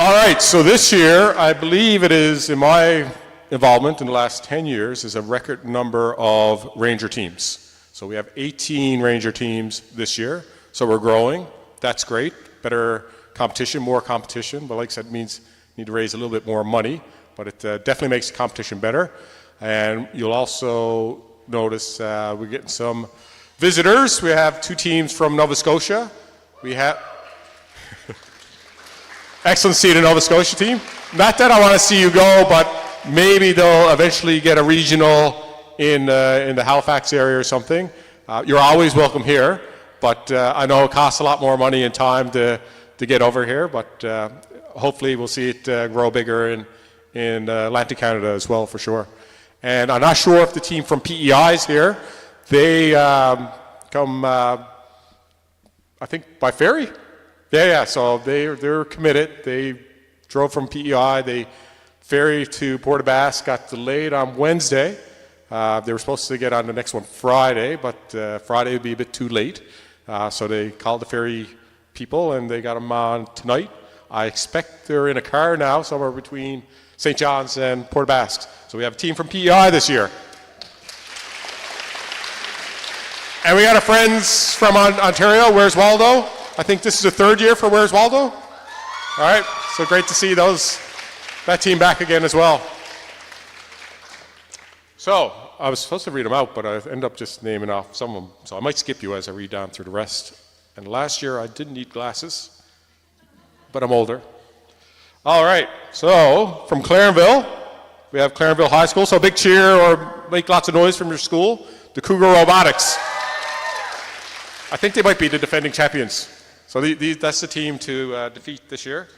All right, so this year, I believe it is, in my involvement in the last 10 years, is a record number of ranger teams. So we have 18 ranger teams this year, so we're growing. That's great. Better competition, more competition, but like I said, it means you need to raise a little bit more money, but it definitely makes the competition better. And you'll also notice we're getting some visitors. We have 2 teams from Nova Scotia. We have excellent to see the Nova Scotia team. Not that I want to see you go, but maybe they'll eventually get a regional in the Halifax area or something. You're always welcome here, but I know it costs a lot more money and time to get over here, but hopefully we'll see it grow bigger in Atlantic Canada as well, for sure. And I'm not sure if the team from PEI is here. They come, I think, by ferry? Yeah, so they're committed. They drove from PEI. They ferry to Port aux Basques, got delayed on Wednesday. They were supposed to get on the next one Friday, but Friday would be a bit too late. So they called the ferry people and they got them on tonight. I expect they're in a car now, somewhere between St. John's and Port aux Basques. So we have a team from PEI this year. And we got our friends from Ontario. Where's Waldo? I think this is the 3rd year for Where's Waldo? All right, so great to see that team back again as well. So I was supposed to read them out, but I ended up just naming off some of them. So I might skip you as I read down through the rest. And last year I didn't need glasses, but I'm older. All right, so from Clarenville, we have Clarenville High School. So big cheer or make lots of noise from your school. The Cougar Robotics. I think they might be the defending champions. So that's the team to defeat this year.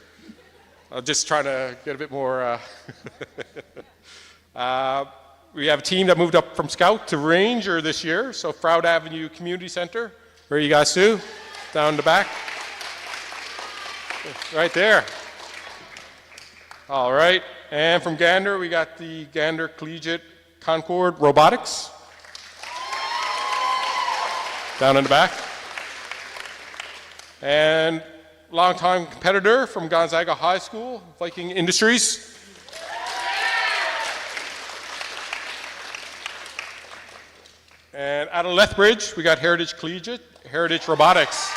I'm just trying to get a bit more. We have a team that moved up from Scout to Ranger this year. So Froud Avenue Community Center. Where are you guys to? Down in the back. Right there. All right. And from Gander, we got the Gander Collegiate Concord Robotics. Down in the back. And longtime competitor from Gonzaga High School, Viking Industries. And out of Lethbridge, we got Heritage Collegiate, Heritage Robotics.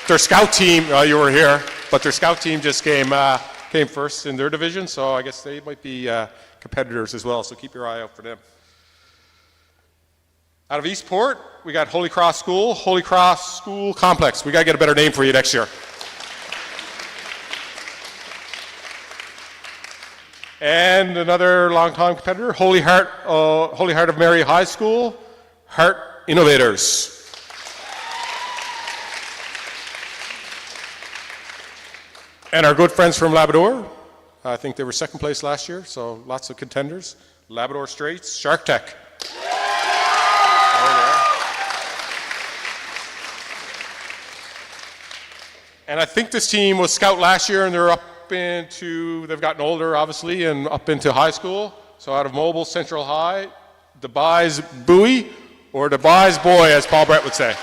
Their scout team, you were here, but their scout team just came first in their division, so I guess they might be competitors as well, so keep your eye out for them. Out of Eastport, we got Holy Cross School Complex. We got to get a better name for you next year. And another longtime competitor, Holy Heart of Mary High School, Heart Innovators. And our good friends from Labrador, I think they were 2nd place last year, so lots of contenders. Labrador Straits, Shark Tech. And I think this team was scout last year, and they've gotten older, obviously, and up into high school. So out of Mobile Central High, Debye's Buoy, or Debye's Boy, as Paul Brett would say.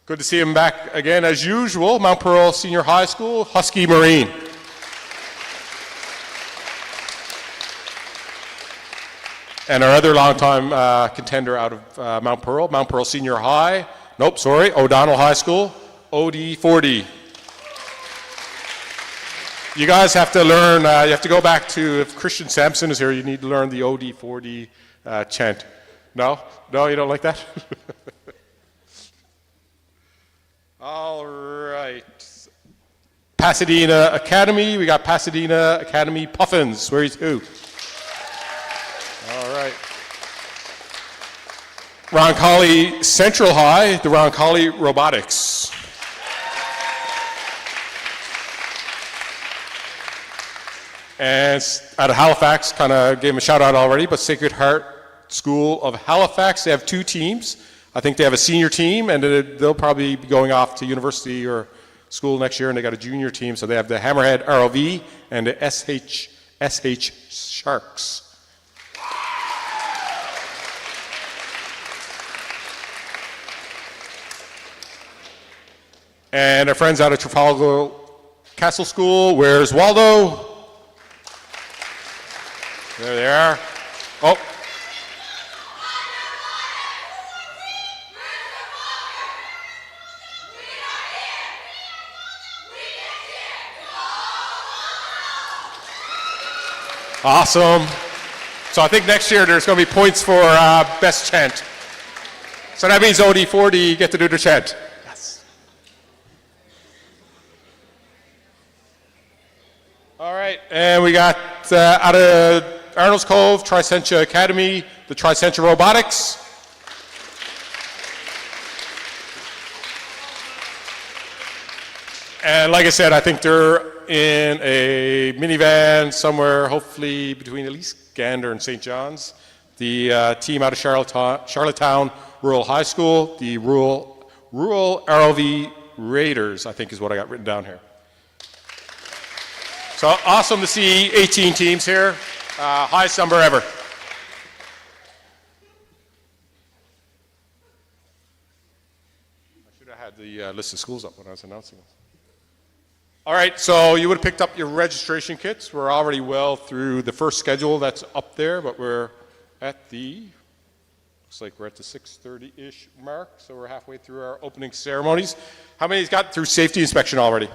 Good to see him back again, as usual. Mount Pearl Senior High School, Husky Marine. And our other longtime contender out of Mount Pearl Senior High, O'Donnell High School, OD40. You guys have to learn, you have to go back to, if Christian Sampson is here, you need to learn the OD40 chant. No, you don't like that? All right. Pasadena Academy, we got Pasadena Academy Puffins. Where are you to? All right. Roncalli Central High, the Roncalli Robotics. And out of Halifax, kind of gave him a shout out already, but Sacred Heart School of Halifax, they have 2 teams. I think they have a senior team, and they'll probably be going off to university or school next year, and they got a junior team, so they have the Hammerhead ROV and the SH Sharks. And our friends out of Trafalgar Castle School, where's Waldo? There they are. Oh. Awesome. So I think next year there's going to be points for best chant. So that means OD40 get to do the chant. Yes. All right, and we got out of Arnold's Cove, Tricentia Academy, the Tricentia Robotics. And like I said, I think they're in a minivan somewhere, hopefully between at least Gander and St. John's. The team out of Charlottetown Rural High School, the Rural ROV Raiders, I think is what I got written down here. So awesome to see 18 teams here, highest number ever. I should have had the list of schools up when I was announcing this. All right, so you would have picked up your registration kits. We're already well through the first schedule that's up there, but we're at the, looks like we're at the 6:30-ish mark, so we're halfway through our opening ceremonies. How many's got through safety inspection already?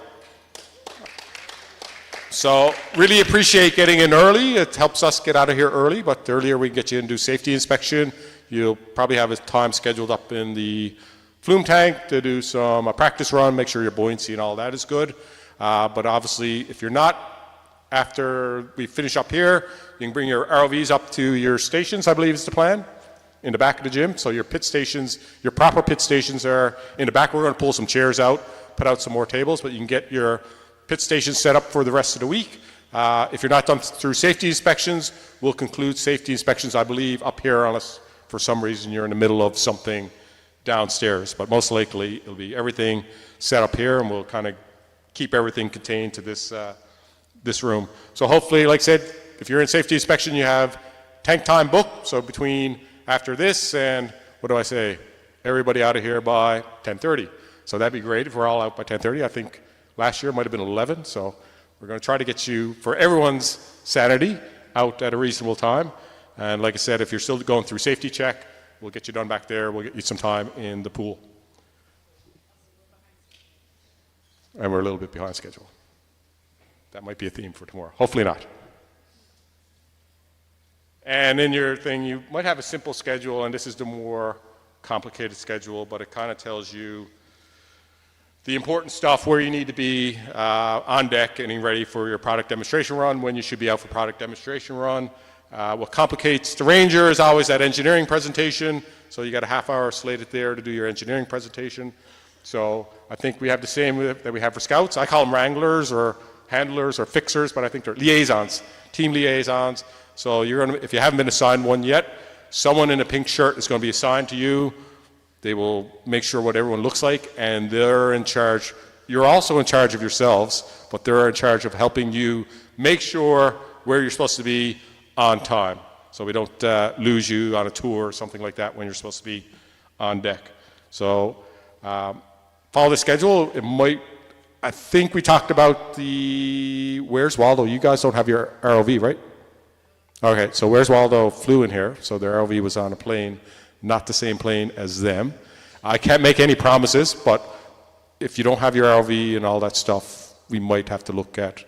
So really appreciate getting in early. It helps us get out of here early, but the earlier we get you in to do safety inspection, you'll probably have a time scheduled up in the flume tank to do some practice run, make sure your buoyancy and all that is good. But obviously, if you're not, after we finish up here, you can bring your ROVs up to your stations, I believe is the plan, in the back of the gym. So your pit stations, your proper pit stations are in the back. We're going to pull some chairs out, put out some more tables, but you can get your pit stations set up for the rest of the week. If you're not done through safety inspections, we'll conclude safety inspections, I believe, up here, unless for some reason you're in the middle of something downstairs. But most likely, it'll be everything set up here, and we'll kind of keep everything contained to this, this room. So hopefully, like I said, if you're in safety inspection, you have tank time booked. So between after this and, what do I say, everybody out of here by 10:30. So that'd be great if we're all out by 10:30. I think last year it might have been 11. So we're going to try to get you, for everyone's sanity, out at a reasonable time. And like I said, if you're still going through safety check, we'll get you done back there. We'll get you some time in the pool. And we're a little bit behind schedule. That might be a theme for tomorrow. Hopefully not. And in your thing, you might have a simple schedule, and this is the more complicated schedule, but it kind of tells you the important stuff, where you need to be on deck, getting ready for your product demonstration run, when you should be out for product demonstration run. What complicates the Ranger is always that engineering presentation. So you got a half hour slated there to do your engineering presentation. So I think we have the same that we have for scouts. I call them wranglers or handlers or fixers, but I think they're liaisons, team liaisons. So you're gonna, if you haven't been assigned one yet, someone in a pink shirt is going to be assigned to you. They will make sure what everyone looks like, and they're in charge. You're also in charge of yourselves, but they're in charge of helping you make sure where you're supposed to be on time, so we don't lose you on a tour or something like that when you're supposed to be on deck. So follow the schedule. It might, I think we talked about the, where's Waldo? You guys don't have your ROV, right? Okay, so where's Waldo flew in here, so their ROV was on a plane, not the same plane as them. I can't make any promises, but if you don't have your ROV and all that stuff, we might have to look at,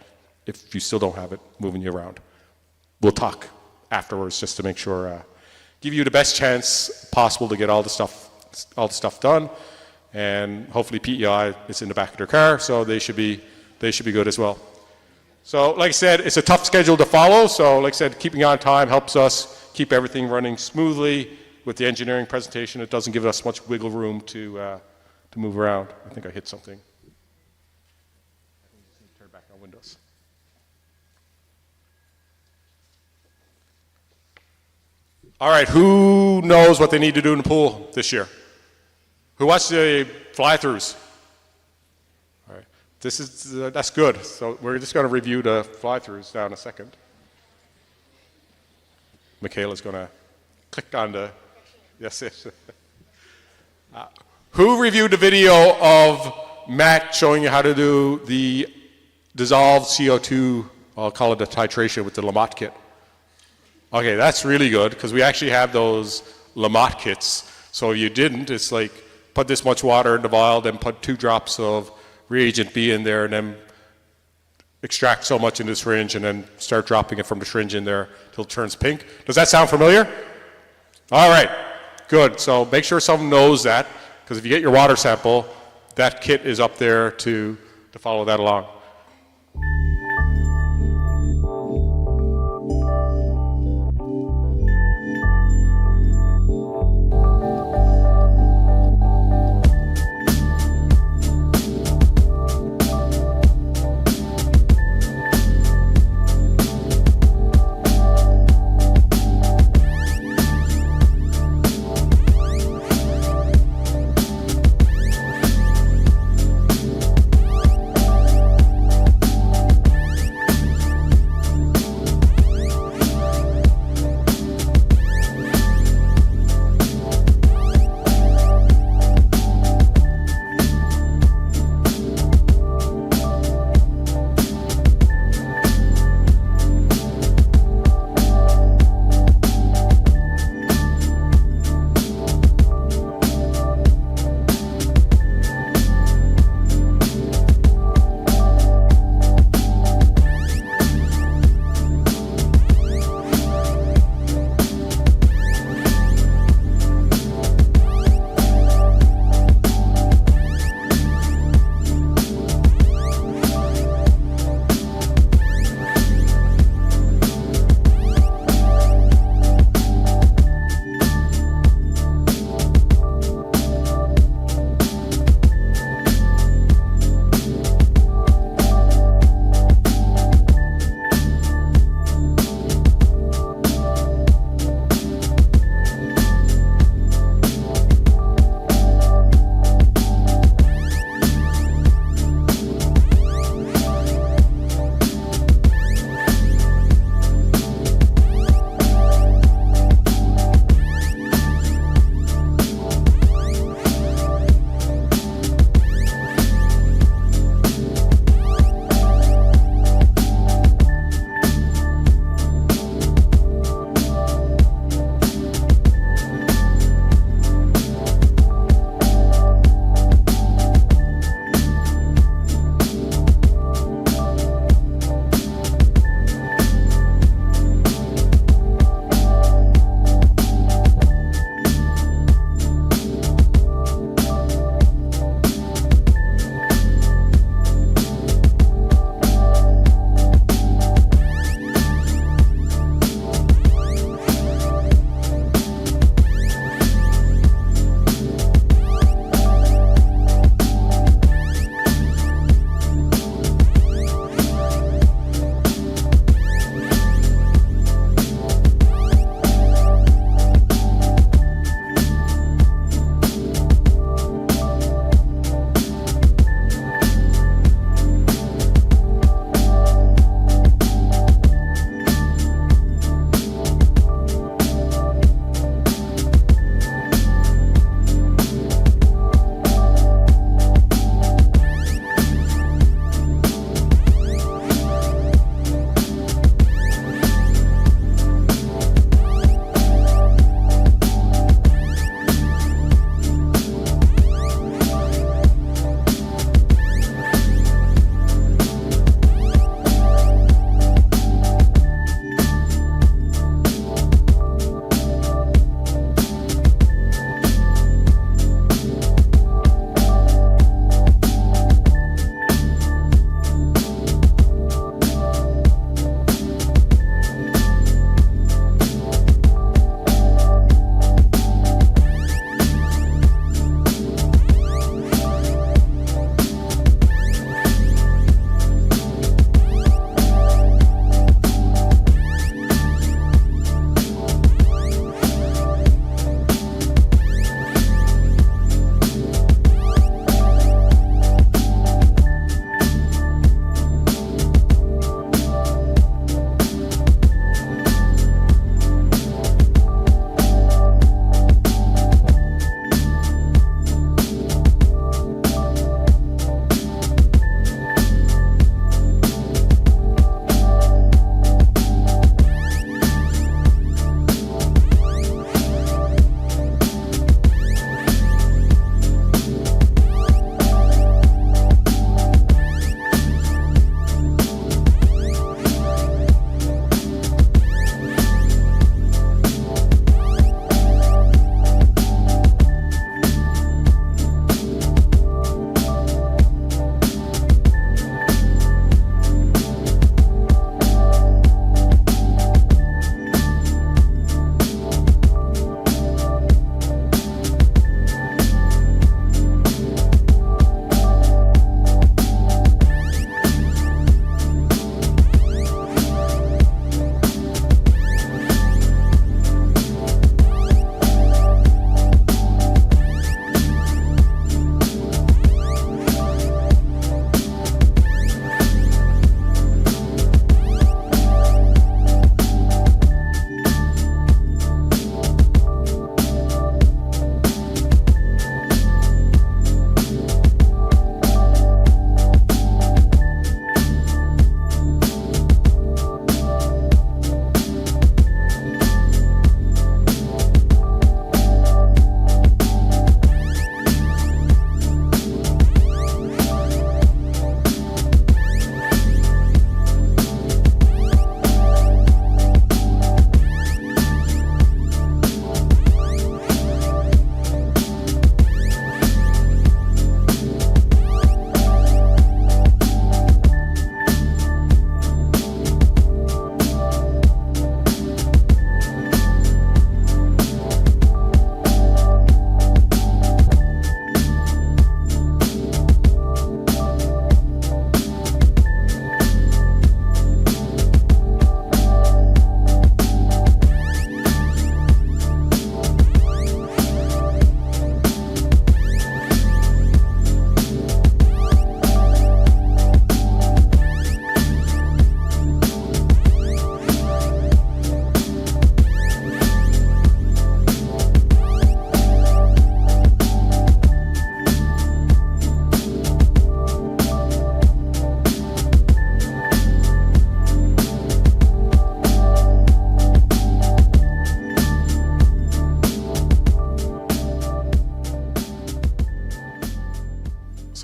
if you still don't have it, moving you around. We'll talk afterwards just to make sure, give you the best chance possible to get all the stuff done. And hopefully PEI is in the back of their car, so they should be good as well. So like I said, it's a tough schedule to follow. So like I said, keeping on time helps us keep everything running smoothly. With the engineering presentation, it doesn't give us much wiggle room to move around. I think I hit something. Turn back on Windows. All right, who knows what they need to do in the pool this year? Who watched the fly-throughs? All right, this is that's good. So we're just going to review the fly-throughs now in a second. Michaela's going to click on the, yes. Who reviewed the video of Matt showing you how to do the dissolved CO2, I'll call it a titration with the Namaste kit. Okay, that's really good because we actually have those Namaste kits. So if you didn't, it's like put this much water in the vial, then put 2 drops of reagent B in there, and then extract so much in the syringe, and then start dropping it from the syringe in there till it turns pink. Does that sound familiar? All right, good. So make sure someone knows that, because if you get your water sample, that kit is up there to follow that along.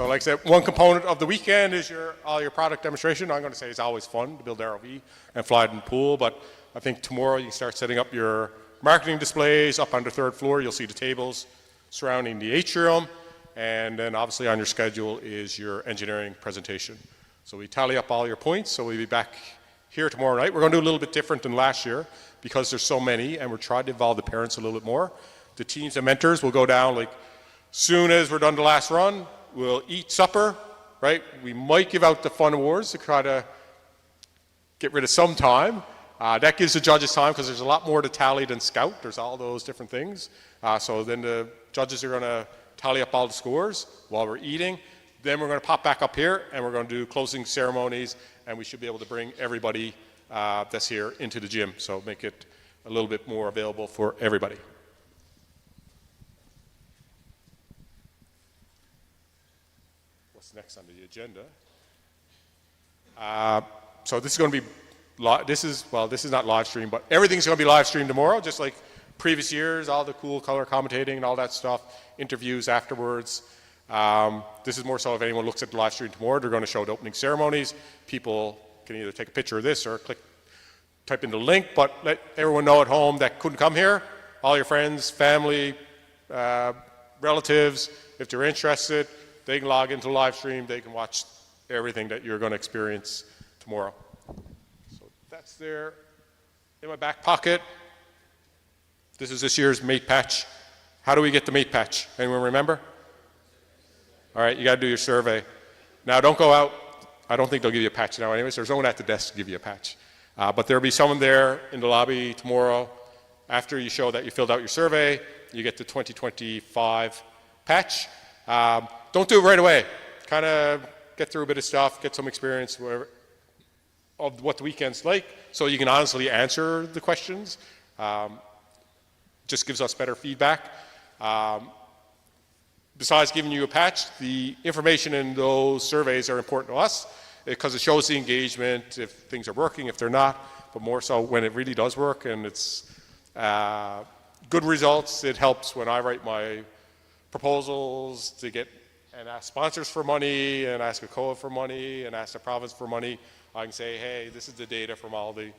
So like I said, one component of the weekend is all your product demonstration. I'm going to say it's always fun to build ROV and fly it in the pool, but I think tomorrow you can start setting up your marketing displays up on the third floor. You'll see the tables surrounding the atrium, and then obviously on your schedule is your engineering presentation. So we tally up all your points, so we'll be back here tomorrow night. We're going to do a little bit different than last year because there's so many, and we're trying to involve the parents a little bit more. The teams and mentors will go down like soon as we're done the last run. We'll eat supper, right? We might give out the fun awards to try to get rid of some time. That gives the judges time because there's a lot more to tally than scout. There's all those different things. So then the judges are going to tally up all the scores while we're eating. Then we're going to pop back up here and we're going to do closing ceremonies, and we should be able to bring everybody that's here into the gym. So make it a little bit more available for everybody. What's next on the agenda? So this is going to be, this is not live stream, but everything's going to be live streamed tomorrow, just like previous years, all the cool color commentating and all that stuff, interviews afterwards. This is more so if anyone looks at the live stream tomorrow, they're going to show the opening ceremonies. People can either take a picture of this or type in the link, but let everyone know at home that couldn't come here, all your friends, family, relatives, if they're interested, they can log into the live stream, they can watch everything that you're going to experience tomorrow. So that's there in my back pocket. This is this year's mate patch. How do we get the mate patch? Anyone remember? All right, you got to do your survey. Now don't go out. I don't think they'll give you a patch now anyways. There's no one at the desk to give you a patch. But there'll be someone there in the lobby tomorrow. After you show that you filled out your survey, you get the 2025 patch. Don't do it right away. Kind of get through a bit of stuff, get some experience of what the weekend's like, so you can honestly answer the questions. Just gives us better feedback. Besides giving you a patch, the information in those surveys are important to us because it shows the engagement, if things are working, if they're not, but more so when it really does work and it's good results. It helps when I write my proposals to get and ask sponsors for money and ask a COA for money and ask the province for money. I can say, hey, this is the data from all the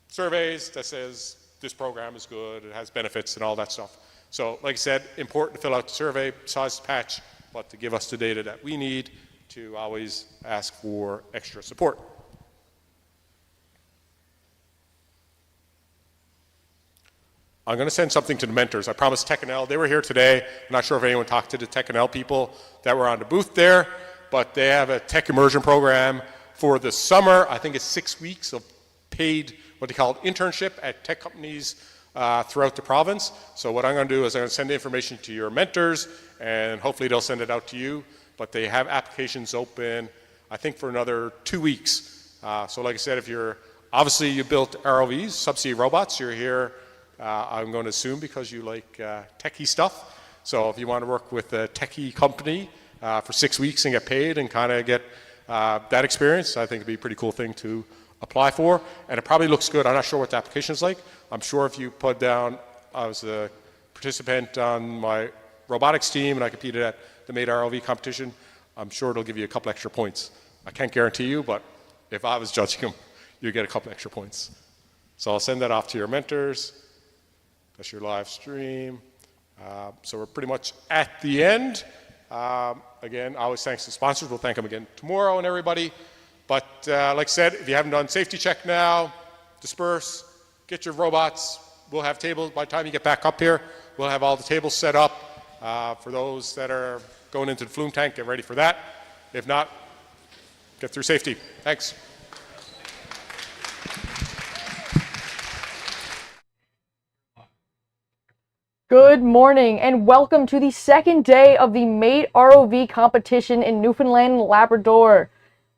surveys that says this program is good, it has benefits and all that stuff. So like I said, important to fill out the survey besides the patch, but to give us the data that we need to always ask for extra support. I'm going to send something to the mentors. I promised TechNL. They were here today. I'm not sure if anyone talked to the TechNL people that were on the booth there, but they have a tech immersion program for the summer. I think it's 6 weeks of paid, what they call internship at tech companies throughout the province. So what I'm going to do is I'm going to send the information to your mentors, and hopefully they'll send it out to you. But they have applications open, I think, for another 2 weeks. So like I said, if you're, obviously you built ROVs, subsea robots, you're here, I'm going to assume because you like techie stuff. So if you want to work with a techie company for 6 weeks and get paid and kind of get that experience, I think it'd be a pretty cool thing to apply for. And it probably looks good. I'm not sure what the application is like. I'm sure if you put down, I was a participant on my robotics team and I competed at the Made ROV competition, I'm sure it'll give you a couple extra points. I can't guarantee you, but if I was judging them, you get a couple extra points. So I'll send that off to your mentors. That's your live stream. So we're pretty much at the end. Again, always thanks to sponsors. We'll thank them again tomorrow and everybody. But like I said, if you haven't done safety check now, disperse, get your robots. We'll have tables. By the time you get back up here, we'll have all the tables set up. For those that are going into the flume tank, get ready for that. If not, get through safety. Thanks. Good morning and welcome to the second day of the Mate ROV competition in Newfoundland and Labrador.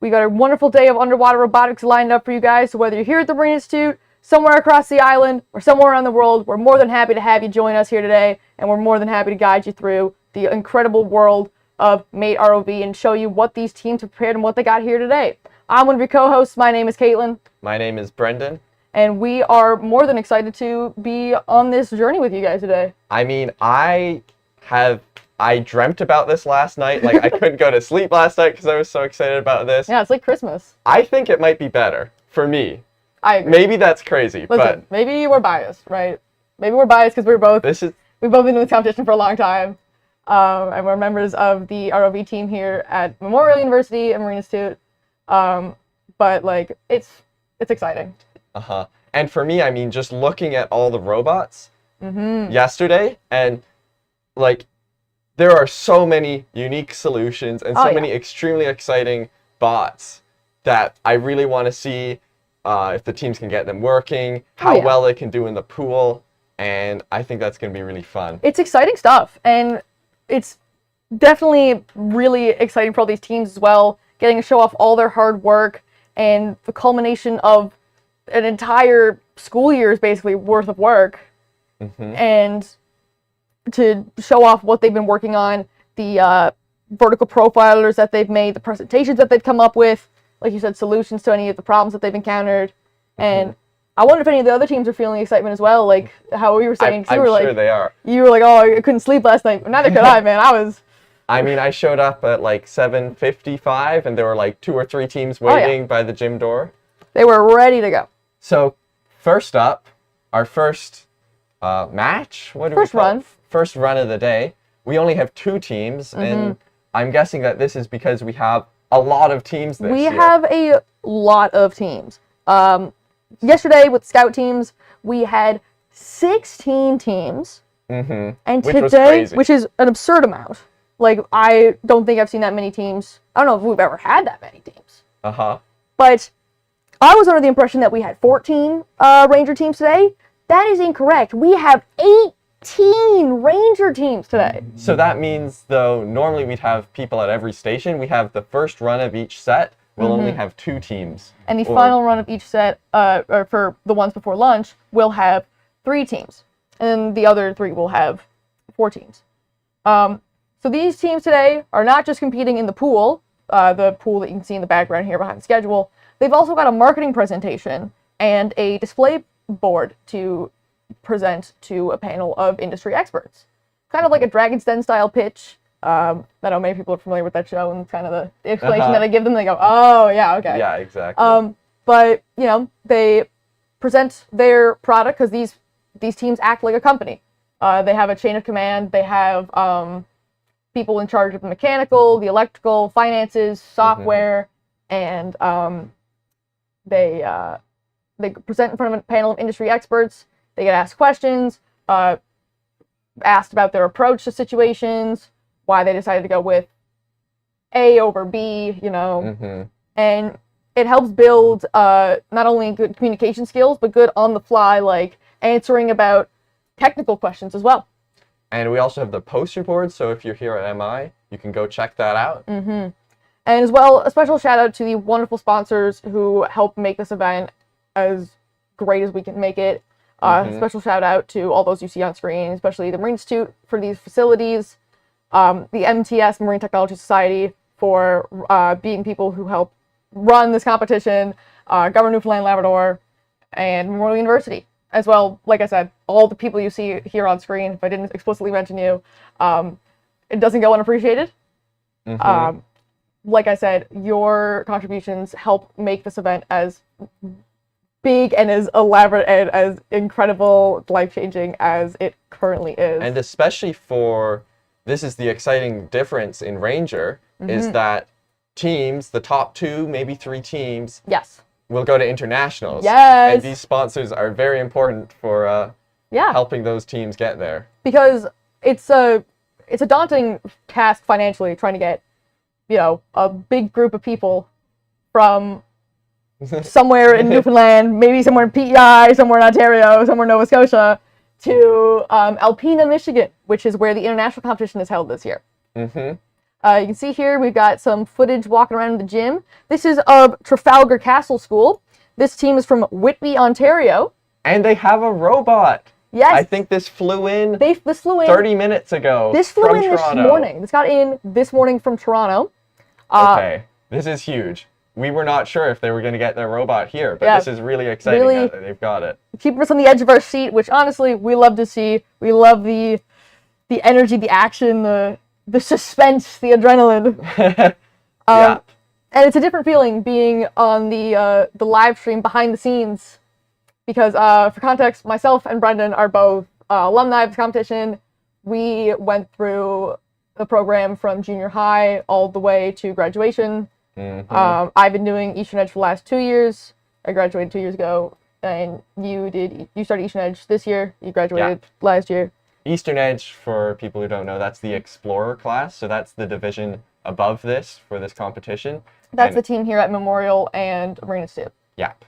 We got a wonderful day of underwater robotics lined up for you guys, so whether you're here at the Marine Institute, somewhere across the island, or somewhere around the world, we're more than happy to have you join us here today, and we're more than happy to guide you through the incredible world of Mate ROV and show you what these teams have prepared and what they got here today. I'm one of your co-hosts. My name is Caitlin. My name is Brendan. And we are more than excited to be on this journey with you guys today. I mean, I have I dreamt about this last night. Like, I couldn't go to sleep last night because I was so excited about this. Yeah, it's like Christmas. I think it might be better for me. I agree. Maybe that's crazy, Listen, maybe we're biased, right? Maybe we're biased because we've both been in this competition for a long time. And we're members of the ROV team here at Memorial University and Marine Institute. But, like, it's exciting. Uh-huh. And for me, I mean, just looking at all the robots yesterday, and, like, there are so many unique solutions and so many extremely exciting bots that I really want to see if the teams can get them working, how well they can do in the pool, and I think that's going to be really fun. It's exciting stuff, and it's definitely really exciting for all these teams as well, getting to show off all their hard work and the culmination of an entire school year's basically worth of work, and to show off what they've been working on, the vertical profilers that they've made, the presentations that they've come up with, like you said, solutions to any of the problems that they've encountered. And I wonder if any of the other teams are feeling excitement as well, like how you were saying. I'm sure they are. You were like, oh, I couldn't sleep last night. Neither could I, man. I mean, I showed up at like 7:55, and there were like 2 or 3 teams waiting by the gym door. They were ready to go. So, first up, our first match? What do we call it? First run of the day. We only have 2 teams, and I'm guessing that this is because we have a lot of teams this year. We have a lot of teams. Yesterday with scout teams, we had 16 teams. And today, which is an absurd amount. Like, I don't think I've seen that many teams. I don't know if we've ever had that many teams. But I was under the impression that we had 14 Ranger teams today. That is incorrect. We have 18 Ranger teams today. So that means, though, normally we'd have people at every station. We have the first run of each set. We'll only have 2 teams. And the final run of each set, or for the ones before lunch, we'll have 3 teams. And the other 3 will have 4 teams. So these teams today are not just competing in the pool that you can see in the background here behind the schedule. They've also got a marketing presentation and a display board to present to a panel of industry experts. Kind of like a Dragon's Den style pitch. I know many people are familiar with that show, and kind of the explanation that I give them, they go, oh, yeah, okay. Yeah, exactly. But, you know, they present their product because these teams act like a company. They have a chain of command. They have people in charge of the mechanical, the electrical, finances, software, and they present in front of a panel of industry experts. They get asked questions, asked about their approach to situations, why they decided to go with A over B, you know. And it helps build not only good communication skills, but good on-the-fly, like, answering about technical questions as well. And we also have the poster board, so if you're here at MI, you can go check that out. And as well, a special shout out to the wonderful sponsors who help make this event as great as we can make it. Special shout out to all those you see on screen, especially the Marine Institute for these facilities, the MTS, Marine Technology Society, for being people who help run this competition, Governor Newfoundland Labrador, and Memorial University. As well, like I said, all the people you see here on screen, if I didn't explicitly mention you, it doesn't go unappreciated. Like I said, your contributions help make this event as big and as elaborate and as incredible, life-changing as it currently is. And especially for, this is the exciting difference in Ranger, is that teams, the top 2, maybe 3 teams, will go to internationals. And these sponsors are very important for helping those teams get there. Because it's a daunting task financially, trying to get, you know, a big group of people from somewhere in Newfoundland, maybe somewhere in PEI, somewhere in Ontario, somewhere in Nova Scotia, to Alpena, Michigan, which is where the international competition is held this year. You can see here we've got some footage walking around the gym. This is of Trafalgar Castle School. This team is from Whitby, Ontario. And they have a robot. Yes. I think this flew in, this flew in 30 minutes ago. This flew in Toronto. This morning. This got in this morning from Toronto. Okay, this is huge. We were not sure if they were going to get their robot here, but this is really exciting that they've got it. Keeping us on the edge of our seat, which honestly we love to see. We love the energy, the action, the the suspense, the adrenaline. Yeah. And it's a different feeling being on the live stream behind the scenes, because for context, myself and Brendan are both alumni of the competition. We went through the program from junior high all the way to graduation. Mm-hmm. I've been doing Eastern Edge for the last 2 years. I graduated 2 years ago, and you started Eastern Edge this year. You graduated last year. Eastern Edge, for people who don't know, that's the Explorer class, so that's the division above this for this competition. That's the team here at Memorial and Arena Stew. Yep.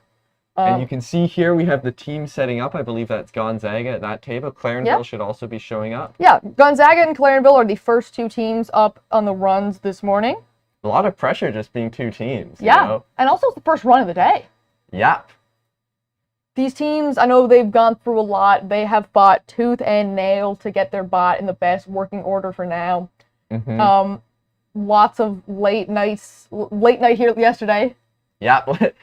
And you can see here we have the team setting up. I believe that's Gonzaga at that table. Clarenville should also be showing up. Yeah, Gonzaga and Clarenville are the first 2 teams up on the runs this morning. A lot of pressure just being 2 teams. Yeah, You know? and also it's the first run of the day. Yep. These teams, I know they've gone through a lot. They have fought tooth and nail to get their bot in the best working order for now. Mm-hmm. Lots of late night here yesterday. Yep.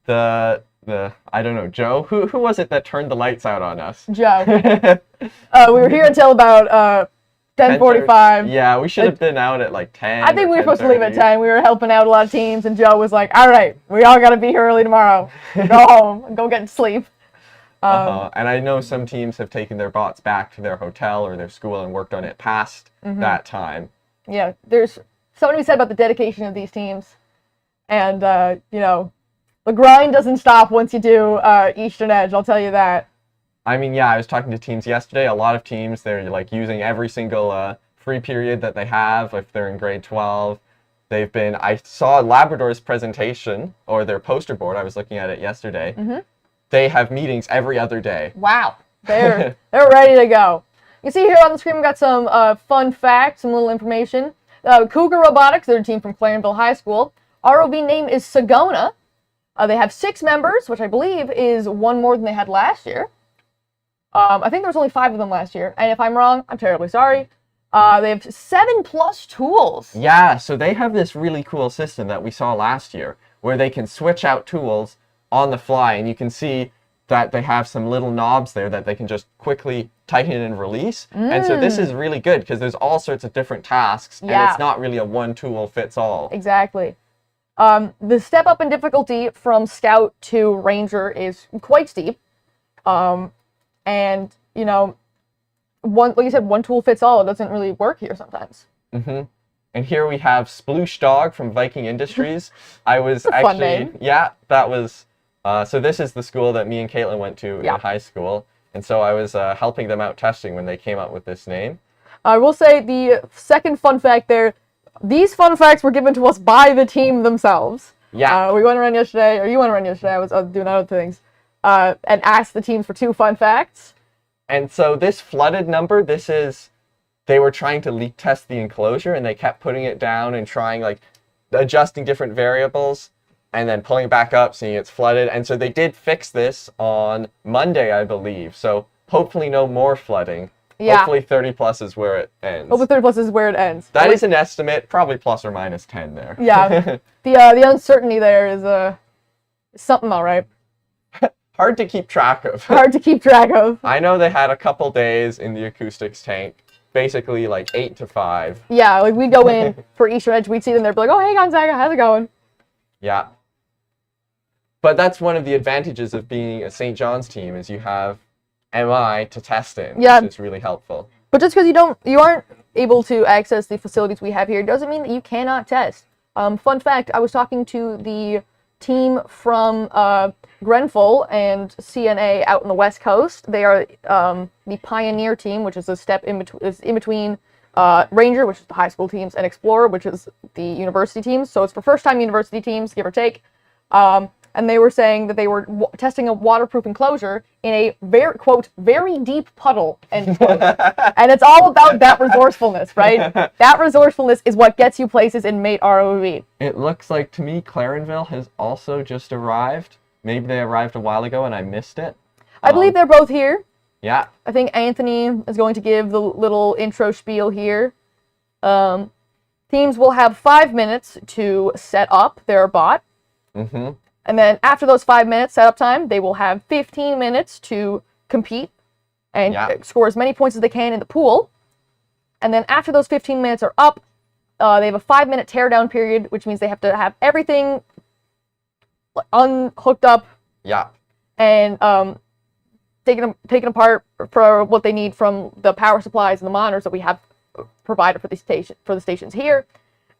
the I don't know, Joe. Who was it that turned the lights out on us? Joe. We were here until about 10:45. Yeah, we should have been out at like 10. I think we were supposed to leave at 10. We were helping out a lot of teams, and Joe was like, all right, we all got to be here early tomorrow. Go home and go get sleep. And I know some teams have taken their bots back to their hotel or their school and worked on it past that time. Yeah, there's something to be said about the dedication of these teams. And, you know, the grind doesn't stop once you do Eastern Edge, I'll tell you that. I mean, yeah, I was talking to teams yesterday. A lot of teams, they're like using every single free period that they have if they're in grade 12. I saw Labrador's presentation or their poster board. I was looking at it yesterday. They have meetings every other day. Wow, they're ready to go. You see here on the screen, we've got some fun facts, some little information. Cougar Robotics, they're a team from Clarenville High School. ROV name is Sagona. They have 6 members, which I believe is 1 more than they had last year. I think there was only 5 of them last year, and if I'm wrong, I'm terribly sorry. They have 7+ tools. Yeah, so they have this really cool system that we saw last year, where they can switch out tools on the fly, and you can see that they have some little knobs there that they can just quickly tighten and release. And so this is really good because there's all sorts of different tasks, and it's not really a one tool fits all. Exactly. The step up in difficulty from Scout to Ranger is quite steep. And, you know, like you said, one tool fits all. It doesn't really work here sometimes. And here we have Sploosh Dog from Viking Industries. I was That's a fun name. Yeah, that was, so this is the school that me and Caitlin went to in high school. And so I was helping them out testing when they came up with this name. I will say the second fun fact there, these fun facts were given to us by the team themselves. Yeah. We went around yesterday, or you went around yesterday, I was doing other things, and asked the teams for 2 fun facts. And so this flooded number, they were trying to leak test the enclosure, and they kept putting it down and trying, like, adjusting different variables, and then pulling it back up, seeing it's flooded. And so they did fix this on Monday, I believe. So hopefully no more flooding. Yeah. Hopefully 30 plus is where it ends. Hopefully 30 plus is where it ends. That is an estimate, probably plus or minus 10 there. Yeah. The uncertainty there is something, all right. Hard to keep track of. Hard to keep track of. I know they had a couple days in the acoustics tank, basically like 8 to 5. Yeah, like we'd go in for Eastern Edge, we'd see them there, be like, oh, hey, Gonzaga, how's it going? Yeah. But that's one of the advantages of being a St. John's team is you have MI to test in, which is really helpful. But just because you aren't able to access the facilities we have here doesn't mean that you cannot test. Fun fact, I was talking to the team from Grenfell and CNA out on the West Coast. They are the Pioneer team, which is a step in between Ranger, which is the high school teams, and Explorer, which is the university teams. So it's for first-time university teams, give or take. And they were saying that they were testing a waterproof enclosure in a very deep puddle, end quote. And it's all about that resourcefulness, right? That resourcefulness is what gets you places in Mate ROV. It looks like to me Clarenville has also just arrived. Maybe they arrived a while ago and I missed it. I believe they're both here. Yeah. I think Anthony is going to give the little intro spiel here. Teams will have 5 minutes to set up their bot. And then after those 5 minutes setup time, they will have 15 minutes to compete and score as many points as they can in the pool. And then after those 15 minutes are up, they have a 5-minute teardown period, which means they have to have everything unhooked up. Yeah. And taken apart for what they need from the power supplies and the monitors that we have provided for the stations here.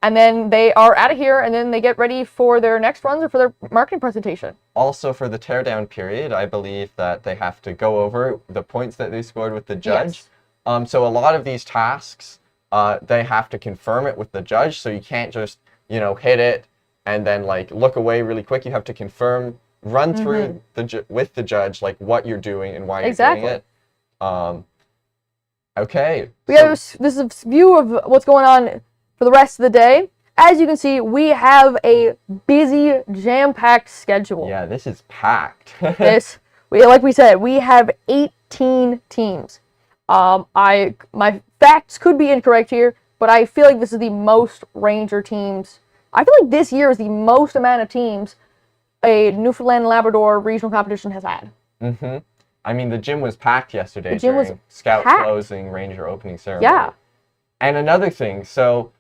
And then they are out of here, and then they get ready for their next runs or for their marketing presentation. Also, for the teardown period, I believe that they have to go over the points that they scored with the judge. Yes. So a lot of these tasks, they have to confirm it with the judge. So you can't just, hit it and then like look away really quick. You have to confirm, run through with the judge like what you're doing and why you're doing it. Okay. This is a view of what's going on for the rest of the day. As you can see, we have a busy, jam-packed schedule. Yeah, this is packed. Like we said, we have 18 teams. My facts could be incorrect here, but I feel like this is the most Ranger teams. I feel like this year is the most amount of teams a Newfoundland Labrador regional competition has had. Mm-hmm. I mean, the gym was packed yesterday. The gym was Scout packed. closing, Ranger opening ceremony. Yeah. And another thing, so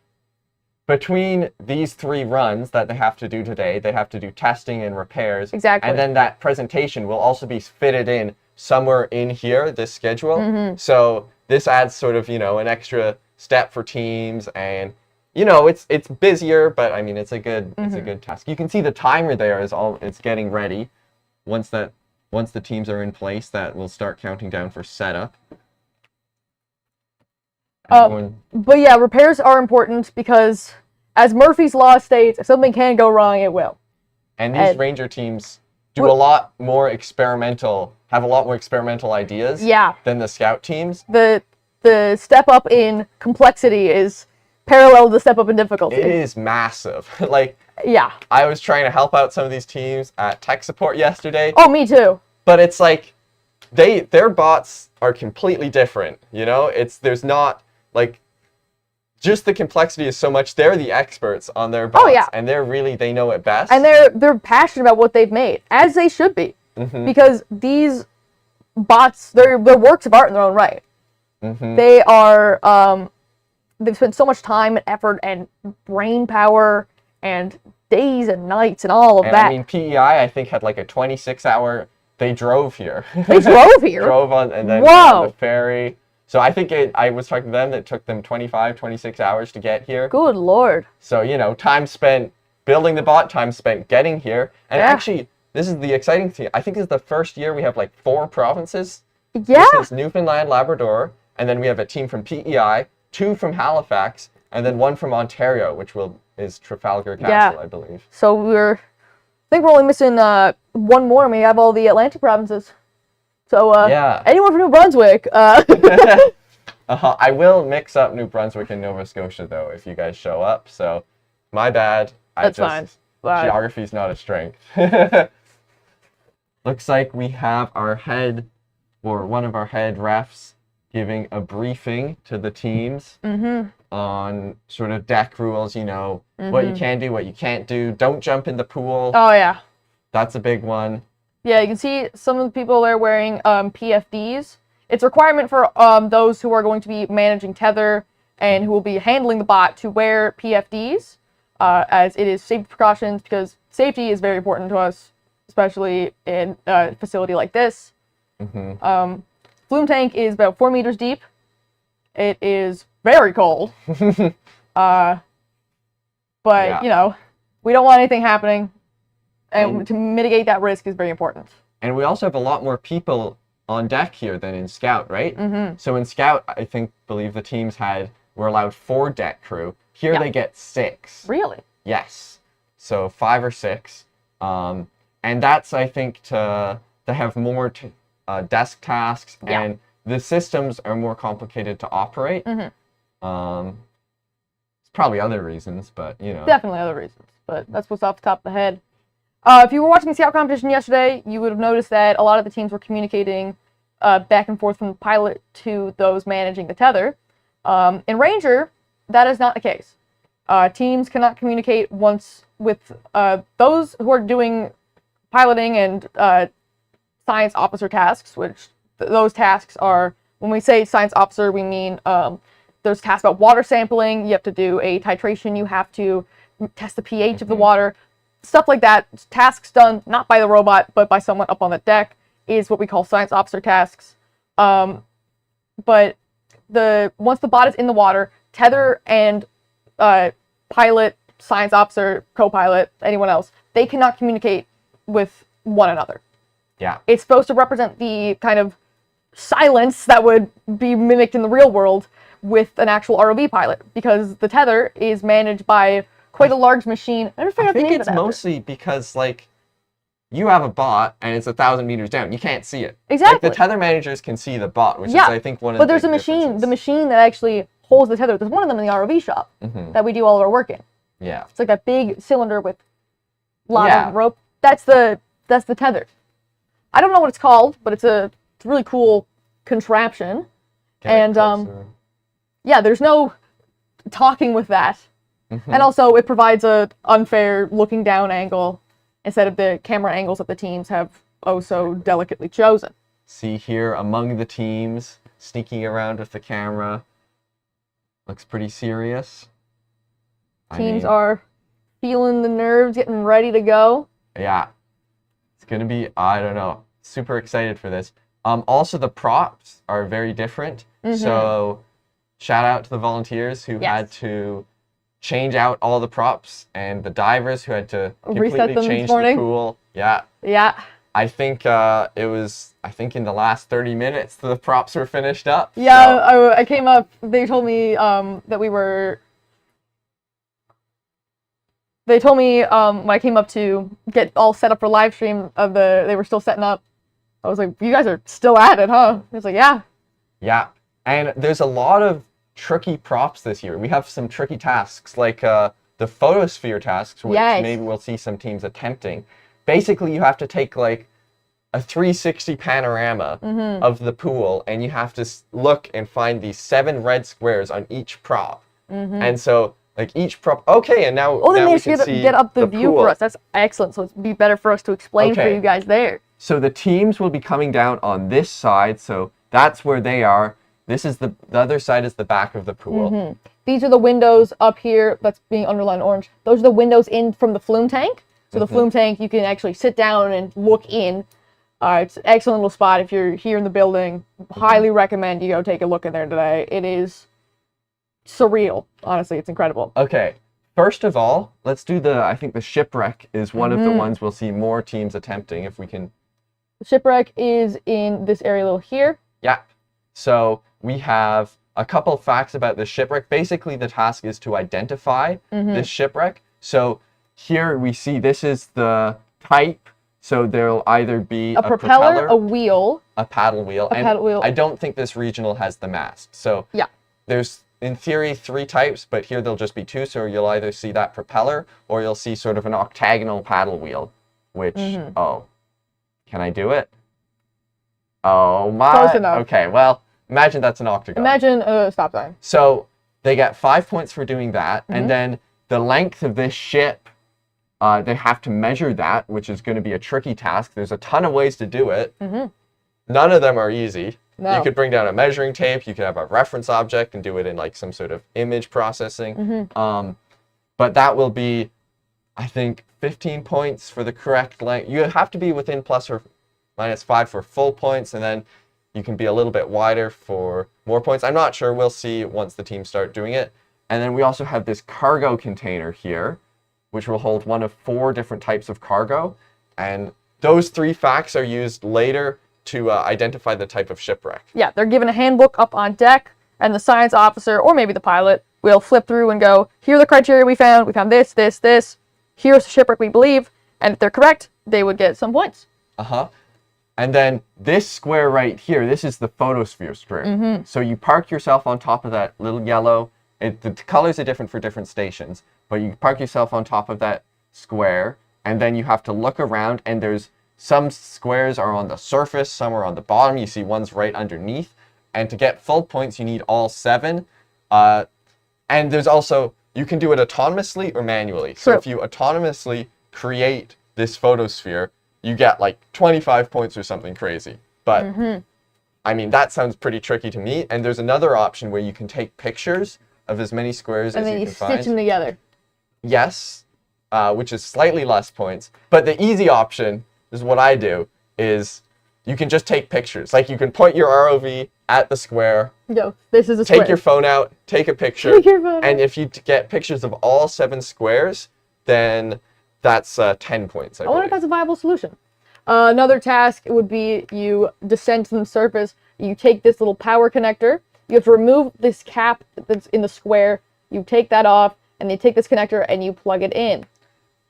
between these 3 runs that they have to do today, they have to do testing and repairs. Exactly. And then that presentation will also be fitted in somewhere in here, this schedule. So this adds sort of, an extra step for teams, and it's busier, but I mean it's a good task. You can see the timer there it's getting ready. Once the teams are in place, that will start counting down for setup. But yeah, repairs are important because, as Murphy's Law states, if something can go wrong, it will. And these Ranger teams have a lot more experimental ideas than the Scout teams. The step up in complexity is parallel to the step up in difficulty. It is massive. Yeah. I was trying to help out some of these teams at tech support yesterday. Oh, me too. But it's like their bots are completely different. There's not just the complexity is so much. They're the experts on their bots. Oh, yeah. And they know it best. And they're passionate about what they've made, as they should be. Because these bots, they're works of art in their own right. They are, they've spent so much time and effort and brain power and days and nights and all of that. I mean, PEI, I think, had like a 26-hour, they drove here. They drove here? Drove on, and then on the ferry. So I think I was talking to them that it took them 25, 26 hours to get here. Good Lord. So, time spent building the bot, time spent getting here. And actually, this is the exciting thing. I think this is the first year we have 4 provinces. Yeah. This is Newfoundland, Labrador, and then we have a team from PEI, 2 from Halifax, and then 1 from Ontario, which is Trafalgar Castle, I believe. So I think we're only missing 1 more, and we have all the Atlantic provinces. So, anyone from New Brunswick. I will mix up New Brunswick and Nova Scotia, though, if you guys show up. So, my bad. That's fine. Geography's not a strength. Looks like we have one of our head refs giving a briefing to the teams on sort of deck rules, what you can do, what you can't do. Don't jump in the pool. Oh, yeah. That's a big one. Yeah, you can see some of the people there wearing PFDs. It's a requirement for those who are going to be managing tether and who will be handling the bot to wear PFDs, as it is safety precautions, because safety is very important to us, especially in a facility like this. Flume tank is about 4 meters deep. It is very cold. But, we don't want anything happening. And to mitigate that risk is very important. And we also have a lot more people on deck here than in Scout, right? So in Scout, I believe the teams were allowed 4 deck crew. Here they get 6. Really? Yes. So 5 or 6. And that's, I think, to have more desk tasks, and the systems are more complicated to operate. It's probably other reasons, but Definitely other reasons, but that's what's off the top of the head. If you were watching the Scout competition yesterday, you would have noticed that a lot of the teams were communicating back and forth from the pilot to those managing the tether. In Ranger, that is not the case. Teams cannot communicate once with those who are doing piloting and science officer tasks, which those tasks are, when we say science officer, we mean there's tasks about water sampling. You have to do a titration. You have to test the pH of the water. Stuff like that. Tasks done not by the robot, but by someone up on the deck is what we call science officer tasks. But once the bot is in the water, tether and pilot, science officer, co-pilot, anyone else, they cannot communicate with one another. Yeah. It's supposed to represent the kind of silence that would be mimicked in the real world with an actual ROV pilot, because the tether is managed by quite a large machine. I think it's mostly because, like, you have a bot and it's 1,000 meters down. You can't see it. Exactly. Like, the tether managers can see the bot, which is, I think, one of the But there's a machine, the machine that actually holds the tether. There's one of them in the ROV shop that we do all of our work in. Yeah. It's like that big cylinder with a lot of rope. That's the tether. I don't know what it's called, but it's a really cool contraption. And yeah, there's no talking with that. And also it provides a unfair looking down angle instead of the camera angles that the teams have oh so delicately chosen. See here among the teams, sneaking around with the camera. Looks pretty serious. Teams are feeling the nerves, getting ready to go. Yeah. It's going to be, I don't know, super excited for this. Also, the props are very different. So shout out to the volunteers who had to change out all the props, and the divers who had to completely change the pool. Yeah. Yeah. I think it was, in the last 30 minutes the props were finished up. Yeah, so. I came up, they told me that we were... They told me when I came up to get all set up for live stream they were still setting up. I was like, you guys are still at it, huh? He was like, yeah. Yeah, and there's a lot of tricky props this year. We have some tricky tasks, like the photosphere tasks, which maybe we'll see some teams attempting. Basically, you have to take like a 360 panorama of the pool, and you have to look and find these 7 red squares on each prop. And so, like, each prop... Okay, and now, now we can see get up the view pool. For us. That's excellent. So it'd be better for us to explain for you guys there. So the teams will be coming down on this side. So that's where they are. This is the other side is the back of the pool. These are the windows up here that's being underlined orange. Those are the windows in from the flume tank. So the flume tank, you can actually sit down and look in. It's an excellent little spot if you're here in the building. Highly recommend you go take a look in there today. It is surreal. Honestly, it's incredible. Okay. First of all, let's do I think the shipwreck is one of the ones we'll see more teams attempting if we can. The shipwreck is in this area little here. Yeah. So we have a couple facts about the shipwreck. Basically, the task is to identify this shipwreck. So here we see this is the type. So there'll either be a propeller, a wheel, a paddle wheel, paddle wheel. I don't think this regional has the mast. So yeah, there's in theory 3 types, but here there'll just be 2. So you'll either see that propeller or you'll see sort of an octagonal paddle wheel, which can I do it? Oh my! Close enough. Okay, well, imagine that's an octagon. Imagine a stop sign. So they get 5 points for doing that, and then the length of this ship, they have to measure that, which is going to be a tricky task. There's a ton of ways to do it. None of them are easy. No. You could bring down a measuring tape. You could have a reference object and do it in like some sort of image processing. But that will be, I think, 15 points for the correct length. You have to be within plus or minus 5 for full points, and then you can be a little bit wider for more points. I'm not sure. We'll see once the teams start doing it. And then we also have this cargo container here, which will hold one of 4 different types of cargo. And those 3 facts are used later to identify the type of shipwreck. Yeah, they're given a handbook up on deck, and the science officer, or maybe the pilot, will flip through and go, here are the criteria we found. We found this, this, this. Here's the shipwreck we believe. And if they're correct, they would get some points. And then this square right here, this is the photosphere square. So you park yourself on top of that little yellow. The colors are different for different stations, but you park yourself on top of that square, and then you have to look around, and there's some squares are on the surface, some are on the bottom. You see one's right underneath. And to get full points, you need all 7. And there's also, you can do it autonomously or manually. So if you autonomously create this photosphere, you get like 25 points or something crazy. But I mean, that sounds pretty tricky to me. And there's another option where you can take pictures of as many squares as you can find. And then you stitch them together. Yes, which is slightly less points. But the easy option is what I do, is you can just take pictures. Like, you can point your ROV at the square. Yo, this is a square. Take your phone out, take a picture. Take your phone and if you get pictures of all 7 squares, then that's 10 points, I wonder if believe. that's a viable solution. Another task would be you descend to the surface. You take this little power connector. You have to remove this cap that's in the square. You take that off, and you take this connector and you plug it in.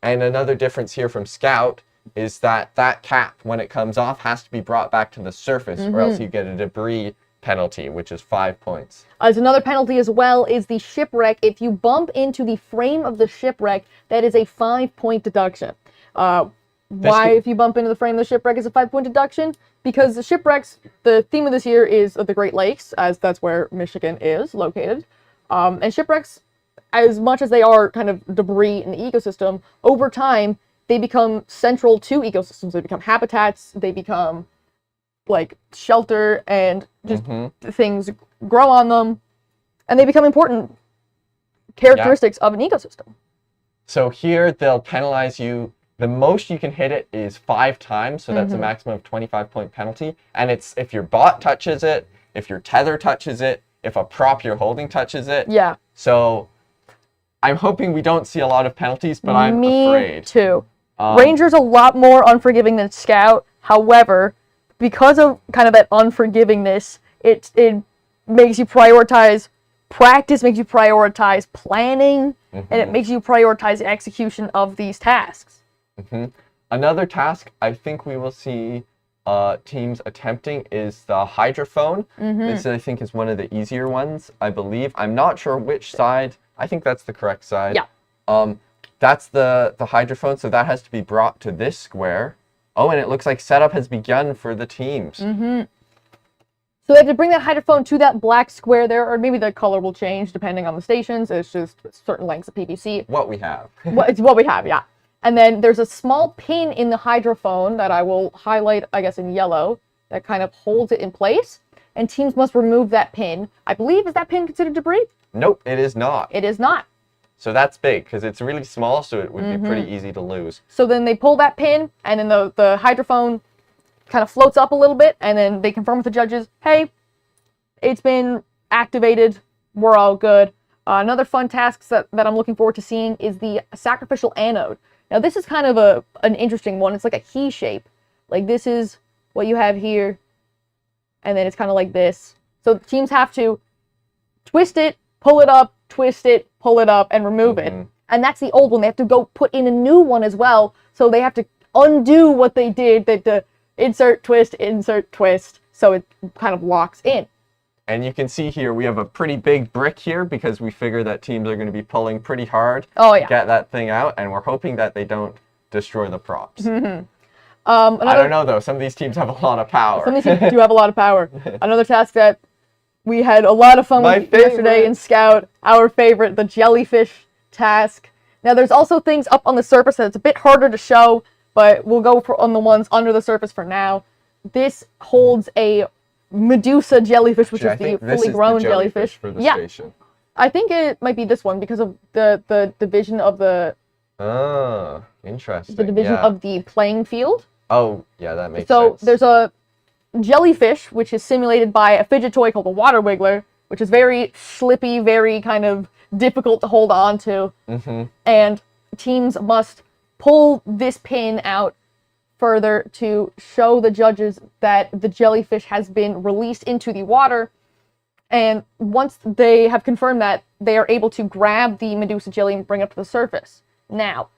And another difference here from Scout is that that cap, when it comes off, has to be brought back to the surface, or else you get a debris penalty, which is 5 points. As another penalty as well is the shipwreck. If you bump into the frame of the shipwreck, that is a 5-point deduction. Why, if you bump into the frame of the shipwreck, is a 5-point deduction? Because the shipwrecks, the theme of this year is the Great Lakes, as that's where Michigan is located. And shipwrecks, as much as they are kind of debris in the ecosystem, over time, they become central to ecosystems. They become habitats, they become like shelter, and just things grow on them, and they become important characteristics of an ecosystem. So here, they'll penalize you. The most you can hit it is 5 times, so that's a maximum of 25-point penalty. And it's if your bot touches it, if your tether touches it, if a prop you're holding touches it. Yeah. So I'm hoping we don't see a lot of penalties, but I'm afraid. Me too. Ranger's a lot more unforgiving than Scout. However, because of kind of that unforgivingness, it makes you prioritize practice, makes you prioritize planning, and it makes you prioritize execution of these tasks. Another task I think we will see teams attempting is the hydrophone. This, I think, is one of the easier ones, I believe. I'm not sure which side. I think that's the correct side. Yeah. That's the hydrophone, so that has to be brought to this square. Oh, and it looks like setup has begun for the teams. So they have to bring that hydrophone to that black square there, or maybe the color will change depending on the stations. It's just certain lengths of PVC. What we have. It's what we have, yeah. And then there's a small pin in the hydrophone that I will highlight, I guess, in yellow, that kind of holds it in place. And teams must remove that pin. I believe, is that pin considered debris? Nope, it is not. It is not. So that's big, because it's really small, so it would be pretty easy to lose. So then they pull that pin, and then the hydrophone kind of floats up a little bit, and then they confirm with the judges, hey, it's been activated, we're all good. Another fun task that I'm looking forward to seeing is the sacrificial anode. Now this is kind of an interesting one. It's like a key shape. Like this is what you have here, and then it's kind of like this. So teams have to twist it, pull it up, twist it, pull it up, and remove it. And that's the old one. They have to go put in a new one as well. So they have to undo what they did. They have to insert, twist, so it kind of locks in. And you can see here we have a pretty big brick here because we figure that teams are going to be pulling pretty hard to get that thing out, and we're hoping that they don't destroy the props. I don't know though, some of these teams have a lot of power. Some of these teams do have a lot of power. Another task that we had a lot of fun with yesterday in Scout, our favorite, the jellyfish task. Now there's also things up on the surface that it's a bit harder to show, but we'll go on the ones under the surface for now. This holds a Medusa jellyfish, which is the fully grown jellyfish. For the station. I think it might be this one because of the division of the. Oh, interesting. The division of the playing field. Oh, yeah, that makes sense. So there's a jellyfish, which is simulated by a fidget toy called a water wiggler, which is very slippy, very kind of difficult to hold on to. And teams must pull this pin out further to show the judges that the jellyfish has been released into the water. And once they have confirmed that, they are able to grab the Medusa jelly and bring it up to the surface. Now,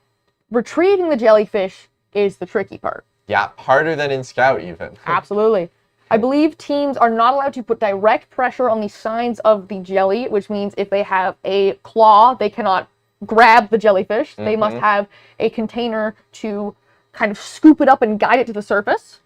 retrieving the jellyfish is the tricky part. Yeah, harder than in Scout even. Absolutely. I believe teams are not allowed to put direct pressure on the sides of the jelly, which means if they have a claw, they cannot grab the jellyfish. They must have a container to kind of scoop it up and guide it to the surface.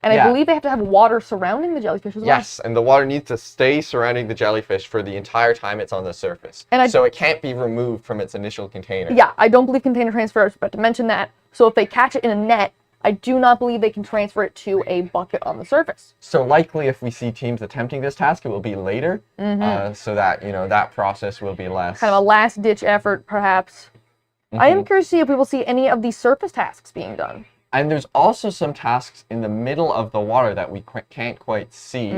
And I believe they have to have water surrounding the jellyfish as well. Yes, and the water needs to stay surrounding the jellyfish for the entire time it's on the surface. And so it can't be removed from its initial container. Yeah, I don't believe container transfer. I was about to mention that. So if they catch it in a net, I do not believe they can transfer it to a bucket on the surface. So likely if we see teams attempting this task, it will be later, so that, that process will be less. Kind of a last-ditch effort, perhaps. I am curious to see if we will see any of these surface tasks being done. And there's also some tasks in the middle of the water that we can't quite see.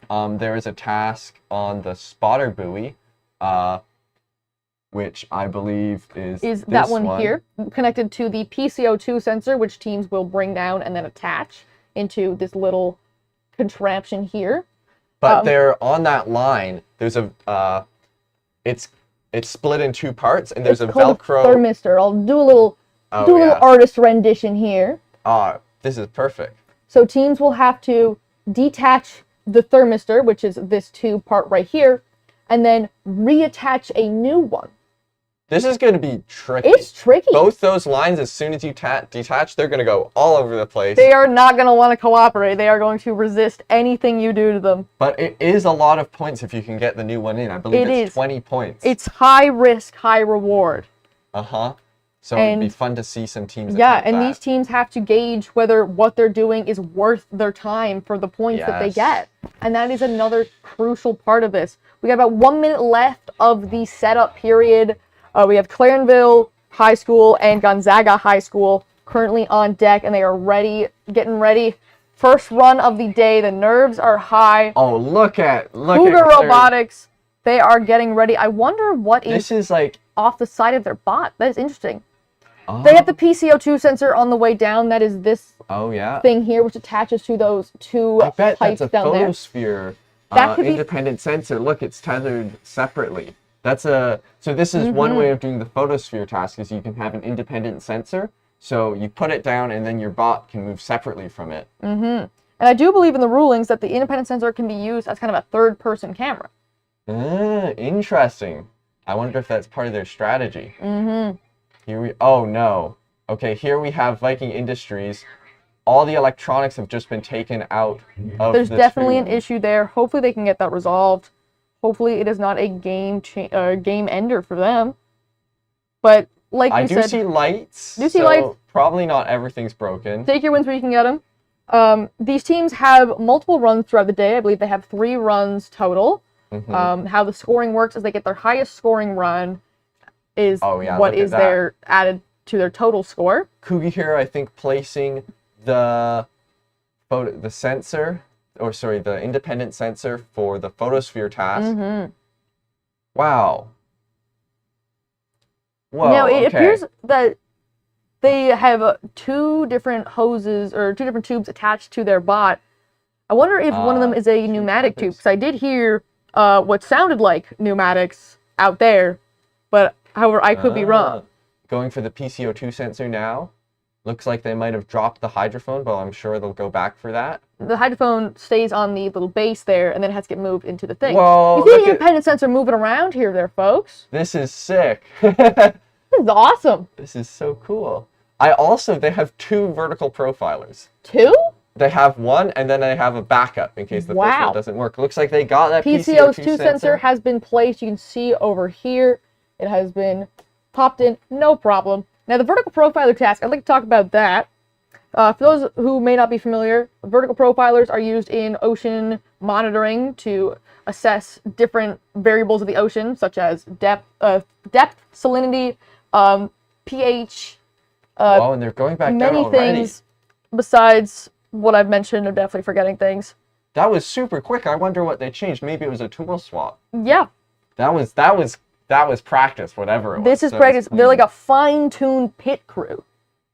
There is a task on the spotter buoy, which I believe is that one here, connected to the PCO2 sensor, which teams will bring down and then attach into this little contraption here. But they're on that line. There's a it's split in two parts, and there's a Velcro thermistor. I'll do a little artist rendition here. This is perfect. So teams will have to detach the thermistor, which is this tube part right here, and then reattach a new one. This is going to be tricky. It's tricky. Both those lines, as soon as you detach, they're going to go all over the place. They are not going to want to cooperate. They are going to resist anything you do to them. But it is a lot of points if you can get the new one in. I believe it's 20 points. It's high risk, high reward. So it'd be fun to see some teams. These teams have to gauge whether what they're doing is worth their time for the points that they get. And that is another crucial part of this. We got about 1 minute left of the setup period. We have Clarenville High School and Gonzaga High School currently on deck, and they are getting ready. First run of the day. The nerves are high. Oh, look at Cougar Robotics. They are getting ready. I wonder what this is like off the side of their bot. That is interesting. They have the PCO2 sensor on the way down. That is this thing here, which attaches to those two pipes down there. I bet that's a photosphere independent sensor. Look, it's tethered separately. So this is one way of doing the photosphere task, is you can have an independent sensor. So you put it down, and then your bot can move separately from it. And I do believe in the rulings that the independent sensor can be used as kind of a third-person camera. Interesting. I wonder if that's part of their strategy. Oh no. Okay, here we have Viking Industries. All the electronics have just been taken out of There's definitely an issue there. Hopefully they can get that resolved. Hopefully it is not a game ender for them. But like we said, I do see lights. Probably not everything's broken. Take your wins where you can get them. These teams have multiple runs throughout the day. I believe they have 3 runs total. How the scoring works is they get their highest scoring run is what is their added to their total score. Kugi here, I think, placing the sensor, or sorry, the independent sensor for the photosphere task. Wow. Whoa, now it appears that they have 2 different hoses or 2 different tubes attached to their bot. I wonder if one of them is a pneumatic tube, because I did hear what sounded like pneumatics out there, but however, I could be wrong. Going for the PCO2 sensor now. Looks like they might have dropped the hydrophone, but I'm sure they'll go back for that. The hydrophone stays on the little base there, and then has to get moved into the thing. Whoa, you see the independent sensor moving around here there, folks. This is sick. This is awesome. This is so cool. They have 2 vertical profilers. 2? They have 1, and then they have a backup in case the first one doesn't work. Looks like they got that PCO2 sensor has been placed. You can see over here. It has been popped in, no problem. Now the vertical profiler task, I'd like to talk about that. For those who may not be familiar, vertical profilers are used in ocean monitoring to assess different variables of the ocean, such as depth, salinity, pH, and they're going back down already. Many things besides what I've mentioned. I'm definitely forgetting things. That was super quick. I wonder what they changed. Maybe it was a tool swap. Yeah. That was practice, whatever it was. This is practice. They're like a fine-tuned pit crew.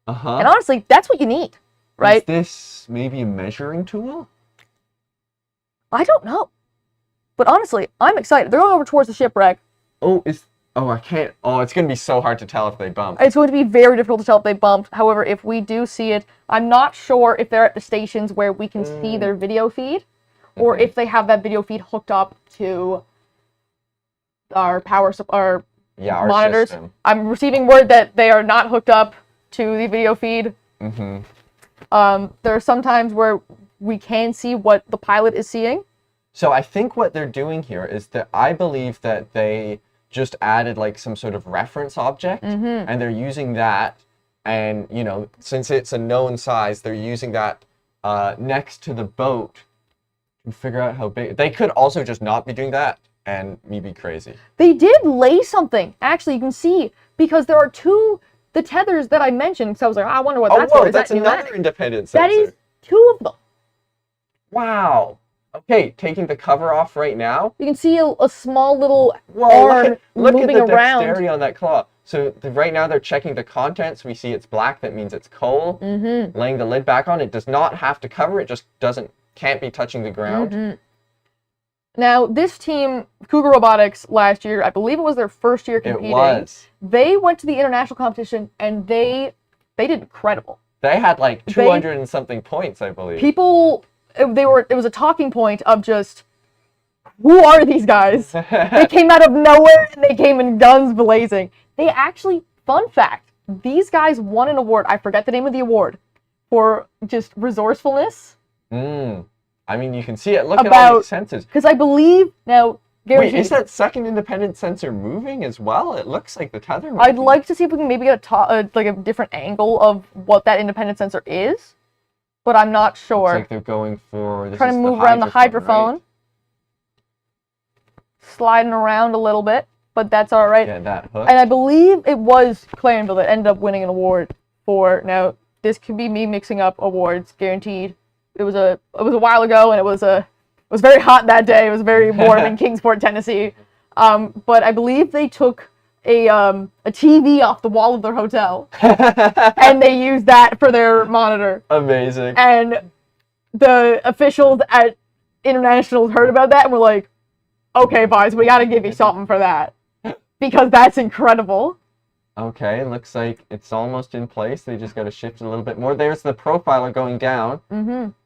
And honestly, that's what you need, right? Is this maybe a measuring tool? I don't know. But honestly, I'm excited. They're going over towards the shipwreck. I can't. It's going to be so hard to tell if they bump. It's going to be very difficult to tell if they bumped. However, if we do see it, I'm not sure if they're at the stations where we can see their video feed, or if they have that video feed hooked up to our our monitors. System. I'm receiving word that they are not hooked up to the video feed. There are some times where we can see what the pilot is seeing. So I think what they're doing here is that I believe that they just added like some sort of reference object, and they're using that And, you know, since it's a known size, they're using that next to the boat to figure out how big. They could also just not be doing that and me be crazy. They did lay something. Actually, you can see, because there are the tethers that I mentioned. So I was like, I wonder what that's for. Is That's that another pneumatic? independent sensor. That is 2 of them. Wow. Okay, taking the cover off right now. You can see a small little Whoa, arm look moving at the around. dexterity on that claw. So right now they're checking the contents. We see it's black. That means it's coal. Laying the lid back on. It does not have to cover. It just can't be touching the ground. Now, this team, Cougar Robotics, last year, I believe it was their first year competing. It was. They went to the international competition, and they did incredible. They had like 200 and something points, I believe. People, it was a talking point of just, who are these guys? They came out of nowhere, and they came in guns blazing. They actually, fun fact, these guys won an award. I forget the name of the award, for just resourcefulness. I mean, you can see it. Look at all these sensors. Because I believe, now, wait, is that second independent sensor moving as well? It looks like the tether moving. I'd like to see if we can maybe get like a different angle of what that independent sensor is, but I'm not sure. Looks like they're going for... Trying to move around the hydrophone. Right? Sliding around a little bit, but that's all right. Yeah, that hook. And I believe it was Clarendon that ended up winning an award for... Now, this could be me mixing up awards, guaranteed. It was a while ago, and it was very hot that day. It was very warm in Kingsport, Tennessee. But I believe they took a TV off the wall of their hotel, and they used that for their monitor. Amazing. And the officials at Internationals heard about that and were like, "Okay, boys, we got to give you something for that, because that's incredible." Okay, looks like it's almost in place. They just got to shift it a little bit more. There's the profiler going down.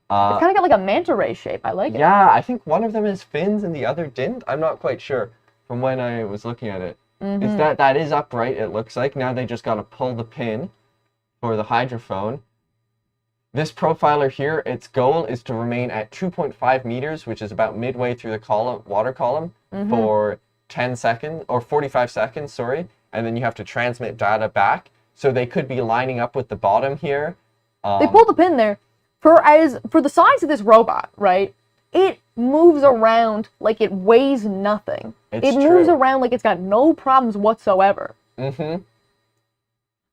It's kind of got like a manta ray shape. I like it. Yeah, I think one of them has fins and the other didn't. I'm not quite sure from when I was looking at it. Is that is upright, it looks like. Now they just got to pull the pin for the hydrophone. This profiler here, its goal is to remain at 2.5 meters, which is about midway through the water column, for 10 seconds, or 45 seconds, sorry. And then you have to transmit data back. So they could be lining up with the bottom here. They pulled the pin there. For the size of this robot, right? It moves around like it weighs nothing. It moves around like it's got no problems whatsoever. And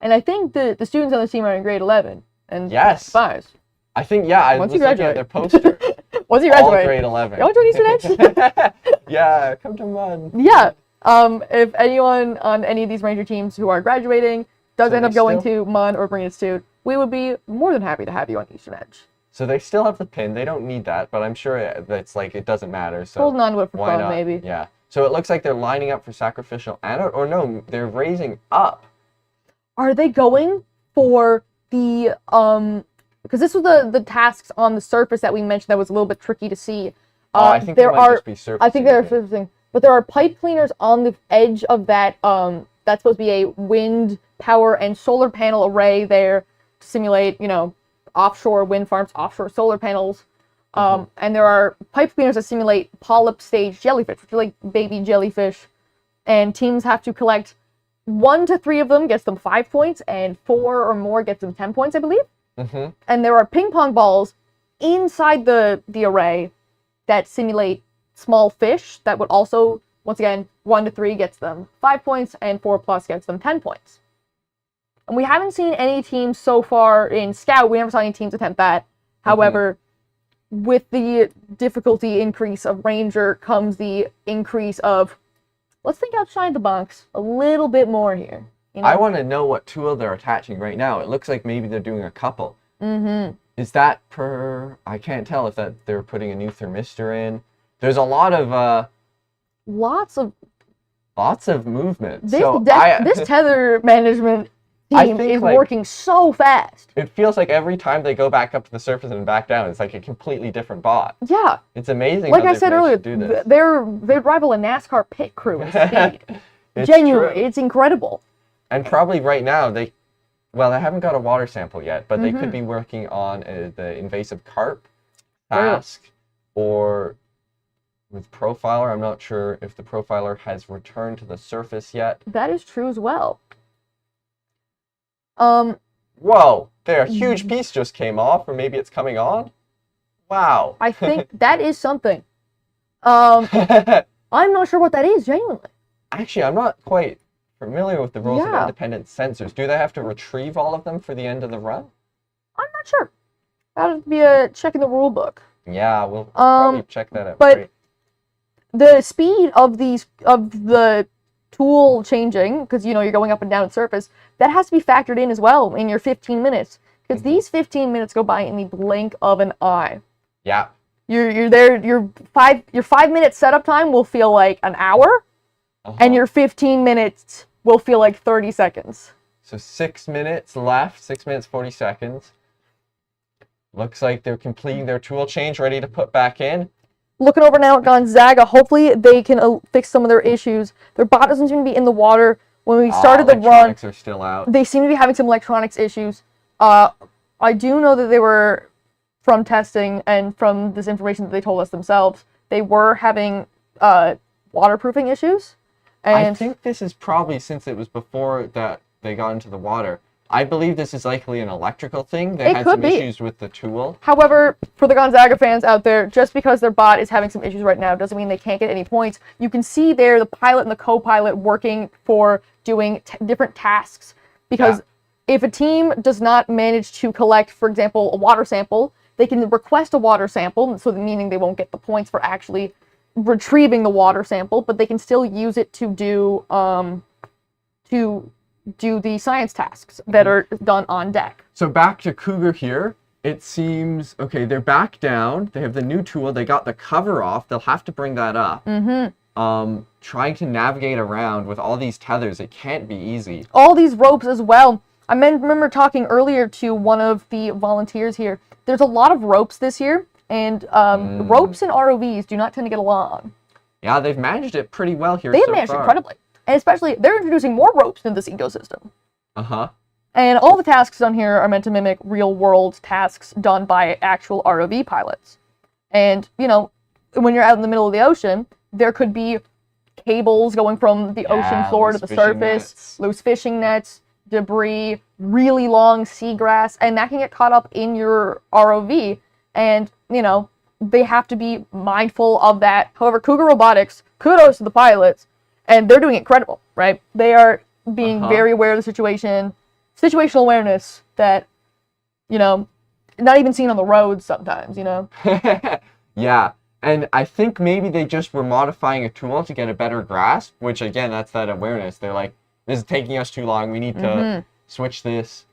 I think the students on the team are in grade 11 and spies. I think, yeah, I was looking at their poster. Once you graduate. All grade 11. You want to join these students? Yeah, come to MUN. Yeah. If anyone on any of these Ranger teams who are graduating does end up going to MUN or Marine Institute, we would be more than happy to have you on Eastern Edge. So they still have the pin. They don't need that, but I'm sure that's like, it doesn't matter. So holding on to it for fun, not? maybe. Yeah. So it looks like they're lining up for sacrificial anode, or no, they're raising up. Are they going for the, because this was the tasks on the surface that we mentioned that was a little bit tricky to see. I think there might just be surfacing. I think they're surfacing. But there are pipe cleaners on the edge of that, that's supposed to be a wind power and solar panel array there to simulate, you know, offshore wind farms, offshore solar panels. And there are pipe cleaners that simulate polyp stage jellyfish, which are like baby jellyfish. And teams have to collect 1 to 3 of them, gets them 5 points, and 4 or more gets them 10 points, I believe. And there are ping pong balls inside the array that simulate small fish that would also, once again, 1 to 3 gets them 5 points, and 4 plus gets them 10 points. And we haven't seen any teams so far in Scout. We never saw any teams attempt that. However, with the difficulty increase of Ranger comes the increase of, let's think outside the box a little bit more here. You know? I want to know what tool they're attaching right now. It looks like maybe they're doing a couple. Is that per... I can't tell if that they're putting a new thermistor in. There's a lot of... Lots of movement. This tether management team is working so fast. It feels like every time they go back up to the surface and back down, it's like a completely different bot. Yeah. It's amazing like how I said earlier, they'd rival a NASCAR pit crew in speed. Genuinely, it's incredible. And probably right now, they haven't got a water sample yet, but they could be working on the invasive carp task, or with profiler. I'm not sure if the profiler has returned to the surface yet. That is true as well. Whoa, there, a huge piece just came off, or maybe it's coming on. Wow. I think that is something. I'm not sure what that is, genuinely. Actually, I'm not quite familiar with the rules of Yeah. independent sensors. Do they have to retrieve all of them for the end of the run? I'm not sure. That'll be a check in the rule book. Yeah, we'll probably check that out. But the speed of the tool changing, because you're going up and down the surface, that has to be factored in as well in your 15 minutes. Because these 15 minutes go by in the blink of an eye. Yeah. You're there. Your 5-minute setup time will feel like an hour, and your 15 minutes will feel like 30 seconds. So 6 minutes left. 6 minutes 40 seconds. Looks like they're completing their tool change, ready to put back in. Looking over now at Gonzaga, hopefully they can fix some of their issues. Their bot doesn't seem to be in the water. When we started the run, electronics are still out. they seem to be having some electronics issues. I do know that they were, from testing and from this information that they told us themselves, they were having waterproofing issues. And I think this is probably, since it was before that they got into the water, I believe this is likely an electrical thing. They had some issues with the tool. However, for the Gonzaga fans out there, just because their bot is having some issues right now doesn't mean they can't get any points. You can see there the pilot and the co-pilot working for doing different tasks. Because if a team does not manage to collect, for example, a water sample, they can request a water sample, so meaning they won't get the points for actually retrieving the water sample, but they can still use it to do the science tasks that are done on deck. So back to Cougar here. It seems, okay, they're back down. They have the new tool. They got the cover off. They'll have to bring that up. Trying to navigate around with all these tethers, it can't be easy. All these ropes as well. I remember talking earlier to one of the volunteers here. There's a lot of ropes this year, and ropes and ROVs do not tend to get along. Yeah, they've managed it pretty well here They've so managed far. incredibly. And especially, they're introducing more ropes into this ecosystem. And all the tasks done here are meant to mimic real-world tasks done by actual ROV pilots. And, when you're out in the middle of the ocean, there could be cables going from the ocean floor to the surface, loose fishing nets, debris, really long seagrass, and that can get caught up in your ROV. And, they have to be mindful of that. However, Cougar Robotics, kudos to the pilots, and they're doing incredible, right? They are being very aware of the situation, situational awareness that, not even seen on the roads sometimes, Yeah, and I think maybe they just were modifying a tool to get a better grasp, which again, that's that awareness. They're like, this is taking us too long. We need to switch this.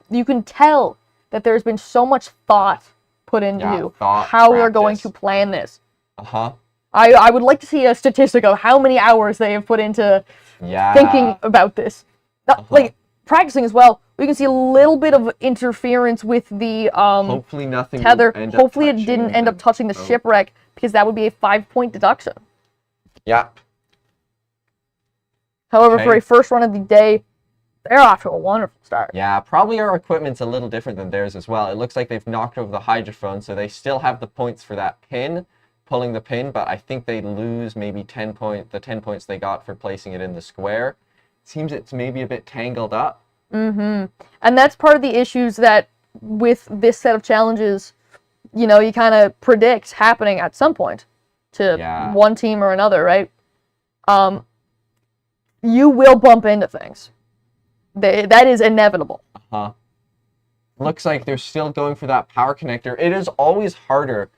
You can tell that there's been so much thought put into how they're going to plan this. I would like to see a statistic of how many hours they have put into thinking about this. Like, practicing as well. We can see a little bit of interference with the hopefully nothing tether. Hopefully it didn't end up touching the shipwreck, because that would be a 5-point deduction. Yeah. However, for a first run of the day, they're off to a wonderful start. Yeah, probably our equipment's a little different than theirs as well. It looks like they've knocked over the hydrophone, so they still have the points for that pin, pulling the pin, but I think they lose maybe the 10 points they got for placing it in the square. Seems it's maybe a bit tangled up. And that's part of the issues that with this set of challenges, you kind of predict happening at some point to one team or another, right? You will bump into things. That is inevitable. Looks like they're still going for that power connector. It is always harder.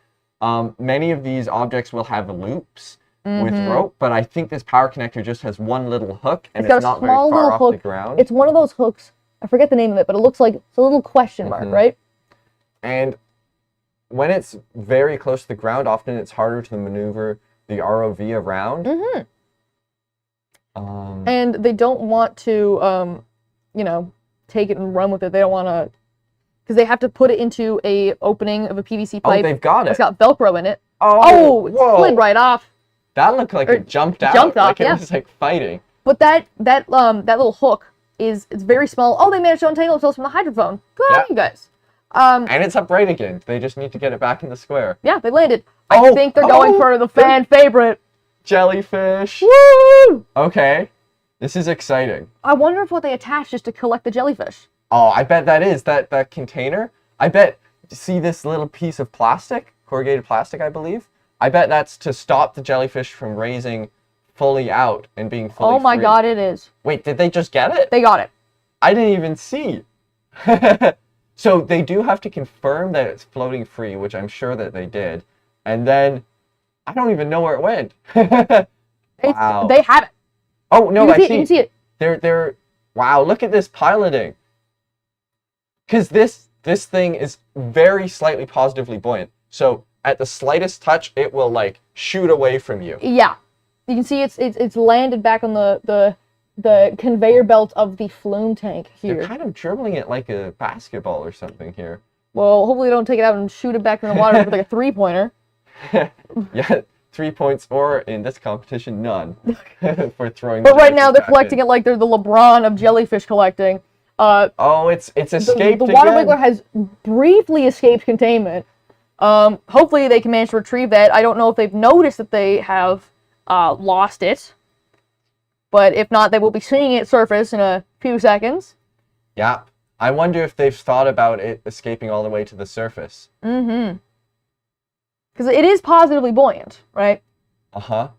Many of these objects will have loops with rope, but I think this power connector just has one little hook, and it's not very far off the ground. It's one of those hooks. I forget the name of it, but it looks like it's a little question mark, right? And when it's very close to the ground, often it's harder to maneuver the ROV around. And they don't want to, take it and run with it. They don't want to, because they have to put it into a opening of a PVC pipe. Oh, they've got it. It's got Velcro in it. Oh, it slid right off. That looked like it jumped out. Jumped off, like it was like fighting. But that little hook it's very small. Oh, they managed to untangle themselves from the hydrophone. Good on you guys. And it's upright again. They just need to get it back in the square. Yeah, they landed. I think they're going for the fan favorite. Jellyfish. Woo! Okay. This is exciting. I wonder if what they attached is to collect the jellyfish. Oh, I bet that is that container. I bet, see this little piece of plastic, corrugated plastic, I believe? I bet that's to stop the jellyfish from raising fully out and being fully Oh my free. god, it is. Wait, did they just get it? They got it. I didn't even see. So they do have to confirm that it's floating free, which I'm sure that they did. And then, I don't even know where it went. Wow. They have it. Oh, no, I see. You can see it. They're, wow, look at this piloting. Because this thing is very slightly positively buoyant. So at the slightest touch, it will like shoot away from you. Yeah. You can see it's landed back on the conveyor belt of the flume tank here. You're kind of dribbling it like a basketball or something here. Well, hopefully they don't take it out and shoot it back in the water with like a 3-pointer. Yeah, 3 points or in this competition, none for throwing. But right now they're collecting it like they're the LeBron of jellyfish collecting. Oh, it's escaped The water again. wiggler has briefly escaped containment. Hopefully they can manage to retrieve that. I don't know if they've noticed that they have lost it. But if not, they will be seeing it surface in a few seconds. Yeah. I wonder if they've thought about it escaping all the way to the surface. Mm-hmm. Because it is positively buoyant, right? Uh-huh.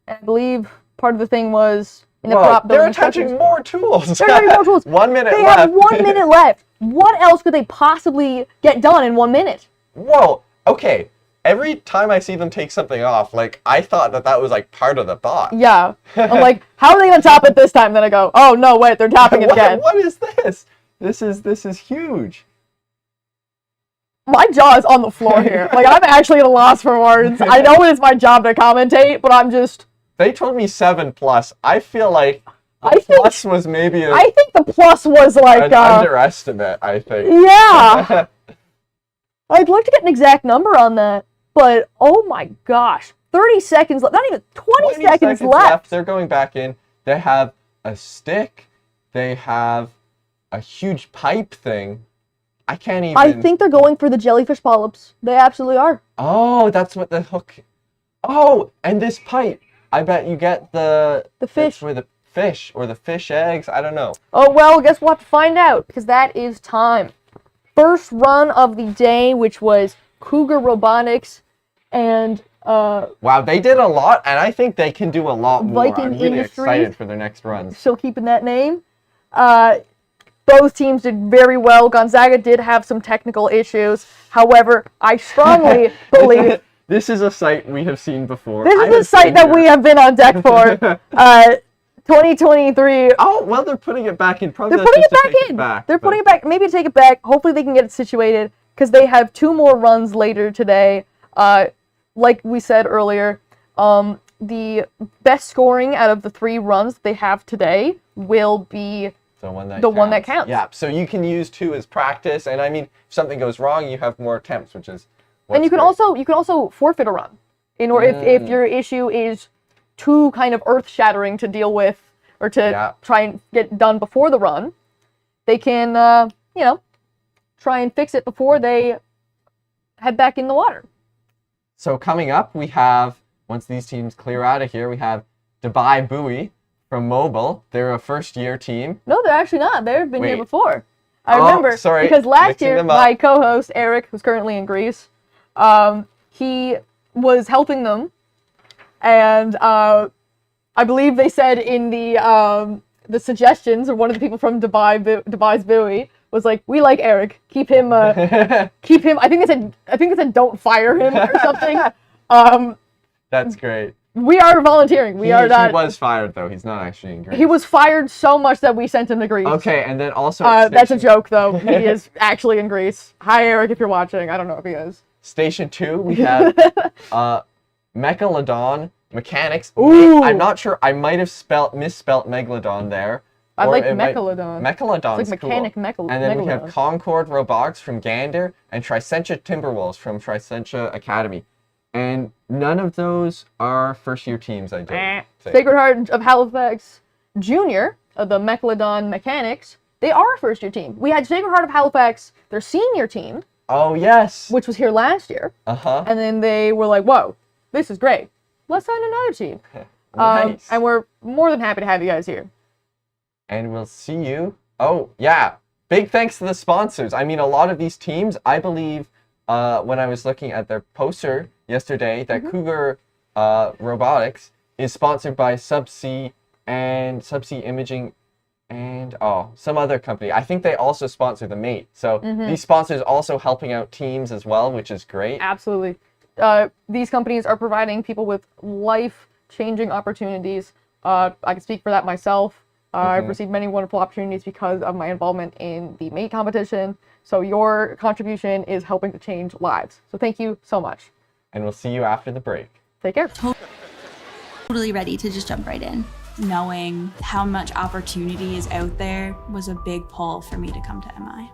And I believe part of the thing was in the Whoa, prop they're building attaching more tools. They're attaching more tools. 1 minute They left. have 1 minute left. What else could they possibly get done in 1 minute? Whoa. Okay. Every time I see them take something off, like, I thought that was, like, part of the thought. Yeah. I'm like, how are they going to top it this time? Then I go, oh, no, wait, they're topping it again. What is this? This is huge. My jaw is on the floor here. Like, I'm actually at a loss for words. I know it is my job to commentate, but I'm just... They told me 7+. I feel like plus was maybe I think the plus was like... an underestimate, I think. Yeah. I'd like to get an exact number on that, but oh my gosh. 30 seconds left. Not even 20 seconds left. They're going back in. They have a stick. They have a huge pipe thing. I can't even... I think they're going for the jellyfish polyps. They absolutely are. Oh, that's what the hook... Oh, and this pipe. I bet you get the fish. For the fish, or the fish eggs. I don't know. Oh, well, guess we'll have to find out, because that is time. First run of the day, which was Cougar Robotics and... wow, they did a lot, and I think they can do a lot more. Viking I'm really Industries. excited for their next runs. Still keeping that name. Both teams did very well. Gonzaga did have some technical issues. However, I strongly believe... This is a site we have seen before. This is a site that we have been on deck for. 2023. Oh, well, they're putting it back in. Probably They're putting it back in. They're but... putting it back. Maybe to take it back. Hopefully they can get it situated because they have 2 more runs later today. Like we said earlier, the best scoring out of the 3 runs they have today will be the one that counts. Yeah, so you can use 2 as practice, and I mean, if something goes wrong, you have more attempts, which is and you can also forfeit a run in order if your issue is too kind of earth-shattering to deal with or to try and get done before the run. They can try and fix it before they head back in the water. So coming up, we have, once these teams clear out of here, we have Dubai Buoy from Mobile. They're a first-year team. No, they're actually not. They've been here before. I remember. Sorry. Because last year, my co-host, Eric, who's currently in Greece, he was helping them. And I believe they said in the suggestions, or one of the people from Dubai's Buoy was like, "We like Eric. Keep him. Keep him." I think they said, "Don't fire him" or something. That's great. We are volunteering. We are not. He was fired though. He's not actually in Greece. He was fired so much that we sent him to Greece. Okay, and then also. That's a joke though. He is actually in Greece. Hi Eric, if you're watching. I don't know if he is. Station 2, we have Megalodon Mechanics. Ooh. I'm not sure. I might have misspelt Megalodon there. I like Mechalodon. Megalodon's it's like mechanic cool. And then we have Concord Robotics from Gander and Tricentia Timberwolves from Tricentia Academy. And none of those are first-year teams, I don't think. Sacred Heart of Halifax Junior, the Megalodon Mechanics, they are a first-year team. We had Sacred Heart of Halifax, their senior team. Oh, yes. Which was here last year. Uh-huh. And then they were like, whoa, this is great. Let's sign another team. And we're more than happy to have you guys here. And we'll see you. Oh, yeah. big thanks to the sponsors. I mean, a lot of these teams, I believe, when I was looking at their poster yesterday, that Cougar Robotics is sponsored by Subsea Imaging and some other company. I think they also sponsor the Mate. So these sponsors also helping out teams as well, which is great. Absolutely. These companies are providing people with life-changing opportunities. I can speak for that myself. I've received many wonderful opportunities because of my involvement in the Mate competition. So your contribution is helping to change lives. So thank you so much. And we'll see you after the break. Take care. Totally ready to just jump right in. Knowing how much opportunity is out there was a big pull for me to come to MI.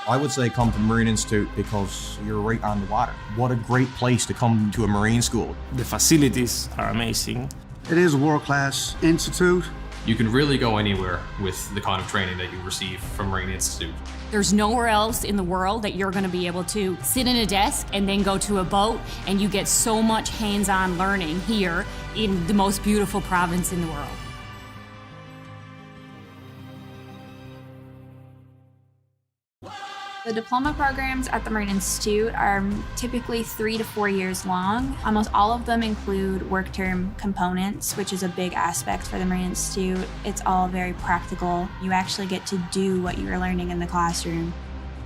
I would say come to Marine Institute because you're right on the water. What a great place to come to a marine school. The facilities are amazing. It is a world-class institute. You can really go anywhere with the kind of training that you receive from Marine Institute. There's nowhere else in the world that you're going to be able to sit in a desk and then go to a boat, and you get so much hands-on learning here in the most beautiful province in the world. The diploma programs at the Marine Institute are typically 3 to 4 years long. Almost all of them include work term components, which is a big aspect for the Marine Institute. It's all very practical. You actually get to do what you're learning in the classroom.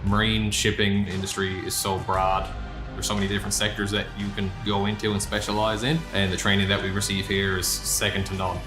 Marine shipping industry is so broad. There's so many different sectors that you can go into and specialize in, and the training that we receive here is second to none.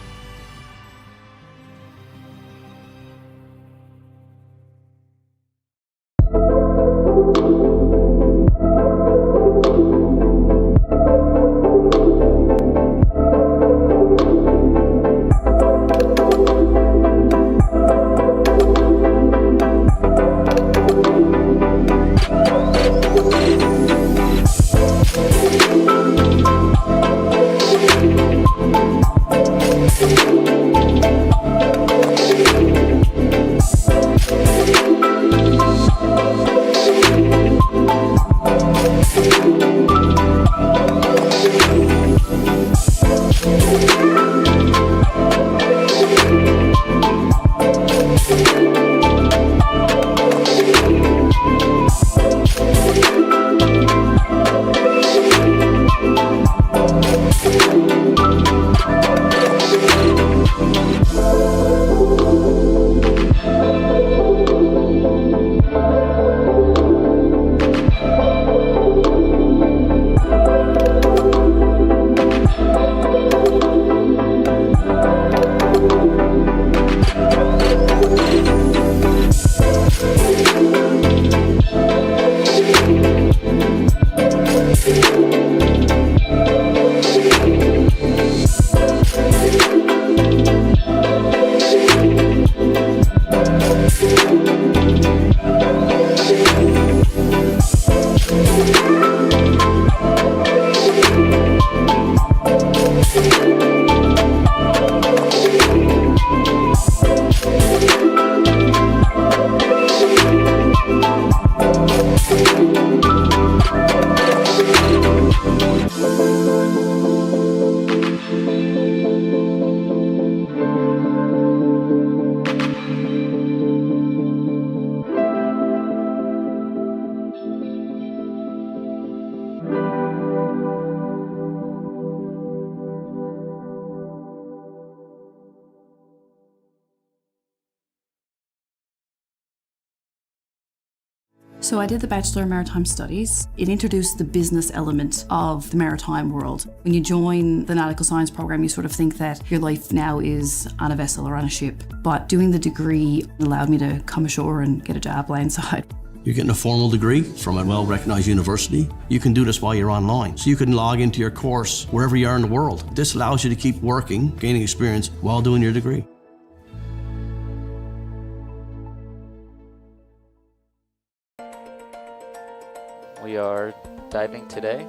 So I did the Bachelor of Maritime Studies. It introduced the business element of the maritime world. When you join the nautical science program, you sort of think that your life now is on a vessel or on a ship. But doing the degree allowed me to come ashore and get a job landside. You're getting a formal degree from a well-recognized university. You can do this while you're online. So you can log into your course wherever you are in the world. This allows you to keep working, gaining experience while doing your degree. We are diving today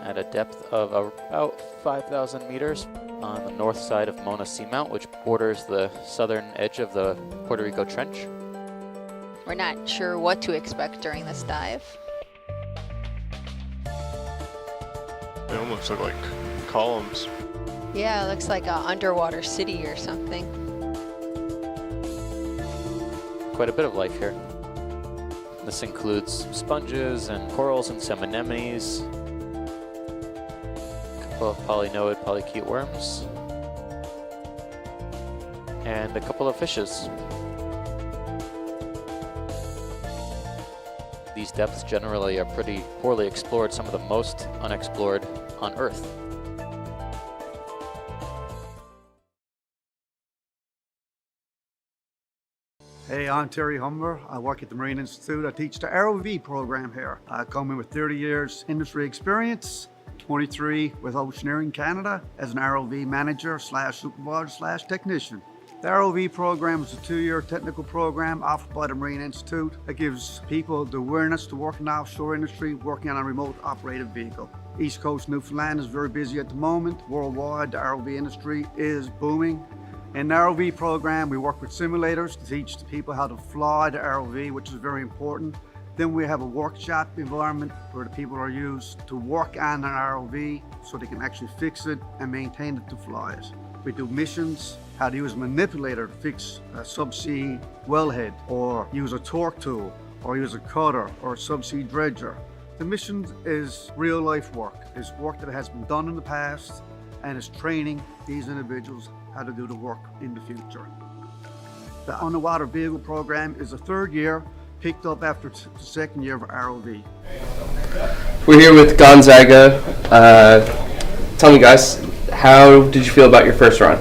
at a depth of about 5,000 meters on the north side of Mona Seamount, which borders the southern edge of the Puerto Rico Trench. We're not sure what to expect during this dive. They almost look like columns. Yeah, it looks like an underwater city or something. Quite a bit of life here. This includes sponges and corals and some anemones, a couple of polynoid polychaete worms, and a couple of fishes. These depths generally are pretty poorly explored, some of the most unexplored on Earth. Hey, I'm Terry Humber. I work at the Marine Institute. I teach the ROV program here. I come in with 30 years industry experience, 23 with Oceaneering Canada as an ROV manager / supervisor / technician. The ROV program is a 2-year technical program offered by the Marine Institute that gives people the awareness to work in the offshore industry, working on a remote operated vehicle. East Coast Newfoundland is very busy at the moment. Worldwide, the ROV industry is booming. In the ROV program, we work with simulators to teach the people how to fly the ROV, which is very important. Then we have a workshop environment where the people are used to work on an ROV so they can actually fix it and maintain it to fly it. We do missions, how to use a manipulator to fix a subsea wellhead, or use a torque tool, or use a cutter, or a subsea dredger. The mission is real life work. It's work that has been done in the past, and it's training these individuals how to do the work in the future. The underwater vehicle program is a 3rd year, picked up after the 2nd year of ROV. We're here with Gonzaga. Tell me guys, how did you feel about your first run?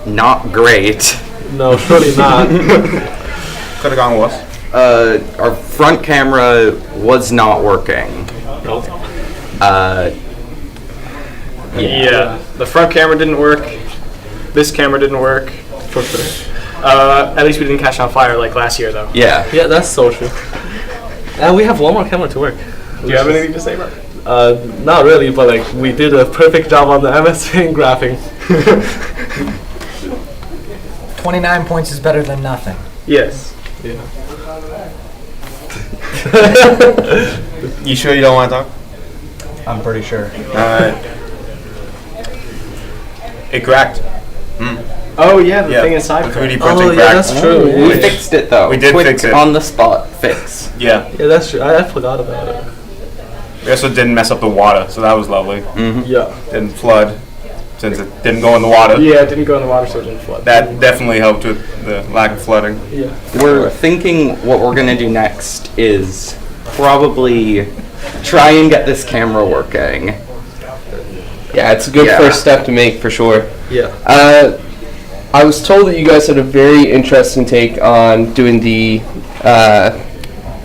Not great. No, surely not. Could have gone worse. Our front camera was not working. Nope. Yeah, the front camera didn't work. This camera didn't work. For sure. At least we didn't catch on fire like last year, though. Yeah. Yeah, that's so true. And we have one more camera to work. Do you have anything to say about it? Not really, but like we did a perfect job on the MS Paint graphing. 29 points is better than nothing. Yes. Yeah. You sure you don't want to talk? I'm pretty sure. It cracked. Oh yeah, the thing inside. The 3D printing Oh cracked. yeah, that's true. We fixed it though. We did fix it. On the spot fix. Yeah. Yeah, that's true. I forgot about it. We also didn't mess up the water, so that was lovely. Yeah. Didn't flood, since it didn't go in the water. Yeah, it didn't go in the water, so it didn't flood. That definitely helped with the lack of flooding. Yeah. We're thinking what we're gonna do next is probably try and get this camera working. Yeah, it's a good first step to make for sure. Yeah. I was told that you guys had a very interesting take on doing the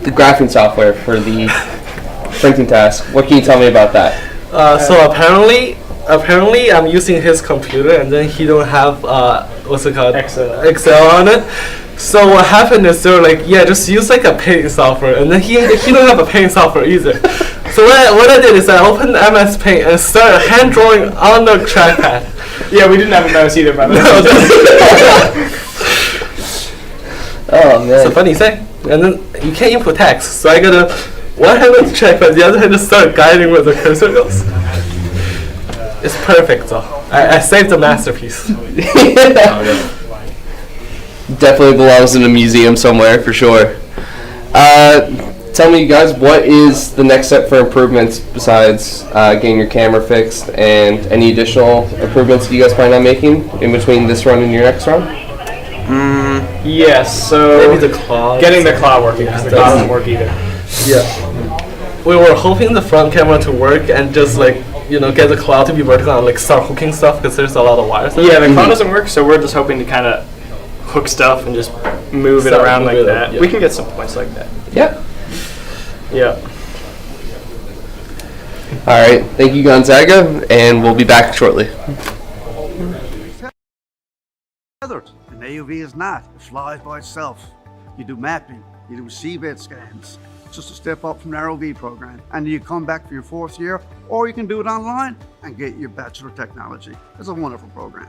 graphing software for the printing task. What can you tell me about that? So apparently I'm using his computer and then he don't have what's it called? Excel on it. So what happened is they're like, yeah, just use like a paint software, and then he don't have a paint software either. So what I did is I opened MS Paint and started hand drawing on the trackpad. Yeah, we didn't have a mouse either, by the way. Oh man. It's a funny thing. And then you can't input text, so I gotta one hand with the trackpad, the other hand just start guiding where the cursor goes. It's perfect though. I saved a masterpiece. Definitely belongs in a museum somewhere for sure. Tell me, you guys, what is the next step for improvements besides getting your camera fixed, and any additional improvements that you guys plan on making in between this run and your next run? Yes, so maybe the claw. Getting the claw working, because the claw doesn't work either. Yeah. We were hoping the front camera to work and just like, get the claw to be vertical and like start hooking stuff because there's a lot of wires there. Yeah, the claw doesn't work, so we're just hoping to kind of hook stuff and just move it around like that. Yeah. We can get some points like that. Yeah. Yeah. All right. Thank you, Gonzaga, and we'll be back shortly. An AUV is not. It flies by itself. You do mapping, you do seabed scans. It's just a step up from the ROV program. And you come back for your 4th year, or you can do it online and get your Bachelor of Technology. It's a wonderful program.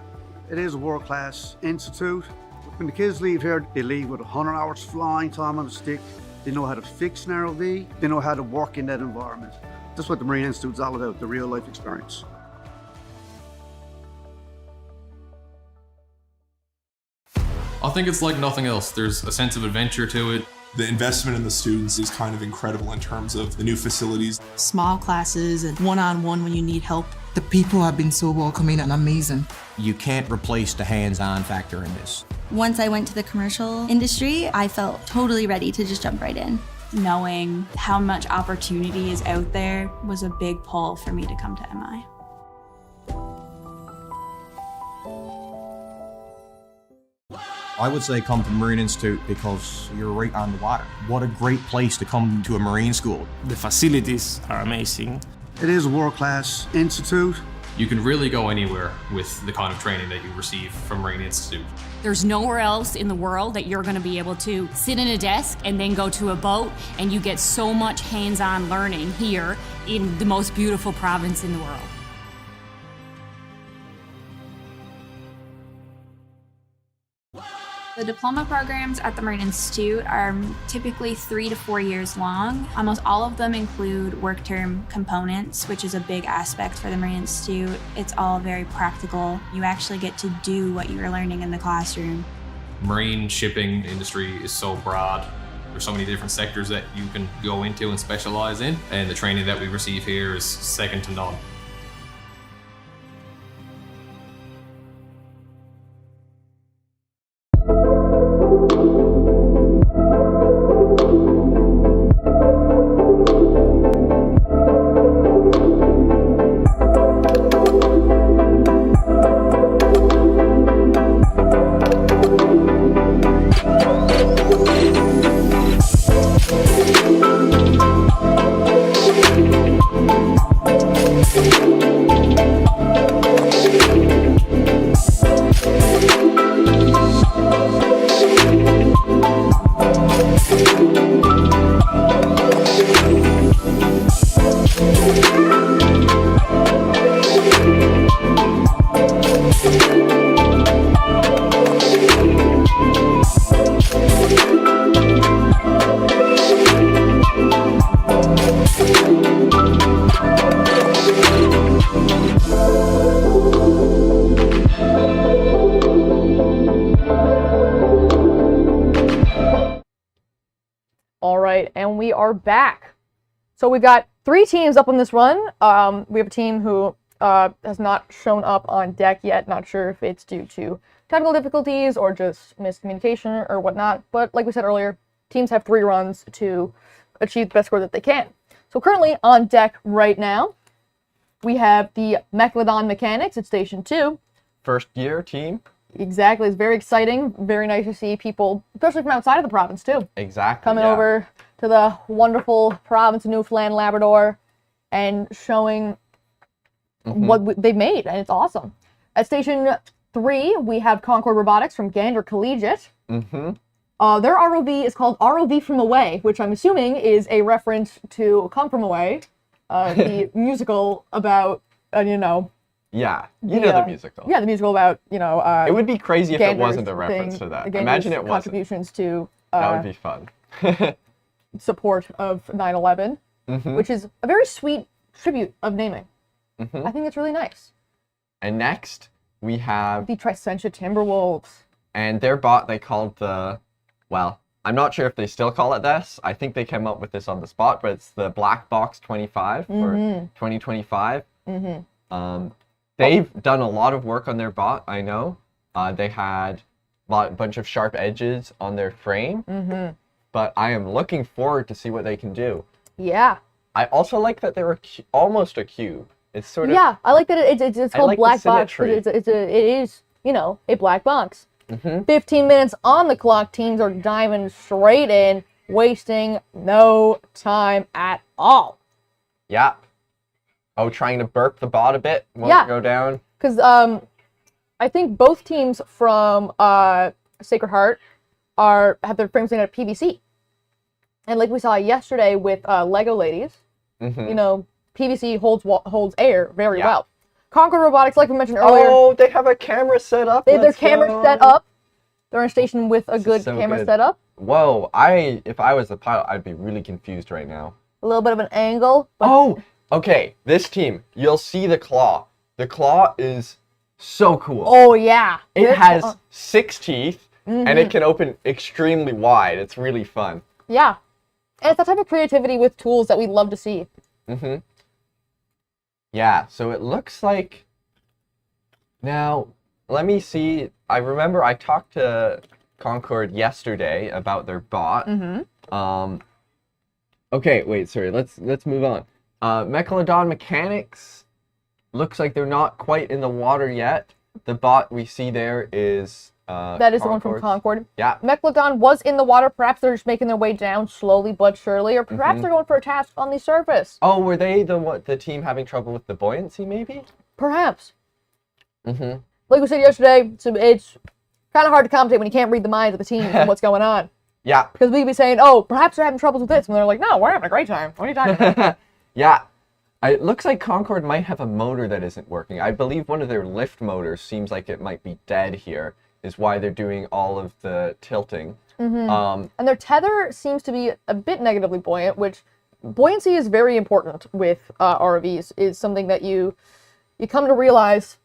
It is a world-class institute. When the kids leave here, they leave with 100 hours flying time on the stick. They know how to fix an ROV. They know how to work in that environment. That's what the Marine Institute's all about, the real-life experience. I think it's like nothing else. There's a sense of adventure to it. The investment in the students is kind of incredible in terms of the new facilities. Small classes and one-on-one when you need help. The people have been so welcoming and amazing. You can't replace the hands-on factor in this. Once I went to the commercial industry, I felt totally ready to just jump right in. Knowing how much opportunity is out there was a big pull for me to come to MI. I would say come to the Marine Institute because you're right on the water. What a great place to come to a marine school. The facilities are amazing. It is a world-class institute. You can really go anywhere with the kind of training that you receive from Marine Institute. There's nowhere else in the world that you're going to be able to sit in a desk and then go to a boat, and you get so much hands-on learning here in the most beautiful province in the world. The diploma programs at the Marine Institute are typically 3 to 4 years long. Almost all of them include work term components, which is a big aspect for the Marine Institute. It's all very practical. You actually get to do what you're learning in the classroom. Marine shipping industry is so broad. There's so many different sectors that you can go into and specialize in, and the training that we receive here is second to none. We are back. So we've got 3 teams up on this run. We have a team who has not shown up on deck yet. Not sure if it's due to technical difficulties or just miscommunication or whatnot. But like we said earlier, teams have 3 runs to achieve the best score that they can. So currently on deck right now, we have the Megalodon Mechanics at Station 2. First year team. Exactly. It's very exciting. Very nice to see people, especially from outside of the province too. Exactly. Coming over to the wonderful province of Newfoundland Labrador and showing what they've made, and it's awesome. At Station 3, we have Concord Robotics from Gander Collegiate. Their ROV is called ROV From Away, which I'm assuming is a reference to Come From Away, the musical about, you know... Yeah, you know the musical. Yeah, the musical about, you know... it would be crazy if it wasn't a Gander's reference thing, to that. Gander's Imagine it wasn't. contributions to... that would be fun. support of 9/11, which is a very sweet tribute of naming. I think it's really nice. And next, we have... the Tricentia Timberwolves. And their bot they called the... Well, I'm not sure if they still call it this. I think they came up with this on the spot, but it's the Black Box 25 for 2025. They've done a lot of work on their bot, I know. They had a bunch of sharp edges on their frame. But I am looking forward to see what they can do. Yeah. I also like that they're almost a cube. It's sort of... Yeah, I like that it's called like Black Box. It is, you know, a black box. 15 minutes on the clock. Teams are diving straight in, wasting no time at all. Yeah. Oh, trying to burp the bot a bit. Won't go down. Because I think both teams from Sacred Heart have their frames made out of PVC. And like we saw yesterday with Lego Ladies, you know, PVC holds air very well. Concord Robotics, like we mentioned earlier. Oh, they have a camera set up. They have their camera set up. They're in a station with a good camera set up. Whoa, if I was the pilot, I'd be really confused right now. A little bit of an angle. Oh, okay. This team, you'll see the claw. The claw is so cool. Oh, yeah. It has 6 teeth. and it can open extremely wide. It's really fun. Yeah. And it's that type of creativity with tools that we love to see. Yeah, so it looks like... Now, let me see. I remember I talked to Concord yesterday about their bot. Okay, wait, sorry. Let's move on. Megalodon mechanics looks like they're not quite in the water yet. The bot we see there is that is the one from Concord. Yeah. Megalodon was in the water. Perhaps they're just making their way down slowly but surely, or perhaps they're going for a task on the surface. Oh, were they the team having trouble with the buoyancy, maybe? Perhaps. Like we said yesterday, so it's kind of hard to commentate when you can't read the minds of the team and what's going on. Yeah. Because we could be saying, oh, perhaps they're having troubles with this. And they're like, no, we're having a great time. What are you talking about? Yeah. It looks like Concord might have a motor that isn't working. I believe one of their lift motors seems like it might be dead here, is why they're doing all of the tilting. And their tether seems to be a bit negatively buoyant, which buoyancy is very important with ROVs, is something that you come to realize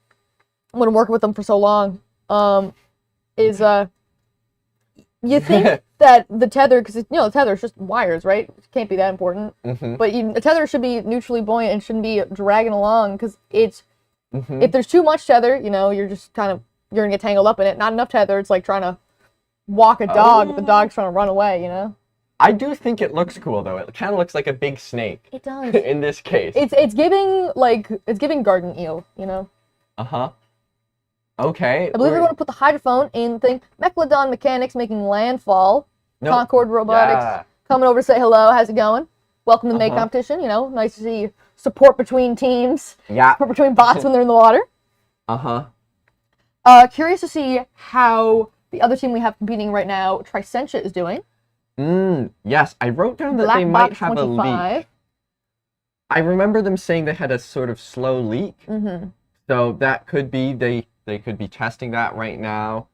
when working with them for so long, is you think that the tether, because the tether is just wires, right? It can't be that important. But the tether should be neutrally buoyant and shouldn't be dragging along, because it's if there's too much tether, you're just you're gonna get tangled up in it. Not enough tether, it's like trying to walk a dog, but the dog's trying to run away. I do think it looks cool though. It kind of looks like a big snake. It does. In this case. It's giving garden eel. Okay. I believe we're going to put the hydrophone in the thing. Megalodon mechanics making landfall. Concord Robotics coming over to say hello. How's it going? Welcome to the Mate competition. Nice to see support between teams. Yeah. Support between bots when they're in the water. Curious to see how the other team we have competing right now, Tricentia, is doing. Yes, I wrote down that they might have a leak. I remember them saying they had a sort of slow leak. So that could be they could be testing that right now.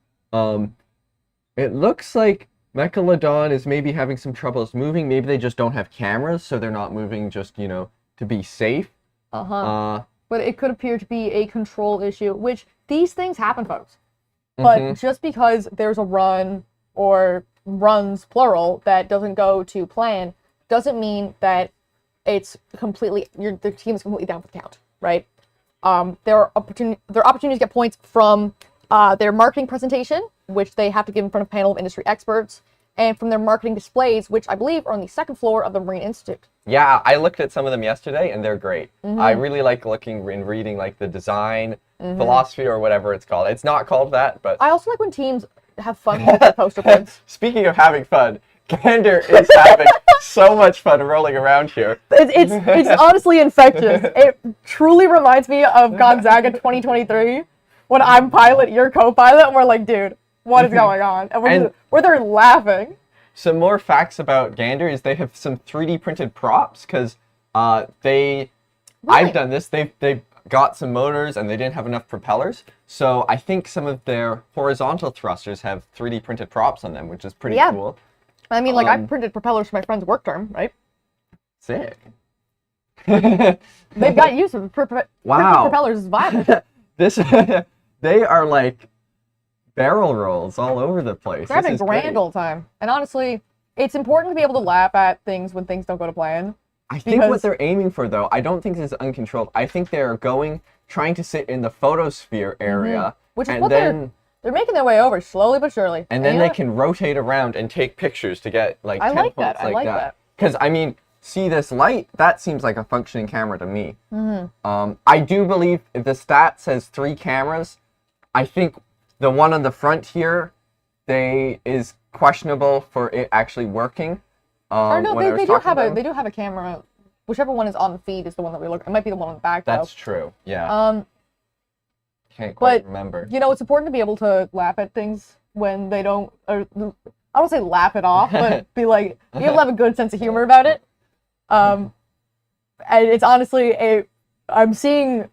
It looks like Megalodon is maybe having some troubles moving. Maybe they just don't have cameras, so they're not moving just, to be safe. But it could appear to be a control issue, which these things happen, folks. But just because there's a run or runs, plural, that doesn't go to plan, doesn't mean that it's completely, the team is completely down for the count, right? There are opportunities to get points from their marketing presentation, which they have to give in front of a panel of industry experts, and from their marketing displays, which I believe are on the second floor of the Marine Institute. Yeah, I looked at some of them yesterday, and they're great. I really like looking and reading the design philosophy or whatever it's called. It's not called that, but... I also like when teams have fun with their poster prints. Speaking of having fun, Gander is having so much fun rolling around here. It's honestly infectious. It truly reminds me of Gonzaga 2023, when I'm pilot, you're co-pilot, and we're like, dude, what is going on? And we're there laughing. Some more facts about Gander is they have some 3D printed props, because I've done this, they've got some motors and they didn't have enough propellers, so I think some of their horizontal thrusters have 3D printed props on them, which is pretty cool. I mean, I printed propellers for my friend's work term, right? Sick. They've got use of printed propellers is viable. They are like barrel rolls all over the place. They're having a grand old time. And honestly, it's important to be able to laugh at things when things don't go to plan. I think what they're aiming for, though, I don't think this is uncontrolled. I think they're trying to sit in the photosphere area. Which is what they're making their way over slowly but surely. And then they can rotate around and take pictures to get like 10 points like that. I like that. Because, I mean, see this light? That seems like a functioning camera to me. I do believe if the stat says 3 cameras, I think the one on the front here is questionable for it actually working. Or no, they do have a camera. Whichever one is on the feed is the one that we look. It might be the one on the back. That's true. Yeah. Can't quite remember. It's important to be able to laugh at things when they don't. I don't say laugh it off, but be able to have a good sense of humor about it. And it's honestly I'm seeing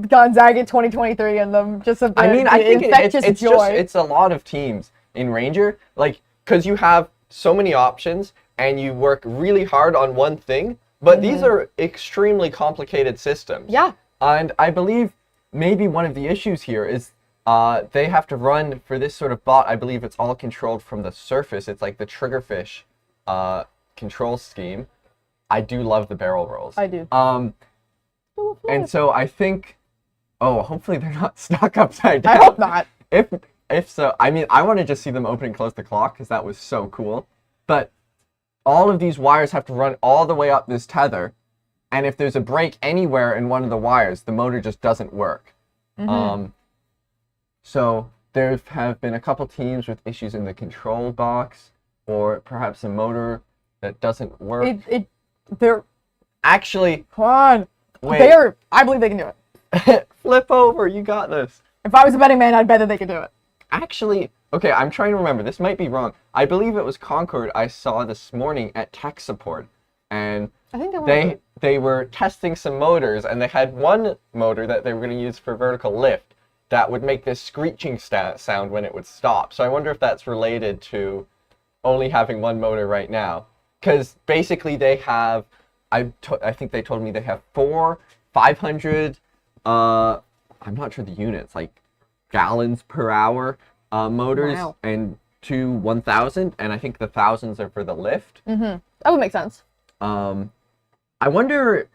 Gonzaga 2023 and them just a bit. I mean, I think it's joy. It's a lot of teams in Ranger, because you have so many options and you work really hard on one thing, but these are extremely complicated systems. Yeah. And I believe maybe one of the issues here is They have to run for this sort of bot. I believe it's all controlled from the surface. It's like the triggerfish control scheme. I do love the barrel rolls. I do. And so I think, hopefully they're not stuck upside down. I hope not. If so, I mean, I want to just see them open and close the clock because that was so cool. But all of these wires have to run all the way up this tether. And if there's a break anywhere in one of the wires, the motor just doesn't work. So there have been a couple teams with issues in the control box, or perhaps a motor that doesn't work. They're actually. Come on. Wait. I believe they can do it. Flip over. You got this. If I was a betting man, I'd bet that they could do it. Actually, okay, I'm trying to remember. This might be wrong. I believe it was Concord I saw this morning at tech support, and I think they were testing some motors, and they had one motor that they were going to use for vertical lift that would make this screeching sound when it would stop. So I wonder if that's related to only having one motor right now, because basically they have. I think they told me they have 4 500. I'm not sure the units, like gallons per hour motors, wow. and 2 1000, and I think the thousands are for the lift. That would make sense. I wonder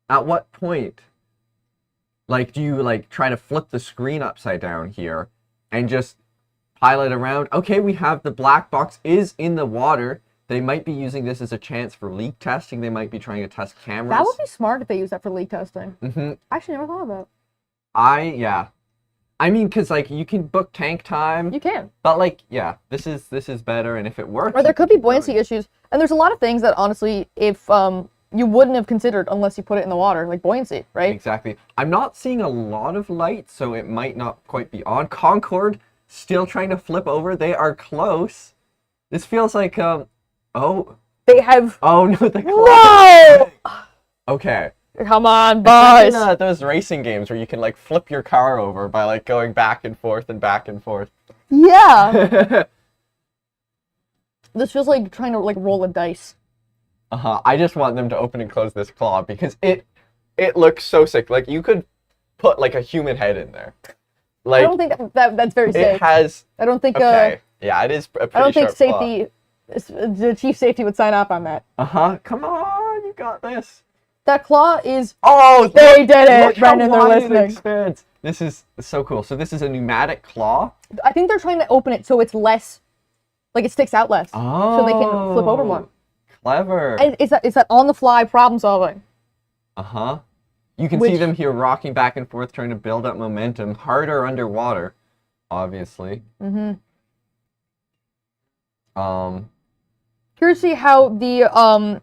at what point, like, do you like try to flip the screen upside down here and just pilot around? Okay, we have the black box is in the water. They might be using this as a chance for leak testing. They might be trying to test cameras. That would be smart if they use that for leak testing. I actually never thought of that. I mean, because like you can book tank time. You can. But like, yeah, this is better, and if it works. Or there could be buoyancy issues, and there's a lot of things that honestly, if you wouldn't have considered unless you put it in the water, like buoyancy, right? Exactly. I'm not seeing a lot of light, so it might not quite be on. Concord still trying to flip over. They are close. This feels like They have. Oh no, the clock. Whoa! Okay. Come on, It's boys. like those racing games where you can like flip your car over by like going back and forth and back and forth. Yeah. This feels like trying to like roll a dice. I just want them to open and close this claw because it looks so sick. Like you could put like a human head in there. Like I don't think that's very safe. It has. I don't think. Okay. Yeah, it is a pretty I don't think sharp safety. The chief safety would sign off on that. Come on, you got this. That claw is. Oh, they did it, look Brendan. how They're wide it listening. expands. This is so cool. So this is a pneumatic claw. I think they're trying to open it so it's less, like it sticks out less, so they can flip over more. Clever. And it's that on the fly problem solving. You can see them here rocking back and forth, trying to build up momentum. Harder underwater, obviously. Curious to see how the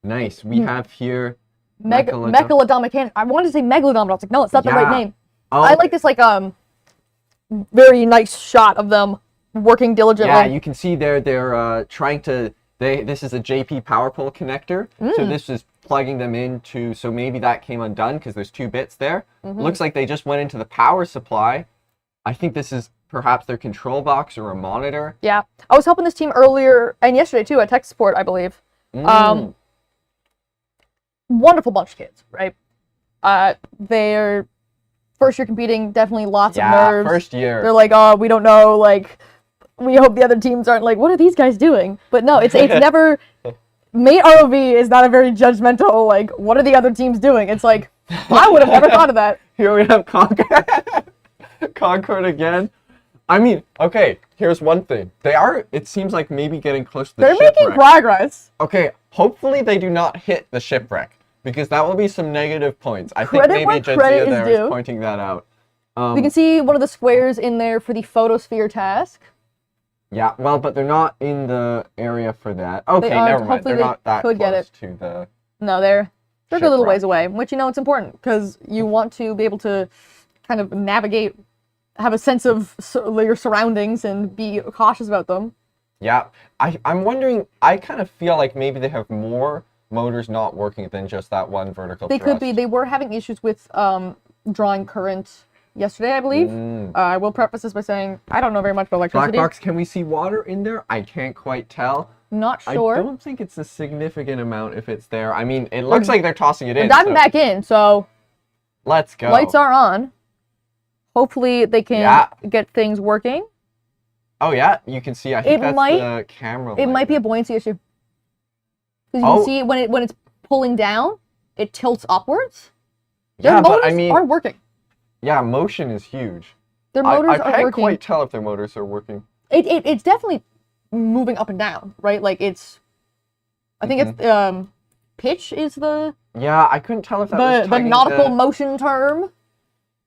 Nice. We have here Megalodon mechanic. I wanted to say megalodon, but I was like, no, it's not the right name. Oh. I like this like very nice shot of them working diligently. Yeah, you can see they're trying to. This is a JP power pole connector, so this is plugging them into. So maybe that came undone because there's 2 bits there. Looks like they just went into the power supply. I think this is perhaps their control box or a monitor. Yeah, I was helping this team earlier and yesterday too at tech support, I believe. Wonderful bunch of kids, right? They're first year competing, definitely lots of nerves. First year. They're like, oh, we don't know, like, we hope the other teams aren't like, what are these guys doing? But no, it's never. Mate ROV is not a very judgmental, like, what are the other teams doing? It's like, I would have never thought of that. Here we have Concord again. I mean, okay, here's one thing. It seems like maybe getting close to the shipwreck. They're making progress. Okay, hopefully they do not hit the shipwreck, because that will be some negative points. I think maybe Jadzia there is pointing that out. We can see one of the squares in there for the photosphere task. Yeah, well, but they're not in the area for that. Okay, never mind. They're not that close to the... No, they're a little ways away, which, you know, it's important, because you want to be able to kind of navigate, have a sense of your surroundings and be cautious about them. Yeah, I'm wondering, I kind of feel like maybe they have more motors not working than just that one vertical They thrust. could be. They were having issues with drawing current yesterday, I believe. I will preface this by saying I don't know very much about electricity. Black box, can we see water in there? I can't quite tell. Not sure. I don't think it's a significant amount if it's there. I mean, it looks like they're tossing it in. They're diving back in, so... Let's go. Lights are on. Hopefully they can get things working. Oh yeah, you can see. I think that's the camera. It might be a buoyancy issue. Because you can see when it's pulling down, it tilts upwards. Their motors are working. Yeah, motion is huge. Their motors I are can't working. quite tell if their motors are working. It's definitely moving up and down, right? Like it's, I think it's pitch is the I couldn't tell if that was the nautical motion term.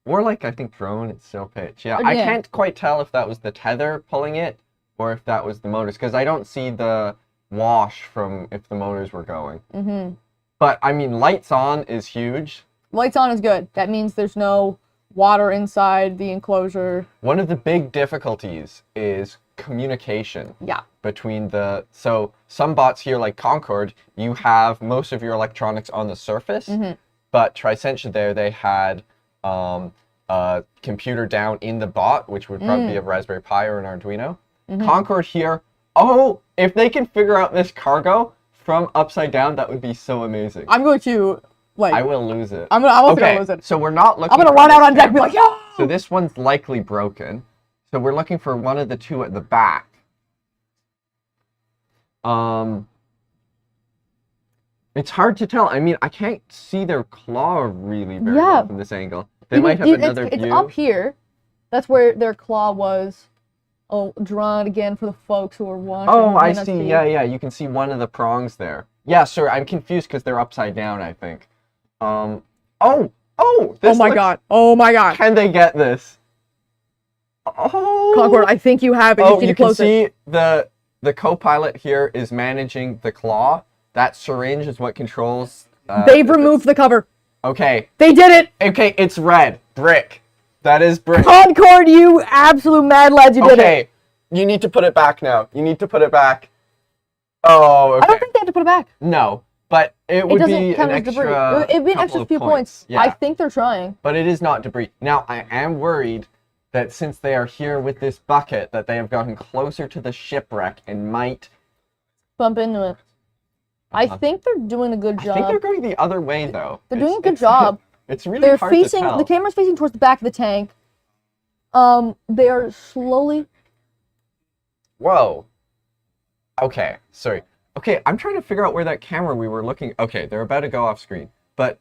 More like I think drone, it's still pitch. Yeah, I can't quite tell if that was the tether pulling it or if that was the motors because I don't see the wash from if the motors were going. But I mean, lights on is huge. Lights on is good. That means there's no water inside the enclosure. One of the big difficulties is communication. Yeah. Between so some bots here like Concorde, you have most of your electronics on the surface, but Tricentia there, they had a computer down in the bot, which would probably be a Raspberry Pi or an Arduino. Concorde here, if they can figure out this cargo from upside down, that would be so amazing. I'm going to, I will lose it. I'm also gonna lose it. So we're not looking I'm gonna run out on deck and be like, yo! So this one's likely broken. So we're looking for one of the two at the back. It's hard to tell. I mean, I can't see their claw really very well from this angle. They might have another view. It's up here. That's where their claw was. Oh, drawn again for the folks who are watching. Oh, I see. Yeah. You can see one of the prongs there. Yeah, sir. I'm confused because they're upside down, I think. Oh my god. Oh my god. Can they get this? Oh. Concorde, I think you have it. You can see the co-pilot here is managing the claw. That syringe is what controls... They've removed the cover. Okay. They did it! Okay, it's red. Brick. That is brick. Concorde, you absolute mad lads, you did it. Okay, you need to put it back now. You need to put it back. Oh, okay. I don't think they have to put it back. No, but it would be an extra It'd be an extra few points. Yeah. I think they're trying. But it is not debris. Now, I am worried that since they are here with this bucket, that they have gotten closer to the shipwreck and might... bump into it. I think they're doing a good job. I think they're going the other way, though. They're doing a good job. It's really hard to tell. The camera's facing towards the back of the tank. They are slowly... Whoa. Okay, sorry. Okay, I'm trying to figure out where that camera we were looking... Okay, they're about to go off screen. But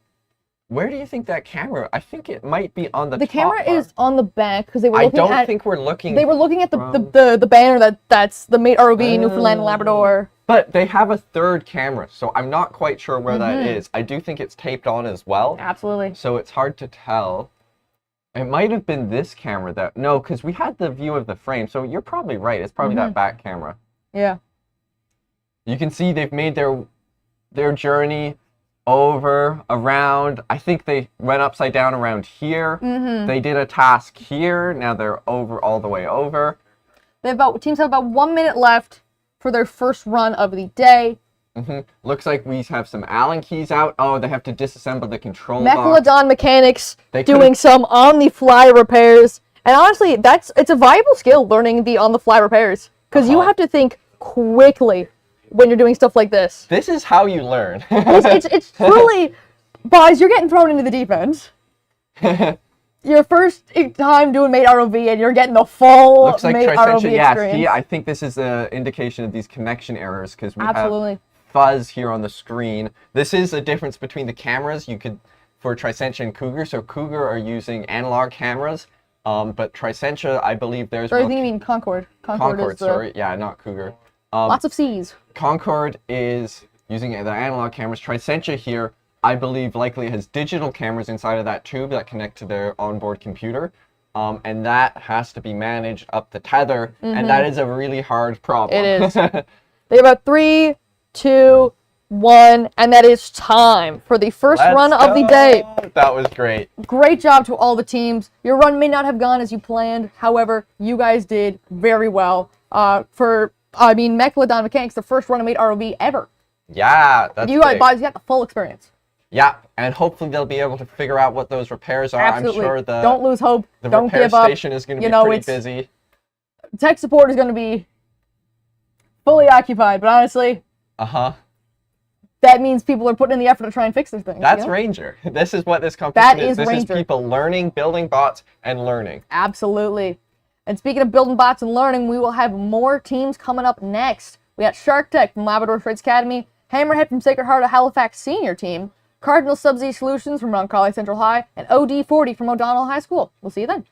where do you think that camera... I think it might be on the top camera bar. is on the back because they were looking I don't think we're looking... They were looking at the banner that's the Mate ROV Newfoundland Labrador. But they have a third camera, so I'm not quite sure where that is. I do think it's taped on as well. Absolutely. So it's hard to tell. It might have been this camera that... No, because we had the view of the frame, so you're probably right. It's probably that back camera. Yeah. You can see they've made their journey over, around. I think they went upside down around here. They did a task here. Now they're over all the way over. Teams have about 1 minute left for their first run of the day. Looks like we have some Allen keys out. Oh, they have to disassemble the control box. Megalodon mechanics doing some on-the-fly repairs. And honestly, it's a viable skill, learning the on-the-fly repairs. Because you have to think quickly when you're doing stuff like this. This is how you learn. it's truly... Boys, you're getting thrown into the deep end. Your first time doing Mate ROV and you're getting the full Looks like Mate ROV experience. Yeah, I think this is an indication of these connection errors because we Absolutely. have fuzz here on the screen. This is a difference between the cameras. You could, for Tricentia and Cougar, so Cougar are using analog cameras, but Tricentia, I believe there's... Or I think you mean Concorde. Concorde is sorry. Yeah, not Cougar. Lots of C's. Concorde is using the analog cameras. Tricentia here, I believe, likely has digital cameras inside of that tube that connect to their onboard computer. And that has to be managed up the tether, and that is a really hard problem. It is. They have about 3, 2, 1, and that is time for the first run of the day. That was great. Great job to all the teams. Your run may not have gone as you planned. However, you guys did very well. Megalodon Mechanics, the first run of Mate ROV ever. Yeah, that's you got the full experience. Yeah, and hopefully they'll be able to figure out what those repairs are. Absolutely. I'm sure don't lose hope. The Don't repair give up. station is going to be pretty busy. Tech support is going to be fully occupied, but honestly, that means people are putting in the effort to try and fix their things. That's you know? Ranger. This is what this competition is. This Ranger. is people learning, building bots, and learning. Absolutely. And speaking of building bots and learning, we will have more teams coming up next. We got Shark Tech from Labrador Trades Academy, Hammerhead from Sacred Heart of Halifax Senior Team, Cardinal Subsea Solutions from Roncalli Central High, and OD40 from O'Donnell High School. We'll see you then.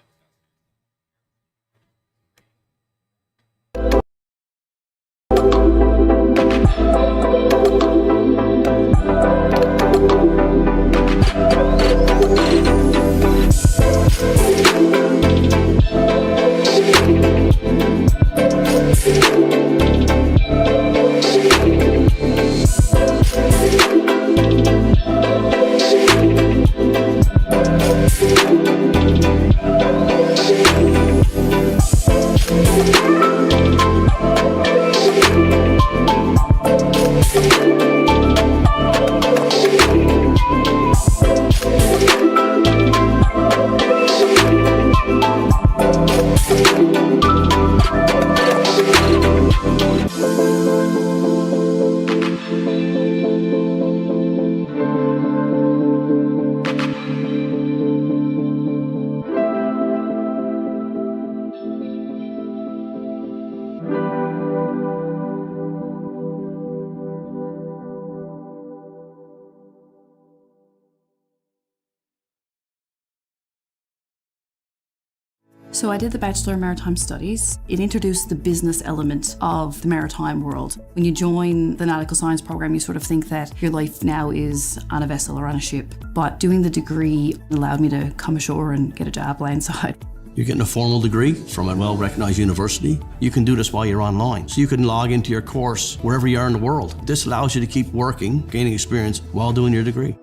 So I did the Bachelor in Maritime Studies. It introduced the business element of the maritime world. When you join the nautical science program, you sort of think that your life now is on a vessel or on a ship. But doing the degree allowed me to come ashore and get a job landside. You're getting a formal degree from a well-recognized university. You can do this while you're online. So you can log into your course wherever you are in the world. This allows you to keep working, gaining experience while doing your degree.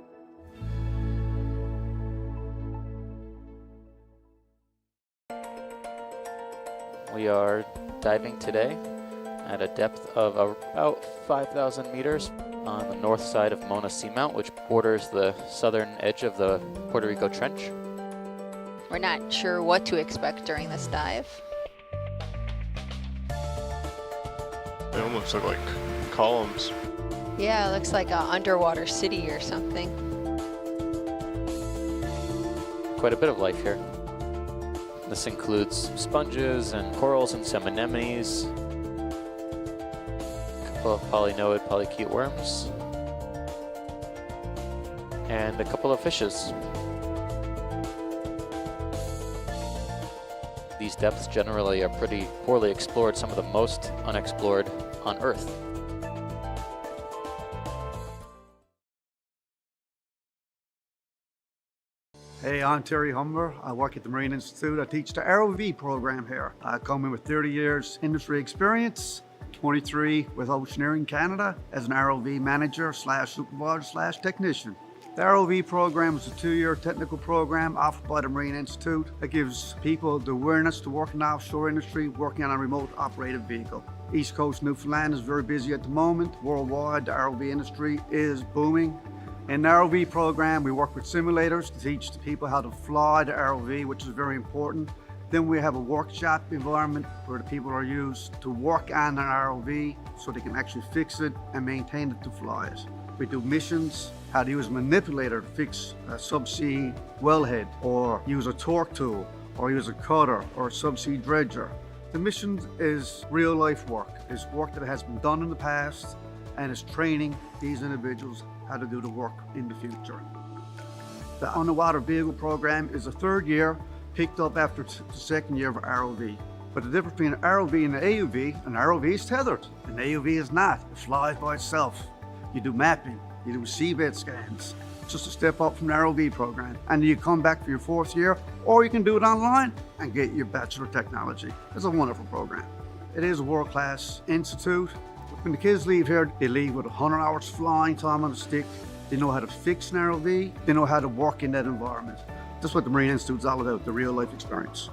We are diving today at a depth of about 5,000 meters on the north side of Mona Seamount, which borders the southern edge of the Puerto Rico Trench. We're not sure what to expect during this dive. They almost look like columns. Yeah, it looks like an underwater city or something. Quite a bit of life here. This includes sponges and corals and some anemones, a couple of polynoid polychaete worms, and a couple of fishes. These depths generally are pretty poorly explored, some of the most unexplored on Earth. Hey, I'm Terry Humber. I work at the Marine Institute. I teach the ROV program here. I come in with 30 years industry experience, 23 with Oceaneering Canada as an ROV manager / supervisor / technician. The ROV program is a 2-year technical program offered by the Marine Institute that gives people the awareness to work in the offshore industry, working on a remote operated vehicle. East Coast Newfoundland is very busy at the moment. Worldwide, the ROV industry is booming. In the ROV program, we work with simulators to teach the people how to fly the ROV, which is very important. Then we have a workshop environment where the people are used to work on an ROV so they can actually fix it and maintain it to fly it. We do missions, how to use a manipulator to fix a subsea wellhead, or use a torque tool, or use a cutter, or a subsea dredger. The mission is real life work. It's work that has been done in the past, and it's training these individuals how to do the work in the future. The underwater vehicle program is the 3rd year, picked up after the 2nd year of ROV. But the difference between an ROV and an AUV, an ROV is tethered, an AUV is not. It flies by itself. You do mapping, you do seabed scans. It's just a step up from the ROV program. And you come back for your 4th year, or you can do it online and get your Bachelor of Technology. It's a wonderful program. It is a world-class institute. When the kids leave here, they leave with 100 hours flying time on a stick. They know how to fix an ROV. They know how to work in that environment. That's what the Marine Institute is all about, the real life experience.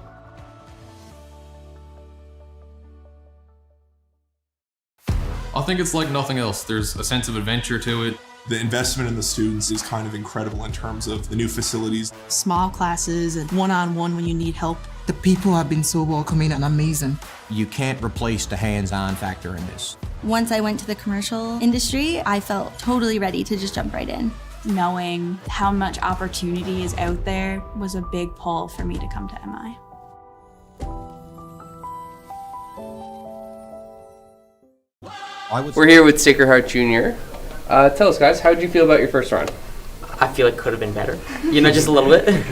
I think it's like nothing else. There's a sense of adventure to it. The investment in the students is kind of incredible in terms of the new facilities. Small classes and one-on-one when you need help. The people have been so welcoming and amazing. You can't replace the hands-on factor in this. Once I went to the commercial industry, I felt totally ready to just jump right in. Knowing how much opportunity is out there was a big pull for me to come to MI. We're here with Sacred Heart Jr. Tell us, guys, how did you feel about your first run? I feel it could have been better. You know, just a little bit.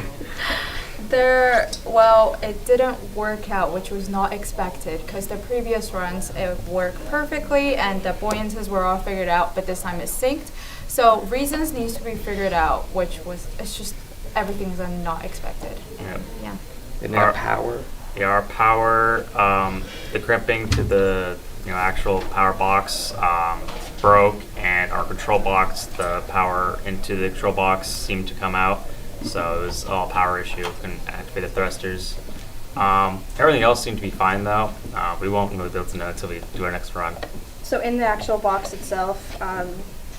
Well, it didn't work out, which was not expected, because the previous runs, it worked perfectly and the buoyancies were all figured out, but this time it synced. So reasons needs to be figured out, it's just everything's not expected. Yeah. Didn't have power. Yeah, our power, the crimping to the actual power box broke, and our control box, the power into the control box seemed to come out. So it was all a power issue. Couldn't activate the thrusters. Everything else seemed to be fine though. We won't really be able to know until we do our next run. So in the actual box itself,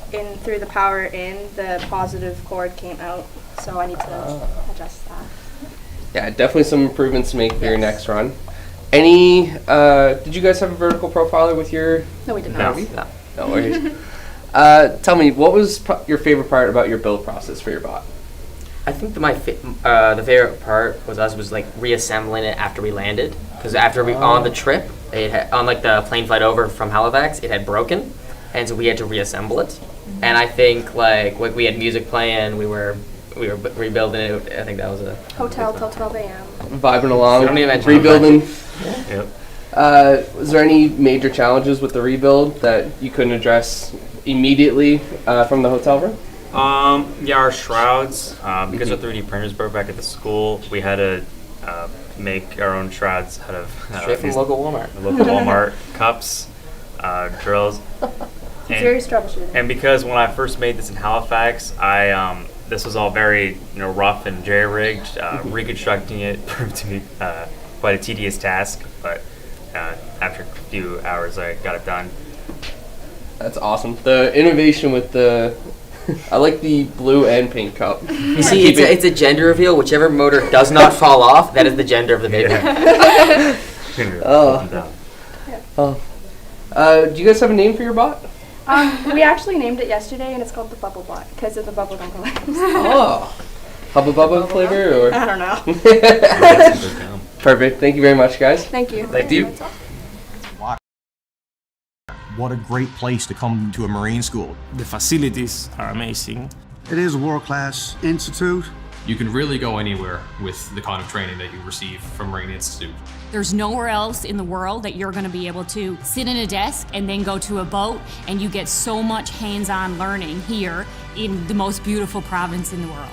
through the power in, the positive cord came out. So I need to adjust that. Yeah, definitely some improvements to make for your next run. Did you guys have a vertical profiler with your? No, we did not. No worries. Tell me, what was your favorite part about your build process for your bot? I think the favorite part was reassembling it after we landed, because after we on the trip, on the plane flight over from Halifax, it had broken, and so we had to reassemble it. And I think we had music playing, we were rebuilding it. I think that was a hotel till 12 a.m. Vibing along, rebuilding. Yep. Was there any major challenges with the rebuild that you couldn't address immediately from the hotel room? Yeah, our shrouds, because our 3D printers broke back at the school, we had to make our own shrouds out of straight from local Walmart. Local Walmart cups, drills. Serious troubleshooting. And because when I first made this in Halifax, this was all very rough and jerry-rigged. Reconstructing it proved to be quite a tedious task, but after a few hours, I got it done. That's awesome. The innovation with I like the blue and pink cup. You see, it's a gender reveal. Whichever motor does not fall off, that is the gender of the baby. Do you guys have a name for your bot? We actually named it yesterday, and it's called the Bubble Bot because of the bubblegum colors. Oh, Hubba Bubba flavor, or? I don't know. Perfect. Thank you very much, guys. Thank you. Thank you. What a great place to come to a marine school. The facilities are amazing. It is a world-class institute. You can really go anywhere with the kind of training that you receive from Marine Institute. There's nowhere else in the world that you're going to be able to sit in a desk and then go to a boat, and you get so much hands-on learning here in the most beautiful province in the world.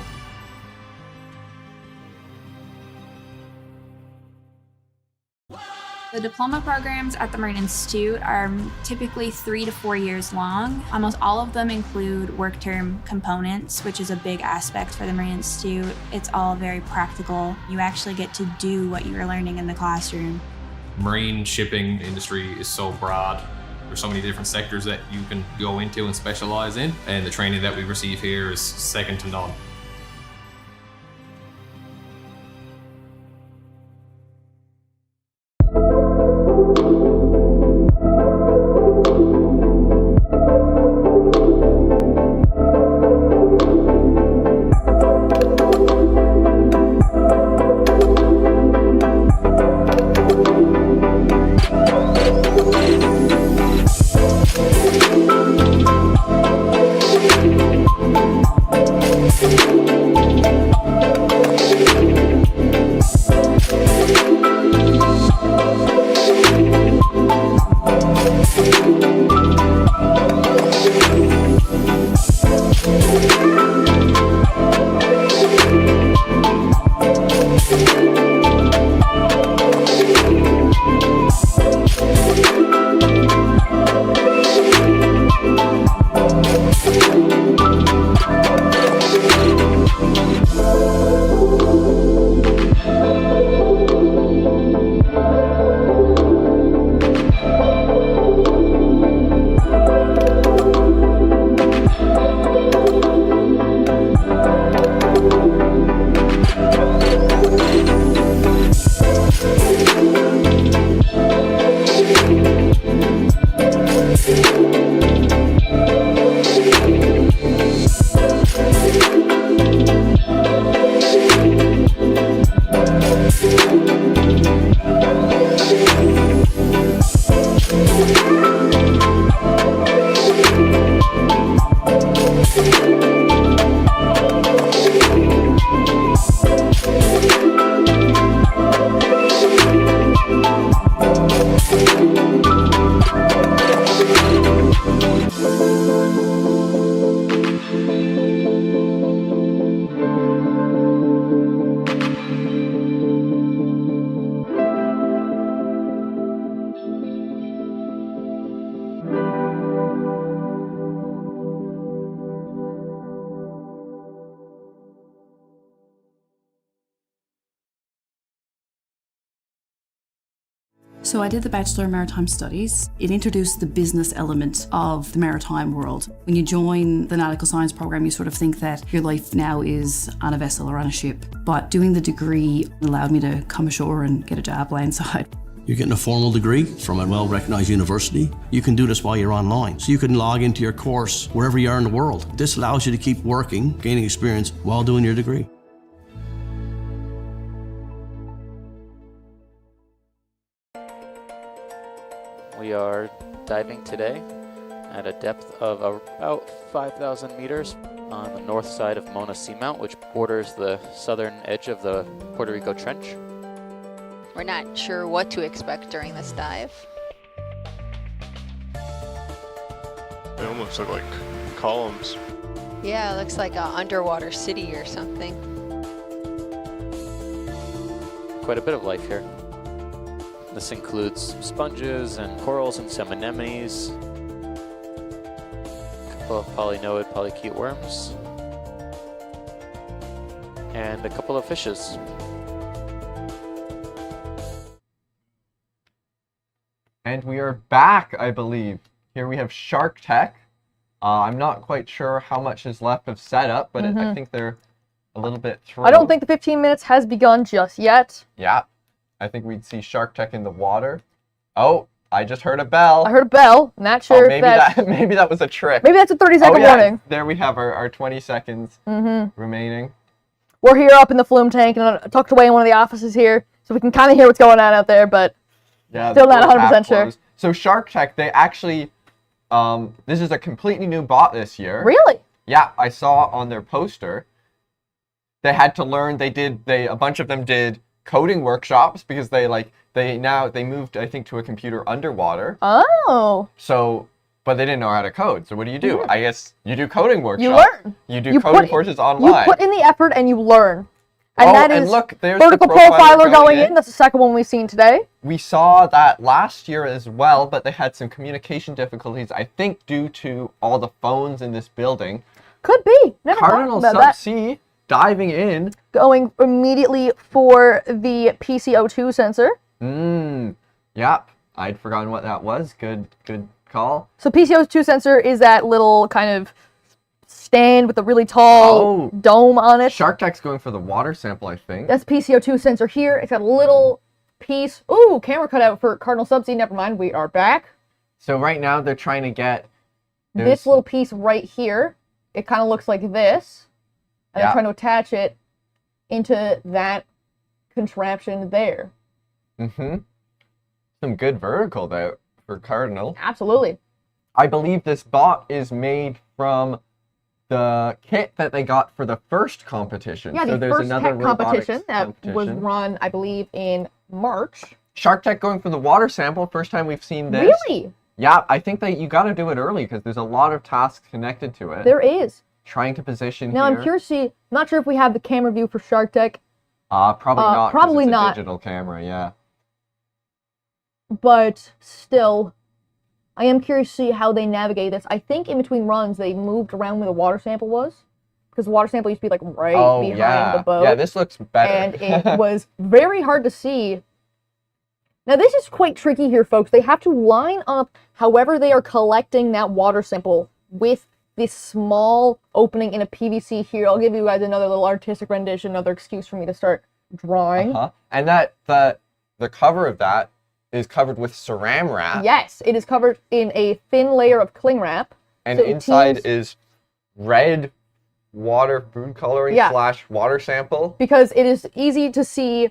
The diploma programs at the Marine Institute are typically 3 to 4 years long. Almost all of them include work term components, which is a big aspect for the Marine Institute. It's all very practical. You actually get to do what you're learning in the classroom. Marine shipping industry is so broad. There's so many different sectors that you can go into and specialize in, and the training that we receive here is second to none. So I did the Bachelor of Maritime Studies. It introduced the business element of the maritime world. When you join the nautical science program, you sort of think that your life now is on a vessel or on a ship. But doing the degree allowed me to come ashore and get a job landside. You're getting a formal degree from a well-recognized university. You can do this while you're online. So you can log into your course wherever you are in the world. This allows you to keep working, gaining experience while doing your degree. We are diving today at a depth of about 5,000 meters on the north side of Mona Seamount, which borders the southern edge of the Puerto Rico Trench. We're not sure what to expect during this dive. They almost look like columns. Yeah, it looks like an underwater city or something. Quite a bit of life here. This includes sponges and corals and some anemones, a couple of polynoid polychaete worms, and a couple of fishes. And we are back, I believe. Here we have Shark Tech. I'm not quite sure how much is left of setup, but I think they're a little bit through. I don't think the 15 minutes has begun just yet. Yeah. I think we'd see Shark Tech in the water. Oh, I just heard a bell. I heard a bell. Not sure maybe if maybe that was a trick. Maybe that's a 30-second warning. There we have our 20 seconds remaining. We're here up in the flume tank and tucked away in one of the offices here, so we can kind of hear what's going on out there, but still not 100% sure. So Shark Tech, they actually, this is a completely new bot this year. Really? Yeah, I saw on their poster. They had to learn. A bunch of them did coding workshops because they moved, I think, to a computer underwater. Oh. So, but they didn't know how to code. So what do? I guess you do coding workshops. You learn. You do coding courses online. You put in the effort and you learn. And that is look, there's vertical the profiler going in. That's the second one we've seen today. We saw that last year as well, but they had some communication difficulties, I think, due to all the phones in this building. Could be. Never Cardinal thought about Subsea diving in. Going immediately for the PCO2 sensor. Yep. I'd forgotten what that was. Good call. So PCO2 sensor is that little kind of stand with a really tall dome on it. Shark Tech's going for the water sample, I think. That's PCO2 sensor here. It's got a little piece. Ooh, camera cutout for Cardinal Subsea. Never mind, we are back. So right now they're trying to get this little piece right here. It kind of looks like this. And they're trying to attach it into that contraption there. Some good vertical there for Cardinal. Absolutely. I believe this bot is made from the kit that they got for the first competition. Yeah, so the first tech competition that was run, I believe, in March. Shark Tech going for the water sample. First time we've seen this. Really? Yeah, I think that you got to do it early because there's a lot of tasks connected to it. There is. Trying to position now, here. I'm curious to see, not sure if we have the camera view for Shark Tech. Probably not. Probably it's not. A digital camera, yeah. But still, I am curious to see how they navigate this. I think in between runs, they moved around where the water sample was. Because the water sample used to be like right behind the boat. Yeah, this looks better. And it was very hard to see. Now, this is quite tricky here, folks. They have to line up however they are collecting that water sample with this small opening in a PVC here. I'll give you guys another little artistic rendition, another excuse for me to start drawing. And that the cover of that is covered with saran wrap. Yes, it is covered in a thin layer of cling wrap. And so inside is red water food coloring / water sample. Because it is easy to see,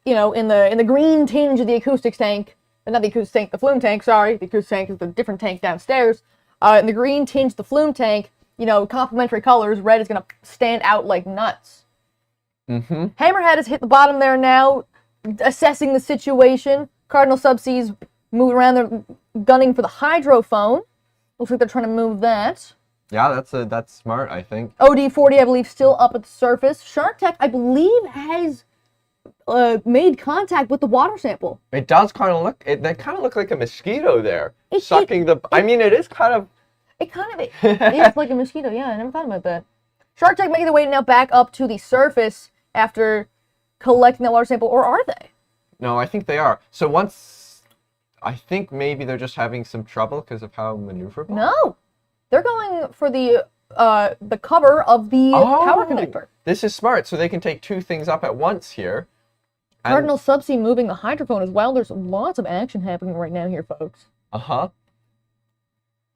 you know, in the green tinge of the acoustics tank, not the acoustics tank, the flume tank, sorry. The acoustics tank is the different tank downstairs. In the green tinge, the flume tank, complementary colors, red is going to stand out like nuts. Mm-hmm. Hammerhead has hit the bottom there now, assessing the situation. Cardinal Subsea's moving around there, gunning for the hydrophone. Looks like they're trying to move that. Yeah, that's smart, I think. OD40, I believe, still up at the surface. Shark Tech, I believe, has made contact with the water sample. It does kind of look. They kind of look like a mosquito there, sucking the. I mean, it is kind of. It kind of is like a mosquito. Yeah, I never thought about that. Shark Tech making their way now back up to the surface after collecting that water sample, or are they? No, I think they are. So once, I think maybe they're just having some trouble because of how maneuverable. No, they're going for the cover of the power connector. This is smart, so they can take two things up at once here. Cardinal Subsea moving the hydrophone as well. There's lots of action happening right now here, folks. Uh-huh.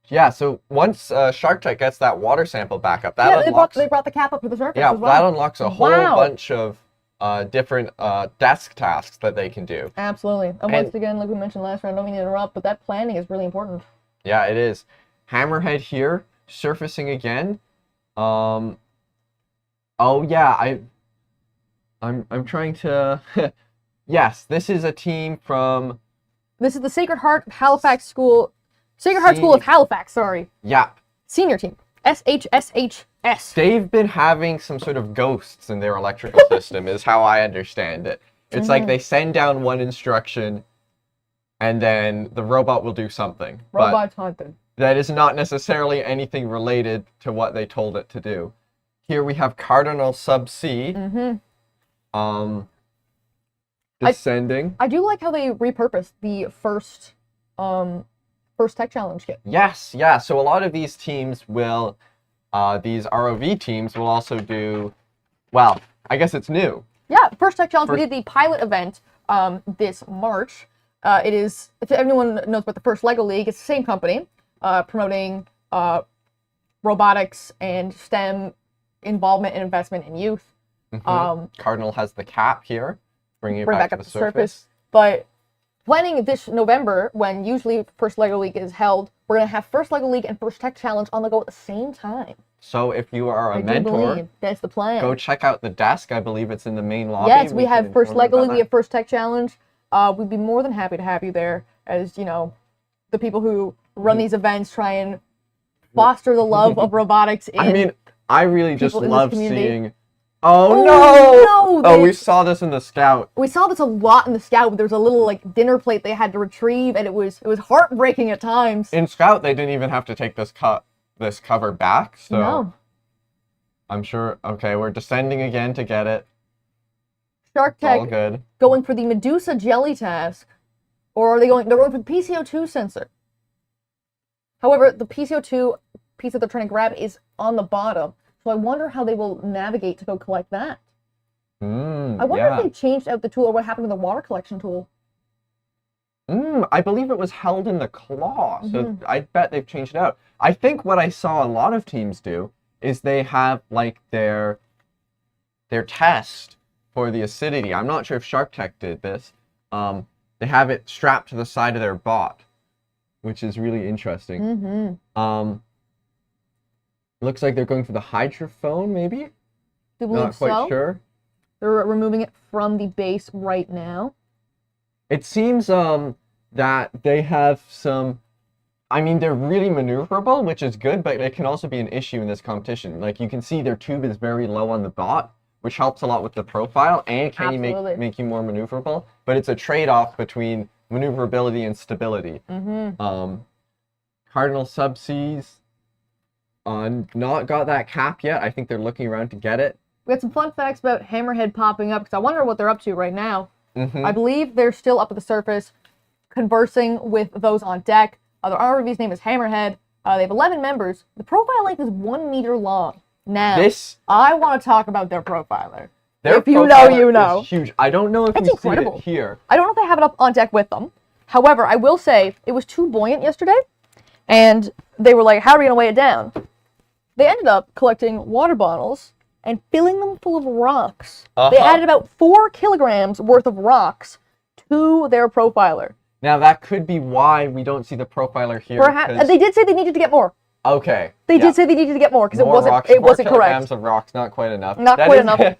Yeah, so once Shark Tech gets that water sample back up, that unlocks... they brought the cap up to the surface yeah, as well. that unlocks a whole bunch of different desk tasks that they can do. Absolutely. And once again, like we mentioned last round, I don't mean to interrupt, but that planning is really important. Yeah, it is. Hammerhead here, surfacing again. Oh yeah, I'm trying to... Yes, this is a team from... This is the Sacred Heart of Halifax School... Sacred Heart School of Halifax, sorry. Yeah. Senior team. SHSHS. They've been having some sort of ghosts in their electrical system, is how I understand it. It's like they send down one instruction, and then the robot will do something. Robot's haunted. That is not necessarily anything related to what they told it to do. Here we have Cardinal Subsea. Descending. I do like how they repurposed the first tech challenge kit. Yes, yeah. So a lot of these teams will, these ROV teams will also do, well, I guess it's new. Yeah, first tech challenge. We did the pilot event this March. It is, if anyone knows about the first LEGO League, it's the same company promoting robotics and STEM involvement and investment in youth. Cardinal has the cap here, bringing it back to the surface. But planning this November, when usually First LEGO League is held, we're going to have First LEGO League and First Tech Challenge on the go at the same time. So if you are a I mentor, believe that's the plan. Go check out the desk. I believe it's in the main lobby. Yes, we have First LEGO League, we that. have First Tech Challenge. We'd be more than happy to have you there, as, the people who run these events try and foster the love of robotics in I mean, I really just love community. seeing... Oh, no! No! We saw this in the Scout. We saw this a lot in the Scout, but there was a little, dinner plate they had to retrieve, and it was heartbreaking at times. In Scout, they didn't even have to take this cover back, so... No. I'm sure... Okay, we're descending again to get it. Shark Tech all good. Going for the Medusa Jelly task, or are they going? They're going for the PCO2 sensor. However, the PCO2 piece that they're trying to grab is on the bottom, so I wonder how they will navigate to go collect that. I wonder if they changed out the tool or what happened to the water collection tool. I believe it was held in the claw, so I bet they've changed it out. I think what I saw a lot of teams do is they have their test for the acidity. I'm not sure if Shark Tech did this. They have it strapped to the side of their bot, which is really interesting. Looks like they're going for the hydrophone, maybe? Not quite sure. They're removing it from the base right now. It seems that they have some... I mean, they're really maneuverable, which is good, but it can also be an issue in this competition. Like, you can see their tube is very low on the bot, which helps a lot with the profile, and can you make you more maneuverable. But it's a trade-off between maneuverability and stability. Cardinal Subsea's not got that cap yet. I think they're looking around to get it. We got some fun facts about Hammerhead popping up, because I wonder what they're up to right now. I believe they're still up at the surface, conversing with those on deck. The ROV's name is Hammerhead. They have 11 members. The profile length is 1 meter long. Now, I want to talk about their profiler. If you know, you know. It's huge. I don't know if we see it here. I don't know if they have it up on deck with them. However, I will say it was too buoyant yesterday, and they were like, how are we going to weigh it down? They ended up collecting water bottles and filling them full of rocks. They added about 4 kilograms worth of rocks to their profiler. Now, that could be why we don't see the profiler here. Perhaps, they did say they needed to get more. Okay. They did say they needed to get more because it wasn't rocks, it 4 wasn't correct. kilograms of rocks, not quite enough. Not That quite is- enough.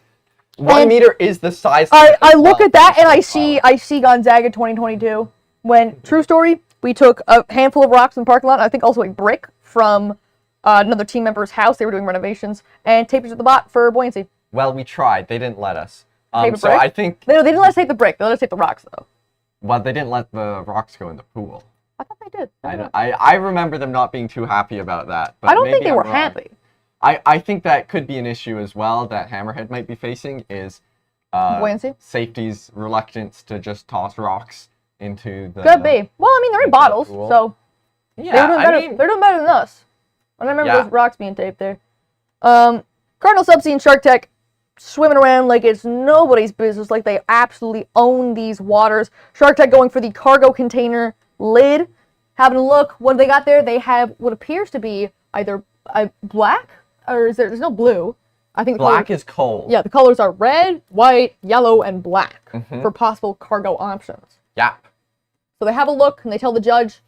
1 And meter is the size. I look at that and I see Gonzaga 2022 when, true story, we took a handful of rocks in the parking lot. I think also a brick from another team member's house. They were doing renovations and taped it to the bot for buoyancy. Well, we tried. They didn't let us. Tape a So brick? I think. They didn't let us tape the brick. They let us tape the rocks though. Well, they didn't let the rocks go in the pool. I thought they did. I remember them not being too happy about that. But I don't think maybe they I'm were wrong. happy. I think that could be an issue as well that Hammerhead might be facing is Buoyancy? safety's reluctance to just toss rocks into the. Could be. Well, I mean, they're in bottles, pool. so Yeah, they're doing I better. mean- They're doing better than us. I remember Yeah. those rocks being taped there. Cardinal Subsea and Shark Tech swimming around like it's nobody's business, like they absolutely own these waters. Shark Tech going for the cargo container lid. Having a look, what they got there, they have what appears to be either black, or there's no blue. I think the Black color, is coal. Yeah, the colors are red, white, yellow, and black Mhm. for possible cargo options. Yeah. So they have a look and they tell the judge,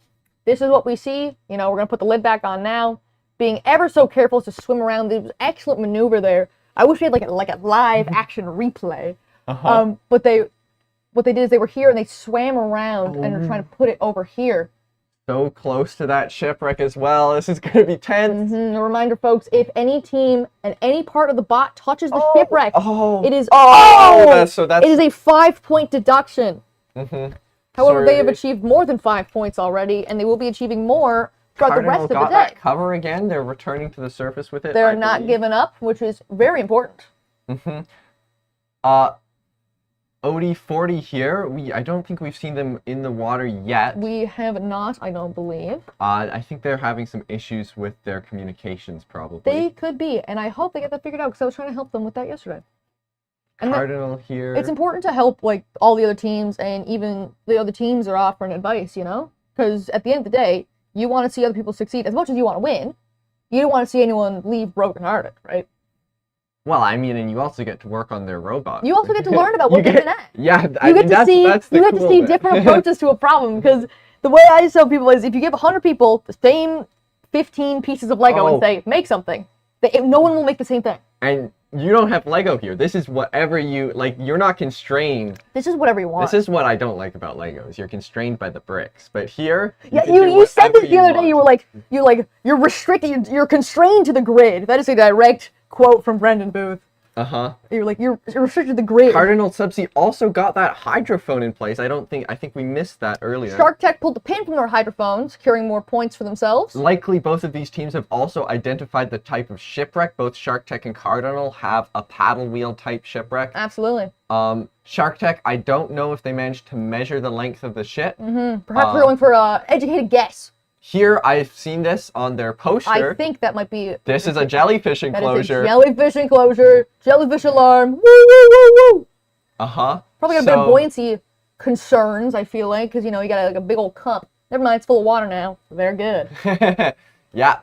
this is what we see. You know, we're going to put the lid back on now. Being ever so careful to swim around. There was excellent maneuver there. I wish we had like a live action replay. But what they did is they were here and they swam around and were trying to put it over here. So close to that shipwreck as well. This is going to be tense. A reminder, folks, if any team and any part of the bot touches the shipwreck, it is that's it is a 5-point deduction. Mhm. However, they have Sorry. achieved more than 5 points already, and they will be achieving more throughout the rest of the got day. that cover again. They're returning to the surface with it. They're I not believe. giving up, which is very important. Mhm. OD40 here. I don't think we've seen them in the water yet. We have not, I don't believe. I think they're having some issues with their communications, probably. They could be, and I hope they get that figured out because I was trying to help them with that yesterday. And Cardinal here. it's important to help like all the other teams, and even the other teams are offering advice, you know? Because at the end of the day, you want to see other people succeed as much as you want to win. You don't want to see anyone leave brokenhearted, right? Well, I mean, and you also get to work on their robot. You also get to learn about what they've been at. Yeah, You get to see different approaches to a problem, because the way I tell people is if you give 100 people the same 15 pieces of Lego and say, make something, no one will make the same thing. And you don't have Lego here. This is whatever you, like, you're not constrained. This is whatever you want. This is what I don't like about Legos. You're constrained by the bricks. But here, Yeah, can do you said whatever this the other day. You were like, you're restricted. You're constrained to the grid. That is a direct quote from Brendan Booth. Uh-huh. You're like, you're restricted to the grid. Cardinal Subsea also got that hydrophone in place. I think we missed that earlier. Shark Tech pulled the pin from their hydrophone, securing more points for themselves. Likely both of these teams have also identified the type of shipwreck. Both Shark Tech and Cardinal have a paddle wheel type shipwreck. Absolutely. Shark Tech, I don't know if they managed to measure the length of the ship. Perhaps we're going for an educated guess. Here, I've seen this on their poster. I think that might be. This is a jellyfish enclosure. That is a jellyfish enclosure. Jellyfish alarm. Woo, woo, woo, woo. Uh-huh. Probably got a bit of buoyancy concerns, I feel like, because, you know, you got like a big old cup. Never mind, it's full of water now. They're good. Yeah.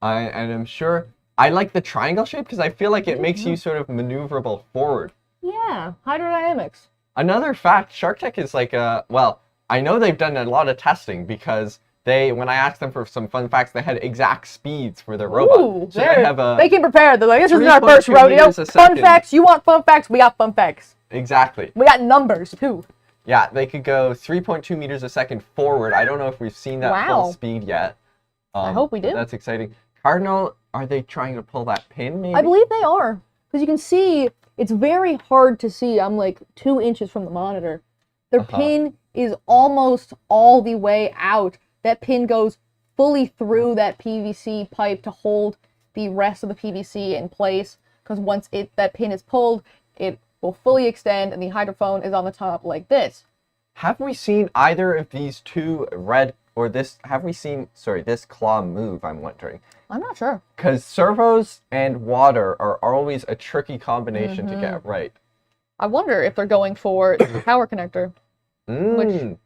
And I'm sure... I like the triangle shape because I feel like it makes you sort of maneuverable forward. Yeah, hydrodynamics. Another fact, Shark Tech is like well, I know they've done a lot of testing because when I asked them for some fun facts, they had exact speeds for their robot. Ooh, So they have a they came prepared. They're like, this isn't our 3.2 first rodeo. meters a Fun second. facts, you want fun facts? We got fun facts. Exactly. We got numbers, too. Yeah, they could go 3.2 meters a second forward. I don't know if we've seen that Wow. full speed yet. I hope we do. That's exciting. Cardinal, are they trying to pull that pin, maybe? I believe they are. Because you can see, it's very hard to see. I'm like 2 inches from the monitor. Their pin is almost all the way out. That pin goes fully through that PVC pipe to hold the rest of the PVC in place. Because once that pin is pulled, it will fully extend and the hydrophone is on the top like this. Have we seen either of these two this claw move, I'm wondering? I'm not sure. Because servos and water are always a tricky combination to get right. I wonder if they're going for the power connector. Which,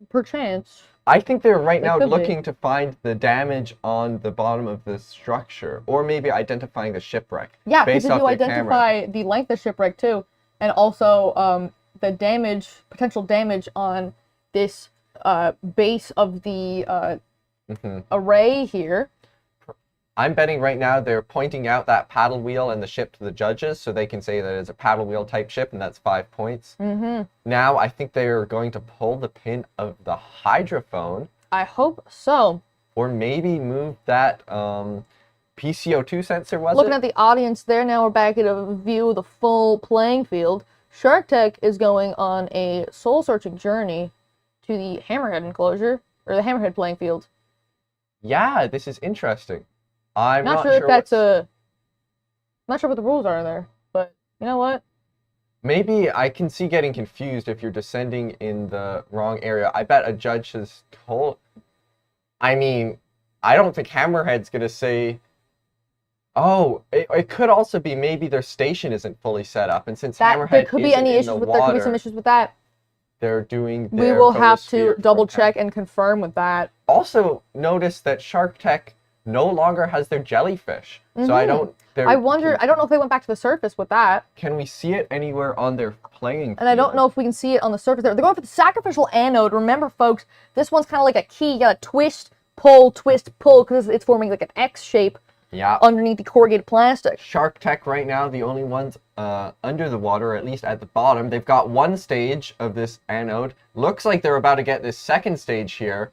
perchance... I think they're right They now could be. looking to find the damage on the bottom of the structure, or maybe identifying the shipwreck. Yeah, because based if off you their camera. identify the length of shipwreck too, and also the potential damage on this base of the array here, I'm betting right now they're pointing out that paddle wheel and the ship to the judges so they can say that it's a paddle wheel type ship, and that's 5 points. Now I think they're going to pull the pin of the hydrophone. I hope so. Or maybe move that PCO2 sensor, Looking at the audience there, now we're back at a view of the full playing field. Shark Tech is going on a soul-searching journey to the Hammerhead enclosure, or the Hammerhead playing field. Yeah, this is interesting. I'm not sure if that's not sure what the rules are there, but you know what? Maybe I can see getting confused if you're descending in the wrong area. I bet a judge has told... I mean, I don't think Hammerhead's going to say... Oh, it could also be maybe their station isn't fully set up, and since Hammerhead there could be isn't any in issues the with water, there could be some issues with that. They're doing We their will have to photosphere double check and confirm with that. Also, notice that Shark Tech no longer has their jellyfish. So I don't... I wonder, I don't know if they went back to the surface with that. Can we see it anywhere on their playing field? And I don't know if we can see it on the surface there. They're going for the sacrificial anode. Remember, folks, this one's kind of like a key. You gotta twist, pull, because it's forming like an X shape underneath the corrugated plastic. Shark Tech right now, the only ones under the water, or at least at the bottom. They've got one stage of this anode. Looks like they're about to get this second stage here.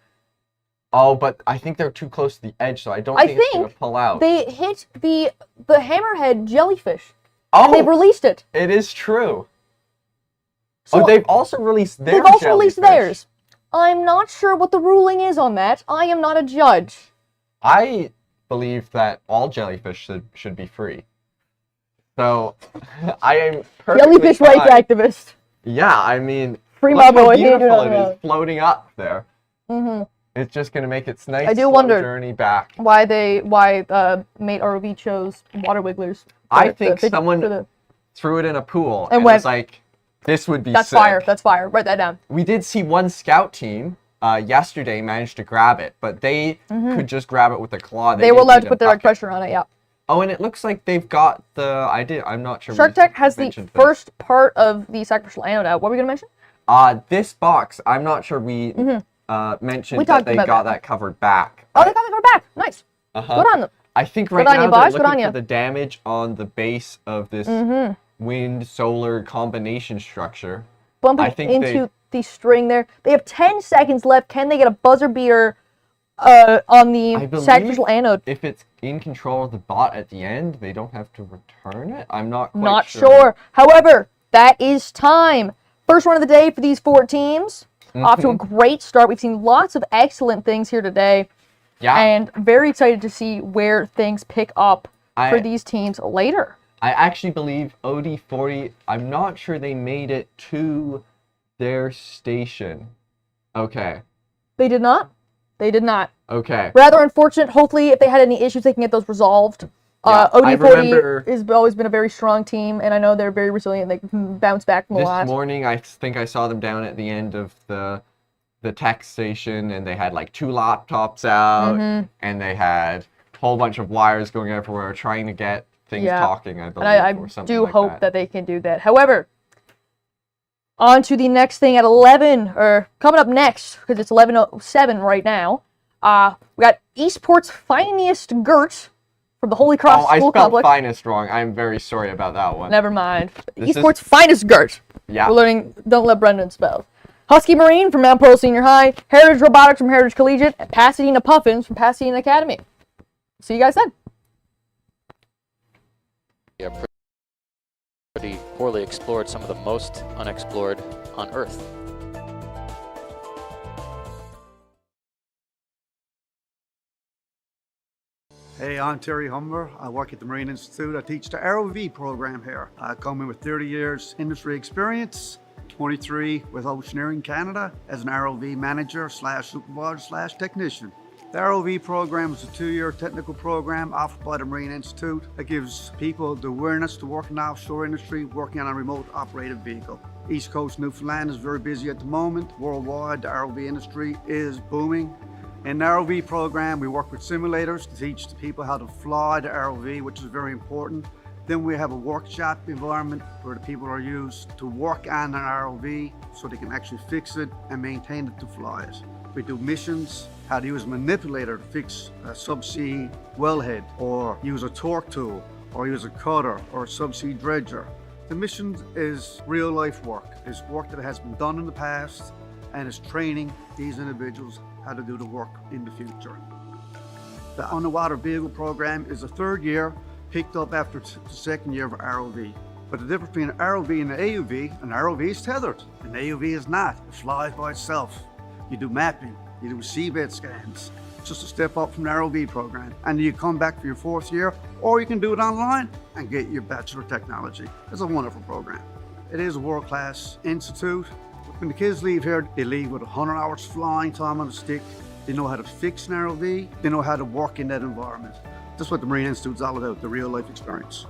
Oh, but I think they're too close to the edge, so I don't think it's going to pull out. They hit the Hammerhead jellyfish. Oh! And they've released it. It is true. So they've also released their They've also jellyfish. released theirs. I'm not sure what the ruling is on that. I am not a judge. I believe that all jellyfish should be free. So, I am perfectly Jellyfish rights activist. Yeah, I mean, Free look my how boy. beautiful it is floating up there. Mm-hmm. It's just going to make its nice I do slow wonder journey back. why Mate ROV chose water wigglers. I think someone threw it in a pool and went, was like, this would be That's sick. fire. That's fire. Write that down. We did see one scout team yesterday manage to grab it, but they could just grab it with a claw. They were allowed to put direct pressure on it, yeah. Oh, and it looks like they've got the... I'm not sure. Shark Tech has the first part of the sacrificial anode out. What were we going to mention? This box, I'm not sure we mentioned that they got that covered back. Oh, they got it covered back. Nice. Good on them. I think right now they're looking for the damage on the base of this wind-solar combination structure. Bumping into the string there. They have 10 seconds left. Can they get a buzzer beater on the sacrificial anode? If it's in control of the bot at the end, they don't have to return it? I'm not quite Not sure. However, that is time. First run of the day for these 4 teams. Off to a great start. We've seen lots of excellent things here today. Yeah. And very excited to see where things pick up for these teams later. I actually believe OD40, I'm not sure they made it to their station. Okay. They did not? They did not. Okay. Rather unfortunate. Hopefully, if they had any issues, they can get those resolved. OD40 has always been a very strong team, and I know they're very resilient. They can bounce back from a lot. This morning, I think I saw them down at the end of the tech station, and they had like 2 laptops out, and they had a whole bunch of wires going everywhere, trying to get things talking, I believe, and or something do like hope that they can do that. However, on to the next thing at 11, or coming up next, because it's 11:07 right now. We got Eastport's finest Gert from the Holy Cross School I spelled Complex. finest wrong. I'm very sorry about that one. Never mind. This Eastport's finest Gert. Yeah. We're learning Don't Let Brendan spell. Husky Marine from Mount Pearl Senior High, Heritage Robotics from Heritage Collegiate, and Pasadena Puffins from Pasadena Academy. See you guys then. Yeah, pretty poorly explored, some of the most unexplored on Earth. Hey, I'm Terry Humber. I work at the Marine Institute. I teach the ROV program here. I come in with 30 years industry experience, 23 with Oceaneering Canada as an ROV manager / supervisor / technician. The ROV program is a 2-year technical program offered by the Marine Institute that gives people the awareness to work in the offshore industry, working on a remote operated vehicle. East Coast Newfoundland is very busy at the moment. Worldwide, the ROV industry is booming. In the ROV program, we work with simulators to teach the people how to fly the ROV, which is very important. Then we have a workshop environment where the people are used to work on an ROV so they can actually fix it and maintain it to fly it. We do missions, how to use a manipulator to fix a subsea wellhead, or use a torque tool, or use a cutter, or a subsea dredger. The mission is real life work. It's work that has been done in the past, and it's training these individuals how to do the work in the future. The underwater vehicle program is the third year, picked up after the second year of ROV. But the difference between an ROV and an AUV, an ROV is tethered, an AUV is not. It flies by itself. You do mapping, you do seabed scans, just a step up from the ROV program. And you come back for your fourth year, or you can do it online and get your Bachelor of Technology. It's a wonderful program. It is a world-class institute. When the kids leave here, they leave with 100 hours flying time on a stick. They know how to fix an ROV. They know how to work in that environment. That's what the Marine Institute's all about, the real life experience.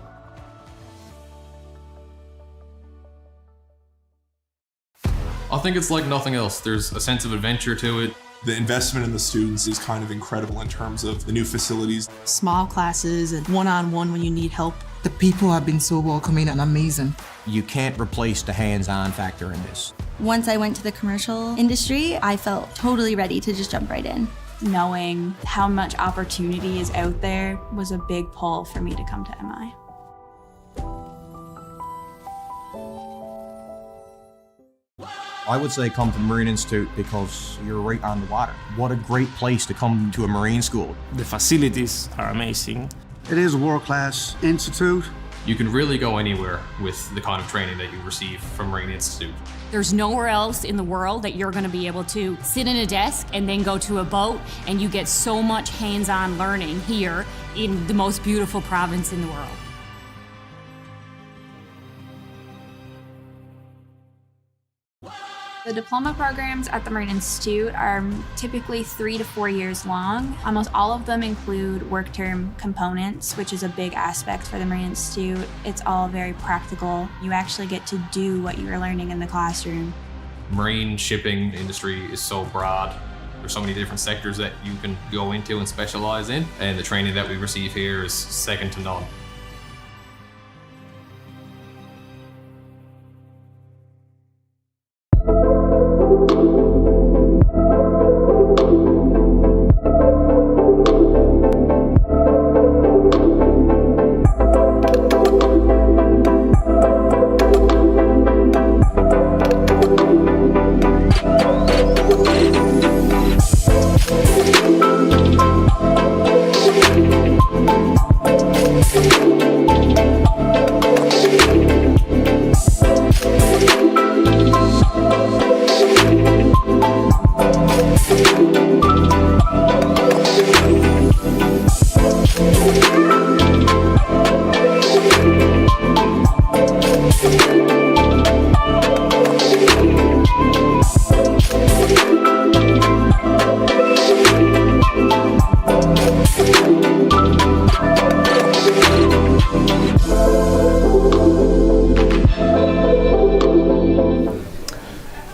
I think it's like nothing else. There's a sense of adventure to it. The investment in the students is kind of incredible in terms of the new facilities. Small classes and one-on-one when you need help. The people have been so welcoming and amazing. You can't replace the hands-on factor in this. Once I went to the commercial industry, I felt totally ready to just jump right in. Knowing how much opportunity is out there was a big pull for me to come to MI. I would say come to the Marine Institute because you're right on the water. What a great place to come to a Marine school. The facilities are amazing. It is a world-class institute. You can really go anywhere with the kind of training that you receive from Marine Institute. There's nowhere else in the world that you're going to be able to sit in a desk and then go to a boat, and you get so much hands-on learning here in the most beautiful province in the world. The diploma programs at the Marine Institute are typically 3 to 4 years long. Almost all of them include work term components, which is a big aspect for the Marine Institute. It's all very practical. You actually get to do what you were learning in the classroom. Marine shipping industry is so broad. There's so many different sectors that you can go into and specialize in, and the training that we receive here is second to none.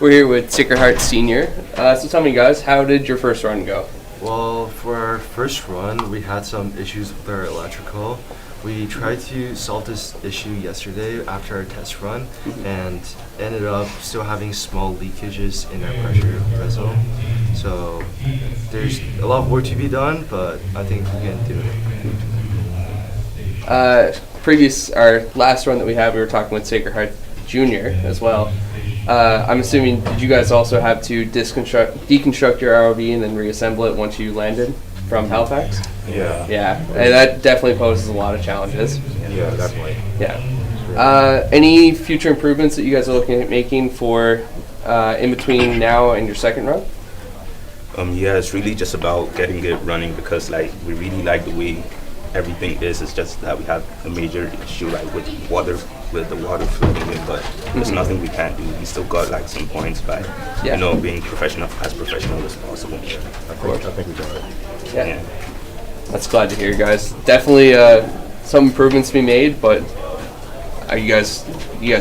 We're here with Sacred Heart Senior. So tell me, guys, how did your first run go? Well, for our first run, we had some issues with our electrical. We tried to solve this issue yesterday after our test run, and ended up still having small leakages in our pressure vessel. So there's a lot of work to be done, but I think we can do it. Our last run that we had, we were talking with Sacred Heart Junior as well. I'm assuming, did you guys also have to deconstruct your ROV and then reassemble it once you landed from Halifax? Yeah. Yeah, and that definitely poses a lot of challenges. Yeah, definitely. Yeah. Any future improvements that you guys are looking at making for in between now and your second run? Yeah, it's really just about getting it running because we really like the way everything is. It's just that we have a major issue with the water flooding in, but there's nothing we can't do. We still got some points by being as professional as possible. I think we got it. Yeah. That's glad to hear, guys. Definitely some improvements to be made, but you guys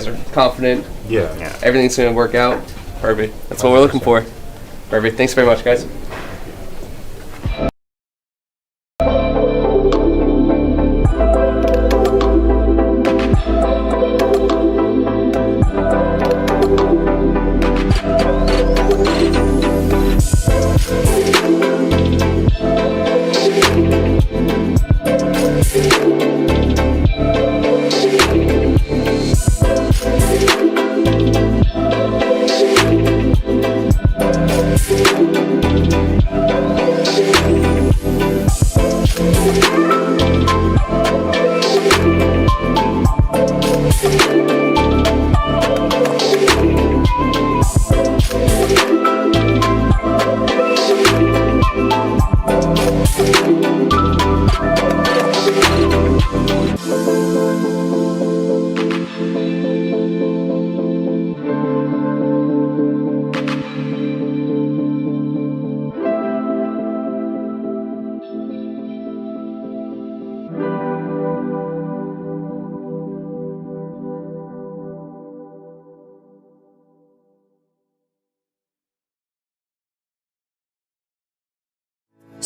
are confident? Yeah. Everything's going to work out? Perfect. That's what we're looking for. Perfect. Thanks very much, guys.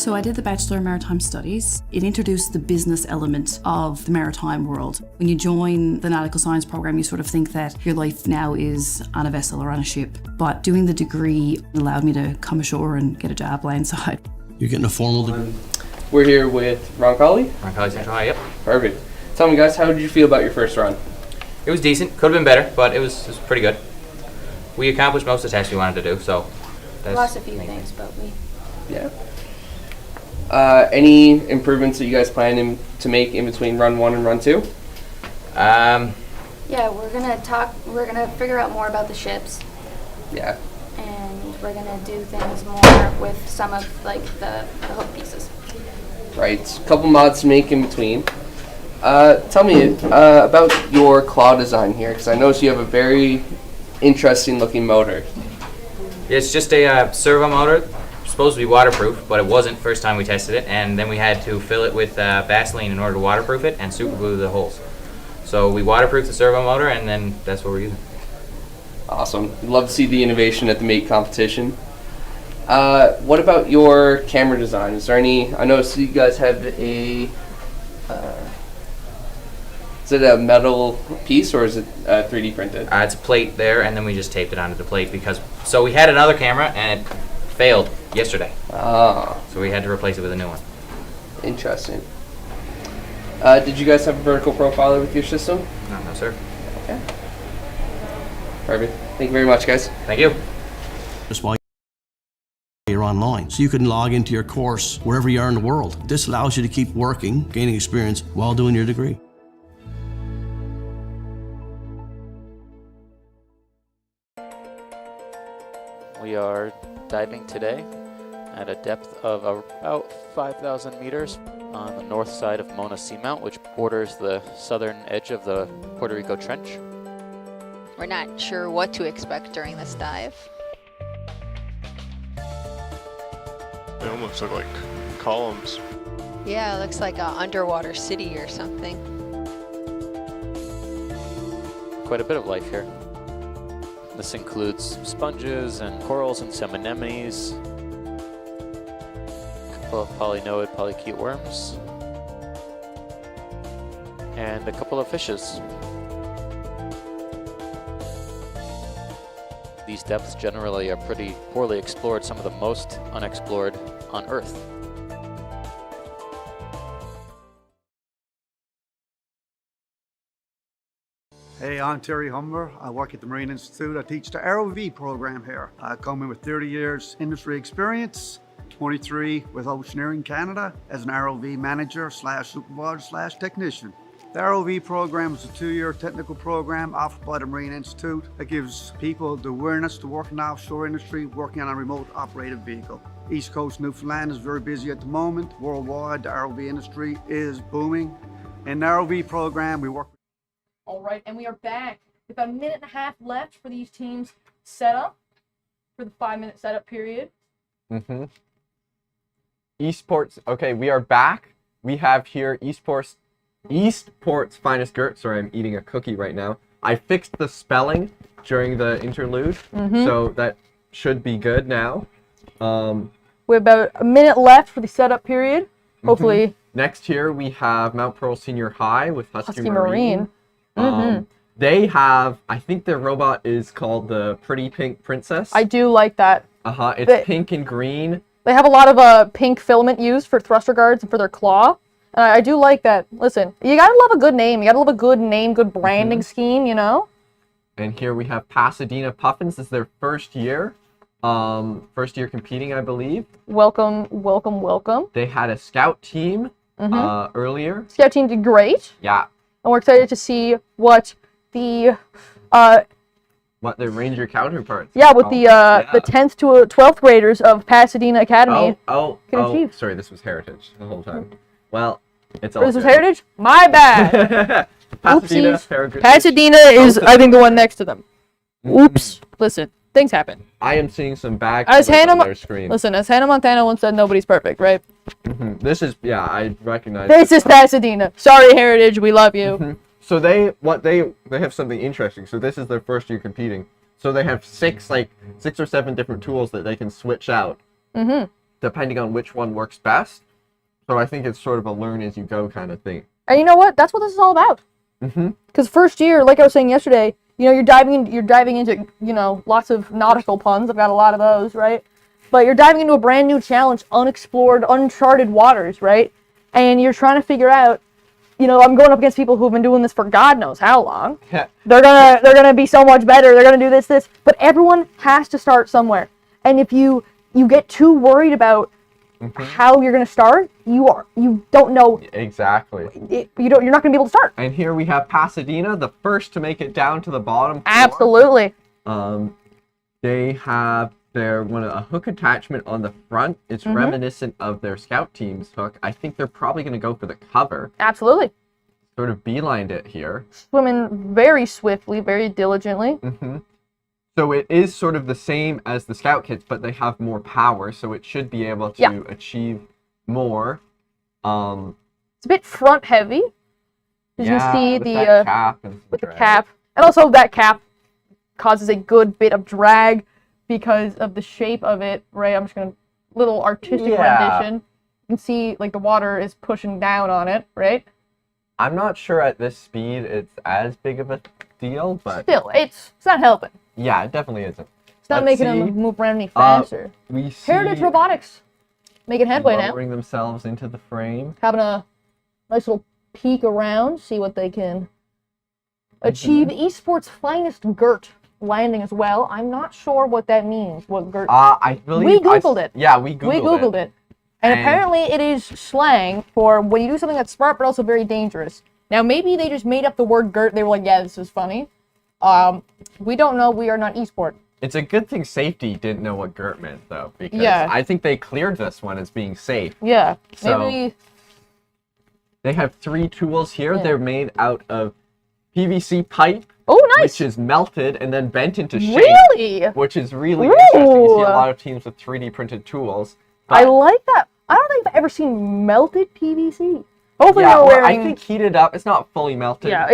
So I did the Bachelor of Maritime Studies. It introduced the business element of the maritime world. When you join the nautical science program, you sort of think that your life now is on a vessel or on a ship. But doing the degree allowed me to come ashore and get a job landside. You're getting a formal degree. We're here with Roncalli. Roncalli Central High, yep. Perfect. Tell me, guys, how did you feel about your first run? It was decent. Could have been better, but it was pretty good. We accomplished most of the tasks we wanted to do, so. Lost a few things, but we. Yeah. Any improvements that you guys plan to make in between run 1 and run 2? Yeah, we're gonna figure out more about the ships. Yeah. And we're gonna do things more with some of like the hook pieces. Right. A couple mods to make in between. Tell me about your claw design here, because I noticed you have a very interesting looking motor. It's just a servo motor. Supposed to be waterproof, but it wasn't first time we tested it, and then we had to fill it with Vaseline in order to waterproof it and super glue the holes. So we waterproofed the servo motor, and then that's what we're using. Awesome. Love to see the innovation at the mate competition. What about your camera design? Is there any? I noticed you guys have a. Is it a metal piece or is it 3D printed? It's a plate there, and then we just taped it onto the plate because. So we had another camera, and it failed yesterday. Ah. So we had to replace it with a new one. Interesting. Did you guys have a vertical profiler with your system? No, sir. Okay. Perfect. Thank you very much, guys. Thank you. Just while you're online, so you can log into your course wherever you are in the world. This allows you to keep working, gaining experience while doing your degree. We are diving today at a depth of about 5,000 meters on the north side of Mona Seamount, which borders the southern edge of the Puerto Rico Trench. We're not sure what to expect during this dive. They almost look like columns. Yeah, it looks like an underwater city or something. Quite a bit of life here. This includes sponges and corals and some anemones, a couple of polynoid polychaete worms, and a couple of fishes. These depths generally are pretty poorly explored, some of the most unexplored on Earth. Hey, I'm Terry Humber. I work at the Marine Institute. I teach the ROV program here. I come in with 30 years industry experience, 23 with Oceaneering Canada as an ROV manager / supervisor / technician. The ROV program is a 2-year technical program offered by the Marine Institute that gives people the awareness to work in the offshore industry, working on a remote operated vehicle. East Coast Newfoundland is very busy at the moment. Worldwide, the ROV industry is booming. In the ROV program, we work. All right, and we are back with about a minute and a half left for these teams set up for the 5-minute setup period. Mm-hmm. Eastport's, okay, we are back. We have here Eastport's finest girt. Sorry, I'm eating a cookie right now. I fixed the spelling during the interlude, so that should be good now. We have about a minute left for the setup period. Hopefully. Next here we have Mount Pearl Senior High with Husky Marine. They have, I think their robot is called the Pretty Pink Princess. I do like that. It's pink and green. They have a lot of pink filament used for thruster guards and for their claw. And I do like that. Listen, you gotta love a good name. You gotta love a good name, good branding scheme, you know? And here we have Pasadena Puffins. This is their first year. First year competing, I believe. Welcome, welcome, welcome. They had a scout team earlier. Scout team did great. Yeah. And we're excited to see what the their ranger counterparts. Yeah, with the 10th to 12th graders of Pasadena Academy. Sorry, this was Heritage the whole time. Well, it's all This was good. Heritage? My bad. Pasadena, Oopsies. Heritage. Pasadena is, I think, the one next to them. Oops. Listen, things happen. I am seeing some bad As comments Hannah, on their screen. listen, as Hannah Montana once said, nobody's perfect, right? This is, I recognize. This is Pasadena. Sorry, Heritage, we love you. So they have something interesting. So this is their first year competing. So they have 6 or 7 different tools that they can switch out. depending on which one works best. So I think it's sort of a learn as you go kind of thing. And you know what? That's what this is all about. Because first year, like I was saying yesterday, you know, you're diving into, you know, lots of nautical puns. I've got a lot of those, right? But you're diving into a brand new challenge, unexplored, uncharted waters, right? And you're trying to figure out, you know, I'm going up against people who've been doing this for God knows how long. Yeah. They're gonna be so much better. They're gonna do this. But everyone has to start somewhere. And if you get too worried about how you're gonna start, you don't know exactly. You're not gonna be able to start. And here we have Pasadena, the first to make it down to the bottom floor. Absolutely. They have a hook attachment on the front. It's reminiscent of their scout team's hook. I think they're probably going to go for the cover. Absolutely. Sort of beelined it here. Swimming very swiftly, very diligently. So it is sort of the same as the scout kits, but they have more power, so it should be able to achieve more. It's a bit front heavy. As you see with the that cap with the cap, and also that cap causes a good bit of drag because of the shape of it. Right, I'm just gonna little artistic rendition. You can see like the water is pushing down on it. Right. I'm not sure at this speed it's as big of a deal, but still, it's not helping. Yeah, it definitely isn't. It's not making them move around any faster. We see Heritage Robotics making headway now. lowering themselves into the frame. Having a nice little peek around, see what they can achieve. Esports finest GERT landing as well. I'm not sure what that means. What GERT? I believe we googled it. Yeah, we googled it. And apparently it is slang for when you do something that's smart but also very dangerous. Now maybe they just made up the word GERT. They were like, yeah, this is funny. We don't know. We are not esport. It's a good thing safety didn't know what GERT meant, though, because I think they cleared this one as being safe. Yeah, so maybe. They have 3 tools here. Yeah. They're made out of PVC pipe. Oh, nice. Which is melted and then bent into shape. Really? Which is really interesting. You see a lot of teams with 3D printed tools. I like that. I don't think I've ever seen melted PVC. Hopefully they're wearing... I think heated up. It's not fully melted. Yeah,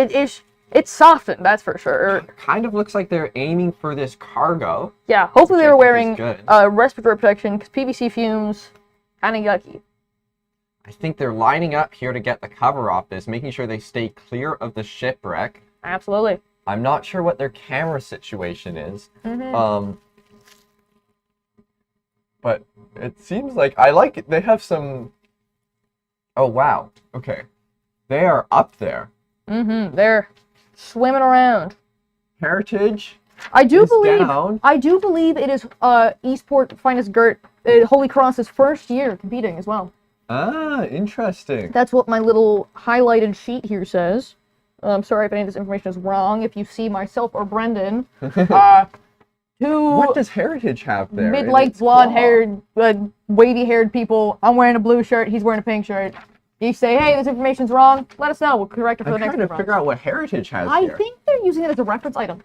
it's softened, that's for sure. Kind of looks like they're aiming for this cargo. Yeah, hopefully they were wearing respiratory protection, because PVC fumes, kind of yucky. I think they're lining up here to get the cover off this, making sure they stay clear of the shipwreck. Absolutely. I'm not sure what their camera situation is. But it seems like, I like it. They have some... Oh, wow. Okay. They are up there. They're swimming around. Heritage. I do believe it is Esport Finest GERT Holy Cross's first year competing as well. Ah, interesting. That's what my little highlighted sheet here says. I'm sorry if any of this information is wrong. If you see myself or Brendan, what does Heritage have there? Mid-length, blonde-haired, wavy-haired people. I'm wearing a blue shirt. He's wearing a pink shirt. You say, hey, this information's wrong. Let us know. We'll correct it for the next one. I'm trying to figure out what Heritage has I here. think they're using it as a reference item.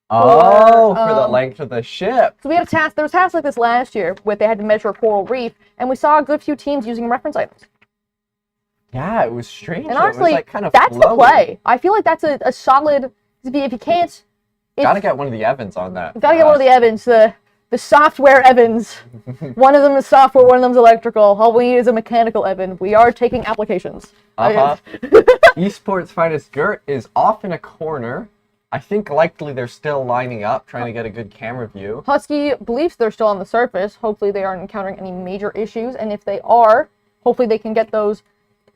Oh, for the length of the ship. So we had a task. There was tasks like this last year where they had to measure a coral reef, and we saw a good few teams using reference items. Yeah, it was strange. And honestly, it was like kind of that's flowy. the play. I feel like that's a solid. If you can't, gotta get one of the Evans on that. Gotta get one of the Evans. The software Evans. One of them is software, one of them is electrical. All we need is a mechanical Evan. We are taking applications. Esports Finest GERT is off in a corner. I think likely they're still lining up, trying to get a good camera view. Husky believes they're still on the surface. Hopefully they aren't encountering any major issues, and if they are, hopefully they can get those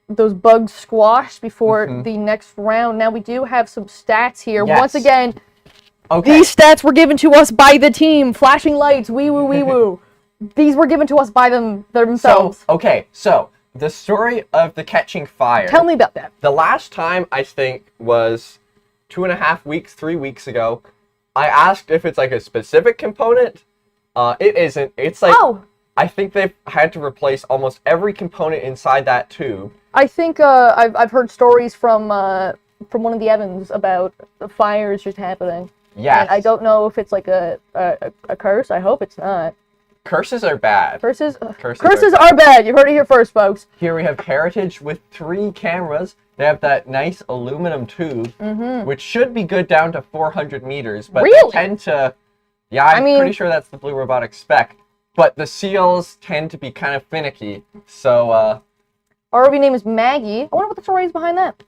bugs squashed before the next round. Now we do have some stats here. Yes. Once again, these stats were given to us by the team. Flashing lights, wee woo, wee woo. These were given to us by themselves. So the story of the catching fire. Tell me about that. The last time, I think, was 2.5 weeks, 3 weeks ago. I asked if it's like a specific component. It isn't. It's like, I think they've had to replace almost every component inside that tube. I think I've heard stories from one of the Evans about the fires just happening. Yes. And I don't know if it's like a curse. I hope it's not. Curses are bad. Curses are bad. You heard it here first, folks. Here we have Heritage with 3 cameras. They have that nice aluminum tube, which should be good down to 400 meters. But they tend to... Yeah, I'm pretty sure that's the Blue Robotics spec. but the seals tend to be kind of finicky. So, ROV name is Maggie. I wonder what the story is behind that.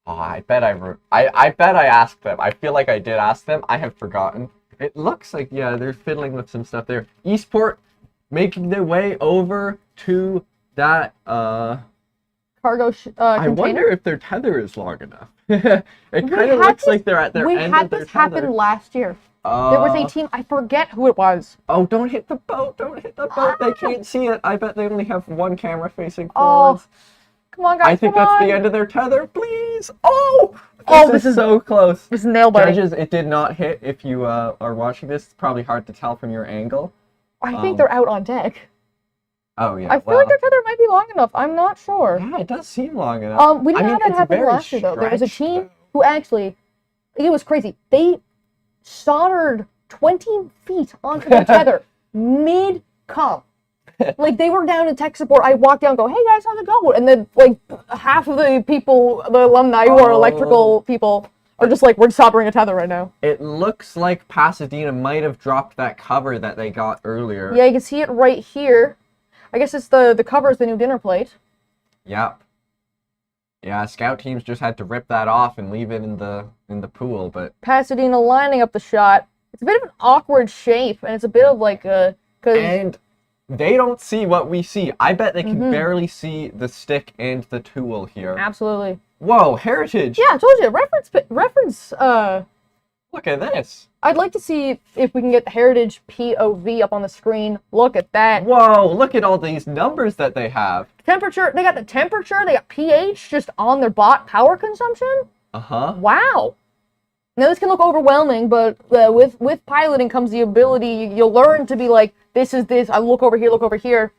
oh, I bet I asked them. I feel like I did ask them. I have forgotten. It looks like, yeah, they're fiddling with some stuff there. Eastport making their way over to that, Cargo I container. wonder if their tether is long enough. It kind of looks like they're at their end of their tether. We had this happen last year. There was a team, I forget who it was. Oh, don't hit the boat, don't hit the boat. They can't see it. I bet they only have one camera facing Oh, forwards. come on, guys, I think come that's on. the end of their tether, please. Oh, This is so close. This is nail biting. Judges, it did not hit. If you are watching this, it's probably hard to tell from your angle. I think they're out on deck. Oh, yeah. I feel like their tether might be long enough. I'm not sure. Yeah, it does seem long enough. We didn't have that happen last year, though. There was a team who actually, it was crazy. They soldered 20 feet onto the tether mid-comp. Like, they were down in tech support. I walked down and go, hey, guys, how's it going? And then, like, half of the people, the alumni who are electrical people, are just like, we're soldering a tether right now. It looks like Pasadena might have dropped that cover that they got earlier. Yeah, you can see it right here. I guess it's the cover is the new dinner plate. Yep. Yeah, scout teams just had to rip that off and leave it in the pool, but Pasadena lining up the shot. It's a bit of an awkward shape, and it's a bit of like a... And they don't see what we see. I bet they can barely see the stick and the tool here. Absolutely. Whoa, Heritage! Yeah, I told you, reference, Look at this. I'd like to see if we can get the Heritage POV up on the screen. Look at that. Whoa, look at all these numbers that they have. Temperature, they got the temperature, they got pH just on their bot power consumption. Uh-huh. Wow. Now this can look overwhelming, but with piloting comes the ability, you'll learn to be like, this is this, I look over here.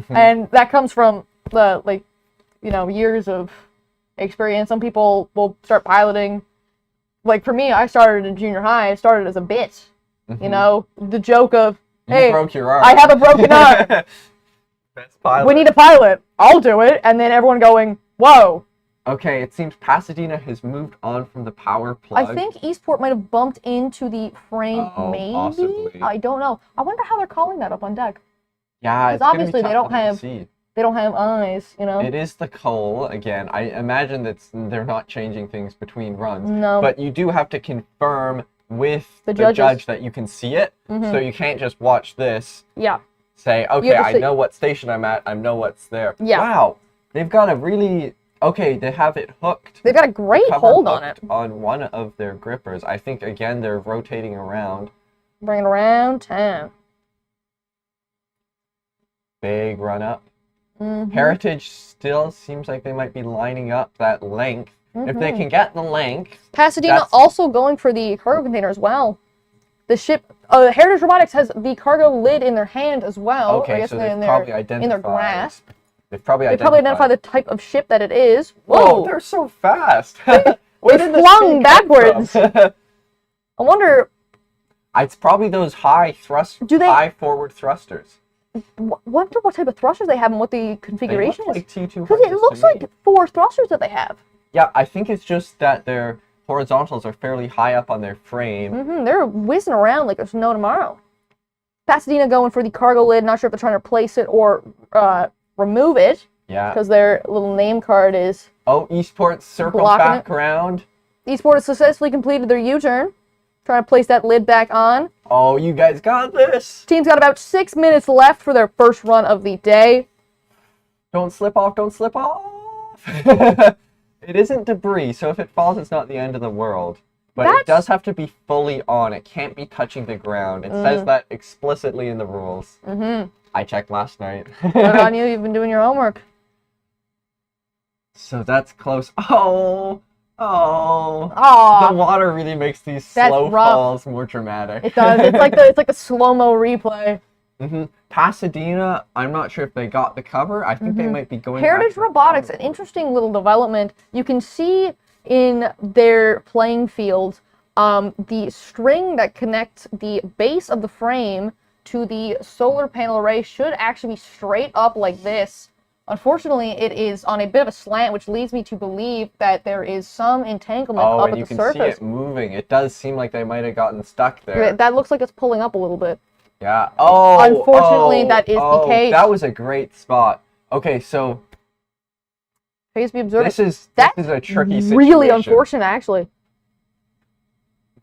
And that comes from the, years of experience. Some people will start piloting. Like, for me, I started in junior high. I started as a bit. You know, the joke of, hey, you broke your arm. I have a broken arm. Best pilot. We need a pilot. I'll do it. And then everyone going, whoa. Okay, it seems Pasadena has moved on from the power plug. I think Eastport might have bumped into the frame, maybe? Possibly. I don't know. I wonder how they're calling that up on deck. Yeah, because obviously they don't have eyes, you know? It is the coal, again. I imagine that they're not changing things between runs. No. But you do have to confirm with the judges. judge that you can see it. So you can't just watch this. Yeah. Say, okay, I know what station I'm at. I know what's there. Yeah. Wow. They've got a really... Okay, they have it hooked. They've got a great hold on it. On one of their grippers. I think, again, they're rotating around. Bring it around town. Big run up. Heritage still seems like they might be lining up that length. If they can get the length. Pasadena also going for the cargo container as well. The ship, Heritage Robotics has the cargo lid in their hand as well. Okay, I guess so they've in probably their identified. grasp. They've probably identified the type of ship that it is. Whoa, they're so fast. They flung backwards. I wonder. It's probably those high forward thrusters. Wonder what type of thrusters they have and what the configuration is. Like T200s because it looks like 4 thrusters that they have. Yeah, I think it's just that their horizontals are fairly high up on their frame. They're whizzing around like there's no tomorrow. Pasadena going for the cargo lid. Not sure if they're trying to replace it or remove it. Yeah. Because their little name card is. Oh, Eastport circled back around. Eastport has successfully completed their U-turn. Trying to place that lid back on. Oh, you guys got this. Team's got about 6 minutes left for their first run of the day. Don't slip off, don't slip off. It isn't debris, so if it falls, it's not the end of the world. But it does have to be fully on. It can't be touching the ground. It says that explicitly in the rules. I checked last night. Good on you. You've been doing your homework. So that's close. Oh. Oh. The water really makes these slow falls more dramatic. It does. It's like a slow-mo replay. Pasadena, I'm not sure if they got the cover. I think they might be going Heritage Robotics, an interesting little development. You can see in their playing field the string that connects the base of the frame to the solar panel array should actually be straight up like this. Unfortunately, it is on a bit of a slant, which leads me to believe that there is some entanglement up at the surface. Oh, and you can see it moving. It does seem like they might have gotten stuck there. That looks like it's pulling up a little bit. Yeah. Oh. Unfortunately, that is the case. That was a great spot. Okay, so Phase be observed. this is a tricky situation. Really unfortunate, actually.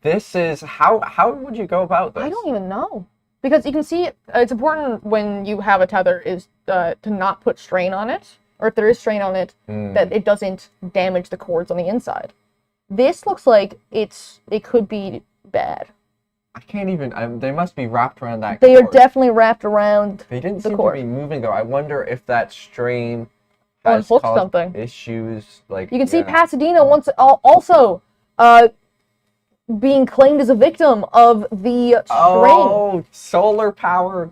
This is how would you go about this? I don't even know, because you can see it's important when you have a tether is to not put strain on it, or if there is strain on it, that it doesn't damage the cords on the inside. This looks like it could be bad. I can't even. They must be wrapped around that. They cord. are definitely wrapped around. They didn't the seem cord. to be moving though. I wonder if that strain has Unhooked caused something. issues. Like You can see yeah. Pasadena also being claimed as a victim of the strain. Oh, solar power!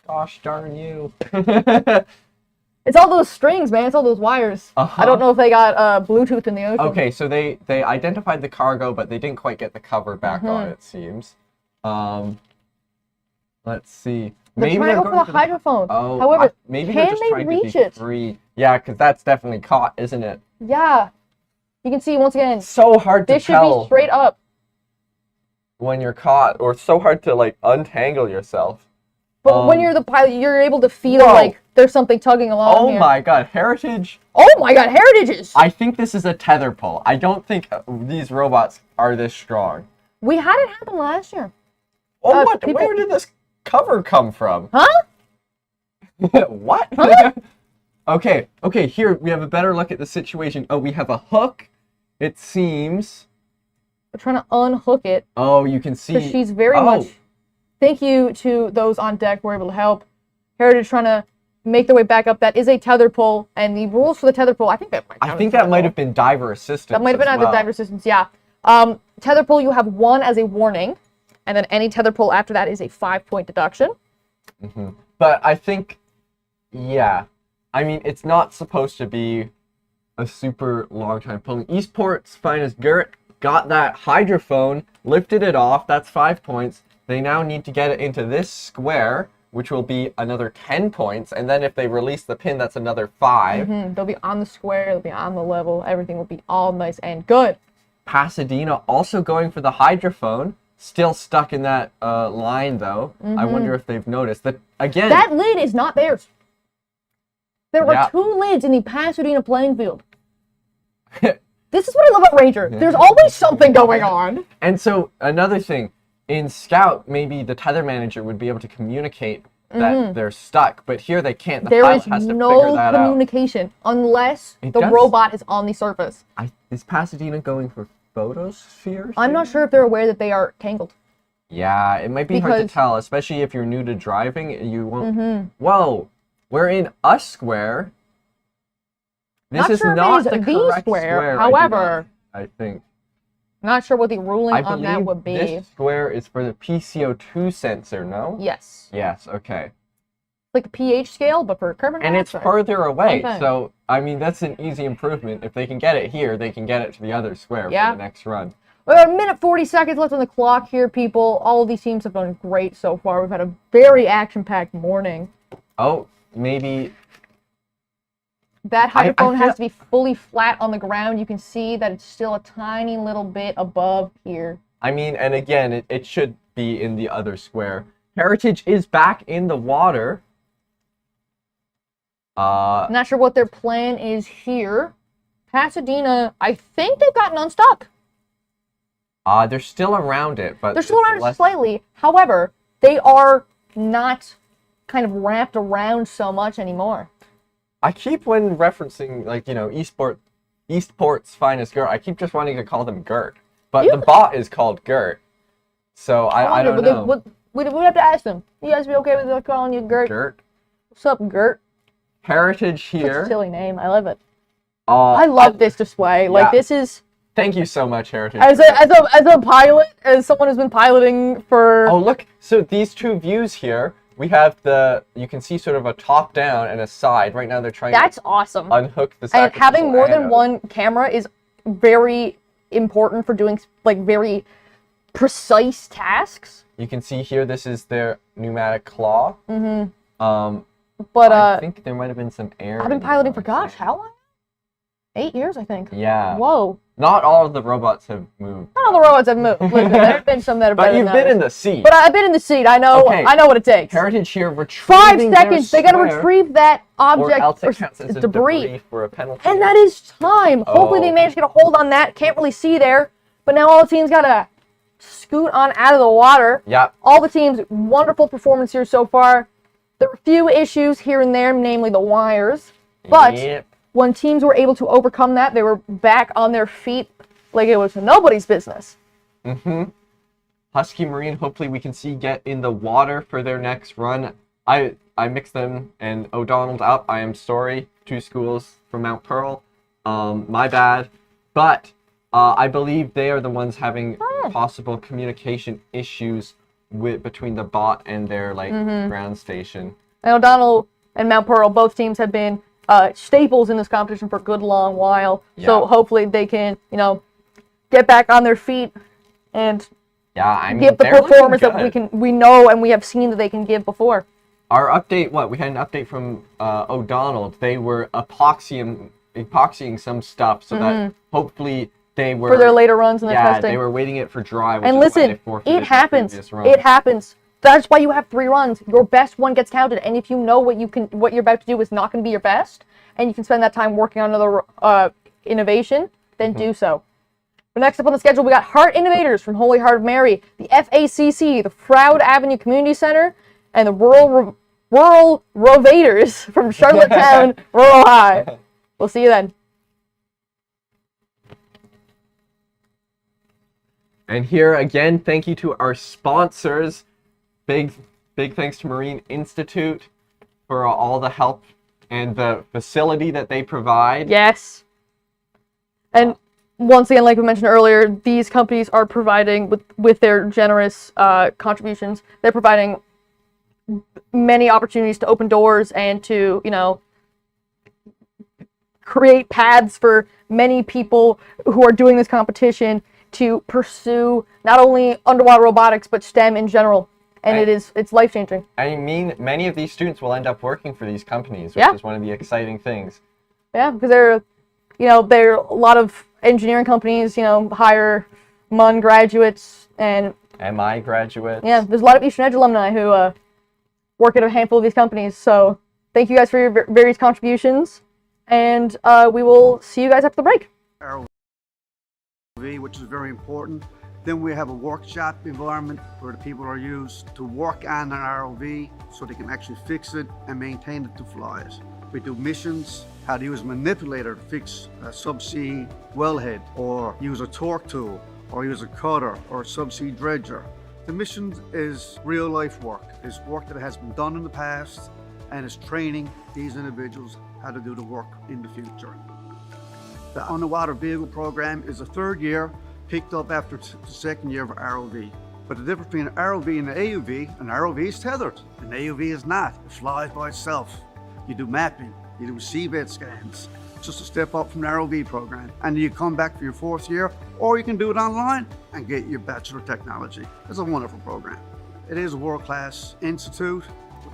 Gosh darn you! It's all those strings, man. It's all those wires. I don't know if they got Bluetooth in the ocean. Okay, so they identified the cargo, but they didn't quite get the cover back on. It seems. Let's see. They're trying to go for the hydrophone. Oh, however, maybe can they're just they trying reach to be it? free. Yeah, because that's definitely caught, isn't it? Yeah. You can see once again. So hard to This should tell be straight up. when you're caught, or so hard to like untangle yourself. But when you're the pilot, you're able to feel Whoa. like there's something tugging along Oh here. my God, Heritage! Oh my God, Heritages! I think this is a tether pull. I don't think these robots are this strong. We had it happen last year. Oh, what? Where did this cover come from? Huh? What? Huh? Okay, here we have a better look at the situation. Oh, we have a hook. It seems. We're trying to unhook it. Oh, you can see. Because she's very much. Thank you to those on deck who were able to help. Heritage trying to make their way back up. That is a tether pull, and the rules for the tether pull, I think that might have been diver assistance. That might have been as either well. diver assistance, yeah. Tether pull, you have 1 as a warning, and then any tether pull after that is a 5-point deduction. But I think, yeah. I mean, it's not supposed to be a super long time pulling. Eastport's finest Gert got that hydrophone, lifted it off. That's 5 points. They now need to get it into this square, which will be another 10 points. And then if they release the pin, that's another 5. They'll be on the square, they'll be on the level. Everything will be all nice and good. Pasadena also going for the hydrophone. Still stuck in that line, though. I wonder if they've noticed that again. That lid is not theirs. There Yeah. are 2 lids in the Pasadena playing field. This is what I love about Ranger. There's always something going on. And so another thing, in Scout, maybe the tether manager would be able to communicate that they're stuck, but here they can't. The There pilot is has to figure no that out. communication unless It the does- robot is on the surface. Is Pasadena going for photospheres? I'm not sure if they're aware that they are tangled. Yeah, it might be hard to Because- tell, especially if you're new to driving. You won't. Mhm. Whoa, we're in a square. This Not is sure if it not is the the correct square, I do however- not- I think. Not sure what the ruling I on that believe would be. this square is for the PCO2 sensor, no? Yes. Yes, okay. Like the pH scale, but for carbon And it's dioxide. further away, Same thing. so, I mean, that's an easy improvement. If they can get it here, they can get it to the other square Yeah. for the next run. We have a minute 40 seconds left on the clock here, people. All of these teams have done great so far. We've had a very action-packed morning. Oh, maybe... That hydrophone feel- has to be fully flat on the ground. You can see that it's still a tiny little bit above here. I mean, and again, it should be in the other square. Heritage is back in the water. I'm not sure what their plan is here. Pasadena, I think they've gotten unstuck. They're still around it, but They're still it's around it less- slightly. However, they are not kind of wrapped around so much anymore. I keep, when referencing, like, you know, Eastport's finest Gert, I keep just wanting to call them Gert. But the bot is called Gert. So I don't know. We'd have to ask them. You guys be okay with us calling you Gert? Gert. What's up, Gert? Heritage Such here. a silly name. I love it. I love this display. Like, yeah. this is... Thank you so much, Heritage. As a pilot, as someone who's been piloting for... Oh, look. So these two views here, we have you can see sort of a top down and a side. Right now they're trying That's to awesome. unhook the And sacrificial having more than anode. one camera is very important for doing, like, very precise tasks. You can see here, this is their pneumatic claw. But, I think there might have been some air. I've been piloting for, gosh, how long? 8 years, I think. Yeah. Whoa. Not all of the robots have moved. Not all the robots have moved. Listen, there have been some that are better But you've than been others. in the seat. But I've been in the seat. I know. Okay. I know what it takes. Heritage here 5 retrieving seconds. They got to their square, retrieve that object or else it counts as a debris. for a penalty. And that is time. Hopefully they manage to get a hold on that. Can't really see there. But now all the teams got to scoot on out of the water. Yeah. All the teams, wonderful performance here so far. There were a few issues here and there, namely the wires. But Yep. when teams were able to overcome that, they were back on their feet like it was nobody's business. Mm-hmm. Husky Marine, hopefully we can see get in the water for their next run. I mixed them and O'Donnell up. I am sorry. 2 schools from Mount Pearl. My bad. But I believe they are the ones having possible communication issues between the bot and their ground station. And O'Donnell and Mount Pearl, both teams have been staples in this competition for a good long while. Yeah. So hopefully they can, get back on their feet and give the performance that we know and we have seen that they can give before. Our update, we had an update from O'Donnell. They were epoxying some stuff so that hopefully they were... For their later runs in their testing. Yeah, they were waiting it for dry, which And is why listen, they forfeited it happens. the previous run. It happens. That's why you have 3 runs. Your best one gets counted, and if you know what you're about to do is not going to be your best, and you can spend that time working on another innovation, then do so. But next up on the schedule, we got Heart Innovators from Holy Heart of Mary, the FACC, the Froud Avenue Community Center, and the Rural Rovators from Charlottetown Rural High. We'll see you then. And here again, thank you to our sponsors. Big thanks to Marine Institute for all the help and the facility that they provide. Yes. And once again, like we mentioned earlier, these companies are providing, with their generous contributions, they're providing many opportunities to open doors and to, create paths for many people who are doing this competition to pursue not only underwater robotics, but STEM in general. And it's life-changing. I mean, many of these students will end up working for these companies, which is one of the exciting things. Yeah, because there are a lot of engineering companies, hire MUN graduates and MI graduates. Yeah, there's a lot of Eastern Edge alumni who work at a handful of these companies. So thank you guys for your various contributions, and we will see you guys after the break. ROV, which is very important. Then we have a workshop environment where the people are used to work on an ROV so they can actually fix it and maintain it to fly it. We do missions, how to use a manipulator to fix a subsea wellhead, or use a torque tool, or use a cutter, or a subsea dredger. The mission is real life work. It's work that has been done in the past and is training these individuals how to do the work in the future. The underwater vehicle program is the 3rd year, picked up after the 2nd year of ROV. But the difference between an ROV and an AUV, an ROV is tethered, an AUV is not. It flies by itself. You do mapping, you do seabed scans, just a step up from the ROV program. And you come back for your 4th year, or you can do it online and get your Bachelor of Technology. It's a wonderful program. It is a world-class institute.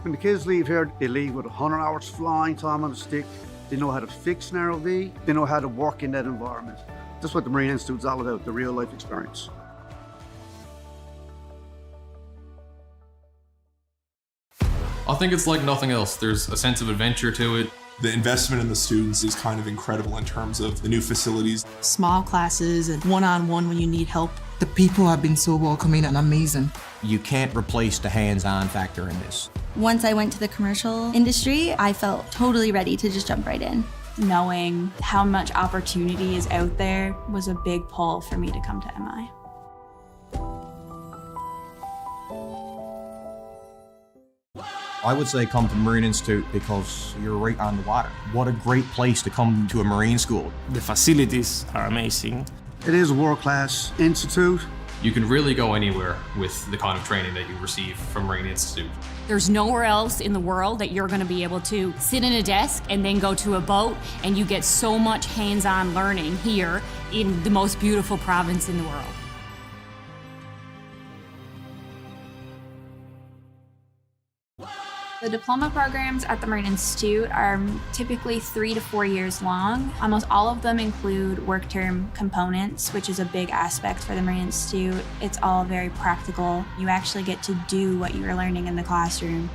When the kids leave here, they leave with 100 hours flying time on a stick. They know how to fix an ROV. They know how to work in that environment. That's what the Marine Institute is all about, the real life experience. I think it's like nothing else. There's a sense of adventure to it. The investment in the students is kind of incredible in terms of the new facilities. Small classes and one-on-one when you need help. The people have been so welcoming and amazing. You can't replace the hands-on factor in this. Once I went to the commercial industry, I felt totally ready to just jump right in. Knowing how much opportunity is out there was a big pull for me to come to MI. I would say come to Marine Institute because you're right on the water. What a great place to come to a marine school. The facilities are amazing. It is a world-class institute. You can really go anywhere with the kind of training that you receive from Marine Institute. There's nowhere else in the world that you're going to be able to sit in a desk and then go to a boat, and you get so much hands-on learning here in the most beautiful province in the world. The diploma programs at the Marine Institute are typically 3 to 4 years long. Almost all of them include work term components, which is a big aspect for the Marine Institute. It's all very practical. You actually get to do what you were learning in the classroom.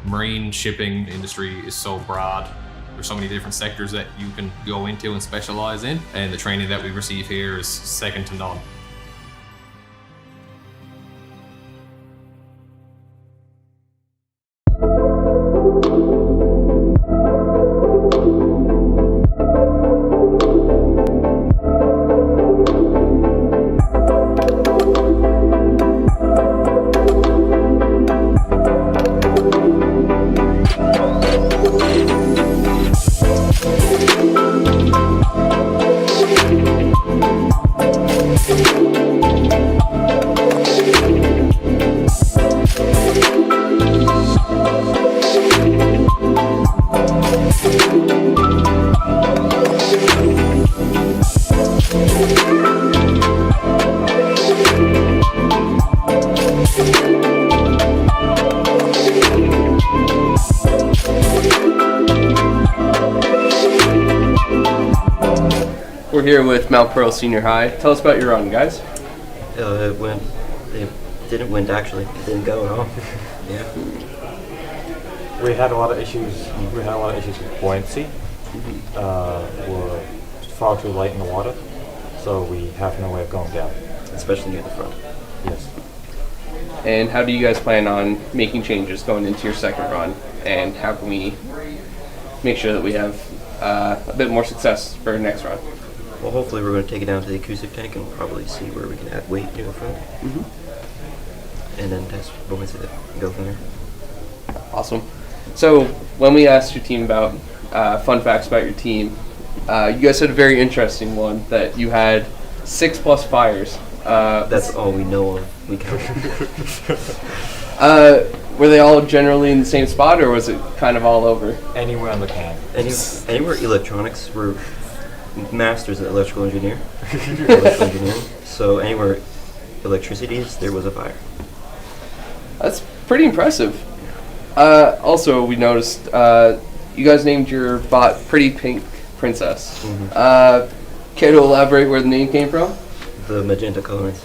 Marine shipping industry is so broad. There's so many different sectors that you can go into and specialize in, and the training that we receive here is second to none. We're here with Mount Pearl Senior High. Tell us about your run, guys. It didn't wind actually. It didn't go at all. Yeah. We had a lot of issues. We had a lot of issues with buoyancy. We're far too light in the water, so we have no way of going down. Especially near the front. Yes. And how do you guys plan on making changes going into your second run? And how can we make sure that we have a bit more success for our next run? Well, hopefully we're going to take it down to the acoustic tank and probably see where we can add weight near the front. And then test buoyancy and go from there. Awesome. So when we asked your team about fun facts about your team, you guys had a very interesting one that you had 6+ fires. That's all we know of. We count. Were they all generally in the same spot, or was it kind of all over? Anywhere on the can. Anywhere electronics. We're masters at electrical engineering. So anywhere electricity is, there was a fire. That's pretty impressive. Also, we noticed you guys named your bot Pretty Pink Princess. Care to elaborate where the name came from? The magenta colorants.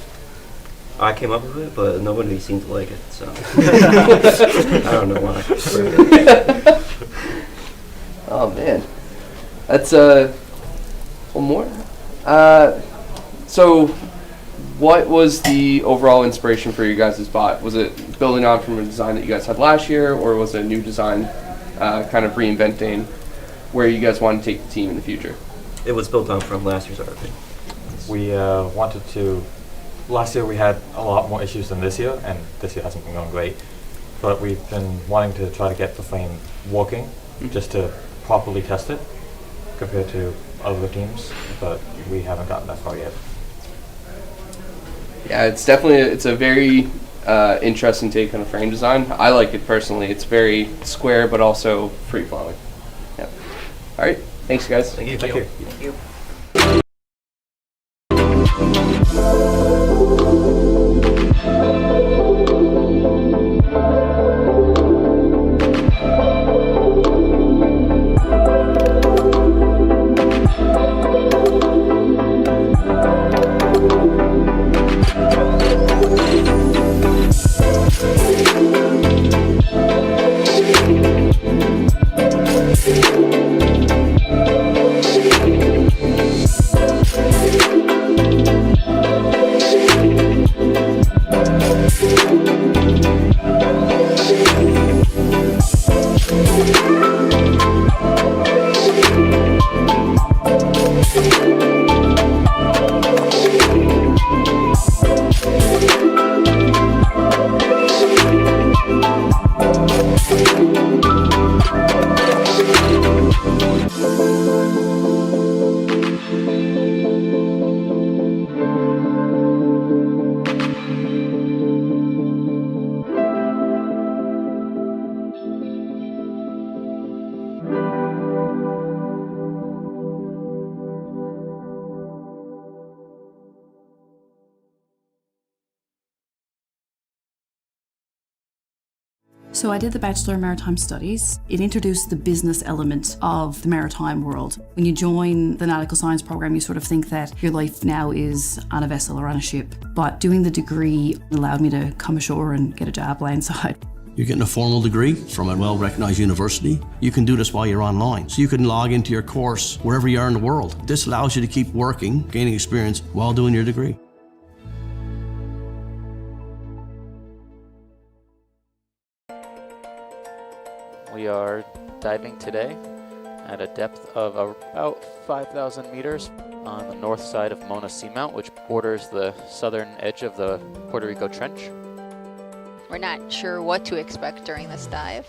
I came up with it, but nobody seemed to like it, so I don't know why. Oh man, that's one more. So, what was the overall inspiration for you guys' bot? Was it building on from a design that you guys had last year, or was it a new design, kind of reinventing where you guys want to take the team in the future? It was built on from last year's RP. We wanted to. Last year we had a lot more issues than this year, and this year hasn't been going great. But we've been wanting to try to get the frame working, just to properly test it compared to other teams, but we haven't gotten that far yet. Yeah, it's a very interesting take on a frame design. I like it personally. It's very square, but also free flowing. Yeah. All right. Thanks, guys. Thank you. Thank you. Thank you. So I did the Bachelor of Maritime Studies. It introduced the business element of the maritime world. When you join the nautical science program, you sort of think that your life now is on a vessel or on a ship. But doing the degree allowed me to come ashore and get a job landside. You're getting a formal degree from a well-recognized university. You can do this while you're online. So you can log into your course wherever you are in the world. This allows you to keep working, gaining experience while doing your degree. We are diving today at a depth of about 5,000 meters on the north side of Mona Seamount, which borders the southern edge of the Puerto Rico Trench. We're not sure what to expect during this dive.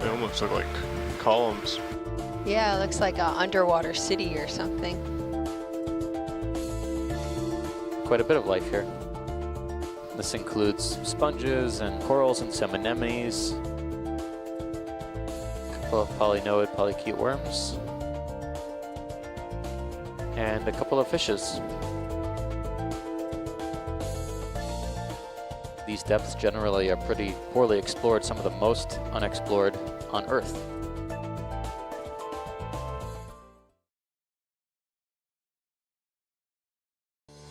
They almost look like columns. Yeah, it looks like an underwater city or something. Quite a bit of life here. This includes sponges and corals and some anemones, a couple of polynoid polychaete worms, and a couple of fishes. These depths generally are pretty poorly explored, some of the most unexplored on Earth.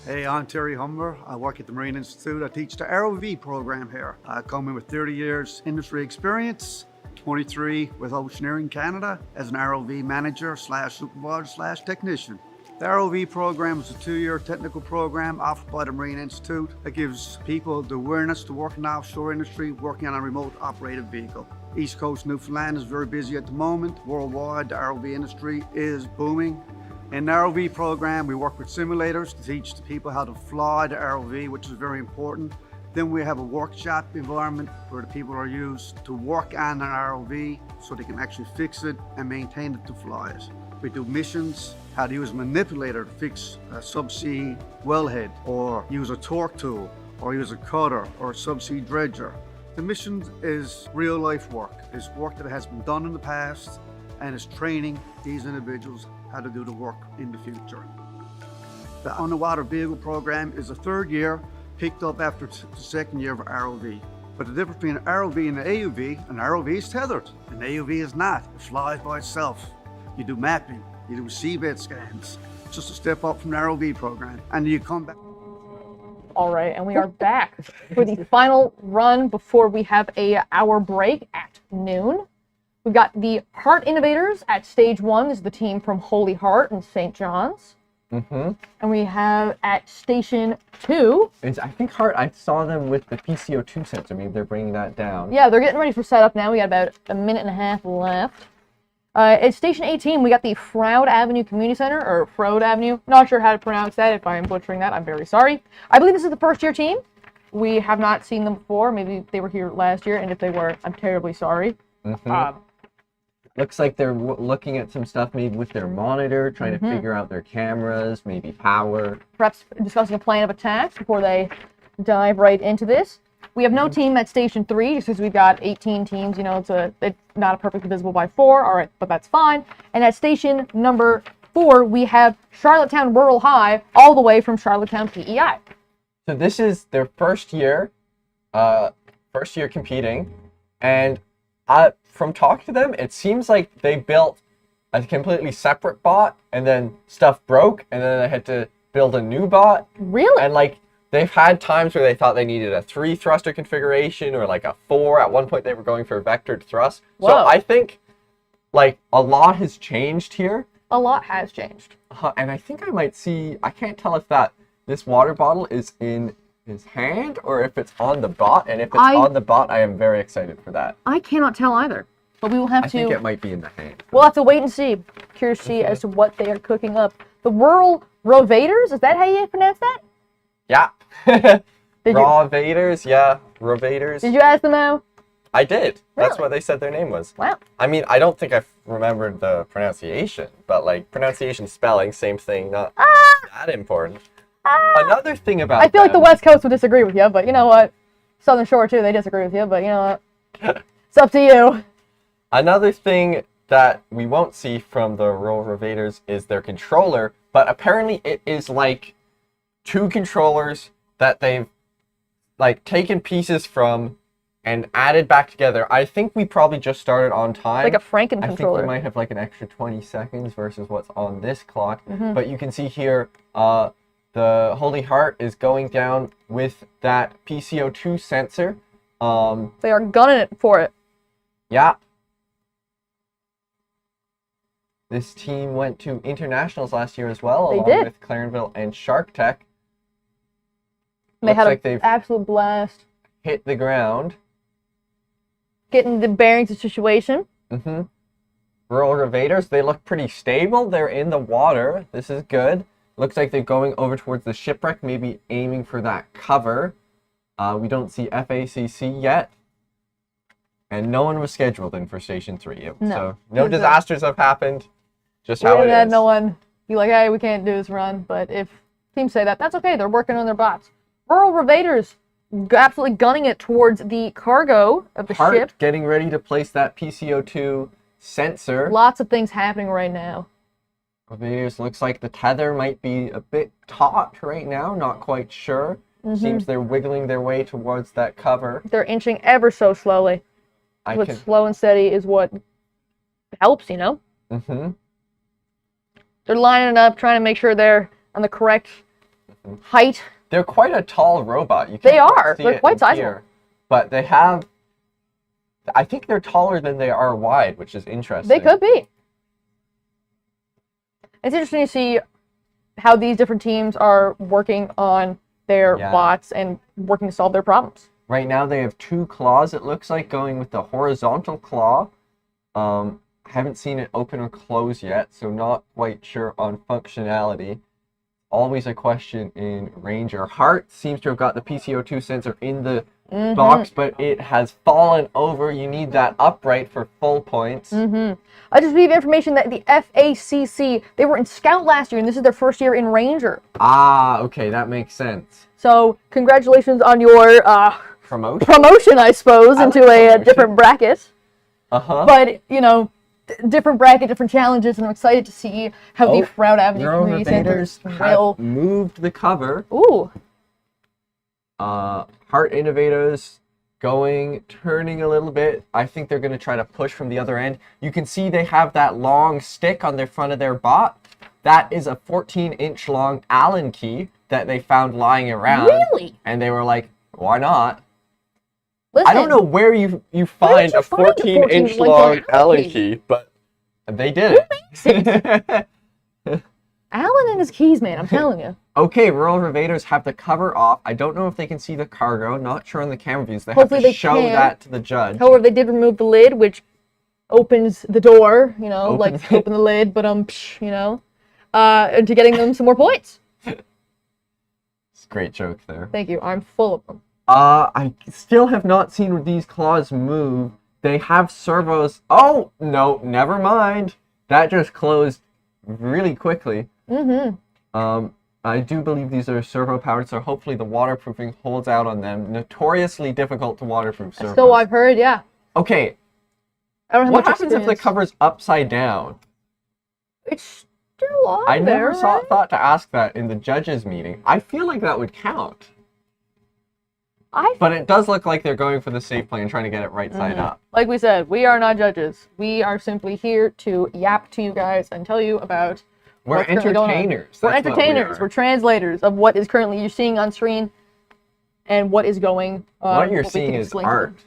Hey, I'm Terry Humber. I work at the Marine Institute. I teach the ROV program here. I come in with 30 years industry experience, 23 with Oceaneering Canada as an ROV manager slash supervisor slash technician. The ROV program is a 2-year technical program offered by the Marine Institute that gives people the awareness to work in the offshore industry, working on a remote operated vehicle. East Coast Newfoundland is very busy at the moment. Worldwide, the ROV industry is booming. In the ROV program, we work with simulators to teach the people how to fly the ROV, which is very important. Then we have a workshop environment where the people are used to work on an ROV so they can actually fix it and maintain it to fly it. We do missions, how to use a manipulator to fix a subsea wellhead, or use a torque tool, or use a cutter, or a subsea dredger. The mission is real life work. It's work that has been done in the past, and it's training these individuals how to do the work in the future. The underwater vehicle program is the 3rd year, picked up after the 2nd year of ROV. But the difference between an ROV and an AUV, an ROV is tethered, an AUV is not. It flies by itself. You do mapping, you do seabed scans. It's just a step up from the ROV program, and you come back. All right, and we are back for the final run before we have a hour break at noon. We've got the Heart Innovators at stage 1. This is the team from Holy Heart and St. John's. And we have at station 2. I think Heart, I saw them with the PCO2 sensor. Maybe they're bringing that down. Yeah, they're getting ready for setup now. We got about a minute and a half left. At station 18, we got the Froud Avenue Community Center, or Froud Avenue. Not sure how to pronounce that. If I am butchering that, I'm very sorry. I believe this is the first year team. We have not seen them before. Maybe they were here last year, and if they were, I'm terribly sorry. Looks like they're looking at some stuff maybe with their monitor, trying to figure out their cameras, maybe power. Perhaps discussing a plan of attack before they dive right into this. We have no team at station 3, just because we've got 18 teams. You know, it's not a perfectly visible by 4. All right, but that's fine. And at station number 4, we have Charlottetown Rural High, all the way from Charlottetown PEI. So this is their first year competing, and from talking to them, it seems like they built a completely separate bot, and then stuff broke, and then they had to build a new bot. Really? And like, they've had times where they thought they needed a 3 thruster configuration or like a 4. At one point, they were going for a vectored thrust. Whoa. So I think like a lot has changed here. A lot has changed. And I think I might see, I can't tell if this water bottle is in his hand or if it's on the bot. And if it's on the bot, I am very excited for that. I cannot tell either, but we will have I to. think it might be in the hand. We'll have to wait and see. Curious to see as to what they are cooking up. The Rural Rovators, is that how you pronounce that? Yeah. Rovators, yeah. Rovators. Did you ask them though? I did. That's Really? what they said their name was. Wow. I mean, I don't think I remembered the pronunciation, but like pronunciation, spelling, same thing, not that important. Another thing about I feel like the West Coast would disagree with you, but you know what? Southern Shore too, they disagree with you, but you know what? It's up to you. Another thing that we won't see from the Rural Rovators is their controller, but apparently it is like 2 controllers that they've like taken pieces from and added back together. I think we probably just started on time. Like a Franken I think controller. we might have like an extra 20 seconds versus what's on this clock. Mhm. But you can see here, the Holy Heart is going down with that PCO2 sensor. They are gunning it for it. Yeah. This team went to internationals last year as well, They along did. with Clarenville and Shark Tech. They Looks had like an they've absolute blast. hit the ground. Getting the bearings of the situation. Mm-hmm. Rural Revaders, they look pretty stable. They're in the water. This is good. Looks like they're going over towards the shipwreck, maybe aiming for that cover. We don't see FACC yet. And no one was scheduled in for Station 3. No. So no disasters have happened. Just how We it had is. no one be like, hey, we can't do this run. But if teams say that, that's okay. They're working on their bots. Rural Revaders absolutely gunning it towards the cargo of the Hart ship. getting ready to place that PCO2 sensor. Lots of things happening right now. Revaders looks like the tether might be a bit taut right now. Not quite sure. Mhm. Seems they're wiggling their way towards that cover. They're inching ever so slowly. But slow and steady is what helps, you know? Mm-hmm. They're lining it up, trying to make sure they're on the correct height. They're quite a tall robot. You They can't are. see They're it quite in sizable. here. But they have... I think they're taller than they are wide, which is interesting. They could be. It's interesting to see how these different teams are working on their Yeah. bots and working to solve their problems. Right now they have 2 claws, it looks like, going with the horizontal claw. Haven't seen it open or close yet, so not quite sure on functionality. Always a question in Ranger. Hart seems to have got the PCO2 sensor in the box, but it has fallen over. You need that upright for full points. I just received information that the FACC, they were in Scout last year, and this is their first year in Ranger. Ah, okay, that makes sense. So, congratulations on your Promotion, I suppose, I into like a promotion. different bracket. Uh-huh. But, you know, different bracket, different challenges, and I'm excited to see how the Froud Avenue Neural Community Center Invaders will... have moved the cover. Ooh. Heart Innovators turning a little bit. I think they're going to try to push from the other end. You can see they have that long stick on the front of their bot. That is a 14-inch long Allen key that they found lying around. Really? And they were like, why not? Listen, I don't know where you find a 14-inch long Allen key, but they did it. Alan and his keys, man, I'm telling you. Okay, Rural Revaders have the cover off. I don't know if they can see the cargo. Not sure on the camera views. They Hopefully have to they show can. that to the judge. However, they did remove the lid, which opens the door, you know, Opens like open the lid, but you know, into getting them some more points. It's a great joke there. Thank you. I'm full of them. I still have not seen these claws move. They have servos. Oh, no, never mind. That just closed really quickly. I do believe these are servo powered, so hopefully the waterproofing holds out on them. Notoriously difficult to waterproof servos. So I've heard, yeah. Okay, I don't have what much happens if the experience. cover's upside down? It's still on I never there, right? thought to ask that in the judges meeting. I feel like that would count. But it does look like they're going for the safe play and trying to get it right side up. Like we said, we are not judges. We are simply here to yap to you guys and tell you about We're what's currently going on. entertainers. We're That's what we entertainers. are. We're translators of what is currently you're seeing on screen and what is going on. What you're we seeing can is explain to art. them.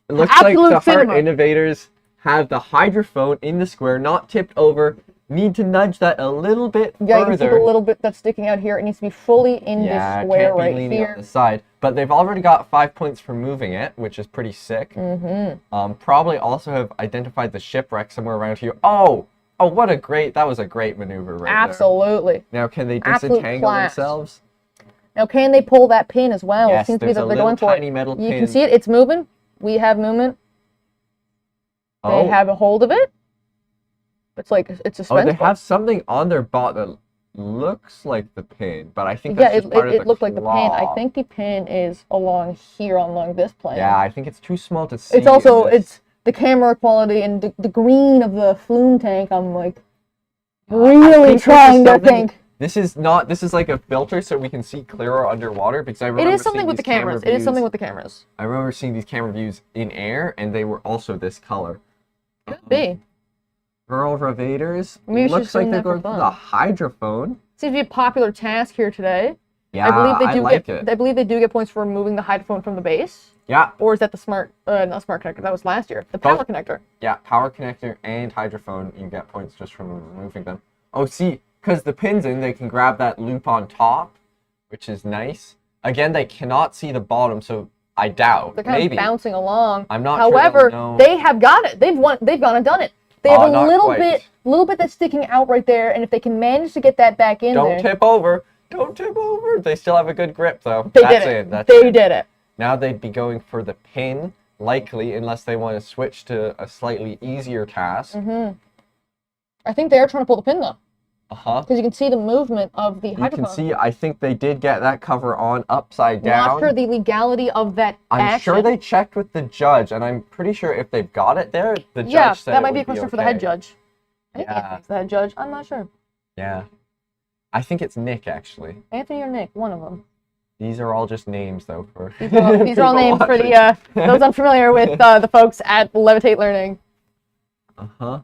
It looks Absolute like the cinema. Heart Innovators have the hydrophone in the square, not tipped over. Need to nudge that a little bit Yeah, you can see further. the little bit that's sticking out here. It needs to be fully in Yeah, this square can't be right leaning here. on the side. But they've already got 5 points for moving it, which is pretty sick. Probably also have identified the shipwreck somewhere around here. Oh, what a great, that was a great maneuver right Absolutely. there. Now, can they Absolute disentangle class. themselves? Now, can they pull that pin as well? Yes, it seems to be there's that a they're little going for tiny it. metal You pin. can see it. It's moving. We have movement. They Oh. have a hold of it. It's like it's Oh, suspenseful. they have something on their bot that looks like the pin, but I think Yeah, that's just part of the it looked like the pin. I claw. think the pin is along here, along this plane. Yeah, I think it's too small to see. It's also in this. it's the camera quality and the green of the flume tank. I'm like really think this is trying to something think. This is like a filter so we can see clearer underwater, because I remember It is something seeing with the these camera cameras. It is something views- with the cameras. I remember seeing these camera views in air, and they were also this color. Could be. Rural Ravaders. Maybe we should Looks like assume they're that for going for fun. the hydrophone. Seems to be a popular task here today. Yeah, I believe they do like get. it. I believe they do get points for removing the hydrophone from the base. Yeah. Or is that the not smart connector? That was last year. The power Both. connector. Yeah, power connector and hydrophone, you get points just from removing them. Oh, see, because the pin's in, they can grab that loop on top, which is nice. Again, they cannot see the bottom, so I doubt. They're kind Maybe. of bouncing along. I'm not sure However, they'll know. they have got it. They've won. They've gone and done it. They have a not little quite. bit that's sticking out right there, and if they can manage to get that back in Don't there, tip over. Don't tip over. They still have a good grip, though. they That's did it. That's They in. did it. Now they'd be going for the pin, likely, unless they want to switch to a slightly easier task. I think they are trying to pull the pin though, Uh-huh. because you can see the movement of the You hydrophone. can see, I think they did get that cover on upside down. Not sure the legality of that I'm action. sure they checked with the judge, and I'm pretty sure if they've got it there, the judge Yeah, said that it might be a would question for the head okay. judge. I think Yeah. Anthony's the head judge. I'm not sure. Yeah. I think it's Nick, actually. Anthony or Nick, one of them. These are all just names, though. For These are all people names for watching. the those unfamiliar with the folks at Levitate Learning. Uh-huh.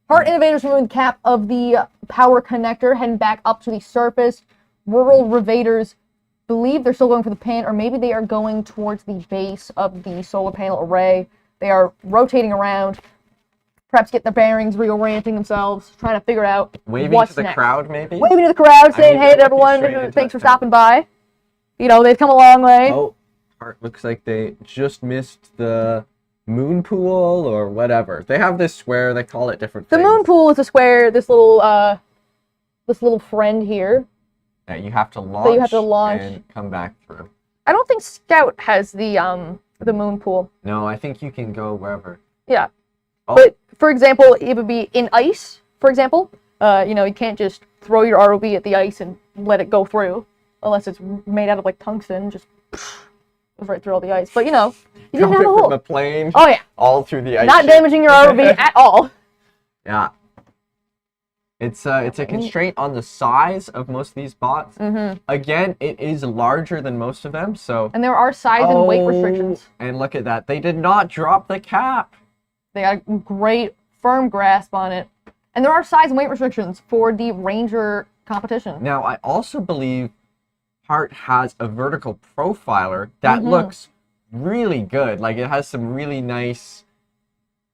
Heart Innovators removing the cap of the power connector, heading back up to the surface. Rural Ravaders believe they're still going for the pin, or maybe they are going towards the base of the solar panel array. They are rotating around, perhaps get their bearings, reorienting themselves, trying to figure out Waving what's to the next. crowd, maybe? Waving to the crowd, I saying, mean, hey they're to looking straight everyone, into thanks for them. stopping by. You know, they've come a long way. Oh, Heart looks like they just missed the moon pool or whatever. They have this square, they call it different The things. moon pool is a square, this little friend here. That you have to launch, and come back through. I don't think Scout has the moon pool. No, I think you can go wherever. Yeah. Oh. But for example, it would be in ice, for example. You can't just throw your ROV at the ice and let it go through. Unless it's made out of like tungsten, just goes right through all the ice. But you didn't have a Jumping hole. from a plane. Oh yeah. All through the ice. Not sheet. damaging your ROV at all. Yeah. It's a constraint on the size of most of these bots. Again, it is larger than most of them, so. And there are size and weight restrictions. And look at that. They did not drop the cap. They got a great firm grasp on it. And there are size and weight restrictions for the Ranger competition. Now, I also believe Heart has a vertical profiler that looks really good. Like, it has some really nice,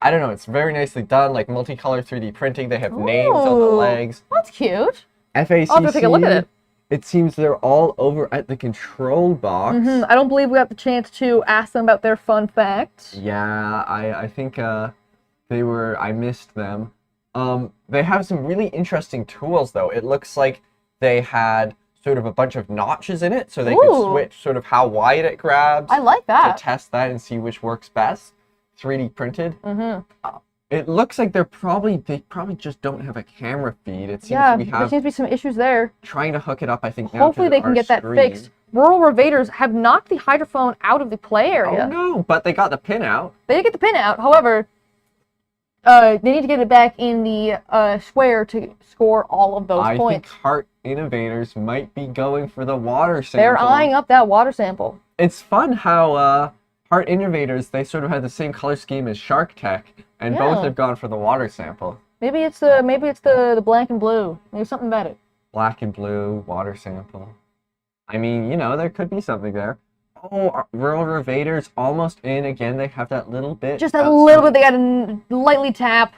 I don't know, it's very nicely done, like multicolor 3D printing. They have names on the Ooh, legs. That's cute. FACC, I'll have to take a look at it. It seems they're all over at the control box. I don't believe we got the chance to ask them about their fun facts. Yeah, I think I missed them. They have some really interesting tools, though. It looks like they had sort of a bunch of notches in it, so they could switch sort of how wide it grabs. I like that. To test that and see which works best. 3D printed. It looks like they probably just don't have a camera feed. It seems Yeah, we there have seems to be some issues there. trying to hook it up, I think, now Hopefully to they can our get that screen. fixed. Rural Ravaders have knocked the hydrophone out of the play area. Oh no, but they got the pin out. They did get the pin out. However, they need to get it back in the square to score all of those I points. think Heart Innovators might be going for the water sample. They're eyeing up that water sample. It's fun how Heart Innovators, they sort of had the same color scheme as Shark Tech, and both Yeah. have gone for the water sample. Maybe it's the black and blue. There's something about it. Black and blue, water sample. I mean, there could be something there. Oh, Rural Ravaders almost in again. They have that little bit. Just a little bit. They got to lightly tap,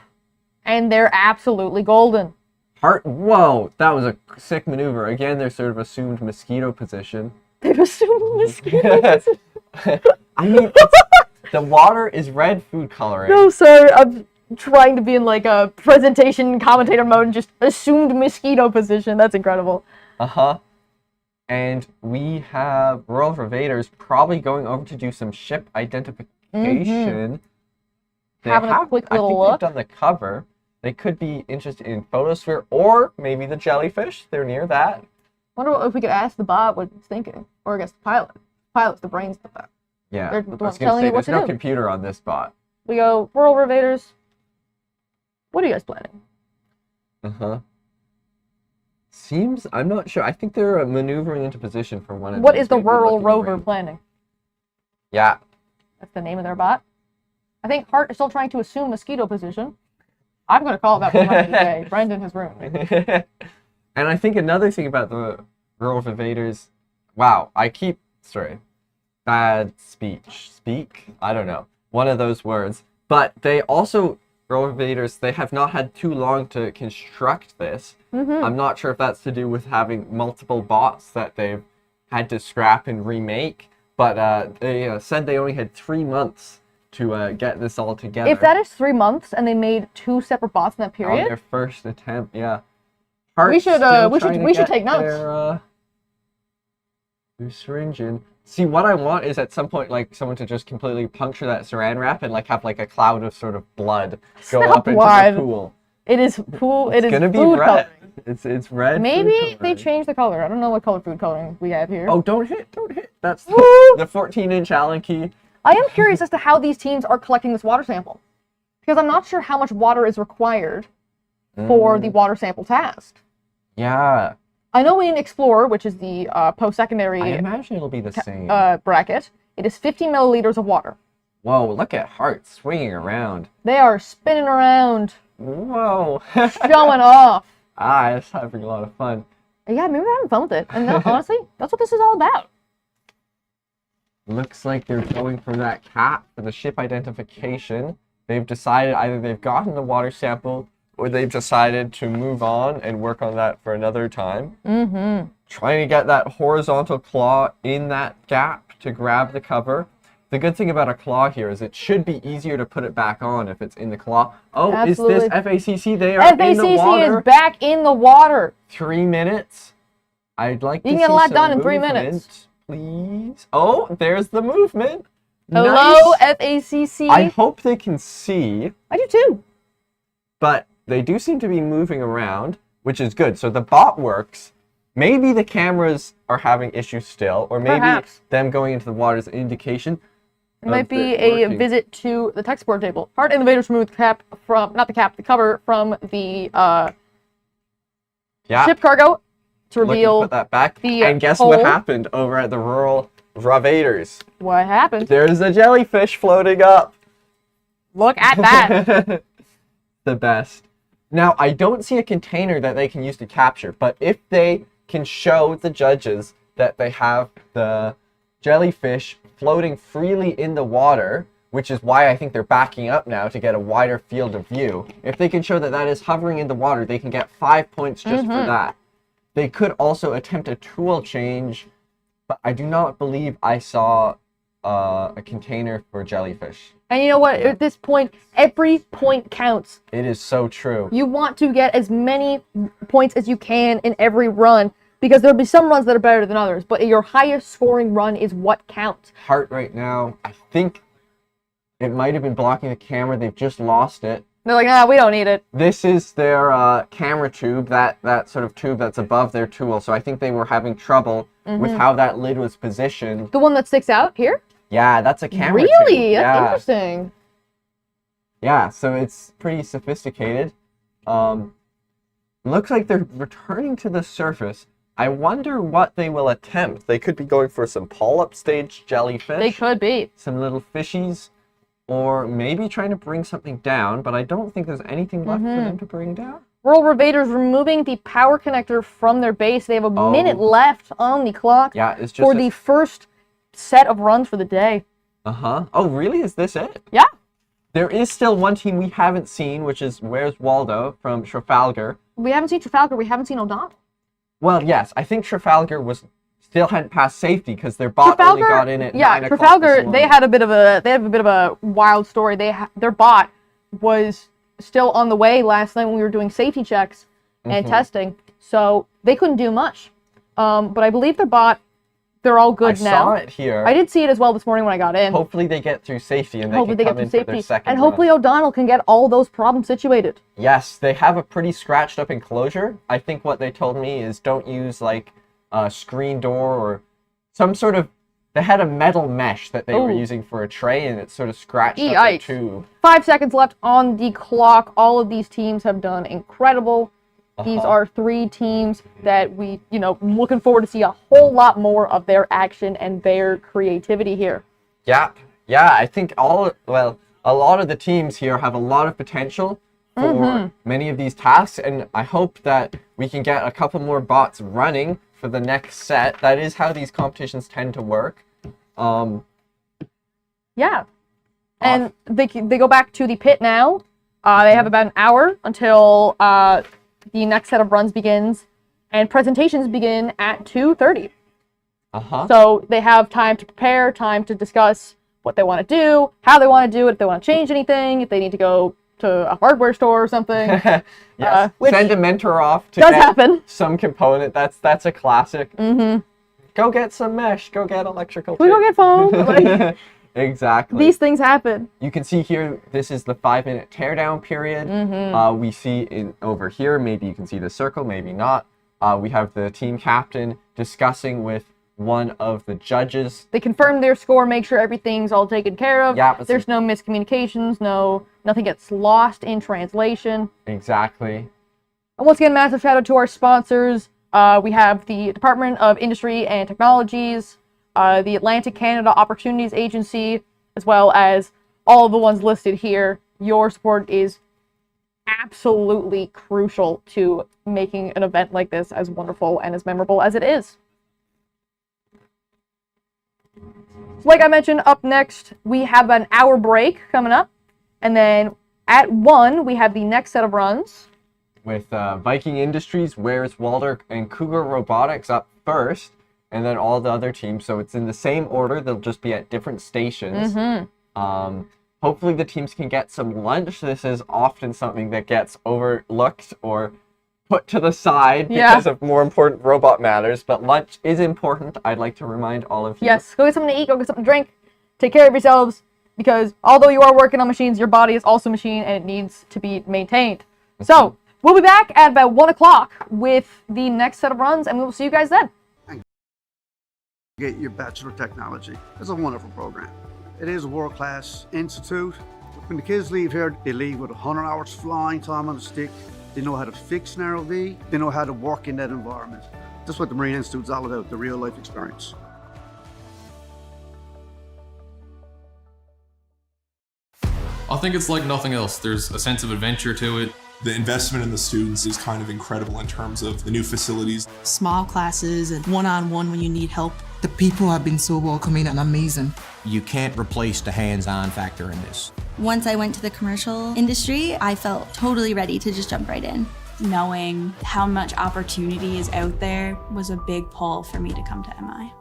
and they're absolutely golden. Heart. Whoa, that was a sick maneuver. Again, they're sort of assumed mosquito position. They've assumed mosquito position. I mean, the water is red food coloring. No, sir. I'm trying to be in like a presentation commentator mode and just assumed mosquito position. That's incredible. Uh-huh. And we have Rural Ravaders probably going over to do some ship identification. They Having a quick little I think look. they've done the cover. They could be interested in Photosphere or maybe the jellyfish. They're near that. Wonder if we could ask the bot what it's thinking, or I guess the pilot. Pilot's the brains of the bot. Yeah. They're the I was ones gonna telling say, you what there's no to do. computer on this bot. We go, Rural Ravaders. What are you guys planning? Uh-huh. Seems, I'm not sure. I think they're maneuvering into position for one of What these, is the maybe rural looking rover around. planning? Yeah. That's the name of their bot. I think Hart is still trying to assume mosquito position. I'm going to call it that for Monday today. Brendan has ruined me. And I think another thing about the rural invaders, wow, bad speak, I don't know, one of those words. But they also, rural invaders, they have not had too long to construct this. I'm not sure if that's to do with having multiple bots that they've had to scrap and remake, but they said they only had 3 months to get this all together. If that is 3 months and they made 2 separate bots in that On period, their first attempt, yeah. we should take notes. Their syringe in. See, what I want is at some point, like, someone to just completely puncture that saran wrap and, like, have, like, a cloud of sort of blood go up into the pool. It is pool. It is gonna be food red. coloring. It's red. food Maybe they coloring. changed the color. I don't know what color food coloring we have here. Oh, don't hit. That's the 14-inch Allen key. I am curious as to how these teams are collecting this water sample, because I'm not sure how much water is required for the water sample task. Yeah. I know in Explorer, which is the post-secondary I imagine it'll be the same. bracket, it is 50 milliliters of water. Whoa, look at Hart swinging around. They are spinning around. Whoa. Showing off. It's having a lot of fun. Yeah, maybe they're having fun with it. And honestly, that's what this is all about. Looks like they're going for that cap for the ship identification. They've decided either they've gotten the water sample or they've decided to move on and work on that for another time. Trying to get that horizontal claw in that gap to grab the cover. The good thing about a claw here is it should be easier to put it back on if it's in the claw. Oh, Absolutely. Is this FACC? They are in the water. FACC is back in the water. 3 minutes. I'd like to see You can get a lot some done in 3 movement, minutes. Please. Oh, there's the movement. Hello, Nice. FACC. I hope they can see, I do too. but they do seem to be moving around, which is good. So the bot works. Maybe the cameras are having issues still, or maybe Perhaps. them going into the water is an indication. It might of be it a working. visit to the tech support table. Hard innovators removed the cap from, not the cap, the cover from the Yeah. ship cargo to Looking reveal put that back. the And guess hole. what happened over at the rural Ravaders? What happened? There's a jellyfish floating up. Look at that. The best. Now, I don't see a container that they can use to capture, but if they can show the judges that they have the jellyfish floating freely in the water, which is why I think they're backing up now to get a wider field of view. If they can show that that is hovering in the water, they can get 5 points just for that. They could also attempt a tool change, but I do not believe I saw a container for jellyfish. And you know what? At this point, every point counts. It is so true. You want to get as many points as you can in every run, because there'll be some runs that are better than others, but your highest scoring run is what counts. Hart right now, I think it might have been blocking the camera. They've just lost it. They're like, nah, we don't need it. This is their camera tube, that sort of tube that's above their tool. So I think they were having trouble with how that lid was positioned. The one that sticks out here? Yeah, that's a camera tube. Really? That's Yeah. interesting. Yeah, so it's pretty sophisticated. Looks like they're returning to the surface. I wonder what they will attempt. They could be going for some polyp stage jellyfish. They could be. Some little fishies. Or maybe trying to bring something down, but I don't think there's anything left for them to bring down. Rural Ravaders removing the power connector from their base. They have a minute left on the clock Yeah, it's just for the first set of runs for the day. Uh-huh. Oh, really? Is this it? Yeah. There is still one team we haven't seen, which is Where's Waldo from Trafalgar. We haven't seen Trafalgar. We haven't seen O'Donnell. Well, yes, I think Trafalgar still hadn't passed safety because their bot only got in at 9 o'clock Trafalgar. this They morning. have a bit of a wild story. Their bot was still on the way last night when we were doing safety checks and testing, so they couldn't do much. But I believe their bot, they're all good now. I saw it here. I did see it as well this morning when I got in. Hopefully they get through safety and they Hopefully can they come get in through for their safety, second and run. hopefully O'Donnell can get all those problems situated. Yes, they have a pretty scratched up enclosure. I think what they told me is don't use like a screen door or some sort of. They had a metal mesh that they were Ooh. using for a tray, and it sort of scratched up the Yikes. tube. 5 seconds left on the clock. All of these teams have done incredible. These are 3 teams that we, looking forward to see a whole lot more of their action and their creativity here. Yeah, I think a lot of the teams here have a lot of potential for many of these tasks, and I hope that we can get a couple more bots running for the next set. That is how these competitions tend to work. Yeah. And they go back to the pit now. They have about an hour until the next set of runs begins, and presentations begin at 2:30. So they have time to prepare, time to discuss what they want to do, how they want to do it, if they want to change anything, if they need to go to a hardware store or something. Yes. Send a mentor off to happen. Some component. That's a classic. Go get some mesh. Go get electrical tape. We go get foam. Exactly. These things happen. You can see here, this is the 5-minute teardown period. We see over here, maybe you can see the circle, maybe not. We have the team captain discussing with one of the judges. They confirm their score, make sure everything's all taken care of. Yeah, there's no miscommunications, nothing gets lost in translation. Exactly. And once again, massive shout out to our sponsors. We have the Department of Industry and Technologies, the Atlantic Canada Opportunities Agency, as well as all of the ones listed here. Your support is absolutely crucial to making an event like this as wonderful and as memorable as it is. So like I mentioned, up next, we have an hour break coming up. And then at 1, we have the next set of runs. With Viking Industries, Where's Walter, and Cougar Robotics up first. And then all the other teams. So it's in the same order. They'll just be at different stations. Hopefully the teams can get some lunch. This is often something that gets overlooked or put to the side because of more important robot matters. But lunch is important. I'd like to remind all of you. Yes, go get something to eat, go get something to drink. Take care of yourselves, because although you are working on machines, your body is also a machine and it needs to be maintained. So we'll be back at about 1 o'clock with the next set of runs, and we will see you guys then. Get your Bachelor of Technology. It's a wonderful program. It is a world-class institute. When the kids leave here, they leave with 100 hours flying time on a stick. They know how to fix an ROV. They know how to work in that environment. That's what the Marine Institute is all about, the real-life experience. I think it's like nothing else. There's a sense of adventure to it. The investment in the students is kind of incredible in terms of the new facilities. Small classes and one-on-one when you need help. The people have been so welcoming and amazing. You can't replace the hands-on factor in this. Once I went to the commercial industry, I felt totally ready to just jump right in. Knowing how much opportunity is out there was a big pull for me to come to MI.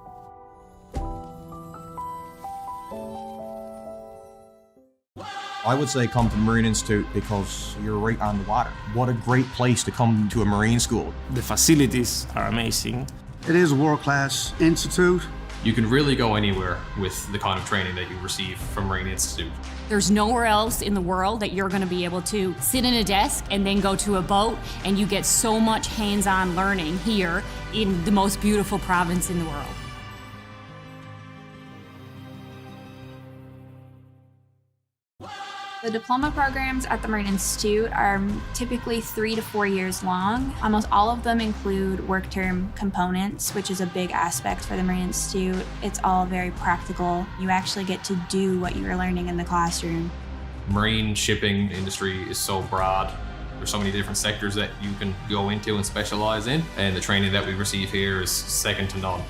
I would say come to the Marine Institute because you're right on the water. What a great place to come to a Marine school. The facilities are amazing. It is a world-class institute. You can really go anywhere with the kind of training that you receive from Marine Institute. There's nowhere else in the world that you're going to be able to sit in a desk and then go to a boat, and you get so much hands-on learning here in the most beautiful province in the world. The diploma programs at the Marine Institute are typically 3 to 4 years long. Almost all of them include work term components, which is a big aspect for the Marine Institute. It's all very practical. You actually get to do what you were learning in the classroom. Marine shipping industry is so broad. There's so many different sectors that you can go into and specialize in, and the training that we receive here is second to none.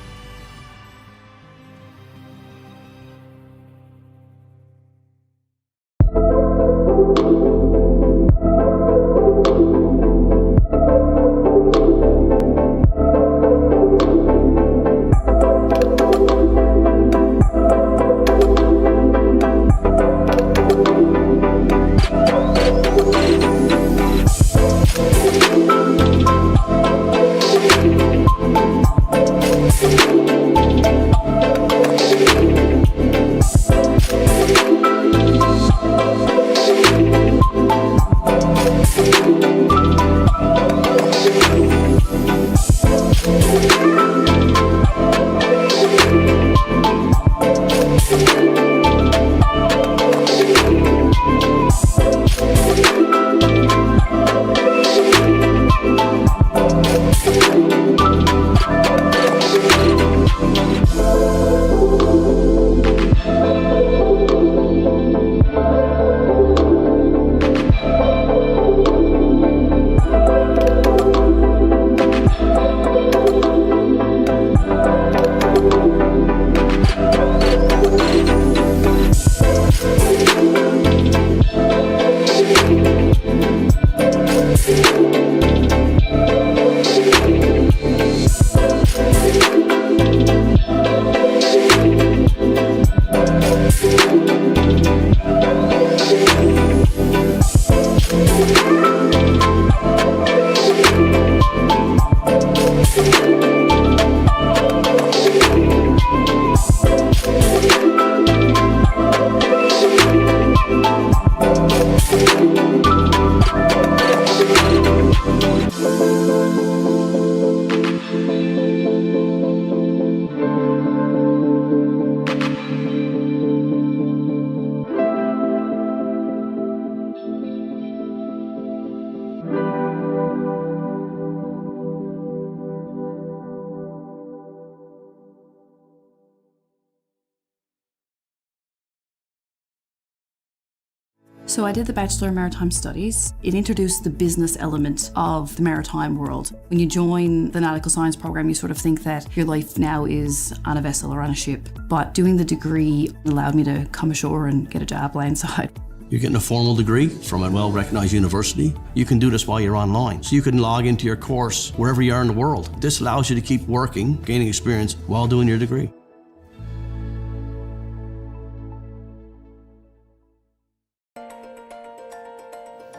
So I did the Bachelor in Maritime Studies. It introduced the business element of the maritime world. When you join the nautical science program, you sort of think that your life now is on a vessel or on a ship. But doing the degree allowed me to come ashore and get a job landside. You're getting a formal degree from a well-recognized university. You can do this while you're online. So you can log into your course wherever you are in the world. This allows you to keep working, gaining experience while doing your degree.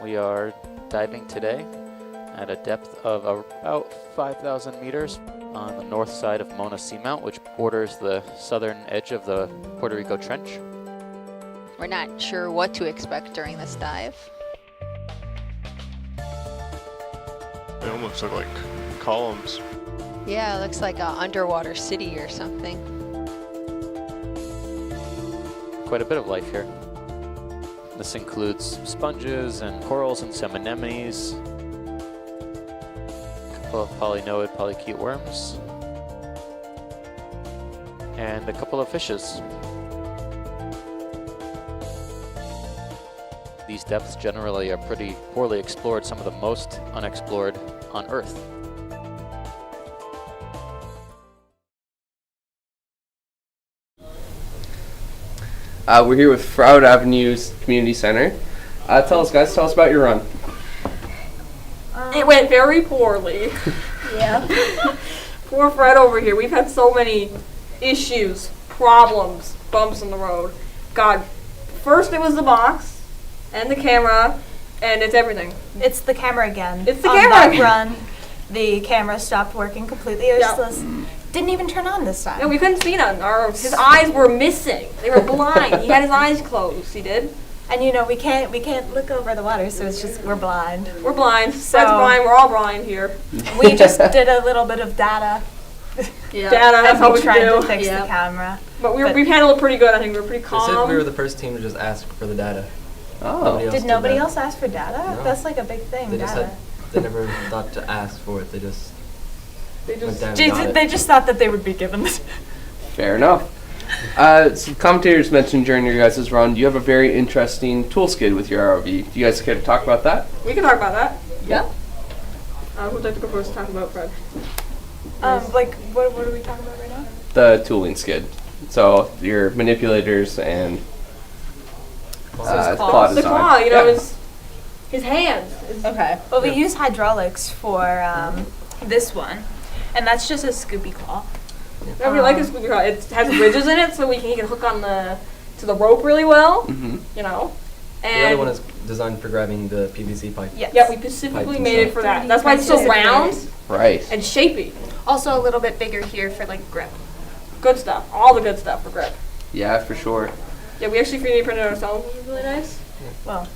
We are diving today at a depth of about 5,000 meters on the north side of Mona Seamount, which borders the southern edge of the Puerto Rico Trench. We're not sure what to expect during this dive. They almost look like columns. Yeah, it looks like an underwater city or something. Quite a bit of life here. This includes sponges and corals and some anemones, a couple of polynoid polychaete worms, and a couple of fishes. These depths generally are pretty poorly explored, some of the most unexplored on Earth. We're here with Froud Avenue's Community Center. Tell us about your run. It went very poorly. Yeah. Poor Fred over here. We've had so many issues, problems, bumps in the road. God, first it was the box and the camera, and it's everything. It's the camera again. It's the On camera that again. run, the camera stopped working completely. It was just, didn't even turn on this time. No, we couldn't see none. His eyes were missing. They were blind. He had his eyes closed. He did. And you know, we can't look over the water, so it's just, we're blind. We're blind. So Fred's blind. We're all blind here. We just did a little bit of data. Data, that's how we tried do. to fix the camera. But we've handled it pretty good. I think we were pretty calm. They said we were the first team to just ask for the data. Did nobody else ask for data? No. That's like a big thing, They just data. said they never thought to ask for it. They just They went down and got it. they just thought that they would be given this. Fair enough. Some commentators mentioned during your guys' run, you have a very interesting tool skid with your ROV. Do you guys care to talk about that? We can talk about that. Yeah. Who'd like to go first to talk about, Fred? Like, what are we talking about right now? The tooling skid. So your manipulators and claw design. The claw, you know, Yeah. his hands. Okay. Well, we use hydraulics for this one, and that's just a Scoopy claw. Yeah, we like his Scoopy claw. It has ridges in it, so he can hook on to the rope really well. Mm-hmm. You know. The And other one is designed for grabbing the PVC pipe. Yes. Yeah, we specifically made it for that. That's why it's so round Right. and shapy. Also a little bit bigger here for like grip. Good stuff. All the good stuff for grip. Yeah, for sure. Yeah, we actually 3D printed it ourselves, which was really nice. Well.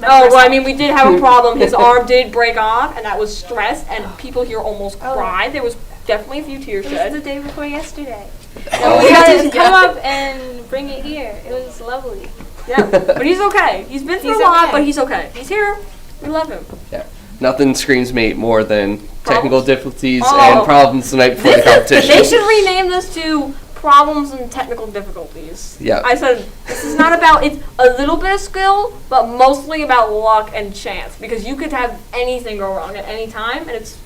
Oh, well, I mean, we did have a problem. His arm did break off, and that was stress, and people here almost cried. There was definitely a few tears It was shed. the day before yesterday. Oh, we had to yeah. come up and bring it here. It was lovely. Yeah, but he's okay. He's been through a lot, but he's okay. He's here. We love him. Yeah. Nothing screams mate more than technical difficulties Oh. and problems the night before the competition. They should rename this to Problems and Technical Difficulties. Yeah. I said, this is not about, it's a little bit of skill, but mostly about luck and chance, because you could have anything go wrong at any time, and it's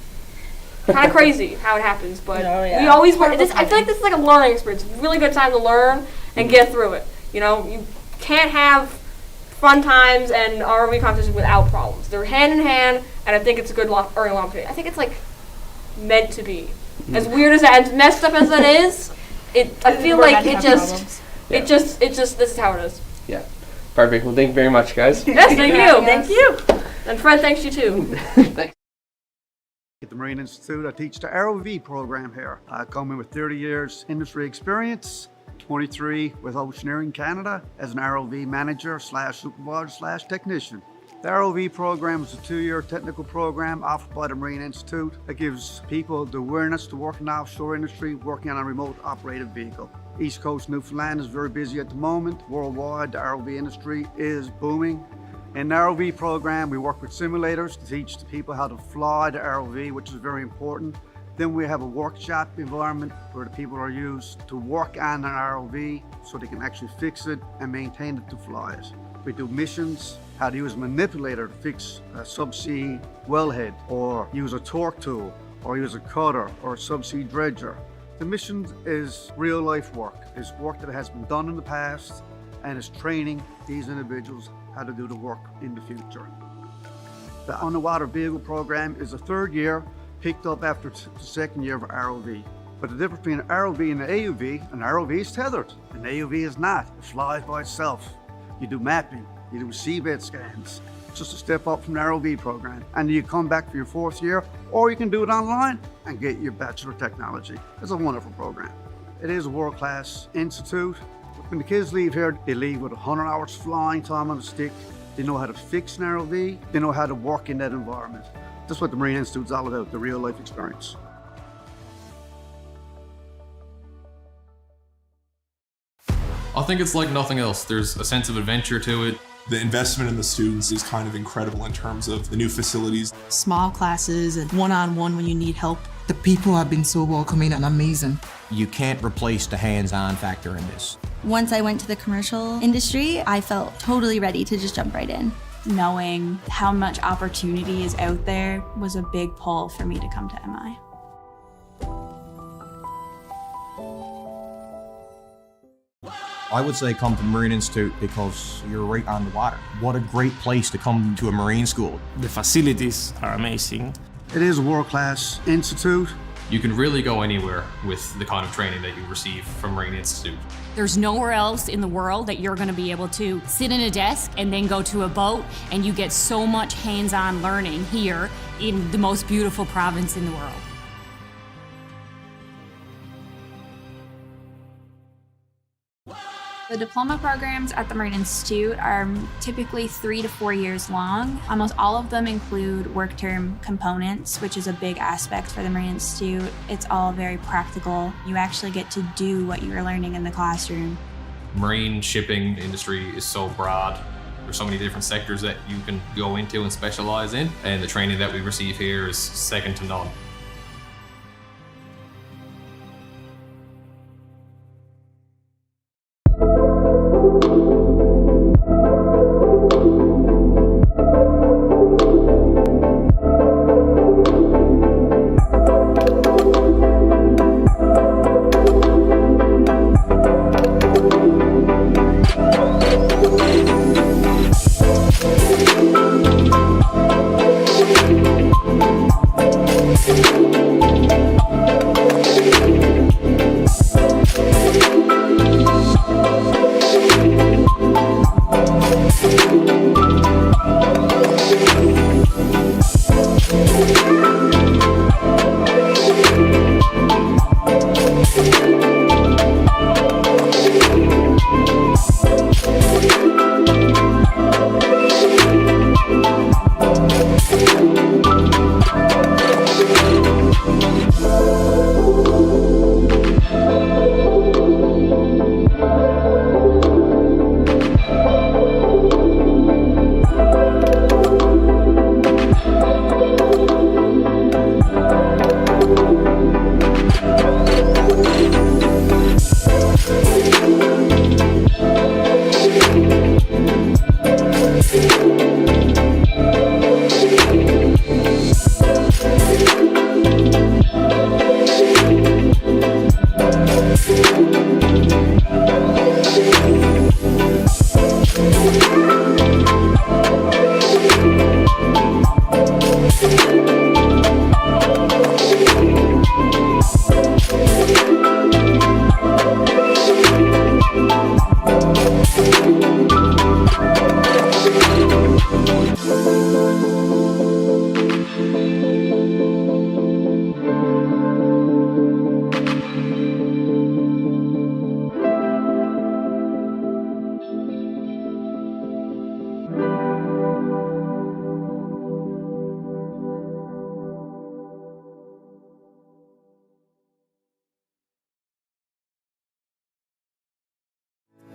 kind of crazy how it happens, but we always work. I feel like this is like a learning experience. It's a really good time to learn and get through it. You know, you can't have fun times and ROV competitions without problems. They're hand in hand, and I think it's a good earning opportunity. I think it's like meant to be. As weird as that, as messed up as that is, I feel like it just, this is how it is. Yeah. Perfect. Well, thank you very much, guys. Yes, thank you. Thank you. And Fred, thanks you too. Thanks. At the Marine Institute, I teach the ROV program here. I come in with 30 years industry experience, 23 with Oceaneering Canada as an ROV manager / supervisor / technician. The ROV program is a 2-year technical program offered by the Marine Institute that gives people the awareness to work in the offshore industry, working on a remote operated vehicle. East Coast Newfoundland is very busy at the moment. Worldwide, the ROV industry is booming. In the ROV program, we work with simulators to teach the people how to fly the ROV, which is very important. Then we have a workshop environment where the people are used to work on an ROV so they can actually fix it and maintain it to fly it. We do missions, how to use a manipulator to fix a subsea wellhead, or use a torque tool, or use a cutter or a subsea dredger. The mission is real life work. It's work that has been done in the past and is training these individuals how to do the work in the future. The underwater vehicle program is a 3rd year, picked up after the 2nd year of ROV. But the difference between an ROV and an AUV, an ROV is tethered, an AUV is not. It flies by itself. You do mapping, you do seabed scans, just a step up from the ROV program. And you come back for your 4th year, or you can do it online and get your Bachelor of Technology. It's a wonderful program. It is a world-class institute. When the kids leave here, they leave with 100 hours flying time on a stick. They know how to fix an ROV. They know how to work in that environment. That's what the Marine Institute is all about, the real life experience. I think it's like nothing else. There's a sense of adventure to it. The investment in the students is kind of incredible in terms of the new facilities. Small classes and one-on-one when you need help. The people have been so welcoming and amazing. You can't replace the hands-on factor in this. Once I went to the commercial industry, I felt totally ready to just jump right in. Knowing how much opportunity is out there was a big pull for me to come to MI. I would say come to the Marine Institute because you're right on the water. What a great place to come to a Marine school. The facilities are amazing. It is a world-class institute. You can really go anywhere with the kind of training that you receive from Marine Institute. There's nowhere else in the world that you're going to be able to sit in a desk and then go to a boat, and you get so much hands-on learning here in the most beautiful province in the world. The diploma programs at the Marine Institute are typically 3 to 4 years long. Almost all of them include work term components, which is a big aspect for the Marine Institute. It's all very practical. You actually get to do what you're learning in the classroom. Marine shipping industry is so broad. There's so many different sectors that you can go into and specialize in, and the training that we receive here is second to none. We'll be right back.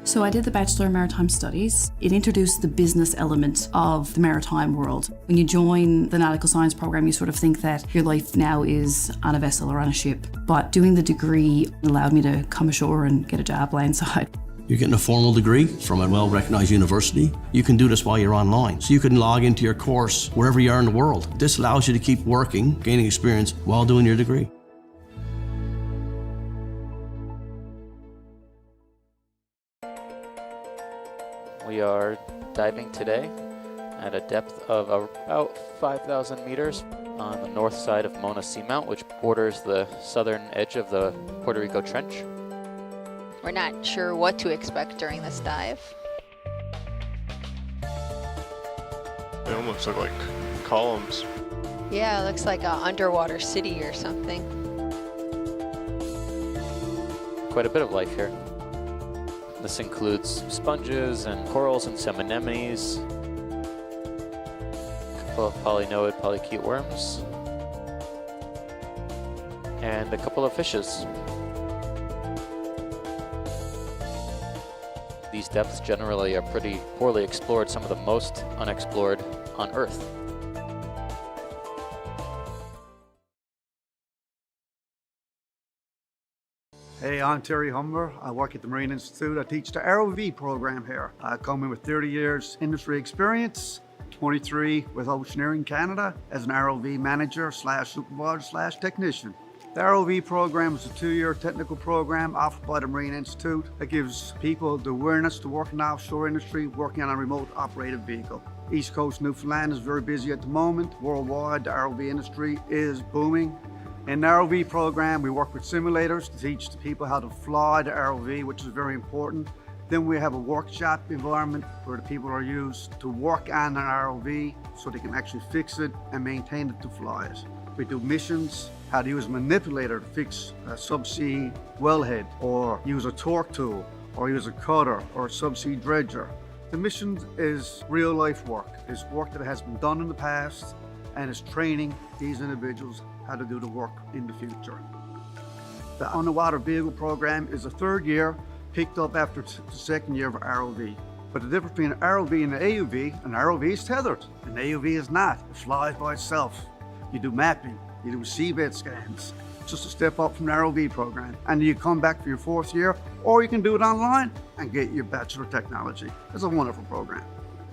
So I did the Bachelor in Maritime Studies. It introduced the business element of the maritime world. When you join the nautical science program, you sort of think that your life now is on a vessel or on a ship. But doing the degree allowed me to come ashore and get a job landside. You're getting a formal degree from a well-recognized university. You can do this while you're online. So you can log into your course wherever you are in the world. This allows you to keep working, gaining experience while doing your degree. We are diving today at a depth of about 5,000 meters on the north side of Mona Seamount, which borders the southern edge of the Puerto Rico Trench. We're not sure what to expect during this dive. They almost look like columns. Yeah, it looks like an underwater city or something. Quite a bit of life here. This includes sponges and corals and some anemones, a couple of polynoid polychaete worms, and a couple of fishes. These depths generally are pretty poorly explored, some of the most unexplored on Earth. Hey, I'm Terry Humber. I work at the Marine Institute. I teach the ROV program here. I come in with 30 years industry experience, 23 with Oceaneering Canada as an ROV manager / supervisor / technician. The ROV program is a 2-year technical program offered by the Marine Institute that gives people the awareness to work in the offshore industry, working on a remote operated vehicle. East Coast Newfoundland is very busy at the moment. Worldwide, the ROV industry is booming. In the ROV program, we work with simulators to teach the people how to fly the ROV, which is very important. Then we have a workshop environment where the people are used to work on an ROV so they can actually fix it and maintain it to fly it. We do missions, how to use a manipulator to fix a subsea wellhead, or use a torque tool, or use a cutter, or a subsea dredger. The mission is real life work. It's work that has been done in the past and is training these individuals how to do the work in the future. The underwater vehicle program is a 3rd year, picked up after the 2nd year of ROV. But the difference between an ROV and an AUV, an ROV is tethered, an AUV is not. It flies by itself. You do mapping, you do seabed scans, just a step up from the ROV program. And you come back for your 4th year, or you can do it online and get your Bachelor of Technology. It's a wonderful program.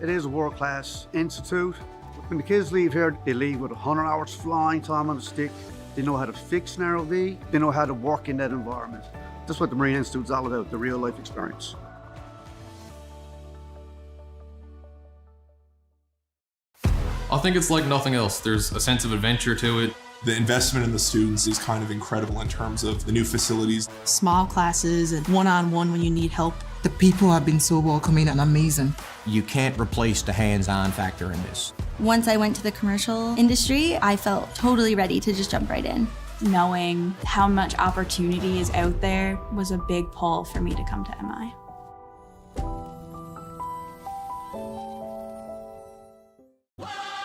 It is a world-class institute. When the kids leave here, they leave with 100 hours flying time on a stick. They know how to fix an ROV. They know how to work in that environment. That's what the Marine Institute is all about, the real life experience. I think it's like nothing else. There's a sense of adventure to it. The investment in the students is kind of incredible in terms of the new facilities. Small classes and one-on-one when you need help. The people have been so welcoming and amazing. You can't replace the hands-on factor in this. Once I went to the commercial industry, I felt totally ready to just jump right in. Knowing how much opportunity is out there was a big pull for me to come to MI.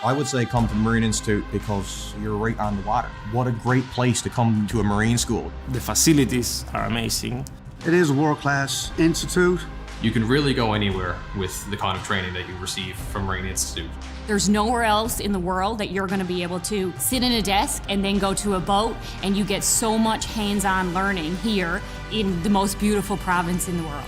I would say come to the Marine Institute because you're right on the water. What a great place to come to a Marine school. The facilities are amazing. It is a world-class institute. You can really go anywhere with the kind of training that you receive from Marine Institute. There's nowhere else in the world that you're going to be able to sit in a desk and then go to a boat, and you get so much hands-on learning here in the most beautiful province in the world.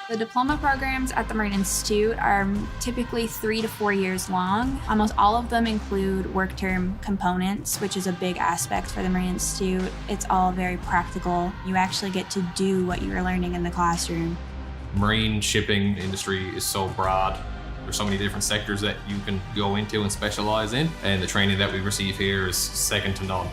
The diploma programs at the Marine Institute are typically 3 to 4 years long. Almost all of them include work term components, which is a big aspect for the Marine Institute. It's all very practical. You actually get to do what you were learning in the classroom. Marine shipping industry is so broad. There's so many different sectors that you can go into and specialize in, and the training that we receive here is second to none.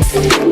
We'll be right back.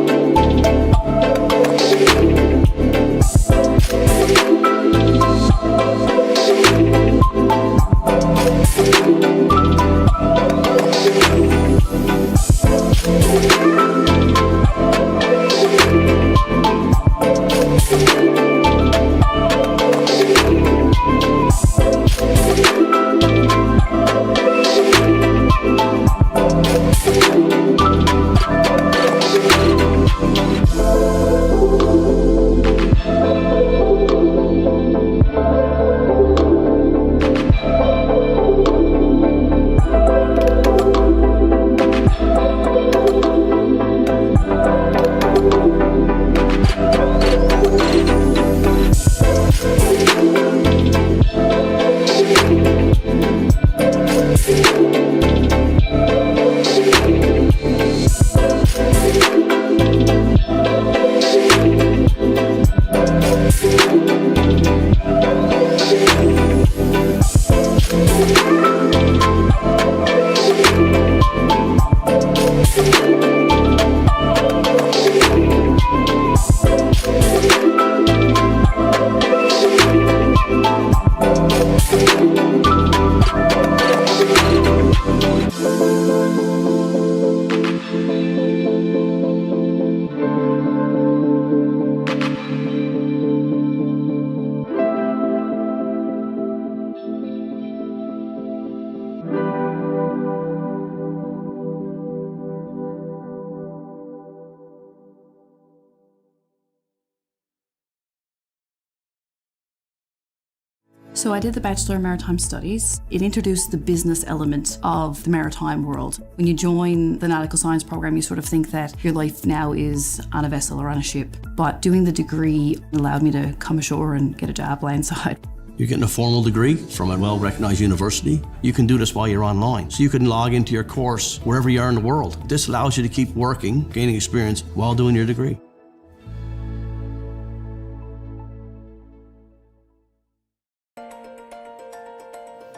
So I did the Bachelor of Maritime Studies. It introduced the business element of the maritime world. When you join the nautical science program, you sort of think that your life now is on a vessel or on a ship. But doing the degree allowed me to come ashore and get a job landside. You're getting a formal degree from a well-recognized university. You can do this while you're online. So you can log into your course wherever you are in the world. This allows you to keep working, gaining experience while doing your degree.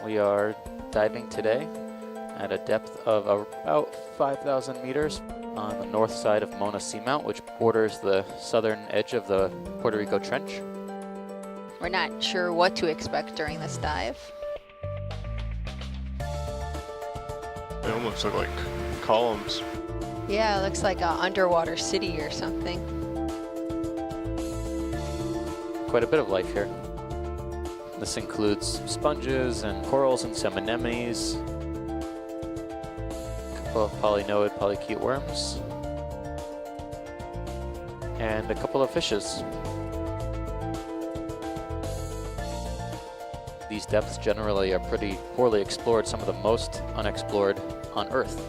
We are diving today at a depth of about 5,000 meters on the north side of Mona Seamount, which borders the southern edge of the Puerto Rico Trench. We're not sure what to expect during this dive. They almost look like columns. Yeah, it looks like an underwater city or something. Quite a bit of life here. This includes sponges and corals and some anemones, a couple of polynoid polychaete worms, and a couple of fishes. These depths generally are pretty poorly explored, some of the most unexplored on Earth.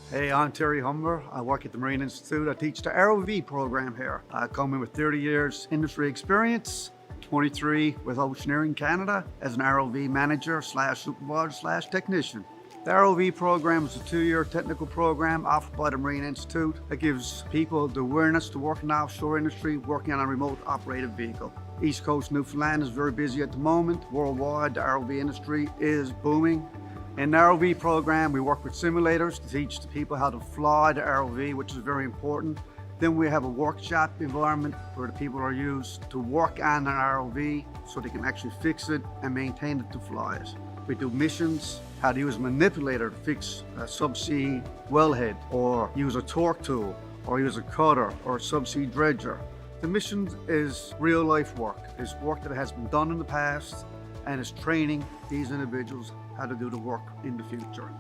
Hey, I'm Terry Humber. I work at the Marine Institute. I teach the ROV program here. I come in with 30 years industry experience, 23 with Oceaneering Canada as an ROV manager / supervisor / technician. The ROV program is a 2-year technical program offered by the Marine Institute that gives people the awareness to work in the offshore industry, working on a remote operated vehicle. East Coast Newfoundland is very busy at the moment. Worldwide, the ROV industry is booming. In the ROV program, we work with simulators to teach the people how to fly the ROV, which is very important. Then we have a workshop environment where the people are used to work on an ROV so they can actually fix it and maintain it to fly it. We do missions, how to use a manipulator to fix a subsea wellhead, or use a torque tool, or use a cutter, or a subsea dredger. The mission is real life work. It's work that has been done in the past, and it's training these individuals how to do the work in the future.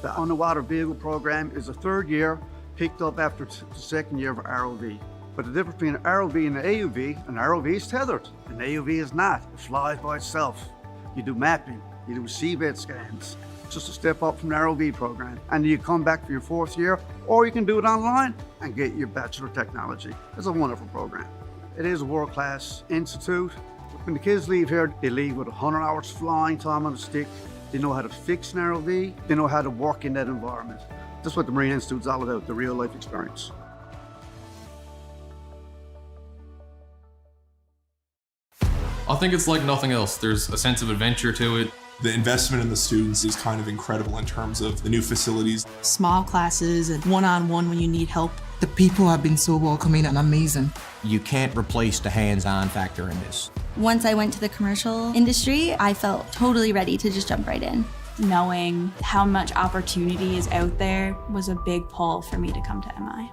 The underwater vehicle program is a 3rd year, picked up after the 2nd year of ROV. But the difference between an ROV and an AUV is tethered. An AUV is not. It flies by itself. You do mapping, you do seabed scans. It's just a step up from the ROV program. And you come back for your 4th year, or you can do it online and get your Bachelor of Technology. It's a wonderful program. It is a world-class institute. When the kids leave here, they leave with 100 hours flying time on a stick. They know how to fix an ROV. They know how to work in that environment. That's what the Marine Institute is all about, the real life experience. I think it's like nothing else. There's a sense of adventure to it. The investment in the students is kind of incredible in terms of the new facilities. Small classes and one-on-one when you need help. The people have been so welcoming and amazing. You can't replace the hands-on factor in this. Once I went to the commercial industry, I felt totally ready to just jump right in. Knowing how much opportunity is out there was a big pull for me to come to MI.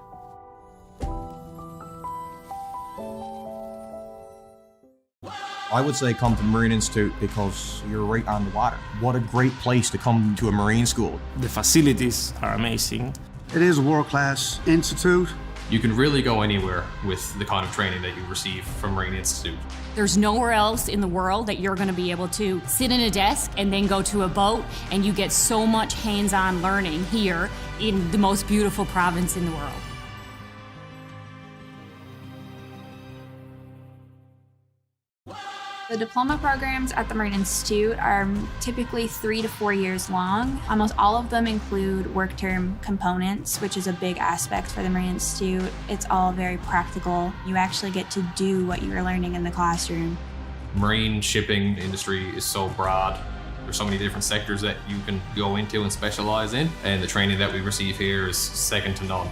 I would say come to the Marine Institute because you're right on the water. What a great place to come to a Marine school. The facilities are amazing. It is a world-class institute. You can really go anywhere with the kind of training that you receive from Marine Institute. There's nowhere else in the world that you're going to be able to sit in a desk and then go to a boat, and you get so much hands-on learning here in the most beautiful province in the world. The diploma programs at the Marine Institute are typically 3 to 4 years long. Almost all of them include work term components, which is a big aspect for the Marine Institute. It's all very practical. You actually get to do what you're learning in the classroom. Marine shipping industry is so broad. There's so many different sectors that you can go into and specialize in, and the training that we receive here is second to none.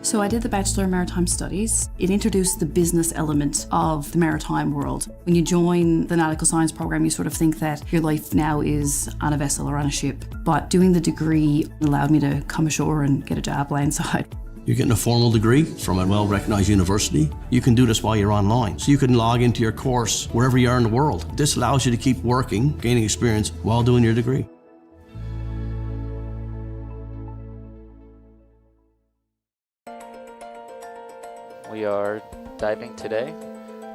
So I did the Bachelor in Maritime Studies. It introduced the business element of the maritime world. When you join the nautical science program, you sort of think that your life now is on a vessel or on a ship. But doing the degree allowed me to come ashore and get a job landside. You're getting a formal degree from a well-recognized university. You can do this while you're online. So you can log into your course wherever you are in the world. This allows you to keep working, gaining experience while doing your degree. We are diving today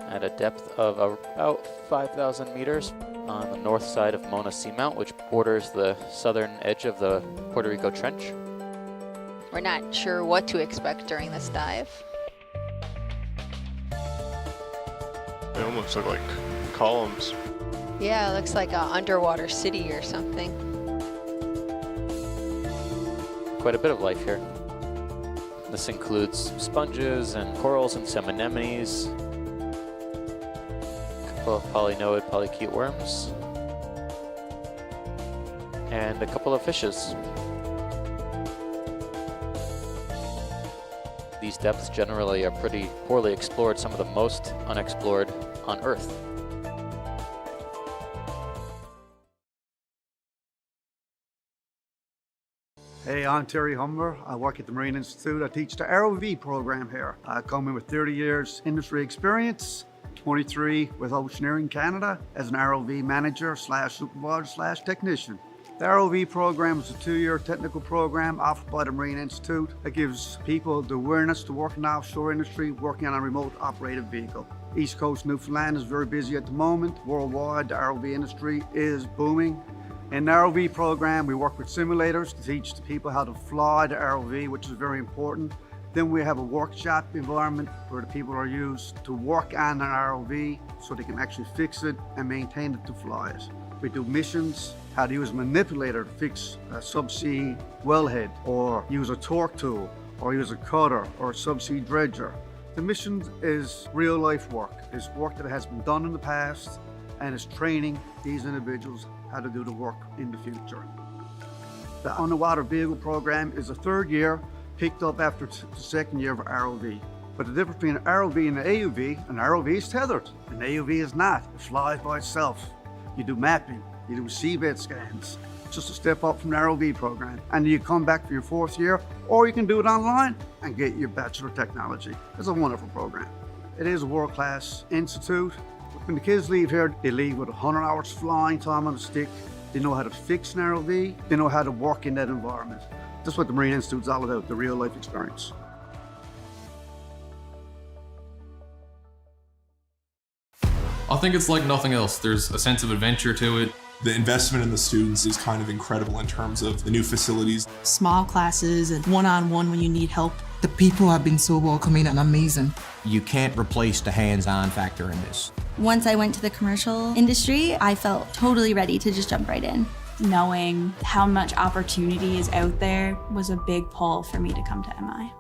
at a depth of about 5,000 meters on the north side of Mona Seamount, which borders the southern edge of the Puerto Rico Trench. We're not sure what to expect during this dive. They almost look like columns. Yeah, it looks like an underwater city or something. Quite a bit of life here. This includes sponges and corals and some anemones, a couple of polynoid polychaete worms, and a couple of fishes. These depths generally are pretty poorly explored, some of the most unexplored on Earth. Hey, I'm Terry Humber. I work at the Marine Institute. I teach the ROV program here. I come in with 30 years industry experience, 23 with Oceaneering Canada as an ROV manager / supervisor / technician. The ROV program is a 2-year technical program offered by the Marine Institute that gives people the awareness to work in the offshore industry, working on a remote operated vehicle. East Coast Newfoundland is very busy at the moment. Worldwide, the ROV industry is booming. In the ROV program, we work with simulators to teach the people how to fly the ROV, which is very important. Then we have a workshop environment where the people are used to work on an ROV so they can actually fix it and maintain it to fly it. We do missions, how to use a manipulator to fix a subsea wellhead, or use a torque tool, or use a cutter, or a subsea dredger. The mission is real life work. It's work that has been done in the past and is training these individuals how to do the work in the future. The underwater vehicle program is a 3rd year, picked up after the 2nd year of ROV. But the difference between an ROV and an AUV, an ROV is tethered, an AUV is not. It flies by itself. You do mapping, you do seabed scans, just a step up from the ROV program. And you come back for your 4th year, or you can do it online and get your Bachelor of Technology. It's a wonderful program. It is a world-class institute. When the kids leave here, they leave with 100 hours flying time on a stick. They know how to fix an ROV. They know how to work in that environment. That's what the Marine Institute is all about, the real life experience. I think it's like nothing else. There's a sense of adventure to it. The investment in the students is kind of incredible in terms of the new facilities. Small classes and one-on-one when you need help. The people have been so welcoming and amazing. You can't replace the hands-on factor in this. Once I went to the commercial industry, I felt totally ready to just jump right in. Knowing how much opportunity is out there was a big pull for me to come to MI.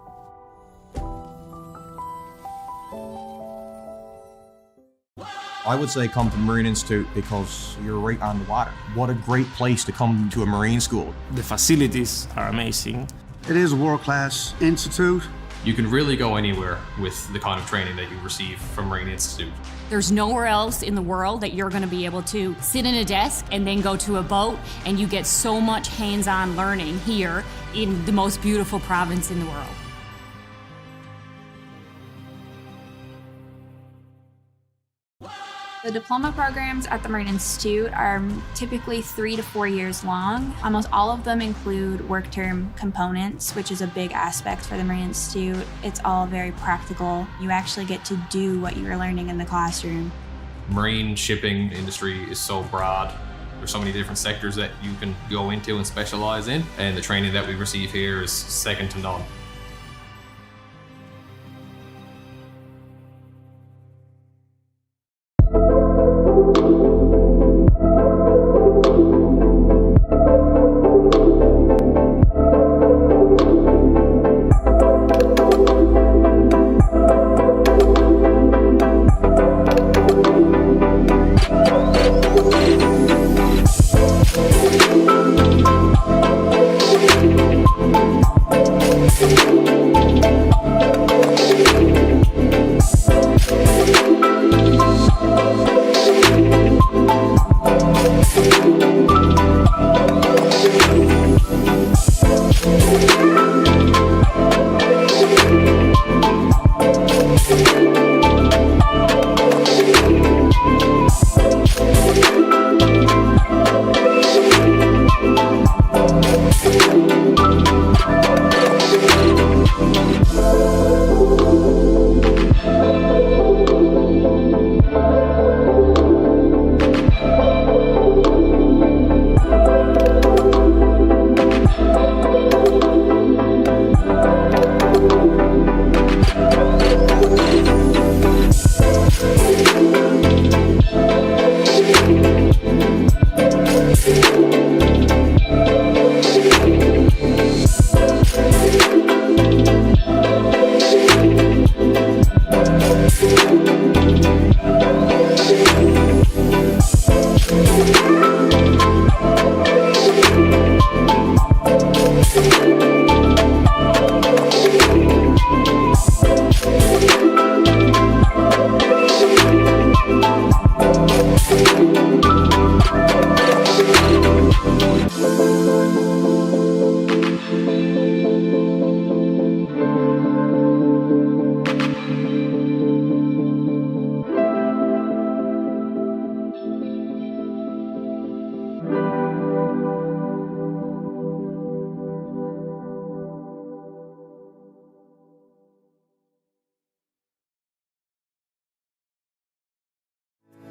I would say come to the Marine Institute because you're right on the water. What a great place to come to a Marine school. The facilities are amazing. It is a world-class institute. You can really go anywhere with the kind of training that you receive from Marine Institute. There's nowhere else in the world that you're going to be able to sit in a desk and then go to a boat, and you get so much hands-on learning here in the most beautiful province in the world. The diploma programs at the Marine Institute are typically 3 to 4 years long. Almost all of them include work term components, which is a big aspect for the Marine Institute. It's all very practical. You actually get to do what you were learning in the classroom. Marine shipping industry is so broad. There's so many different sectors that you can go into and specialize in, and the training that we receive here is second to none.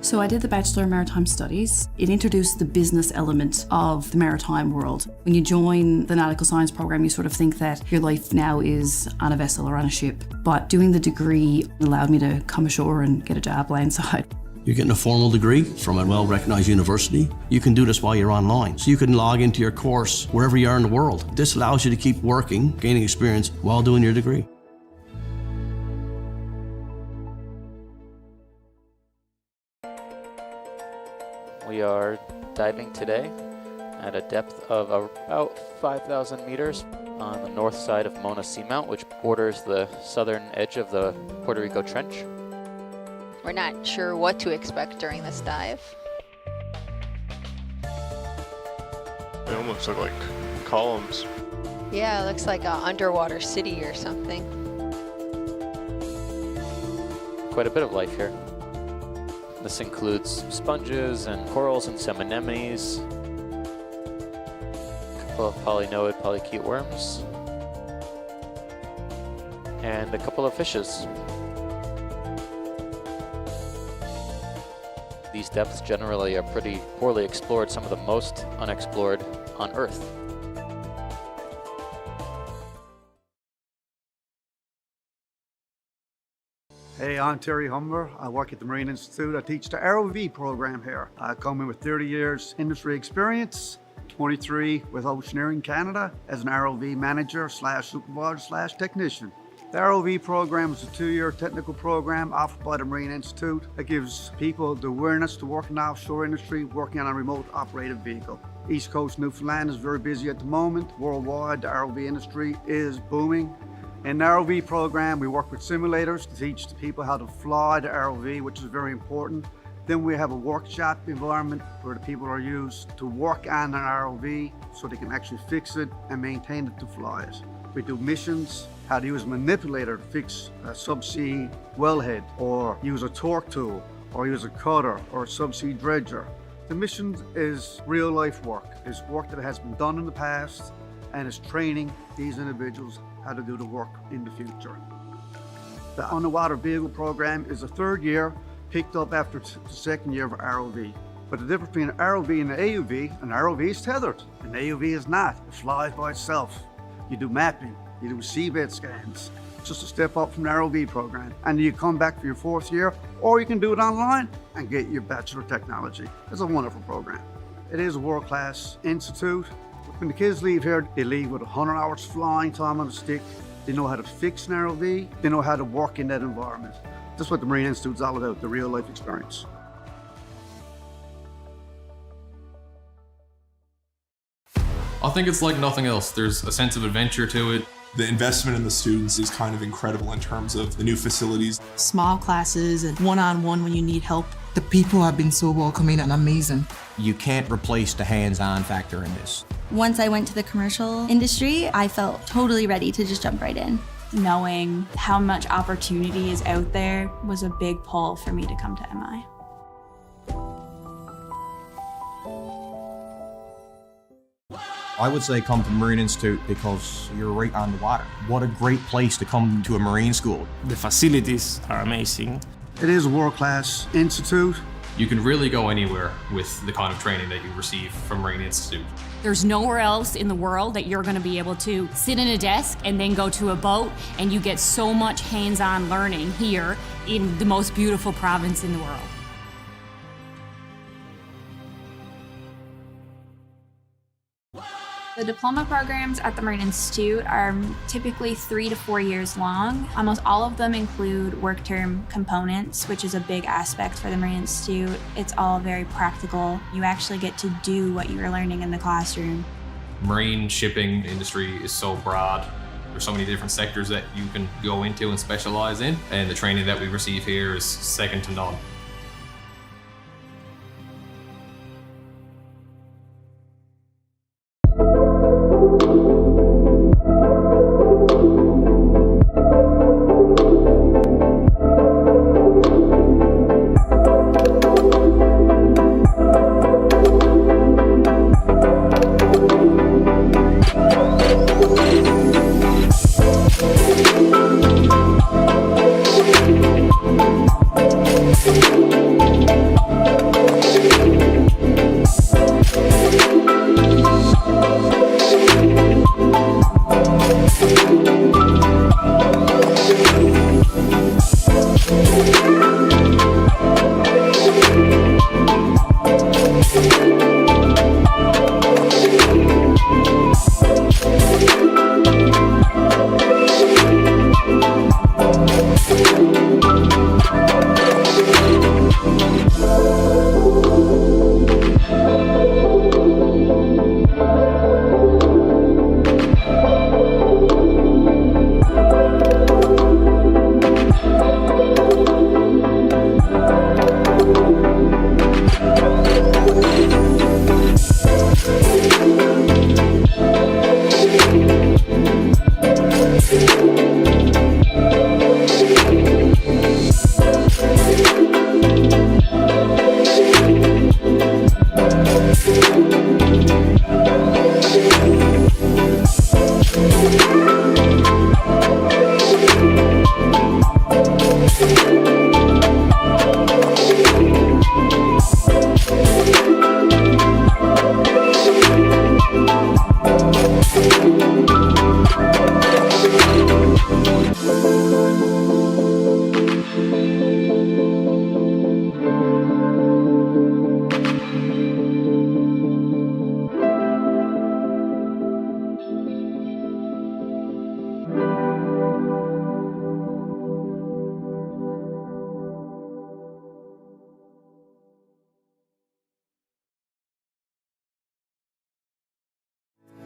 So I did the Bachelor of Maritime Studies. It introduced the business element of the maritime world. When you join the nautical science program, you sort of think that your life now is on a vessel or on a ship. But doing the degree allowed me to come ashore and get a job landside. You're getting a formal degree from a well-recognized university. You can do this while you're online. So you can log into your course wherever you are in the world. This allows you to keep working, gaining experience while doing your degree. We are diving today at a depth of about 5,000 meters on the north side of Mona Seamount, which borders the southern edge of the Puerto Rico Trench. We're not sure what to expect during this dive. They almost look like columns. Yeah, it looks like an underwater city or something. Quite a bit of life here. This includes sponges and corals and some anemones, a couple of polynoid polychaete worms, and a couple of fishes. These depths generally are pretty poorly explored, some of the most unexplored on Earth. Hey, I'm Terry Humber. I work at the Marine Institute. I teach the ROV program here. I come in with 30 years industry experience, 23 with Oceaneering Canada as an ROV manager / supervisor / technician. The ROV program is a 2-year technical program offered by the Marine Institute that gives people the awareness to work in the offshore industry, working on a remote operated vehicle. East Coast Newfoundland is very busy at the moment. Worldwide, the ROV industry is booming. In the ROV program, we work with simulators to teach the people how to fly the ROV, which is very important. Then we have a workshop environment where the people are used to work on an ROV so they can actually fix it and maintain it to fly it. We do missions, how to use a manipulator to fix a subsea wellhead, or use a torque tool, or use a cutter, or a subsea dredger. The mission is real life work. It's work that has been done in the past, and it's training these individuals how to do the work in the future. The underwater vehicle program is the 3rd year, picked up after the 2nd year of ROV. But the difference between an ROV and an AUV, an ROV is tethered, an AUV is not. It flies by itself. You do mapping, you do seabed scans. It's just a step up from the ROV program. And you come back for your 4th year, or you can do it online and get your Bachelor of Technology. It's a wonderful program. It is a world-class institute. When the kids leave here, they leave with 100 hours flying time on a stick. They know how to fix an ROV. They know how to work in that environment. That's what the Marine Institute is all about, the real life experience. I think it's like nothing else. There's a sense of adventure to it. The investment in the students is kind of incredible in terms of the new facilities. Small classes and one-on-one when you need help. The people have been so welcoming and amazing. You can't replace the hands-on factor in this. Once I went to the commercial industry, I felt totally ready to just jump right in. Knowing how much opportunity is out there was a big pull for me to come to MI. I would say come to the Marine Institute because you're right on the water. What a great place to come to a Marine school. The facilities are amazing. It is a world-class institute. You can really go anywhere with the kind of training that you receive from Marine Institute. There's nowhere else in the world that you're going to be able to sit in a desk and then go to a boat, and you get so much hands-on learning here in the most beautiful province in the world. The diploma programs at the Marine Institute are typically 3 to 4 years long. Almost all of them include work term components, which is a big aspect for the Marine Institute. It's all very practical. You actually get to do what you're learning in the classroom. Marine shipping industry is so broad. There's so many different sectors that you can go into and specialize in, and the training that we receive here is second to none. We'll be right back.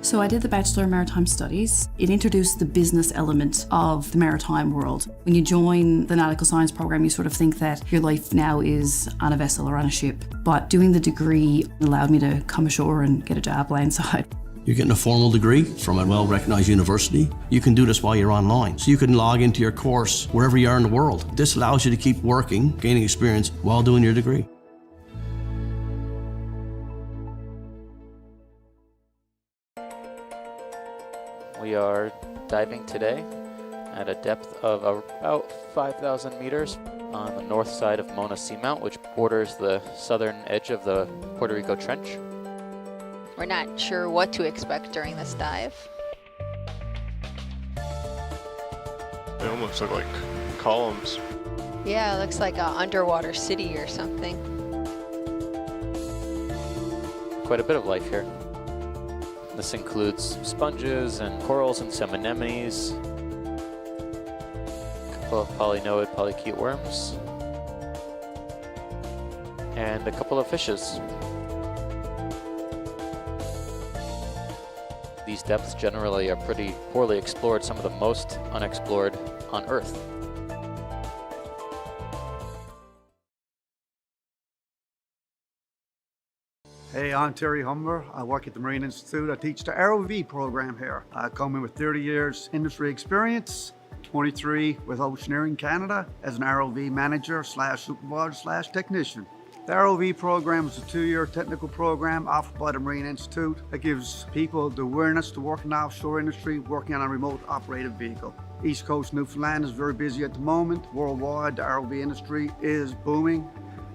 So I did the Bachelor of Maritime Studies. It introduced the business element of the maritime world. When you join the nautical science program, you sort of think that your life now is on a vessel or on a ship. But doing the degree allowed me to come ashore and get a job landside. You're getting a formal degree from a well-recognized university. You can do this while you're online. So you can log into your course wherever you are in the world. This allows you to keep working, gaining experience while doing your degree. We are diving today at a depth of about 5,000 meters on the north side of Mona Seamount, which borders the southern edge of the Puerto Rico Trench. We're not sure what to expect during this dive. They almost look like columns. Yeah, it looks like an underwater city or something. Quite a bit of life here. This includes sponges and corals and some anemones, a couple of polynoid polychaete worms, and a couple of fishes. These depths generally are pretty poorly explored, some of the most unexplored on Earth. Hey, I'm Terry Humber. I work at the Marine Institute. I teach the ROV program here. I come in with 30 years industry experience, 23 with Oceaneering Canada as an ROV manager / supervisor / technician. The ROV program is a 2-year technical program offered by the Marine Institute that gives people the awareness to work in the offshore industry, working on a remote operated vehicle. East Coast Newfoundland is very busy at the moment. Worldwide, the ROV industry is booming.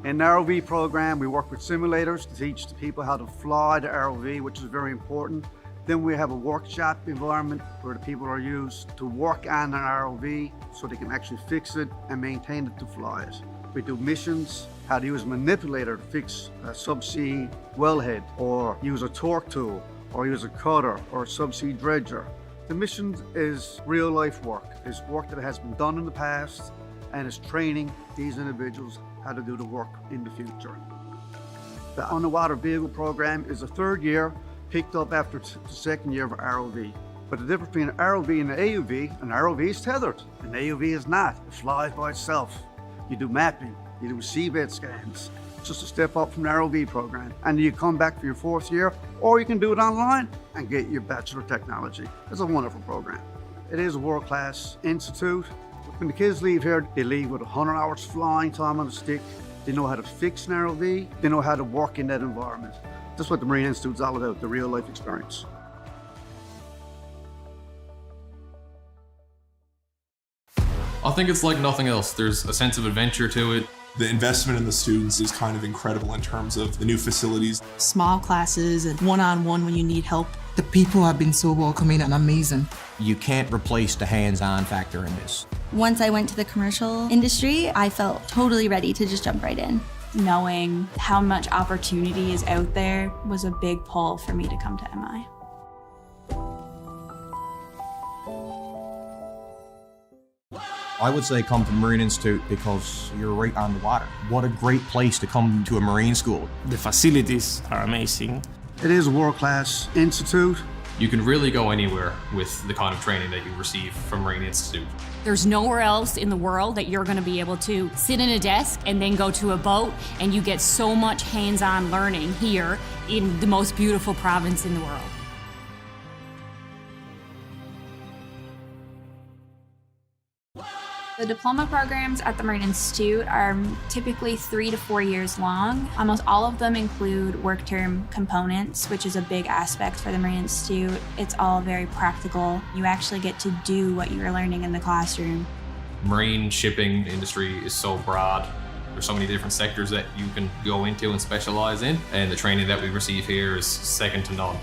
In the ROV program, we work with simulators to teach the people how to fly the ROV, which is very important. Then we have a workshop environment where the people are used to work on an ROV so they can actually fix it and maintain it to fly it. We do missions, how to use a manipulator to fix a subsea wellhead, or use a torque tool, or use a cutter, or a subsea dredger. The mission is real life work. It's work that has been done in the past, and it's training these individuals how to do the work in the future. The underwater vehicle program is the 3rd year, picked up after the 2nd year of ROV. But the difference between an ROV and an AUV, an ROV is tethered, an AUV is not. It flies by itself. You do mapping, you do seabed scans. It's just a step up from the ROV program. And you come back for your 4th year, or you can do it online and get your Bachelor of Technology. It's a wonderful program. It is a world-class institute. When the kids leave here, they leave with 100 hours flying time on the stick. They know how to fix an ROV. They know how to work in that environment. That's what the Marine Institute's all about, the real life experience. I think it's like nothing else. There's a sense of adventure to it. The investment in the students is kind of incredible in terms of the new facilities. Small classes and one-on-one when you need help. The people have been so welcoming and amazing. You can't replace the hands-on factor in this. Once I went to the commercial industry, I felt totally ready to just jump right in. Knowing how much opportunity is out there was a big pull for me to come to MI. I would say come to the Marine Institute because you're right on the water. What a great place to come to a Marine school. The facilities are amazing. It is a world-class institute. You can really go anywhere with the kind of training that you receive from Marine Institute. There's nowhere else in the world that you're going to be able to sit in a desk and then go to a boat, and you get so much hands-on learning here in the most beautiful province in the world. The diploma programs at the Marine Institute are typically 3 to 4 years long. Almost all of them include work term components, which is a big aspect for the Marine Institute. It's all very practical. You actually get to do what you were learning in the classroom. Marine shipping industry is so broad. There's so many different sectors that you can go into and specialize in, and the training that we receive here is second to none.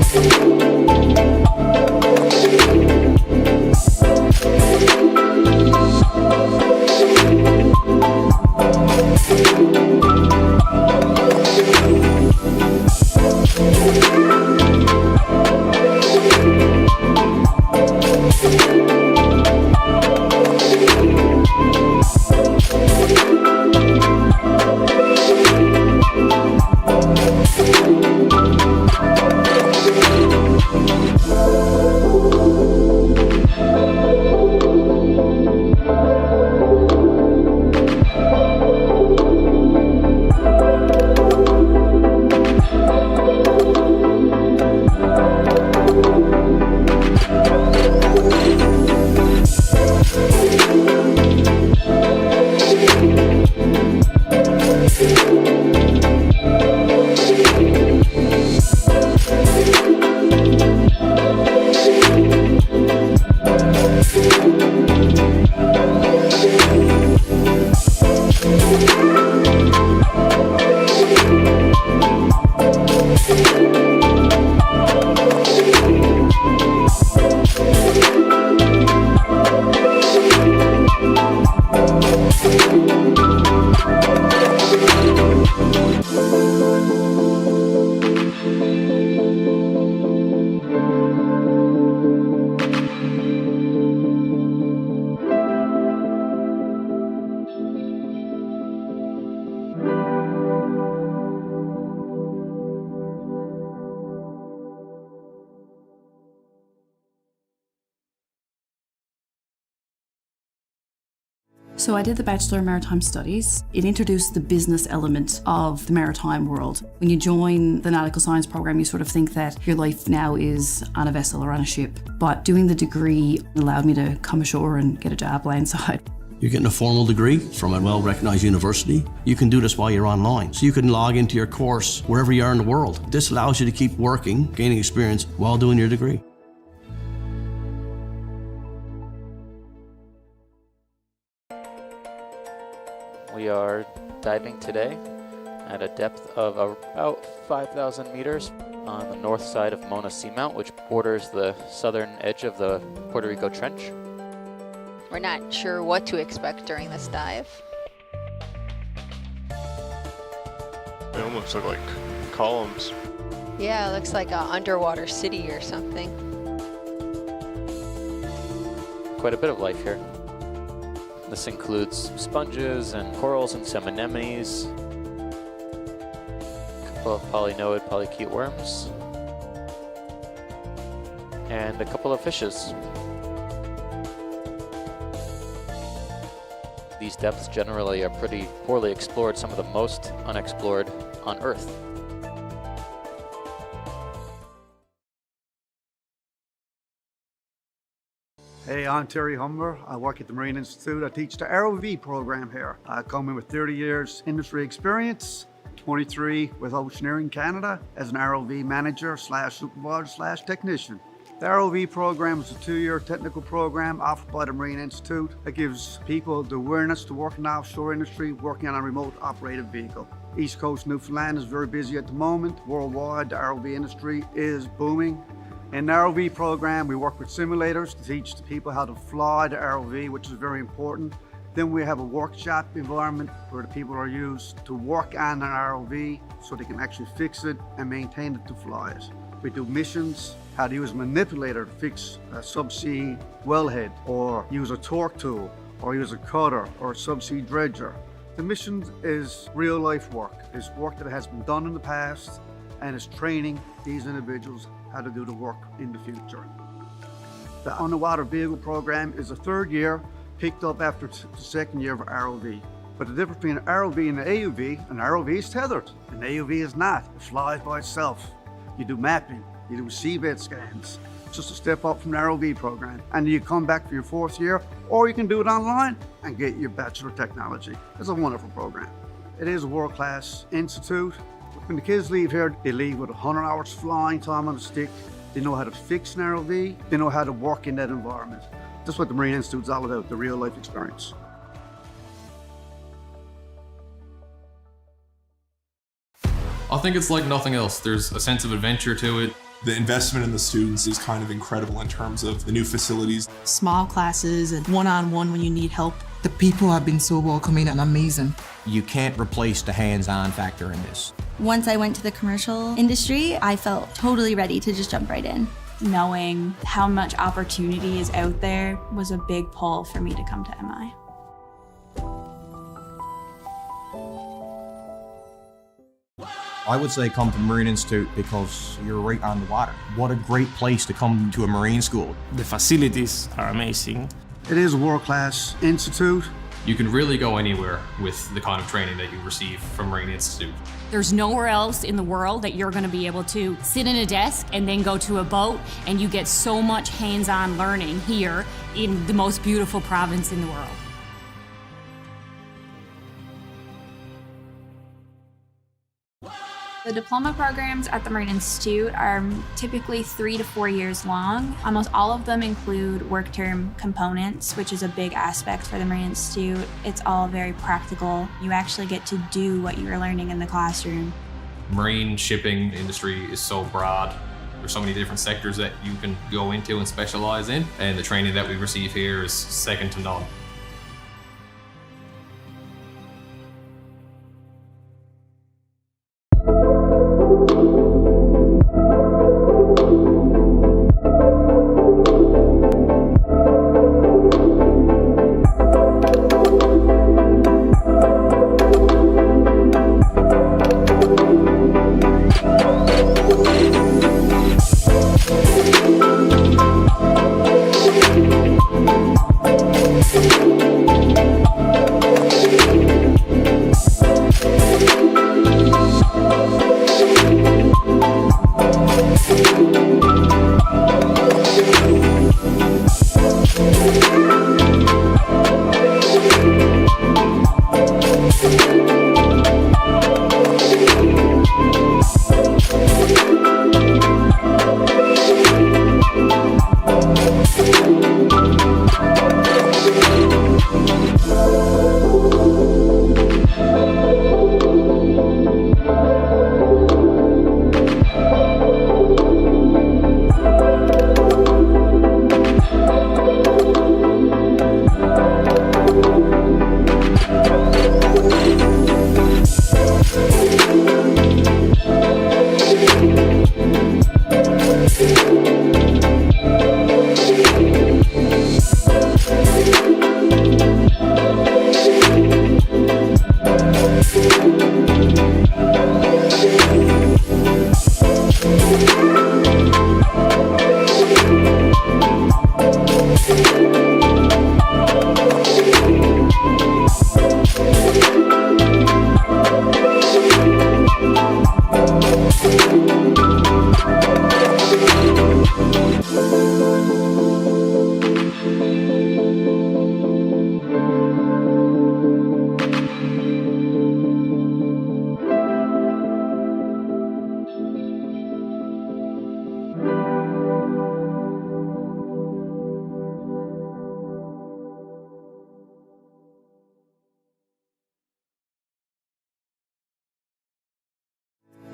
We'll be right back. So I did the Bachelor in Maritime Studies. It introduced the business element of the maritime world. When you join the nautical science program, you sort of think that your life now is on a vessel or on a ship. But doing the degree allowed me to come ashore and get a job landside. You're getting a formal degree from a well-recognized university. You can do this while you're online. So you can log into your course wherever you are in the world. This allows you to keep working, gaining experience while doing your degree. We are diving today at a depth of about 5,000 meters on the north side of Mona Seamount, which borders the southern edge of the Puerto Rico Trench. We're not sure what to expect during this dive. They almost look like columns. Yeah, it looks like an underwater city or something. Quite a bit of life here. This includes sponges and corals and some anemones, a couple of polynoid polychaete worms, and a couple of fishes. These depths generally are pretty poorly explored, some of the most unexplored on Earth. Hey, I'm Terry Humber. I work at the Marine Institute. I teach the ROV program here. I come in with 30 years industry experience, 23 with Oceaneering Canada as an ROV manager / supervisor / technician. The ROV program is a 2-year technical program offered by the Marine Institute that gives people the awareness to work in the offshore industry, working on a remote operated vehicle. East Coast Newfoundland is very busy at the moment. Worldwide, the ROV industry is booming. In the ROV program, we work with simulators to teach the people how to fly the ROV, which is very important. Then we have a workshop environment where the people are used to work on an ROV so they can actually fix it and maintain it to fly it. We do missions, how to use a manipulator to fix a subsea wellhead, or use a torque tool, or use a cutter, or a subsea dredger. The mission is real life work. It's work that has been done in the past, and it's training these individuals how to do the work in the future. The underwater vehicle program is a 3rd year, picked up after the 2nd year of ROV. But the difference between an ROV and an AUV, an ROV is tethered, an AUV is not. It flies by itself. You do mapping, you do seabed scans. It's just a step up from the ROV program. And you come back for your 4th year, or you can do it online and get your Bachelor of Technology. It's a wonderful program. It is a world-class institute. When the kids leave here, they leave with 100 hours flying time on a stick. They know how to fix an ROV. They know how to work in that environment. That's what the Marine Institute is all about, the real life experience. I think it's like nothing else. There's a sense of adventure to it. The investment in the students is kind of incredible in terms of the new facilities. Small classes and one-on-one when you need help. The people have been so welcoming and amazing. You can't replace the hands-on factor in this. Once I went to the commercial industry, I felt totally ready to just jump right in. Knowing how much opportunity is out there was a big pull for me to come to MI. I would say come to the Marine Institute because you're right on the water. What a great place to come to a Marine school. The facilities are amazing. It is a world-class institute. You can really go anywhere with the kind of training that you receive from Marine Institute. There's nowhere else in the world that you're going to be able to sit in a desk and then go to a boat, and you get so much hands-on learning here in the most beautiful province in the world. The diploma programs at the Marine Institute are typically 3 to 4 years long. Almost all of them include work term components, which is a big aspect for the Marine Institute. It's all very practical. You actually get to do what you're learning in the classroom. Marine shipping industry is so broad. There's so many different sectors that you can go into and specialize in, and the training that we receive here is second to none. We'll be right back.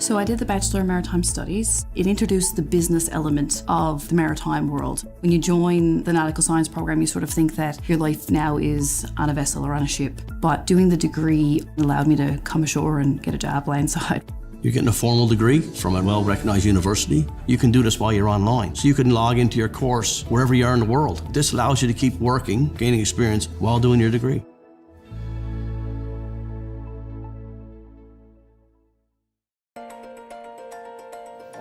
So I did the Bachelor of Maritime Studies. It introduced the business element of the maritime world. When you join the nautical science program, you sort of think that your life now is on a vessel or on a ship. But doing the degree allowed me to come ashore and get a job landside. You're getting a formal degree from a well-recognized university. You can do this while you're online. So you can log into your course wherever you are in the world. This allows you to keep working, gaining experience while doing your degree.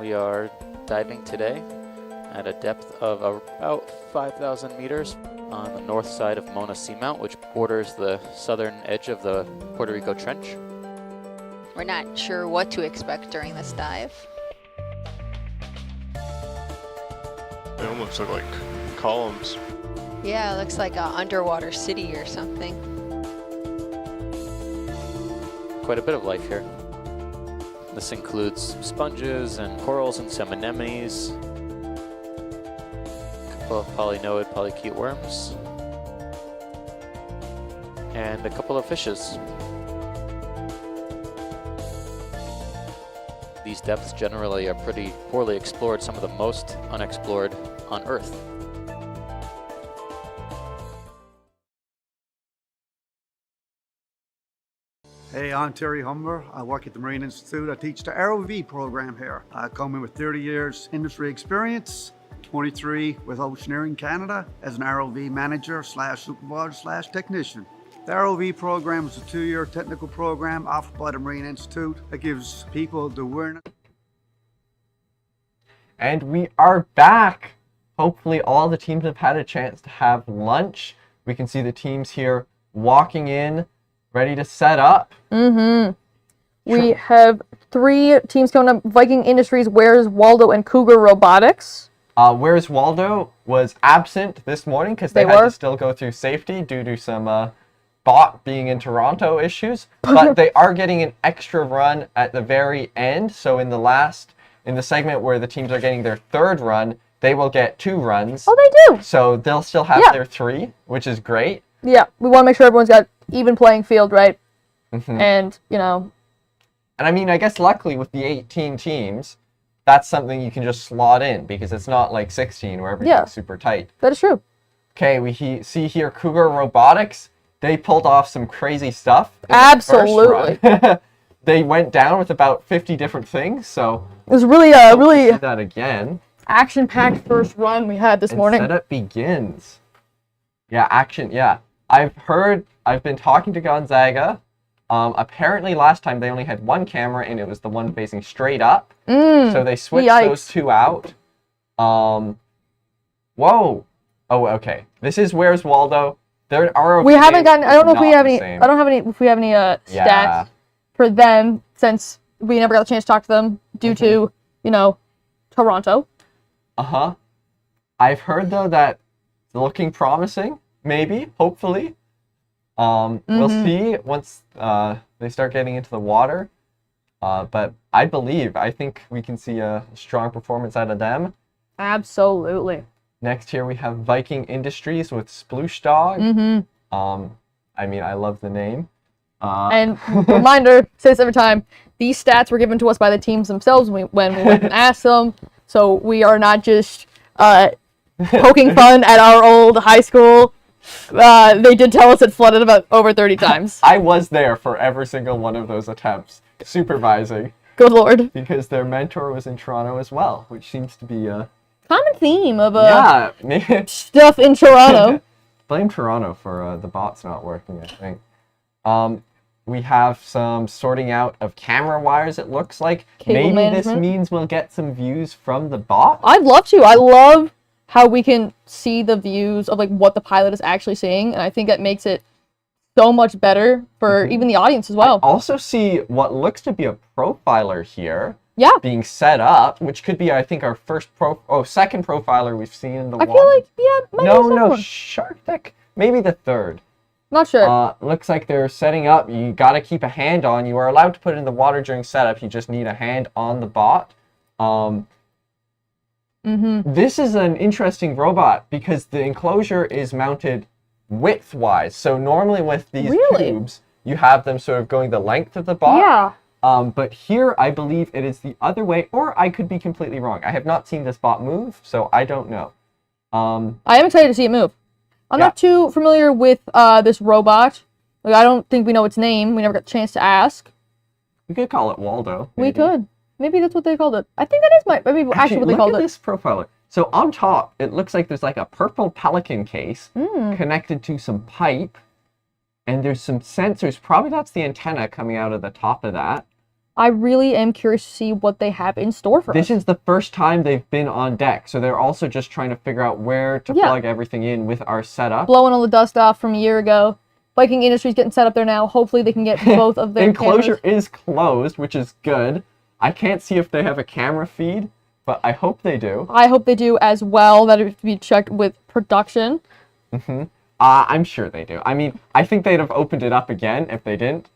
We are diving today at a depth of about 5,000 meters on the north side of Mona Seamount, which borders the southern edge of the Puerto Rico Trench. We're not sure what to expect during this dive. They almost look like columns. Yeah, it looks like an underwater city or something. Quite a bit of life here. This includes sponges and corals and some anemones, a couple of polynoid polychaete worms, and a couple of fishes. These depths generally are pretty poorly explored, some of the most unexplored on Earth. Hey, I'm Terry Humber. I work at the Marine Institute. I teach the ROV program here. I come in with 30 years industry experience, 23 with Oceaneering Canada as an ROV manager / supervisor / technician. The ROV program is a 2-year technical program offered by the Marine Institute that gives people the awareness. And we are back. Hopefully all the teams have had a chance to have lunch. We can see the teams here walking in, ready to set up. We have 3 teams coming up. Viking Industries, Where's Waldo, and Cougar Robotics. Where's Waldo was absent this morning because they had to still go through safety due to some bot being in Toronto issues. But they are getting an extra run at the very end. So in the segment where the teams are getting their 3rd run, they will get 2 runs. Oh, they do. So they'll still have their 3, which is great. Yeah, we want to make sure everyone's got even playing field, right? And, you know. And I mean, I guess luckily with the 18 teams, that's something you can just slot in because it's not like 16 where everything's super tight. That is true. Okay, we see here Cougar Robotics. They pulled off some crazy stuff. Absolutely. They went down with about 50 different things, so it was really see that again. Action-packed first run we had this morning. Setup begins. Yeah, action. Yeah, I've been talking to Gonzaga. Apparently last time they only had 1 camera and it was the one facing straight up. So they switched those 2 out. Whoa. Oh, okay. This is Where's Waldo. There are. We haven't gotten. I don't know if we have any. I don't have any. If we have any stats for them since we never got a chance to talk to them due to Toronto. I've heard though that it's looking promising. Maybe, hopefully. We'll see once they start getting into the water. But I think we can see a strong performance out of them. Absolutely. Next here we have Viking Industries with Sploosh Dog. I mean, I love the name. And reminder, say this every time, these stats were given to us by the teams themselves when we went and asked them. So we are not just poking fun at our old high school. They did tell us it flooded about over 30 times. I was there for every single one of those attempts, supervising. Good lord. Because their mentor was in Toronto as well, which seems to be a common theme of stuff in Toronto. Blame Toronto for the bots not working, I think. We have some sorting out of camera wires, it looks like. Cable management. This means we'll get some views from the bot. I'd love to. I love how we can see the views of what the pilot is actually seeing, and I think that makes it so much better for even the audience as well. I also see what looks to be a profiler here. Yeah. Being set up, which could be, I think, our second profiler we've seen in the water. I feel like, No, Shark Deck. Maybe the 3rd. Not sure. Looks like they're setting up. You got to keep a hand on. You are allowed to put it in the water during setup. You just need a hand on the bot. This is an interesting robot because the enclosure is mounted width-wise. So normally with these tubes, you have them sort of going the length of the bot. Yeah. But here, I believe it is the other way, or I could be completely wrong. I have not seen this bot move, so I don't know. I am excited to see it move. I'm not too familiar with this robot. Like, I don't think we know its name. We never got the chance to ask. We could call it Waldo. We could. Maybe that's what they called it. I think that is maybe actually what they called it. Look at this profiler. So on top, it looks like there's like a purple pelican case connected to some pipe. And there's some sensors. Probably that's the antenna coming out of the top of that. I really am curious to see what they have in store for us. This is the first time they've been on deck. So they're also just trying to figure out where to plug everything in with our setup. Blowing all the dust off from a year ago. Viking Industries getting set up there now. Hopefully they can get both of their enclosure cameras. is closed, which is good. I can't see if they have a camera feed, but I hope they do. I hope they do as well. That it be checked with production. I'm sure they do. I mean, I think they'd have opened it up again if they didn't.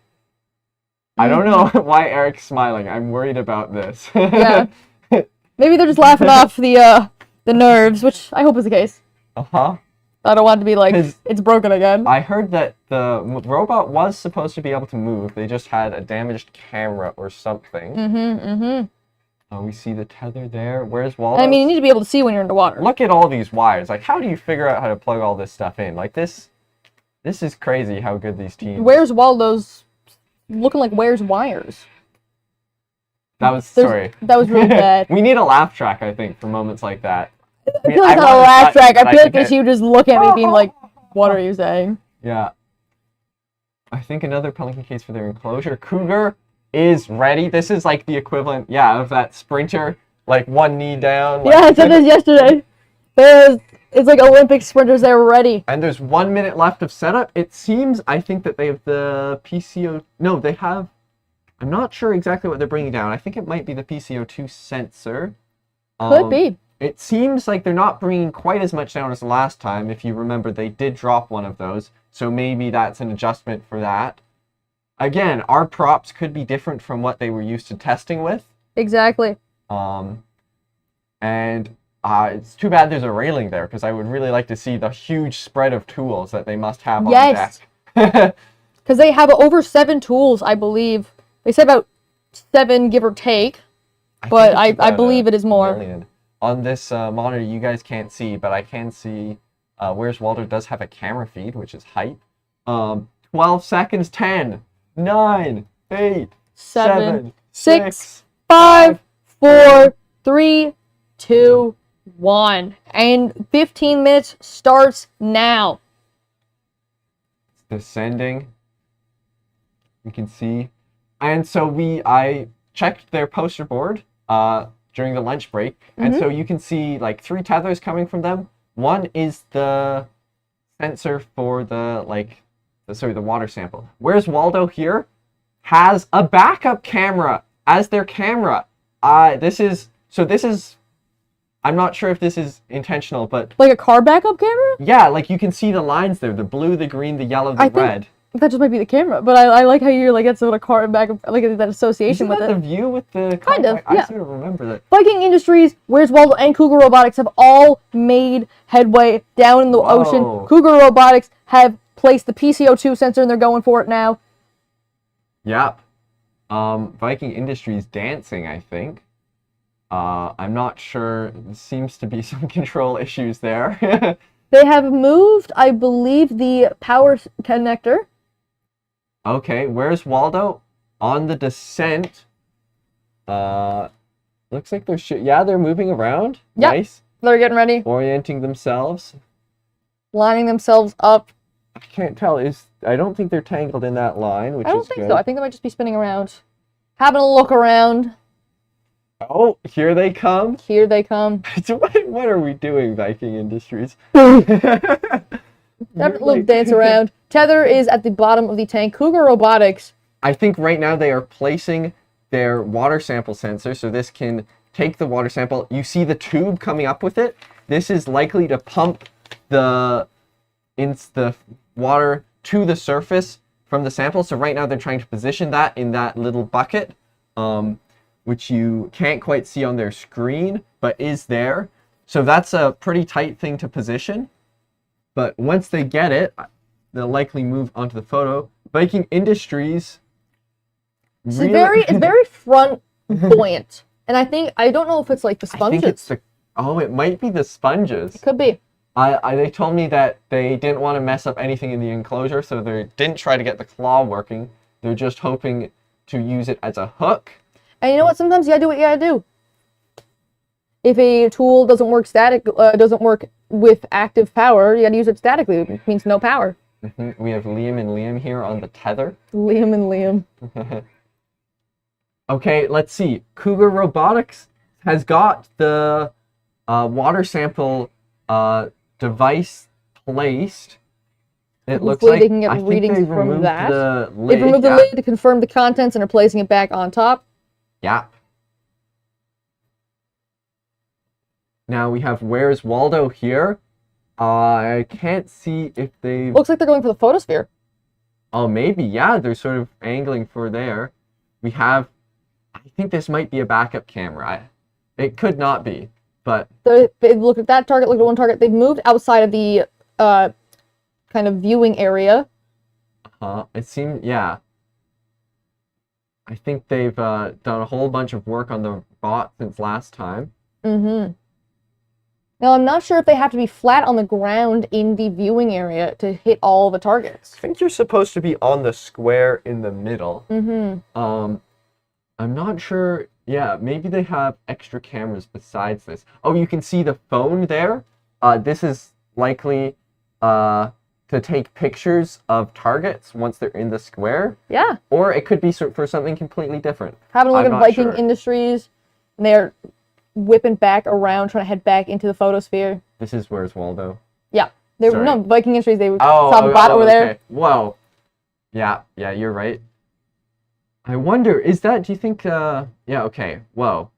I don't know why Eric's smiling. I'm worried about this. Yeah. Maybe they're just laughing off the nerves, which I hope is the case. I don't want it to be like, it's broken again. I heard that the robot was supposed to be able to move. They just had a damaged camera or something. We see the tether there. Where's Waldo? I mean, you need to be able to see when you're underwater. Look at all these wires. Like, how do you figure out how to plug all this stuff in? Like, this is crazy how good these teams... Where's Waldo's... looking like Where's Wires? That was... sorry. That was really bad. We need a laugh track, I think, for moments like that. I feel like it's not a laugh track. I feel like she would just look at me being like, what are you saying? Yeah. I think another pelican case for their enclosure. Cougar is ready. This is like the equivalent, of that sprinter, like one knee down. Like, I said this yesterday. It's like Olympic sprinters, they're ready. And there's 1 minute left of setup. It seems, I think that they have the PCO... No, they have... I'm not sure exactly what they're bringing down. I think it might be the PCO2 sensor. Could be. It seems like they're not bringing quite as much down as the last time. If you remember, they did drop one of those. So maybe that's an adjustment for that. Again, our props could be different from what they were used to testing with. Exactly. It's too bad there's a railing there, because I would really like to see the huge spread of tools that they must have on deck. Because they have over 7 tools, I believe. They said about 7, give or take. But I believe it is more. Million. On this monitor, you guys can't see, but I can see Where's Waldo does have a camera feed, which is hype. 12 seconds, 10, 9, 8, 7, 6, 5, 4, 3, 2, 1. And 15 minutes starts now. It's descending. You can see. And so I checked their poster board during the lunch break. And so you can see like 3 tethers coming from them. One is the sensor for the water sample. Where's Waldo here? Has a backup camera as their camera. This is, I'm not sure if this is intentional, but... Like a car backup camera? Yeah, like you can see the lines there, the blue, the green, the yellow, the red. That just might be the camera, but I like how you're like, it's what a car backup, like that association with it. Isn't that the view with the... Kind of, yeah. I sort of remember that. Viking Industries, Where's Waldo, and Cougar Robotics have all made headway down in the ocean. Cougar Robotics have placed the PCO2 sensor and they're going for it now. Yep. Viking Industries dancing, I think. I'm not sure. There seems to be some control issues there. They have moved, I believe, the power connector. Okay, where's Waldo? On the descent. Looks like they're they're moving around. Yep. Nice. They're getting ready. Orienting themselves. Lining themselves up. I can't tell. I don't think they're tangled in that line, which is good. I don't think so. I think they might just be spinning around. Having a look around. Oh, here they come. Here they come. What are we doing, Viking Industries? Have a little dance around. Tether is at the bottom of the tank. Cougar Robotics. I think right now they are placing their water sample sensor, so this can take the water sample. You see the tube coming up with it. This is likely to pump the water to the surface from the sample. So right now they're trying to position that in that little bucket, which you can't quite see on their screen, but is there. So that's a pretty tight thing to position. But once they get it, they'll likely move onto the photo. Viking Industries It's very front buoyant. And I don't know if it's like the sponges. I think it's it might be the sponges. It could be. They told me that they didn't want to mess up anything in the enclosure, so they didn't try to get the claw working. They're just hoping to use it as a hook. And you know what? Sometimes you gotta do what you gotta do. If a tool doesn't work doesn't work with active power, you gotta use it statically. It means no power. We have Liam and Liam here on the tether. Liam and Liam. Okay, let's see. Cougar Robotics has got the water sample device placed. It looks Hopefully like they can get readings from that. They've removed the lid to confirm the contents and are placing it back on top. Yeah. Now we have Where's Waldo here. I can't see if they... Looks like they're going for the photosphere. Oh, maybe. Yeah, they're sort of angling for there. We have... I think this might be a backup camera. It could not be, but... They look at that target, look at one target. They've moved outside of the kind of viewing area. It seems... Yeah. I think they've done a whole bunch of work on the bot since last time. Now, I'm not sure if they have to be flat on the ground in the viewing area to hit all the targets. I think you're supposed to be on the square in the middle. I'm not sure. Yeah, maybe they have extra cameras besides this. Oh, you can see the phone there. This is likely to take pictures of targets once they're in the square. Yeah. Or it could be for something completely different. Having a look at Viking Industries, and they're whipping back around, trying to head back into the photosphere. This is Where's Waldo? Yeah. No, Viking Industries, they saw the bot over there. Whoa. Yeah, you're right. I wonder, do you think, yeah, okay, whoa.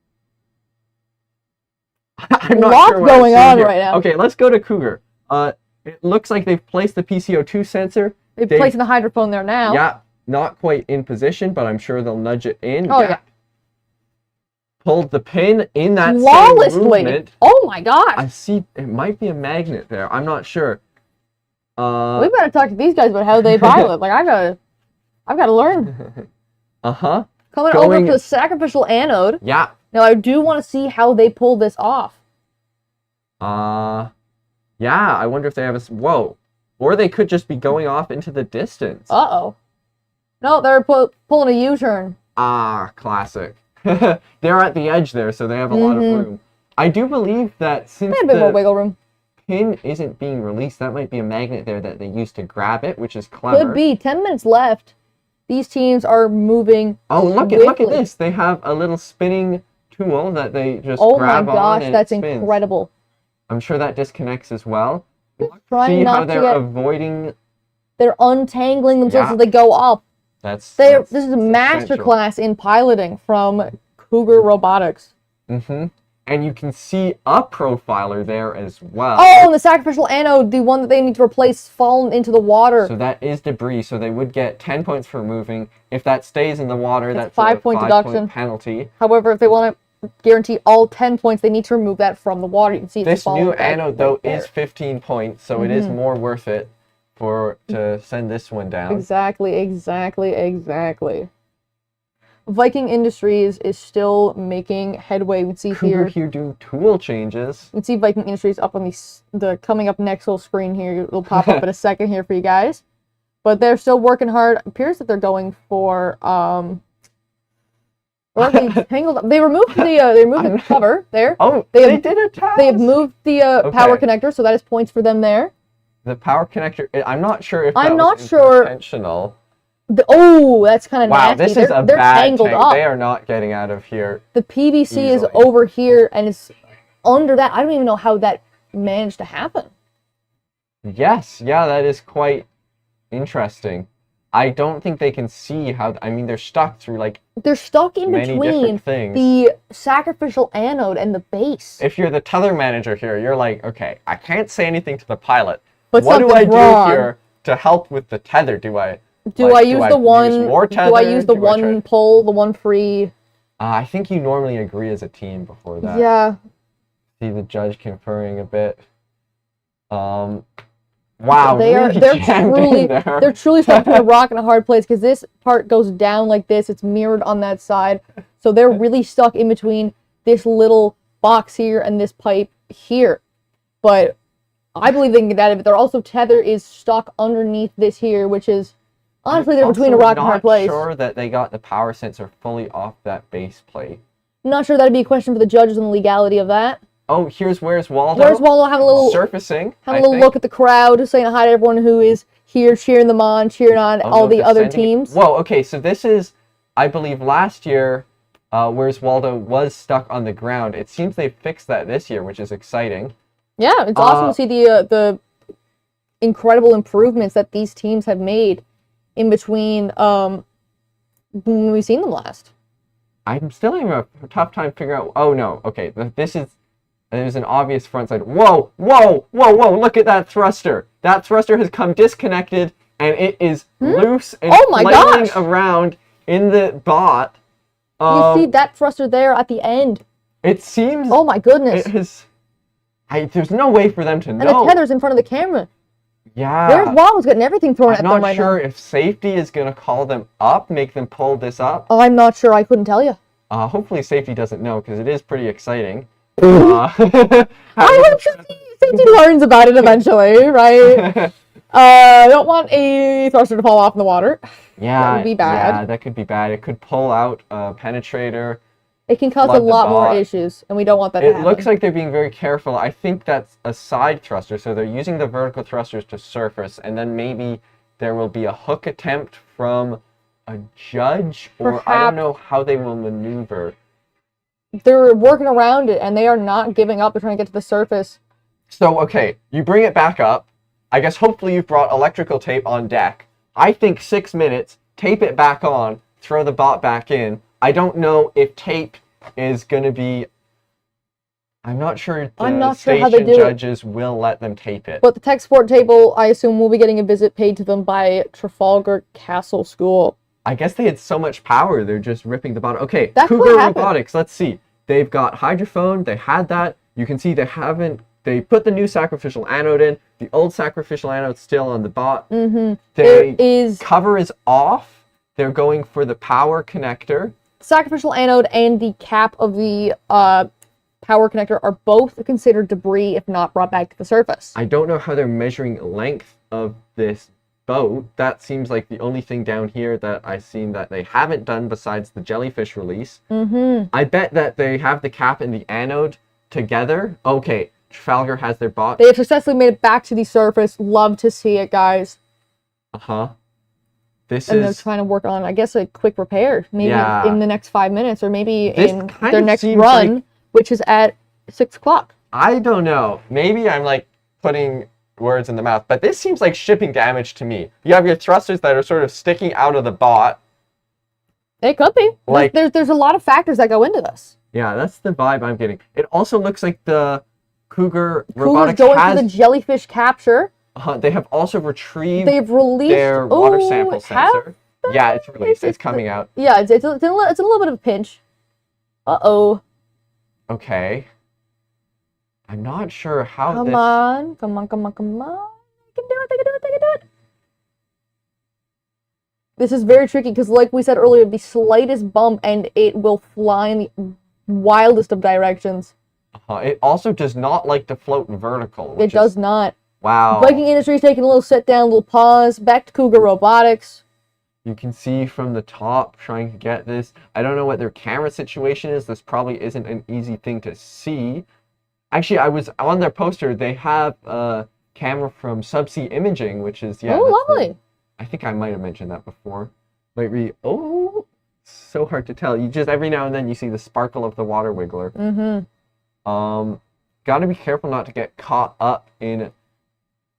I'm not sure what I'm going seeing on here. right now. Okay, let's go to Cougar. It looks like they've placed the PCO2 sensor. They've placed the hydrophone there now. Yeah, not quite in position, but I'm sure they'll nudge it in. Oh, yeah. Pulled the pin in that flawlessly. same movement. Oh my gosh. I see, it might be a magnet there. I'm not sure. We better talk to these guys about how they pilot. Like, I've gotta learn. Coming over to the sacrificial anode. Yeah. Now, I do want to see how they pull this off. Yeah, I wonder if they have a... Whoa. Or they could just be going off into the distance. Uh-oh. No, they're pulling a U-turn. Ah, classic. They're at the edge there, so they have a lot of room. I do believe that since they have a bit more wiggle room. Pin isn't being released, that might be a magnet there that they used to grab it, which is clever. Could be. 10 minutes left. These teams are moving. Oh, look at this. They have a little spinning tool that they just grab on. Oh my gosh, that's spins. incredible. I'm sure that disconnects as well. Trying See not how to they're get... avoiding... They're untangling themselves as they go up. This is a masterclass in piloting from Cougar Robotics. And you can see a profiler there as well. Oh, and the sacrificial anode, the one that they need to replace, fallen into the water. So that is debris, so they would get 10 points for moving. If that stays in the water, that's a 5-point deduction. Penalty. However, if they want to guarantee all 10 points, they need to remove that from the water. You can see it's this new anode, though, is 15 points, so it is more worth it to send this one down. Exactly. Viking Industries is still making headway. We can see Cougar here doing tool changes. You can see Viking Industries up on the coming up next little screen here. It'll pop up in a second here for you guys. But they're still working hard. It appears that they're going for or they tangled up. They removed the cover there. Oh, they did a task. They have moved the power connector, so that is points for them there. The power connector. I'm not sure if I'm that not was sure. Intentional. That's kind of wow, nasty. This is a they're bad tangled tank. up. They are not getting out of here. The PVC is over here, and it's under that. I don't even know how that managed to happen. Yes, yeah, that is quite interesting. I don't think they can see how... I mean, they're stuck through, They're stuck in between the sacrificial anode and the base. If you're the tether manager here, you're like, okay, I can't say anything to the pilot. But what do I do here to help with the tether? Do I use the one pull, the one free? I think you normally agree as a team before that. Yeah. See the judge conferring a bit. Wow, they're really jammed in there. they're truly stuck between a rock and a hard place because this part goes down like this. It's mirrored on that side, so they're really stuck in between this little box here and this pipe here. But I believe they can get out of it. They're also tether is stuck underneath this here, which is honestly they're between a rock and a hard place. I'm not sure that they got the power sensor fully off that base plate. I'm not sure that'd be a question for the judges and the legality of that. Oh, where's Waldo? Where's Waldo having a little surfacing? Having a little look at the crowd, saying hi to everyone who is here, cheering them on, cheering on all the other teams. Whoa, okay, so this is, I believe, last year, Where's Waldo was stuck on the ground. It seems they fixed that this year, which is exciting. Yeah, it's awesome to see the incredible improvements that these teams have made in between when we've seen them last. I'm still having a tough time figuring out. Oh no, okay, there's an obvious front side. Whoa, whoa, whoa, whoa! Look at that thruster. That thruster has come disconnected, and it is loose and flailing around in the bot. You see that thruster there at the end. It seems. Oh my goodness! It has. There's no way for them to know. And the tether's in front of the camera. Yeah. There's Waldo's getting everything thrown at them right now. I'm not sure if safety is going to call them up, make them pull this up. Oh, I'm not sure. I couldn't tell you. Hopefully safety doesn't know, because it is pretty exciting. I hope safety learns about it eventually, right? I don't want a thruster to fall off in the water. Yeah, that would be bad. Yeah, that could be bad. It could pull out a penetrator. It can cause a lot more issues, and we don't want that to happen. It looks like they're being very careful. I think that's a side thruster, so they're using the vertical thrusters to surface, and then maybe there will be a hook attempt from a judge, or I don't know how they will maneuver. They're working around it, and they are not giving up. They're trying to get to the surface. So, okay, you bring it back up. I guess hopefully you've brought electrical tape on deck. I think 6 minutes, tape it back on, throw the bot back in. I don't know if tape is going to be... I'm not sure the station judges will let them tape it. But the tech support table, I assume, will be getting a visit paid to them by Trafalgar Castle School. I guess they had so much power, they're just ripping the bottom. Okay, That's Cougar what happened. Robotics, let's see. They've got hydrophone, they had that. You can see they put the new sacrificial anode in. The old sacrificial anode's still on the bot. Cover is off. They're going for the power connector. Sacrificial anode and the cap of the power connector are both considered debris if not brought back to the surface. I don't know how they're measuring length of this boat. That seems like the only thing down here that I've seen that they haven't done besides the jellyfish release. I bet that they have the cap and the anode together. Okay, Trafalgar has their bot. They have successfully made it back to the surface. Love to see it, guys. They're trying to work on, I guess, a quick repair. Maybe in the next 5 minutes, or maybe in their next run, which is at 6 o'clock. I don't know. Maybe I'm like putting words in the mouth, but this seems like shipping damage to me. You have your thrusters that are sort of sticking out of the bot. It could be. Like, there's a lot of factors that go into this. Yeah, that's the vibe I'm getting. It also looks like the Cougar Cougar's Robotics going for the jellyfish capture. They have also retrieved released their water sample sensor. Yeah, it's released. It's coming out. Yeah, it's a little bit of a pinch. Uh-oh. Okay. I'm not sure how Come on. They can do it. This is very tricky because, like we said earlier, the slightest bump and it will fly in the wildest of directions. It also does not like to float vertical. It does not. Wow. Viking Industries taking a little sit down, a little pause. Back to Cougar Robotics. You can see from the top trying to get this. I don't know what their camera situation is. This probably isn't an easy thing to see. Actually, I was on their poster. They have a camera from Subsea Imaging, which is, lovely. I think I might have mentioned that before. Might be, so hard to tell. You just, every now and then you see the sparkle of the water wiggler. Gotta be careful not to get caught up in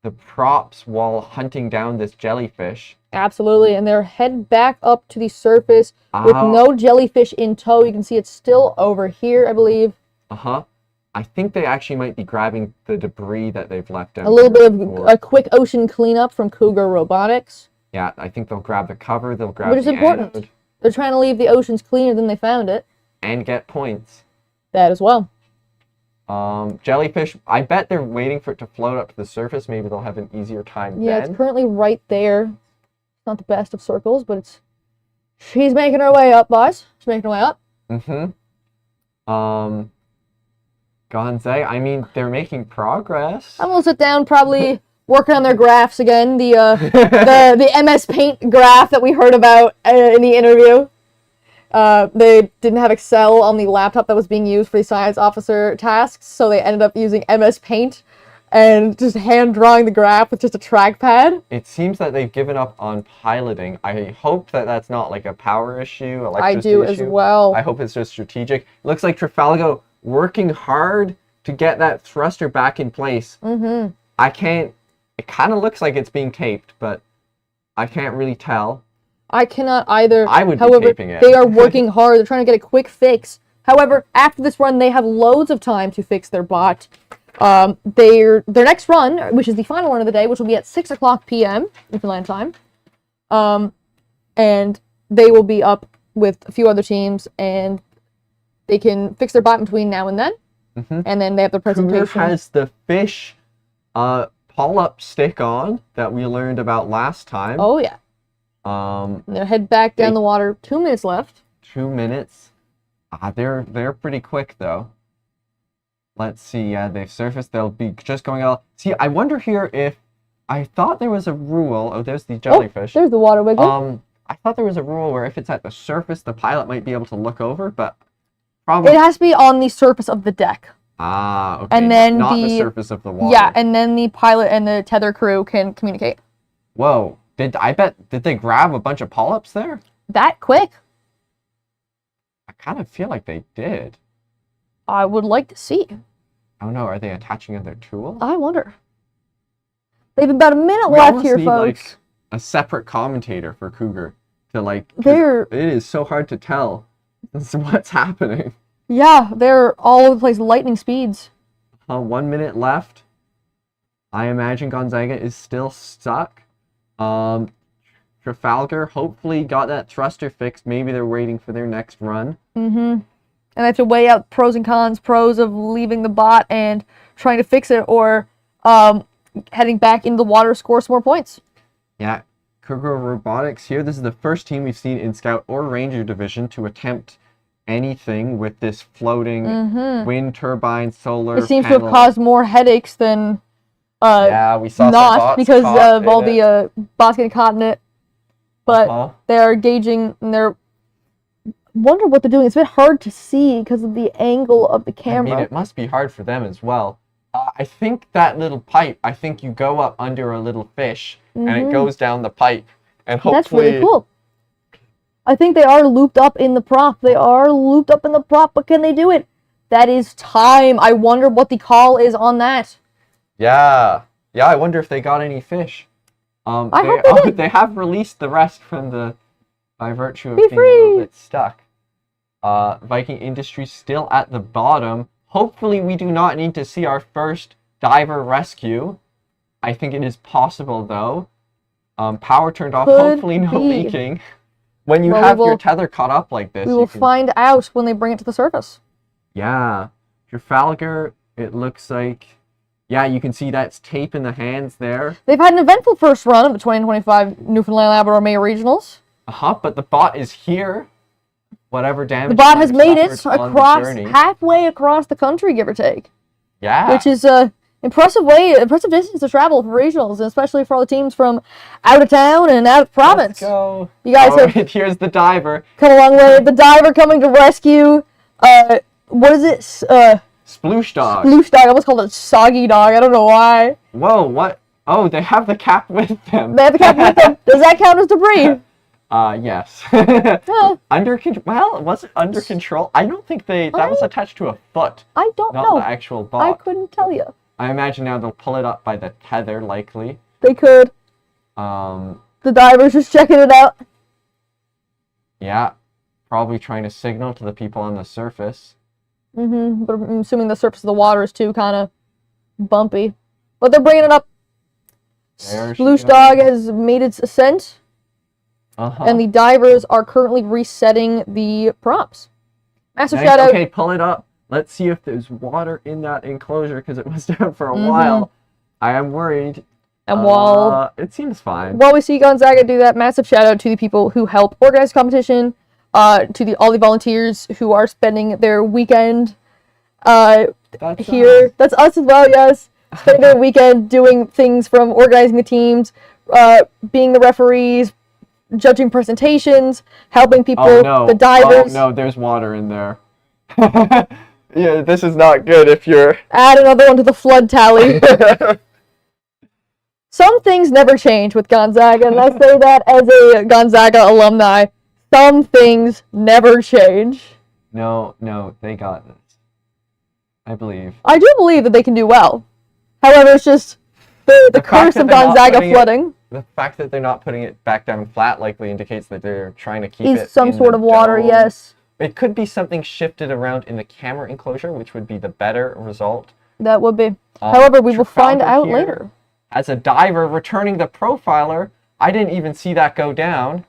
the props while hunting down this jellyfish. Absolutely, and they're heading back up to the surface with no jellyfish in tow. You can see it's still over here, I believe. I think they actually might be grabbing the debris that they've left down. A little bit of a quick ocean cleanup from Cougar Robotics. Yeah, I think they'll grab the cover, they'll grab Which is the important. anode. They're trying to leave the oceans cleaner than they found it. And get points. That as well. Jellyfish, I bet they're waiting for it to float up to the surface. Maybe they'll have an easier time Yeah, then. it's currently right there. It's not the best of circles, but it's... She's making her way up, boys. She's making her way up. Gonzaga, I mean, they're making progress. I'm gonna sit down, probably working on their graphs again. The MS Paint graph that we heard about in the interview. They didn't have Excel on the laptop that was being used for the science officer tasks, so they ended up using MS Paint and just hand drawing the graph with just a trackpad. It seems that they've given up on piloting. I hope that that's not like a power issue, I do issue. as well. I hope it's just strategic. It looks like Trafalgar working hard to get that thruster back in place. I can't... It kind of looks like it's being taped, but I can't really tell. I cannot either. I would However, be taping it. They are working hard. They're trying to get a quick fix. However, after this run, they have loads of time to fix their bot. Their next run, which is the final run of the day, which will be at 6 o'clock p.m. Newfoundland time, and they will be up with a few other teams, and they can fix their bot between now and then. And then they have the presentation. Who has the fish pull-up stick on that we learned about last time? Oh yeah. They'll head back down the water. 2 minutes left. 2 minutes. They're pretty quick though. Let's see. Yeah, they've surfaced. They'll be just going out. See, I wonder here if I thought there was a rule. Oh, there's the jellyfish. Oh, there's the water wiggler. I thought there was a rule where if it's at the surface, the pilot might be able to look over, but probably it has to be on the surface of the deck. Ah, okay. And then not the surface of the water. Yeah, and then the pilot and the tether crew can communicate. Whoa. Did they grab a bunch of polyps there? That quick? I kind of feel like they did. I would like to see. I don't know. Are they attaching in their tool? I wonder. They've about a minute We left almost here, need, folks. like, a separate commentator for Cougar to like. They're... It is so hard to tell what's happening. Yeah, they're all over the place, lightning speeds. 1 minute left. I imagine Gonzaga is still stuck. Trafalgar hopefully got that thruster fixed. Maybe they're waiting for their next run. And they have to weigh out pros and cons. Pros of leaving the bot and trying to fix it, or heading back into the water to score some more points. Yeah, Cougar Robotics here. This is the first team we've seen in Scout or Ranger Division to attempt anything with this floating wind turbine solar It seems to panel. have caused more headaches than yeah, we saw some not bots because caught of all in the bots getting caught in it. But they're gauging and they're wonder what they're doing. It's a bit hard to see because of the angle of the camera. I mean, it must be hard for them as well. I think that little pipe, I think you go up under a little fish and it goes down the pipe. And hopefully... That's really cool. I think they are looped up in the prop. But can they do it? That is time. I wonder what the call is on that. Yeah. Yeah, I wonder if they got any fish. I hope they did. They have released the rest from the... by virtue of Be being free. a little bit stuck. Viking Industries still at the bottom. Hopefully we do not need to see our first diver rescue. I think it is possible though. Power turned off, hopefully no leaking. When you have your tether caught up like this, we will find out when they bring it to the surface. Yeah. Trafalgar, it looks like... Yeah, you can see that's tape in the hands there. They've had an eventful first run of the 2025 Newfoundland Labrador May Regionals. But the bot is here. Whatever damage The bot has made it across halfway across the country, give or take. Yeah. Which is impressive distance to travel for regionals, and especially for all the teams from out of town and out of the province. Let's go. You guys have here's the diver. come a long way. The diver coming to rescue. What is it? Sploosh dog. Sploosh dog. I almost called it soggy dog. I don't know why. Whoa, what? Oh, they have the cap with them. They have the cap with them. Does that count as debris? Yes. Under control. Well, was it under control? I don't think that was attached to a foot. I don't know. Not the actual bot. I couldn't tell you. I imagine now they'll pull it up by the tether, likely. They could. The diver's just checking it out. Yeah. Probably trying to signal to the people on the surface. But I'm assuming the surface of the water is too kind of bumpy. But they're bringing it up. Sploosh dog has made its ascent. And the divers are currently resetting the props. Massive shout out. Okay, pull it up. Let's see if there's water in that enclosure because it was down for a while. I am worried. And while it seems fine. While we see Gonzaga do that, massive shout out to the people who help organize the competition, to all the volunteers who are spending their weekend here. That's us as well, yes. Spending their weekend doing things from organizing the teams, being the referees, judging presentations, helping people, the divers. Oh no, there's water in there. Yeah, this is not good if you're... Add another one to the flood tally. Some things never change with Gonzaga, and I say that as a Gonzaga alumni. Some things never change. No, they got this. I believe. I do believe that they can do well. However, it's just the curse of Gonzaga flooding. The fact that they're not putting it back down flat likely indicates that they're trying to keep it some in sort the of water, dome. yes. It could be something shifted around in the camera enclosure, which would be the better result. That would be. However, we will find Trafalgar out here, later. As a diver returning the profiler, I didn't even see that go down.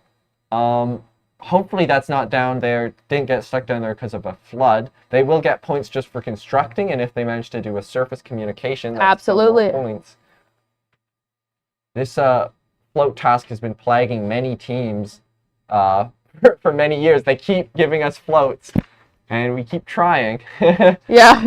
Hopefully that's not down there, didn't get stuck down there because of a flood. They will get points just for constructing, and if they manage to do a surface communication, that's absolutely points. This float task has been plaguing many teams for many years. They keep giving us floats, and we keep trying. Yeah,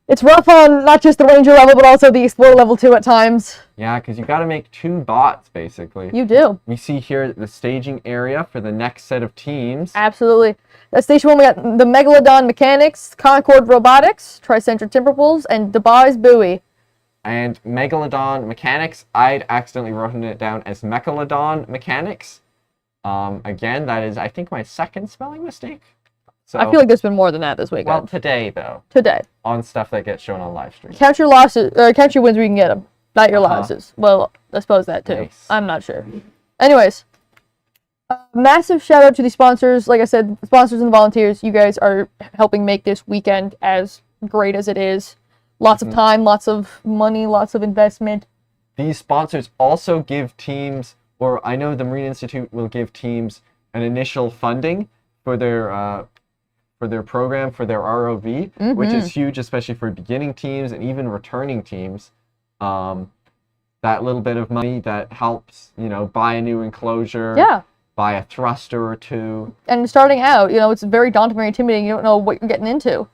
it's rough on not just the Ranger level, but also the Explorer level too at times. Yeah, because you got to make 2 bots, basically. You do. We see here the staging area for the next set of teams. Absolutely. At Station 1, we got the Megalodon Mechanics, Concord Robotics, Tricentric Timberpools, and Dubai's Buoy. And Megalodon Mechanics, I'd accidentally written it down as Mechalodon Mechanics. Again, that is, I think, my second spelling mistake. So, I feel like there's been more than that this weekend. Well, today, though. Today. On stuff that gets shown on live stream. Count your losses, count your wins where you can get them. Not your losses. Well, I suppose that too. Nice. I'm not sure. Anyways, massive shout out to the sponsors. Like I said, the sponsors and the volunteers. You guys are helping make this weekend as great as it is. Lots of time, lots of money, lots of investment. These sponsors also give teams, or I know the Marine Institute will give teams an initial funding for their program, for their ROV, which is huge, especially for beginning teams and even returning teams. That little bit of money that helps, buy a new enclosure, buy a thruster or 2. And starting out, it's very daunting, very intimidating. You don't know what you're getting into.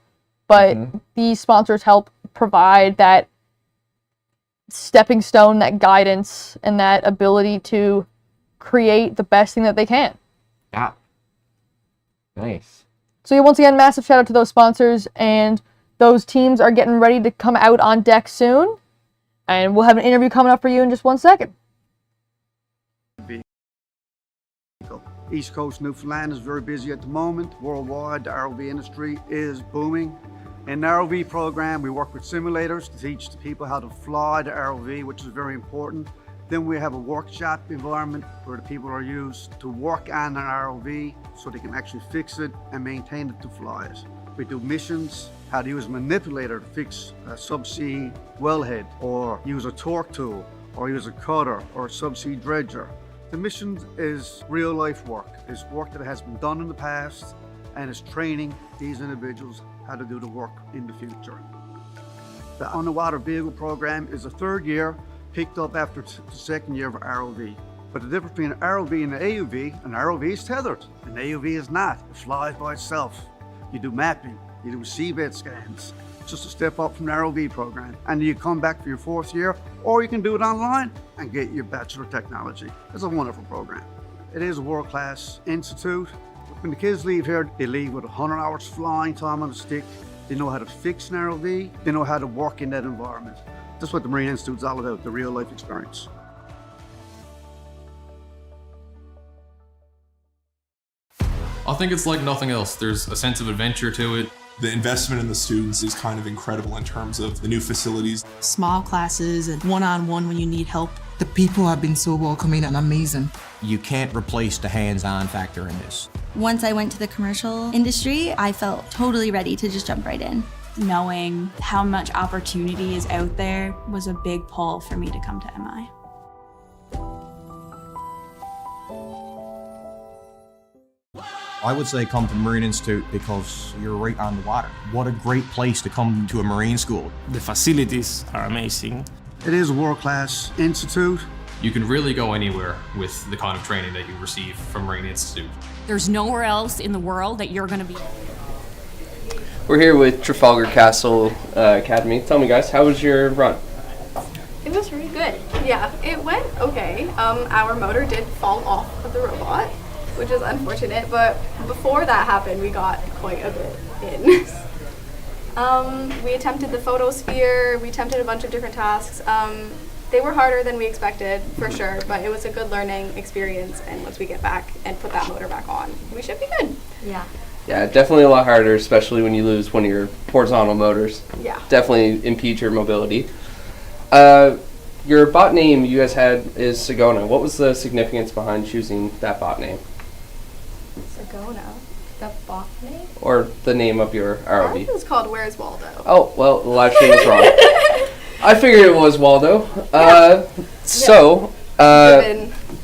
But these sponsors help provide that stepping stone, that guidance, and that ability to create the best thing that they can. Yeah. Nice. So once again, massive shout out to those sponsors, and those teams are getting ready to come out on deck soon. And we'll have an interview coming up for you in just 1 second. East Coast Newfoundland is very busy at the moment. Worldwide, the ROV industry is booming. In the ROV program, we work with simulators to teach the people how to fly the ROV, which is very important. Then we have a workshop environment where the people are used to work on an ROV so they can actually fix it and maintain it to fly it. We do missions, how to use a manipulator to fix a subsea wellhead, or use a torque tool, or use a cutter, or a subsea dredger. The mission is real life work. It's work that has been done in the past, and it's training these individuals how to do the work in the future. The Underwater Vehicle Program is the 3rd year, picked up after the 2nd year of ROV. But the difference between an ROV and an AUV, an ROV is tethered, an AUV is not. It flies by itself. You do mapping, you do seabed scans. It's just a step up from the ROV program. And you come back for your 4th year, or you can do it online and get your Bachelor of Technology. It's a wonderful program. It is a world-class institute. When the kids leave here, they leave with 100 hours flying time on a stick. They know how to fix an ROV. They know how to work in that environment. That's what the Marine Institute is all about, the real life experience. I think it's like nothing else. There's a sense of adventure to it. The investment in the students is kind of incredible in terms of the new facilities. Small classes and one-on-one when you need help. The people have been so welcoming and amazing. You can't replace the hands-on factor in this. Once I went to the commercial industry, I felt totally ready to just jump right in. Knowing how much opportunity is out there was a big pull for me to come to MI. I would say come to the Marine Institute because you're right on the water. What a great place to come to a Marine school. The facilities are amazing. It is a world-class institute. You can really go anywhere with the kind of training that you receive from Marine Institute. There's nowhere else in the world that you're going to be. We're here with Trafalgar Castle Academy. Tell me, guys, how was your run? It was really good. Yeah, it went okay. Our motor did fall off of the robot, which is unfortunate, but before that happened, we got quite a bit in. We attempted the photosphere, we attempted a bunch of different tasks. They were harder than we expected, for sure, but it was a good learning experience, and once we get back and put that motor back on, we should be good. Yeah. Yeah, definitely a lot harder, especially when you lose one of your horizontal motors. Yeah. Definitely impedes your mobility. Your bot name you guys had is Sagona. What was the significance behind choosing that bot name? Sagona, the bot name? Or the name of your I ROV? think it was called Where's Waldo? Oh, well, the live stream was wrong. I figured it was Waldo. Given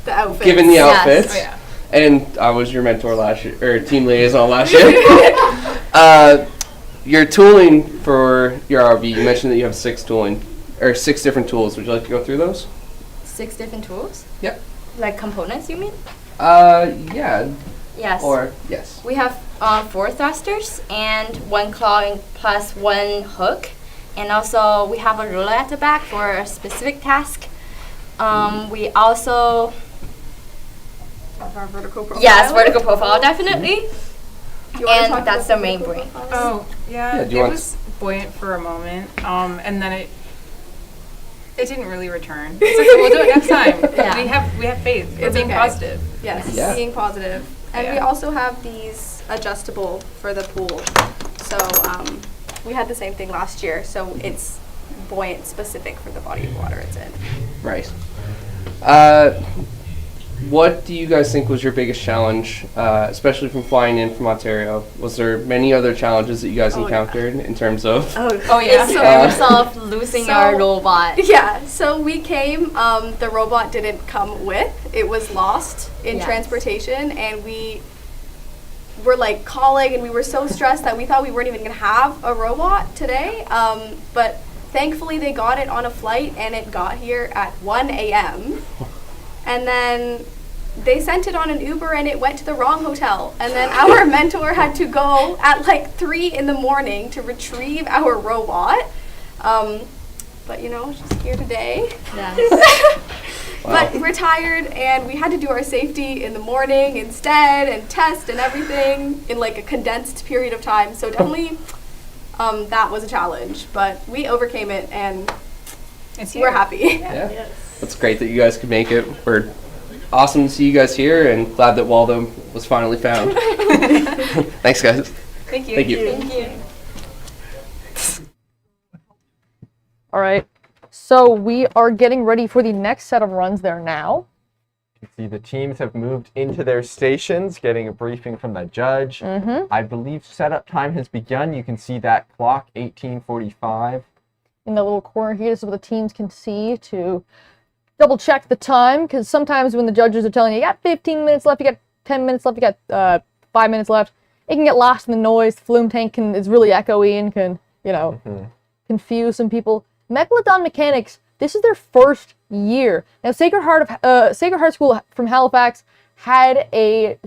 the outfits. Given the Yes. outfits. Oh, yeah. And I was your mentor last year, or team liaison last year. Your tooling for your ROV, you mentioned that you have 6 different tools. Would you like to go through those? 6 different tools? Yep. Like components, you mean? Yeah. Yes. Or, yes. We have 4 thrusters and 1 claw plus 1 hook. And also we have a ruler at the back for a specific task. We also have our vertical profile. Yes, vertical profile, definitely. You wanna talk And that's about the main vertical brain. profiles? Oh, yeah, do you it want- was buoyant for a moment, and then it didn't really return. It's okay, we'll do it next time. Yeah. We have faith. We're It's being okay. positive. Yes, Yeah. being positive. And we Yeah. also have these adjustable for the pool. So we had the same thing last year, so it's buoyant specific for the body of water it's in. Right. What do you guys think was your biggest challenge, especially from flying in from Ontario? Was there many other challenges that you guys encountered in terms of? Oh yeah. So ourselves losing our robot. Yeah, so we came, the robot didn't come with, it was lost in Yes. transportation, and we were like calling, and we were so stressed that we thought we weren't even gonna have a robot today, but thankfully they got it on a flight, and it got here at 1 a.m. And then they sent it on an Uber and it went to the wrong hotel. And then our mentor had to go at like 3 in the morning to retrieve our robot. But you know, she's here today. Yes. But we're tired and we had to do our safety in the morning instead and test and everything in like a condensed period of time. So definitely that was a challenge, but we overcame it and we're happy. Yeah. It's great that you guys could make it. We're awesome to see you guys here and glad that Waldo was finally found. Thanks, guys. Thank you. Thank you. Thank you. All right. So we are getting ready for the next set of runs there now. You can see the teams have moved into their stations, getting a briefing from the judge. I believe setup time has begun. You can see that clock, 18:45. In the little corner here, this is what the teams can see to double check the time, because sometimes when the judges are telling you, you got 15 minutes left, you got 10 minutes left, you got 5 minutes left, it can get lost in the noise. The flume tank is really echoey and can, you know, confuse some people. Megalodon Mechanics, this is their first year. Now, Sacred Heart School from Halifax has a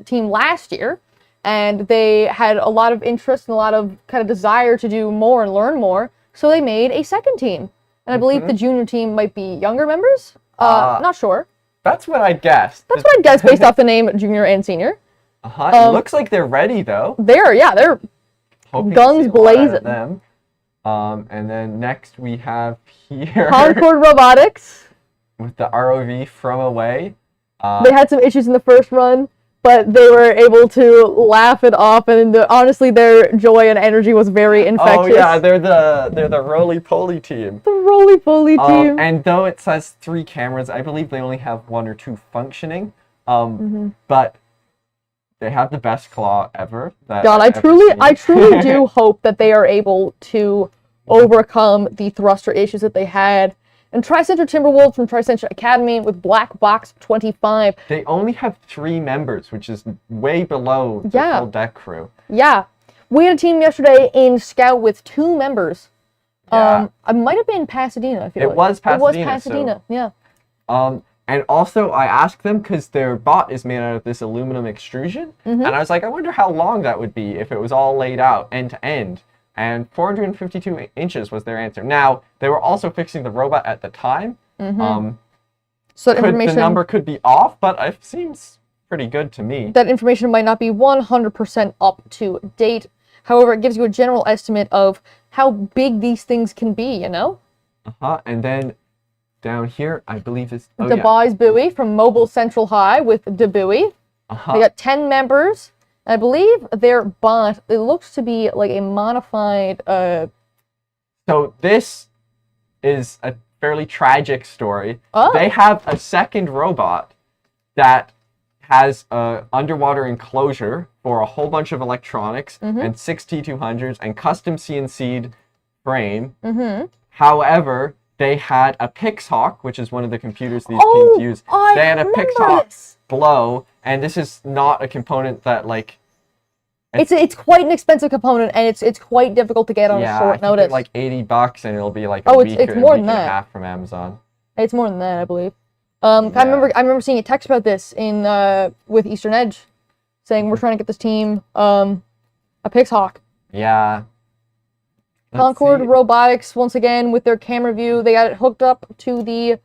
team last year, and they had a lot of interest and a lot of kind of desire to do more and learn more, so they made a second team. And I believe the junior team might be younger members. Not sure. That's what I guessed. That's what I guessed based off the name junior and senior. It looks like they're ready though. They're Hoping to guns see a lot out of blazing. them. And then next we have here Concord Robotics. with the ROV from away. They had some issues in the first run, but they were able to laugh it off, and honestly, their joy and energy was very infectious. Oh yeah, they're the roly-poly team. The roly-poly team. And though it says 3 cameras, I believe they only have 1 or 2 functioning. But they have the best claw ever. God, I truly do hope that they are able to overcome the thruster issues that they had, And Tricenter Timberwolves from Tricenter Academy with Black Box 25. They only have 3 members, which is way below the full deck crew. Yeah. We had a team yesterday in Scout with 2 members. Yeah. I might have been Pasadena, I feel like. It was Pasadena. So, yeah. And also, I asked them, because their bot is made out of this aluminum extrusion, and I was like, I wonder how long that would be if it was all laid out end to end. And 452 inches was their answer. Now, they were also fixing the robot at the time. So that information, the number could be off, but it seems pretty good to me. That information might not be 100% up to date. However, it gives you a general estimate of how big these things can be, you know? And then down here, I believe is Debai's Buoy from Mobile Central High with Debuoy. They got 10 members. I believe their bot, it looks to be like a modified... So this is a fairly tragic story. Oh. They have a second robot that has a underwater enclosure for a whole bunch of electronics and 6 T200s and custom CNC'd frame. However, they had a Pixhawk, which is one of the computers these teams use. They had a Pixhawk blow, and this is not a component that like. It's quite an expensive component, and it's quite difficult to get on a short notice. Like $80, and it'll be like a week, it's more than and that. a half from Amazon. It's more than that, I believe. I remember seeing a text about this in with Eastern Edge, saying we're trying to get this team a Pixhawk. Yeah. Concord Robotics, once again, with their camera view, they got it hooked up to the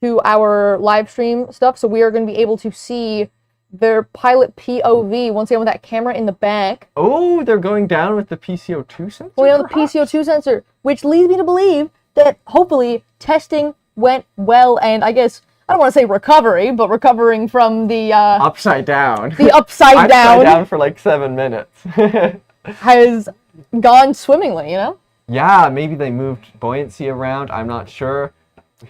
to our live stream stuff, so we are going to be able to see their pilot POV once again with that camera in the back. Oh, they're going down with the PCO2 sensor? Going down with the PCO2 sensor, which leads me to believe that hopefully testing went well, and I guess, I don't want to say recovery, but recovering from the... upside down. The upside down. Upside down for like 7 minutes. has gone swimmingly, you know? Yeah, maybe they moved buoyancy around, I'm not sure.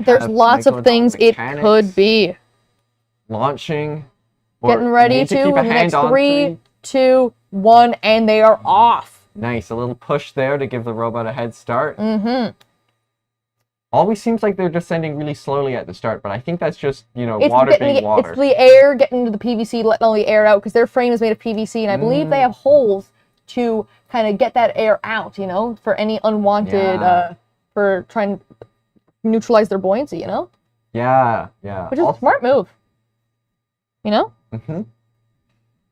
There's lots of things it could be. Launching. Getting ready to in the next 3, 2, 1, and they are off. Nice, a little push there to give the robot a head start. Always seems like they're descending really slowly at the start, but I think that's just, you know, water being water. It's the air getting into the PVC, letting all the air out, because their frame is made of PVC, and I believe they have holes to kind of get that air out, you know, for any unwanted, for trying to neutralize their buoyancy, you know? Yeah. Which is a smart move, you know?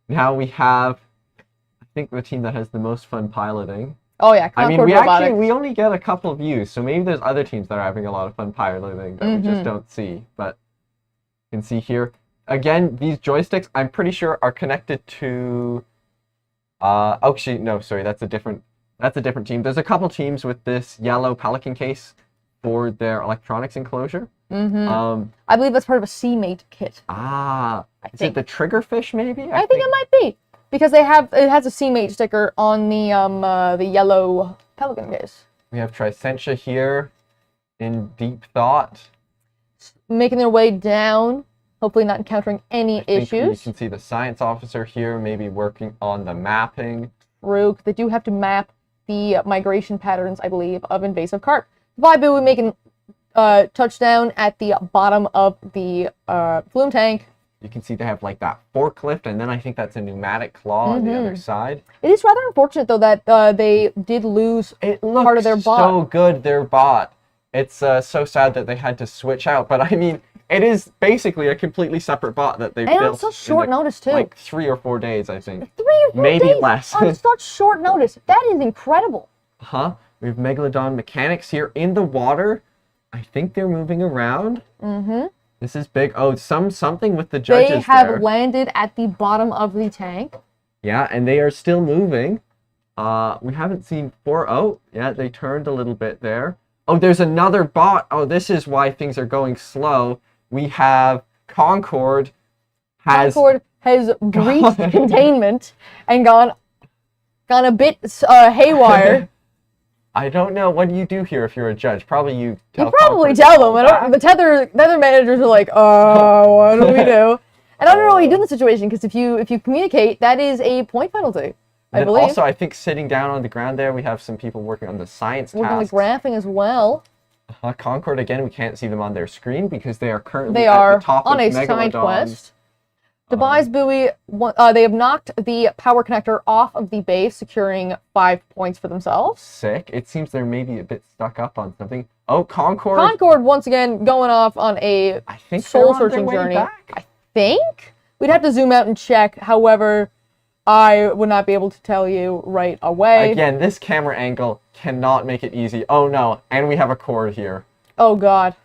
Now we have, I think, the team that has the most fun piloting. Oh yeah, Concord Robotics. we only get a couple views, so maybe there's other teams that are having a lot of fun piloting that we just don't see. But you can see here, again, these joysticks, I'm pretty sure, are connected to... actually, no, sorry, that's a different team. There's a couple teams with this yellow Pelican case for their electronics enclosure. I believe that's part of a CMate kit. Is it the Triggerfish, maybe? I think it might be. Because it has a CMate sticker on the yellow Pelican case. We have Tricentia here in deep thought. Making their way down, hopefully not encountering any issues. You can see the science officer here, maybe working on the mapping. True, they do have to map the migration patterns, I believe, of invasive carp. Vibu making touchdown at the bottom of the flume tank. You can see they have like that forklift, and then I think that's a pneumatic claw on the other side. It is rather unfortunate, though, that they did lose part of their bot. So good, their bot. It's so sad that they had to switch out, but I mean, it is basically a completely separate bot that they built. And on such short notice, too. Like 3 or 4 days, I think. 3 or 4 days? Maybe less. On such short notice. That is incredible. We have Megalodon mechanics here in the water. I think they're moving around. This is big. Oh, something with the judges They have there. landed at the bottom of the tank. Yeah, and they are still moving. We haven't seen 4. Oh, yeah, they turned a little bit there. Oh, there's another bot. Oh, this is why things are going slow. We have Concord has breached containment and gone a bit haywire. I don't know. What do you do here if you're a judge? Probably you tell You probably tell them. The tether managers are like, oh, what do we do? And I don't know what you do in the situation, because if you communicate, that is a point penalty, I believe. Also, I think sitting down on the ground there, we have some people working on the science Working on the tasks. graphing as well. Concord, again, we can't see them on their screen because they are currently They at are the top on of a side Megalodon's. quest. Dubai's buoy, they have knocked the power connector off of the base, securing 5 points for themselves. Sick. It seems they're maybe a bit stuck up on something. Oh, Concord. Concord, once again, going off on a soul-searching journey. I think? We'd have to zoom out and check. However, I would not be able to tell you right away. Again, this camera angle cannot make it easy. Oh, no. And we have a cord here. Oh, God.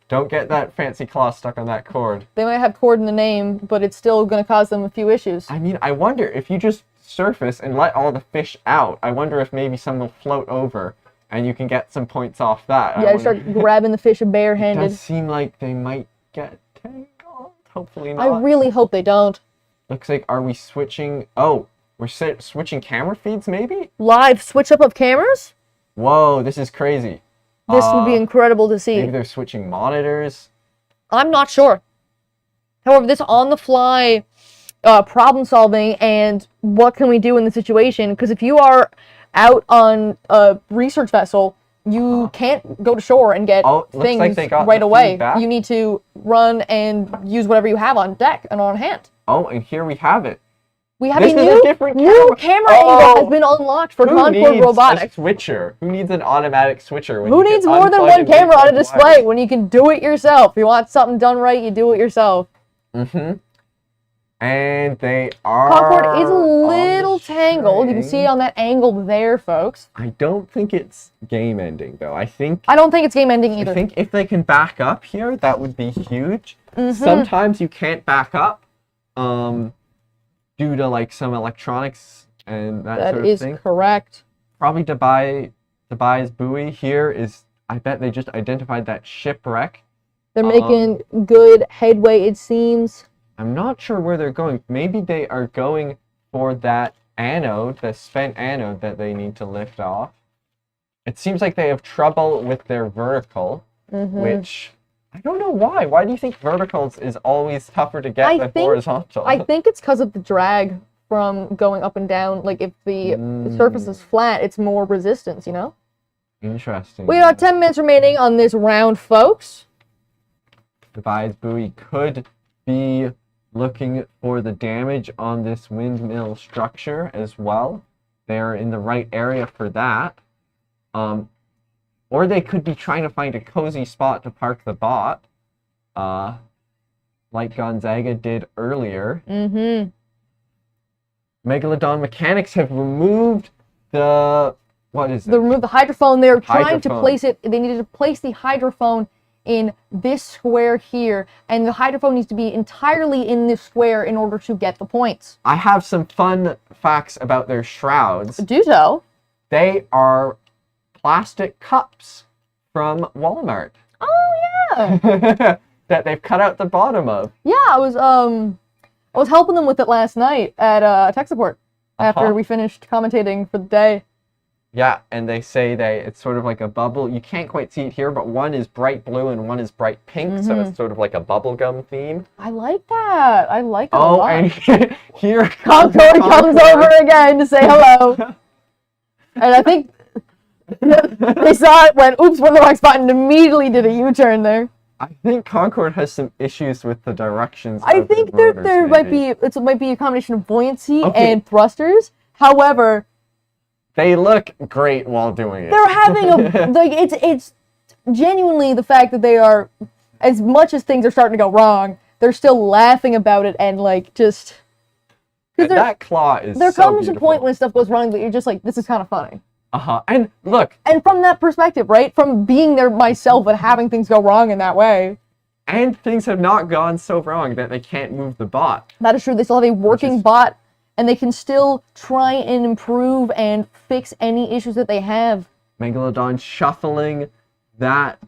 Don't get that fancy claw stuck on that cord. They might have cord in the name, but it's still going to cause them a few issues. I mean, I wonder if you just surface and let all the fish out, I wonder if maybe some will float over and you can get some points off that. Yeah, start grabbing the fish barehanded. It does seem like they might get tangled. Hopefully not. I really hope they don't. Looks like, are we switching? Oh, we're switching camera feeds maybe? Live switch up of cameras? Whoa, this is crazy. This would be incredible to see. Maybe they're switching monitors. I'm not sure. However, this on-the-fly problem solving and what can we do in the situation, because if you are out on a research vessel, you can't go to shore and get things like they got right the away. feedback. You need to run and use whatever you have on deck and on hand. Oh, and here we have it. We have This a is new, a different new camera angle has been unlocked for Who Concord needs Robotics. a switcher? Who needs an automatic switcher? When Who you can needs more than unplug one and camera on a replug display wires? when you can do it yourself? If you want something done right, you do it yourself. Mm-hmm. And they are... Concord is a little tangled. You can see it on that angle there, folks. I don't think it's game ending, though. I don't think it's game ending either. I think if they can back up here, that would be huge. Mhm. Sometimes you can't back up due to like some electronics and that sort of is thing. Correct. Probably Dubai's buoy here is, I bet they just identified that shipwreck. They're making good headway, it seems. I'm not sure where they're going. Maybe they are going for that anode, the spent anode that they need to lift off. It seems like they have trouble with their vertical, which I don't know why. Why do you think verticals is always tougher to get than horizontal? I think it's because of the drag from going up and down. Like, if the surface is flat, it's more resistance, you know? Interesting. We got 10 minutes remaining on this round, folks. Dubai's buoy could be looking for the damage on this windmill structure as well. They're in the right area for that. Or they could be trying to find a cozy spot to park the bot, like Gonzaga did earlier. Megalodon mechanics have removed the... What is it? They removed the hydrophone. They're trying to Hydrophone. place it. They needed to place the hydrophone in this square here, and the hydrophone needs to be entirely in this square in order to get the points. I have some fun facts about their shrouds. Do so. They are plastic cups from Walmart. Oh yeah. That they've cut out the bottom of. Yeah, I was helping them with it last night at tech support after we finished commentating for the day. Yeah, and they say it's sort of like a bubble. You can't quite see it here, but one is bright blue and one is bright pink, so it's sort of like a bubblegum theme. I like that. I like that a lot. And here Concord comes over again to say hello. And I think they saw it, went, oops, we're in the wrong spot, and immediately did a U-turn there. I think Concord has some issues with the directions. I think there might be a combination of buoyancy and thrusters. However, they look great while doing it. they're having a like it's genuinely the fact that they are, as much as things are starting to go wrong, they're still laughing about it and like just. And that claw is There so comes beautiful. a point when stuff goes wrong that you're just like, this is kind of funny. And look. And from that perspective, right? From being there myself and having things go wrong in that way. And things have not gone so wrong that they can't move the bot. That is true. They still have a working bot, and they can still try and improve and fix any issues that they have. Megalodon shuffling that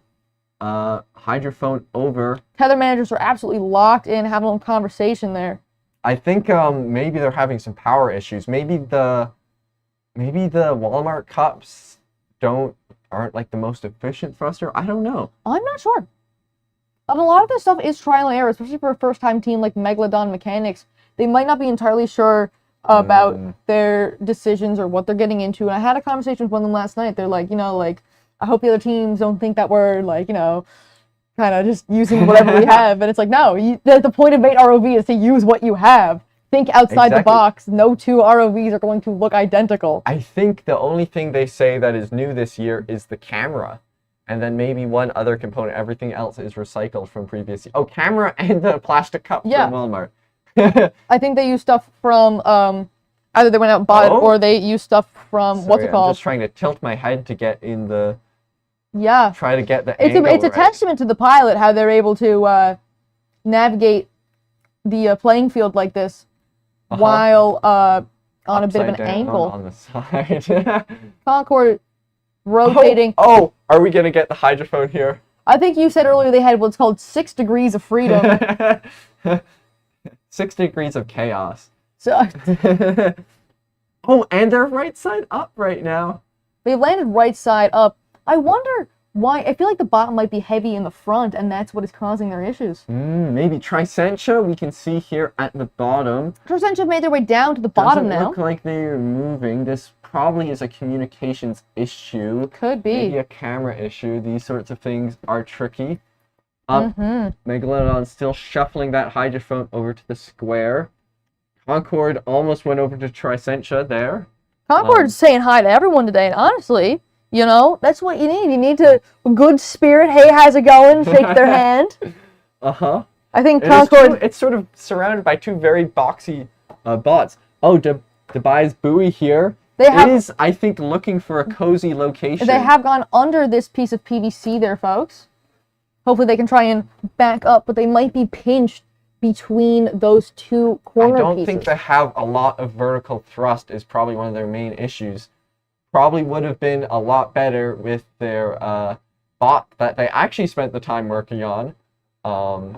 hydrophone over. Tether managers are absolutely locked in, having a conversation there. I think maybe they're having some power issues. Maybe the Walmart cups aren't like the most efficient thruster. I don't know. I'm not sure. And a lot of this stuff is trial and error, especially for a first-time team like Megalodon Mechanics. They might not be entirely sure about their decisions or what they're getting into. And I had a conversation with one of them last night. They're like, I hope the other teams don't think that we're like, you know, kind of just using whatever we have. And it's like, no, the point of Mate ROV is to use what you have. Think outside the box. No two ROVs are going to look identical. I think the only thing they say that is new this year is the camera. And then maybe one other component. Everything else is recycled from previous years. Oh, camera and the plastic cup from Walmart. I think they use stuff from, either they went out and bought it, or they use stuff from, what's it called? I'm just trying to tilt my head to get in the... Yeah. Try to get the angle It's a right. testament to the pilot, how they're able to navigate the playing field like this while on a bit of an Upside down angle. on the side. Concorde rotating. Oh, are we going to get the hydrophone here? I think you said earlier they had what's called 6 degrees of freedom. 6 degrees of chaos. So, oh, and they're right side up right now. They've landed right side up. I wonder why. I feel like the bottom might be heavy in the front, and that's what is causing their issues. Maybe Tricentia, we can see here at the bottom. Tricentia made their way down to the bottom now. Look like they're moving. This probably is a communications issue. Could be. Maybe a camera issue. These sorts of things are tricky. Megalodon still shuffling that hydrophone over to the square. Concorde almost went over to Tricentia there. Concorde's saying hi to everyone today, and honestly, you know, that's what you need. You need to, a good spirit, hey, how's it going? Shake their hand. Uh-huh. I think Concorde... It's sort of surrounded by two very boxy bots. Oh, Dubai's buoy here is, I think, looking for a cozy location. They have gone under this piece of PVC there, folks. Hopefully they can try and back up, but they might be pinched between those two corner pieces. I don't think they have a lot of vertical thrust is probably one of their main issues. Probably would have been a lot better with their bot that they actually spent the time working on. Oh,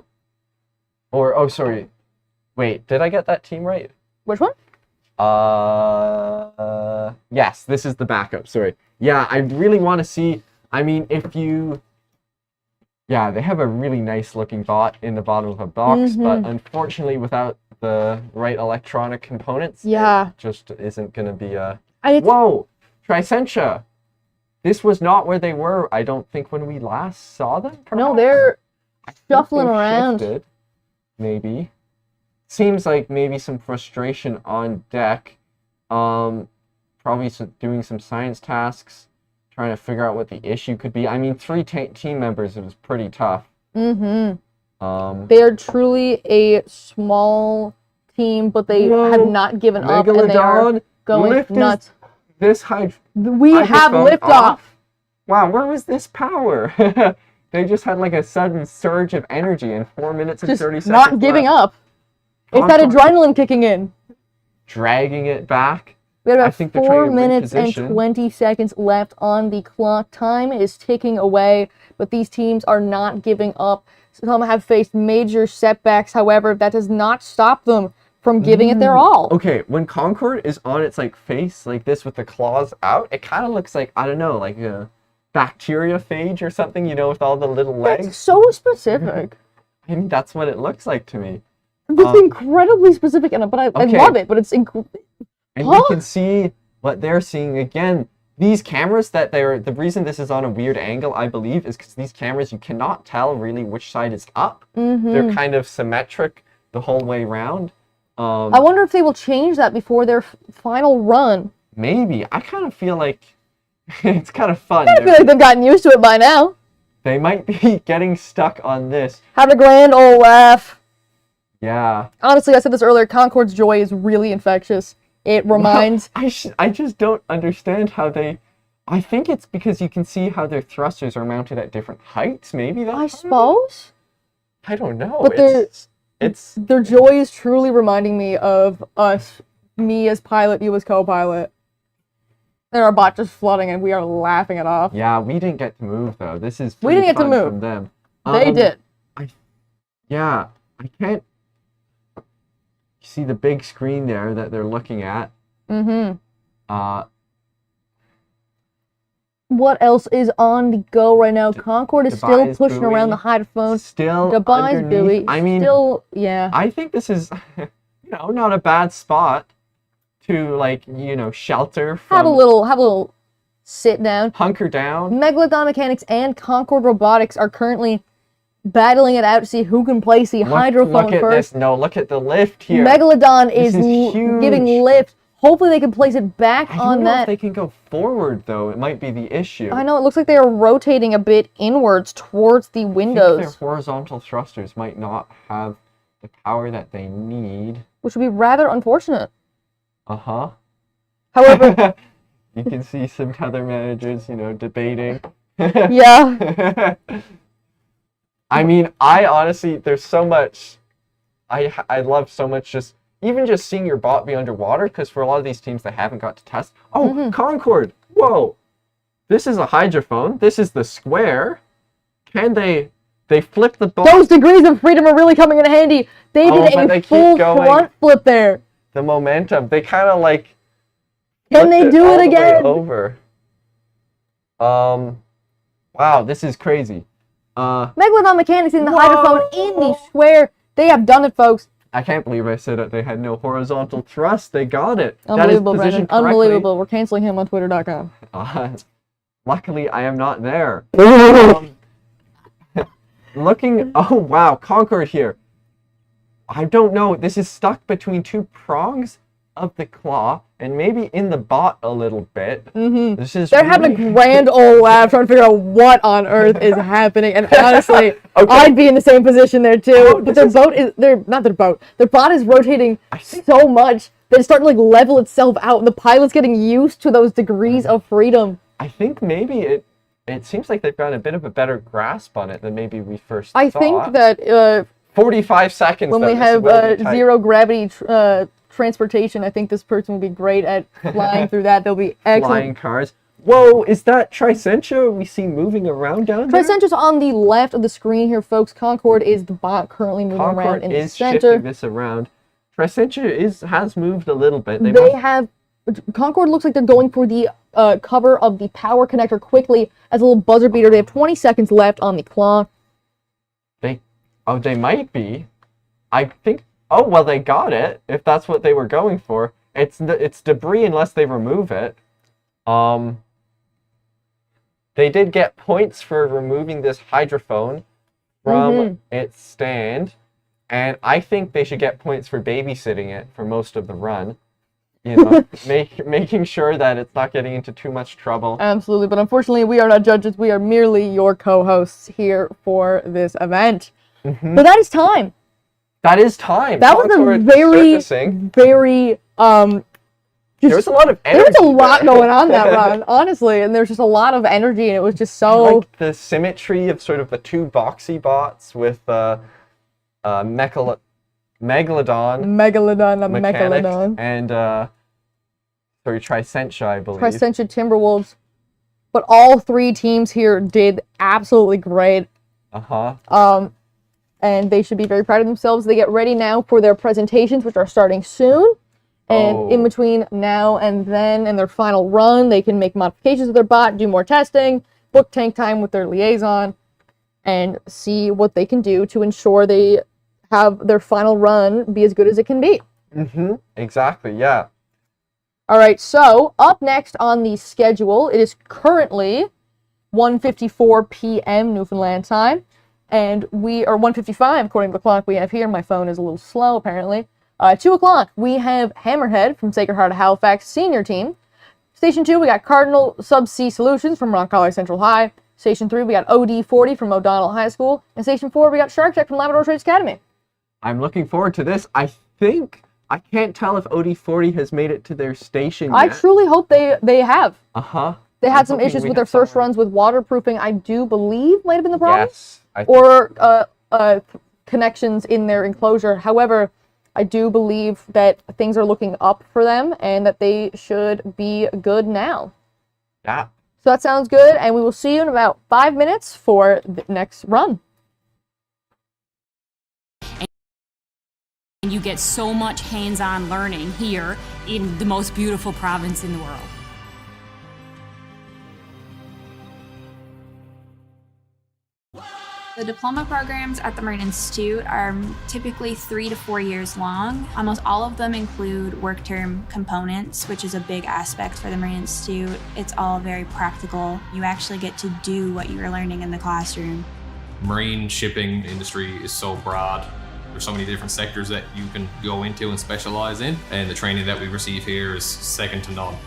sorry. Wait, did I get that team right? Which one? Yes, this is the backup, sorry. Yeah, I really want to see, I mean, if you... Yeah, they have a really nice looking bot in the bottom of a box, but unfortunately without the right electronic components, it just isn't going to be a... Whoa! Tricentia! This was not where they were, I don't think, when we last saw them. Perhaps? No, they're shuffling around. Shifted, maybe. Seems like maybe some frustration on deck. Probably doing some science tasks, trying to figure out what the issue could be. I mean, 3 team members, it was pretty tough. They are truly a small team, but they have not given up, and they are going nuts. We have liftoff. Wow, where was this power? They just had like a sudden surge of energy in 4 minutes and 30 seconds. Not giving up. It's that adrenaline kicking in. Dragging it back. We have about 4 minutes and 20 seconds left on the clock. Time is ticking away, but these teams are not giving up. Some have faced major setbacks. However, that does not stop them from giving it their all. Okay, when Concorde is on its like face like this with the claws out, it kind of looks like, I don't know, like a bacteriophage or something, you know, with all the little legs. It's so specific. I mean, that's what it looks like to me. It's incredibly specific, but I love it, but it's incredible. And you can see what they're seeing again. These cameras the reason this is on a weird angle, I believe, is because these cameras, you cannot tell really which side is up. They're kind of symmetric the whole way around. I wonder if they will change that before their final run. Maybe. I kind of feel like it's kind of fun. I feel like they've gotten used to it by now. They might be getting stuck on this. Have a grand old laugh. Yeah. Honestly, I said this earlier, Concorde's joy is really infectious. It reminds... Well, I just don't understand how they... I think it's because you can see how their thrusters are mounted at different heights, maybe that's... I suppose? I don't know. But their joy is truly reminding me of us, me as pilot, you as co-pilot. And our bot just flooding and we are laughing it off. Yeah, we didn't get to move though. This is we didn't get to move from them. They did. I can't... You see the big screen there that they're looking at. What else is on the go right now? Concorde is still pushing around the hydrophone. Still Dubai's buoy. I mean, still, yeah. I think this is, not a bad spot to, like, shelter from... Have a little sit down. Hunker down. Megalodon Mechanics and Concord Robotics are currently battling it out to see who can place the hydrophone Look at first. this. No, look at the lift here. Megalodon This is huge. giving lift. Hopefully they can place it back I on don't know that. if they can go forward, though. It might be the issue. I know, it looks like they are rotating a bit inwards towards the I think windows. their horizontal thrusters might not have the power that they need. Which would be rather unfortunate. Uh-huh. However, you can see some tether managers, debating. Yeah. I mean, I honestly, there's so much, I love so much even just seeing your bot be underwater, because for a lot of these teams, they haven't got to test. Oh, Concord, whoa. This is a hydrophone. This is the square. Can they flip the bot? Those degrees of freedom are really coming in handy. They did a full front flip there. The momentum, they kind of like. Can they do it again? Over. Wow, this is crazy. Megalodon Mechanics in the hydrophone in the square. They have done it, folks. I can't believe I said that they had no horizontal thrust. They got it. Unbelievable, that is positioned Brandon. correctly. Unbelievable. We're canceling him on Twitter.com. Luckily, I am not there. Looking. Oh, wow. Concord here. I don't know. This is stuck between two prongs of the claw and maybe in the bot a little bit. This is They're having a grand old laugh trying to figure out what on earth is happening. And honestly, I'd be in the same position there too. But their bot is rotating so much that it's starting to like level itself out, and the pilot's getting used to those degrees of freedom. I think maybe it seems like they've got a bit of a better grasp on it than maybe we first thought. I think that 45 seconds when though, we this have will be tight. zero gravity transportation, I think this person will be great at flying through that. They'll be excellent. Flying cars. Whoa, is that Tricentia we see moving around down there? Tricentia's on the left of the screen here, folks. Concord is the bot currently moving around in the center. Shifting this around. Tricentia has moved a little bit. Concord looks like they're going for the cover of the power connector quickly as a little buzzer beater. They have 20 seconds left on the clock. They might be. I think. Oh well, they got it. If that's what they were going for, it's debris unless they remove it. They did get points for removing this hydrophone from its stand, and I think they should get points for babysitting it for most of the run. Making sure that it's not getting into too much trouble. Absolutely, but unfortunately, we are not judges. We are merely your co-hosts here for this event. But that is time. That is time. That was a very there was a lot of energy. There was a lot going on that run, honestly, and there's just a lot of energy, and it was just so. Like the symmetry of sort of the two boxy bots with Megalodon and Tricentia, I believe. Tricentia Timberwolves, but all three teams here did absolutely great. And they should be very proud of themselves. They get ready now for their presentations, which are starting soon. And in between now and then, and their final run, they can make modifications of their bot, do more testing, book tank time with their liaison, and see what they can do to ensure they have their final run be as good as it can be. Exactly, yeah. All right, so up next on the schedule, it is currently 1:54 p.m. Newfoundland time. And we are 1:55 according to the clock we have here. My phone is a little slow, apparently. 2 o'clock, we have Hammerhead from Sacred Heart of Halifax senior team. Station 2, we got Cardinal Subsea Solutions from Rock Collar Central High. Station 3, we got OD40 from O'Donnell High School. And Station 4, we got Shark Tech from Labrador Trades Academy. I'm looking forward to this. I can't tell if OD40 has made it to their station yet. I truly hope they have. They had some hoping issues we with their have first runs with waterproofing, I do believe might have been the problem. Yes. I think Or connections in their enclosure. However, I do believe that things are looking up for them and that they should be good now. Yeah. So that sounds good, and we will see you in about 5 minutes for the next run. And you get so much hands-on learning here in the most beautiful province in the world. The diploma programs at the Marine Institute are typically 3 to 4 years long. Almost all of them include work term components, which is a big aspect for the Marine Institute. It's all very practical. You actually get to do what you were learning in the classroom. Marine shipping industry is so broad. There's so many different sectors that you can go into and specialize in, and the training that we receive here is second to none.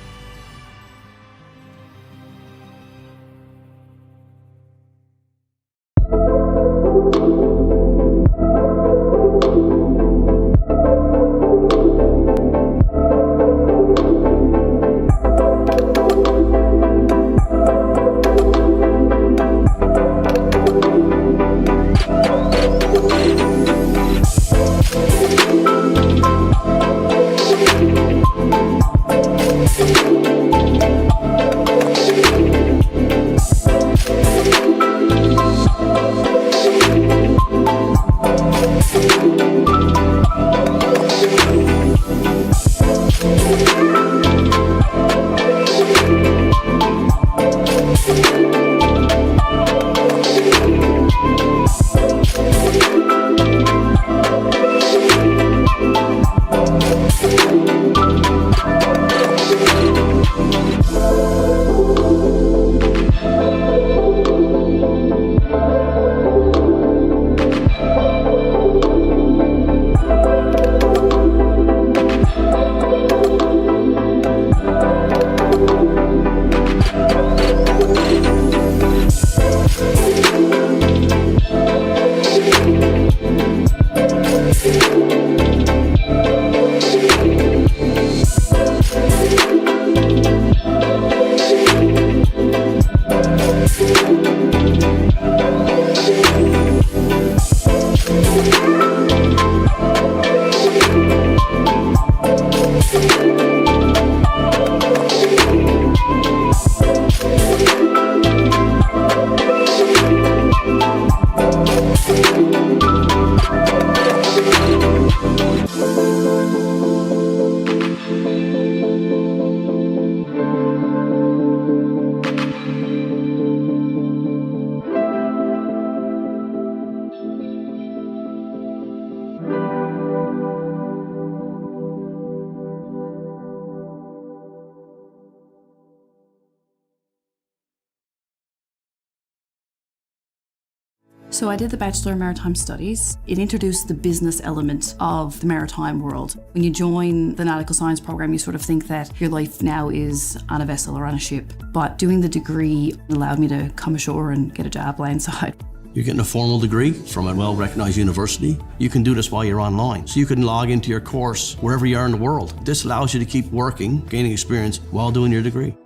So I did the Bachelor of Maritime Studies. It introduced the business element of the maritime world. When you join the nautical science program, you sort of think that your life now is on a vessel or on a ship. But doing the degree allowed me to come ashore and get a job landside. You're getting a formal degree from a well-recognized university. You can do this while you're online. So you can log into your course wherever you are in the world. This allows you to keep working, gaining experience while doing your degree.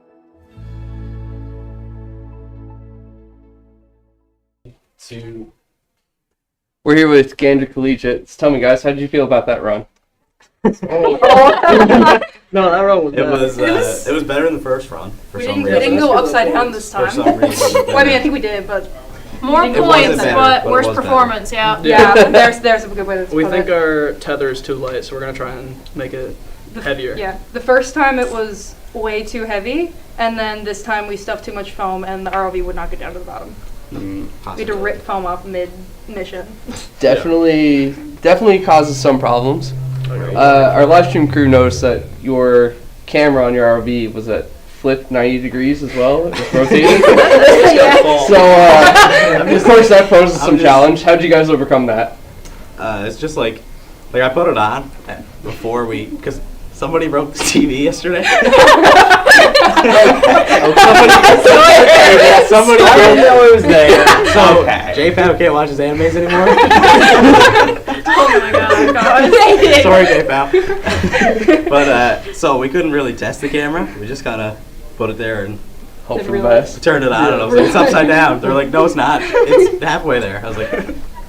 We're here with Gander Collegiate. So tell me, guys, how did you feel about that run? No, that run was it was better than the first run for some reason. We didn't go upside down this time. For some reason. Well, I mean, I think we did, but more points, but worse performance. Yeah. Yeah. There's a good way to put it. We think our tether is too light, so we're gonna try and make it heavier. Yeah. The first time it was way too heavy, and then this time we stuffed too much foam, and the ROV would not get down to the bottom. We had to rip foam off mid-mission. Definitely causes some problems. Our live stream crew noticed that your camera on your ROV was at flipped 90 degrees as well. It was rotated. So, of course, that poses some challenge. How did you guys overcome that? It's just like I put it on before because somebody broke the TV yesterday. Somebody I didn't know it was there. So JPAP can't watch his animes anymore. Oh my god. Sorry, JPAP. But so we couldn't really test the camera. We just kind of put it there and hope for the best. Turned it on and I was like, it's upside down. They're like, no, it's not. It's halfway there. I was like,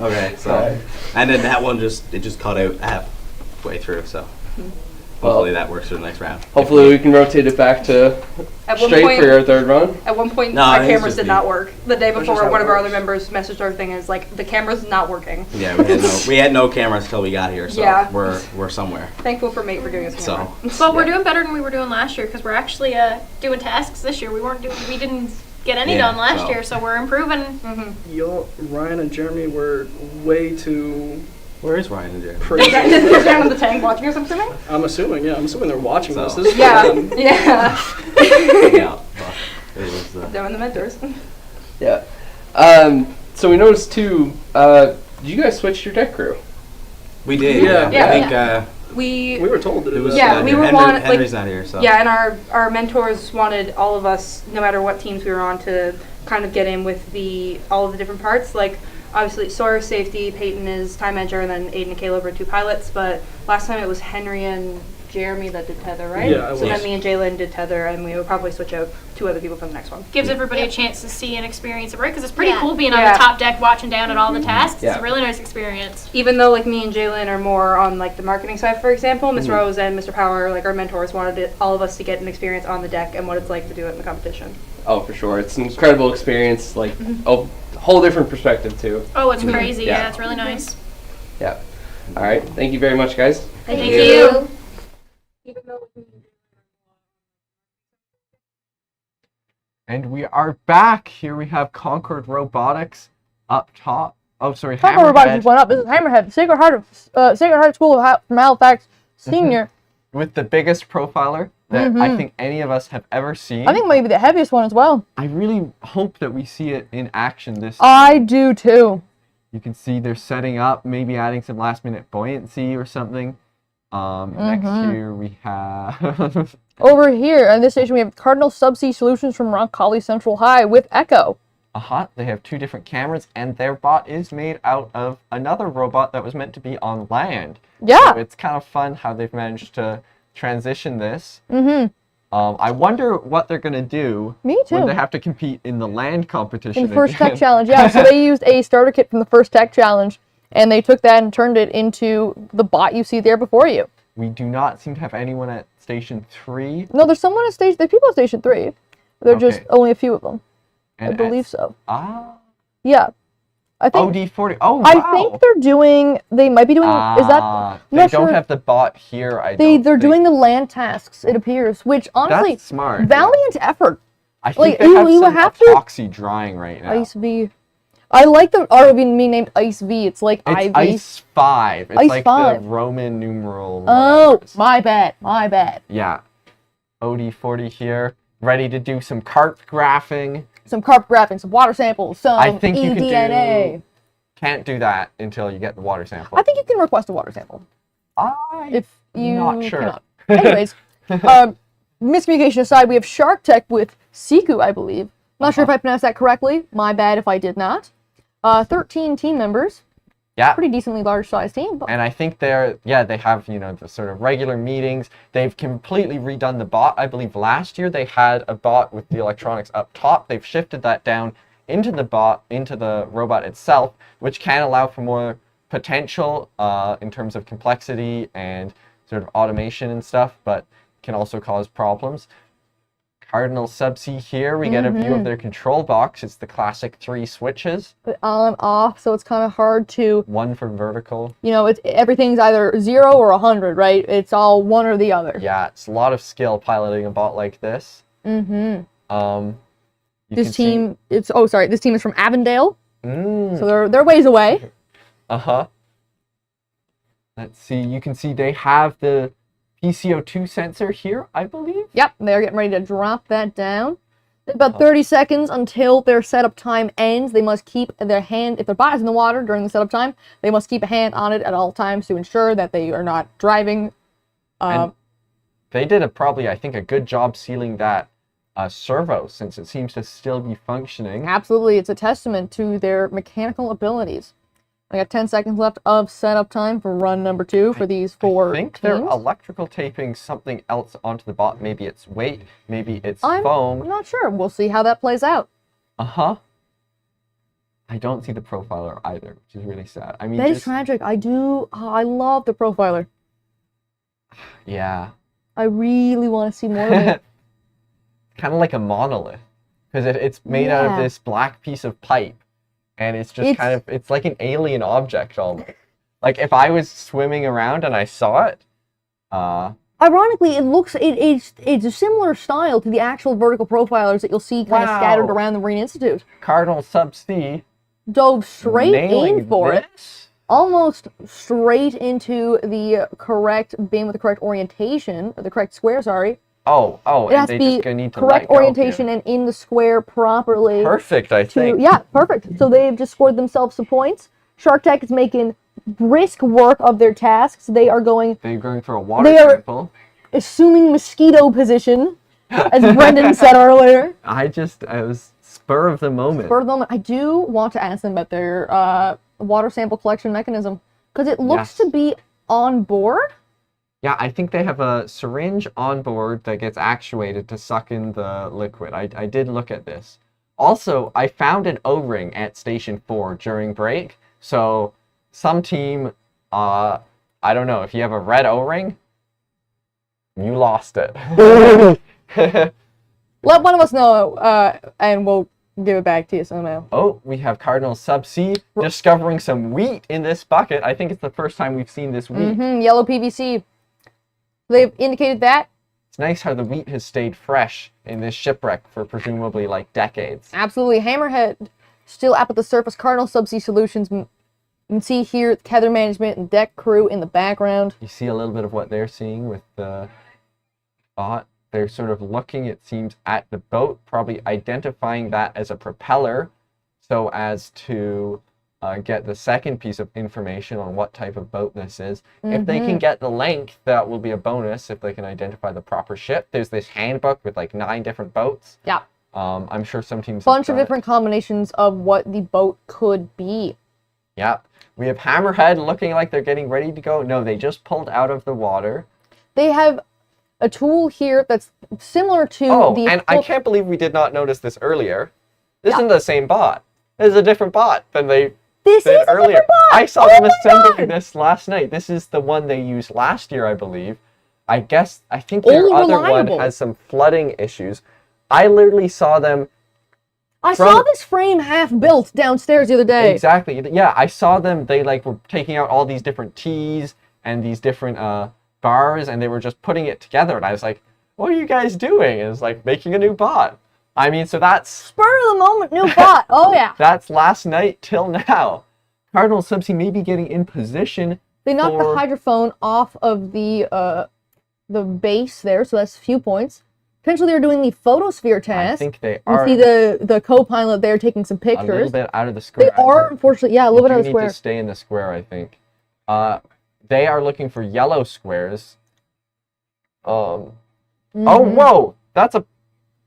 okay. So, and then that one just cut out halfway through. So. Hopefully that works for the next round. Hopefully we can rotate it back to straight for your third run. At one point, our cameras did not work. The day before, one of our other members messaged our thing is like, the camera's not working. Yeah, we had no cameras until we got here, so yeah. we're somewhere. Thankful for Mate for doing this camera. But we're doing better than we were doing last year because we're actually doing tasks this year. We didn't get any done last year, so we're improving. Ryan and Jeremy were way too. Where is Ryan and Jeremy? Crazy. They're down in the tank watching us, I'm assuming? I'm assuming, yeah. I'm assuming they're watching So- this. This is Yeah. for them. Yeah. Yeah, but it was, They're in the mentors. Yeah. So we noticed too. Did you guys switch your deck crew? we did. Yeah. I think We were told that it was. we were Henry's not here, so. Yeah, and our mentors wanted all of us, no matter what teams we were on, to kind of get in with all of the different parts. Like, obviously, Sawyer's safety, Peyton is time edger, and then Aiden and Caleb are 2 pilots. But last time it was Henry and Jeremy that did tether, right? Yeah, it so was. then me and Jalen did tether, and we would probably switch out 2 other people for the next one. Gives everybody a chance to see and experience it, right? Because it's pretty Yeah. cool being on Yeah. the top deck watching down at all the tasks. Yeah. It's a really nice experience. Even though like me and Jalen are more on like the marketing side, for example, Miss Rose and Mr. Power, like our mentors, wanted all of us to get an experience on the deck and what it's like to do it in the competition. Oh, for sure. It's an incredible experience. Like a whole different perspective too. Oh, it's crazy. Yeah. Yeah, it's really nice. Yeah. All right. Thank you very much, guys. Thank you. And we are back. Here we have Concord Robotics up top. Oh, sorry, Concord Robotics Hammerhead just went up. This is Hammerhead, Sacred Heart School from Halifax, senior. with the biggest profiler that I Mhm. think any of us have ever seen. I think maybe the heaviest one as well. I really hope that we see it in action this I do too. You can see they're setting up, maybe adding some last minute buoyancy or something. Next here we have Over here at this station, we have Cardinal Subsea Solutions from Roncalli Central High with Echo. they have 2 different cameras, and their bot is made out of another robot that was meant to be on land. Yeah. So it's kind of fun how they've managed to transition this. Mm-hmm. I wonder what they're going to do Me too. when they have to compete in the land competition In the first again. tech challenge, yeah. So they used a starter kit from the first tech challenge, and they took that and turned it into the bot you see there before you. We do not seem to have anyone at Station 3. No, there's someone at station. There's people at Station 3. They're just Okay. only a few of them. I And believe so. Ah. Yeah. I think. OD40. Oh, wow. I think they're doing. They might be doing. Is that? I'm They not don't sure. have the bot here, I They're don't think. doing the land tasks. It appears, which honestly, That's smart. valiant effort. I think like, they have you some have to- epoxy drying right now. Ice V. I like the ROV being named Ice V. It's like It's IV. Ice 5. It's Ice like 5. the Roman numeral. Oh, my bad. My bad. Yeah. OD40 here, ready to do some carp graphing. Some carp graphing, some water samples, some I think you can eDNA. do. Can't do that until you get the water sample. I think you can request a water sample. If you not sure. cannot. Anyways, miscommunication aside, we have Shark Tech with Siku, I believe. Not sure if I pronounced that correctly. My bad if I did not. 13 team members. Yeah. Pretty decently large sized team. But And I think they have, the sort of regular meetings. They've completely redone the bot. I believe last year they had a bot with the electronics up top. They've shifted that down into the bot, into the robot itself, which can allow for more potential in terms of complexity and sort of automation and stuff, but can also cause problems. Cardinal Subsea here, we get a view of their control box. It's the classic 3 switches. on, off, so it's kind of hard to, 1 for vertical. everything's either 0 or 100, right? It's all one or the other. Yeah, it's a lot of skill piloting a bot like this. Mm-hmm. You This can team, this team is from Avondale, see- so they're ways away. Uh-huh. Let's see, you can see they have the PCO2 sensor here, I believe. Yep, they're getting ready to drop that down. About 30 seconds until their setup time ends. They must keep their hand, if their bot is in the water during the setup time, they must keep a hand on it at all times to ensure that they are not driving. And they did probably, I think, a good job sealing that servo, since it seems to still be functioning. Absolutely, it's a testament to their mechanical abilities. I got 10 seconds left of setup time for run number 2 for these 4 I think teams. they're electrical taping something else onto the bot. Maybe it's weight, maybe it's I'm foam. not sure. We'll see how that plays out. Uh-huh. I don't see the profiler either, which is really sad. I mean, That is tragic. I love the profiler. Yeah. I really want to see more of it. Kind of like a monolith, because it's made out of Yeah. this black piece of pipe, and it's just it's like an alien object almost. Like if I was swimming around and I saw it, I Ironically, it's a similar style to the actual vertical profilers that you'll see kind of scattered around the Marine Institute. Cardinal Subsea Dove straight nailing in for it. Almost straight into the correct bin with the correct orientation, or the correct square, sorry. Oh, It has to be correct orientation and in the square properly. Perfect, I think. Yeah, perfect. So they've just scored themselves some points. Shark Tech is making brisk work of their tasks. They're going for a water sample. Assuming mosquito position, as Brendan said earlier. It was spur of the moment. Spur of the moment. I do want to ask them about their water sample collection mechanism, because it looks to be on board. Yeah, I think they have a syringe on board that gets actuated to suck in the liquid. I did look at this. Also, I found an O-ring at Station 4 during break. So, some team, I don't know, if you have a red O-ring, you lost it. Let one of us know, and we'll give it back to you somehow. Oh, we have Cardinal Subsea discovering some wheat in this bucket. I think it's the first time we've seen this wheat. Yellow PVC. They've indicated that. It's nice how the wheat has stayed fresh in this shipwreck for presumably like decades. Absolutely. Hammerhead still up at the surface. Cardinal Subsea Solutions. You can see here tether management and deck crew in the background. You see a little bit of what they're seeing with the bot. They're sort of looking, it seems, at the boat, probably identifying that as a propeller so as to get the second piece of information on what type of boat this is. If they can get the length, that will be a bonus if they can identify the proper ship. There's this handbook with like 9 different boats. Yeah. I'm sure some teams bunch of different combinations of what the boat could be. Yeah. We have Hammerhead looking like they're getting ready to go. No, they just pulled out of the water. They have a tool here that's similar to the... and I can't believe we did not notice this earlier. This isn't the same bot. This is a different bot than they did earlier. I saw them assembling this last night. This is the one they used last year, I believe. I think their other one has some flooding issues. I literally saw them... I saw this frame half built downstairs the other day. Exactly. Yeah, I saw them. They were taking out all these different T's and these different bars, and they were just putting it together. And I was like, what are you guys doing? And it's like making a new bot. I mean, so that's... Spur of the moment, new bot. Oh, yeah. That's last night till now. Cardinal Subsea may be getting in position. They knocked the hydrophone off of the base there, so that's a few points. Potentially they're doing the photosphere test. I think they are. You see the co-pilot there taking some pictures. A little bit out of the square. They are, unfortunately, a little bit out of the square. Need to stay in the square, I think. They are looking for yellow squares. Oh, whoa! That's a...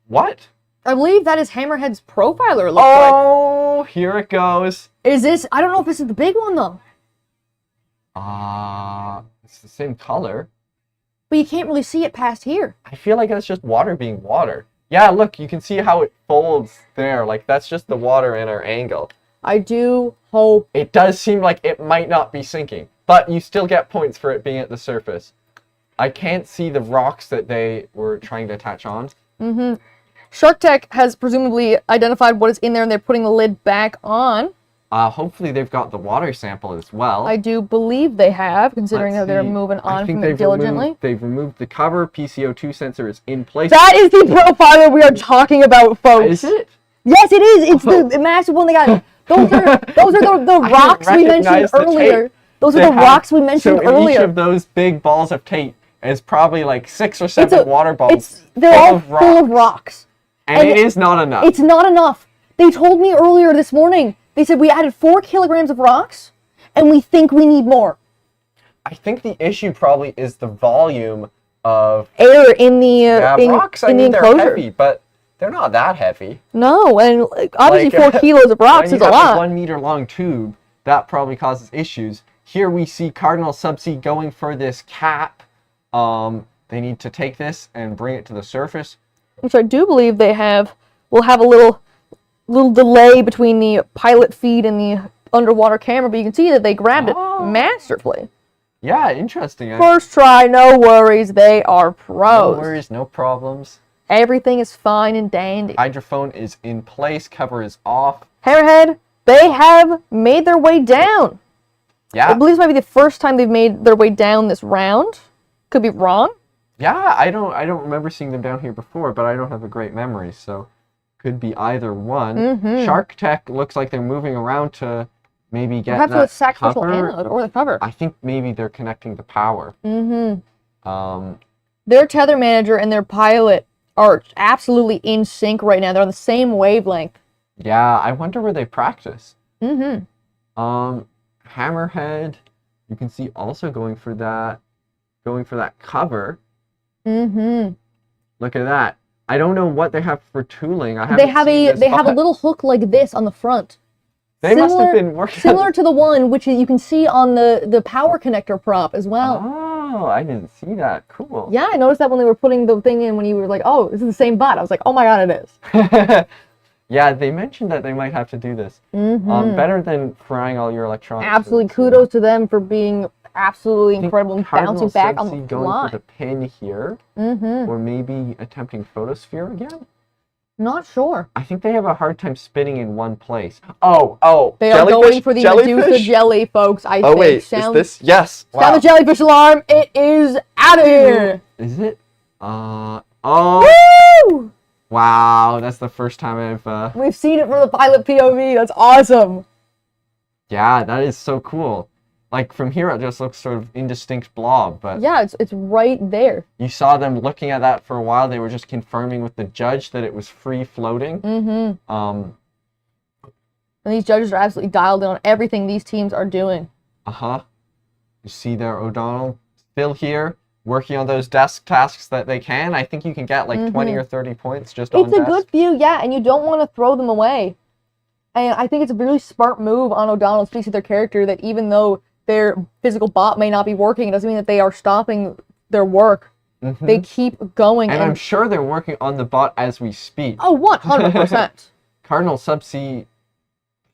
What? I believe that is Hammerhead's profiler, it looks like. Oh, here it goes. Is this... I don't know if this is the big one, though. It's the same color. But you can't really see it past here. I feel like that's just water being water. Yeah, look, you can see how it folds there. Like, that's just the water in our angle. I do hope... It does seem like it might not be sinking, but you still get points for it being at the surface. I can't see the rocks that they were trying to attach on. Shark Tech has presumably identified what is in there, and they're putting the lid back on. Hopefully they've got the water sample as well. I do believe they have, considering how they're moving on from it diligently. They've removed the cover. PCO2 sensor is in place. That is the profiler we are talking about, folks. Is it? Yes, it is. It's the massive one they got. Those are the rocks we mentioned earlier. Those are the rocks we mentioned earlier. Each of those big balls of tape is probably like 6 or 7 water balls. They're all full of rocks. And it is not enough. It's not enough. They told me earlier this morning, they said we added 4 kilograms of rocks, and we think we need more. I think the issue probably is the volume of air in the rocks. I mean, they're heavy, but they're not that heavy. No, and obviously 4 kilos of rocks is a lot. A 1 meter long tube, that probably causes issues. Here we see Cardinal Subsea going for this cap. They need to take this and bring it to the surface. Which I do believe they will have a little delay between the pilot feed and the underwater camera, but you can see that they grabbed it masterfully. Yeah, interesting. First try, no worries, they are pros. No worries, no problems. Everything is fine and dandy. Hydrophone is in place, cover is off. Hammerhead, they have made their way down. Yeah. I believe this might be the first time they've made their way down this round. Could be wrong. Yeah, I don't remember seeing them down here before, but I don't have a great memory, so could be either one. Shark Tech looks like they're moving around to maybe get Perhaps that with sacrificial cover. anode or the cover. I think maybe they're connecting the power. Their tether manager and their pilot are absolutely in sync right now. They're on the same wavelength. Yeah, I wonder where they practice. Mm-hmm. Hammerhead, you can see also going for that cover. Mm-hmm. Look at that. I don't know what they have for tooling. They have a little hook like this on the front. They must have been working similar to the one which you can see on the power connector prop as well. Oh, I didn't see that. Cool. Yeah, I noticed that when they were putting the thing in when you were like, oh, this is the same butt. I was like, oh my god, it is. Yeah, they mentioned that they might have to do this. Better than frying all your electronics. Absolutely. Kudos to them for being absolutely incredible and bouncing back on the going fly. for the pin here. Or maybe attempting photosphere again? Not sure. I think they have a hard time spinning in one place. Oh, they are going for the Medusa jelly, folks. I think. Wait, sound, is this? Yes. Sound the jellyfish alarm. It is out of here. Is it? Woo! Wow, that's the first time I've... We've seen it from the pilot POV. That's awesome. Yeah, that is so cool. Like, from here, it just looks sort of indistinct blob, but... Yeah, it's right there. You saw them looking at that for a while. They were just confirming with the judge that it was free-floating. And these judges are absolutely dialed in on everything these teams are doing. You see there, O'Donnell still here, working on those desk tasks that they can. I think you can get like 20 or 30 points just on desk. It's a good view, yeah, and you don't want to throw them away. And I think it's a really smart move on O'Donnell. It speaks to their character that even though their physical bot may not be working, it doesn't mean that they are stopping their work. They keep going. And I'm sure they're working on the bot as we speak. Oh, 100%. Cardinal Subsea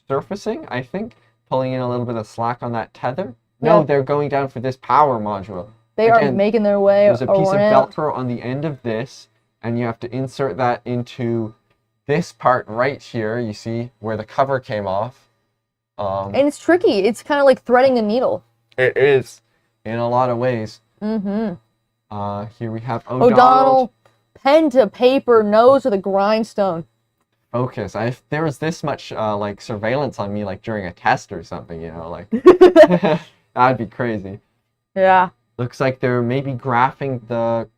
surfacing, I think, pulling in a little bit of slack on that tether. No, Yeah. they're going down for this power module. They are making their way There's a piece of around. Velcro on the end of this, and you have to insert that into this part right here. You see where the cover came off. And it's tricky. It's kind of like threading a needle. It is, in a lot of ways. Here we have O'Donnell. Pen to paper, nose with a grindstone. Focus. There was this much like surveillance on me, like during a test or something, you know, like that'd be crazy. Yeah. Looks like they're maybe graphing the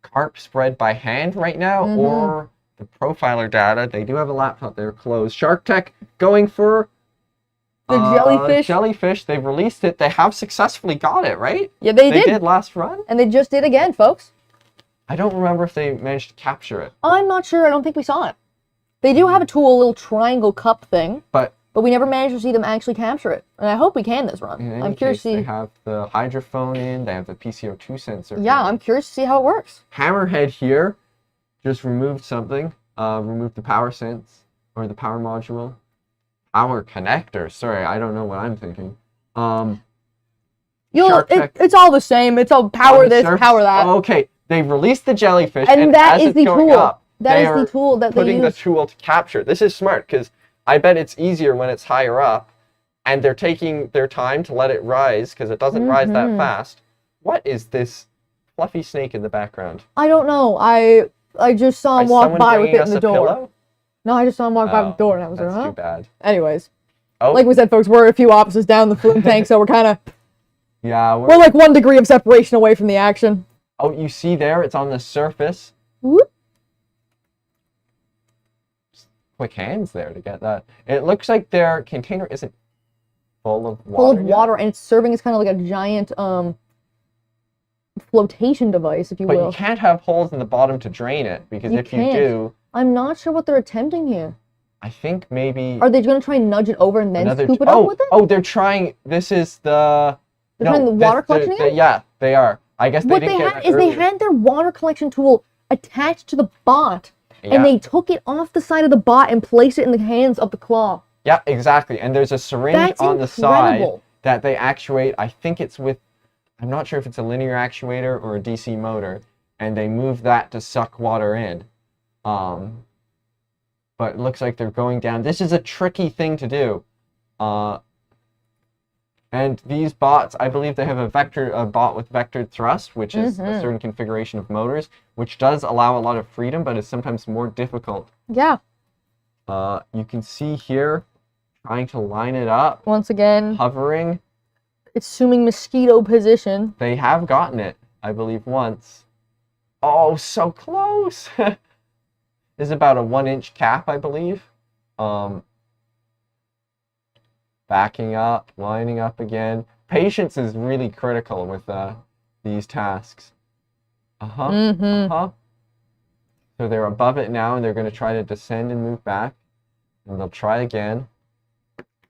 carp spread by hand right now, or the profiler data. They do have a laptop there closed. Shark Tech going for the jellyfish. Jellyfish. They've released it. They have successfully got it, right? Yeah, they did. They did last run. And they just did again, folks. I don't remember if they managed to capture it. I'm not sure. I don't think we saw it. They do have a tool, a little triangle cup thing, but we never managed to see them actually capture it. And I hope we can this run. I'm curious to see. They have the hydrophone in. They have the PCO2 sensor. Yeah, I'm curious to see how it works. Hammerhead here just removed something. Removed the power sense, or the power module. Power connector. Sorry, I don't know what I'm thinking. It's all the same. It's all power this, power that. Oh, okay, they've released the jellyfish, and that as is it's the going tool. up, That is the tool that they putting use. the tool to capture. This is smart because I bet it's easier when it's higher up, and they're taking their time to let it rise because it doesn't rise that fast. What is this fluffy snake in the background? I don't know. I just saw him walk by with it in the door. Pillow? No, I just saw him walk by the door, and I was like, That's too bad. Anyways, Oh. like we said, folks, we're a few offices down the flume tank, so we're kind of Yeah, we're like 1 degree of separation away from the action. Oh, you see there? It's on the surface. Whoop. Quick hands there to get that. It looks like their container isn't full of water. Full of water, and it's serving as kind of like a giant flotation device, if you But will. you can't have holes in the bottom to drain it, because if you do, I'm not sure what they're attempting here. I think maybe... Are they going to try and nudge it over and then scoop it up with it? Oh, they're trying... This is the... They're trying the water collection again? Yeah, they are. I guess What they they didn't had get is they had their water collection tool attached to the bot, Yeah. and they took it off the side of the bot and placed it in the hands of the claw. Yeah, exactly. And there's a syringe That's on the side incredible. that they actuate. I think it's with... I'm not sure if it's a linear actuator or a DC motor, and they move that to suck water in. But it looks like they're going down. This is a tricky thing to do. And these bots, I believe they have a bot with vectored thrust, which is a certain configuration of motors, which does allow a lot of freedom, but is sometimes more difficult. Yeah. You can see here, trying to line it up. Once again. Hovering. Assuming mosquito position. They have gotten it, I believe, once. Oh, so close! This is about a 1-inch cap, I believe. Backing up, lining up again. Patience is really critical with these tasks. So they're above it now, and they're going to try to descend and move back. And they'll try again.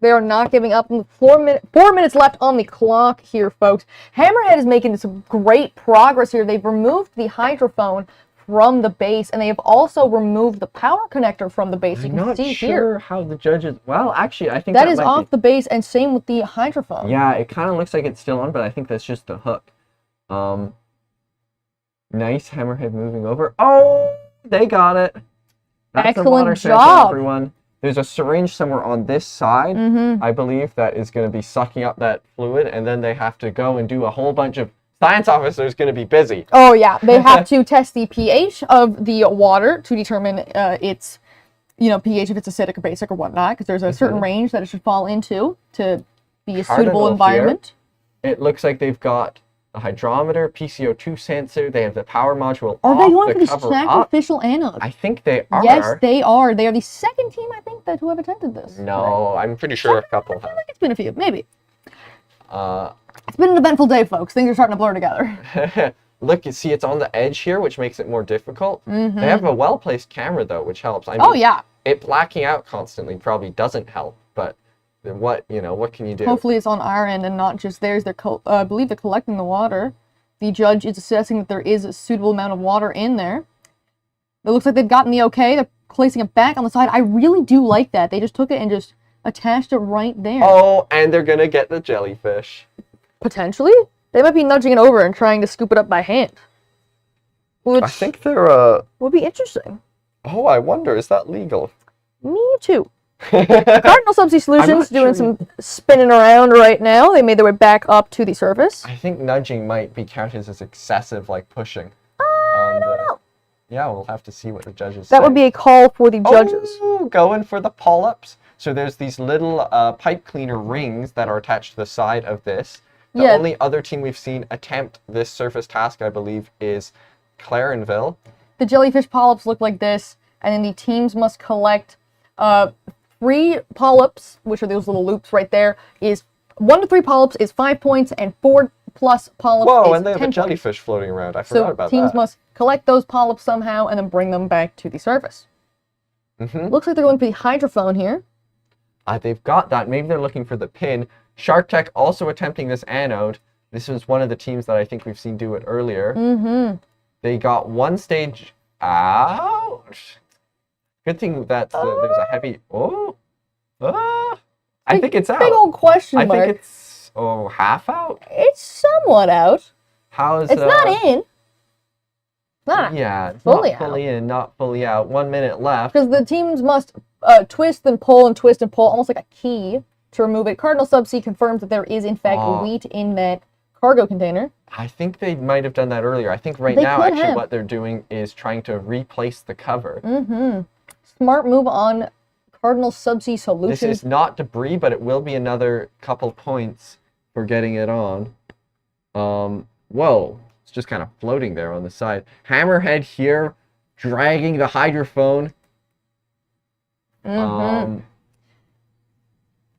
They are not giving up. 4 minutes left on the clock here, folks. Hammerhead is making some great progress here. They've removed the hydrophone from the base, and they have also removed the power connector from the base. You can see here. I'm not sure how the judges... Well, actually, I think that is off the base, and same with the hydrophone. Yeah, it kind of looks like it's still on, but I think that's just the hook. Nice Hammerhead moving over. Oh, they got it. That's Excellent sample, job. everyone. There's a syringe somewhere on this side, I believe, that is going to be sucking up that fluid, and then they have to go and do a whole bunch of... Science officers going to be busy. Oh, yeah. They have to test the pH of the water to determine its, pH, if it's acidic or basic or whatnot, because there's a certain range that it should fall into to be a suitable environment. Here, it looks like they've got a hydrometer, PCO2 sensor. They have the power module Are off, they going for the cover sacrificial anode? I think they are. Yes, they are. They are the second team, I think, who have attended this. No, I'm pretty sure a couple have. It's been a few, maybe. It's been an eventful day, folks. Things are starting to blur together. Look, you see it's on the edge here, which makes it more difficult. They have a well-placed camera, though, which helps. I mean, yeah. It blacking out constantly probably doesn't help, but what can you do? Hopefully it's on our end and not just theirs. I believe they're collecting the water. The judge is assessing that there is a suitable amount of water in there. It looks like they've gotten the okay. They're placing it back on the side. I really do like that. They just took it and just attached it right there. Oh, and they're going to get the jellyfish. Potentially? They might be nudging it over and trying to scoop it up by hand. Which I think they're, would be interesting. Oh, I wonder, is that legal? Me too. Cardinal Subsea Solutions doing some spinning around right now. They made their way back up to the surface. I think nudging might be counted as excessive, like pushing. I don't know. Yeah, we'll have to see what the judges say. That would be a call for the judges. Oh, going for the polyps. So there's these little pipe cleaner rings that are attached to the side of this. The only other team we've seen attempt this surface task, I believe, is Clarenville. The jellyfish polyps look like this, and then the teams must collect 3 polyps, which are those little loops right there. 1 to 3 polyps is 5 points, and 4 plus polyps is 10 and they have a jellyfish floating around. I forgot about that. So teams must collect those polyps somehow and then bring them back to the surface. Looks like they're going for the hydrophone here. They've got that. Maybe they're looking for the pin. Shark Tech also attempting this anode. This was one of the teams that I think we've seen do it earlier. They got one stage out. Good thing that there's a heavy... I think it's out. Big old question mark. I think it's half out. It's somewhat out. How is it's not in. Yeah, it's fully not fully in, not fully out. 1 minute left. Because the teams must twist and pull, almost like a key to remove it. Cardinal Subsea confirms that there is, in fact, wheat in that cargo container. I think they might have done that earlier. I think right now, actually, what they're doing is trying to replace the cover. Smart move on Cardinal Subsea Solutions. This is not debris, but it will be another couple points for getting it on. Whoa. It's just kind of floating there on the side. Hammerhead here, dragging the hydrophone.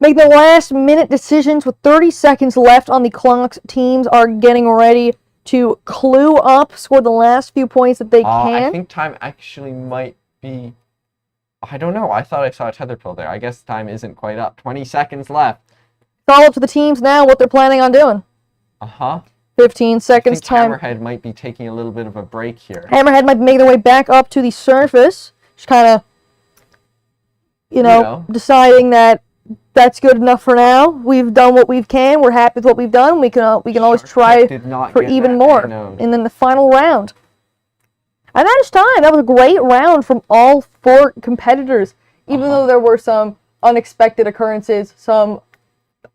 Make the last minute decisions with 30 seconds left on the clocks. Teams are getting ready to clue up, score the last few points that they can. I think time actually might be... I don't know. I thought I saw a tether pull there. I guess time isn't quite up. 20 seconds left. It's all up to the teams now what they're planning on doing. 15 seconds time. Hammerhead might be taking a little bit of a break here. Hammerhead might make their way back up to the surface. Just kind of, deciding that that's good enough for now. We've done what we can. We're happy with what we've done. We can always try for even more. And then the final round. And that is time. That was a great round from all 4 competitors. Even though there were some unexpected occurrences, some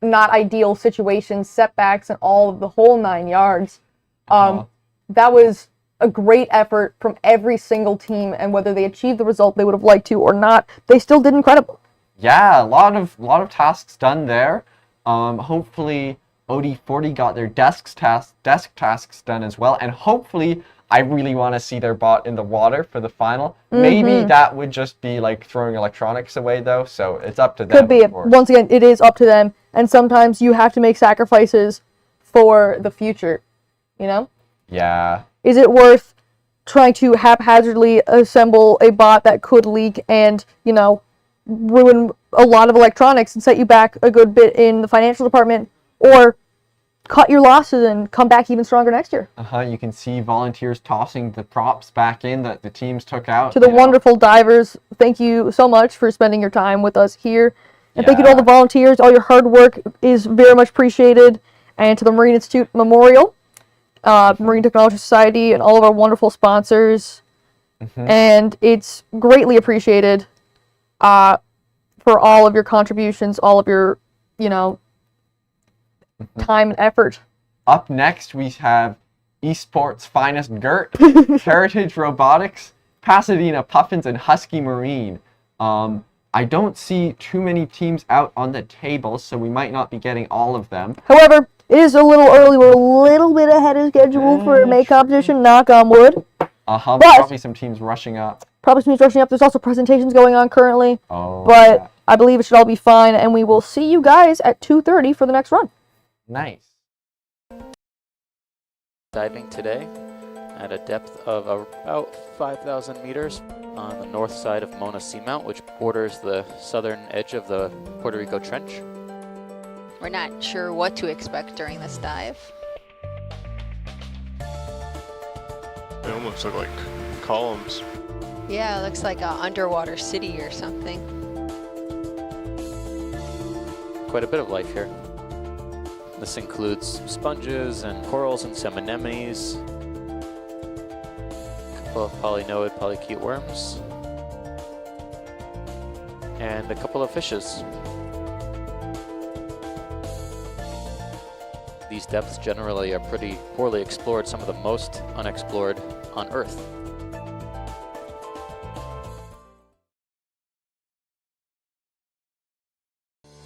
not ideal situations, setbacks, and all of the whole 9 yards. That was a great effort from every single team, and whether they achieved the result they would have liked to or not, they still did incredible. Yeah, a lot of tasks done there. Hopefully OD40 got their desk tasks done as well, and hopefully I really want to see their bot in the water for the final. Maybe that would just be like throwing electronics away though, so it's up to them. Could be. Once again, it is up to them, and sometimes you have to make sacrifices for the future, you know? Yeah. Is it worth trying to haphazardly assemble a bot that could leak and, you know, ruin a lot of electronics and set you back a good bit in the financial department, or cut your losses and come back even stronger next year? You can see volunteers tossing the props back in that the teams took out. To the wonderful divers, thank you so much for spending your time with us here. And thank you to all the volunteers. All your hard work is very much appreciated. And to the Marine Institute Memorial, Marine Technology Society, and all of our wonderful sponsors. And it's greatly appreciated for all of your contributions, all of your, you know, time and effort. Up next, we have esports finest Gert, Heritage Robotics, Pasadena Puffins, and Husky Marine. I don't see too many teams out on the table, so we might not be getting all of them. However, it is a little early. We're a little bit ahead of schedule for a May competition, knock on wood. Probably some teams rushing up. There's also presentations going on currently. But yeah. I believe it should all be fine, and we will see you guys at 2:30 for the next run. Nice. Diving today at a depth of about 5,000 meters on the north side of Mona Seamount, which borders the southern edge of the Puerto Rico Trench. We're not sure what to expect during this dive. They almost look like columns. Yeah, it looks like an underwater city or something. Quite a bit of life here. This includes sponges and corals and some anemones, a couple of polynoid polychaete worms, and a couple of fishes. These depths generally are pretty poorly explored, some of the most unexplored on Earth.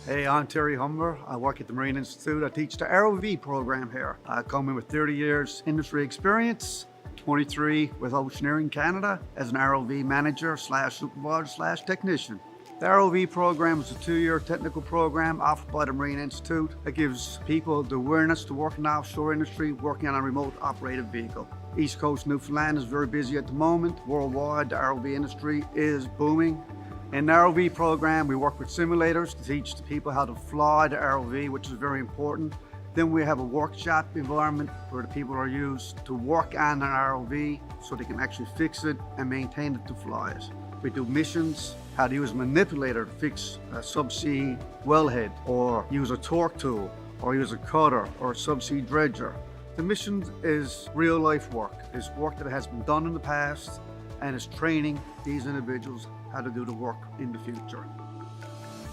Hey, I'm Terry Humber. I work at the Marine Institute. I teach the ROV program here. I come in with 30 years industry experience, 23 with Oceaneering Canada as an ROV manager / supervisor / technician. The ROV program is a 2-year technical program offered by the Marine Institute that gives people the awareness to work in the offshore industry, working on a remote operated vehicle. East Coast Newfoundland is very busy at the moment. Worldwide, the ROV industry is booming. In the ROV program, we work with simulators to teach the people how to fly the ROV, which is very important. Then we have a workshop environment where the people are used to work on an ROV so they can actually fix it and maintain it to fly it. We do missions, how to use a manipulator to fix a subsea wellhead, or use a torque tool, or use a cutter, or a subsea dredger. The mission is real life work. It's work that has been done in the past, and it's training these individuals how to do the work in the future.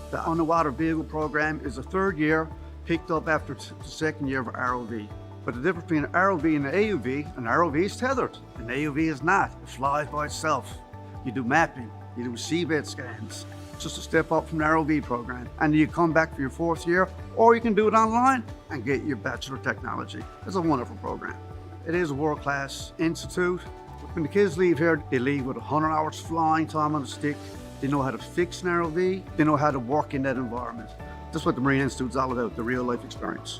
The underwater vehicle program is a 3rd year, picked up after the 2nd year of ROV. But the difference between an ROV and an AUV is tethered. An AUV is not. It flies by itself. You do mapping, you do seabed scans. It's just a step up from the ROV program. And you come back for your 4th year, or you can do it online and get your Bachelor of Technology. It's a wonderful program. It is a world-class institute. When the kids leave here, they leave with 100 hours flying time on a stick. They know how to fix an ROV. They know how to work in that environment. That's what the Marine Institute is all about, the real life experience.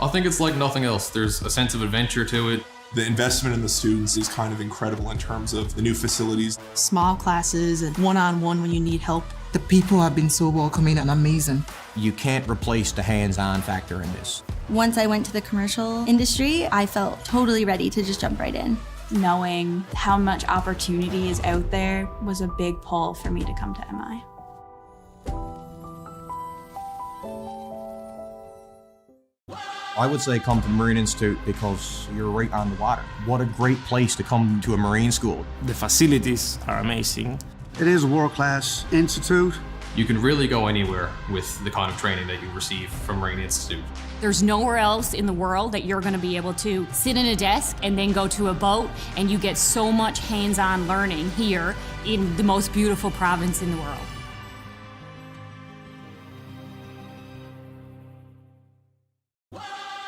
I think it's like nothing else. There's a sense of adventure to it. The investment in the students is kind of incredible in terms of the new facilities. Small classes and one-on-one when you need help. The people have been so welcoming and amazing. You can't replace the hands-on factor in this. Once I went to the commercial industry, I felt totally ready to just jump right in. Knowing how much opportunity is out there was a big pull for me to come to MI. I would say come to the Marine Institute because you're right on the water. What a great place to come to a Marine school. The facilities are amazing. It is a world-class institute. You can really go anywhere with the kind of training that you receive from Marine Institute. There's nowhere else in the world that you're going to be able to sit in a desk and then go to a boat, and you get so much hands-on learning here in the most beautiful province in the world.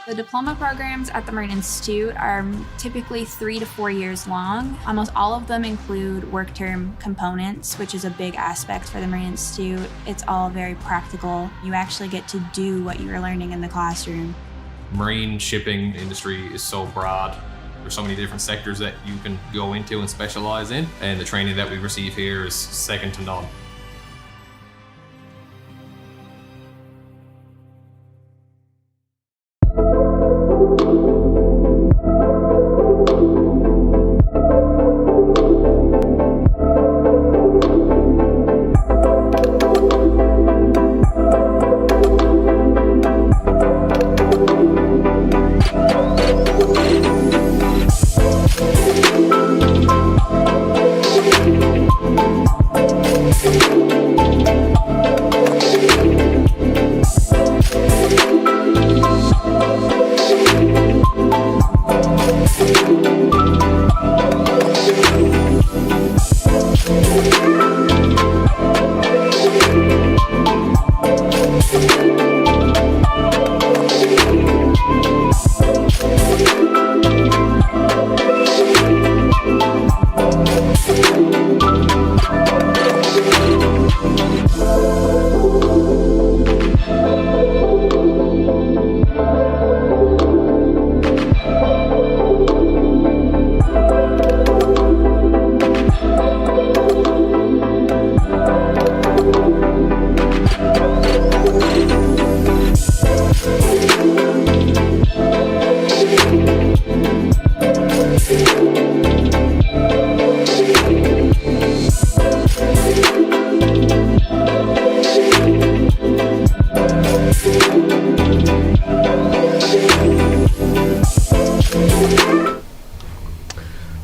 The diploma programs at the Marine Institute are typically 3 to 4 years long. Almost all of them include work term components, which is a big aspect for the Marine Institute. It's all very practical. You actually get to do what you're learning in the classroom. Marine shipping industry is so broad. There's so many different sectors that you can go into and specialize in, and the training that we receive here is second to none.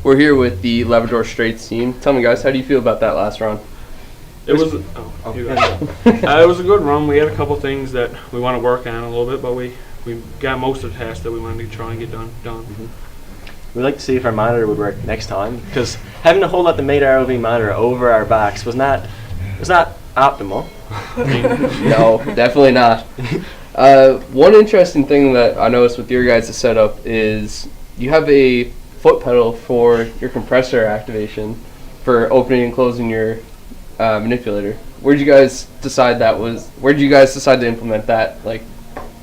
We're here with the Labrador Straits team. Tell me, guys, how do you feel about that last round? It was it was a good run. We had a couple things that we want to work on a little bit, but we got most of the tasks that we wanted to try and get done. We'd like to see if our monitor would work next time, because having to hold up the main ROV monitor over our backs was not optimal. No, definitely not. One interesting thing that I noticed with your guys' setup is you have a foot pedal for your compressor activation for opening and closing your manipulator. Where did you guys decide to implement that, like,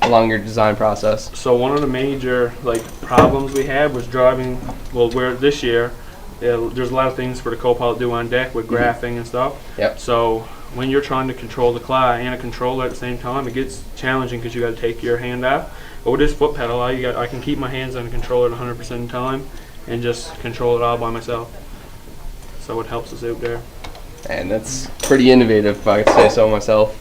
along your design process? So one of the major problems we had was driving. Well, this year there's a lot of things for the co-pilot to do on deck with graphing and stuff. Yep. So when you're trying to control the cly and a controller at the same time, it gets challenging because you got to take your hand out. But with this foot pedal, I can keep my hands on the controller at 100% of the time and just control it all by myself. So it helps us out there. And that's pretty innovative, if I could say so myself.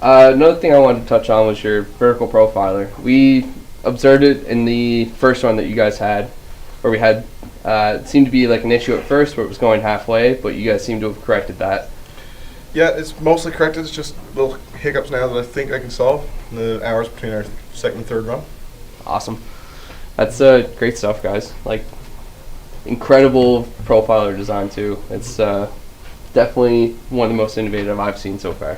Another thing I wanted to touch on was your vertical profiler. We observed it in the first one that you guys had, where we had it seemed to be like an issue at first where it was going halfway, but you guys seem to have corrected that. Yeah, it's mostly corrected. It's just little hiccups now that I think I can solve in the hours between our second and third run. Awesome. That's great stuff, guys. Like, incredible profiler design too. It's definitely one of the most innovative I've seen so far.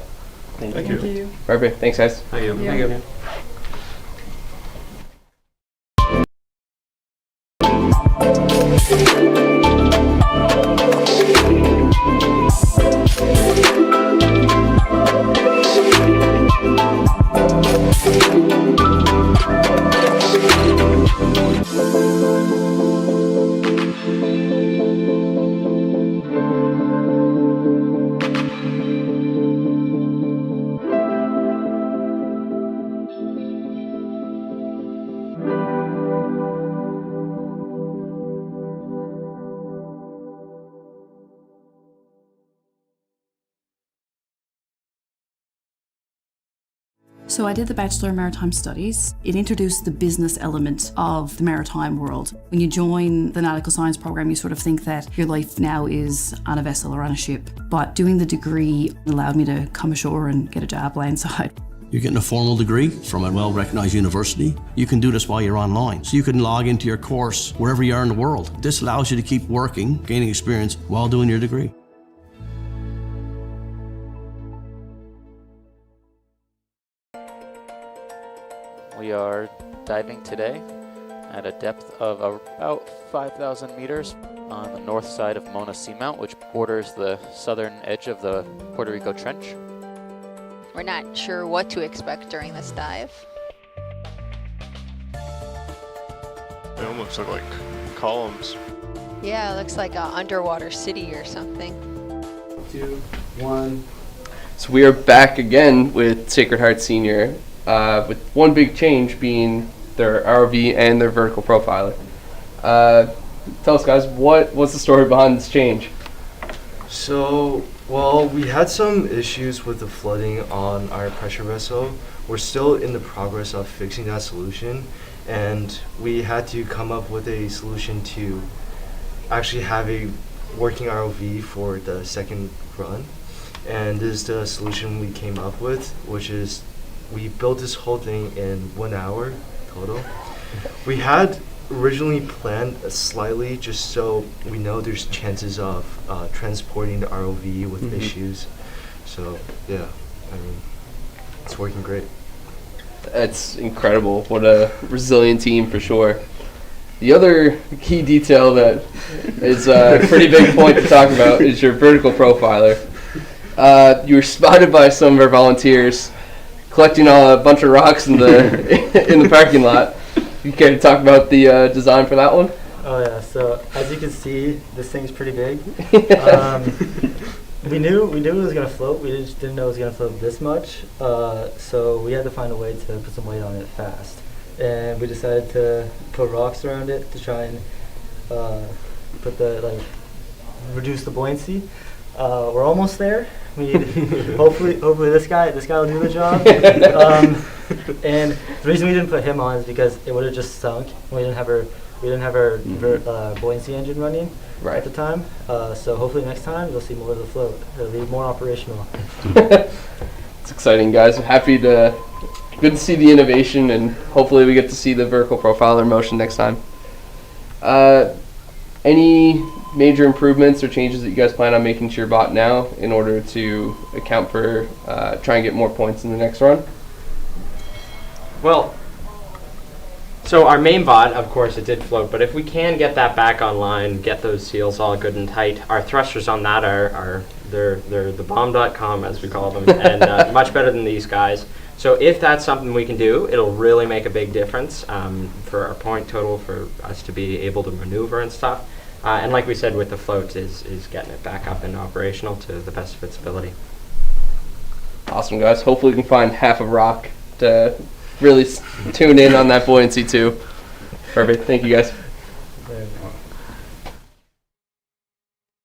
Thank you. Perfect. Thanks, guys. Thank you. Thank you. So I did the Bachelor of Maritime Studies. It introduced the business element of the maritime world. When you join the nautical science program, you sort of think that your life now is on a vessel or on a ship. But doing the degree allowed me to come ashore and get a job landside. You're getting a formal degree from a well-recognized university. You can do this while you're online. So you can log into your course wherever you are in the world. This allows you to keep working, gaining experience while doing your degree. We are diving today at a depth of about 5,000 meters on the north side of Mona Seamount, which borders the southern edge of the Puerto Rico Trench. We're not sure what to expect during this dive. They almost look like columns. Yeah, it looks like an underwater city or something. 2, 1. So we are back again with Sacred Heart Senior, with one big change being their ROV and their vertical profiler. Tell us, guys, what's the story behind this change? So, well, we had some issues with the flooding on our pressure vessel. We're still in the progress of fixing that solution, and we had to come up with a solution to actually have a working ROV for the second run. And this is the solution we came up with, which is we built this whole thing in 1 hour total. We had originally planned slightly just so we know there's chances of transporting the ROV with issues. So yeah, I mean, it's working great. That's incredible. What a resilient team for sure. The other key detail that is a pretty big point to talk about is your vertical profiler. You were spotted by some of our volunteers collecting a bunch of rocks in the in the parking lot. You care to talk about the design for that one? Oh yeah, so as you can see, this thing's pretty big. We knew it was gonna float. We just didn't know it was gonna float this much. So we had to find a way to put some weight on it fast, and we decided to put rocks around it to try and reduce the buoyancy. We're almost there. We need hopefully this guy will do the job. And the reason we didn't put him on is because it would have just sunk. We didn't have our buoyancy engine running at the time. So hopefully next time you'll see more of the float. It'll be more operational. It's exciting, guys. Good to see the innovation, and hopefully we get to see the vertical profiler in motion next time. Any major improvements or changes that you guys plan on making to your bot now in order to account for try and get more points in the next run? Well, so our main bot, of course, it did float, but if we can get that back online, get those seals all good and tight, our thrusters on that they're the bomb.com, as we call them, and much better than these guys. So if that's something we can do, it'll really make a big difference for our point total, for us to be able to maneuver and stuff. And like we said with the float, is getting it back up and operational to the best of its ability. Awesome, guys. Hopefully we can find half a rock to really tune in on that buoyancy too. Perfect. Thank you, guys.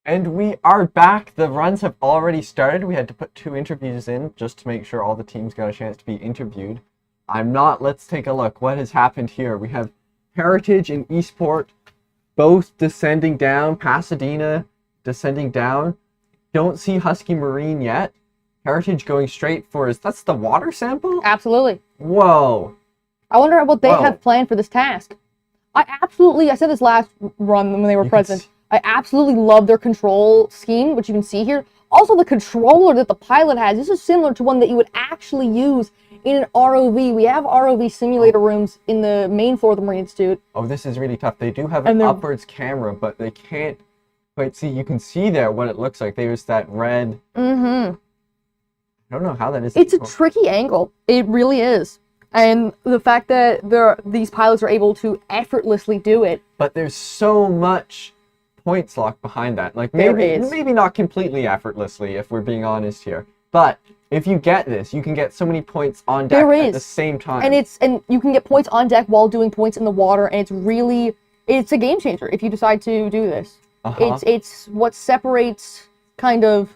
And we are back. The runs have already started. We had to put 2 interviews in just to make sure all the teams got a chance to be interviewed. Let's take a look. What has happened here? We have Heritage and Eastport both descending down. Pasadena descending down. Don't see Husky Marine yet. Heritage going straight for that's the water sample? Absolutely. Whoa. I wonder what they have planned for this task. I said this last run when they were present. I absolutely love their control scheme, which you can see here. Also, the controller that the pilot has, this is similar to one that you would actually use in an ROV. We have ROV simulator rooms in the main floor of the Marine Institute. Oh, this is really tough. They do have an upwards camera, but they can't quite see. You can see there what it looks like. There's that red. Mm-hmm. I don't know how that is. It's a tricky angle. It really is. And the fact that these pilots are able to effortlessly do it. But there's so much points locked behind that. Like maybe not completely effortlessly, if we're being honest here. But if you get this, you can get so many points on deck at the same time. And you can get points on deck while doing points in the water, and it's a game changer if you decide to do this. It's what separates kind of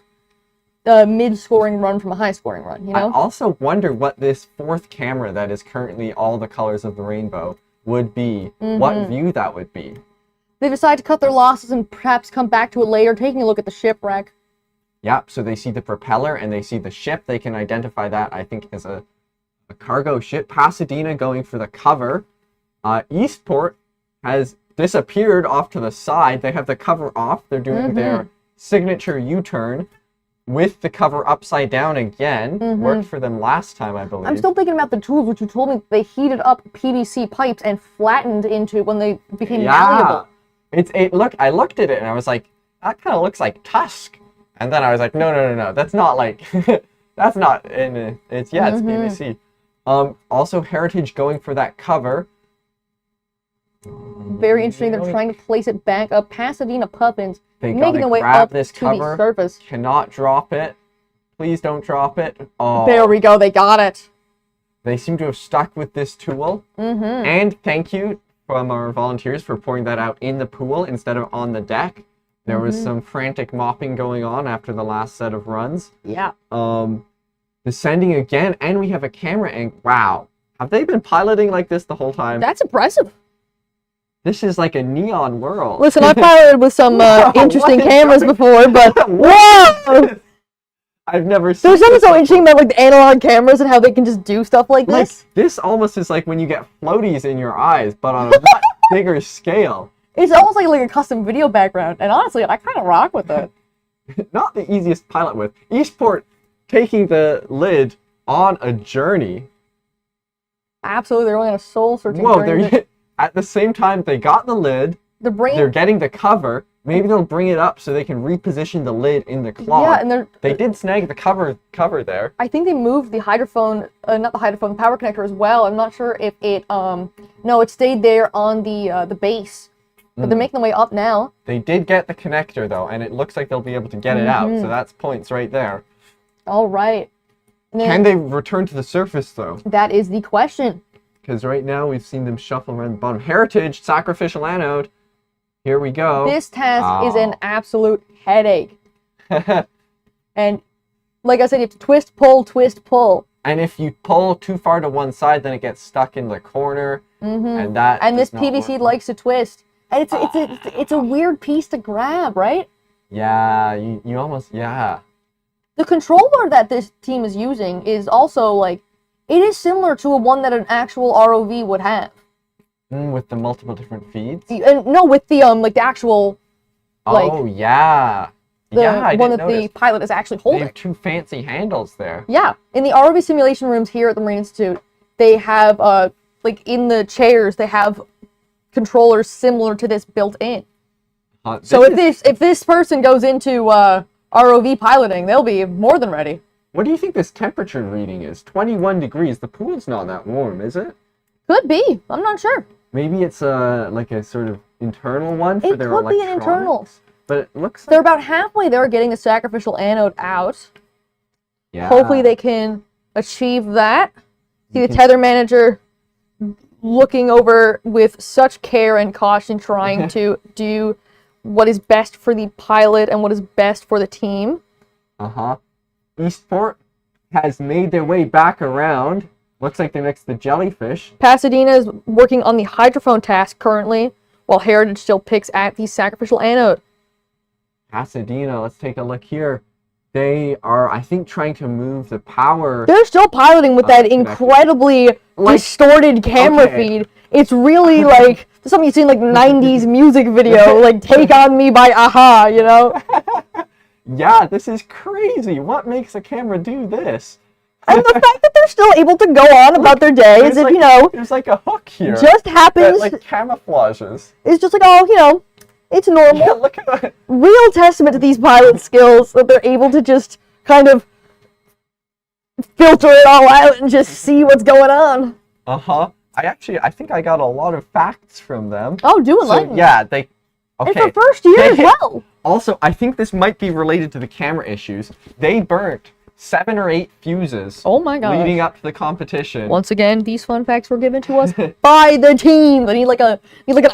mid-scoring run from a high-scoring run, you know? I also wonder what this fourth camera that is currently all the colors of the rainbow would be. What view that would be. They decide to cut their losses and perhaps come back to it later, taking a look at the shipwreck. Yep, so they see the propeller and they see the ship. They can identify that, I think, as a cargo ship. Pasadena going for the cover. Eastport has disappeared off to the side. They have the cover off. They're doing their signature U-turn with the cover upside down again. Worked for them last time, I believe. I'm still thinking about the tools, which you told me they heated up PVC pipes and flattened into when they became malleable. Look, I looked at it and I was like, that kind of looks like Tusk. And then I was like, no, that's not like, that's not, it's PVC. Also, Heritage going for that cover. Very interesting. They're trying to place it back up. Pasadena Puffins making their way grab up this to cover. the surface. Cannot drop it. Please don't drop it. Oh. There we go. They got it. They seem to have stuck with this tool. And thank you from our volunteers for pouring that out in the pool instead of on the deck. There was some frantic mopping going on after the last set of runs. Yeah. Descending again, and we have a camera angle. Wow. Have they been piloting like this the whole time? That's impressive. This is like a neon world. Listen, I piloted with some interesting cameras before, but whoa! I've never seen. There's something so interesting about like the analog cameras and how they can just do stuff like this. This almost is like when you get floaties in your eyes, but on a much bigger scale. It's almost like a custom video background, and honestly, I kind of rock with it. Not the easiest to pilot with. Eastport taking the lid on a journey. Absolutely, they're going on a soul-searching journey. Whoa, at the same time they got the lid, they're getting the cover. Maybe they'll bring it up so they can reposition the lid in the cloth. Yeah, and they did snag the cover there. I think they moved the hydrophone, not the hydrophone, the power connector as well. I'm not sure if it, no, it stayed there on the base. But they're making their way up now. They did get the connector, though, and it looks like they'll be able to get it out, so that's points right there. All right. Can they return to the surface, though? That is the question. Because right now we've seen them shuffle around the bottom. Heritage, sacrificial anode. Here we go. This task is an absolute headache. And like I said, you have to twist, pull. And if you pull too far to one side, then it gets stuck in the corner. And this PVC likes to twist. And it's a weird piece to grab, right? Yeah, you almost, yeah. The controller that this team is using is also like, it is similar to one that an actual ROV would have. With the multiple different feeds? And no, with the like the actual, like. Oh yeah. The one that the pilot is actually holding. They have two fancy handles there. Yeah, in the ROV simulation rooms here at the Marine Institute, they have like in the chairs they have controllers similar to this built in. So if this person goes into ROV piloting, they'll be more than ready. What do you think this temperature reading is? 21 degrees. The pool's not that warm, is it? Could be. I'm not sure. Maybe it's like a sort of internal one for their electronics. It could be an internal. But it looks like they're about halfway there getting the sacrificial anode out. Yeah. Hopefully they can achieve that. See the tether manager looking over with such care and caution, trying to do what is best for the pilot and what is best for the team. Eastport has made their way back around. Looks like they're next to the jellyfish. Pasadena is working on the hydrophone task currently, while Heritage still picks at the sacrificial anode. Pasadena, let's take a look here. They are, I think, trying to move the power. They're still piloting with that incredibly distorted camera feed. It's really like something you see in like 90s music video, like Take On Me by Aha, you know? Yeah, this is crazy. What makes a camera do this? And the fact that they're still able to go on about their day is that, you know... There's like a hook here. Just happens... That, like, camouflages. It's just like, oh, you know, it's normal. Yeah, look at that. Real testament to these pilot skills that they're able to just kind of filter it all out and just see what's going on. I think I got a lot of facts from them. Oh, do enlighten me. Yeah, they... Okay. It's their first year as well. Also, I think this might be related to the camera issues. They burnt 7 or 8 fuses. Oh my god! Leading up to the competition. Once again, these fun facts were given to us by the team. They need like an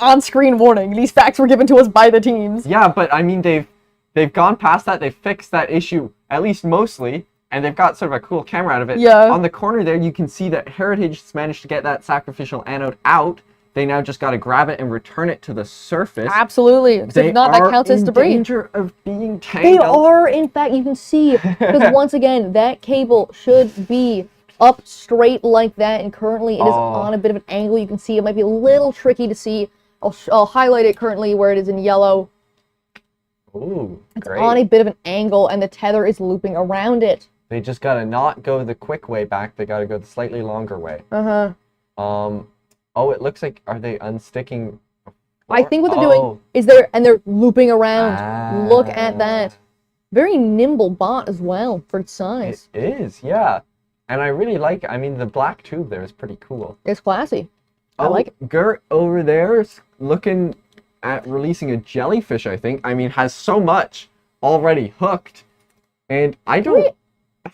on-screen warning. These facts were given to us by the teams. Yeah, but I mean, they've they've gone past that. They've fixed that issue, at least mostly, and they've got sort of a cool camera out of it. Yeah. On the corner there, you can see that Heritage has managed to get that sacrificial anode out. They now just got to grab it and return it to the surface. Absolutely. Because if not, that counts as debris. They are in danger of being tangled. They are, in fact, you can see. Because once again, that cable should be up straight like that, and currently it is on a bit of an angle. You can see it might be a little tricky to see. I'll highlight it currently where it is in yellow. Ooh, it's great. on a bit of an angle, and the tether is looping around it. They just gotta not go the quick way back. They gotta go the slightly longer way. Oh, it looks like, are they unsticking? I think what they're doing is they're looping around. Look at that. Very nimble bot as well for its size. It is, yeah. And I really like, I mean, the black tube there is pretty cool. It's classy. I like it. Gert over there is looking at releasing a jellyfish, I think. I mean, has so much already hooked. And I don't... Wait,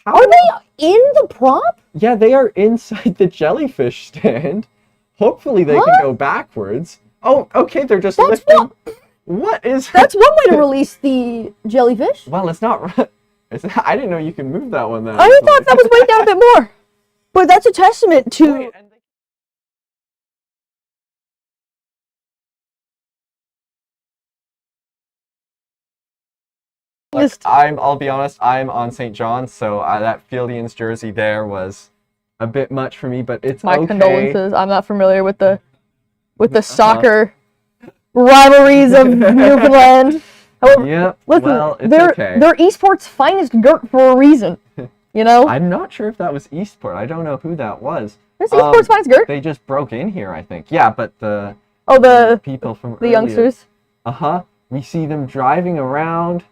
are they in the prop? Yeah, they are inside the jellyfish stand. Hopefully they can go backwards. Oh, okay, they're just lifting. What is... That's one way to release the jellyfish. Well, it's not... I didn't know you could move that one then. I thought that was way down a bit more. But that's a testament to... Look, I'll be honest, I'm on St. John's, so that Fieldians jersey there was a bit much for me, but it's My okay. condolences. I'm not familiar with the soccer rivalries of Newfoundland. However, Yep, listen, well, it's they're okay. esports finest Gert for a reason. You know? I'm not sure if that was Eastport. I don't know who that was. It's esports finest Gert. They just broke in here, I think. Yeah, but the people from the earlier. youngsters. We see them driving around.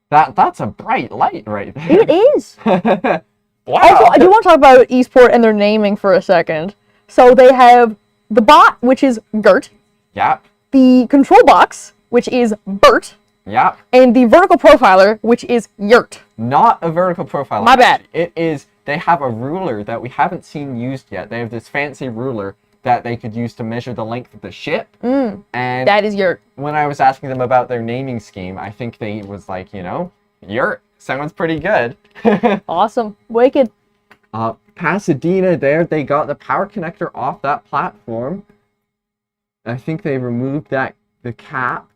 That's a bright light right there. It is. Wow. Also, I do want to talk about Eastport and their naming for a second. So they have the bot, which is Gert. Yep. The control box, which is Bert. Yep. And the vertical profiler, which is Yurt. Not a vertical profiler. My bad. It is, they have a ruler that we haven't seen used yet. They have this fancy ruler that they could use to measure the length of the ship. And that is Yurt. When I was asking them about their naming scheme, I think they was like, you know, Yurt sounds pretty good. Awesome. Wicked. Pasadena there, they got the power connector off that platform. I think they removed the cap.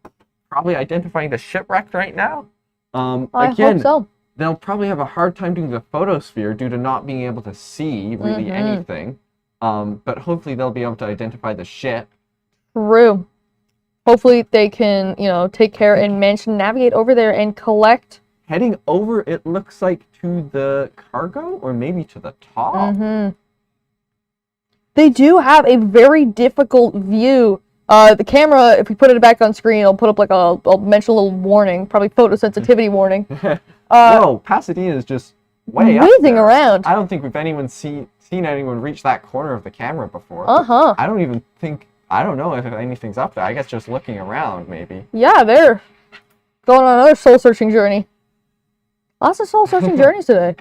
Probably identifying the shipwreck right now. I hope so. They'll probably have a hard time doing the photosphere due to not being able to see really anything. But hopefully they'll be able to identify the ship. True. Hopefully they can, you know, take care and manage to navigate over there and collect. Heading over, it looks like to the cargo or maybe to the top. They do have a very difficult view. The camera, if we put it back on screen, I'll put up like I'll mention a little warning, probably photosensitivity warning. Whoa, Pasadena is just way up whizzing there. around. I don't think we've seen anyone reach that corner of the camera before. I don't even think, I don't know if anything's up there. I guess just looking around, maybe. Yeah, they're going on another soul-searching journey. Lots of soul-searching journeys today.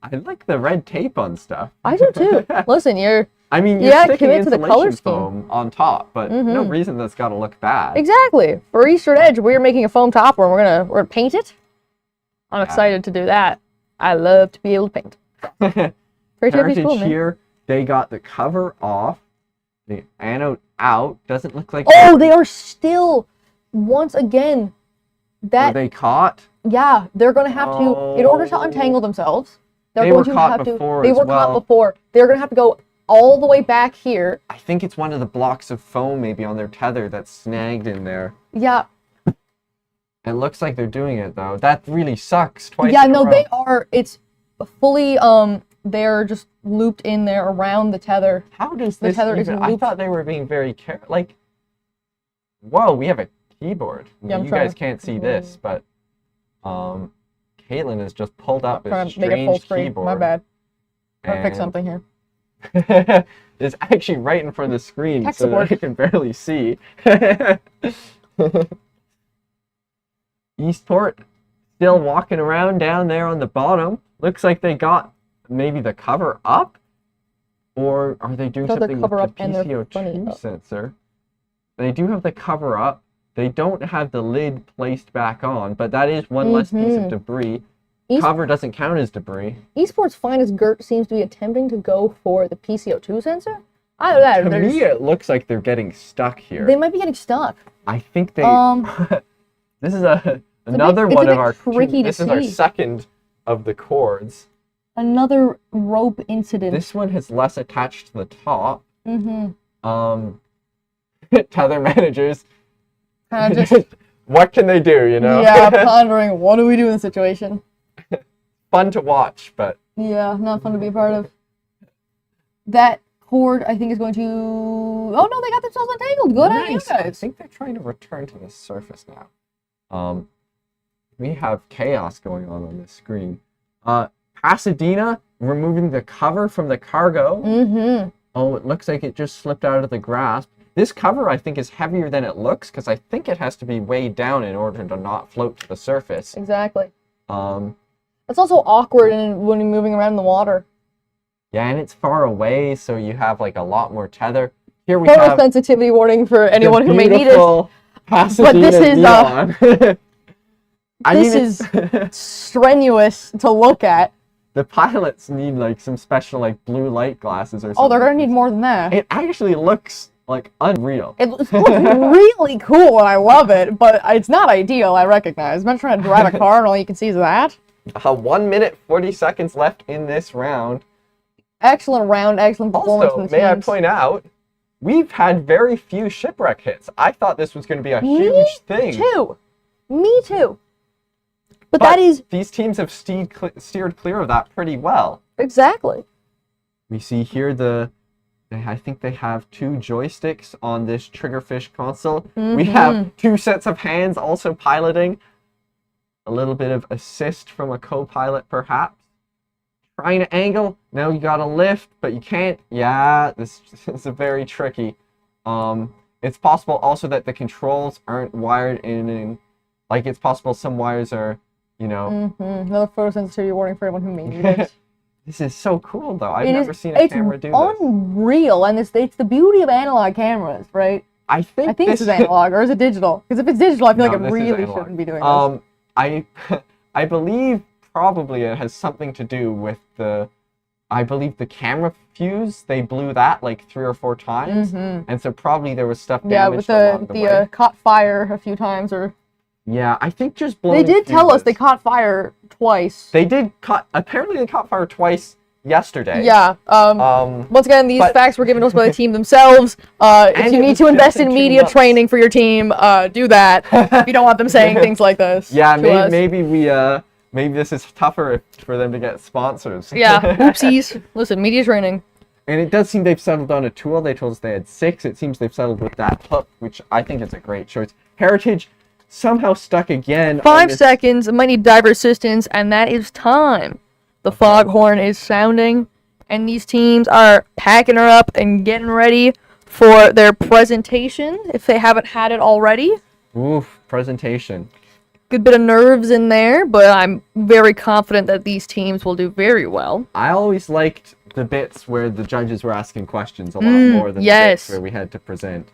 I like the red tape on stuff. I do too. Listen, you're sticking commit to the color insulation foam on top, but no reason that's got to look bad. Exactly. For Eastern Edge, we're making a foam topper and we're gonna paint it. I'm excited to do that. I love to be able to paint. Heritage cool, here, they got the cover off, the anode out. Doesn't look like. Oh, they are still once again. Are they caught? Yeah, they're gonna have to, in order to untangle themselves. They were caught before. They were caught before. They're gonna have to go all the way back here. I think it's one of the blocks of foam maybe on their tether that's snagged in there. Yeah. It looks like they're doing it though. That really sucks. Twice. Yeah, in a no, row. they are. It's fully they're just looped in there around the tether. How does the this tether even, I thought they were being very careful. Like, whoa, we have a keyboard. Yeah, you guys can't see this, but Caitlin has just pulled up this trying to make it full strange screen. keyboard. My bad. Trying to fix something here. It's actually right in front of the screen, Tech so that support. I can barely see. Eastport still walking around down there on the bottom. Looks like they got maybe the cover up, or are they doing something with the PCO2 sensor? They do have the cover up. They don't have the lid placed back on, but that is one less piece of debris. Cover doesn't count as debris. Esports finest Gert seems to be attempting to go for the PCO2 sensor. I don't know. To me, it looks like they're getting stuck here. They might be getting stuck. I think they. This is another one of our. This is our second of the cords. Another rope incident. This one has less attached to the top. Mm-hmm. Tether managers. Just, what can they do, you know? Yeah, pondering what do we do in the situation. Fun to watch, but yeah, not fun to be a part of. That cord, I think, is going to. Oh no, they got themselves entangled. Good on you guys. I think they're trying to return to the surface now. We have chaos going on this screen. Pasadena removing the cover from the cargo. Mm-hmm. Oh, it looks like it just slipped out of the grasp. This cover, I think, is heavier than it looks because I think it has to be weighed down in order to not float to the surface. Exactly. It's also awkward when you're moving around in the water. Yeah, and it's far away, so you have like a lot more tether. Here we Total have sensitivity warning for anyone who may need it. Pasadena But this is neon. this is strenuous to look at. The pilots need like some special like blue light glasses or something. Oh, they're gonna need more than that. It actually looks like unreal. It looks really cool and I love it, but it's not ideal, I recognize. I'm not trying to drive a car and all you can see is that. 1 minute, 40 seconds left in this round. Excellent round, excellent performance Also, from the may I teams. point out, we've had very few shipwreck hits. I thought this was going to be a huge thing. Me too. But that is... These teams have steered clear of that pretty well. Exactly. We see here I think they have 2 joysticks on this triggerfish console. Mm-hmm. We have 2 sets of hands also piloting. A little bit of assist from a co-pilot, perhaps. Trying to angle. Now you gotta lift, but you can't. Yeah, this is very tricky. It's possible also that the controls aren't wired in like it's possible some wires are, you know. Another photosensitivity warning for anyone who may need it. This is so cool, though. I've never seen a camera do this. It's unreal, and it's the beauty of analog cameras, right? I think this is analog, or is it digital? Because if it's digital, I feel like it really shouldn't be doing this. I believe probably it has something to do with I believe the camera fuse, they blew that like 3 or 4 times, and so probably there was stuff damaged along the way. Caught fire a few times, or... Yeah, I think just blowing They did tell us they caught fire twice. Apparently they caught fire twice yesterday. Yeah. Once again, these facts were given to us by the team themselves. If you need to invest in media training for your team, do that. If you don't want them saying things like this. Yeah, maybe this is tougher for them to get sponsors. Yeah, oopsies. Listen, media training. And it does seem they've settled on a tool. They told us they had 6. It seems they've settled with that hook, which I think is a great choice. Heritage somehow stuck again. 5 seconds. Might need diver assistance, and that is time. The foghorn is sounding, and these teams are packing her up and getting ready for their presentation, if they haven't had it already. Oof, presentation. Good bit of nerves in there, but I'm very confident that these teams will do very well. I always liked the bits where the judges were asking questions a lot more than the bits where we had to present.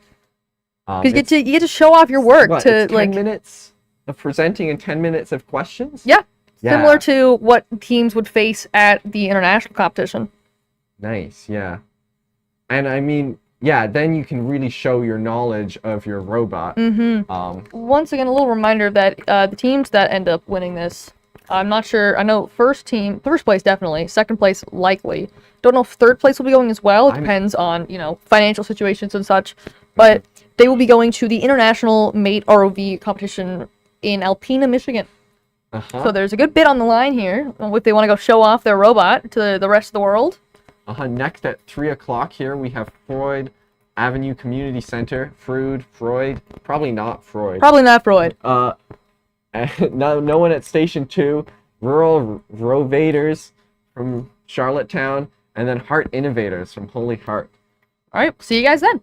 Because you get to show off your work. What, to 10 minutes of presenting and 10 minutes of questions? Yeah. Similar to what teams would face at the international competition. Nice, yeah. And I mean, yeah, then you can really show your knowledge of your robot. Once again, a little reminder that the teams that end up winning this, I'm not sure. I know first place definitely, second place likely. Don't know if third place will be going as well. It depends on, financial situations and such. But they will be going to the International Mate ROV competition in Alpena, Michigan. So there's a good bit on the line here if they want to go show off their robot to the rest of the world. Next at 3 o'clock here, we have Freud Avenue Community Center. Freud. Probably not Freud. Probably not Freud. No one at Station 2. Rural Rovaders from Charlottetown. And then Heart Innovators from Holy Heart. All right, see you guys then.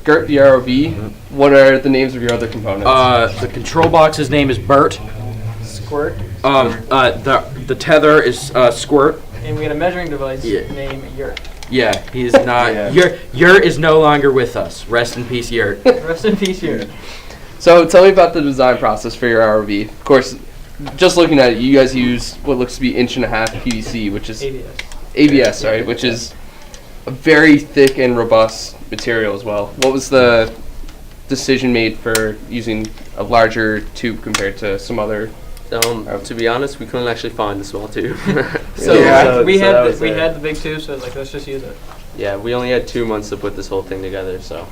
Gert the ROV. What are the names of your other components? The control box's name is Bert. Squirt. The tether is Squirt. And we got a measuring device named Yurt. Yeah, he's not. Yurt is no longer with us. Rest in peace, Yurt. Rest in peace, Yurt. So tell me about the design process for your ROV. Of course, just looking at it, you guys use what looks to be 1.5" PVC, which is ABS, right? Which is a very thick and robust material as well. What was the decision made for using a larger tube compared to some other? To be honest, we couldn't actually find the small tube. We had the big tube, so like let's just use it. Yeah, we only had 2 months to put this whole thing together, so.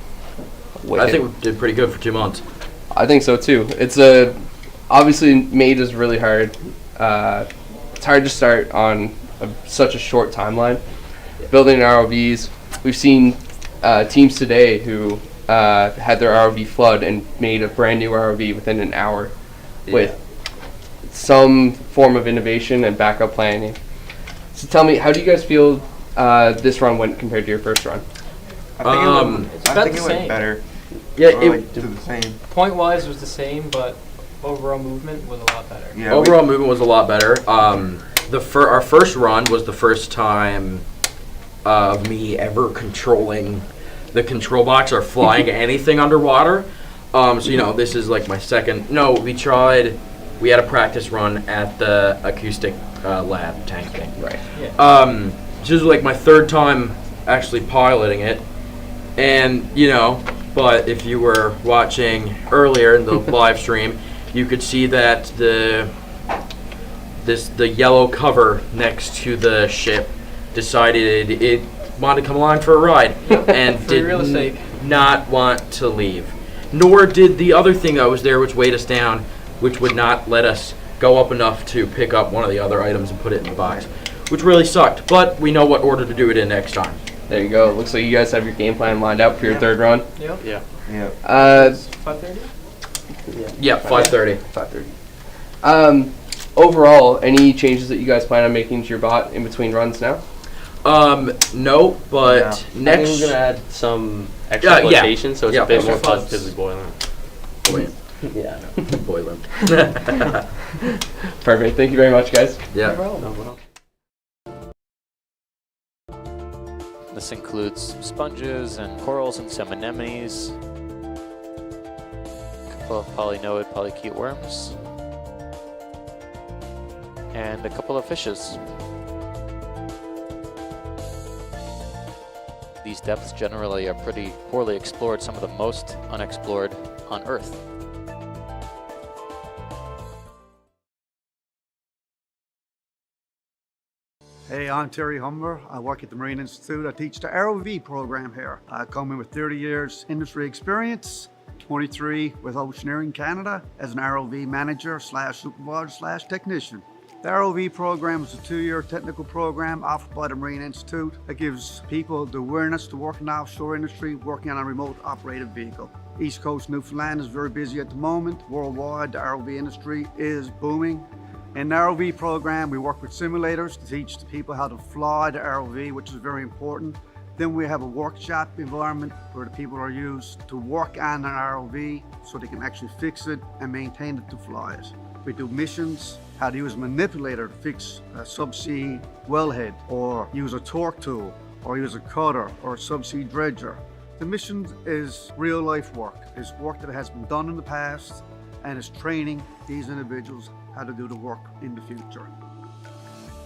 I think we did pretty good for 2 months. I think so too. It's obviously made is really hard. It's hard to start on such a short timeline. Building ROVs, we've seen teams today who had their ROV flood and made a brand new ROV within an hour with some form of innovation and backup planning. So tell me, how do you guys feel this run went compared to your first run? I think it went better. Yeah, it did the same. Point wise was the same, but overall movement was a lot better. Yeah, overall movement was a lot better. Our first run was the first time of me ever controlling the control box or flying anything underwater. So this is like my second. No, we had a practice run at the acoustic lab tank thing. Right. Yeah. This is like my third time actually piloting it, and but if you were watching earlier in the live stream, you could see that the yellow cover next to the ship decided it wanted to come along for a ride and did not want to leave. Nor did the other thing that was there, which weighed us down, which would not let us go up enough to pick up one of the other items and put it in the box, which really sucked. But we know what order to do it in next time. There you go. Looks like you guys have your game plan lined out for your third run. Yep. Yeah. 5:30. Yeah, 5:30. 5:30. Overall, any changes that you guys plan on making to your bot in between runs now? No, but I think next we're gonna add some extra flotation, so it's a bit more positively boiling. Yeah. Boiling. Perfect. Thank you very much, guys. Yeah. This includes sponges and corals and some anemones, a couple of polynoid polychaete worms, and a couple of fishes. These depths generally are pretty poorly explored, some of the most unexplored on Earth. Hey, I'm Terry Humber. I work at the Marine Institute. I teach the ROV program here. I come in with 30 years industry experience, 23 with Oceaneering Canada as an ROV manager / supervisor / technician. The ROV program is a 2-year technical program offered by the Marine Institute that gives people the awareness to work in the offshore industry, working on a remote operated vehicle. East Coast Newfoundland is very busy at the moment. Worldwide, the ROV industry is booming. In the ROV program, we work with simulators to teach the people how to fly the ROV, which is very important. Then we have a workshop environment where the people are used to work on an ROV so they can actually fix it and maintain it to fly it. We do missions, how to use a manipulator to fix a subsea wellhead, or use a torque tool, or use a cutter, or a subsea dredger. The mission is real life work. It's work that has been done in the past, and it's training these individuals how to do the work in the future.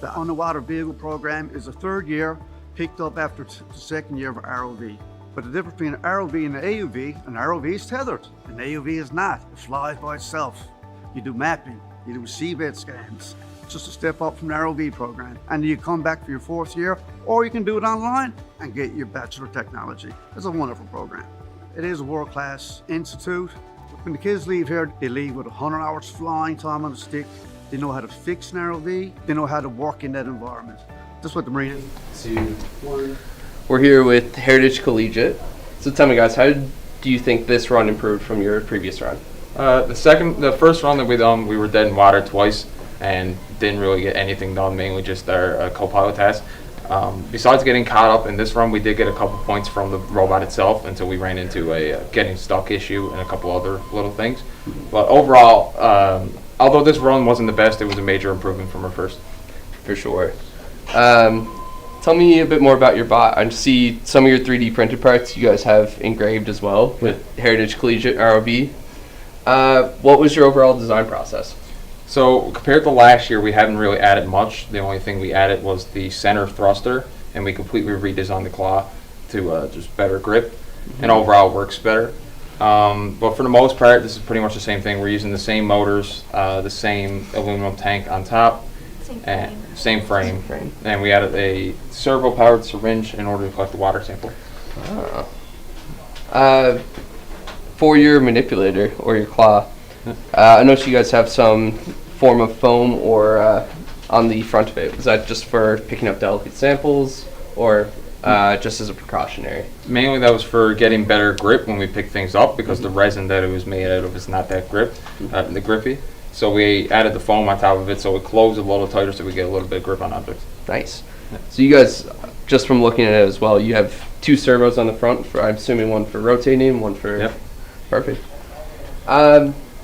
The underwater vehicle program is a 3rd year, picked up after the 2nd year of ROV. But the difference between an ROV and an AUV, an ROV is tethered, an AUV is not. It flies by itself. You do mapping, you do seabed scans. It's just a step up from the ROV program. And you come back for your 4th year, or you can do it online and get your Bachelor of Technology. It's a wonderful program. It is a world-class institute. When the kids leave here, they leave with 100 hours flying time on the stick. They know how to fix an ROV. They know how to work in that environment. That's what the Marine Institute. We're here with Heritage Collegiate. So tell me, guys, how do you think this run improved from your previous run? The first run that we done, we were dead in water twice and didn't really get anything done, mainly just our co-pilot test. Besides getting caught up in this run, we did get a couple points from the robot itself until we ran into a getting stuck issue and a couple other little things. But overall, although this run wasn't the best, it was a major improvement from our first. For sure. Tell me a bit more about your bot. I see some of your 3D printed parts you guys have engraved as well with Heritage Collegiate ROV. What was your overall design process? So compared to last year, we hadn't really added much. The only thing we added was the center thruster, and we completely redesigned the claw to just better grip, and overall it works better. But for the most part, this is pretty much the same thing. We're using the same motors, the same aluminum tank on top, and same frame. And we added a servo-powered syringe in order to collect the water sample. For your manipulator or your claw, I noticed you guys have some form of foam or on the front of it. Is that just for picking up delicate samples or just as a precautionary? Mainly that was for getting better grip when we pick things up, because the resin that it was made out of is not that grippy. So we added the foam on top of it so it closed a little tighter so we get a little bit of grip on objects. Nice. So you guys, just from looking at it as well, you have 2 servos on the front, for I'm assuming one for rotating, one for... Yep. Perfect.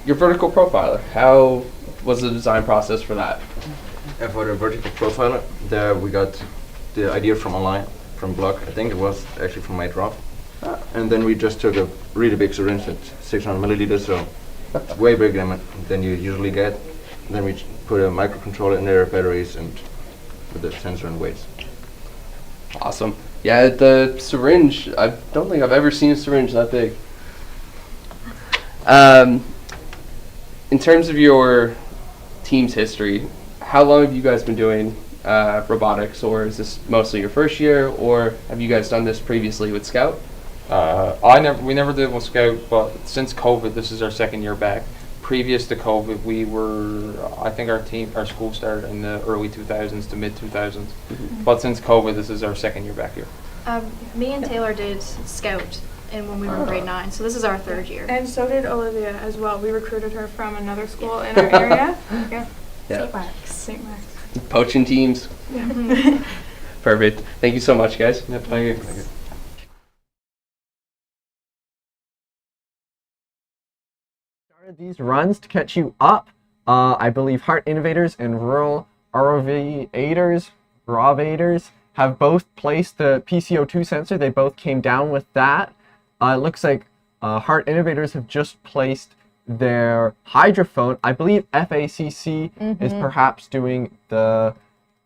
Your vertical profiler, how was the design process for that? For the vertical profiler, there we got the idea from online, from blog. I think it was actually from my drop. And then we just took a really big syringe at 600 milliliters, so way bigger than you usually get. And then we put a microcontroller in there, batteries, and with the sensor and weights. Awesome. Yeah, the syringe, I don't think I've ever seen a syringe that big. In terms of your team's history, how long have you guys been doing robotics, or is this mostly your first year, or have you guys done this previously with Scout? We never did with Scout, but since COVID, this is our second year back. Previous to COVID, we were, I think our school started in the early 2000s to mid 2000s. But since COVID, this is our second year back here. Me and Taylor did Scout when we were in grade 9, so this is our 3rd year. And so did Olivia as well. We recruited her from another school in our area. Yeah. St. Mark's. St. Mark's. Poaching teams. Yeah. Perfect. Thank you so much, guys. Yep, thank you. Started these runs to catch you up. I believe Heart Innovators and Rural ROV Aiders, have both placed the PCO2 sensor. They both came down with that. It looks like Heart Innovators have just placed their hydrophone. I believe FACC is perhaps doing the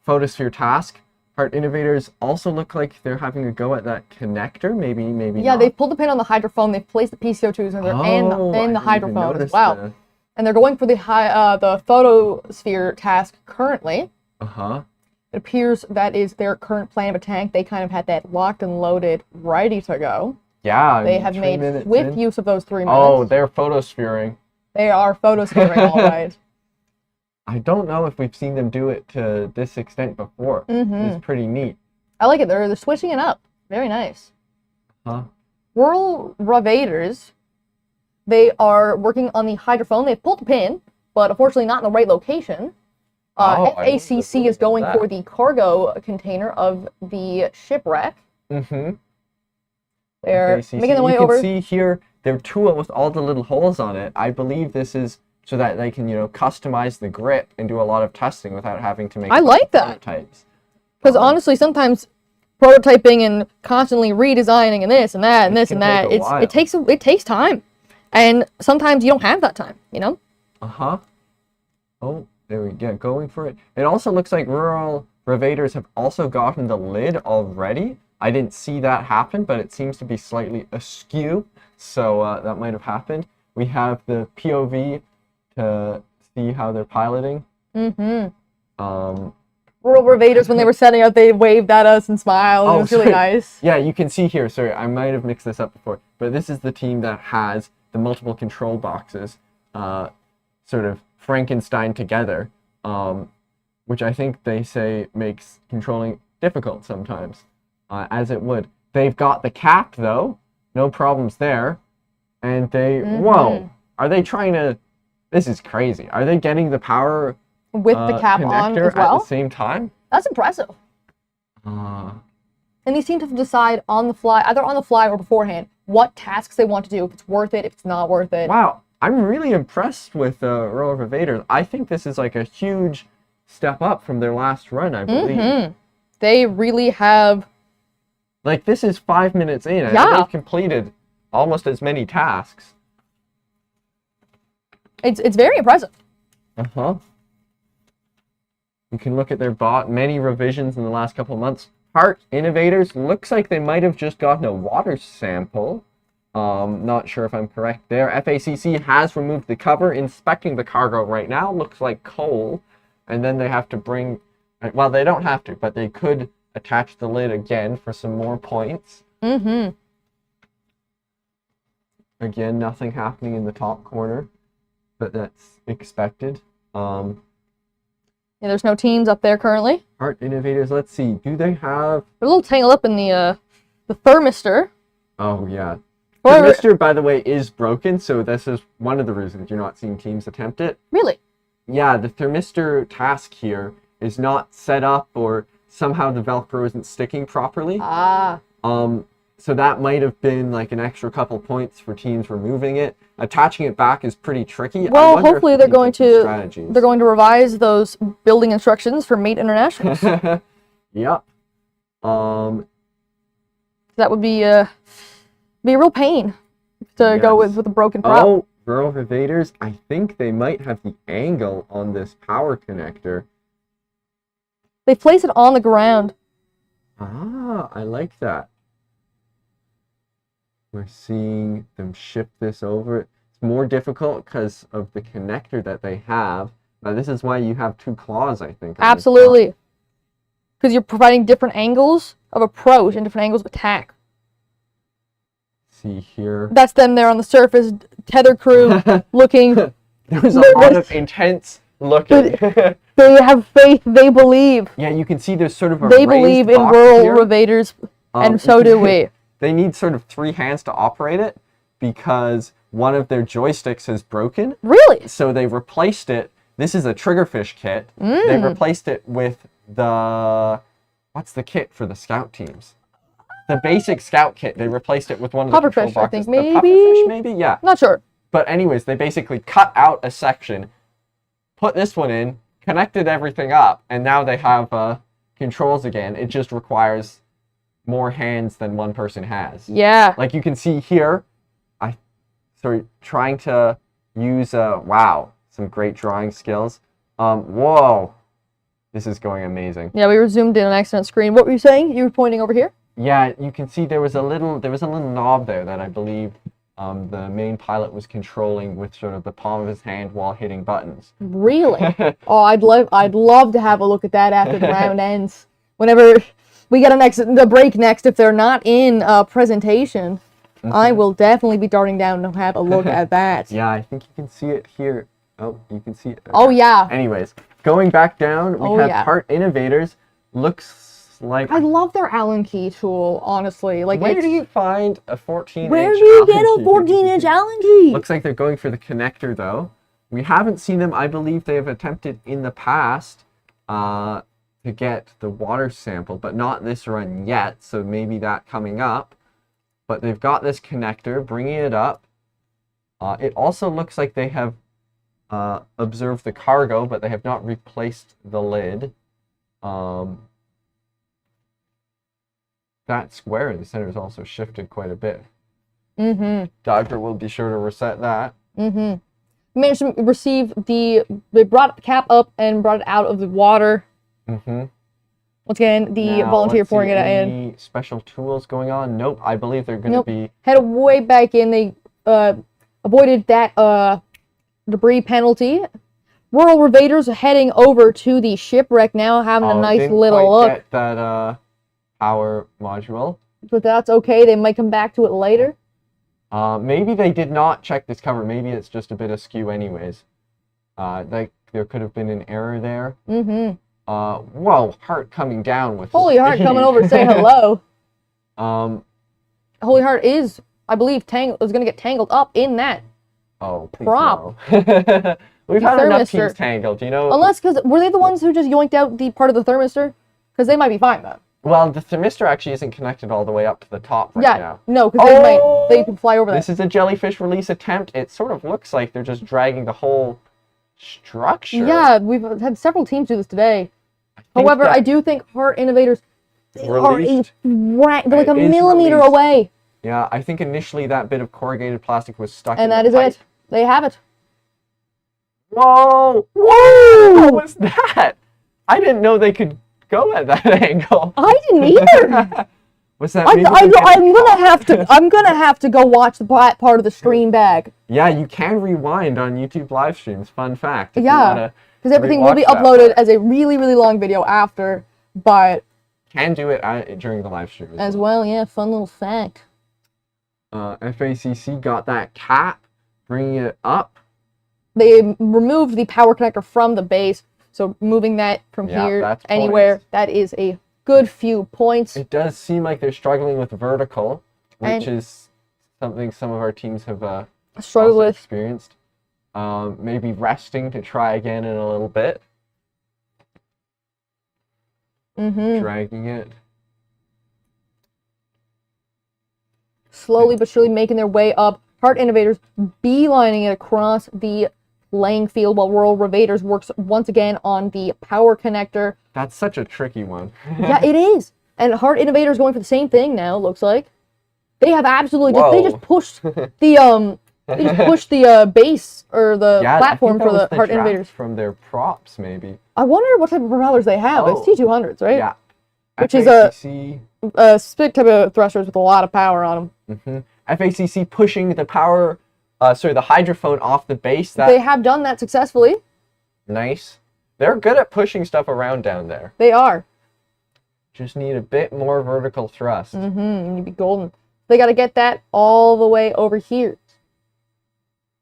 photosphere task. Heart Innovators also look like they're having a go at that connector. Maybe Yeah, not. they pulled the pin on the hydrophone. They've placed the PCO2 sensor and the hydrophone as well. And they're going for the photosphere task currently. It appears that is their current plan of attack. They kind of had that locked and loaded, ready to go. Yeah. They have made swift use of those 3 minutes. Oh, they're photosphering. They are photosphering, all right. I don't know if we've seen them do it to this extent before. It's pretty neat. I like it. They're switching it up. Very nice. Rural Ravators, they are working on the hydrophone. They've pulled the pin, but unfortunately not in the right location. FACC is going for the cargo container of the shipwreck. They're making their way over. You can see here their tool with all the little holes on it. I believe this is so that they can, customize the grip and do a lot of testing without having to make I like that. prototypes. Because honestly, sometimes prototyping and constantly redesigning and this and that and this and that, it takes time. And sometimes you don't have that time, Oh, there we go, going for it. It also looks like Rural Ravators have also gotten the lid already. I didn't see that happen, but it seems to be slightly askew, so that might have happened. We have the POV to see how they're piloting. Rural Ravators, when they were setting up, they waved at us and smiled. It was really nice. Yeah, you can see here, sorry, I might have mixed this up before, but this is the team that has the multiple control boxes sort of Frankenstein together, which I think they say makes controlling difficult sometimes, as it would. They've got the cap, though. No problems there. And they, whoa, are they trying to, this is crazy. Are they getting the power with the cap on as well? At the same time? That's impressive. And these teams have to decide on the fly, either on the fly or beforehand, what tasks they want to do, if it's worth it, if it's not worth it. Wow, I'm really impressed with ROV Invaders. I think this is like a huge step up from their last run, I believe. They really have... Like, this is 5 minutes in, and they've completed almost as many tasks. It's very impressive. Uh-huh. You can look at their bot, many revisions in the last couple of months. Heart Innovators, looks like they might have just gotten a water sample. Not sure if I'm correct there. FACC has removed the cover, inspecting the cargo right now. Looks like coal. And then they have to bring... Well, they don't have to, but they could attach the lid again for some more points. Again, nothing happening in the top corner, but that's expected. Yeah, there's no teams up there currently. Heart Innovators, let's see. Do they have... They're a little tangled up in the thermistor. Oh, yeah. The thermistor, by the way, is broken, so this is one of the reasons you're not seeing teams attempt it. Really? Yeah, the thermistor task here is not set up, or somehow the Velcro isn't sticking properly. So that might have been like an extra couple points for teams removing it. Attaching it back is pretty tricky. Well, hopefully they're going to revise those building instructions for Mate Internationals. Yep. That would be a real pain to go with a broken prop. Oh, ROV Invaders, I think they might have the angle on this power connector. They place it on the ground. Ah, I like that. We're seeing them ship this over. It's more difficult because of the connector that they have. Now, this is why you have two claws, I think. Absolutely. Because you're providing different angles of approach and different angles of attack. See here. That's them there on the surface, tether crew, looking. There's a lot of intense looking. They have faith, they believe. Yeah, you can see there's sort of a They raised believe in box rural here. invaders, and so do we. They need sort of 3 hands to operate it because one of their joysticks has broken. Really? So they replaced it. This is a triggerfish kit. They replaced it with the... What's the kit for the scout teams? The basic scout kit. They replaced it with one of the control Pufferfish, boxes. I think, The maybe? pufferfish, maybe? Yeah. Not sure. But anyways, they basically cut out a section, put this one in, connected everything up, and now they have controls again. It just requires more hands than one person has. Yeah. Like you can see here, trying to use, wow, some great drawing skills. Whoa, this is going amazing. Yeah, we were zoomed in on accident screen. What were you saying? You were pointing over here? Yeah, you can see there was a little knob there that I believe the main pilot was controlling with sort of the palm of his hand while hitting buttons. Really? Oh, I'd love to have a look at that after the round ends. Whenever we get the break next, if they're not in presentation, I will definitely be darting down to have a look at that. Yeah, I think you can see it here. Oh, you can see it there. Oh, yeah. Anyways, going back down, we have Heart Innovators. Looks like... I love their Allen key tool, honestly. Like, where do you find a 14-inch Where do you get a 14-inch Allen key? Looks like they're going for the connector, though. We haven't seen them. I believe they have attempted in the past to get the water sample, but not this run yet, so maybe that coming up. But they've got this connector, bringing it up. It also looks like they have observed the cargo, but they have not replaced the lid. That square in the center is also shifted quite a bit. Dr. will be sure to reset that. Managed to receive they brought the cap up and brought it out of the water. Once again, the volunteer pouring it in. Any special tools going on? Nope, I believe they're going to be... Head way back in. They avoided that debris penalty. Rural invaders are heading over to the shipwreck now, having a nice little look. Get that power module. But that's okay. They might come back to it later. Maybe they did not check this cover. Maybe it's just a bit askew anyways. There could have been an error there. Whoa, Heart coming down with... Holy Heart coming over to say hello. Holy Heart is, I believe, is going to get tangled up in that prop. No. We've had enough teams tangled, you know? Unless, were they the ones who just yoinked out the part of the thermistor? Because they might be fine, though. Well, the thermistor actually isn't connected all the way up to the top right Yeah, now. no, because they can fly over that. This is a jellyfish release attempt. It sort of looks like they're just dragging the whole structure. Yeah, we've had several teams do this today. However, I do think Heart Innovators, they're like a millimeter away. Yeah, I think initially that bit of corrugated plastic was stuck in And that the is pipe. it. They have it. Whoa! Whoa! What was that? I didn't know they could go at that angle. I didn't either. Was that? I'm gonna have to go watch the part of the stream back. Yeah, you can rewind on YouTube live streams. Fun fact. Yeah, because everything will be uploaded as a really, really long video after, but can do it during the live stream as well. Yeah, fun little fact. FACC got that cap, bringing it up. They removed the power connector from the base, so moving that from here anywhere, that is a good few points. It does seem like they're struggling with vertical, which is something some of our teams have struggled with. Experienced. Maybe resting to try again in a little bit. Dragging it. Slowly but surely making their way up. Heart Innovators beelining it across the playing field while Rural Ravaders works once again on the power connector. That's such a tricky one. Yeah, it is. And Heart Innovators going for the same thing now, looks like. They have absolutely they just pushed the base or the platform for the Heart Innovators. From their props, maybe. I wonder what type of propellers they have. It's T200s, right? Yeah. Which is a spit type of thrusters with a lot of power on them. FACC pushing the power, the hydrophone off the base. They have done that successfully. Nice. They're good at pushing stuff around down there. They are. Just need a bit more vertical thrust. You'd be golden. They got to get that all the way over here.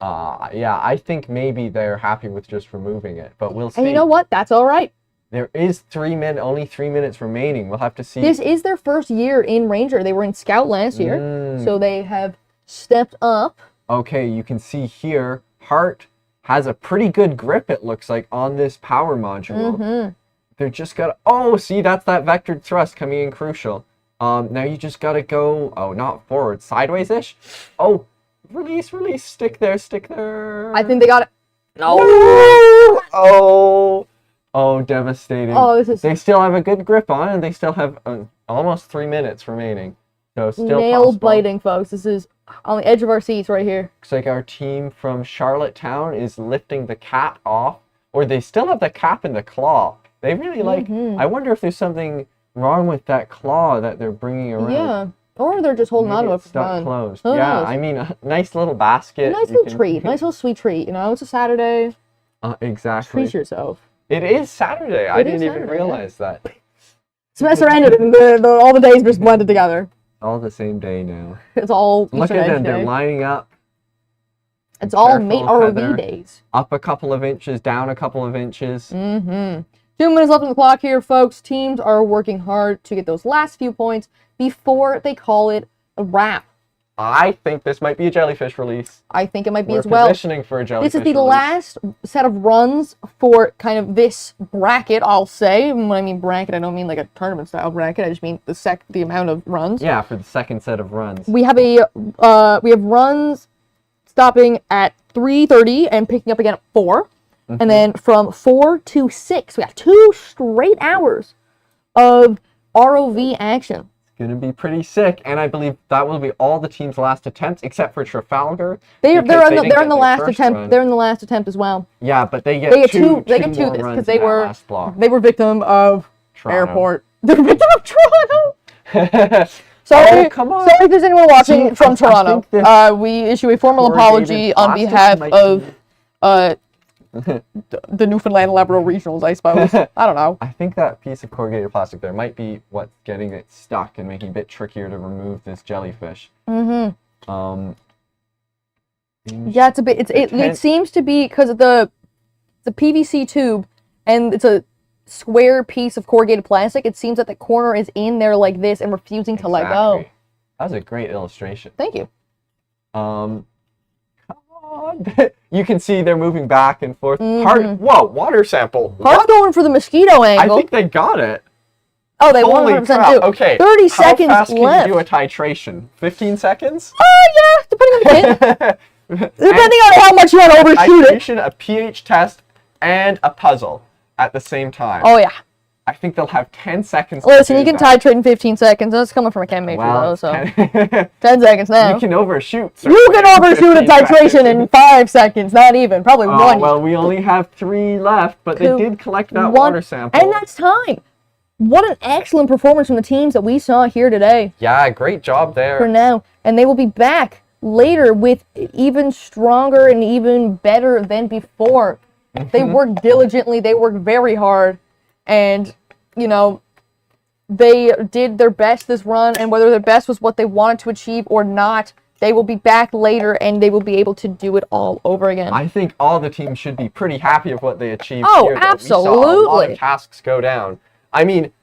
Yeah, I think maybe they're happy with just removing it, but we'll see. And you know what? That's all right. There is only 3 minutes remaining. We'll have to see. This is their first year in Ranger. They were in Scout last year, so they have stepped up. Okay, you can see here, Heart has a pretty good grip, it looks like, on this power module. They're just gotta, see, that's that vectored thrust coming in crucial. Now you just gotta go, not forward, sideways-ish. Release, stick there. I think they got it. No! Devastating. They still have a good grip on it, and they still have almost 3 minutes remaining. So still nail possible. biting, folks. This is on the edge of our seats right here. Looks like our team from Charlottetown is lifting the cap off, or they still have the cap in the claw. They really I wonder if there's something wrong with that claw that they're bringing around. Yeah, or they're just holding on to it for fun. Closed. Yeah, I mean, a nice little basket. A nice little treat. Nice little sweet treat. You know, it's a Saturday. Exactly. Treat yourself. It is Saturday. I didn't even realize that. Semester ended and all the days just blended together. All the same day now. It's all Look at them. They're lining up. It's all Mate ROV days. Up a couple of inches, down a couple of inches. 2 minutes left on the clock here, folks. Teams are working hard to get those last few points before they call it a wrap. I think this might be a jellyfish release. I think it might be We're as well. Positioning for a jellyfish This is the release. last set of runs for kind of this bracket, I'll say. When I mean bracket, I don't mean like a tournament style bracket. I just mean the amount of runs. Yeah, for the second set of runs. We have runs stopping at 3:30 and picking up again at 4. And then from 4 to 6, we got 2 straight hours of ROV action. Going to be pretty sick, and I believe that will be all the team's last attempts, except for Trafalgar. They're in the last attempt. Run. They're in the last attempt as well. Yeah, but they get two this because they were victim of Toronto. Airport. They're victim of Toronto. Sorry, come on. Sorry if there's anyone watching from Toronto. We issue a formal apology on behalf of the Newfoundland Labrador regionals, I suppose. I don't know. I think that piece of corrugated plastic there might be what's getting it stuck and making it a bit trickier to remove this jellyfish. Yeah, it's a bit. It seems to be because of the PVC tube, and it's a square piece of corrugated plastic. It seems that the corner is in there like this and refusing to let go. That was a great illustration. Thank you. Come on. You can see they're moving back and forth. Whoa, water sample. Heart's going for the mosquito angle. I think they got it. Oh, they Holy 100% crap. do. Okay. 30 How seconds fast can left. you do a titration? 15 seconds? Oh, yeah, depending on the kid. Depending on how much you want to overshoot it. Titration, a pH test, and a puzzle at the same time. Oh, yeah. I think they'll have 10 seconds. Listen, to you do can that. titrate in 15 seconds. That's coming from a chem major, though, so 10 seconds now. You can overshoot. You can overshoot a 15 titration seconds. in 5 seconds, not even. Probably Oh, one. well, we only have 3 left, but they did collect that One- water sample. And that's time. What an excellent performance from the teams that we saw here today. Yeah, great job there. For now. And they will be back later with even stronger and even better than before. They worked diligently. They worked very hard. And, you know, they did their best this run. And whether their best was what they wanted to achieve or not, they will be back later and they will be able to do it all over again. I think all the teams should be pretty happy with what they achieved Oh, here. though. We saw a lot absolutely. of tasks go down. I mean,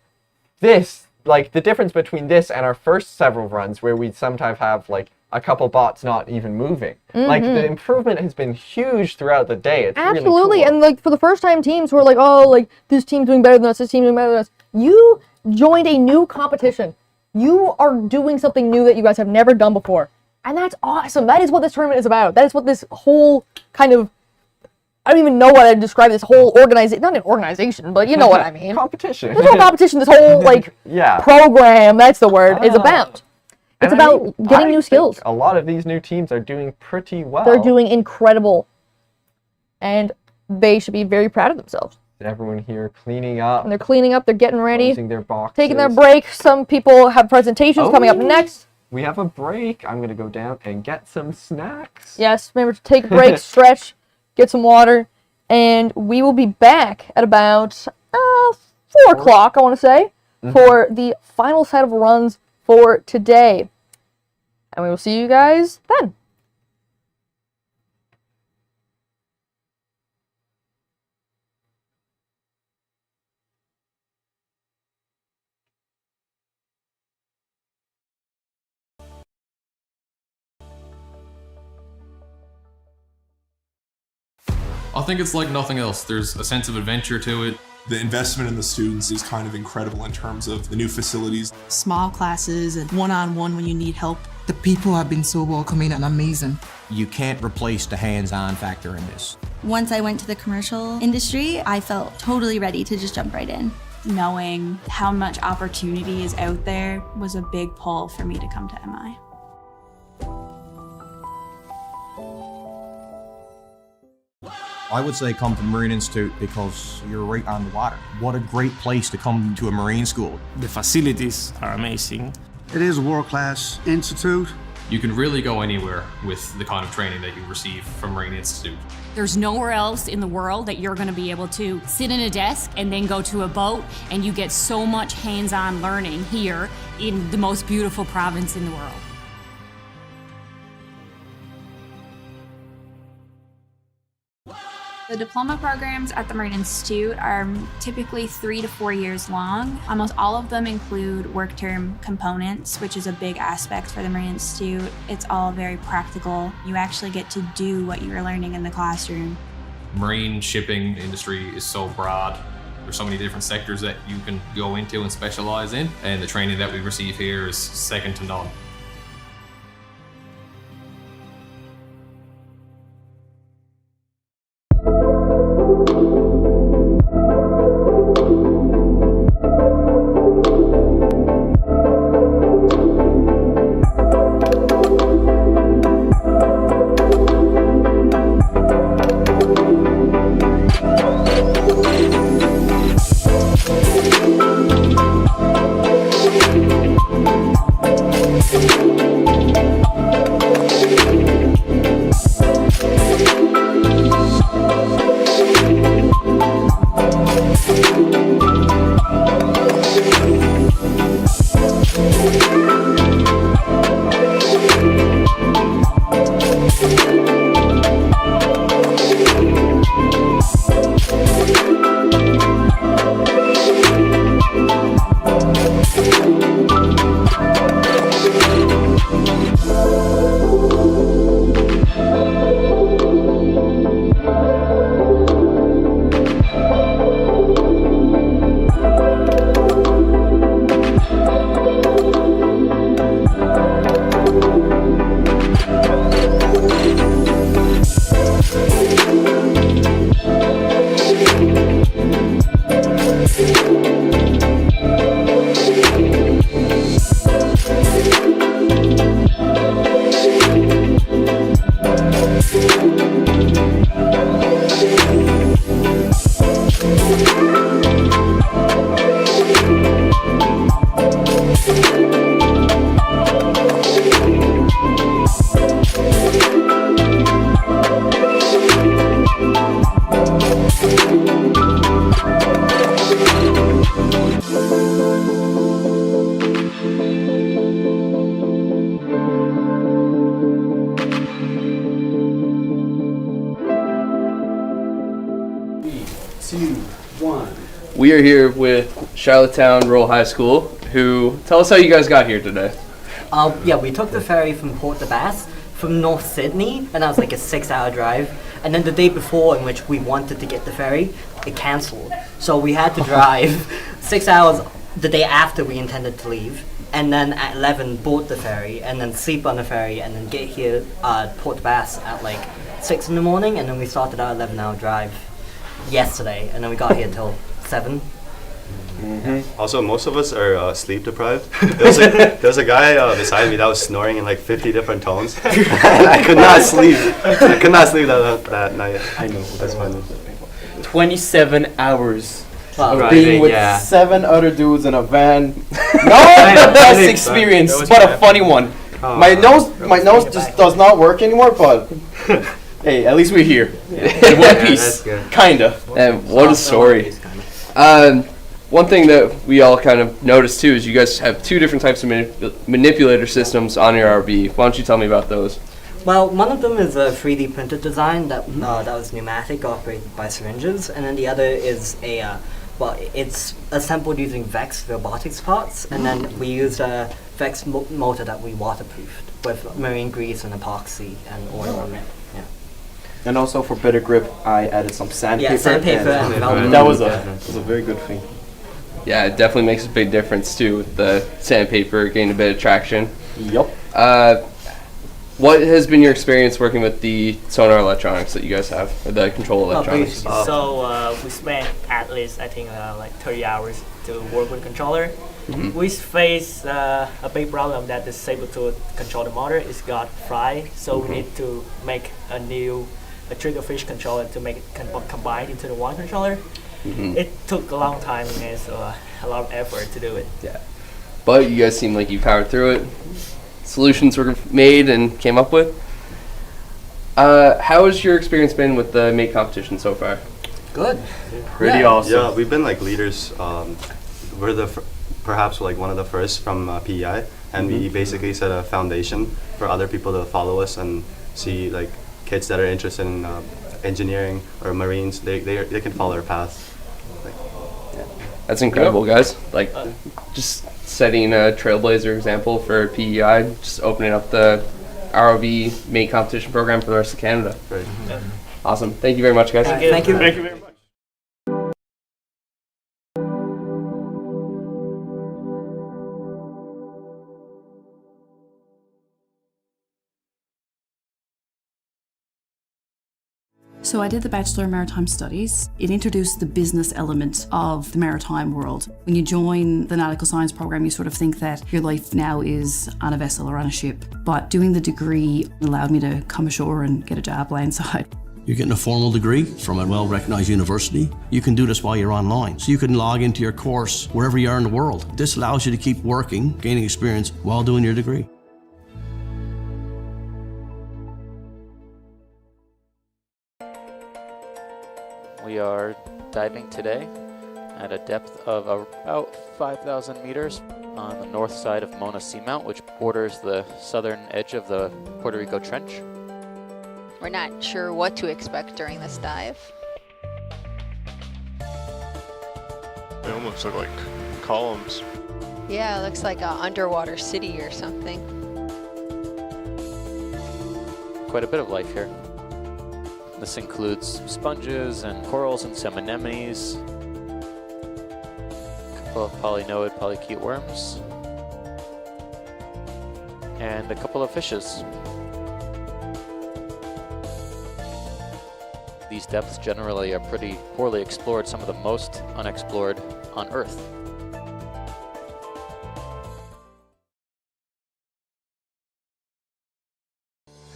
this, like, the difference between this and our first several runs where we'd sometimes have, like, a couple bots not even moving. Like, the improvement has been huge throughout the day. It's Absolutely. really cool. And, like, for the first time, teams were like, oh, like, this team's doing better than us, this team's doing better than us. You joined a new competition. You are doing something new that you guys have never done before. And that's awesome. That is what this tournament is about. That is what this whole kind of, I don't even know what I'd describe this whole organization, not an organization, but you know what I mean. Competition. This whole competition, this whole, like, Yeah. program, that's the word, is about. It's And I about mean, getting I new think skills. A lot of these new teams are doing pretty well. They're doing incredible. And they should be very proud of themselves. Everyone here cleaning up. And they're cleaning up, they're getting ready, Closing their boxes. taking their break. Some people have presentations coming up next. We have a break. I'm going to go down and get some snacks. Yes, remember to take a break, stretch, get some water, and we will be back at about 4 o'clock, I want to say, for the final set of runs for today. And we will see you guys then. I think it's like nothing else. There's a sense of adventure to it. The investment in the students is kind of incredible in terms of the new facilities. Small classes and one-on-one when you need help. The people have been so welcoming and amazing. You can't replace the hands-on factor in this. Once I went to the commercial industry, I felt totally ready to just jump right in. Knowing how much opportunity is out there was a big pull for me to come to MI. I would say come to the Marine Institute because you're right on the water. What a great place to come to a marine school. The facilities are amazing. It is a world-class institute. You can really go anywhere with the kind of training that you receive from Marine Institute. There's nowhere else in the world that you're going to be able to sit in a desk and then go to a boat, and you get so much hands-on learning here in the most beautiful province in the world. The diploma programs at the Marine Institute are typically 3 to 4 years long. Almost all of them include work term components, which is a big aspect for the Marine Institute. It's all very practical. You actually get to do what you're learning in the classroom. Marine shipping industry is so broad. There's so many different sectors that you can go into and specialize in, and the training that we receive here is second to none. We are here with Charlottetown Rural High School, who tell us how you guys got here today. Yeah, we took the ferry from Port de Bass from North Sydney, and that was like a 6-hour drive. And then the day before, in which we wanted to get the ferry, it cancelled. So we had to drive 6 hours the day after we intended to leave, and then at 11 board the ferry, and then sleep on the ferry, and then get here Port de Bass at like 6 in the morning, and then we started our 11-hour drive yesterday, and then we got here till 7. Also, most of us are sleep deprived. There was a guy beside me that was snoring in like 50 different tones, and I could not sleep. I could not sleep that night. I know, that's funny. 27 hours Wow. of being with 7 other dudes in a van. Not the best experience, but a funny one. My nose just does not work anymore, but hey, at least we're here in one piece. Kinda. And what a story. One thing that we all kind of noticed too is you guys have 2 different types of manipulator systems on your RV. Why don't you tell me about those? Well, one of them is a 3D printed design that was pneumatic, operated by syringes, and then the other is a it's assembled using Vex robotics parts, and then we used a Vex motor that we waterproofed with marine grease and epoxy and oil on it. Yeah. And also for better grip, I added some sandpaper. Yeah, sandpaper and velvet. That was a very good thing. Yeah, it definitely makes a big difference too with the sandpaper, getting a bit of traction. Yup. What has been your experience working with the sonar electronics that you guys have, or the control electronics? So we spent at least, I think, like 30 hours to work with the controller. Mhm. We face a big problem that the saber-tooth controller motor is got fried, so we need to make a triggerfish controller to make it combine into the one controller. Mhm. It took a long time and so a lot of effort to do it. Yeah. But you guys seem like you powered through it. Solutions were made and came up with. How has your experience been with the mate competition so far? Good. Pretty awesome. Yeah, we've been like leaders. We're perhaps like one of the first from PEI, and we basically set a foundation for other people to follow us and see like kids that are interested in engineering or marines. They can follow our path. That's incredible, guys. Like, just setting a trailblazer example for PEI, just opening up the ROV mate competition program for the rest of Canada. Right. Awesome. Thank you very much, guys. Thank you. Thank you very much. So I did the Bachelor of Maritime Studies. It introduced the business element of the maritime world. When you join the nautical science program, you sort of think that your life now is on a vessel or on a ship. But doing the degree allowed me to come ashore and get a job landside. You're getting a formal degree from a well-recognized university. You can do this while you're online. So you can log into your course wherever you are in the world. This allows you to keep working, gaining experience while doing your degree. We are diving today at a depth of about 5,000 meters on the north side of Mona Seamount, which borders the southern edge of the Puerto Rico Trench. We're not sure what to expect during this dive. They almost look like columns. Yeah, it looks like an underwater city or something. Quite a bit of life here. This includes sponges and corals and some anemones, a couple of polynoid polychaete worms, and a couple of fishes. These depths generally are pretty poorly explored, some of the most unexplored on Earth.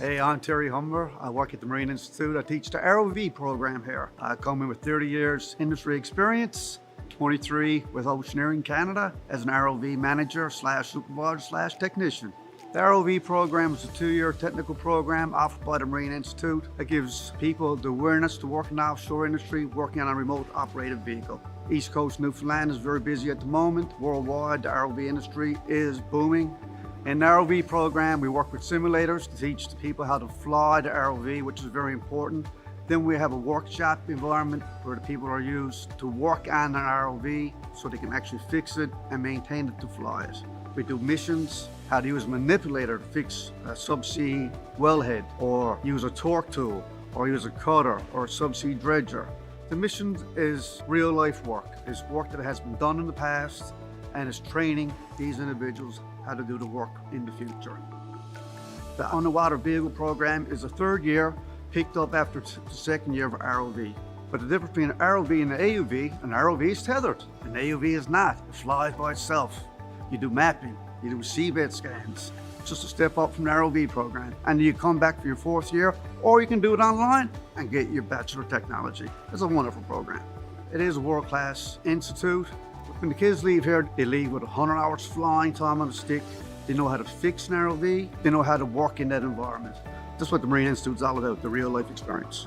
Hey, I'm Terry Humber. I work at the Marine Institute. I teach the ROV program here. I come in with 30 years industry experience, 23 with Oceaneering Canada as an ROV manager / supervisor / technician. The ROV program is a 2-year technical program offered by the Marine Institute that gives people the awareness to work in the offshore industry, working on a remote operated vehicle. East Coast Newfoundland is very busy at the moment. Worldwide, the ROV industry is booming. In the ROV program, we work with simulators to teach the people how to fly the ROV, which is very important. Then we have a workshop environment where the people are used to work on an ROV so they can actually fix it and maintain it to fly it. We do missions, how to use a manipulator to fix a subsea wellhead, or use a torque tool, or use a cutter or a subsea dredger. The mission is real life work. It's work that has been done in the past and is training these individuals how to do the work in the future. The underwater vehicle program is the third year, picked up after the second year of ROV. But the difference between an ROV and an AUV, an ROV is tethered, an AUV is not. It flies by itself. You do mapping, you do seabed scans, just a step up from the ROV program. And you come back for your fourth year, or you can do it online and get your Bachelor of Technology. It's a wonderful program. It is a world-class institute. When the kids leave here, they leave with 100 hours flying time on a stick. They know how to fix an ROV. They know how to work in that environment. That's what the Marine Institute's all about, the real life experience.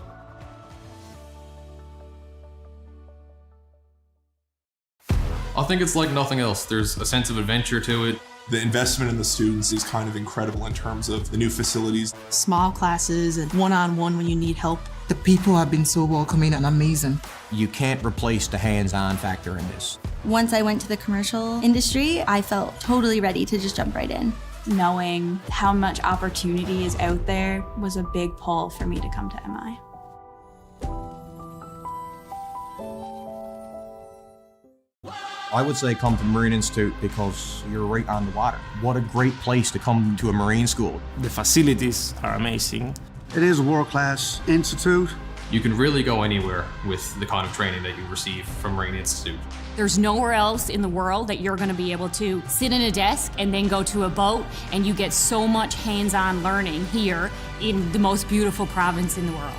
I think it's like nothing else. There's a sense of adventure to it. The investment in the students is kind of incredible in terms of the new facilities. Small classes and one-on-one when you need help. The people have been so welcoming and amazing. You can't replace the hands-on factor in this. Once I went to the commercial industry, I felt totally ready to just jump right in. Knowing how much opportunity is out there was a big pull for me to come to MI. I would say come to the Marine Institute because you're right on the water. What a great place to come to a Marine school. The facilities are amazing. It is a world-class institute. You can really go anywhere with the kind of training that you receive from Marine Institute. There's nowhere else in the world that you're going to be able to sit in a desk and then go to a boat, and you get so much hands-on learning here in the most beautiful province in the world.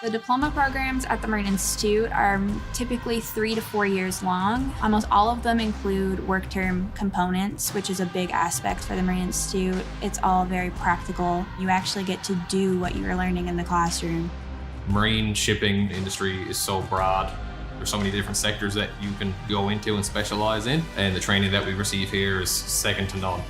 The diploma programs at the Marine Institute are typically 3 to 4 years long. Almost all of them include work term components, which is a big aspect for the Marine Institute. It's all very practical. You actually get to do what you're learning in the classroom. Marine shipping industry is so broad. There's so many different sectors that you can go into and specialize in, and the training that we receive here is second to none.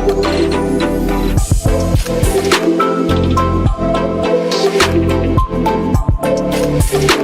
We'll be right back.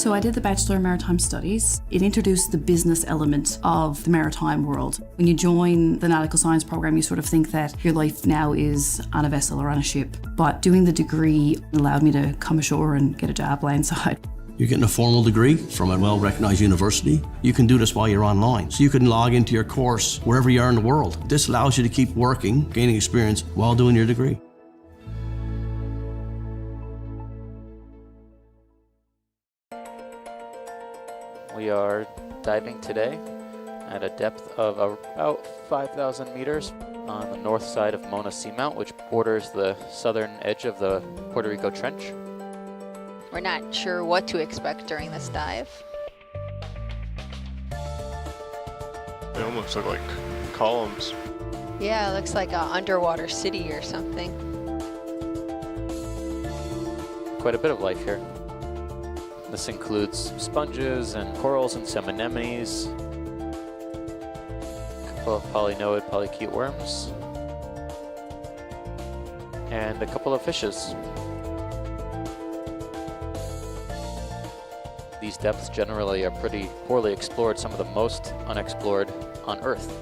So I did the Bachelor in Maritime Studies. It introduced the business element of the maritime world. When you join the nautical science program, you sort of think that your life now is on a vessel or on a ship. But doing the degree allowed me to come ashore and get a job landside. You're getting a formal degree from a well-recognized university. You can do this while you're online. So you can log into your course wherever you are in the world. This allows you to keep working, gaining experience while doing your degree. We are diving today at a depth of about 5,000 meters on the north side of Mona Seamount, which borders the southern edge of the Puerto Rico Trench. We're not sure what to expect during this dive. They almost look like columns. Yeah, it looks like an underwater city or something. Quite a bit of life here. This includes sponges and corals and some anemones, a couple of polynoid polychaete worms, and a couple of fishes. These depths generally are pretty poorly explored, some of the most unexplored on Earth.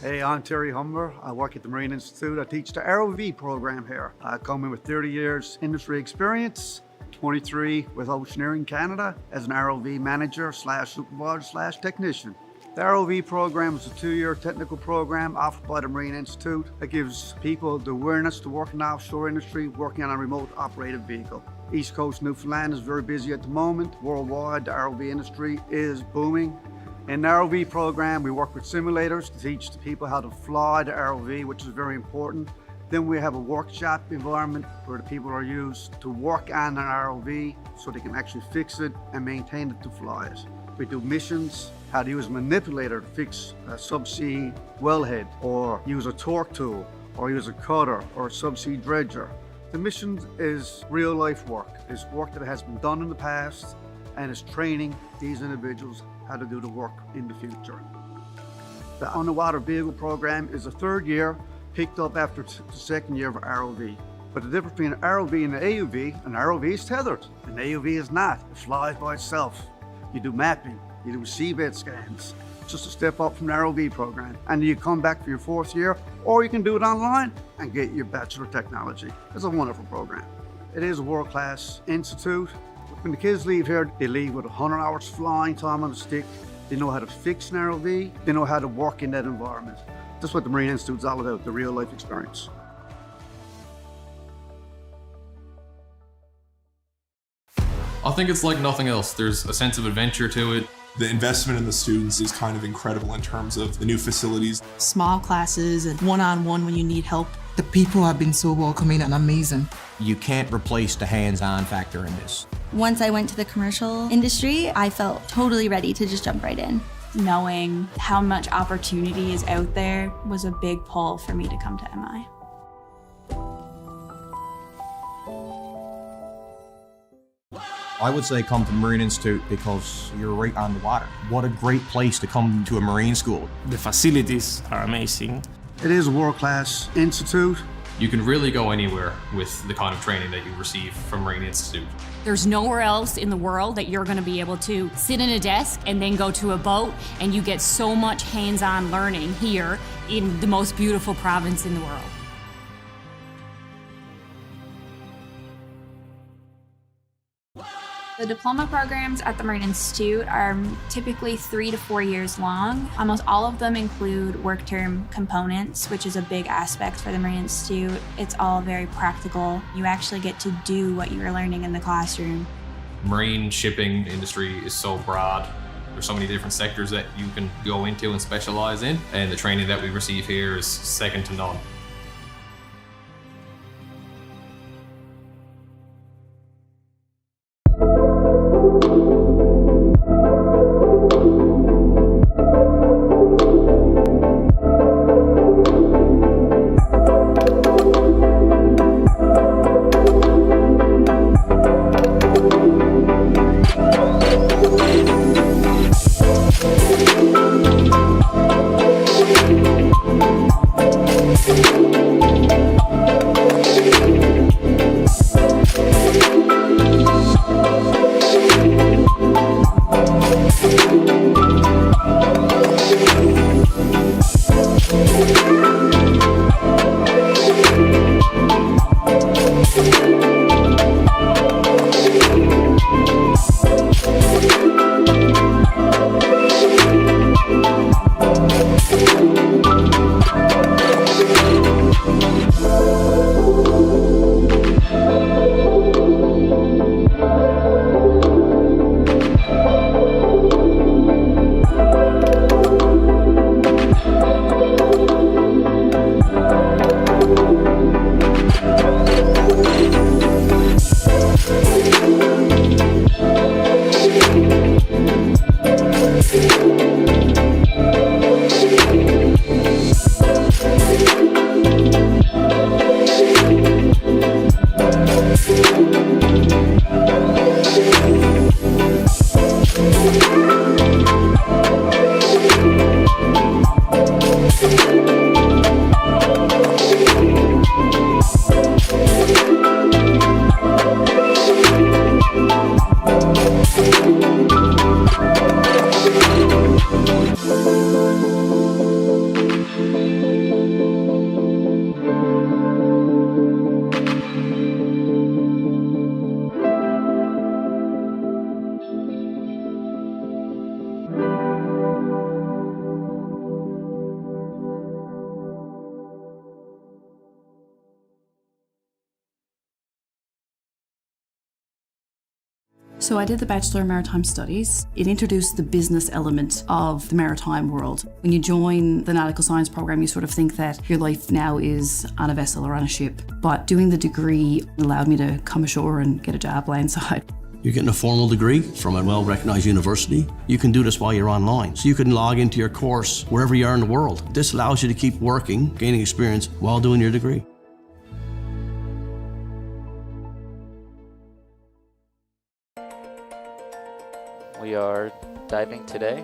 Hey, I'm Terry Humber. I work at the Marine Institute. I teach the ROV program here. I come in with 30 years industry experience, 23 with Oceaneering Canada as an ROV manager / supervisor / technician. The ROV program is a 2-year technical program offered by the Marine Institute that gives people the awareness to work in the offshore industry, working on a remote operated vehicle. East Coast Newfoundland is very busy at the moment. Worldwide, the ROV industry is booming. In the ROV program, we work with simulators to teach the people how to fly the ROV, which is very important. Then we have a workshop environment where the people are used to work on an ROV so they can actually fix it and maintain it to fly it. We do missions, how to use a manipulator to fix a subsea wellhead, or use a torque tool, or use a cutter, or a subsea dredger. The mission is real life work. It's work that has been done in the past and is training these individuals how to do the work in the future. The underwater vehicle program is a 3rd year, picked up after the 2nd year of ROV. But the difference between an ROV and an AUV, an ROV is tethered, an AUV is not. It flies by itself. You do mapping, you do seabed scans, just a step up from the ROV program. And you come back for your 4th year, or you can do it online and get your Bachelor of Technology. It's a wonderful program. It is a world-class institute. When the kids leave here, they leave with 100 hours flying time on the stick. They know how to fix an ROV. They know how to work in that environment. That's what the Marine Institute is all about, the real life experience. I think it's like nothing else. There's a sense of adventure to it. The investment in the students is kind of incredible in terms of the new facilities. Small classes and one-on-one when you need help. The people have been so welcoming and amazing. You can't replace the hands-on factor in this. Once I went to the commercial industry, I felt totally ready to just jump right in. Knowing how much opportunity is out there was a big pull for me to come to MI. I would say come to the Marine Institute because you're right on the water. What a great place to come to a marine school. The facilities are amazing. It is a world-class institute. You can really go anywhere with the kind of training that you receive from Marine Institute. There's nowhere else in the world that you're going to be able to sit in a desk and then go to a boat, and you get so much hands-on learning here in the most beautiful province in the world. The diploma programs at the Marine Institute are typically 3 to 4 years long. Almost all of them include work term components, which is a big aspect for the Marine Institute. It's all very practical. You actually get to do what you were learning in the classroom. Marine shipping industry is so broad. There's so many different sectors that you can go into and specialize in, and the training that we receive here is second to none. We'll be right back. So I did the Bachelor in Maritime Studies. It introduced the business element of the maritime world. When you join the nautical science program, you sort of think that your life now is on a vessel or on a ship. But doing the degree allowed me to come ashore and get a job landside. You're getting a formal degree from a well-recognized university. You can do this while you're online. So you can log into your course wherever you are in the world. This allows you to keep working, gaining experience while doing your degree. We are diving today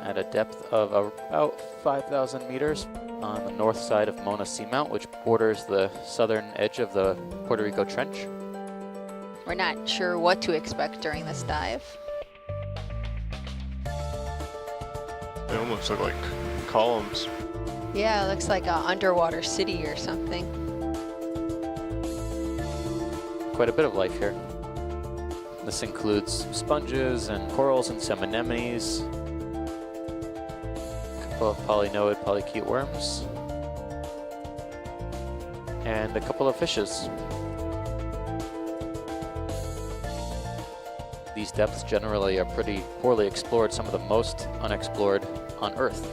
at a depth of about 5,000 meters on the north side of Mona Seamount, which borders the southern edge of the Puerto Rico Trench. We're not sure what to expect during this dive. They almost look like columns. Yeah, it looks like an underwater city or something. Quite a bit of life here. This includes sponges and corals and some anemones, a couple of polynoid polychaete worms, and a couple of fishes. These depths generally are pretty poorly explored, some of the most unexplored on Earth.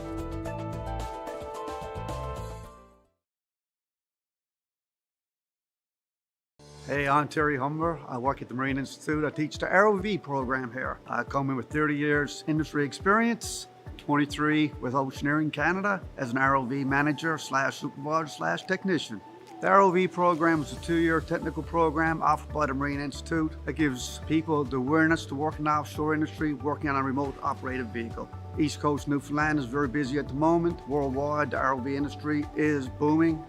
Hey, I'm Terry Humber. I work at the Marine Institute. I teach the ROV program here. I come in with 30 years industry experience, 23 with Oceaneering Canada as an ROV manager / supervisor / technician. The ROV program is a 2-year technical program offered by the Marine Institute that gives people the awareness to work in the offshore industry, working on a remote operated vehicle. East Coast Newfoundland is very busy at the moment. Worldwide, the ROV industry is booming.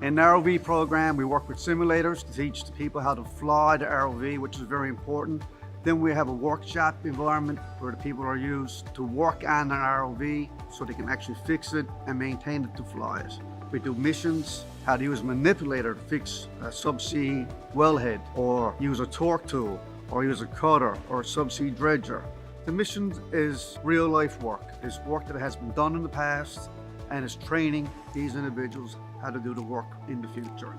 In the ROV program, we work with simulators to teach the people how to fly the ROV, which is very important. Then we have a workshop environment where the people are used to work on an ROV so they can actually fix it and maintain it to fly it. We do missions, how to use a manipulator to fix a subsea wellhead, or use a torque tool, or use a cutter, or a subsea dredger. The mission is real life work. It's work that has been done in the past and is training these individuals how to do the work in the future.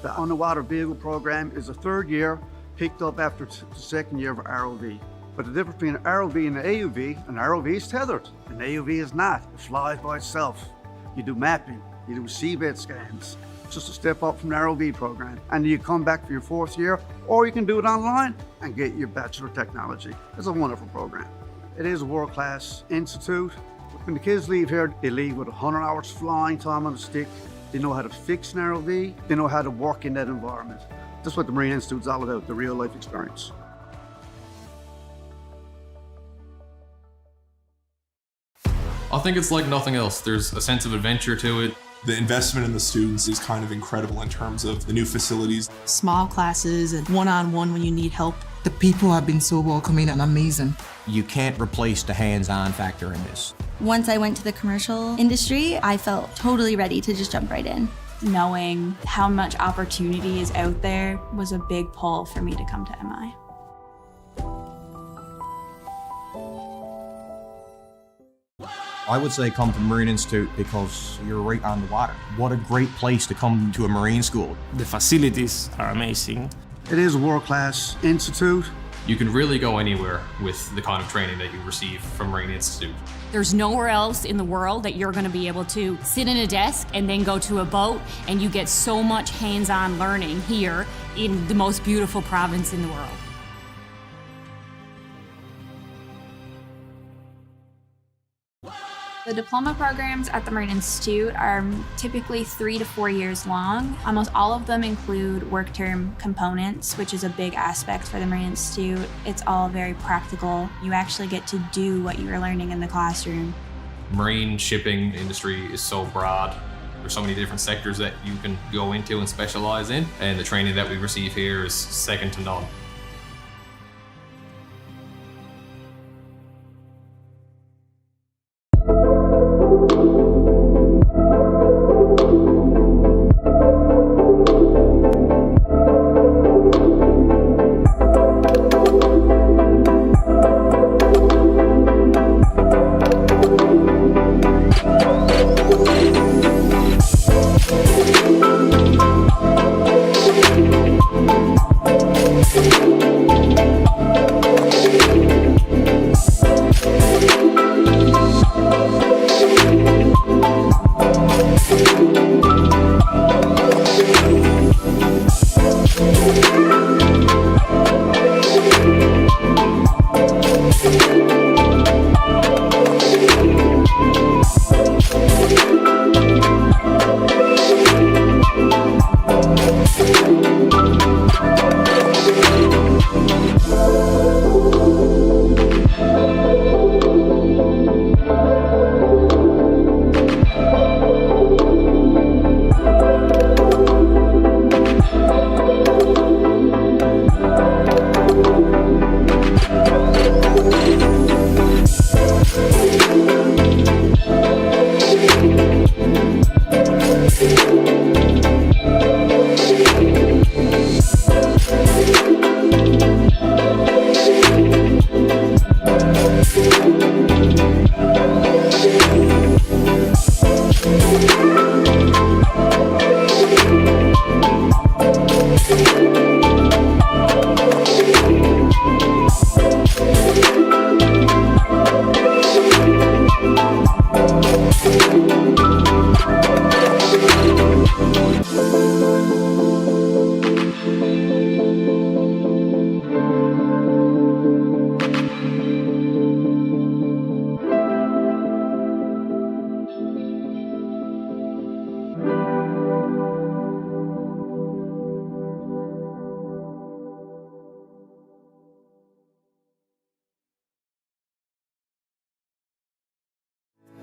The underwater vehicle program is a 3rd year, picked up after the 2nd year of ROV. But the difference between an ROV and an AUV, an ROV is tethered, an AUV is not. It flies by itself. You do mapping, you do seabed scans. It's just a step up from the ROV program. And you come back for your 4th year, or you can do it online and get your Bachelor of Technology. It's a wonderful program. It is a world-class institute. When the kids leave here, they leave with 100 hours flying time on the stick. They know how to fix an ROV. They know how to work in that environment. That's what the Marine Institute is all about, the real life experience. I think it's like nothing else. There's a sense of adventure to it. The investment in the students is kind of incredible in terms of the new facilities. Small classes and one-on-one when you need help. The people have been so welcoming and amazing. You can't replace the hands-on factor in this. Once I went to the commercial industry, I felt totally ready to just jump right in. Knowing how much opportunity is out there was a big pull for me to come to MI. I would say come to the Marine Institute because you're right on the water. What a great place to come to a marine school. The facilities are amazing. It is a world-class institute. You can really go anywhere with the kind of training that you receive from Marine Institute. There's nowhere else in the world that you're going to be able to sit in a desk and then go to a boat, and you get so much hands-on learning here in the most beautiful province in the world. The diploma programs at the Marine Institute are typically 3 to 4 years long. Almost all of them include work term components, which is a big aspect for the Marine Institute. It's all very practical. You actually get to do what you were learning in the classroom. Marine shipping industry is so broad. There's so many different sectors that you can go into and specialize in, and the training that we receive here is second to none. We'll be right back.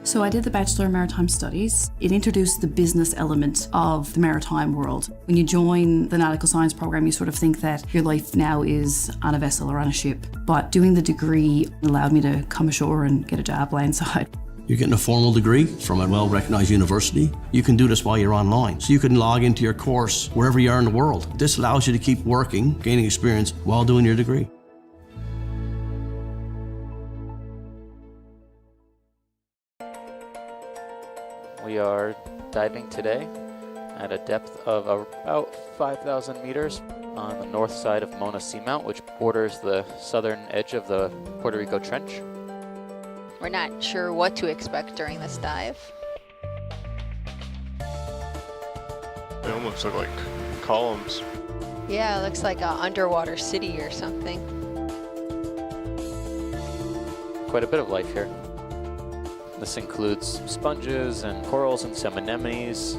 So I did the Bachelor in Maritime Studies. It introduced the business element of the maritime world. When you join the nautical science program, you sort of think that your life now is on a vessel or on a ship. But doing the degree allowed me to come ashore and get a job landside. You're getting a formal degree from a well-recognized university. You can do this while you're online. So you can log into your course wherever you are in the world. This allows you to keep working, gaining experience while doing your degree. We are diving today at a depth of about 5,000 meters on the north side of Mona Seamount, which borders the southern edge of the Puerto Rico Trench. We're not sure what to expect during this dive. They almost look like columns. Yeah, it looks like an underwater city or something. Quite a bit of life here. This includes sponges and corals and some anemones, a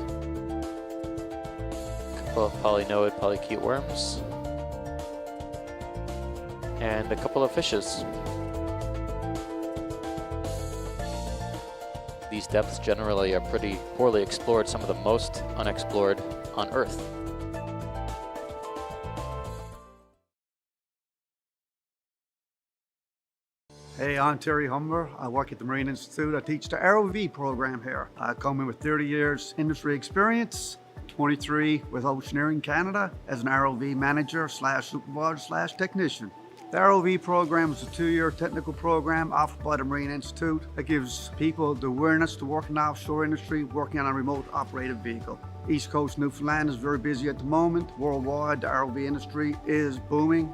couple of polynoid polychaete worms, and a couple of fishes. These depths generally are pretty poorly explored, some of the most unexplored on Earth. Hey, I'm Terry Humber. I work at the Marine Institute. I teach the ROV program here. I come in with 30 years industry experience, 23 with Oceaneering Canada as an ROV manager / supervisor / technician. The ROV program is a 2-year technical program offered by the Marine Institute that gives people the awareness to work in the offshore industry, working on a remote operated vehicle. East Coast Newfoundland is very busy at the moment. Worldwide, the ROV industry is booming.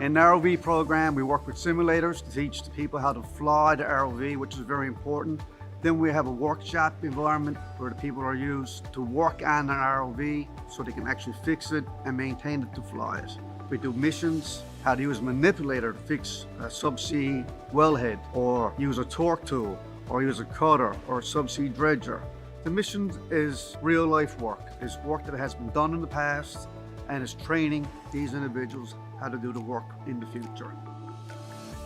In the ROV program, we work with simulators to teach the people how to fly the ROV, which is very important. Then we have a workshop environment where the people are used to work on an ROV so they can actually fix it and maintain it to fly it. We do missions, how to use a manipulator to fix a subsea wellhead, or use a torque tool, or use a cutter, or a subsea dredger. The mission is real life work. It's work that has been done in the past, and it's training these individuals how to do the work in the future.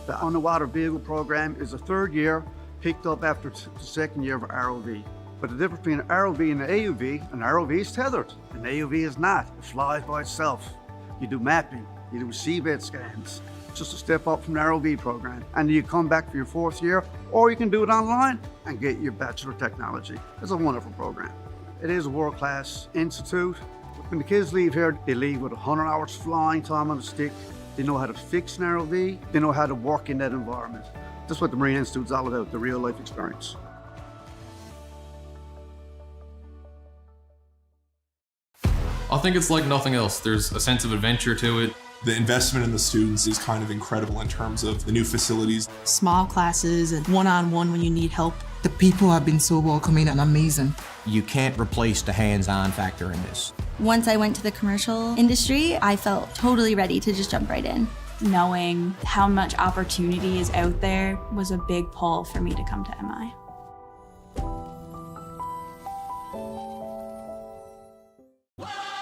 The underwater vehicle program is a 3rd year, picked up after the 2nd year of ROV. But the difference between an ROV and an AUV, an ROV is tethered, an AUV is not. It flies by itself. You do mapping, you do seabed scans. It's just a step up from the ROV program. And you come back for your 4th year, or you can do it online and get your Bachelor of Technology. It's a wonderful program. It is a world-class institute. When the kids leave here, they leave with 100 hours flying time on the stick. They know how to fix an ROV. They know how to work in that environment. That's what the Marine Institute is all about, the real life experience. I think it's like nothing else. There's a sense of adventure to it. The investment in the students is kind of incredible in terms of the new facilities. Small classes and one-on-one when you need help. The people have been so welcoming and amazing. You can't replace the hands-on factor in this. Once I went to the commercial industry, I felt totally ready to just jump right in. Knowing how much opportunity is out there was a big pull for me to come to MI.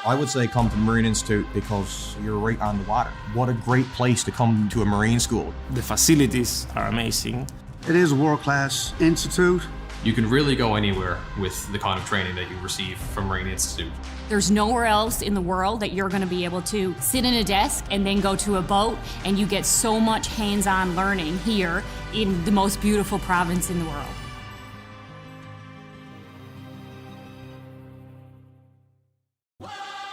I would say come to the Marine Institute because you're right on the water. What a great place to come to a marine school. The facilities are amazing. It is a world-class institute. You can really go anywhere with the kind of training that you receive from Marine Institute. There's nowhere else in the world that you're going to be able to sit in a desk and then go to a boat, and you get so much hands-on learning here in the most beautiful province in the world.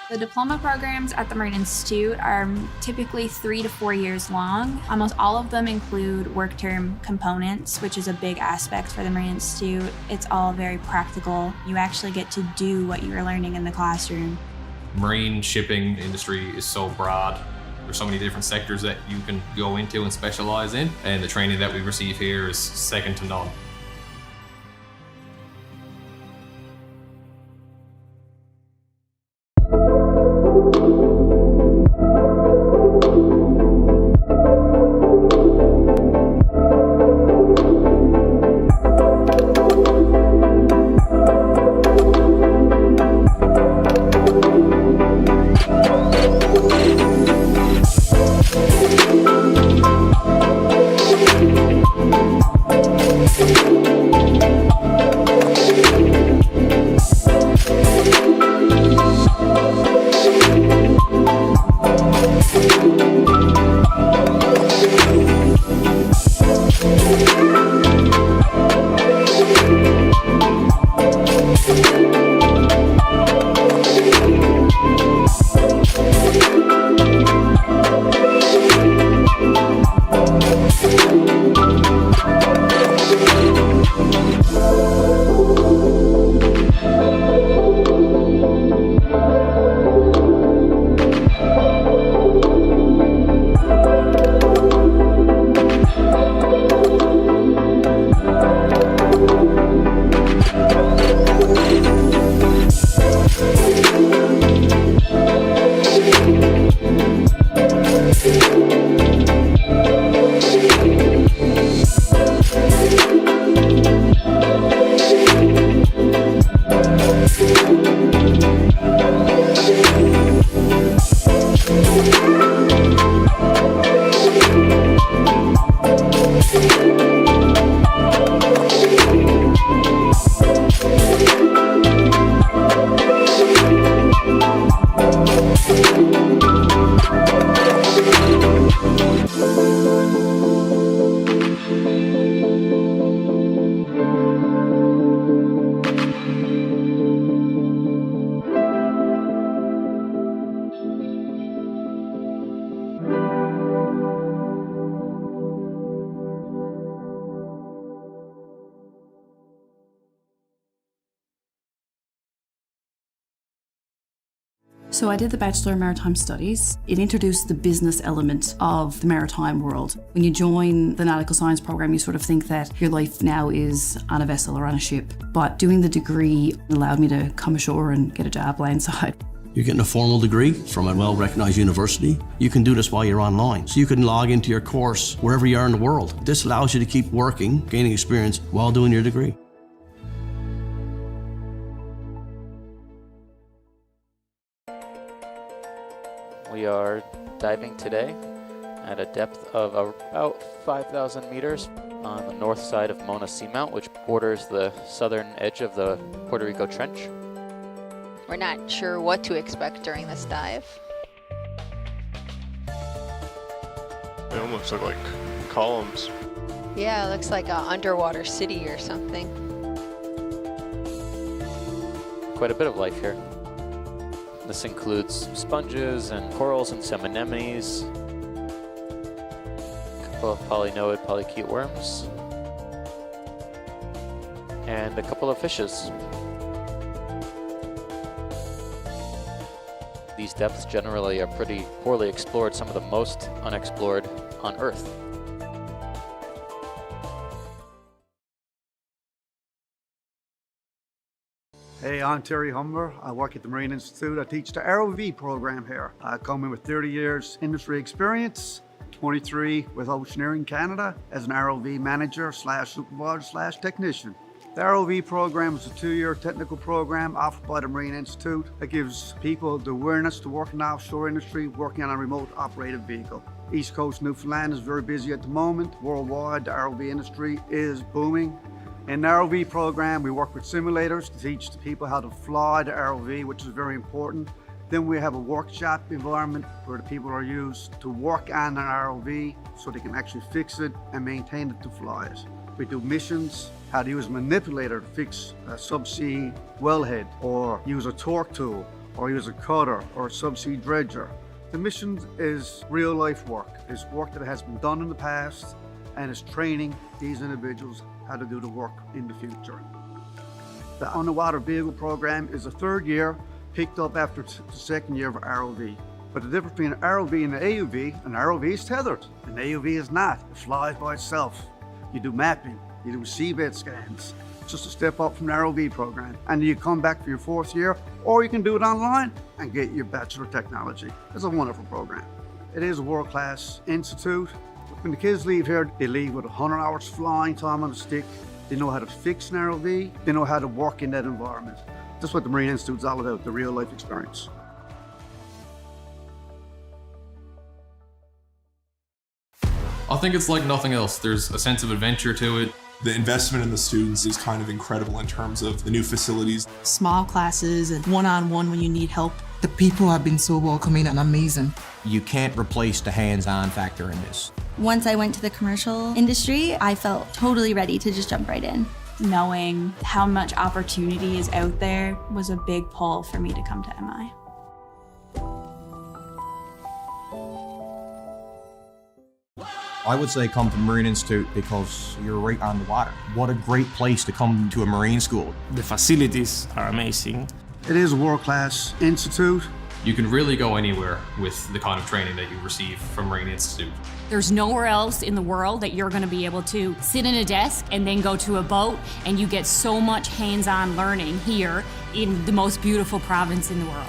The diploma programs at the Marine Institute are typically 3 to 4 years long. Almost all of them include work term components, which is a big aspect for the Marine Institute. It's all very practical. You actually get to do what you're learning in the classroom. Marine shipping industry is so broad. There's so many different sectors that you can go into and specialize in, and the training that we receive here is second to none. We'll be right back. So I did the Bachelor in Maritime Studies. It introduced the business element of the maritime world. When you join the nautical science program, you sort of think that your life now is on a vessel or on a ship. But doing the degree allowed me to come ashore and get a job landside. You're getting a formal degree from a well-recognized university. You can do this while you're online. So you can log into your course wherever you are in the world. This allows you to keep working, gaining experience while doing your degree. We are diving today at a depth of about 5,000 meters on the north side of Mona Seamount, which borders the southern edge of the Puerto Rico Trench. We're not sure what to expect during this dive. They almost look like columns. Yeah, it looks like an underwater city or something. Quite a bit of life here. This includes sponges and corals and some anemones, a couple of polynoid polychaete worms, and a couple of fishes. These depths generally are pretty poorly explored, some of the most unexplored on Earth. Hey, I'm Terry Humber. I work at the Marine Institute. I teach the ROV program here. I come in with 30 years industry experience, 23 with Oceaneering Canada as an ROV manager / supervisor / technician. The ROV program is a 2-year technical program offered by the Marine Institute that gives people the awareness to work in the offshore industry, working on a remote operated vehicle. East Coast Newfoundland is very busy at the moment. Worldwide, the ROV industry is booming. In the ROV program, we work with simulators to teach the people how to fly the ROV, which is very important. Then we have a workshop environment where the people are used to work on an ROV so they can actually fix it and maintain it to fly it. We do missions, how to use a manipulator to fix a subsea wellhead, or use a torque tool, or use a cutter, or a subsea dredger. The mission is real life work. It's work that has been done in the past, and it's training these individuals how to do the work in the future. The underwater vehicle program is a 3rd year, picked up after the 2nd year of ROV. But the difference between an ROV and an AUV is tethered. An AUV is not. It flies by itself. You do mapping, you do seabed scans. It's just a step up from the ROV program. And you come back for your 4th year, or you can do it online and get your Bachelor of Technology. It's a wonderful program. It is a world-class institute. When the kids leave here, they leave with 100 hours flying time on a stick. They know how to fix an ROV. They know how to work in that environment. That's what the Marine Institute is all about, the real life experience. I think it's like nothing else. There's a sense of adventure to it. The investment in the students is kind of incredible in terms of the new facilities. Small classes and one-on-one when you need help. The people have been so welcoming and amazing. You can't replace the hands-on factor in this. Once I went to the commercial industry, I felt totally ready to just jump right in. Knowing how much opportunity is out there was a big pull for me to come to MI. I would say come to the Marine Institute because you're right on the water. What a great place to come to a marine school. The facilities are amazing. It is a world-class institute. You can really go anywhere with the kind of training that you receive from Marine Institute. There's nowhere else in the world that you're going to be able to sit in a desk and then go to a boat, and you get so much hands-on learning here in the most beautiful province in the world.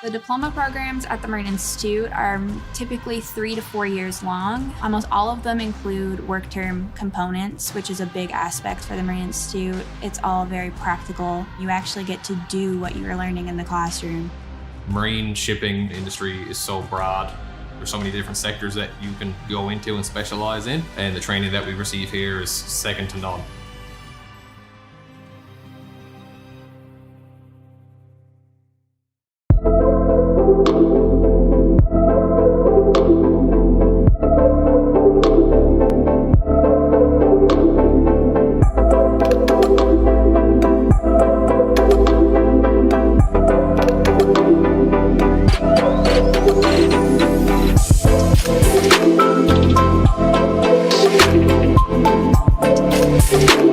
The diploma programs at the Marine Institute are typically 3 to 4 years long. Almost all of them include work term components, which is a big aspect for the Marine Institute. It's all very practical. You actually get to do what you're learning in the classroom. Marine shipping industry is so broad. There's so many different sectors that you can go into and specialize in, and the training that we receive here is second to none. We'll be right back.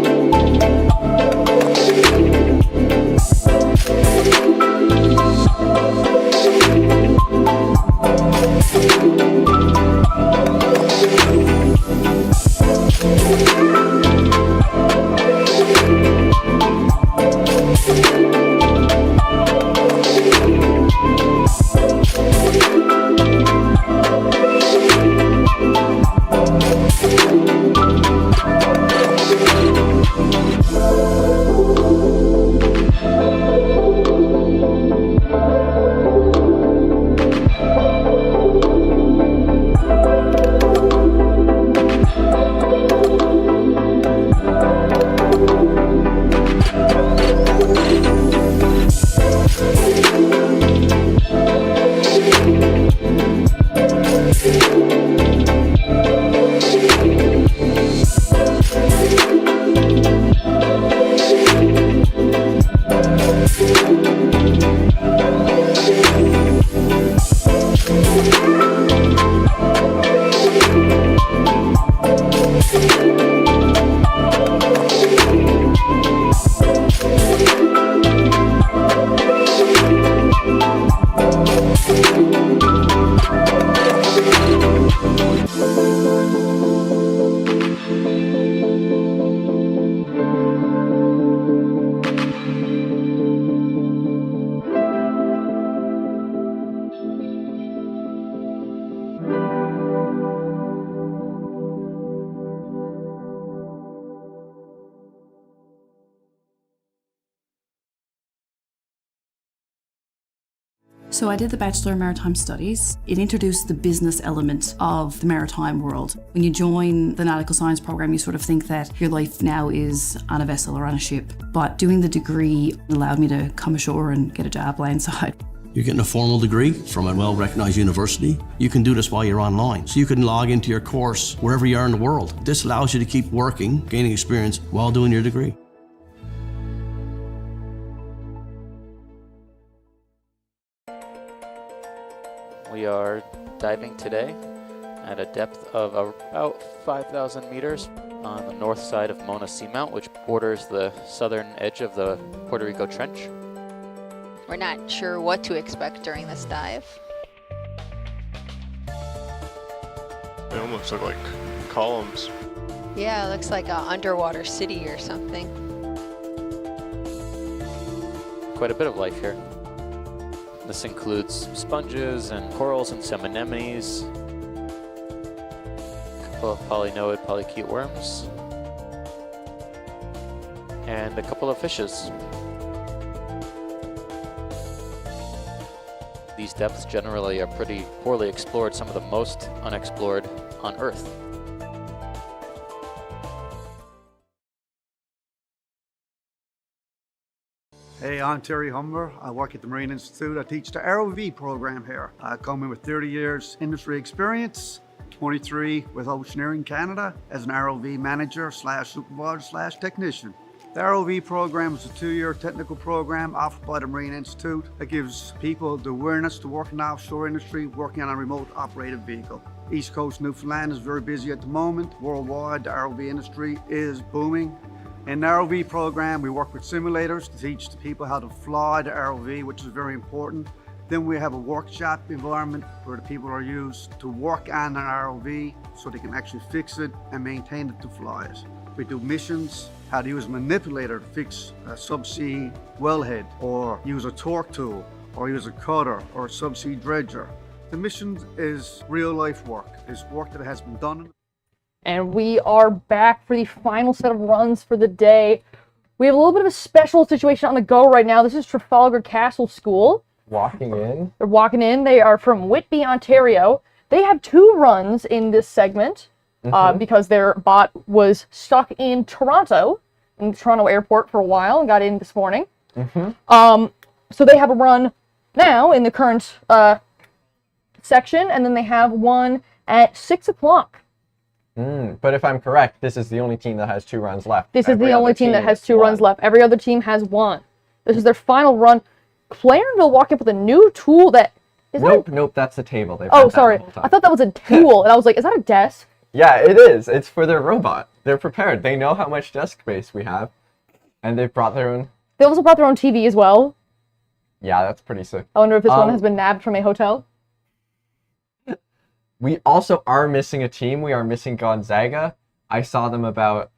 So I did the Bachelor in Maritime Studies. It introduced the business element of the maritime world. When you join the nautical science program, you sort of think that your life now is on a vessel or on a ship. But doing the degree allowed me to come ashore and get a job landside. You're getting a formal degree from a well-recognized university. You can do this while you're online. So you can log into your course wherever you are in the world. This allows you to keep working, gaining experience while doing your degree. We are diving today at a depth of about 5,000 meters on the north side of Mona Seamount, which borders the southern edge of the Puerto Rico Trench. We're not sure what to expect during this dive. They almost look like columns. Yeah, it looks like an underwater city or something. Quite a bit of life here. This includes sponges and corals and some anemones, a couple of polynoid polychaete worms, and a couple of fishes. These depths generally are pretty poorly explored, some of the most unexplored on Earth. Hey, I'm Terry Humber. I work at the Marine Institute. I teach the ROV program here. I come in with 30 years industry experience, 23 with Oceaneering Canada as an ROV manager / supervisor / technician. The ROV program is a 2-year technical program offered by the Marine Institute that gives people the awareness to work in the offshore industry, working on a remote operated vehicle. East Coast Newfoundland is very busy at the moment. Worldwide, the ROV industry is booming. In the ROV program, we work with simulators to teach the people how to fly the ROV, which is very important. Then we have a workshop environment where the people are used to work on an ROV so they can actually fix it and maintain it to fly it. We do missions, how to use a manipulator to fix a subsea wellhead, or use a torque tool, or use a cutter, or a subsea dredger. The mission is real life work. It's work that has been done. And we are back for the final set of runs for the day. We have a little bit of a special situation on the go right now. This is Trafalgar Castle School. Walking in. They're walking in. They are from Whitby, Ontario. They have 2 runs in this segment because their bot was stuck in Toronto, in the Toronto airport for a while and got in this morning. So they have a run now in the current section, and then they have one at 6 o'clock. But if I'm correct, this is the only team that has 2 runs left. This is the only team that has 2 runs left. Every other team has 1. This is their final run. Clarendon walked up with a new tool that... Nope, that's the table. Oh, sorry. I thought that was a tool, and I was like, is that a desk? Yeah, it is. It's for their robot. They're prepared. They know how much desk space we have, and they've brought their own... They also brought their own TV as well. Yeah, that's pretty sick. I wonder if this one has been nabbed from a hotel. We also are missing a team. We are missing Gonzaga. I saw them about,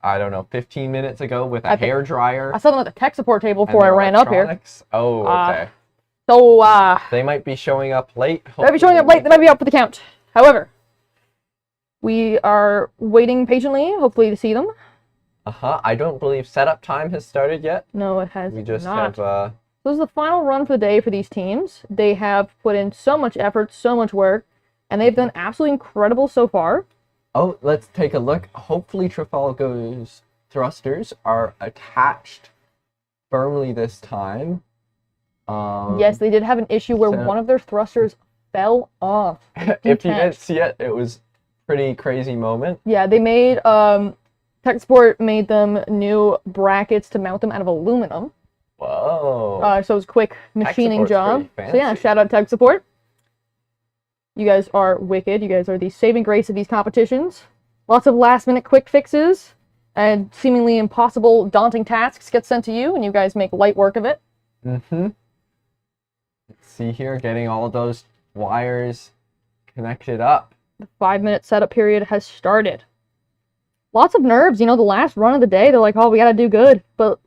15 minutes ago with a hairdryer. I saw them at the tech support table before I ran up here. Oh, okay. They might be showing up late. They might be showing up late. They might be up for the count. However, we are waiting patiently, hopefully, to see them. I don't believe setup time has started yet. No, it has not. We just have... This is the final run for the day for these teams. They have put in so much effort, so much work, and they've done absolutely incredible so far. Oh, let's take a look. Hopefully Trafalgar's thrusters are attached firmly this time. Yes, they did have an issue where one of their thrusters fell off. If you didn't see it, it was a pretty crazy moment. Yeah, they made... Tech Support made them new brackets to mount them out of aluminum. Whoa. So it was a quick machining job. So yeah, shout out Tech Support. You guys are wicked. You guys are the saving grace of these competitions. Lots of last minute quick fixes and seemingly impossible, daunting tasks get sent to you, and you guys make light work of it. Let's see here, getting all of those wires connected up. The 5-minute setup period has started. Lots of nerves, the last run of the day, they're like, oh, we gotta do good. But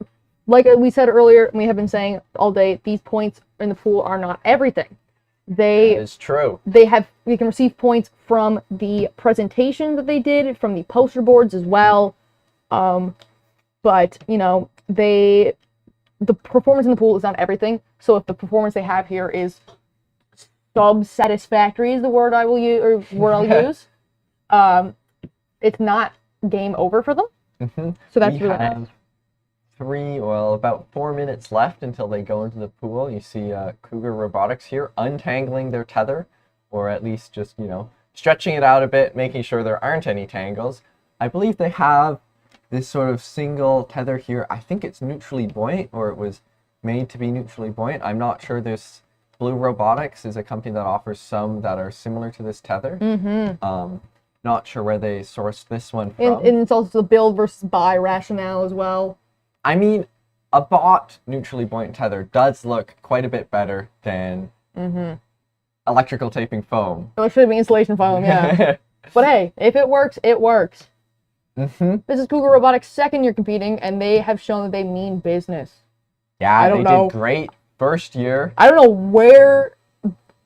like we said earlier, and we have been saying all day, these points in the pool are not everything. That is true. We can receive points from the presentation that they did, from the poster boards as well. But, the performance in the pool is not everything. So if the performance they have here is sub-satisfactory is the word I will use, or word I'll use. It's not game over for them. So that's really nice. About 4 minutes left until they go into the pool. You see Cougar Robotics here untangling their tether, or at least just, stretching it out a bit, making sure there aren't any tangles. I believe they have this sort of single tether here. I think it's neutrally buoyant, or it was made to be neutrally buoyant. I'm not sure. There's Blue Robotics is a company that offers some that are similar to this tether. Not sure where they sourced this one from. And it's also the build versus buy rationale as well. I mean, a bought neutrally buoyant tether does look quite a bit better than electrical taping foam. Electrical insulation foam, yeah. But hey, if it works, it works. This is Cougar Robotics' second year competing, and they have shown that they mean business. Yeah, they did great first year. I don't know where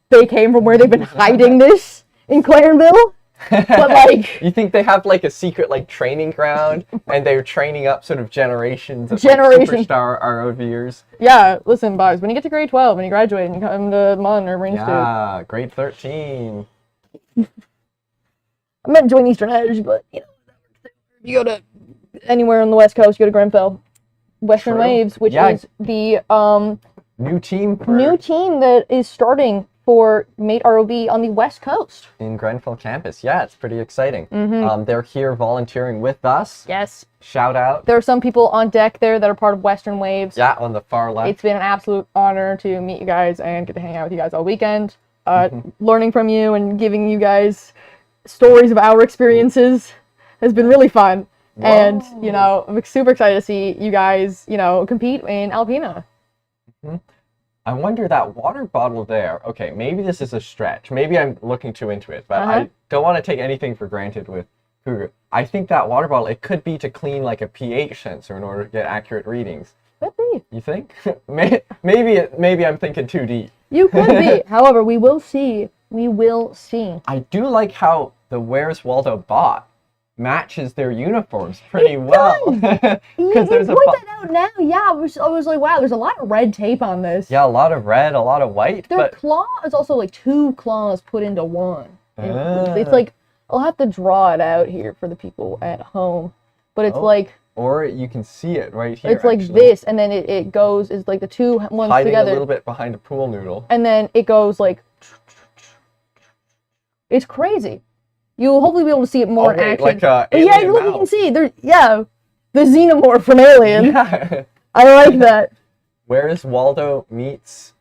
they came from, where they've been hiding this in Clarenville. But you think they have a secret training ground, and they're training up sort of generations of superstar ROVers? Yeah, listen, boys, when you get to grade 12 and you graduate and you come to Mon or Marine Yeah, grade 13. I meant to join Eastern Edge, but if you go to anywhere on the West Coast, you go to Grenfell. Western Waves, which is the new team that is starting for Mate ROV on the West Coast. In Grenfell campus. Yeah, it's pretty exciting. They're here volunteering with us. Yes. Shout out. There are some people on deck there that are part of Western Waves. Yeah, on the far left. It's been an absolute honor to meet you guys and get to hang out with you guys all weekend. Learning from you and giving you guys stories of our experiences has been really fun. Whoa. And, I'm super excited to see you guys, compete in Alpina. I wonder, that water bottle there, okay, maybe this is a stretch. Maybe I'm looking too into it, but I don't want to take anything for granted with Cougar. I think that water bottle, it could be to clean a pH sensor in order to get accurate readings. Could be. You think? maybe I'm thinking too deep. You could be. However, we will see. We will see. I do like how the Where's Waldo bot matches their uniforms pretty well. Because there's point that out now. Yeah, I was like, wow, there's a lot of red tape on this. Yeah, a lot of red, a lot of white. Their claw is also two claws put into one. It's I'll have to draw it out here for the people at home. But it's or you can see it right here. It's like this, and then it goes, it's the two ones hiding together. A little bit behind a pool noodle. And then it goes it's crazy. You'll hopefully be able to see it more in action. You can see the xenomorph from Alien. Yeah. I like that. Where's Waldo meets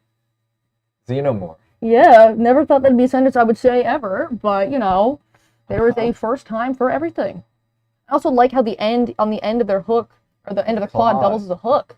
xenomorph? Yeah, never thought that'd be a sentence I would say ever, but there is a first time for everything. I also like how on the end of their hook, or the end of their claw doubles as a hook.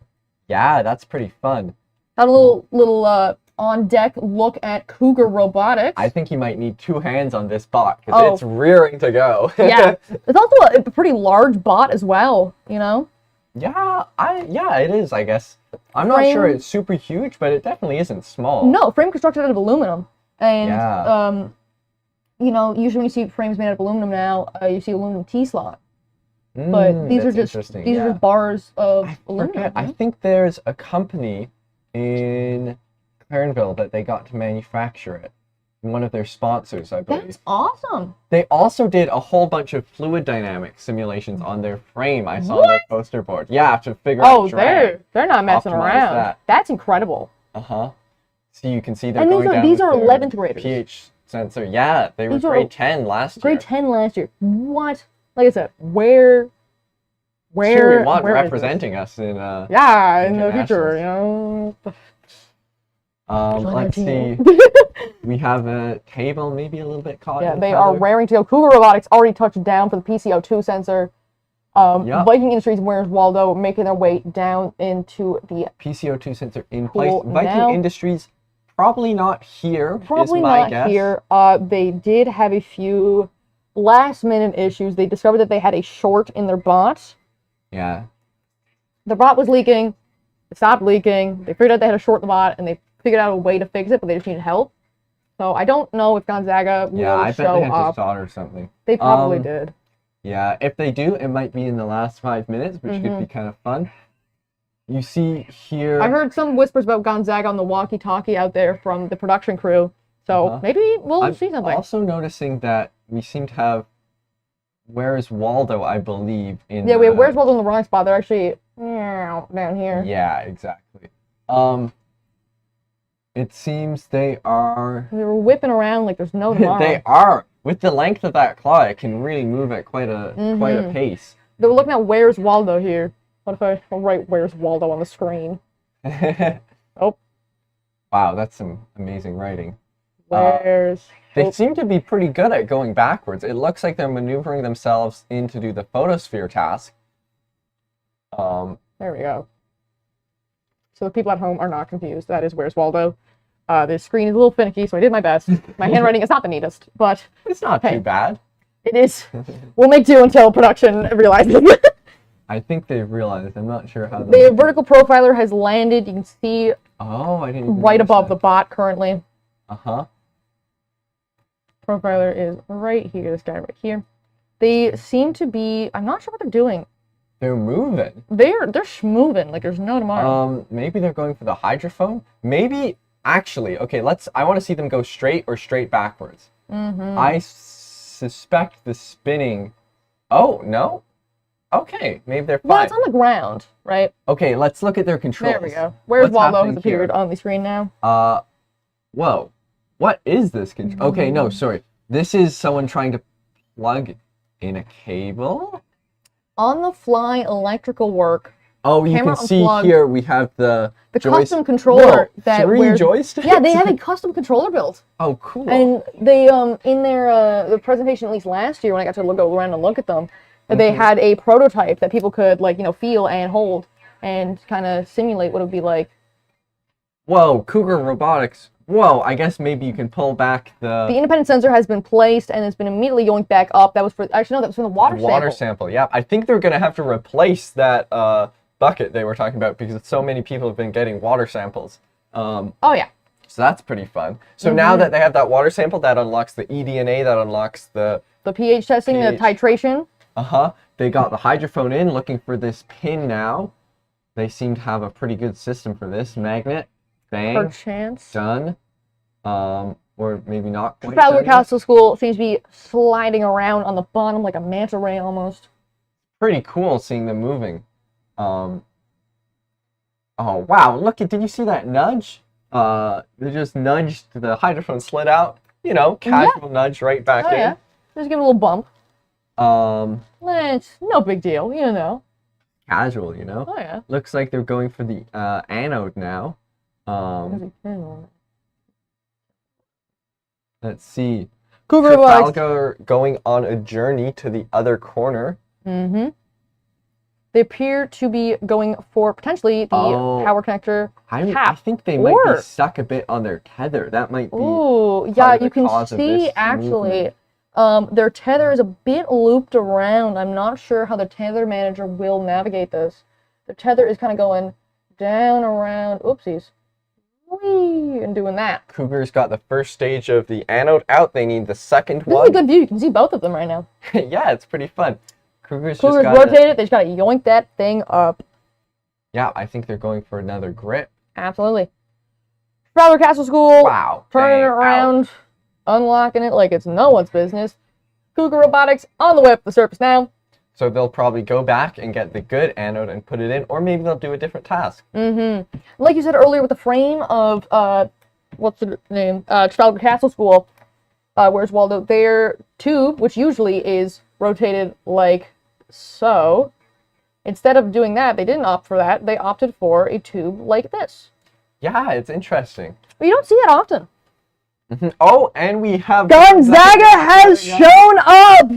Yeah, that's pretty fun. Got a little on deck look at Cougar Robotics. I think you might need two hands on this bot because it's rearing to go. Yeah, it's also a pretty large bot as well. Yeah, it is. I guess I'm not sure it's super huge, but it definitely isn't small. No, frame constructed out of aluminum, and usually when you see frames made out of aluminum now, you see aluminum T-slot. But these are just bars of aluminum. I think there's a company in Clarenville that they got to manufacture it. One of their sponsors, I believe. That's awesome. They also did a whole bunch of fluid dynamic simulations on their frame. I saw their poster board. Yeah, to figure out drag. they're not messing around. That's incredible. So you can see they're going down these are 11th graders. pH sensor. Yeah, they were grade 10 last year. Grade 10 last year. What? Like I said, where we want representing us in in the future, let's see. We have a table maybe a little bit caught. Yeah, they are raring to go. Cougar Robotics already touched down for the PCO2 sensor. Viking Industries and Where's Waldo making their way down into the PCO2 sensor in place. Viking Industries probably not here. Probably not here. They did have a few last minute issues. They discovered that they had a short in their bot. Yeah. The bot was leaking. It stopped leaking. They figured out they had a short in the bot, and they figured out a way to fix it, but they just needed help. So I don't know if Gonzaga will show up. Yeah, I bet they had to solder something. They probably did. Yeah, if they do, it might be in the last 5 minutes, which could be kind of fun. You see here... I heard some whispers about Gonzaga on the walkie-talkie out there from the production crew, So maybe we'll I'm see something. also noticing that we seem to have Where's Waldo, I believe, in Yeah, we have Where's Waldo in the wrong spot. They're actually down here. Yeah, exactly. It seems they are... They're whipping around like there's no tomorrow. They are. With the length of that claw, it can really move at quite a pace. They're looking at Where's Waldo here. What if I write Where's Waldo on the screen? Oh. Wow, that's some amazing writing. Where's... They seem to be pretty good at going backwards. It looks like they're maneuvering themselves in to do the photosphere task. There we go. So the people at home are not confused. That is Where's Waldo. The screen is a little finicky, so I did my best. My handwriting is not the neatest, but... It's not too bad. It is. We'll make do until production realizes it. I think they've realized. I'm not sure how... The vertical profiler has landed. You can see I didn't even right above that. the bot currently. Uh-huh. Profiler is right here. This guy right here. They seem to be... I'm not sure what they're doing. They're moving. They're schmoving like there's no tomorrow. Maybe they're going for the hydrophone. Maybe... Actually, okay, I want to see them go straight or straight backwards. I suspect the spinning... Oh, no? Okay, maybe they're fine. Well, it's on the ground, right? Okay, let's look at their controls. There we go. Where's Waldo happening has appeared here? on the screen now. Whoa. What is this control? Okay, no, sorry. This is someone trying to plug in a cable? On the fly electrical work. Oh, you Camera can see unplugged. here we have the custom controller. Whoa, three joysticks? Yeah, they have a custom controller built. Oh, cool. And they, in their the presentation, at least last year, when I got to go around and look at them, they had a prototype that people could, feel and hold and kind of simulate what it would be like. Whoa, Cougar Robotics. Whoa, I guess maybe you can pull back the... The independent sensor has been placed and it's been immediately yoinked back up. That was for... Actually, no, that was from the water sample. Water sample, yeah. I think they're going to have to replace that bucket they were talking about because so many people have been getting water samples. Oh, yeah. So that's pretty fun. So now that they have that water sample, that unlocks the eDNA, that unlocks the... The pH testing, the titration. They got the hydrophone in, looking for this pin now. They seem to have a pretty good system for this. Magnet. Bang. Perchance. Done. Or maybe not quite Trafalgar done yet. Castle School seems to be sliding around on the bottom like a manta ray almost. Pretty cool seeing them moving. Oh, wow. Look, did you see that nudge? They just nudged, the hydrophone slid out. You know, casual nudge right back in. Yeah. Just give it a little bump. It's no big deal, you know. Casual, you know. Oh, yeah. Looks like they're going for the anode now. Let's see. Cougar Trafalgar going on a journey to the other corner. They appear to be going for potentially the power connector I think they might be stuck a bit on their tether. That might be. Ooh, yeah, you can see actually their tether is a bit looped around. I'm not sure how the tether manager will navigate this. The tether is kind of going down around. Oopsies. Whee, and doing that. Cougar's got the first stage of the anode out. They need the second This one. is a good view. You can see both of them right now. Yeah, it's pretty fun. Cougar's just rotated. They just got to yoink that thing up. Yeah, I think they're going for another grip. Absolutely. Trafalgar Castle School. Wow. Turning it around, unlocking it like it's no one's business. Cougar Robotics on the way up the surface now. So they'll probably go back and get the good anode and put it in, or maybe they'll do a different task. Like you said earlier with the frame of, what's the name? Trafalgar Castle School, Where's Waldo? Their tube, which usually is rotated like so. Instead of doing that, they didn't opt for that. They opted for a tube like this. Yeah, it's interesting. But you don't see that often. Oh, and we have... Gonzaga has shown up!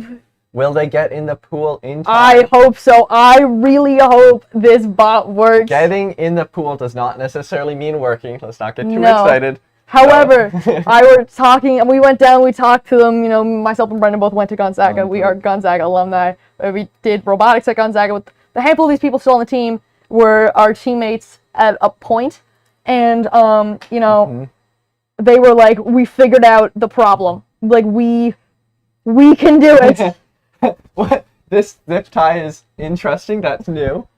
Will they get in the pool in time? I hope so. I really hope this bot works. Getting in the pool does not necessarily mean working. Let's not get too excited. However, we went down, we talked to them, you know, myself and Brendan both went to Gonzaga. We are Gonzaga alumni. We did robotics at Gonzaga. With the handful of these people still on the team were our teammates at a point. And, you know, they were like, we figured out the problem. Like, we can do it. What? This zip tie is interesting. That's new.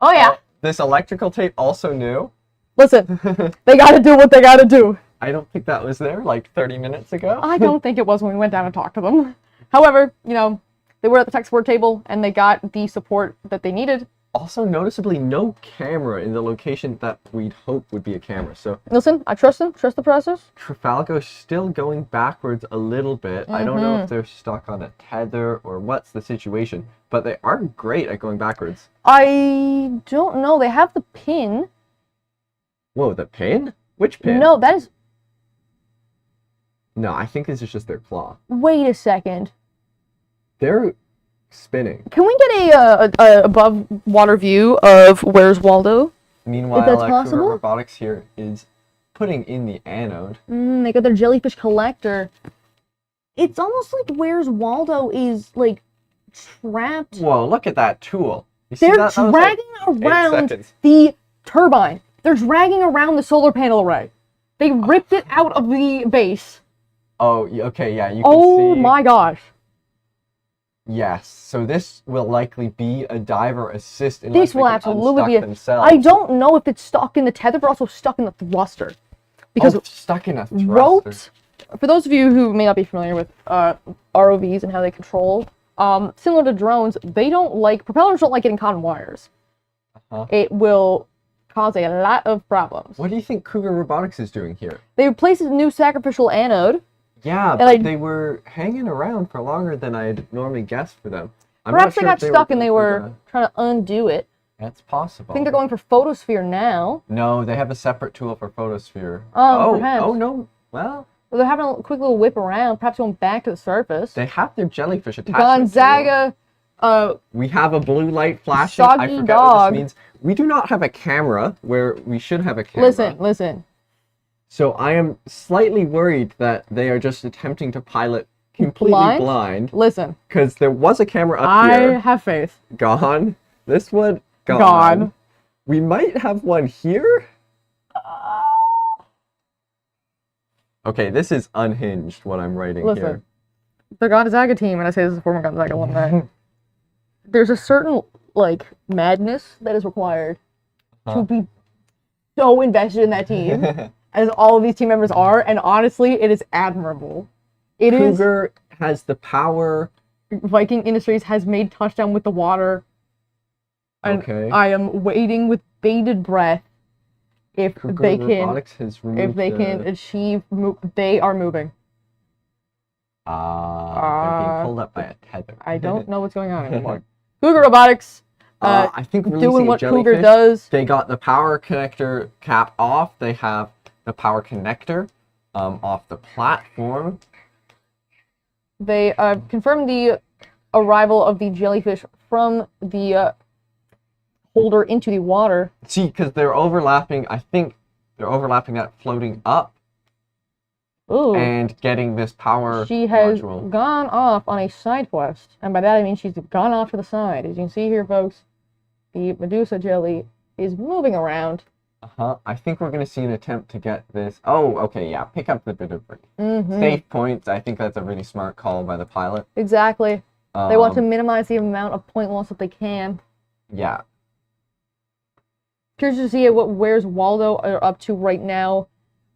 Oh, yeah. This electrical tape also new. Listen, they gotta do what they gotta do. I don't think that was there like 30 minutes ago. I don't think it was when we went down and talked to them. However, you know, they were at the tech support table and they got the support that they needed. Also, noticeably, no camera in the location that we'd hope would be a camera. So listen, I trust them. Trust the process. Trafalgar's still going backwards a little bit. I don't know if they're stuck on a tether or what's the situation, but they are great at going backwards. I don't know. They have the pin. Whoa, the pin? Which pin? No, that is... No, I think this is just their claw. Wait a second. They're spinning. Can we get a above water view of Where's Waldo? Meanwhile, if that's possible? Robotics here is putting in the anode. They got their jellyfish collector. It's almost like Where's Waldo is like trapped. Whoa, look at that tool. You see They're that? That was dragging like 8 around seconds. the turbine. They're dragging around the solar panel array. They ripped it out of the base. Oh, okay, yeah, you can see. Oh my gosh. Yes, so this will likely be a diver assist unless This will they can absolutely unstuck be. themselves. I don't know if it's stuck in the tether, but also stuck in the thruster. Because it's stuck in a thruster. ropes. For those of you who may not be familiar with ROVs and how they control, similar to drones, propellers don't like getting caught in wires. It will cause a lot of problems. What do you think Cougar Robotics is doing here? They replaced a new sacrificial anode. Yeah, but they were hanging around for longer than I'd normally guess for them. Perhaps they got stuck and they were trying to undo it. That's possible. I think they're going for photosphere now. No, they have a separate tool for photosphere. Perhaps. Oh no, well... They're having a quick little whip around, perhaps going back to the surface. They have their jellyfish attachment. Gonzaga, we have a blue light flashing. Soggy I forget dog. what this means. We do not have a camera where we should have a camera. Listen. So I am slightly worried that they are just attempting to pilot completely blind. Listen. Because there was a camera up here. I have faith. Gone. This one, gone. We might have one here. Okay, this is unhinged, what I'm writing here. The Gonzaga team, and I say this is a former Gonzaga alumni, there's a certain, madness that is required to be so invested in that team, as all of these team members are, and honestly, it is admirable. Cougar has the power. Viking Industries has made touchdown with the water. And I am waiting with bated breath if Cougar they can Robotics has removed achieve they are moving. They're being pulled up by a tether. I don't know what's going on anymore. Cougar Robotics I think doing what jellyfish, Cougar does. They got the power connector cap off. They have the power connector off the platform. They confirmed the arrival of the jellyfish from the holder into the water. See, because they're overlapping, I think they're overlapping that floating up. Ooh. And getting this power She has module. gone off on a side quest. And by that I mean she's gone off to the side. As you can see here, folks, the Medusa jelly is moving around. I think we're going to see an attempt to get this. Oh, okay, yeah. Pick up the bit of Mhm. safe points. I think that's a really smart call by the pilot. Exactly. They want to minimize the amount of point loss that they can. Yeah. Curious to see what Where's Waldo are up to right now.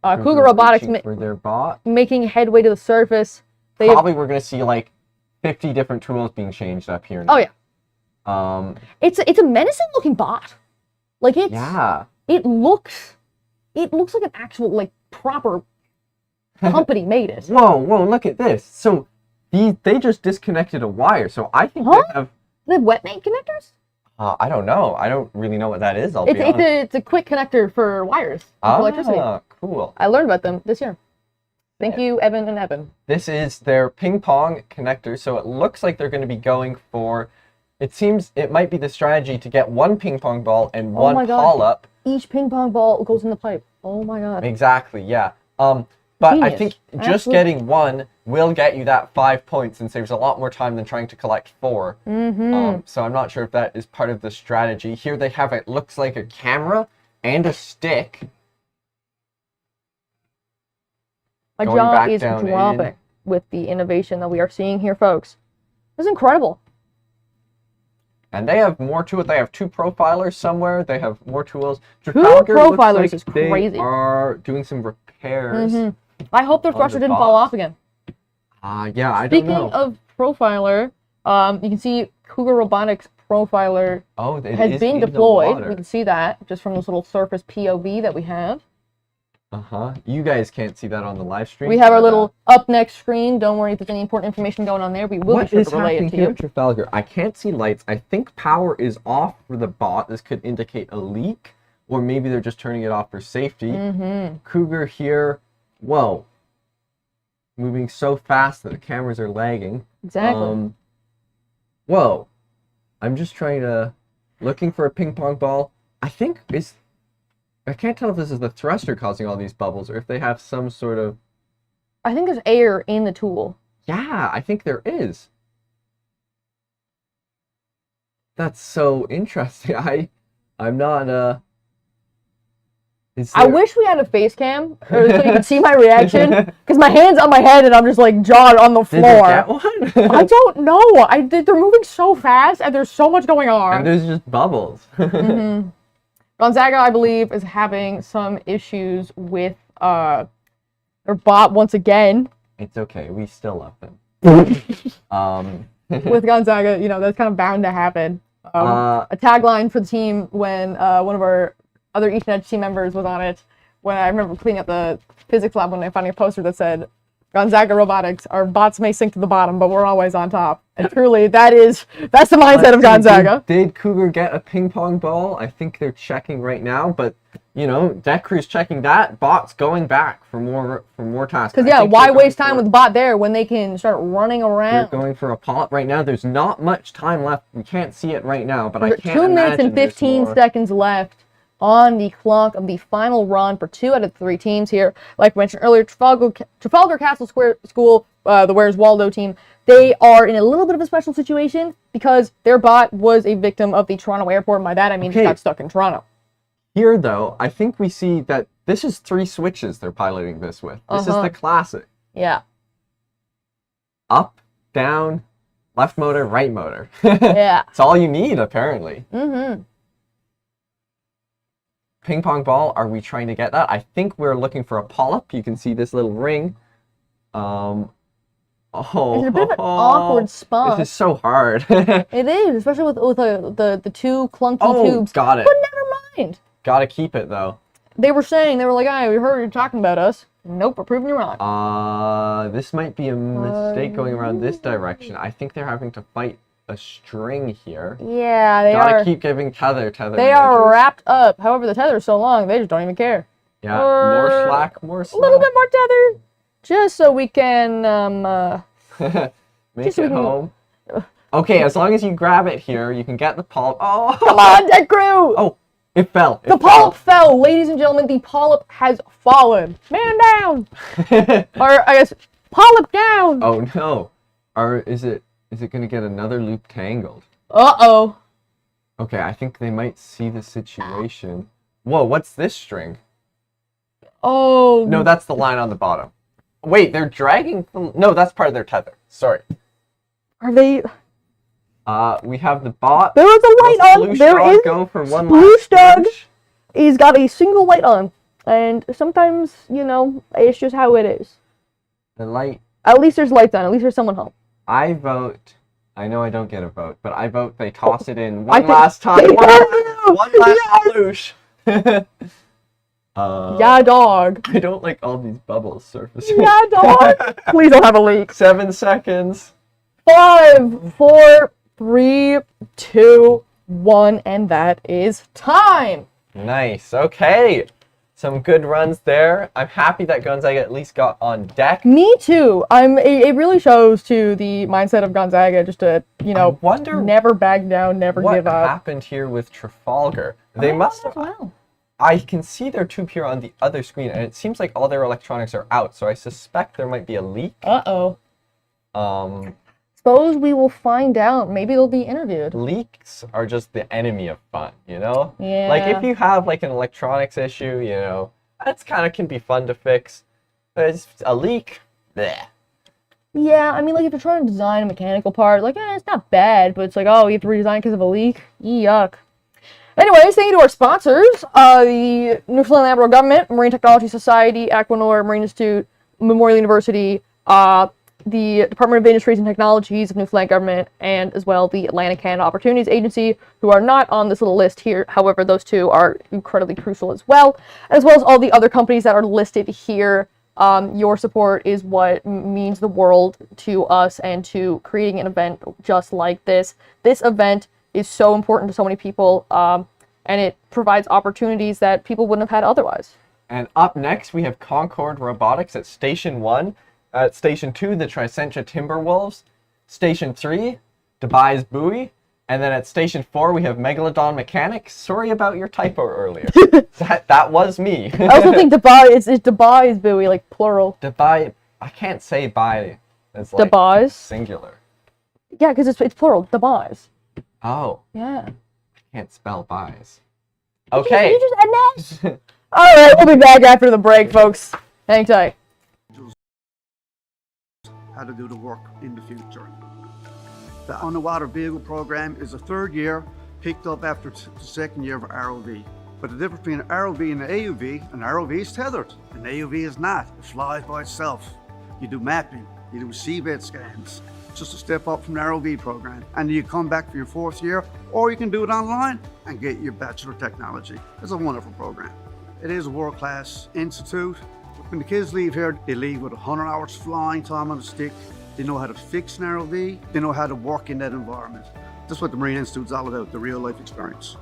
Cougar Cougar Robotics reaching for their bot. making headway to the surface. They Probably we're going to see like 50 different tools being changed up here now. Oh yeah. It's a menacing looking bot. Like it's it looks like an actual proper company made it. Whoa, look at this. So they just disconnected a wire. So I think they have The wet mate connectors? I don't know. I don't really know what that is. I'll be honest. It's a quick connector for wires for electricity. Cool. I learned about them this year. Thank you, Evan and Evan. This is their ping pong connector, so it looks like they're going to be going for. It seems it might be the strategy to get one ping pong ball and one ball up. Each ping pong ball goes in the pipe. Oh my god. Exactly. Yeah. But I Genius. think just getting one will get you that 5 points and saves a lot more time than trying to collect 4. So I'm not sure if that is part of the strategy. Here they have it looks like a camera and a stick. My jaw is dropping with the innovation that we are seeing here, folks. This is incredible. And they have more to it. They have 2 profilers somewhere. They have more tools. 2 Trafalgar looks profilers like is crazy. They are doing some repairs. I hope their on thruster the didn't fall box. off again. Yeah, I don't Speaking know. of profiler, you can see Cougar Robotics profiler has been deployed. We can see that just from this little surface POV that we have. You guys can't see that on the live stream. We have our little up next screen. Don't worry if there's any important information going on there. We will be sure to relay it to here you. at Trafalgar? I can't see lights. I think power is off for the bot. This could indicate a leak, or maybe they're just turning it off for safety. Cougar here. Whoa. Moving so fast that the cameras are lagging. Exactly. Whoa. I'm just trying to... Looking for a ping pong ball. I think is... I can't tell if this is the thruster causing all these bubbles or if they have some sort of... I think there's air in the tool. Yeah, I think there is. That's so interesting. I'm not... I wish we had a face cam or so you could see my reaction, because my hand's on my head and I'm just like jawed on the floor. Did they get one? I don't know. They're moving so fast and there's so much going on. And there's just bubbles. Gonzaga, I believe, is having some issues with their bot once again. It's okay. We still love them. With Gonzaga, that's kind of bound to happen. A tagline for the team when one of our other Eastern Edge team members was on it, when I remember cleaning up the physics lab when I found a poster that said, Gonzaga Robotics, our bots may sink to the bottom, but we're always on top. And truly, that's the mindset of Gonzaga. Did Cougar get a ping pong ball? I think they're checking right now, but BOCrew's checking that. Bot's going back for more tasks. Because why waste time with the bot there when they can start running around? They're going for a polyp right now. There's not much time left. We can't see it right now, but I can't 2 minutes and imagine 15 seconds left on the clock of the final run for 2 out of the 3 teams here. Like I mentioned earlier, Trafalgar Castle Square School, the Where's Waldo team, they are in a little bit of a special situation because their bot was a victim of the Toronto airport. And by that, I mean it got stuck in Toronto. Here, though, I think we see that this is 3 switches they're piloting this with. This is the classic. Yeah. Up, down, left motor, right motor. Yeah. It's all you need, apparently. Ping pong ball, are we trying to get that? I think we're looking for a polyp. You can see this little ring. It's a bit of an awkward spot. This is so hard. It is, especially with the 2 clunky tubes. Got it. But never mind. Gotta keep it, though. They were like, "Hey, we heard you talking about us." Nope, we're proving you wrong. This might be a mistake going around this direction. I think they're having to fight a string here. Yeah, they Gotta keep giving tether. They are wrapped up. However, the tether is so long, they just don't even care. Yeah, more slack. A little bit more tether, just so we can make it home. Okay, as long as you grab it here, you can get the polyp. Oh, come on, deck crew! Oh, it fell. The polyp fell, ladies and gentlemen. The polyp has fallen. Man down, or I guess polyp down. Oh no, is it gonna get another loop tangled? Uh-oh. Okay, I think they might see the situation. Whoa, what's this string? Oh. No, that's the line on the bottom. Wait, they're dragging... No, that's part of their tether. Sorry. Are they... We have the bot. There is a light on. There is... Go for one Sploosh Dog. He's got a single light on. And sometimes, it's just how it is. The light... At least there's lights on. At least there's someone home. I vote... I know I don't get a vote, but I vote they toss it in one last time. One last sploosh. Yeah, dog. I don't like all these bubbles surfacing. Yeah, dog. Please don't have a leak. 7 seconds. 5, 4, 3, 2, 1, and that is time. Nice. Okay. Some good runs there. I'm happy that Gonzaga at least got on deck. Me too. It really shows to the mindset of Gonzaga just to, never back down, never give up. What happened here with Trafalgar? They must have... Well. I can see their tube here on the other screen, and it seems like all their electronics are out, so I suspect there might be a leak. Uh-oh. Suppose we will find out. Maybe they'll be interviewed. Leaks are just the enemy of fun, Yeah. Like, if you have, an electronics issue, that's kind of can be fun to fix. But it's a leak, bleh. Yeah, I mean, like, if you're trying to design a mechanical part, like, it's not bad, but it's like, oh, you have to redesign because of a leak? Yuck. Anyways, thank you to our sponsors, the Newfoundland Labrador Government, Marine Technology Society, Aquanor Marine Institute, Memorial University, the Department of Industries and Technologies of Newfoundland Government, and as well the Atlantic Canada Opportunities Agency, who are not on this little list here. However, those two are incredibly crucial as well as all the other companies that are listed here. Your support is what means the world to us and to creating an event just like this. This event is so important to so many people, and it provides opportunities that people wouldn't have had otherwise. And up next, we have Concord Robotics at Station 1. At Station 2, the Tricentia Timberwolves. Station 3, Dubai's Buoy. And then at Station 4, we have Megalodon Mechanics. Sorry about your typo earlier. that was me. I also think Dubai is Dubai's Buoy, like plural. Dubai, I can't say by. It's like Dubai's? Singular. Yeah, because it's plural. Dubai's. Oh. Yeah. I can't spell buys. Okay. You just end that? Alright, we'll be back after the break, folks. Hang tight. How to do the work in the future. The underwater vehicle program is the third year, picked up after the second year of ROV. But the difference between an ROV and an AUV, an ROV is tethered. An AUV is not. It flies by itself. You do mapping, you do seabed scans. It's just a step up from the ROV program. And you come back for your fourth year, or you can do it online and get your Bachelor of Technology. It's a wonderful program. It is a world-class institute. When the kids leave here, they leave with 100 hours flying time on the stick. They know how to fix an ROV. They know how to work in that environment. That's what the Marine Institute's all about, the real life experience.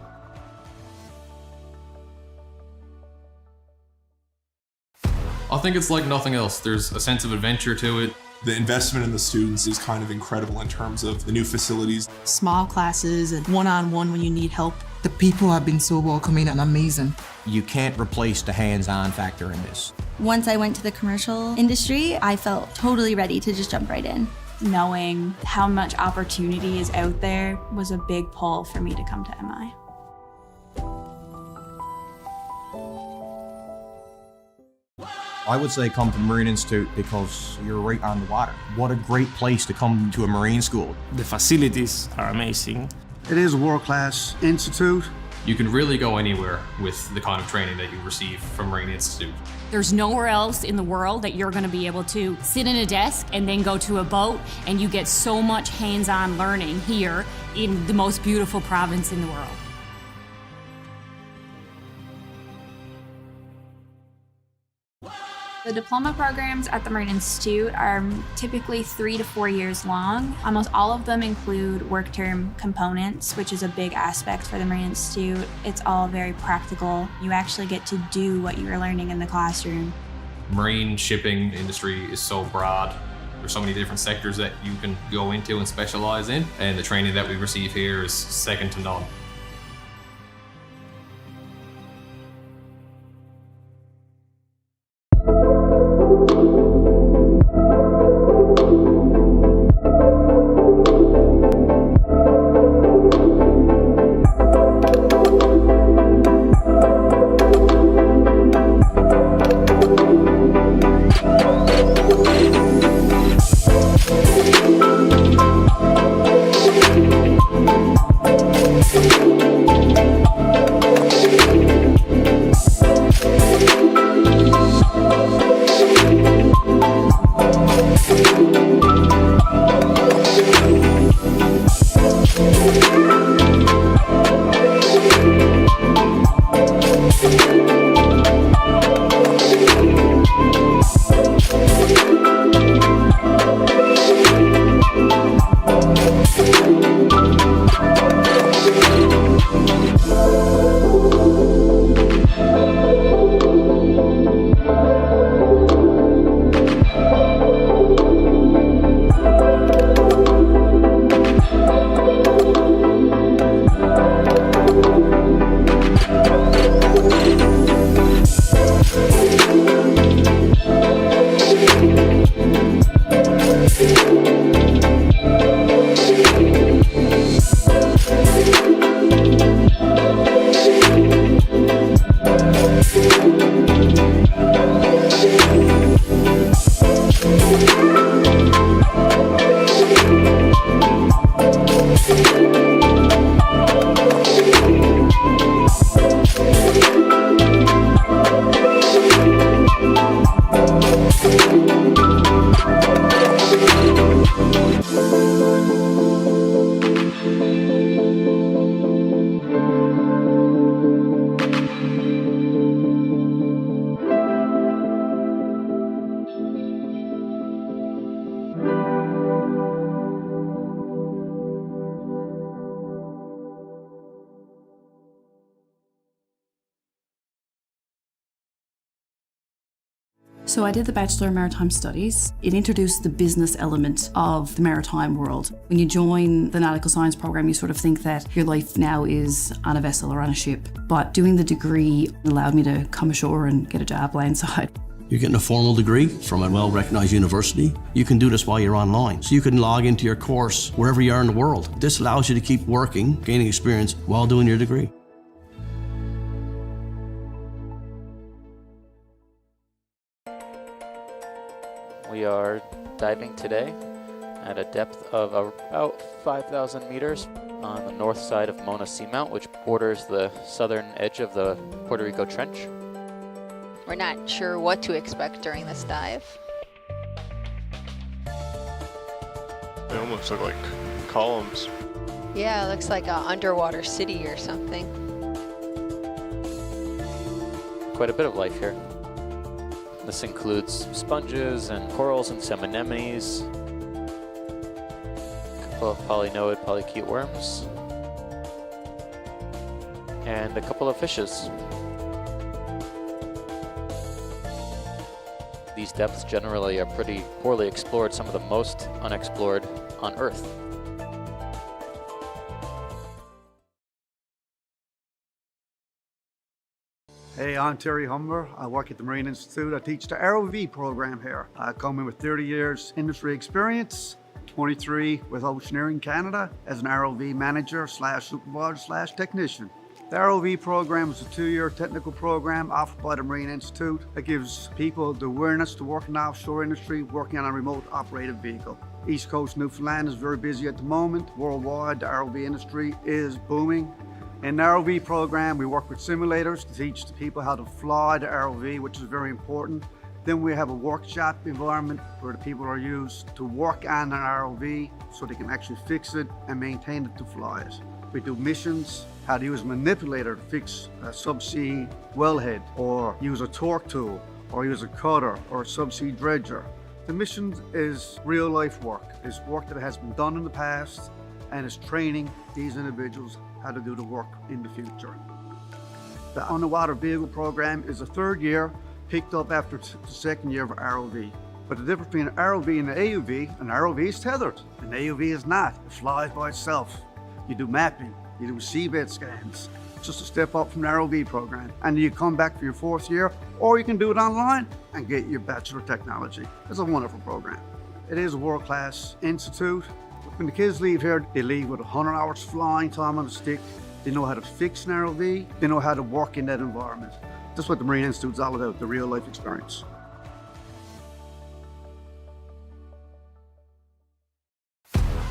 I think it's like nothing else. There's a sense of adventure to it. The investment in the students is kind of incredible in terms of the new facilities. Small classes and one-on-one when you need help. The people have been so welcoming and amazing. You can't replace the hands-on factor in this. Once I went to the commercial industry, I felt totally ready to just jump right in. Knowing how much opportunity is out there was a big pull for me to come to MI. I would say come to the Marine Institute because you're right on the water. What a great place to come to a Marine school. The facilities are amazing. It is a world-class institute. You can really go anywhere with the kind of training that you receive from Marine Institute. There's nowhere else in the world that you're going to be able to sit in a desk and then go to a boat, and you get so much hands-on learning here in the most beautiful province in the world. The diploma programs at the Marine Institute are typically 3 to 4 years long. Almost all of them include work term components, which is a big aspect for the Marine Institute. It's all very practical. You actually get to do what you were learning in the classroom. Marine shipping industry is so broad. There's so many different sectors that you can go into and specialize in, and the training that we receive here is second to none. So I did the Bachelor in Maritime Studies. It introduced the business element of the maritime world. When you join the nautical science program, you sort of think that your life now is on a vessel or on a ship. But doing the degree allowed me to come ashore and get a job landside. You're getting a formal degree from a well-recognized university. You can do this while you're online. So you can log into your course wherever you are in the world. This allows you to keep working, gaining experience while doing your degree. We are diving today at a depth of about 5,000 meters on the north side of Mona Seamount, which borders the southern edge of the Puerto Rico Trench. We're not sure what to expect during this dive. They almost look like columns. Yeah, it looks like an underwater city or something. Quite a bit of life here. This includes sponges and corals and some anemones, a couple of polynoid polychaete worms, and a couple of fishes. These depths generally are pretty poorly explored, some of the most unexplored on Earth. Hey, I'm Terry Humber. I work at the Marine Institute. I teach the ROV program here. I come in with 30 years industry experience, 23 with Oceaneering Canada as an ROV manager / supervisor / technician. The ROV program is a 2-year technical program offered by the Marine Institute that gives people the awareness to work in the offshore industry, working on a remote operated vehicle. East Coast Newfoundland is very busy at the moment. Worldwide, the ROV industry is booming. In the ROV program, we work with simulators to teach the people how to fly the ROV, which is very important. Then we have a workshop environment where the people are used to work on an ROV so they can actually fix it and maintain it to fly it. We do missions, how to use a manipulator to fix a subsea wellhead, or use a torque tool, or use a cutter, or a subsea dredger. The mission is real life work. It's work that has been done in the past and is training these individuals how to do the work in the future. The underwater vehicle program is a 3rd year, picked up after the 2nd year of ROV. But the difference between an ROV and an AUV, an ROV is tethered, an AUV is not. It flies by itself. You do mapping, you do seabed scans. It's just a step up from the ROV program. And you come back for your 4th year, or you can do it online and get your Bachelor of Technology. It's a wonderful program. It is a world-class institute. When the kids leave here, they leave with 100 hours flying time on a stick. They know how to fix an ROV. They know how to work in that environment. That's what the Marine Institute is all about, the real life experience.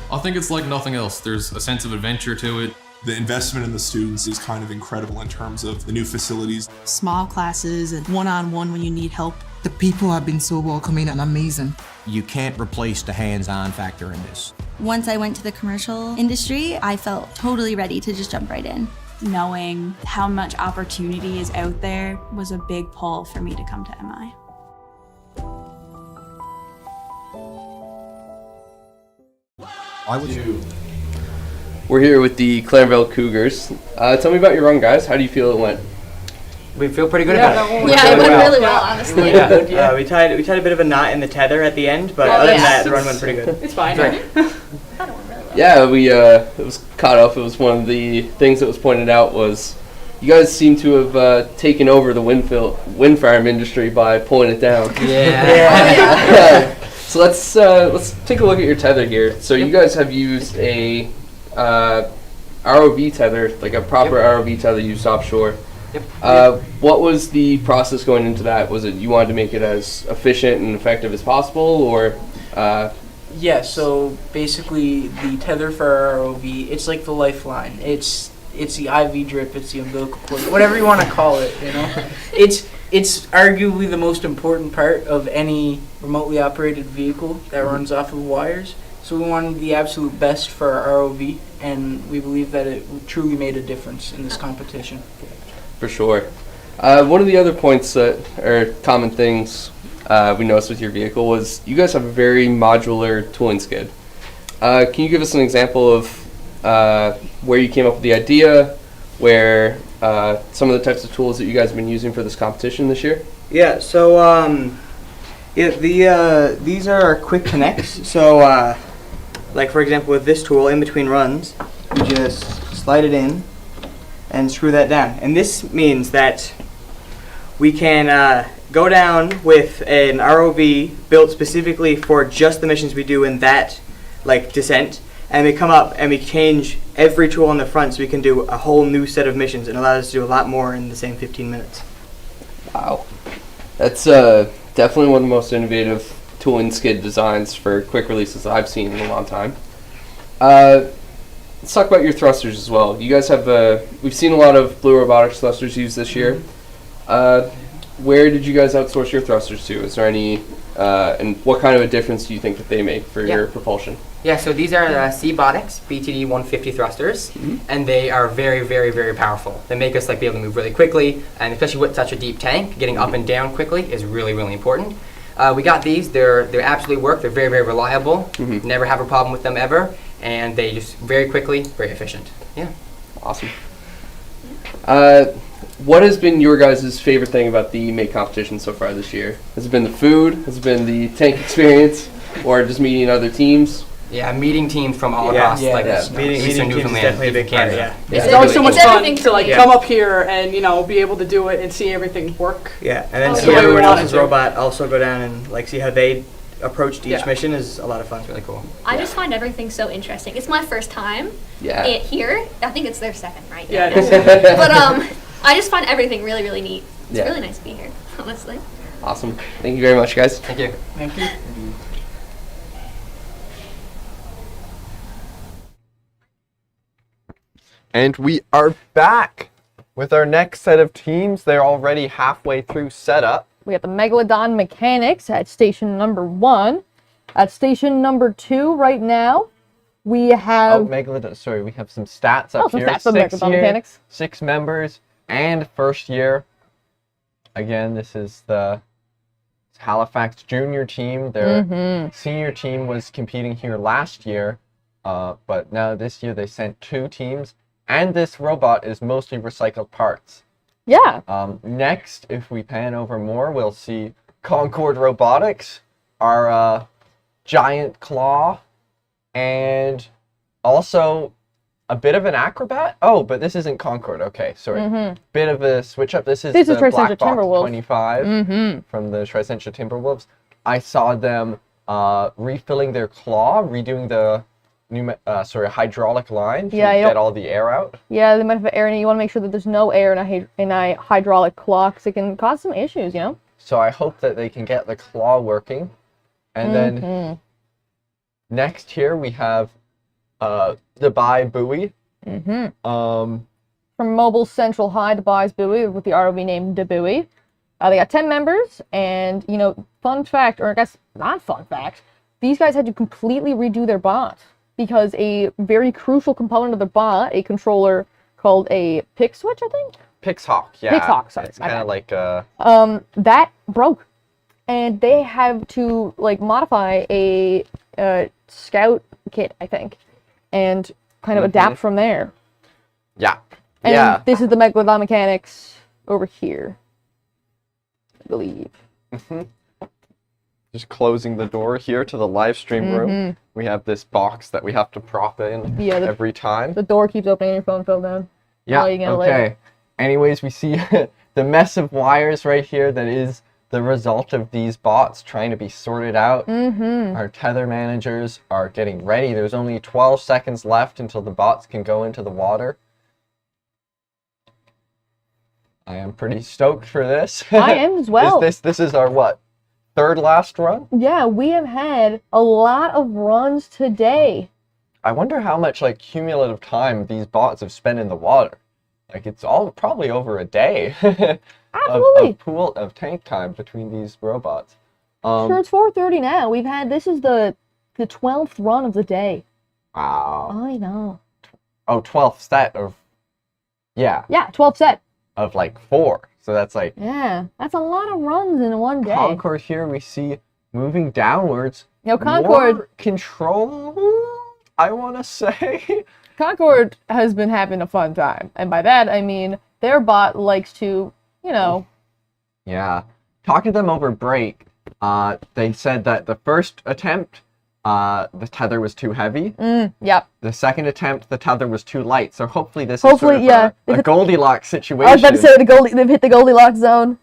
I think it's like nothing else. There's a sense of adventure to it. The investment in the students is kind of incredible in terms of the new facilities. Small classes and one-on-one when you need help. The people have been so welcoming and amazing. You can't replace the hands-on factor in this. Once I went to the commercial industry, I felt totally ready to just jump right in. Knowing how much opportunity is out there was a big pull for me to come to MI. I would. We're here with the Clarenville Cougars. Tell me about your run, guys. How do you feel it went? We feel pretty good about it. Yeah, it went really well, honestly. We tied a bit of a knot in the tether at the end, but other than that, the run went pretty good. It's fine. Yeah, it was caught up. It was one of the things that was pointed out was you guys seem to have taken over the wind farm industry by pulling it down. Yeah. So let's take a look at your tether here. So you guys have used a ROV tether, like a proper ROV tether used offshore. What was the process going into that? Was it you wanted to make it as efficient and effective as possible, or? Yeah, so basically the tether for our ROV, it's like the lifeline. It's the IV drip, it's the umbilical cord, whatever you want to call it, you know. It's arguably the most important part of any remotely operated vehicle that runs off of wires. So we wanted the absolute best for our ROV, and we believe that it truly made a difference in this competition. For sure. One of the other points that are common things we noticed with your vehicle was you guys have a very modular tooling skid. Can you give us an example of where you came up with the idea, where some of the types of tools that you guys have been using for this competition this year? Yeah, so Yeah, these are quick connects. So, like for example, with this tool, in between runs, you just slide it in and screw that down. And this means that we can go down with an ROV built specifically for just the missions we do in that descent, and we come up and we change every tool on the front so we can do a whole new set of missions and allow us to do a lot more in the same 15 minutes. Wow. That's definitely one of the most innovative tool and skid designs for quick releases I've seen in a long time. Let's talk about your thrusters as well. You guys have, we've seen a lot of Blue Robotics thrusters used this year. Where did you guys outsource your thrusters to? Is there any, and what kind of a difference do you think that they make for your propulsion? Yeah, so these are CBOTX BTD 150 thrusters, and they are very, very, very powerful. They make us be able to move really quickly, and especially with such a deep tank, getting up and down quickly is really, really important. We got these. They absolutely work. They're very, very reliable. Never have a problem with them ever, and they just very quickly, very efficient. Yeah. Awesome. What has been your guys' favorite thing about the mate competition so far this year? Has it been the food? Has it been the tank experience? Or just meeting other teams? Yeah, meeting teams from all across Meeting teams is definitely a big part, It's always so much fun to come up here and be able to do it and see everything work. Yeah, and then see everyone else's robot also go down and see how they approached each mission is a lot of fun. It's really cool. I just find everything so interesting. It's my first time here. I think it's their second, right? Yeah. But I just find everything really, really neat. It's really nice to be here, honestly. Awesome. Thank you very much, guys. Thank you. Thank you. And we are back with our next set of teams. They're already halfway through setup. We got the Megalodon Mechanics at station number 1. At station number 2 right now, we have... Megalodon, sorry, we have some stats up some here. stats of Megalodon Mechanics. 6 members, and first year. Again, this is the Halifax junior team. Their senior team was competing here last year, but now this year they sent 2 teams. And this robot is mostly recycled parts. Yeah. Next, if we pan over more, we'll see Concord Robotics, our giant claw, and also a bit of an acrobat. Oh, but this isn't Concord. Okay, sorry. Bit of a switch up. This is the Black Box 25 from the Tricentia Timberwolves. I saw them refilling their claw, redoing the hydraulic line to get all the air out. Yeah, they might have air in it. You want to make sure that there's no air in a hydraulic claw because it can cause some issues, So I hope that they can get the claw working. And then next here we have Dubai Buoy. From Mobile Central High, Dubai's buoy with the ROV name Buoy. They got 10 members, and fun fact, or I guess not fun fact, these guys had to completely redo their bot. Because a very crucial component of the bot, a controller called a pick switch, I think? Pixhawk, yeah. Pixhawk, sorry. It's kind of like that broke. And they have to modify a scout kit, I think, and kind of adapt from there. Yeah. And this is the Megalodon Mechanics over here, I believe. Just closing the door here to the live stream room. We have this box that we have to prop in every time. The door keeps opening and your phone fell down. Yeah, okay. Anyways, we see the mess of wires right here that is the result of these bots trying to be sorted out. Our tether managers are getting ready. There's only 12 seconds left until the bots can go into the water. I am pretty stoked for this. I am as well. This is our what? Third last run? Yeah, we have had a lot of runs today. I wonder how much cumulative time these bots have spent in the water. It's all probably over a day of tank time between these robots. Sure, it's 4:30 now. This is the 12th run of the day. Wow. I know. Oh, 12th set of... Yeah. Yeah, 12th set. Of 4. So that's Yeah, that's a lot of runs in one day. Concord here we see moving downwards. Concord... More control, I want to say. Concord has been having a fun time. And by that, I mean their bot likes to, Yeah. Talking to them over break, They said that the first attempt, the tether was too heavy. Yep. The second attempt, the tether was too light. So hopefully this is sort of a Goldilocks situation. I was about to say they've hit the Goldilocks zone.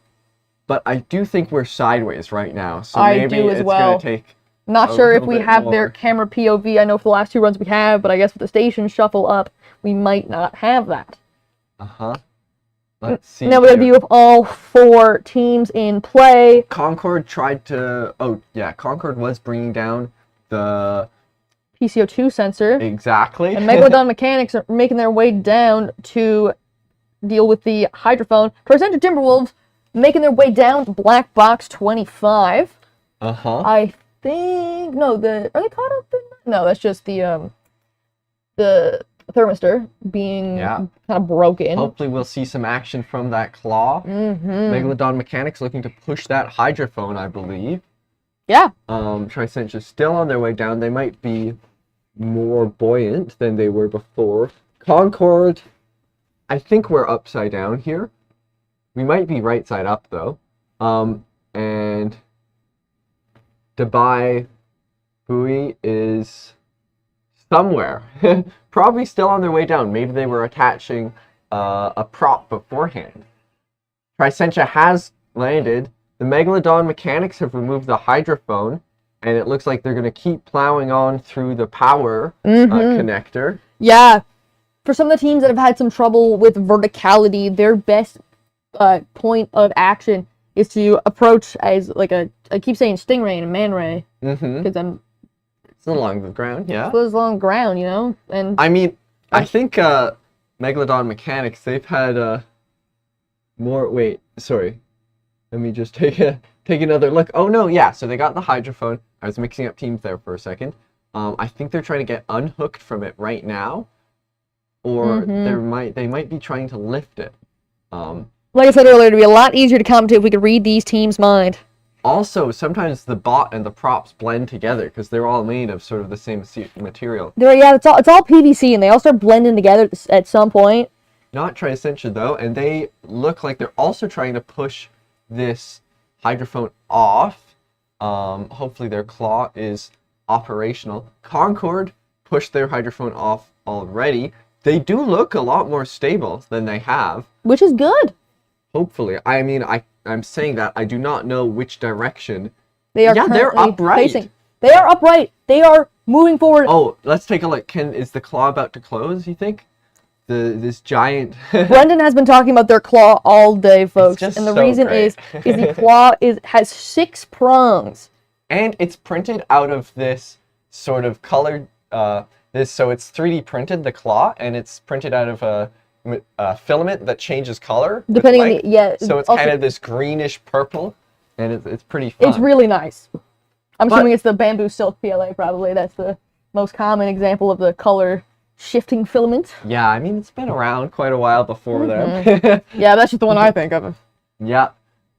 But I do think we're sideways right now. So I maybe do as it's well. going to take Not a sure if little we bit have more. their camera POV. I know for the last 2 runs we have, but I guess with the station shuffle up, we might not have that. Let's see. Now we have a view of all 4 teams in play. Concord tried to... Oh, yeah. Concord was bringing down the... PCO2 sensor. Exactly. And Megalodon mechanics are making their way down to deal with the hydrophone. Torcenter Timberwolves making their way down to Black Box 25. I think... No, are they caught up in that? No, that's just the thermistor being kind of broken. Hopefully we'll see some action from that claw. Megalodon mechanics looking to push that hydrophone, I believe. Yeah. Tricentia still on their way down. They might be more buoyant than they were before. Concord, I think we're upside down here. We might be right side up though. And Dubai buoy is somewhere. Probably still on their way down. Maybe they were attaching a prop beforehand. Tricentia has landed. The Megalodon mechanics have removed the hydrophone, and it looks like they're going to keep plowing on through the power connector. Yeah. For some of the teams that have had some trouble with verticality, their best point of action is to approach as like I keep saying stingray and a man ray. Because it's along the ground, yeah. It was along the ground, you know? And I mean, I think Megalodon mechanics, they've had more... Wait, sorry. Let me just take another look. Oh, no, yeah. So they got the hydrophone. I was mixing up teams there for a second. I think they're trying to get unhooked from it right now. Or they might be trying to lift it. Like I said earlier, it'd be a lot easier to commentate if we could read these teams' mind. Also, sometimes the bot and the props blend together because they're all made of sort of the same material. It's all PVC, and they all start blending together at some point. Not Tricentia, though, and they look like they're also trying to push this hydrophone off. Hopefully their claw is operational. Concord pushed their hydrophone off already. They do look a lot more stable than they have. Which is good. Hopefully. I mean, I'm saying that. I do not know which direction. They are they're upright. Facing. They are upright. They are moving forward. Oh, let's take a look. Is the claw about to close, you think? This giant... Brendan has been talking about their claw all day, folks. And the reason is the claw has 6 prongs. And it's printed out of this sort of colored... so it's 3D printed, the claw, and it's printed out of a filament that changes color. Depending on So it's kind of this greenish purple, and it's pretty fun. It's really nice. I'm assuming it's the bamboo silk PLA, probably. That's the most common example of the color shifting filament. Yeah, I mean, it's been around quite a while before them. Yeah, that's just the one I think of. Yeah.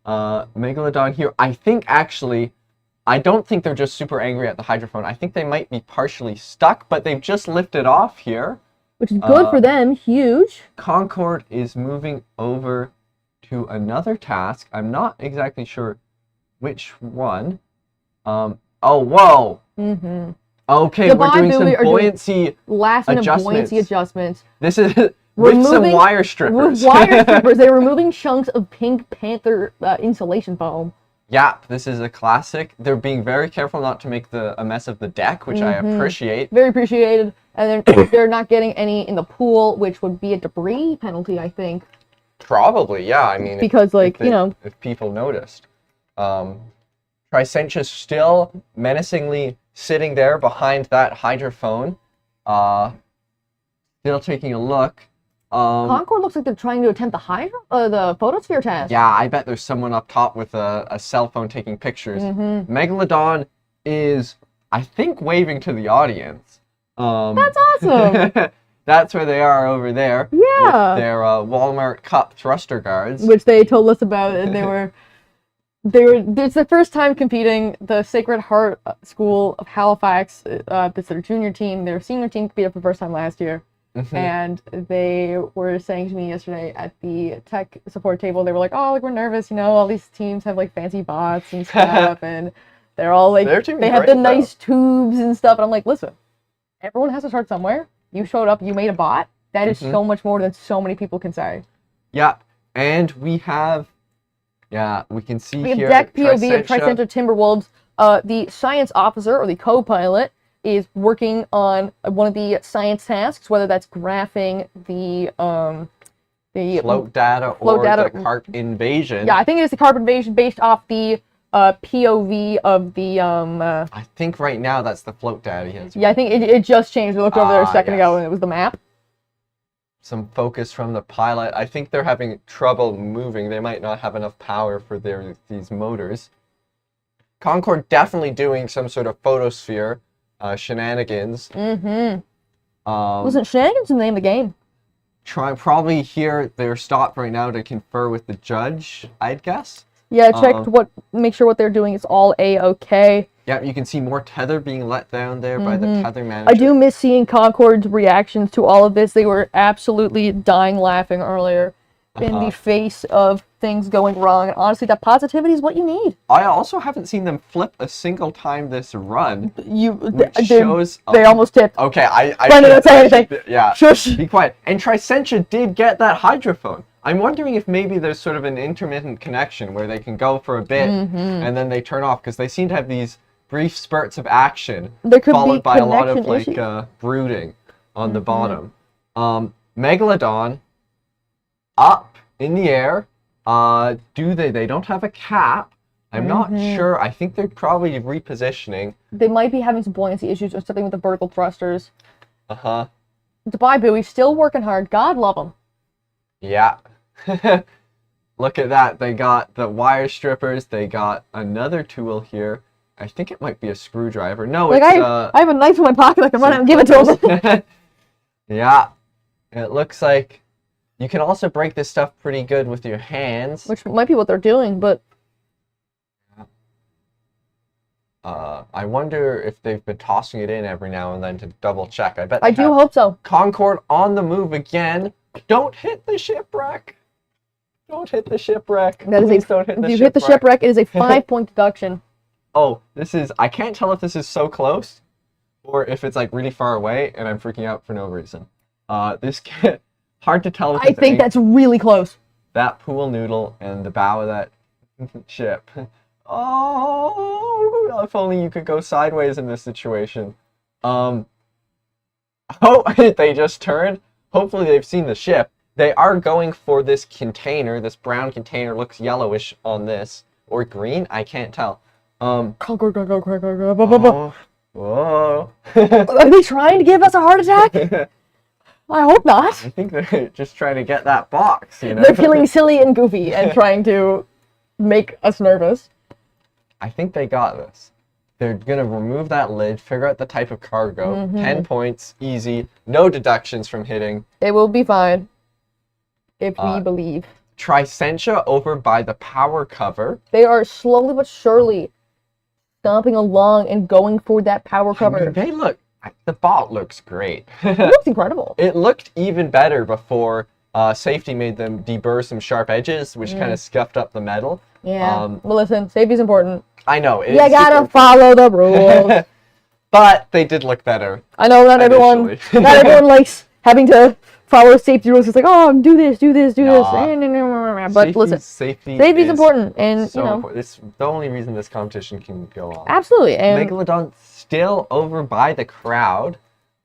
Megalodon here. I think, actually, I don't think they're just super angry at the hydrophone. I think they might be partially stuck, but they've just lifted off here. Which is good for them. Huge. Concord is moving over to another task. I'm not exactly sure which one. Oh, whoa! Okay, we're doing some buoyancy buoyancy adjustments. This is with some wire strippers. With wire strippers, they're removing chunks of Pink Panther insulation foam. Yep, this is a classic. They're being very careful not to make a mess of the deck, which I appreciate. Very appreciated. And they're not getting any in the pool, which would be a debris penalty, I think. Probably, yeah. I mean, because, if people noticed. Tricentia's still menacingly sitting there behind that hydrophone. Still taking a look. Concord looks like they're trying to attempt the photosphere test. Yeah, I bet there's someone up top with a cell phone taking pictures. Megalodon is, I think, waving to the audience. That's awesome. That's where they are over there. Yeah. With their Walmart Cup thruster guards. Which they told us about, and they were... It's their first time competing. The Sacred Heart School of Halifax, that's their junior team. Their senior team competed for the first time last year. And they were saying to me yesterday at the tech support table, they were like, oh, like, we're nervous, you know, all these teams have like fancy bots and stuff, and they're all like, they have the nice tubes and stuff. And I'm like, listen, everyone has to start somewhere. You showed up, you made a bot. That is so much more than so many people can say. Yeah, and we have, we can see we here. We have deck POV of Tricentra Timberwolves. The science officer, or the co-pilot, is working on one of the science tasks, whether that's graphing the float data or the carp invasion. Yeah, I think it is the carp invasion based off the POV of the I think right now that's the float data. Yeah, I think it just changed. We looked over there a second ago and it was the map. Some focus from the pilot. I think they're having trouble moving. They might not have enough power for these motors. Concord definitely doing some sort of photosphere shenanigans. Listen, shenanigans in the name of the game. Probably here they're stopped right now to confer with the judge, I'd guess. Yeah, check make sure what they're doing is all A-okay. Yeah, you can see more tether being let down there by the tether manager. I do miss seeing Concord's reactions to all of this. They were absolutely dying laughing earlier in the face of things going wrong. And honestly, that positivity is what you need. I also haven't seen them flip a single time this run. They almost tipped. Okay, I don't say anything. Yeah, shush. Be quiet. And Tricentra did get that hydrophone. I'm wondering if maybe there's sort of an intermittent connection where they can go for a bit and then they turn off, because they seem to have these brief spurts of action followed by a lot of brooding on the bottom. Megalodon up in the air. They don't have a cap. I'm not sure. I think they're probably repositioning. They might be having some buoyancy issues or something with the vertical thrusters. Dubai Buoy still working hard. God love them. Yeah. Look at that. They got the wire strippers. They got another tool here. I think it might be a screwdriver. No, like it's I have a knife in my pocket. I can run out and give it to them. Yeah. It looks like you can also break this stuff pretty good with your hands. Which might be what they're doing, but I wonder if they've been tossing it in every now and then to double check. I bet I do hope so. Concorde on the move again. Don't hit the shipwreck. Don't hit the shipwreck. That is don't hit the shipwreck. If you hit the shipwreck, it is a 5-point deduction. Oh, I can't tell if this is so close or if it's like really far away and I'm freaking out for no reason. Hard to tell. I think that's really close. That pool noodle and the bow of that ship. Oh, if only you could go sideways in this situation. Oh, they just turned. Hopefully they've seen the ship. They are going for this container. This brown container looks yellowish on this. Or green? I can't tell. Whoa. Whoa. Are they trying to give us a heart attack? I hope not. I think they're just trying to get that box, you know? They're feeling silly and goofy and trying to make us nervous. I think they got this. They're going to remove that lid, figure out the type of cargo. 10 points, easy. No deductions from hitting. It will be fine. If we believe. Tricentra over by the power cover. They are slowly but surely stomping along and going for that power cover. I mean, the bot looks great. It looks incredible. It looked even better before safety made them deburr some sharp edges, which kind of scuffed up the metal. Yeah, well listen, safety's important. I know. You gotta follow the rules. But they did look better. I know not everyone likes having to follow safety rules. It's like, oh, do this. But listen, safety's important, and so you know, important. It's the only reason this competition can go on. Absolutely. And Megalodon still over by the crowd.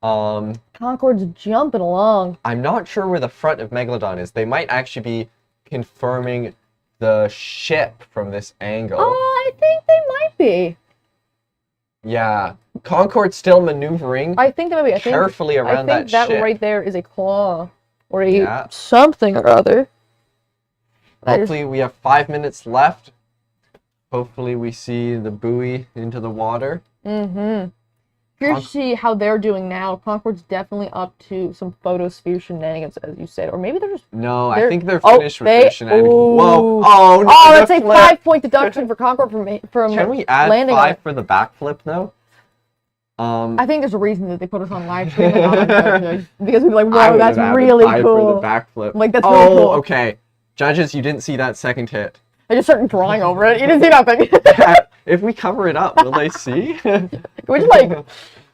Concorde's jumping along. I'm not sure where the front of Megalodon is. They might actually be confirming the ship from this angle. I think they might be. Yeah. Concorde's still maneuvering. I think they might be. Carefully around that ship. That right there is a claw. Or a something or other. Hopefully we have 5 minutes left. Hopefully we see the buoy into the water. Curious to see how they're doing now. Concorde's definitely up to some photosphere shenanigans, as you said. Or maybe they're just... No, I think they're finished with their shenanigans. Whoa. Oh, no. Oh, that's a 5-point deduction for Concorde from Can we add landing 5 for the backflip, though? I think there's a reason that they put us on live stream and not on judges, because we're like, whoa, that's really cool. For the backflip. Like, that's really cool. Okay. Judges, you didn't see that second hit. I just started drawing over it. You didn't see nothing. If we cover it up, will they see? Can we just like,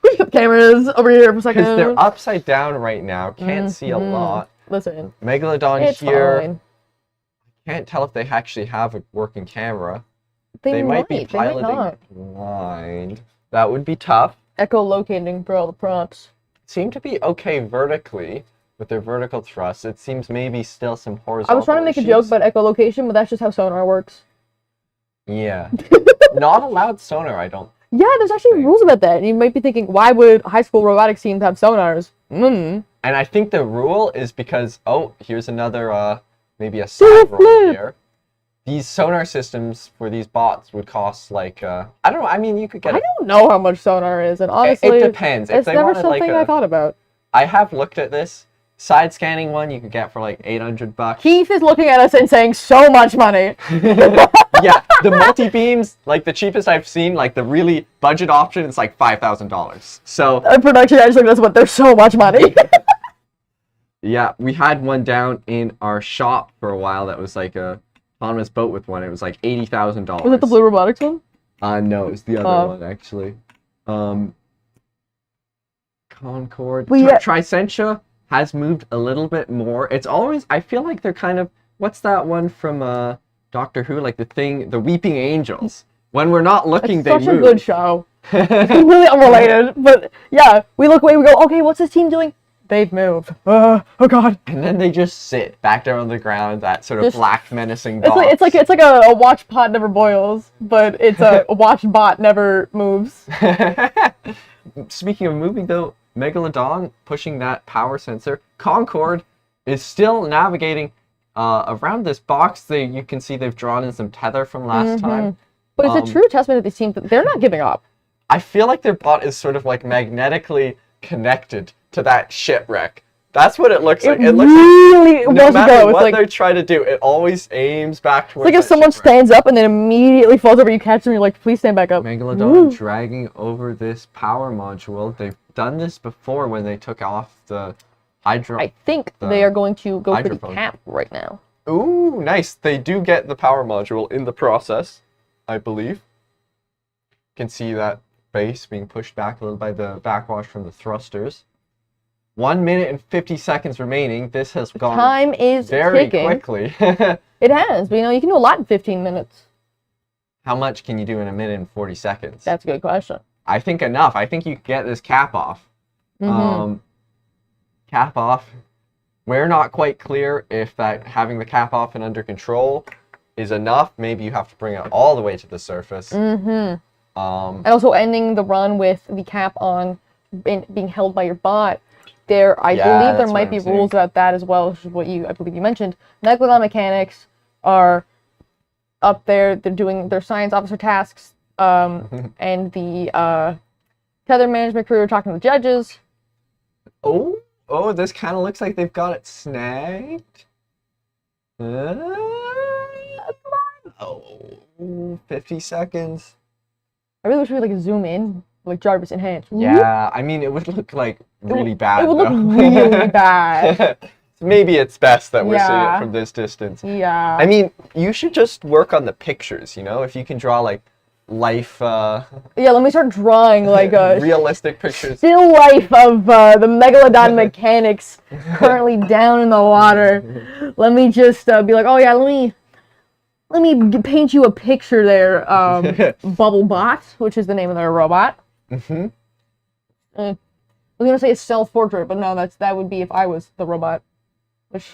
we put the cameras over here for a second? Because they're upside down right now. Can't see a lot. Listen. Megalodon it's here. Fine. Can't tell if they actually have a working camera. They might be might piloting not. blind. That would be tough. Echolocating for all the prompts. Seem to be okay vertically with their vertical thrust. It seems maybe still some horizontal I was trying to make a joke about echolocation, but that's just how sonar works. Yeah. Not allowed sonar, I don't. Yeah, there's actually rules about that. And you might be thinking, why would high school robotics teams have sonars? And I think the rule is because, here's another, maybe a side roll here. These sonar systems for these bots would cost like, I don't know, I mean, you could get... I don't know how much sonar is, and honestly... It depends. It's never something I thought about. I have looked at this. Side scanning one you could get for like $800. Keith is looking at us and saying so much money. Yeah, the multi-beams, like the cheapest I've seen, like the really budget option, is like $5,000. So... Our production actually does what, there's so much money. Yeah, we had one down in our shop for a while that was like a autonomous boat with one. It was like $80,000. Was it the Blue Robotics one? No, it was the other one actually. Concorde. Tricentia has moved a little bit more. It's always, I feel like they're kind of, what's that one from Doctor Who? Like the Weeping Angels. When we're not looking, they move. It's such a good show. It's completely unrelated, but yeah, we look away, we go, okay, what's this team doing? They've moved. Oh god. And then they just sit back down on the ground, that sort of black menacing dog. It's like a watch pot never boils, but it's a watch bot never moves. Speaking of moving though, Megalodon pushing that power sensor. Concorde is still navigating around this box. You can see they've drawn in some tether from last time. But it's a true testament of these teams that they're not giving up. I feel like their bot is sort of like magnetically connected to that shipwreck. That's what it looks like. It looks really like no matter what like, they try to do, it always aims back towards it's like if someone stands up and then immediately falls over, you catch them, you're like, please stand back up. Megalodon dragging over this power module. They've done this before when they took off the hydro. I think they are going to go for the cap right now. Ooh, nice. They do get the power module in the process, I believe. You can see that base being pushed back a little by the backwash from the thrusters. 1 minute and 50 seconds remaining. This has gone time is very ticking. Quickly. It has, but you can do a lot in 15 minutes. How much can you do in a minute and 40 seconds? That's a good question. I think enough. I think you could get this cap off. Cap off. We're not quite clear if having the cap off and under control is enough. Maybe you have to bring it all the way to the surface. And also ending the run with the cap on being held by your bot. I believe there might be rules about that as well, which is what I believe you mentioned. Megalodon mechanics are up there. They're doing their science officer tasks, and the tether management crew are talking to the judges. Oh, this kind of looks like they've got it snagged. 50 seconds. I really wish we could zoom in, like Jarvis enhanced. Yeah, I mean, it would look like really bad. It would look really bad. Maybe it's best that we're seeing it from this distance. Yeah. I mean, you should just work on the pictures, if you can draw like life. Yeah, let me start drawing like realistic pictures. Still life of the Megalodon mechanics currently down in the water. Let me just be like, oh yeah, let me paint you a picture there. Bubblebot, which is the name of their robot. I was gonna say a self-portrait, but no, that would be if I was the robot. Which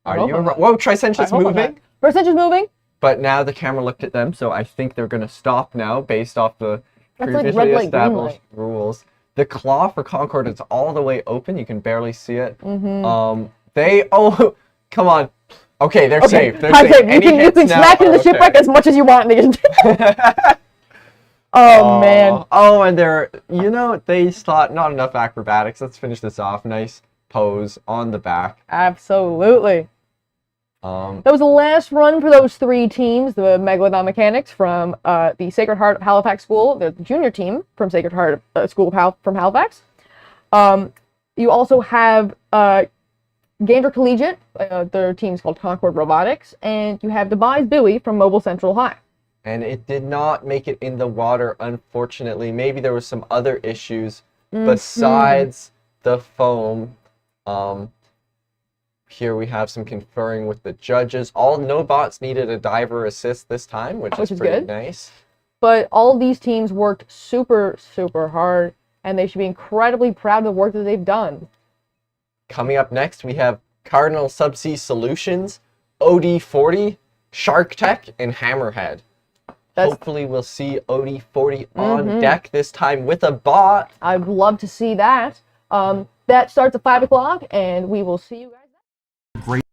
are you? Whoa, Tricentia's moving. Tricentia's moving. But now the camera looked at them, so I think they're gonna stop now based off the previously established rules. The claw for Concorde is all the way open. You can barely see it. Come on. Okay, they're safe. They're safe. You can smack into the shipwreck as much as you want. Oh man. Oh, and they thought not enough acrobatics. Let's finish this off. Nice pose on the back. Absolutely. That was the last run for those 3 teams, the Megalodon Mechanics from the Sacred Heart of Halifax School, the junior team from Sacred Heart School from Halifax. You also have Gander Collegiate, their team's called Concord Robotics, and you have Demise Bowie from Mobile Central High. And it did not make it in the water, unfortunately. Maybe there was some other issues besides the foam. Here we have some conferring with the judges. No bots needed a diver assist this time, which is pretty good. Nice. But all of these teams worked super, super hard, and they should be incredibly proud of the work that they've done. Coming up next, we have Cardinal Subsea Solutions, OD40, Shark Tech, and Hammerhead. Hopefully we'll see OD40 on deck this time with a bot. I'd love to see that. That starts at 5 o'clock, and we will see you guys. Great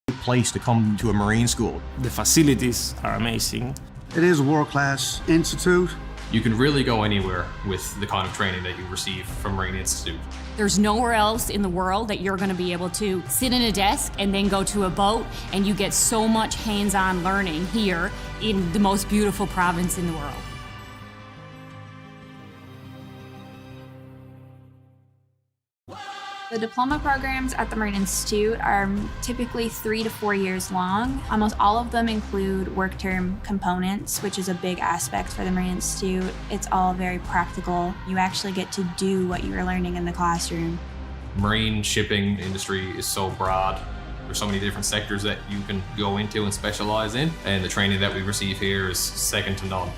place to come to a marine school. The facilities are amazing. It is a world-class institute. You can really go anywhere with the kind of training that you receive from Marine Institute. There's nowhere else in the world that you're going to be able to sit in a desk and then go to a boat, and you get so much hands-on learning here in the most beautiful province in the world. The diploma programs at the Marine Institute are typically 3 to 4 years long. Almost all of them include work term components, which is a big aspect for the Marine Institute. It's all very practical. You actually get to do what you were learning in the classroom. Marine shipping industry is so broad. There's so many different sectors that you can go into and specialize in, and the training that we receive here is second to none.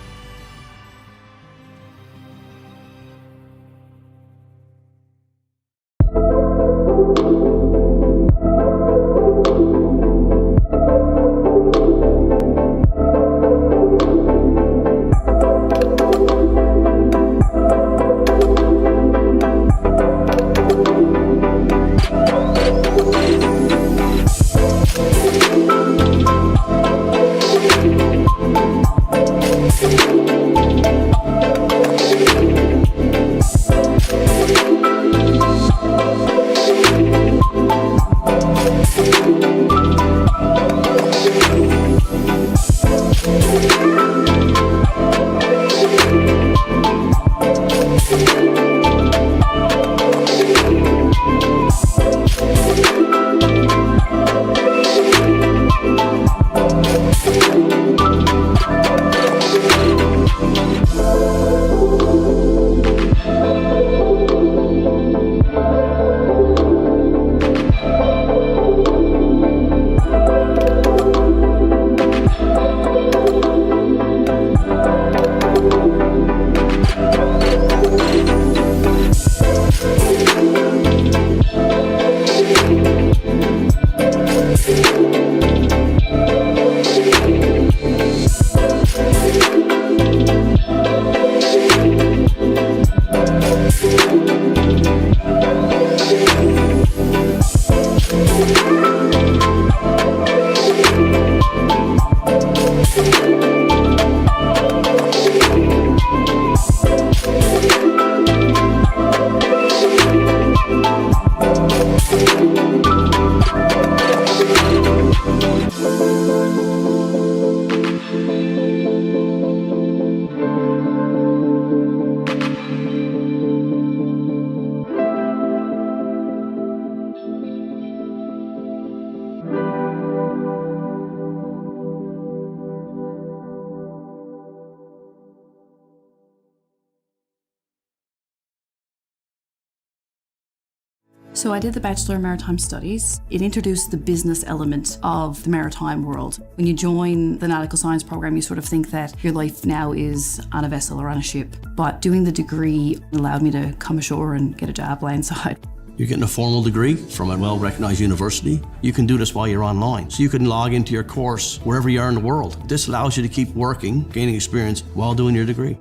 So I did the Bachelor in Maritime Studies. It introduced the business element of the maritime world. When you join the nautical science program, you sort of think that your life now is on a vessel or on a ship. But doing the degree allowed me to come ashore and get a job landside. You're getting a formal degree from a well-recognized university. You can do this while you're online. So you can log into your course wherever you are in the world. This allows you to keep working, gaining experience while doing your degree.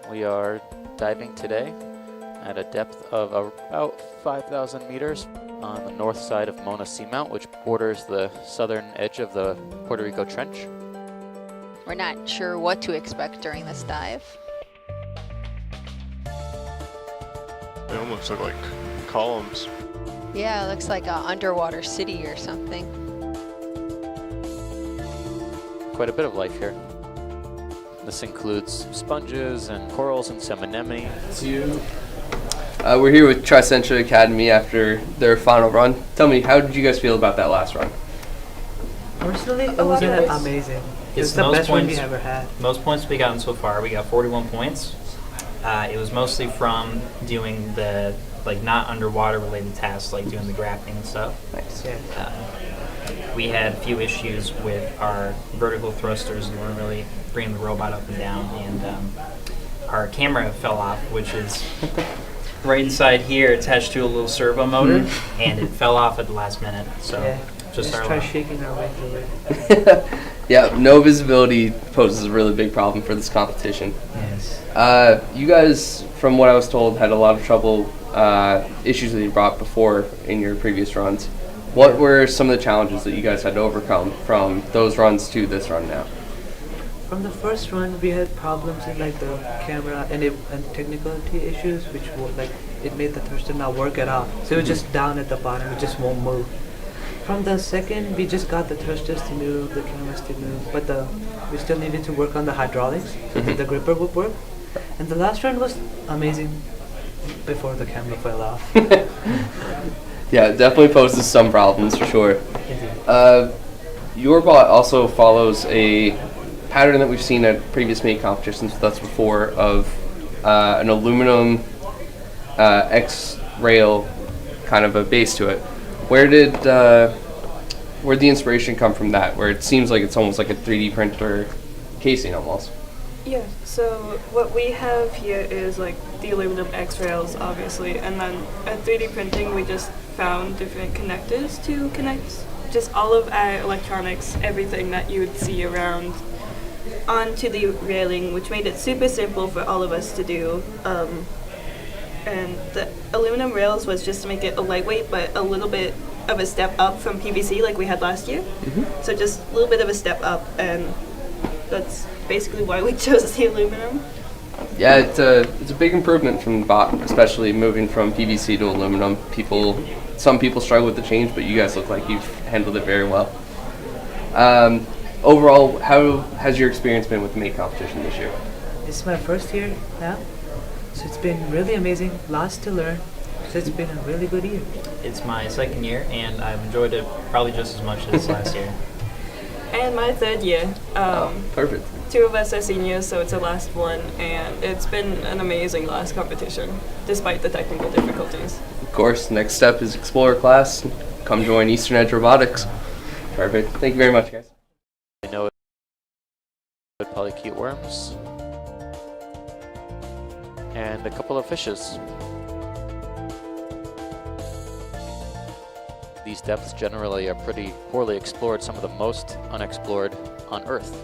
We are diving today at a depth of about 5,000 meters on the north side of Mona Seamount, which borders the southern edge of the Puerto Rico Trench. We're not sure what to expect during this dive. They almost look like columns. Yeah, it looks like an underwater city or something. Quite a bit of life here. This includes sponges and corals and some anemone. We're here with Tricentra Academy after their final run. Tell me, how did you guys feel about that last run? Personally, it was amazing. It's the best one we ever had. Most points we've gotten so far. We got 41 points. It was mostly from doing the not underwater related tasks, like doing the grappling and stuff. Nice. We had a few issues with our vertical thrusters. We weren't really bringing the robot up and down, and our camera fell off, which is right inside here, attached to a little servo motor, and it fell off at the last minute. So just try shaking our way through it. Yeah, no visibility poses a really big problem for this competition. Yes. You guys, from what I was told, had a lot of trouble, issues that you brought before in your previous runs. What were some of the challenges that you guys had to overcome from those runs to this run now? From the first run, we had problems in the camera and technicality issues, which were, it made the thruster not work at all. So it was just down at the bottom, it just won't move. From the second, we just got the thrusters to move, the cameras to move, but we still needed to work on the hydraulics so that the gripper would work. And the last run was amazing before the camera fell off. Yeah, it definitely poses some problems for sure. Your bot also follows a pattern that we've seen at previous mate competitions with us before of an aluminum X-rail kind of a base to it. Where'd the inspiration come from that, where it seems like it's almost like a 3D printer casing almost? Yeah, so what we have here is the aluminum X-rails, obviously, and then at 3D printing we just found different connectors to connect just all of our electronics, everything that you would see around, onto the railing, which made it super simple for all of us to do. And the aluminum rails was just to make it a lightweight, but a little bit of a step up from PVC like we had last year. So just a little bit of a step up, and that's basically why we chose the aluminum. Yeah, it's a big improvement from the bot, especially moving from PVC to aluminum. Some people struggle with the change, but you guys look like you've handled it very well. Overall, how has your experience been with the mate competition this year? It's my first year now, so it's been really amazing. Lots to learn. So it's been a really good year. It's my second year, and I've enjoyed it probably just as much as last year. And my third year. Perfect. 2 of us are seniors, so it's the last one, and it's been an amazing last competition, despite the technical difficulties. Of course, next step is Explorer class. Come join Eastern Edge Robotics. Perfect. Thank you very much, guys. I know polychaete worms and a couple of fishes. These depths generally are pretty poorly explored, some of the most unexplored on Earth.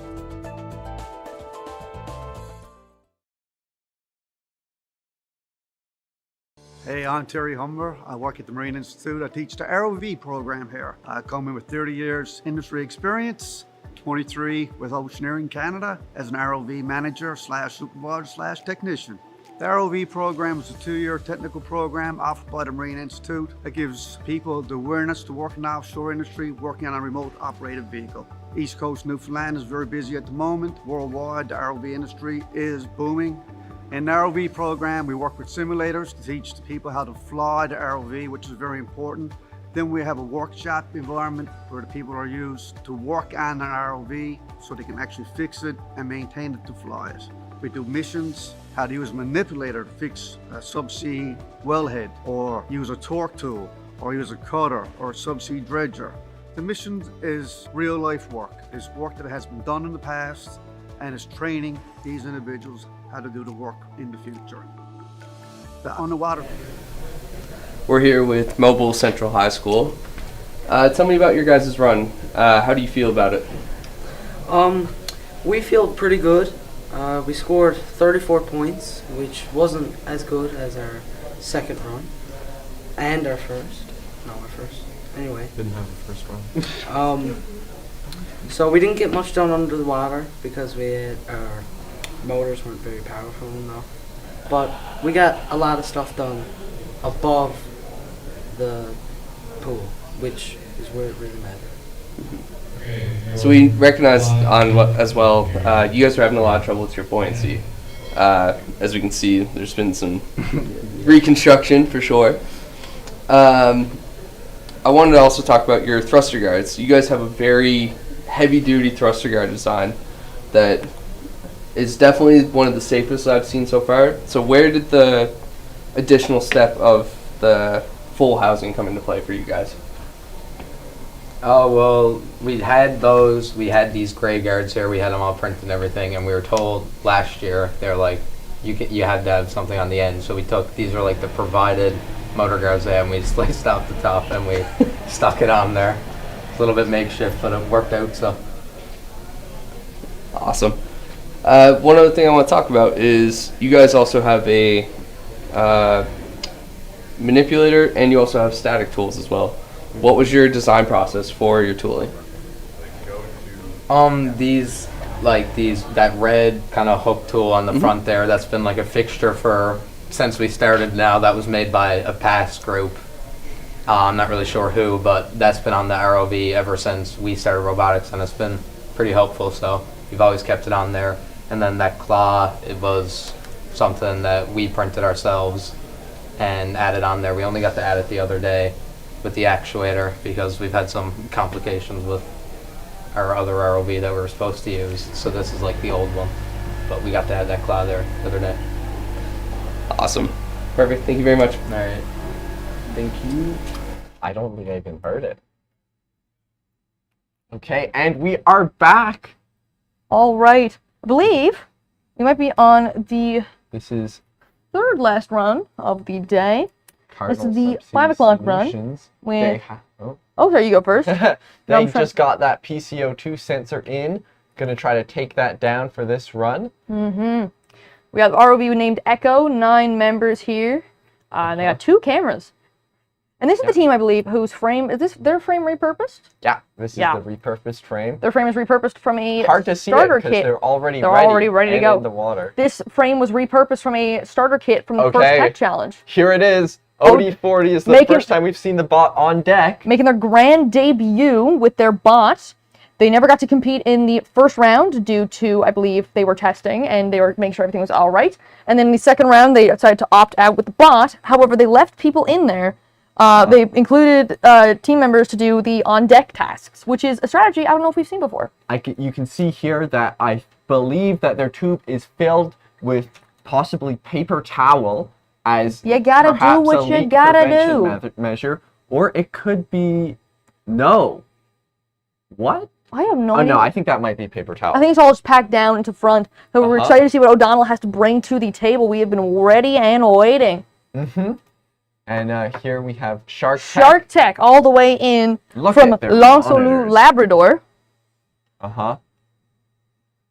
Hey, I'm Terry Humber. I work at the Marine Institute. I teach the ROV program here. I come in with 30 years industry experience, 23 with Oceaneering Canada as an ROV manager / supervisor / technician. The ROV program is a 2-year technical program offered by the Marine Institute that gives people the awareness to work in the offshore industry, working on a remote operated vehicle. East Coast Newfoundland is very busy at the moment. Worldwide, the ROV industry is booming. In the ROV program, we work with simulators to teach the people how to fly the ROV, which is very important. Then we have a workshop environment where the people are used to work on an ROV so they can actually fix it and maintain it to fly it. We do missions, how to use a manipulator to fix a subsea wellhead, or use a torque tool, or use a cutter, or a subsea dredger. The mission is real life work. It's work that has been done in the past, and it's training these individuals how to do the work in the future. On the water. We're here with Mobile Central High School. Tell me about your guys' run. How do you feel about it? We feel pretty good. We scored 34 points, which wasn't as good as our second run and our first. No, our first. Anyway. Didn't have a first run. So we didn't get much done under the water because our motors weren't very powerful enough. But we got a lot of stuff done above the pool, which is where it really matters. So we recognize on what as well. You guys are having a lot of trouble with your buoyancy. As we can see, there's been some reconstruction for sure. I wanted to also talk about your thruster guards. You guys have a very heavy-duty thruster guard design that is definitely one of the safest I've seen so far. So where did the additional step of the full housing come into play for you guys? Oh, well, we had these gray guards here, we had them all printed and everything, and we were told last year, they're like, you had to have something on the end, so we took, these are like the provided motor guards there, and we sliced out the top and we stuck it on there. It's a little bit makeshift, but it worked out, so. Awesome. One other thing I want to talk about is you guys also have a manipulator, and you also have static tools as well. What was your design process for your tooling? That red kind of hook tool on the front there, that's been like a fixture since we started now. That was made by a past group. I'm not really sure who, but that's been on the ROV ever since we started robotics, and it's been pretty helpful, so we've always kept it on there. And then that claw, it was something that we printed ourselves and added on there. We only got to add it the other day with the actuator because we've had some complications with our other ROV that we were supposed to use. So this is like the old one, but we got to add that claw there the other day. Awesome. Perfect. Thank you very much. All right. Thank you. I don't think I even heard it. Okay, and we are back. All right. I believe we might be on the third last run of the day. This is the 5 o'clock run. There you go first. They just got that PCO2 sensor in. Gonna try to take that down for this run. We have ROV named Echo, 9 members here. They got 2 cameras. And this is the team, I believe, whose frame, is this their frame repurposed? Yeah, this is the repurposed frame. Their frame is repurposed from a Hard to see starter it, 'cause kit. they're already ready to go. in the water. This frame was repurposed from a starter kit from the first tech challenge. Here it is. OD40 is the first time we've seen the bot on deck. Making their grand debut with their bot. They never got to compete in the first round due to, I believe, they were testing and they were making sure everything was all right. And then in the second round, they decided to opt out with the bot. However, they left people in there. They included team members to do the on-deck tasks, which is a strategy I don't know if we've seen before. You can see here that I believe that their tube is filled with possibly paper towel as you gotta do what you gotta do. Measure, or it could be what? I have no idea. idea. No, I think that might be paper towel. I think it's all just packed down into front. So we're excited to see what O'Donnell has to bring to the table. We have been ready and waiting. And here we have Shark Tech all the way in from Lancelot, Labrador. The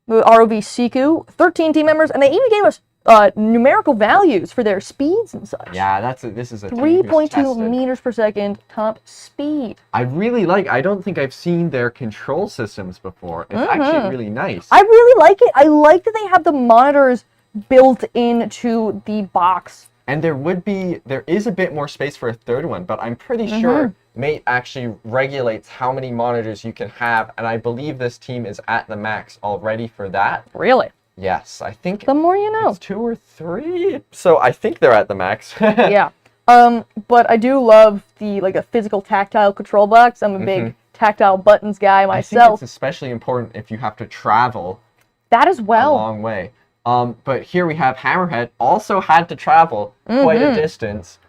ROV Siku, 13 team members, and they even gave us numerical values for their speeds and such. Yeah, this is a 3.2 meters per second top speed. I don't think I've seen their control systems before. It's actually really nice. I really like it. I like that they have the monitors built into the box. And there is a bit more space for a third one, but I'm pretty sure Mate actually regulates how many monitors you can have, and I believe this team is at the max already for that. Really? Yes, I think the more you know. It's 2 or 3. So I think they're at the max. Yeah. But I do love the physical tactile control box. I'm a big tactile buttons guy myself. I think it's especially important if you have to travel that as well. A long way. But here we have Hammerhead also had to travel quite a distance.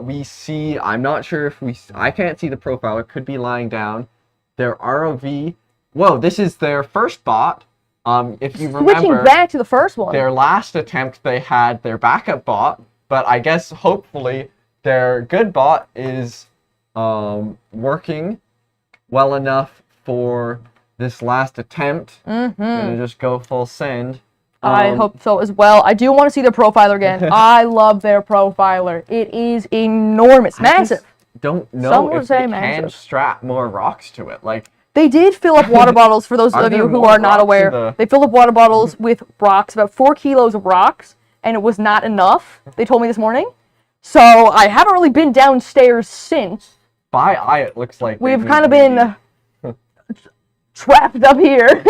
We see, I'm not sure if I can't see the profiler, could be lying down. Their ROV, whoa, this is their first bot. If you remember, switching back to the first one. Their last attempt, they had their backup bot, but I guess hopefully their good bot is working well enough for this last attempt. Gonna just go full send. I hope so as well. I do want to see their profiler again. I love their profiler. It is enormous, massive. Don't know if they can strap more rocks to it. They did fill up water bottles, for those of you who are not aware. They filled up water bottles with rocks, about 4 kilos of rocks, and it was not enough, they told me this morning. So I haven't really been downstairs since. By eye, it looks like We've kind of been trapped up here.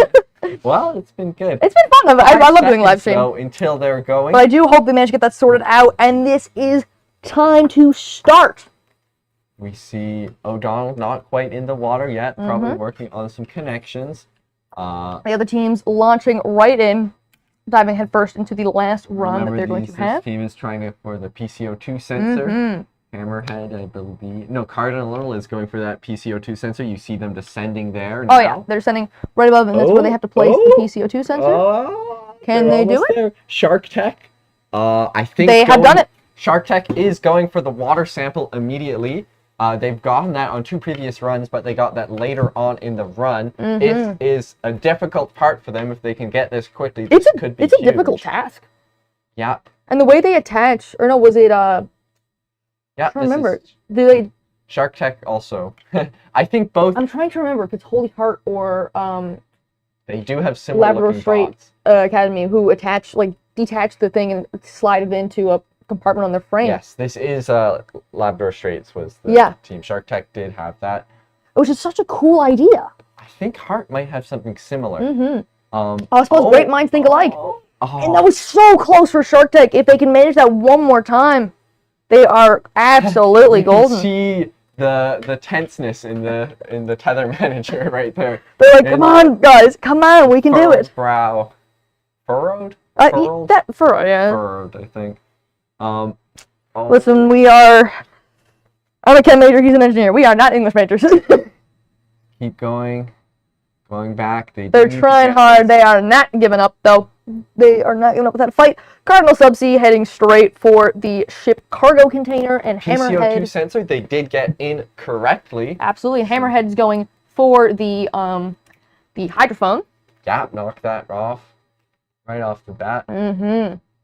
Well, it's been good. It's been fun. I love doing live stream. So until they're going. But I do hope they manage to get that sorted out, and this is time to start. We see O'Donnell not quite in the water yet, probably working on some connections. The other team's launching right in, diving headfirst into the last run that they're going to have. This team is trying for the PCO2 sensor. Hammerhead, I believe. No, Cardinal is going for that PCO2 sensor. You see them descending there now. Oh yeah, they're sending right above, and that's where they have to place the PCO2 sensor. Can they do it? There. Shark Tech. I think they have done it. Shark Tech is going for the water sample immediately. They've gotten that on 2 previous runs, but they got that later on in the run. It is a difficult part for them if they can get this quickly. This could be it's a difficult task. Yeah. And the way they attach, or no, was it yeah, I don't remember. Do they? Shark Tech also. I think both. I'm trying to remember if it's Holy Heart or they do have similar Labrador looking Strait bots. Academy, who detach the thing and slide it into a compartment on their frame. Yes, this is Labrador Straits was the team. Shark Tech did have that. Which is such a cool idea. I think Heart might have something similar. I suppose great minds think alike. And that was so close for Shark Tech. If they can manage that one more time, they are absolutely golden. You see the tenseness in the tether manager right there. They're like, come on, guys, come on, we can do it. Brow. Furrowed? Furrowed, yeah. Furrowed, I think. Listen, we are... I'm a chem major, he's an engineer. We are not English majors. Keep going. Going back. They're trying hard. They are not giving up, though. They are not giving up with that fight. Cardinal Subsea heading straight for the ship cargo container, and Hammerhead... PCO2 sensor, they did get in correctly. Absolutely. Hammerhead's going for the hydrophone. Yeah, knock that off. Right off the bat.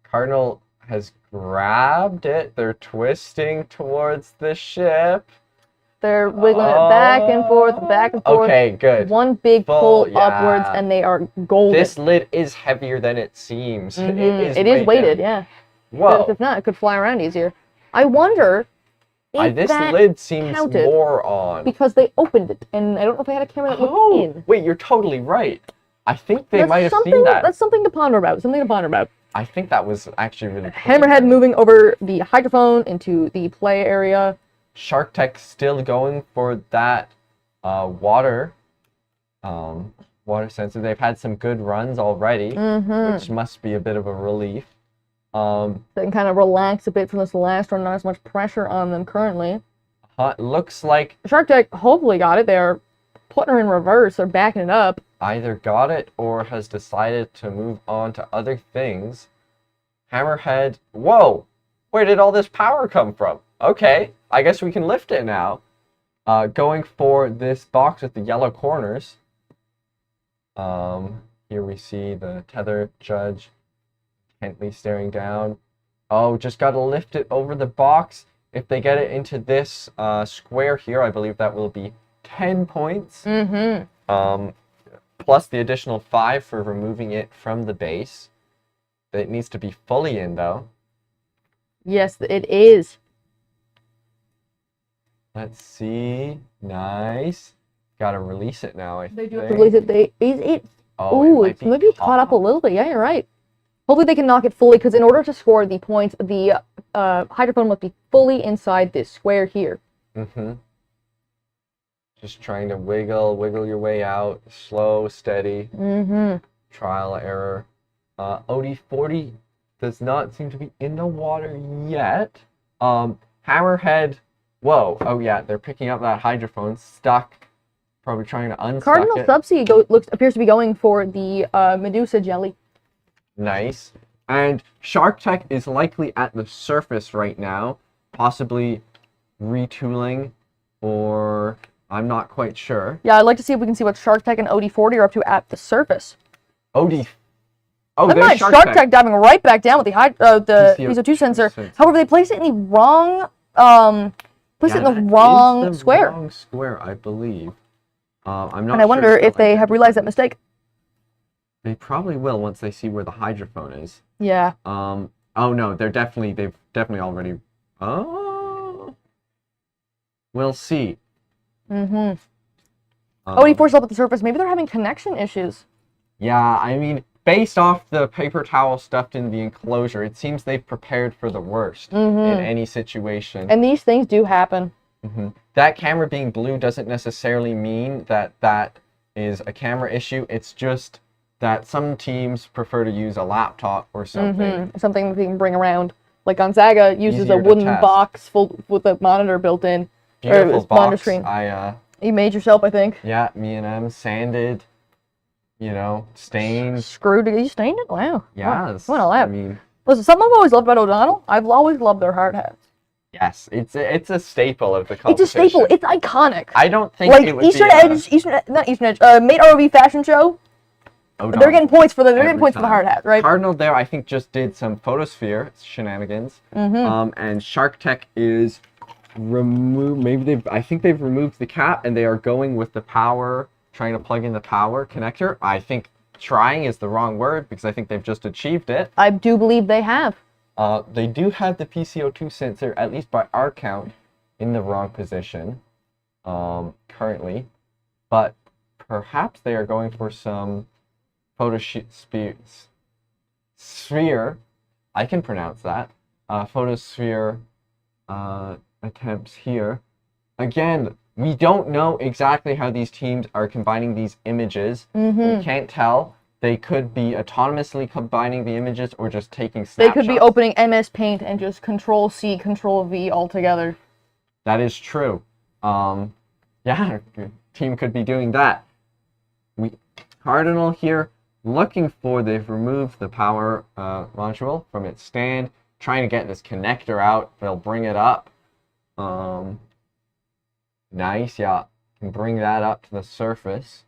Cardinal has grabbed it. They're twisting towards the ship. They're wiggling it back and forth, back and forth. Okay, good. One big pull upwards, and they are golden. This lid is heavier than it seems. It is weighted, yeah. Whoa. If not, it could fly around easier. I wonder if this that lid seems counted more on. because they opened it, and I don't know if they had a camera that looked in. Wait, you're totally right. I think they might have something, seen that. That's something to ponder about. Something to ponder about. I think that was actually really cool. Hammerhead moving over the hydrophone into the play area. Shark Tech still going for that water sensor. They've had some good runs already, which must be a bit of a relief. They can kind of relax a bit from this last run, not as much pressure on them currently. Looks like Shark Tech hopefully got it. They're putting her in reverse. They're backing it up. Either got it or has decided to move on to other things. Hammerhead, whoa! Where did all this power come from? Okay, I guess we can lift it now. Going for this box with the yellow corners. Here we see the tether judge intently staring down. Oh, just got to lift it over the box. If they get it into this square here, I believe that will be 10 points. Plus the additional 5 for removing it from the base. It needs to be fully in, though. Yes, it is. Let's see. Nice. Gotta release it now, I think. They do have to release it. It's maybe caught up a little bit. Yeah, you're right. Hopefully they can knock it fully, because in order to score the points, the hydrophone must be fully inside this square here. Just trying to wiggle your way out. Slow, steady. Trial, error. OD40 does not seem to be in the water yet. Hammerhead, whoa. Oh yeah, they're picking up that hydrophone. Stuck. Probably trying to unstuck Cardinal it. Subsea appears to be going for the Medusa jelly. Nice. And Shark Tech is likely at the surface right now. Possibly retooling, or I'm not quite sure. Yeah, I'd like to see if we can see what Shark Tech and OD40 are up to at the surface. Oh, Never mind, Shark Tech diving right back down with the PCO2 sensor. However, they place it in the wrong square. Wrong square, I believe. I'm not. And I wonder if they have realized that mistake. They probably will once they see where the hydrophone is. Yeah. Oh no, they've definitely already Oh. We'll see. Oh, he forced up at the surface. Maybe they're having connection issues. Yeah, I mean, based off the paper towel stuffed in the enclosure, it seems they've prepared for the worst in any situation. And these things do happen. That camera being blue doesn't necessarily mean that that is a camera issue. It's just that some teams prefer to use a laptop or something. Something that they can bring around. Like Gonzaga uses Easier a to wooden test. box full with a monitor built in. Beautiful or monitor box. screen. You made yourself, I think. Yeah, me and M sanded, you know, stained. Screwed it. You stained it? Wow. Yes. What a lab. I mean, Listen, something I've always loved about O'Donnell, I've always loved their hard hats. yes, it's a staple of the It's competition. a staple. It's iconic. I don't think like it would Eastern be Edge, not Eastern Edge, Mate ROV fashion show. They're getting points for they're getting points for the hard hat, right? Cardinal there, I think, just did some photosphere shenanigans. And Shark Tech is I think they've removed the cap and they are going with the power, trying to plug in the power connector. I think trying is the wrong word because I think they've just achieved it. I do believe they have. They do have the PCO2 sensor, at least by our count, in the wrong position currently. But perhaps they are going for some sphere. I can pronounce that. Photosphere attempts here. Again, we don't know exactly how these teams are combining these images. We can't tell. They could be autonomously combining the images or just taking snapshots. They could be opening MS Paint and just Control-C, Control-V all together. That is true. Yeah, team could be doing that. Cardinal here looking for, they've removed the power module from its stand, trying to get this connector out. They'll bring it up. Nice, yeah. Can bring that up to the surface.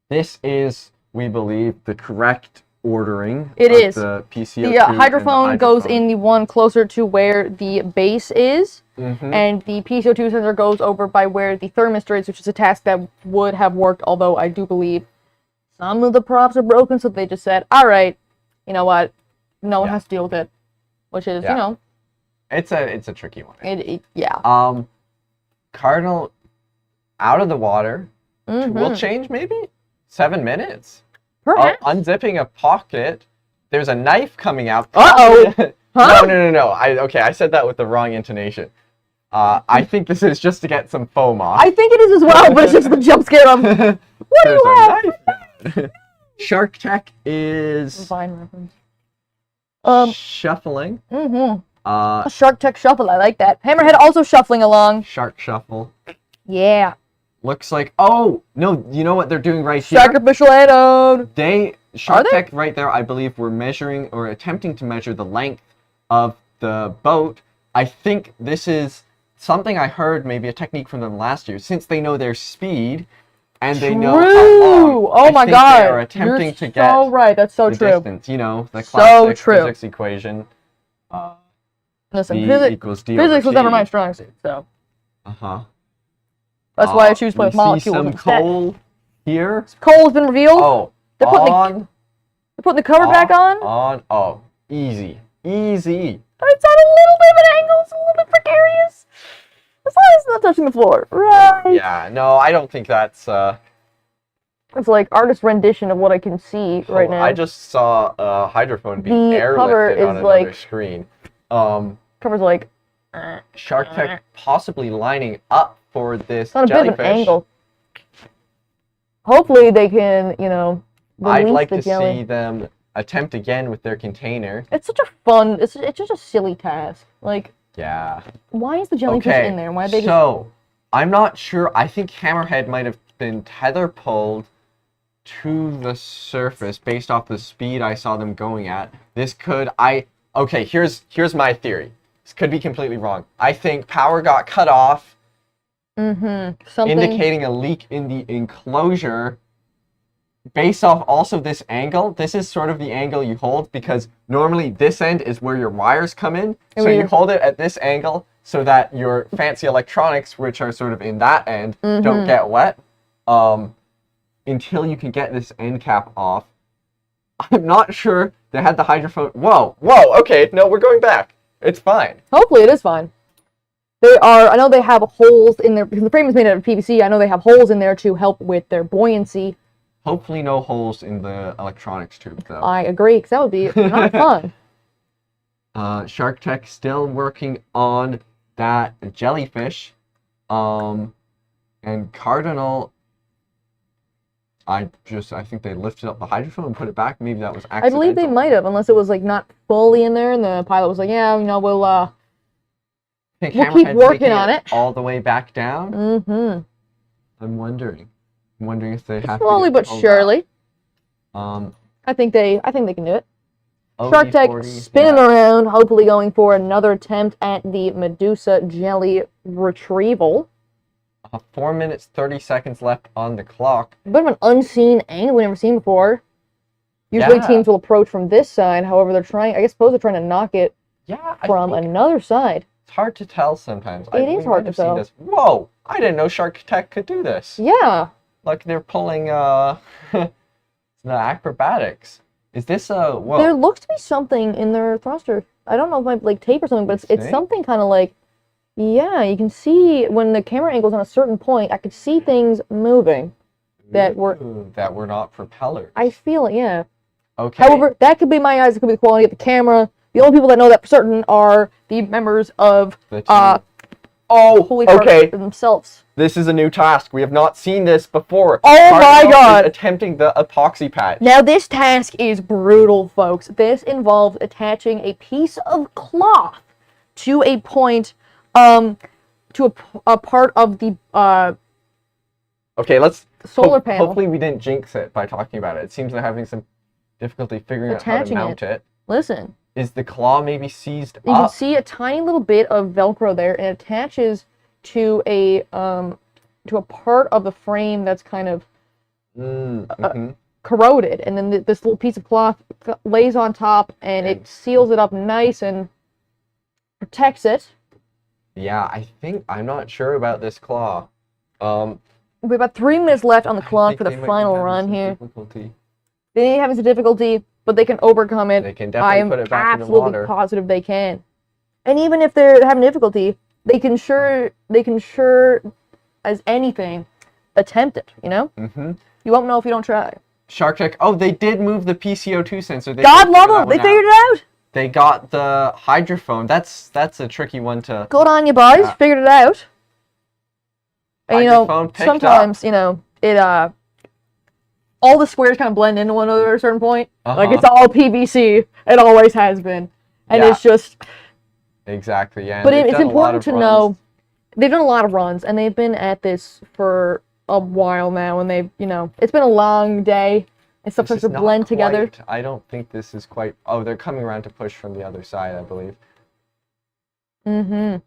This is, we believe, the correct ordering It of is. the PCO2 The and the hydrophone goes hydrophone. in the one closer to where the base is, Mhm. and the PCO2 sensor goes over by where the thermistor is, which is a task that would have worked, although I do believe some of the props are broken, so they just said, all right, you know what, no one has to deal with it, which is, you know. It's a tricky one. Yeah. Cardinal out of the water. Mm-hmm. Tool change maybe? 7 minutes? Perhaps. Unzipping a pocket. There's a knife coming out. Uh-oh. Huh? No. I said that with the wrong intonation. I think this is just to get some foam off. I think it is as well, but it's just the jump scare of, what do you have? Shark Tech is Vine reference. shuffling. A Shark Tech shuffle, I like that. Hammerhead also shuffling along. Shark shuffle. Yeah. Looks like, oh, no, you know what they're doing right here? Sacrificial anode. Shark Tech right there, I believe, were measuring or attempting to measure the length of the boat. I think this is something I heard, maybe a technique from them last year, since they know their speed and they know how long. Oh my I think God. They are attempting to get so right. That's so the true. distance, you know, the So classic true. physics equation. Listen, V equals D over physics was T. never my strong suit, so Uh-huh. that's why I choose to play we with molecules. see some instead. coal here. Coal has been revealed. Oh, they're putting the cover back on. Oh, easy. Easy. It's on a little bit of an angle. It's a little bit precarious. As long as it's not touching the floor, right? Yeah, no, I don't think that's... It's like artist rendition of what I can see right now. I just saw a hydrophone being The cover airlifted on is another like- screen. Cover's like Shark Tech possibly lining up for this it's on a bit jellyfish. of an angle. Hopefully they can, you know, I'd release like the to jelly. see them attempt again with their container. It's such a fun. It's just a silly task. Like, Yeah. why is the jellyfish Okay, in there? Why they just? so I'm not sure. I think Hammerhead might have been tether pulled to the surface based off the speed I saw them going at. This could okay, here's my theory. This could be completely wrong. I think power got cut off, Something. indicating a leak in the enclosure. Based off also this angle, this is sort of the angle you hold because normally this end is where your wires come in. So you hold it at this angle so that your fancy electronics, which are sort of in that end, don't get wet until you can get this end cap off. I'm not sure they had the hydrophone. Whoa, okay, no, we're going back. It's fine. Hopefully it is fine. I know they have holes in there, because the frame is made out of PVC, I know they have holes in there to help with their buoyancy. Hopefully no holes in the electronics tube, though. I agree, because that would be not fun. Shark Tech still working on that jellyfish. And Cardinal, I think they lifted up the hydrophone and put it back. Maybe that was accidental. I believe they might have, unless it was like not fully in there, and the pilot was like, yeah, we'll keep working on it. All the way back down? Mm-hmm. I'm wondering if they have slowly to but surely. I think they can do it. OV40, Shark Tech spinning around, hopefully going for another attempt at the Medusa jelly retrieval. 4 minutes, 30 seconds left on the clock. A bit of an unseen angle we've never seen before. Usually teams will approach from this side, however they're trying to knock it from another side. It's hard to tell sometimes. It is hard to tell. Whoa! I didn't know Shark Tech could do this. Yeah. Like they're pulling the acrobatics. Is this whoa? There looks to be something in their thruster. I don't know if it might like tape or something, but it's something kind of like, yeah, you can see when the camera angle's on a certain point, I could see things moving that were not propellers. I feel it, yeah. Okay. However, that could be my eyes, it could be the quality of the camera. The only people that know that for certain are the members of Holy Heart themselves. This is a new task. We have not seen this before. Oh my god! Attempting the epoxy patch. Now this task is brutal, folks. This involves attaching a piece of cloth to a point, to a part of the Okay, let's solar panel. Hopefully we didn't jinx it by talking about it. It seems they're having some difficulty figuring out how to mount it. Listen. Is the claw maybe seized You can see a tiny little bit of Velcro there, and it attaches to a part of the frame that's kind of corroded, and then this little piece of cloth lays on top, and it seals it up nice and protects it. Yeah, I'm not sure about this claw. We have about 3 minutes left on the clock for the final run here. They may be having some difficulty, but they can overcome it. They can definitely put it back in the water. I'm absolutely positive they can. And even if they're having difficulty, they can sure as anything attempt it, you know? Mm-hmm. You won't know if you don't try. Shark Tech. Oh, they did move the PCO2 sensor. God love them! They figured it out! They got the hydrophone. That's a tricky one to... Good on you, boys. Figured it out. And, sometimes, it, all the squares kind of blend into one another at a certain point. Like, it's all PVC. It always has been. And it's just... Exactly, yeah. But it's important to know, they've done a lot of runs, and they've been at this for a while now, and they've, it's been a long day, and stuff starts to blend together. I don't think this is quite... Oh, they're coming around to push from the other side, I believe. Mm-hmm.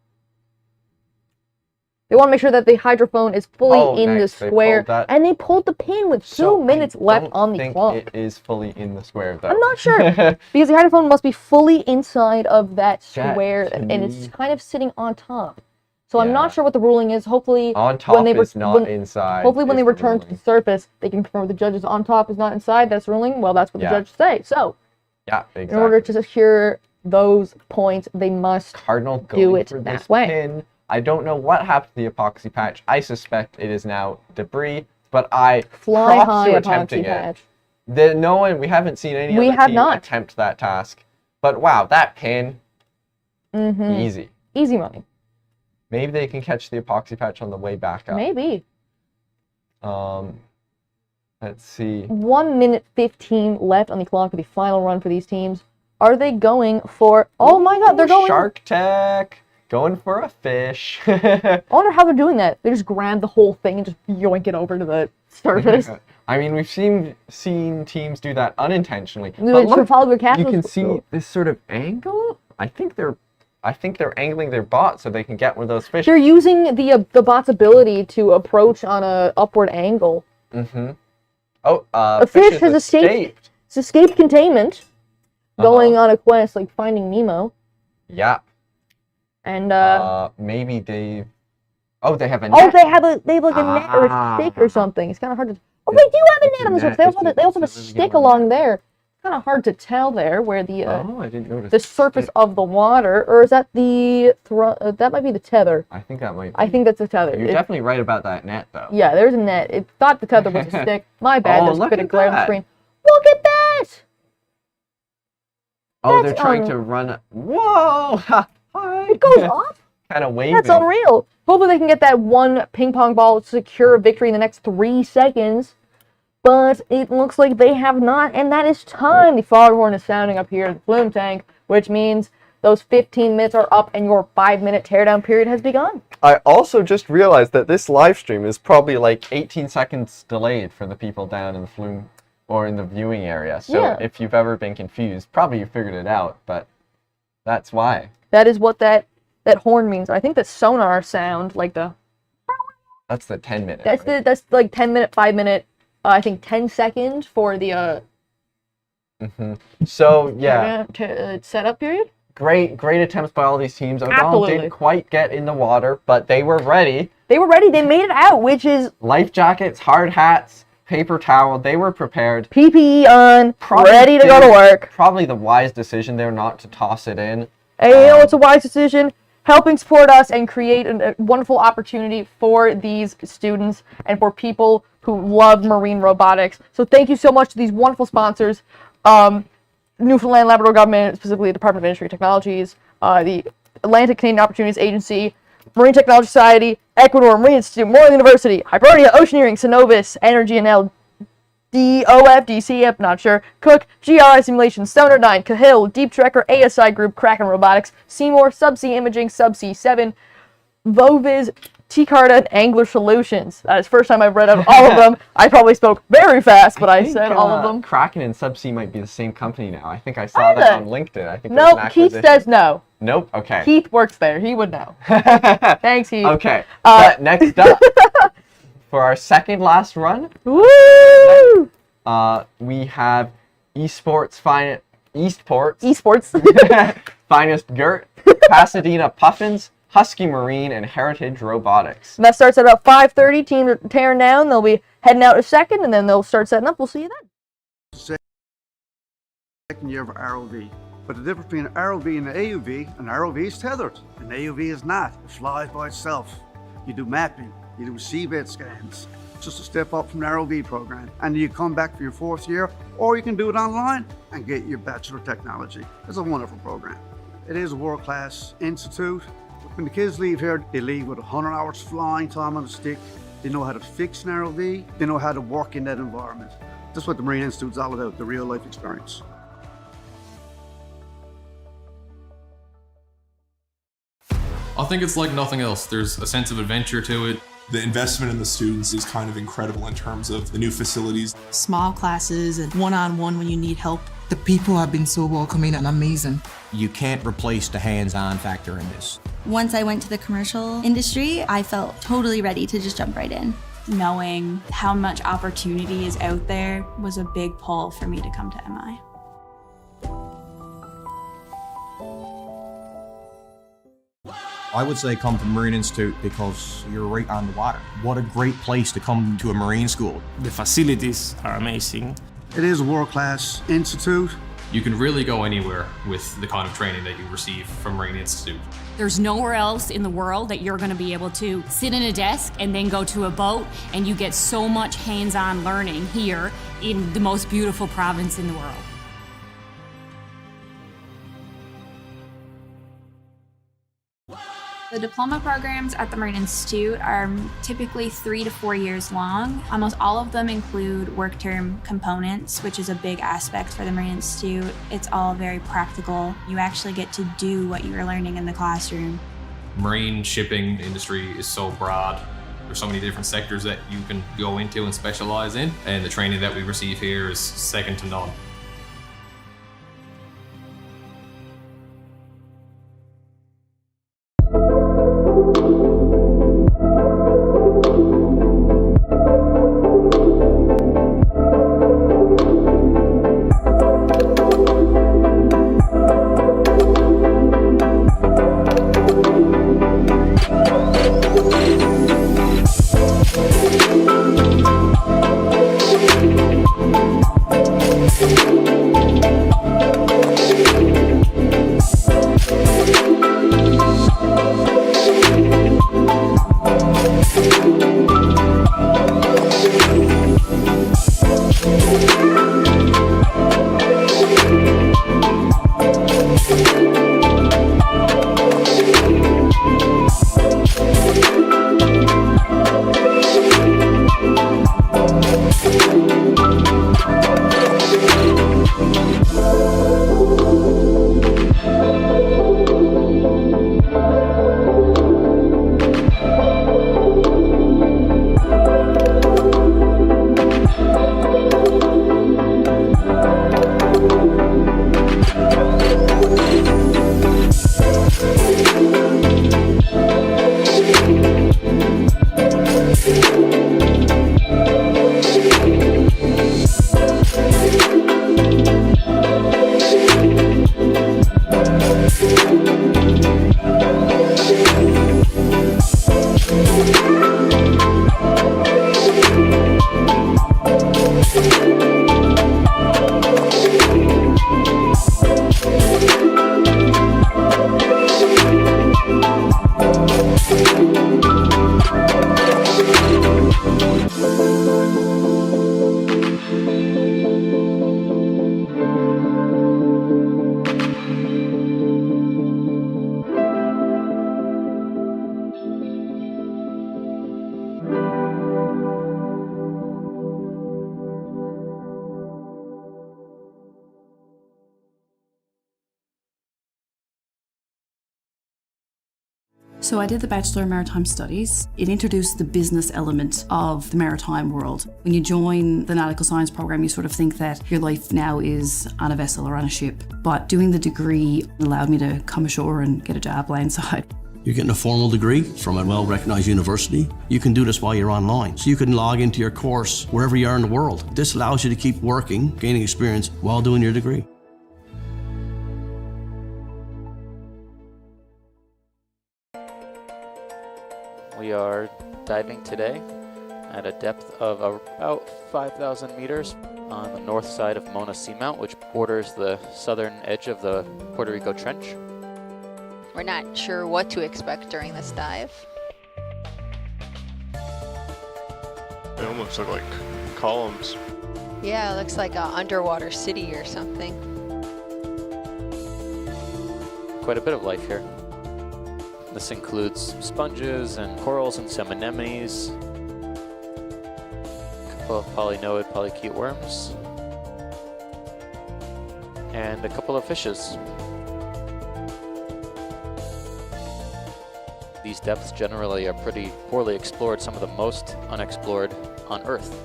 They want to make sure that the hydrophone is fully in the square, and they pulled the pin with 2 minutes left on the clock. It is fully in the square, though. I'm not sure, because the hydrophone must be fully inside of that square, and it's kind of sitting on top. So I'm not sure what the ruling is. Hopefully, on top is not inside. Hopefully, when they return to the surface, they can confirm the judges on top is not inside. That's ruling. Well, that's what the judges say. So, exactly. In order to secure those points, they must do it that way. Pin. I don't know what happened to the epoxy patch. I suspect it is now debris, but I fly high attempting epoxy patch. We haven't seen any other team attempt that task. But wow, that pin, easy. Easy money. Maybe they can catch the epoxy patch on the way back up. Maybe. Let's see. 1 minute 15 left on the clock for the final run for these teams. Are they going for... Oh my god, they're going... Shark Tech! Going for a fish. I wonder how they're doing that. They just grab the whole thing and just yoink it over to the surface. I mean, we've seen teams do that unintentionally. But look, you can see this sort of angle. I think they're angling their bot so they can get one of those fish. They're using the bot's ability to approach on a upward angle. Mm-hmm. Oh, a fish has escaped. It's escaped containment. Going on a quest like Finding Nemo. Yeah. And maybe they... Oh, they have a net. Oh, they have like a net or a stick or something. It's kind of hard to... Oh, they do have a net on the surface. They also have a stick along there. Kind kind of hard to tell there where the I didn't notice the surface of the water, or is that the that might be the tether. I think that might be. I think that's the tether. You're definitely right about that net, though. Yeah, there's a net. It thought the tether was a stick. My bad. Oh, There's a look bit of at glare on the that. screen. Look at that! Oh, they're That's trying to run. Whoa! Hi. It goes up. Kind of waving. That's unreal. Hopefully they can get that one ping pong ball to secure a victory in the next 3 seconds. But it looks like they have not, and that is time. The foghorn is sounding up here in the flume tank, which means those 15 minutes are up and your 5-minute teardown period has begun. I also just realized that this live stream is probably like 18 seconds delayed for the people down in the flume or in the viewing area. So Yeah. if you've ever been confused, probably you figured it out, but that's why. That is what that horn means. I think the sonar sound, like the... That's the 10-minute. That's like 10-minute, 5-minute, I think 10 seconds for the So, yeah. Setup period? Great attempts by all these teams. O'Donnell Absolutely. didn't quite get in the water, but they were ready. They were ready. They made it out, which is Life jackets, hard hats, paper towel. They were prepared. PPE on, ready to go to work. Probably the wise decision there not to toss it in. And you know, it's a wise decision, helping support us and create a wonderful opportunity for these students and for people who love marine robotics. So thank you so much to these wonderful sponsors, Newfoundland Labrador government, specifically the Department of Industry and Technologies, the Atlantic Canadian Opportunities Agency, Marine Technology Society, Ecuador Marine Institute, Moreland University, Hibernia, Oceaneering, Synovus, Energy NL, DOF, not sure, Cook, GRI Simulations, 709, Cahill, Deep Trekker, ASI Group, Kraken Robotics, Seymour, Subsea Imaging, Subsea 7, Voviz, T-Carta, and Angler Solutions. That is the first time I've read out all of them. I probably spoke very fast, but I think, said all of them. Kraken and Subsea might be the same company now. I think I saw that on LinkedIn. I think there's an Nope, Keith acquisition. says no. Nope, okay. Keith works there. He would know. Thanks, Keith. Okay, but next up, for our second last run, Woo! we have Esports Finest Gert, Pasadena Puffins, Husky Marine, and Heritage Robotics. And that starts at about 5:30. Teams are tearing down. They'll be heading out in a second, and then they'll start setting up. We'll see you then. Second year of ROV. But the difference between an ROV and an AUV, an ROV is tethered. An AUV is not. It flies by itself. You do mapping, you do seabed scans. It's just a step up from the ROV program. And you come back for your 4th year, or you can do it online and get your Bachelor of Technology. It's a wonderful program. It is a world-class institute. When the kids leave here, they leave with 100 hours flying time on a stick. They know how to fix an ROV. They know how to work in that environment. That's what the Marine Institute is all about, the real-life experience. I think it's like nothing else. There's a sense of adventure to it. The investment in the students is kind of incredible in terms of the new facilities. Small classes and one-on-one when you need help. The people have been so welcoming and amazing. You can't replace the hands-on factor in this. Once I went to the commercial industry, I felt totally ready to just jump right in. Knowing how much opportunity is out there was a big pull for me to come to MI. I would say come to the Marine Institute because you're right on the water. What a great place to come to a marine school. The facilities are amazing. It is a world-class institute. You can really go anywhere with the kind of training that you receive from Marine Institute. There's nowhere else in the world that you're going to be able to sit in a desk and then go to a boat, and you get so much hands-on learning here in the most beautiful province in the world. The diploma programs at the Marine Institute are typically 3 to 4 years long. Almost all of them include work term components, which is a big aspect for the Marine Institute. It's all very practical. You actually get to do what you are learning in the classroom. Marine shipping industry is so broad. There's so many different sectors that you can go into and specialize in, and the training that we receive here is second to none. We'll be right back. So I did the Bachelor of Maritime Studies. It introduced the business element of the maritime world. When you join the nautical science program, you sort of think that your life now is on a vessel or on a ship. But doing the degree allowed me to come ashore and get a job landside. You're getting a formal degree from a well-recognized university. You can do this while you're online. So you can log into your course wherever you are in the world. This allows you to keep working, gaining experience while doing your degree. We are diving today at a depth of about 5,000 meters on the north side of Mona Seamount, which borders the southern edge of the Puerto Rico Trench. We're not sure what to expect during this dive. They almost look like columns. Yeah, it looks like an underwater city or something. Quite a bit of life here. This includes sponges and corals and some anemones, a couple of polynoid polychaete worms, and a couple of fishes. These depths generally are pretty poorly explored, some of the most unexplored on Earth.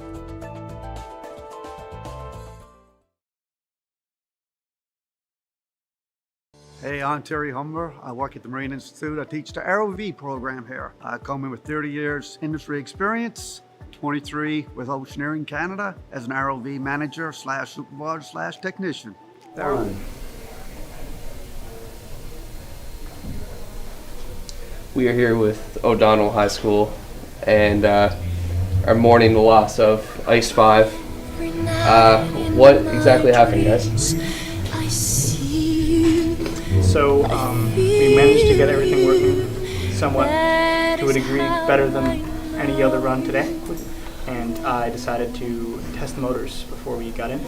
Hey, I'm Terry Humber. I work at the Marine Institute. I teach the ROV program here. I come in with 30 years industry experience, 23 with Oceaneering Canada as an ROV manager slash supervisor slash technician. There. We are here with O'Donnell High School and are mourning the loss of Ice 5. What exactly happened, guys? So we managed to get everything working somewhat to a degree better than any other run today. And I decided to test the motors before we got in.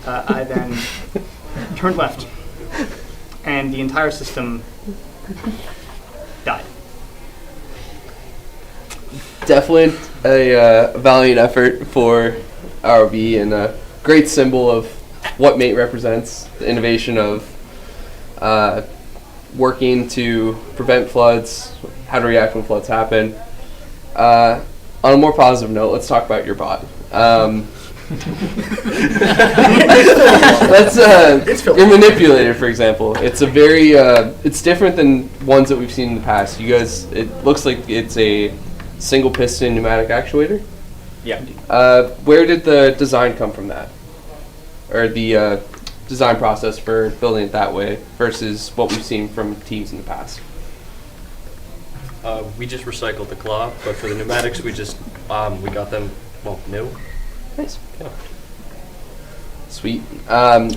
I then turned left and the entire system died. Definitely a valiant effort for ROV and a great symbol of what MATE represents, the innovation of working to prevent floods, how to react when floods happen. On a more positive note, let's talk about your bot. Your manipulator, for example. It's a very, it's different than ones that we've seen in the past. You guys, it looks like it's a single piston pneumatic actuator. Yeah. Where did the design come from that? Or the design process for building it that way versus what we've seen from teams in the past? We just recycled the claw, but for the pneumatics, we just we got them new. Nice. Yeah. Sweet.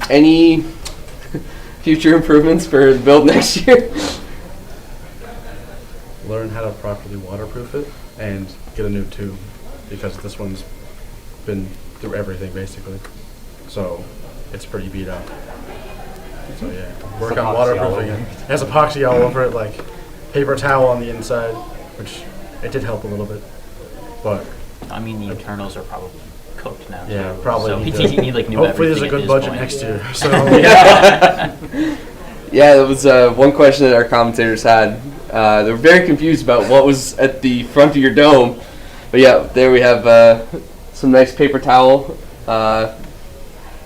Any future improvements for the build next year? Learn how to properly waterproof it and get a new tube, because this one's been through everything basically. So it's pretty beat up. So yeah, work on waterproofing it. It has epoxy all over it, like paper towel on the inside, which it did help a little bit. But I mean, the internals are probably cooked now. yeah, too. probably. So need you need like new hopefully there's a everything good at this budget point. next year. So Yeah, that was one question that our commentators had. They were very confused about what was at the front of your dome. But yeah, there we have some nice paper towel.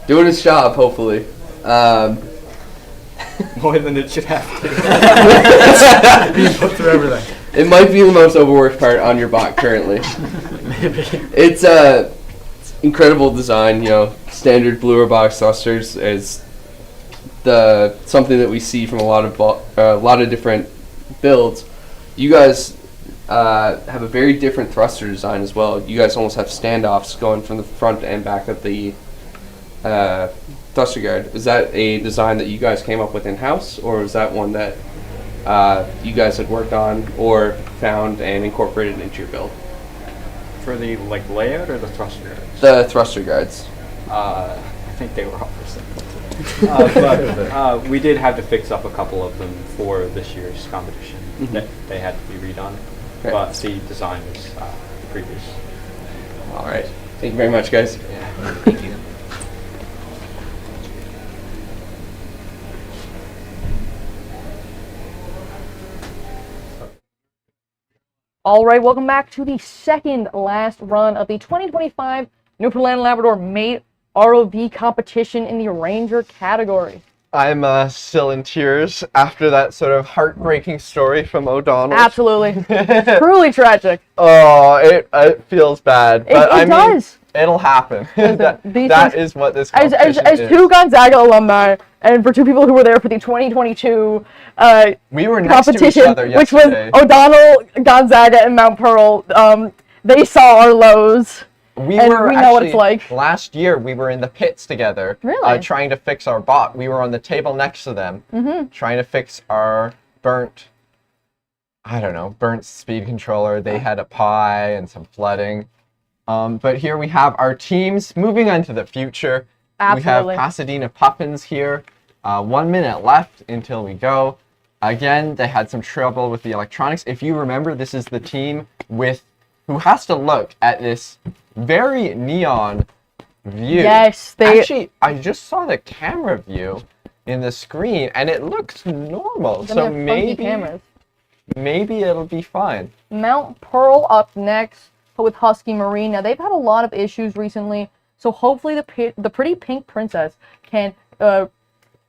Doing its job, hopefully. More than it should have to. being put through everything. It might be the most overworked part on your bot currently. Maybe. It's incredible design. You know, standard bluer box thrusters is something that we see from a lot of different builds. You guys have a very different thruster design as well. You guys almost have standoffs going from the front and back of the thruster guard. Is that a design that you guys came up with in-house, or is that one that you guys had worked on or found and incorporated into your build? For the layout or the thruster guards? The thruster guards. I think they were all for but we did have to fix up a couple of them for this year's competition. Mhm. They had to be redone, Okay. but the design was previous. All right. Thank you very much, guys. Thank you. All right, welcome back to the second last run of the 2025 Newfoundland Labrador Mate ROV competition in the Ranger category. I'm still in tears after that sort of heartbreaking story from O'Donnell. Absolutely. Truly tragic. Oh, it feels bad. But It does. It'll happen. Listen, that is what this competition as is. two Gonzaga alumni, and for two people who were there for the 2022 we were next competition, to each other which was yesterday. O'Donnell, Gonzaga, and Mount Pearl, they saw our lows. We and were we know actually, what it's like. Last year, we were in the pits together, Really? trying to fix our bot. We were on the table next to them, trying to fix our burnt speed controller. They had a pie and some flooding. But here we have our teams moving on to the future. Absolutely. We have Pasadena Puffins here. 1 minute left until we go. Again, they had some trouble with the electronics. If you remember, this is the team who has to look at this very neon view. Yes, Actually, I just saw the camera view in the screen, and it looks normal. So maybe it'll be fine. Mount Pearl up next with Husky Marine. Now, they've had a lot of issues recently, so hopefully the pretty pink princess can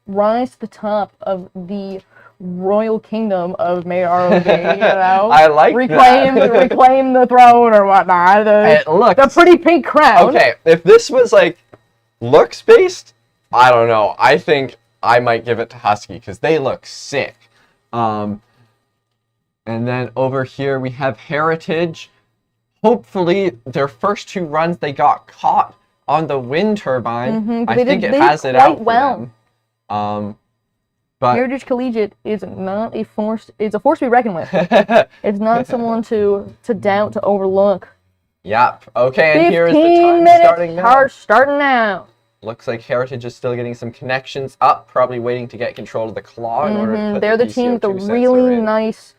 rise to the top of the royal kingdom of Mate ROV, you know? I like reclaim the throne or whatnot. The pretty pink crown. Okay, if this was like looks based, I don't know. I think I might give it to Husky because they look sick. And then over here we have Heritage. Hopefully their first two runs they got caught on the wind turbine. I think it has it out for them. But Heritage Collegiate is not a force. It's a force to be reckoned with. It's not someone to doubt, to overlook. Yep. Okay, and here is the 15 time starting now. Starting now. Looks like Heritage is still getting some connections up, probably waiting to get control of the claw in order to put They're the team with the PCO2 really sensor in. nice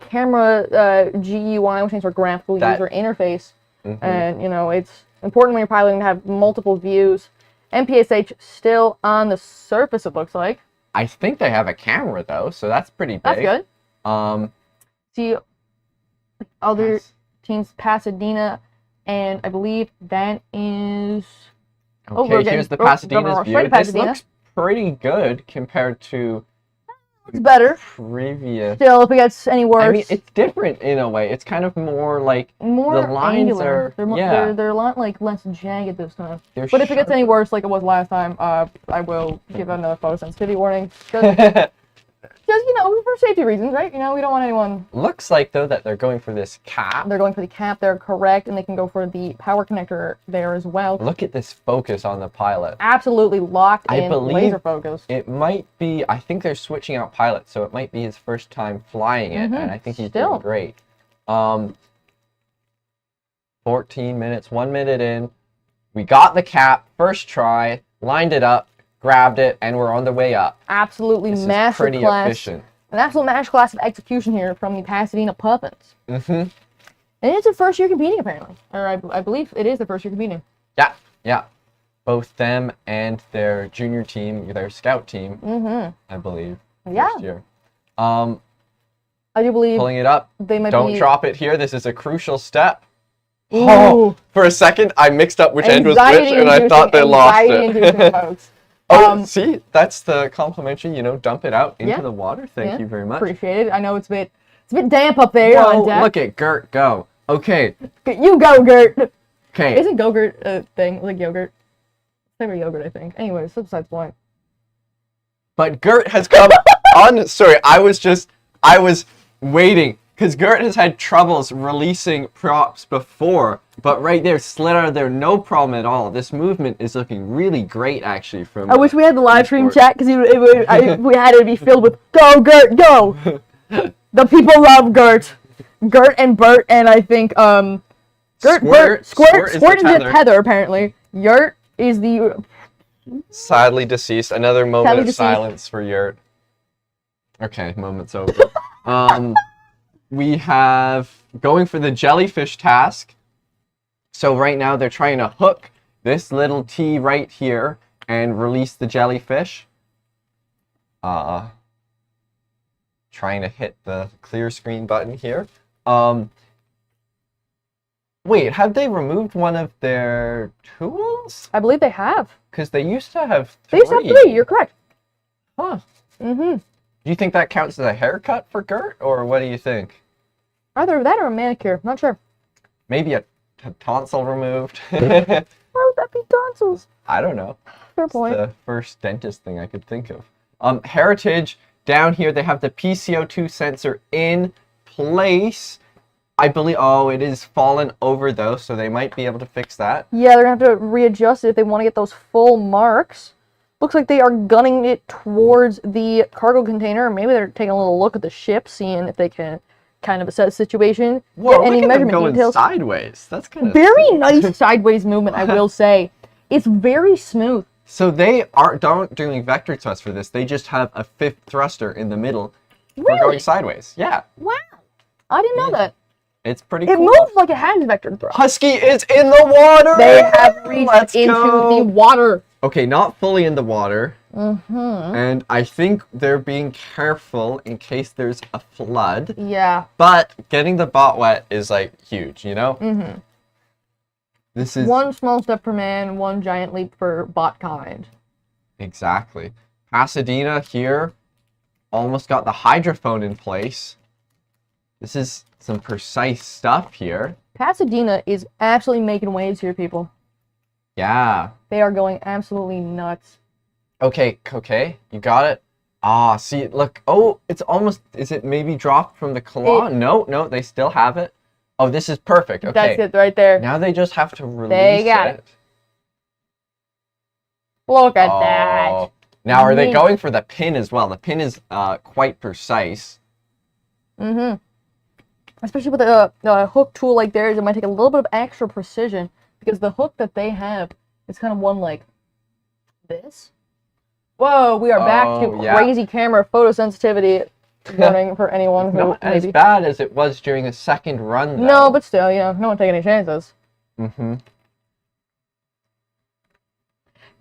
camera GUI, which stands for graphical user interface. And you know, it's important when you're piloting to have multiple views. MPSH still on the surface, it looks like. I think they have a camera though, so that's pretty big. That's good. See, other teams, Pasadena, and I believe that is. Okay, here's the Pasadena's view. This looks pretty good compared to. It's better. Previous. Still, if it gets any worse. I mean, it's different in a way. It's kind of more like the lines angular. are. They're a lot like less jagged this time. They're but if it gets any worse, like it was last time, I will give another photosensitivity warning. Just you know, for safety reasons, right? You know, we don't want anyone. Looks like though that they're going for this cap. They're going for the cap. They're correct, and they can go for the power connector there as well. Look at this focus on the pilot. Absolutely locked in, I believe laser focus. It might be. I think they're switching out pilots, so it might be his first time flying it, and I think he's doing great. 14 minutes, 1 minute in. We got the cap first try, lined it up, grabbed it, and we're on the way up. Absolutely master pretty class. efficient. An absolute master class of execution here from the Pasadena Puffins. And it's their first year competing, apparently. Or I believe it is their first year competing. Yeah. Both them and their junior team, their scout team, I believe. Yeah. First year. I do believe Pulling it up. They might Don't be... drop it here. This is a crucial step. Ooh. Oh, for a second, I mixed up which end was which, and I thought they lost it. See, that's the complimentary, you know, dump it out into the water. Thank you very much. Appreciate it. I know it's a bit damp up there Whoa, on deck. look at Gert go. Okay. You go, Gert. Okay. Isn't Go-Gurt a thing? Like yogurt? Favorite yogurt, I think. Anyways, that's besides the point. But Gert has come on. Sorry, I was waiting. Because Gert has had troubles releasing props before, but right there, slid out of there, no problem at all. This movement is looking really great, actually. From I wish we had the live stream chat, because we had it be filled with "Go Gert, go!" The people love Gert, and Bert, and I think Squirt is the tether apparently. Yurt is the sadly deceased. Another moment of silence for Yurt. Okay, moment's over. We have going for the jellyfish task. So right now they're trying to hook this little T right here and release the jellyfish. Trying to hit the clear screen button here. Wait, have they removed one of their tools? I believe they have. Because they used to have 3. They used to have 3, you're correct. Huh. Mm-hmm. Do you think that counts as a haircut for Gert, or what do you think? Either that or a manicure, not sure. Maybe a tonsil removed? Why would that be tonsils? I don't know. Fair point. It's the first dentist thing I could think of. Heritage, down here they have the PCO2 sensor in place. I believe, oh, it is fallen over though, so they might be able to fix that. Yeah, they're going to have to readjust it if they want to get those full marks. Looks like they are gunning it towards the cargo container. Maybe they're taking a little look at the ship, seeing if they can kind of assess the situation. Whoa, get any look at them measurement going details. sideways. That's kind of Very nice sideways movement, I will say. It's very smooth. So they aren't doing vector thrust for this. They just have a 5th thruster in the middle for going sideways. Yeah. Wow. I didn't know that. It's pretty It cool. moves like it has vector thrust. Husky is in the water! They have reached Let's into go. the water. Okay, not fully in the water. Mm-hmm. And I think they're being careful in case there's a flood. Yeah. But getting the bot wet is like huge, you know? Mm-hmm. This is one small step for man, one giant leap for bot kind. exactly. Pasadena here almost got the hydrophone in place. This is some precise stuff here. Pasadena is absolutely making waves here, people. Yeah. They are going absolutely nuts. Okay, you got it. Ah, see, look. Oh, it's almost. Is it maybe dropped from the claw? No, they still have it. Oh, this is perfect. Okay. That's it right there. Now they just have to release They got it. Look at that. Now, are they Neat. going for the pin as well? The pin is quite precise. Mm-hmm. Especially with a hook tool like theirs, it might take a little bit of extra precision because the hook that they have is kind of one like this. Whoa, we are back to crazy camera photosensitivity warning for anyone who Not as bad as it was during the second run, though. No, but still, you know, no one take any chances. Mm-hmm.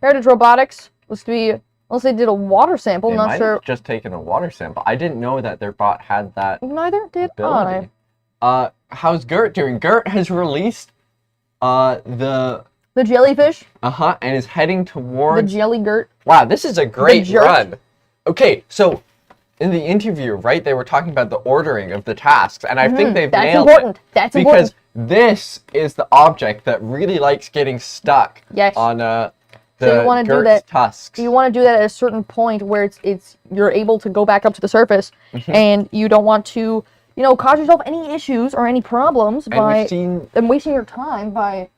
Heritage Robotics was to be, unless they did a water sample, They not might sure. have just taken a water sample. I didn't know that their bot had that Neither did ability. How's Gert doing? Gert has released the jellyfish. And is heading towards The jelly Gert. Wow, this is a great jerk. run. Okay, so in the interview, right, they were talking about the ordering of the tasks, and I think they've That's nailed important. it. That's because important. this is the object that really likes getting stuck on So the you want to do Gert's that. tusks. You want to do that at a certain point where it's you're able to go back up to the surface, and you don't want to, you know, cause yourself any issues or any problems by and wasting your time by.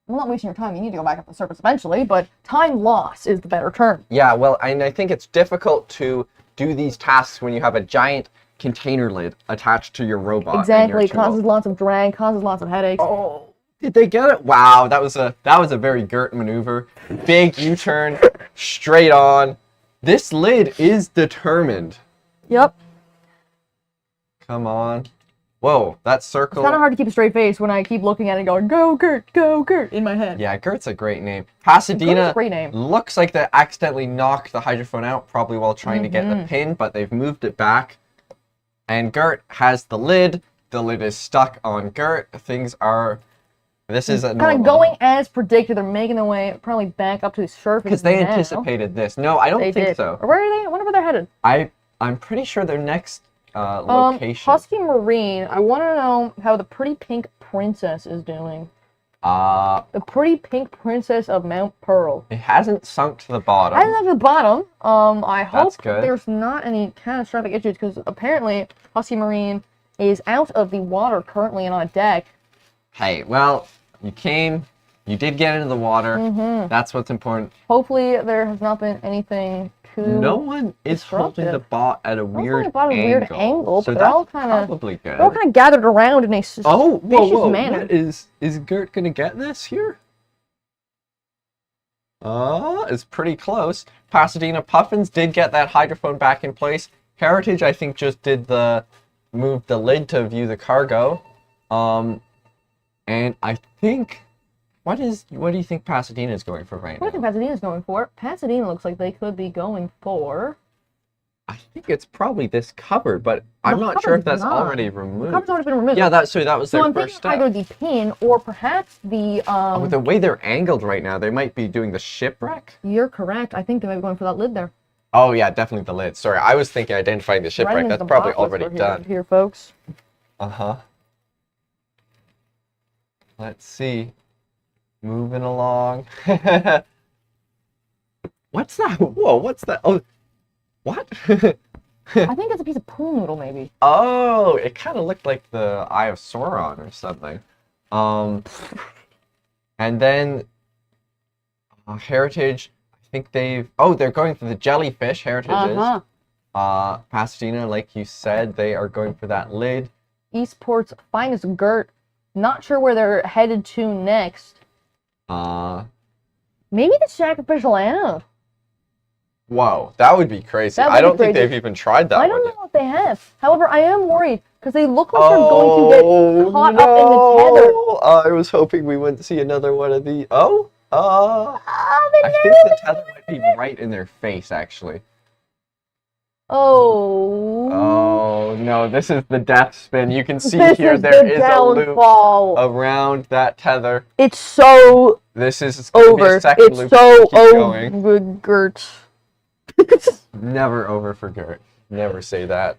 Well, not wasting your time. You need to go back up to the surface eventually, but time loss is the better term. Yeah, well, and I think it's difficult to do these tasks when you have a giant container lid attached to your robot. and Exactly. your It causes tool. lots of drag, causes lots of headaches. Oh, did they get it? Wow, that was a very Gert maneuver. Big U-turn, straight on. This lid is determined. Yep. Come on. Whoa, that circle. It's kind of hard to keep a straight face when I keep looking at it and going, go Gert, in my head. Yeah, Gert's a great name. Pasadena Gert's a great name. looks like they accidentally knocked the hydrophone out, probably while trying to get the pin, but they've moved it back. And Gert has the lid. The lid is stuck on Gert. Things are... This is a Kind of going as predicted. They're making their way probably back up to the surface. because they now. anticipated this. No, I don't They think did. so. Or where are they? I wonder where they're headed. I'm pretty sure their next location. Husky Marine. I want to know how the pretty pink princess is doing. The pretty pink princess of Mount Pearl. It hasn't sunk to the bottom. I don't know the bottom. I hope That's good. there's not any catastrophic issues because apparently Husky Marine is out of the water currently and on a deck. Hey, well, you came, you did get into the water. Mhm. That's what's important. Hopefully there has not been anything too. No one is holding the bot at a weird about a angle. weird angle, so but they're all that's kind of probably good. They're all kind of gathered around in a suspicious manner. What is Gert gonna get this here? It's pretty close. Pasadena Puffins did get that hydrophone back in place. Heritage, I think, just did moved the lid to view the cargo. And I think, what do you think Pasadena is going for right What do you now? think Pasadena's going for? Pasadena looks like they could be going for I think it's probably this cupboard, but I'm not sure if that's already removed. The cupboard's already been removed. Yeah, that was so their I'm first thinking step. either the pin or perhaps the With the way they're angled right now, they might be doing the shipwreck. You're correct. I think they might be going for that lid there. Oh yeah, definitely the lid. Sorry, I was thinking identifying the shipwreck. That's probably already done. Here, folks. Uh-huh. Let's see. Moving along. What's that? Whoa, what's that? Oh, what? I think it's a piece of pool noodle, maybe. Oh, it kind of looked like the Eye of Sauron or something. And then Heritage, I think they're going for the jellyfish, Heritage is. Pasadena, like you said, they are going for that lid. Eastport's finest Gert. Not sure where they're headed to next. Maybe the sacrificial animal. Whoa, that would be crazy. I don't think they've even tried that one. I don't know if they have. However, I am worried because they look like they're going to get caught up in the tether. I was hoping we wouldn't see another one of the. I think the tether might be right in their face, actually. Oh no, this is the death spin. You can see here there is a loop around that tether. It's so this is over. It's loop so over, Gert. Never over for Gert. Never say that.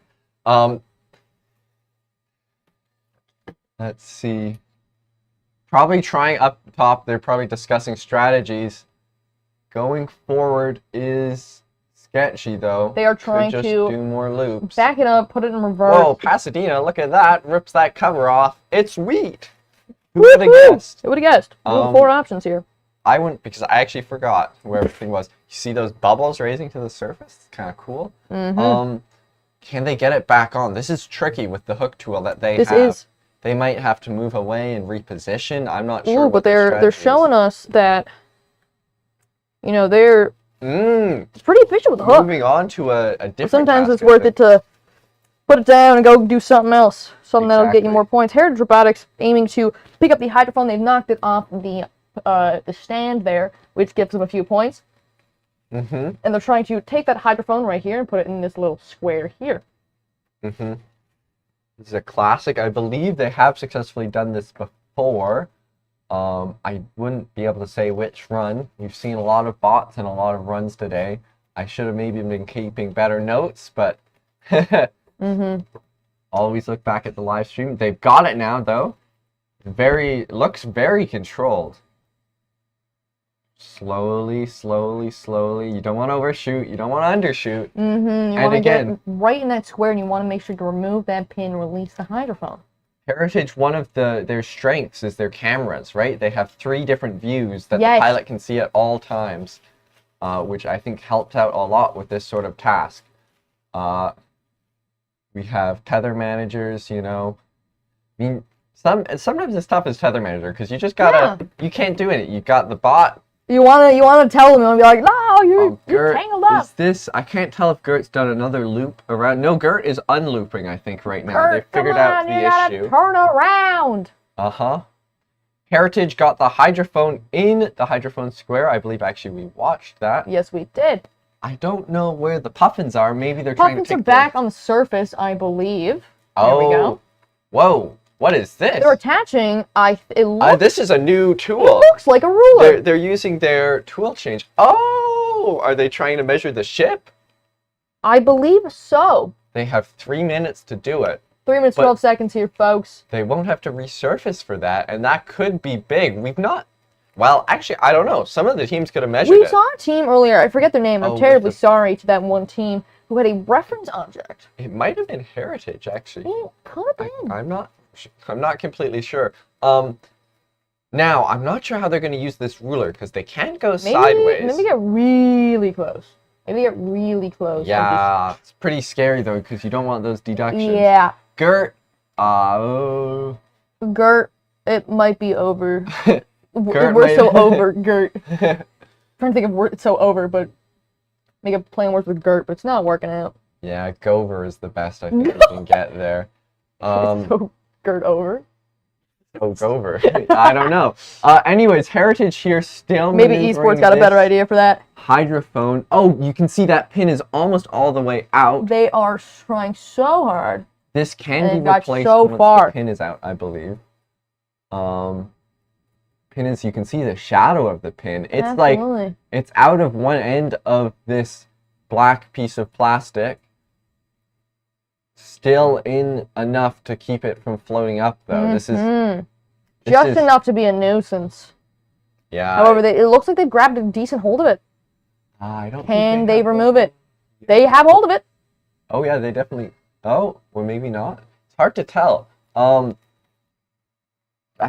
Let's see. Probably trying up top. They're probably discussing strategies. Going forward is sketchy though. They are trying to do more loops. Back it up, put it in reverse. Whoa, Pasadena! Look at that. Rips that cover off. It's wheat. Who would have guessed? Who would have guessed? We have 4 options here. I wouldn't, because I actually forgot where everything was. You see those bubbles raising to the surface? It's kind of cool. Can they get it back on? This is tricky with the hook tool that they have. They might have to move away and reposition. I'm not sure. Ooh, but they're showing us that, you know, they're it's pretty efficient with the hook. Moving on to a different. Sometimes task, it's worth it to put it down and go do something else. Something that'll get you more points. Heritage Robotics aiming to pick up the hydrophone. They've knocked it off the stand there, which gives them a few points. And they're trying to take that hydrophone right here and put it in this little square here. This is a classic. I believe they have successfully done this before. I wouldn't be able to say which run. We've seen a lot of bots and a lot of runs today. I should have maybe been keeping better notes, but always look back at the live stream. They've got it now, though. Looks very controlled. Slowly, slowly, slowly. You don't want to overshoot. You don't want to undershoot. You want to get right in that square, and you want to make sure to remove that pin, release the hydrophone. Heritage, one of their strengths is their cameras, right? They have 3 different views that the pilot can see at all times, which I think helped out a lot with this sort of task. We have tether managers, you know. I mean, sometimes it's tough as tether manager because you just gotta you can't do it. You got the bot. You wanna tell them and be like, no, you're tangled up. Is this? I can't tell if Gert's done another loop around. No, Gert is unlooping. I think right now they figured out the issue. Turn around. Heritage got the hydrophone in the hydrophone square. I believe actually we watched that. Yes, we did. I don't know where the puffins are. Maybe they're trying to Puffins are back on the surface, I believe. Oh, there we go. Whoa. What is this? They're attaching. It looks. This is a new tool. It looks like a ruler. They're using their tool change. Oh, are they trying to measure the ship? I believe so. They have 3 minutes to do it. 3 minutes, 12 seconds here, folks. They won't have to resurface for that, and that could be big. We've not. Well, actually, I don't know. Some of the teams could have measured it. We saw a team earlier. I forget their name. I'm terribly sorry to that one team who had a reference object. It might have been Heritage, actually. It could have been. I'm not completely sure. Now, I'm not sure how they're going to use this ruler because they can't go sideways. Maybe get really close. Yeah, it's pretty scary though because you don't want those deductions. Yeah. Gert, Gert, it might be over. Gert we're so over, Gert. Trying to think of word so over, but make a plain words with Gert, but it's not working out. Yeah, Gover is the best I think we can get there. So Gert over. over. I don't know. Anyways, Heritage here still Maybe esports got a better idea for that. Hydrophone. Oh, you can see that pin is almost all the way out. They are trying so hard. This can be got replaced so once far. the pin is out, I believe. Pin is, you can see the shadow of the pin. It's Absolutely. like, it's out of one end of this black piece of plastic. Still in enough to keep it from floating up, though. This is just enough to be a nuisance. Yeah. However, it looks like they've grabbed a decent hold of it. I don't. Can they remove it? They have hold of it. Oh yeah, they definitely. Oh, or maybe not. It's hard to tell. I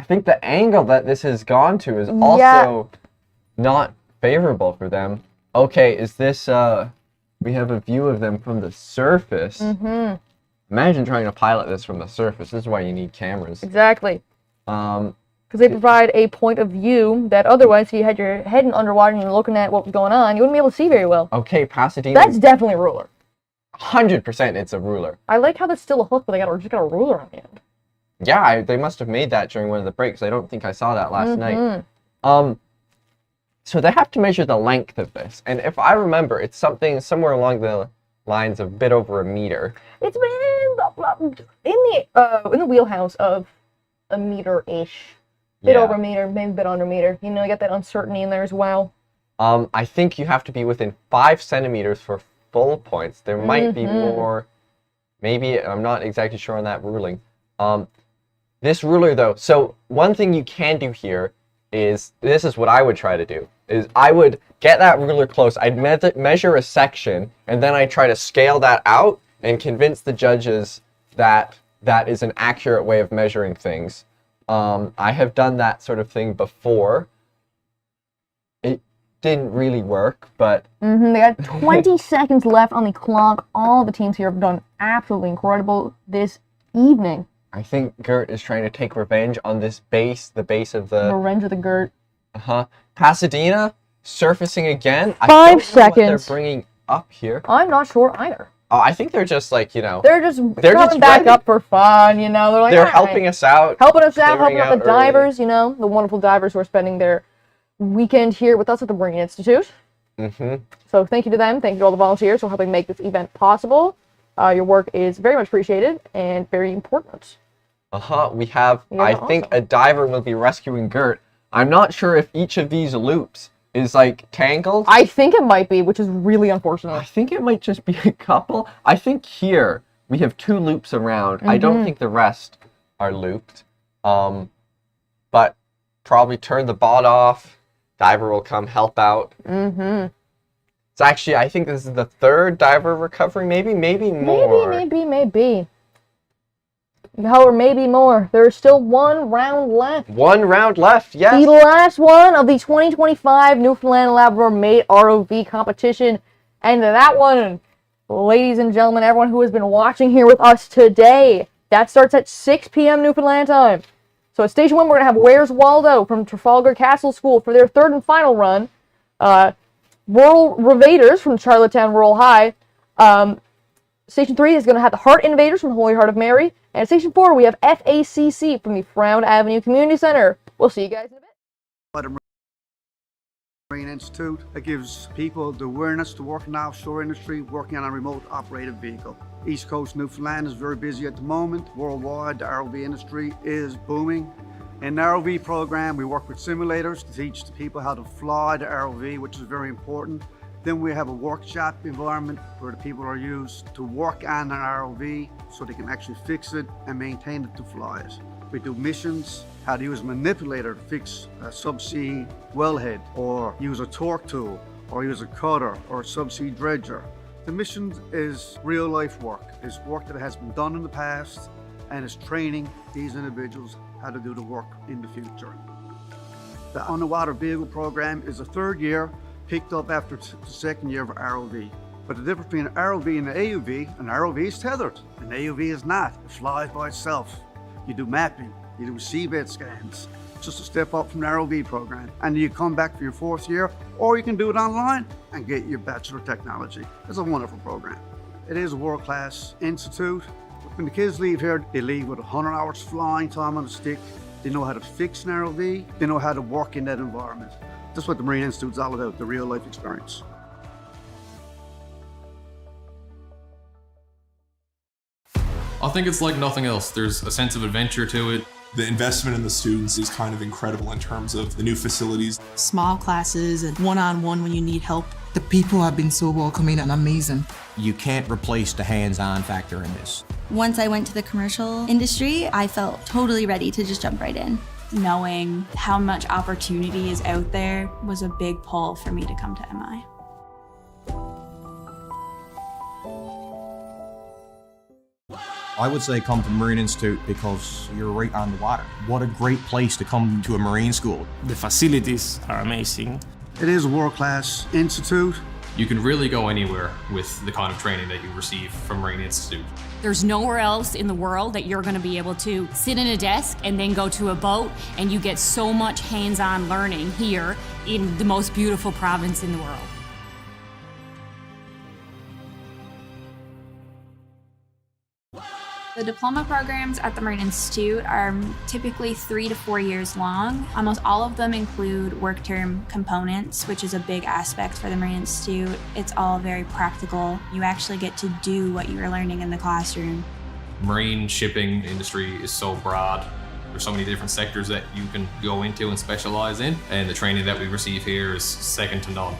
think the angle that this has gone to is also not favorable for them. Okay, is this? We have a view of them from the surface. Imagine trying to pilot this from the surface. This is why you need cameras. Exactly. Because they provide a point of view that otherwise, if you had your head in underwater and you're looking at what was going on, you wouldn't be able to see very well. Okay, Pasadena. That's definitely a ruler. 100% it's a ruler. I like how that's still a hook, but they just got a ruler on the end. Yeah, they must have made that during one of the breaks. I don't think I saw that last night. So they have to measure the length of this. And if I remember, it's something somewhere along the lines of a bit over a meter. It's in the wheelhouse of a meter-ish. Bit over a meter, maybe a bit under a meter. You know, you got that uncertainty in there as well. I think you have to be within 5 centimeters for full points. There might be more. Maybe, I'm not exactly sure on that ruling. This ruler, though, so one thing you can do here is, this is what I would try to do, is I would get that ruler close, I'd measure a section, and then I'd try to scale that out and convince the judges that that is an accurate way of measuring things. I have done that sort of thing before. It didn't really work, but... They got 20 seconds left on the clock. All the teams here have done absolutely incredible this evening. I think Gert is trying to take revenge on this base, the base of the... Revenge of the Gert. Pasadena, surfacing again. 5 seconds. I don't know what they're bringing up here. I'm not sure either. Oh, I think they're just like, you know... They're just coming back up for fun, you know? They're like, they're helping us out. Helping us out, helping out the divers, you know? The wonderful divers who are spending their weekend here with us at the Marine Institute. So thank you to them. Thank you to all the volunteers for helping make this event possible. Your work is very much appreciated and very important. We have, I think a diver will be rescuing Gert. I'm not sure if each of these loops is like tangled. I think it might be, which is really unfortunate. I think it might just be a couple. I think here we have 2 loops around. I don't think the rest are looped. But probably turn the bot off. Diver will come help out. It's actually, I think this is the 3rd diver recovery, maybe more. Maybe. However, maybe more. There's still 1 round left. 1 round left, yes. The last one of the 2025 Newfoundland Labrador Mate ROV competition. And that one, ladies and gentlemen, everyone who has been watching here with us today, that starts at 6 p.m. Newfoundland time. So at Station 1, we're going to have Where's Waldo from Trafalgar Castle School for their 3rd and final run. Rural Ravaders from Charlottetown Rural High. Station 3 is going to have the Heart Innovators from Holy Heart of Mary. And at Station 4, we have FACC from the Frown Avenue Community Center. We'll see you guys in a bit. Marine Institute that gives people the awareness to work in the offshore industry, working on a remote operated vehicle. East Coast Newfoundland is very busy at the moment. Worldwide, the ROV industry is booming. In the ROV program, we work with simulators to teach the people how to fly the ROV, which is very important. Then we have a workshop environment where the people are used to work on an ROV so they can actually fix it and maintain it to fly it. We do missions, how to use a manipulator to fix a subsea wellhead, or use a torque tool, or use a cutter, or a subsea dredger. The mission is real life work. It's work that has been done in the past and is training these individuals how to do the work in the future. The underwater vehicle program is the 3rd year, picked up after the 2nd year of ROV. But the difference between an ROV and an AUV, an ROV is tethered, an AUV is not. It flies by itself. You do mapping, you do seabed scans, just a step up from the ROV program. And you come back for your 4th year, or you can do it online and get your Bachelor of Technology. It's a wonderful program. It is a world-class institute. When the kids leave here, they leave with 100 hours flying time on the stick, They know how to fix an ROV. They know how to work in that environment. That's what the Marine Institute's all about, the real life experience. I think it's like nothing else. There's a sense of adventure to it. The investment in the students is kind of incredible in terms of the new facilities. Small classes and one-on-one when you need help. The people have been so welcoming and amazing. You can't replace the hands-on factor in this. Once I went to the commercial industry, I felt totally ready to just jump right in. Knowing how much opportunity is out there was a big pull for me to come to MI. I would say come to the Marine Institute because you're right on the water. What a great place to come to a Marine school. The facilities are amazing. It is a world-class institute. You can really go anywhere with the kind of training that you receive from Marine Institute. There's nowhere else in the world that you're going to be able to sit in a desk and then go to a boat, and you get so much hands-on learning here in the most beautiful province in the world. The diploma programs at the Marine Institute are typically 3 to 4 years long. Almost all of them include work term components, which is a big aspect for the Marine Institute. It's all very practical. You actually get to do what you were learning in the classroom. Marine shipping industry is so broad. There's so many different sectors that you can go into and specialize in, and the training that we receive here is second to none.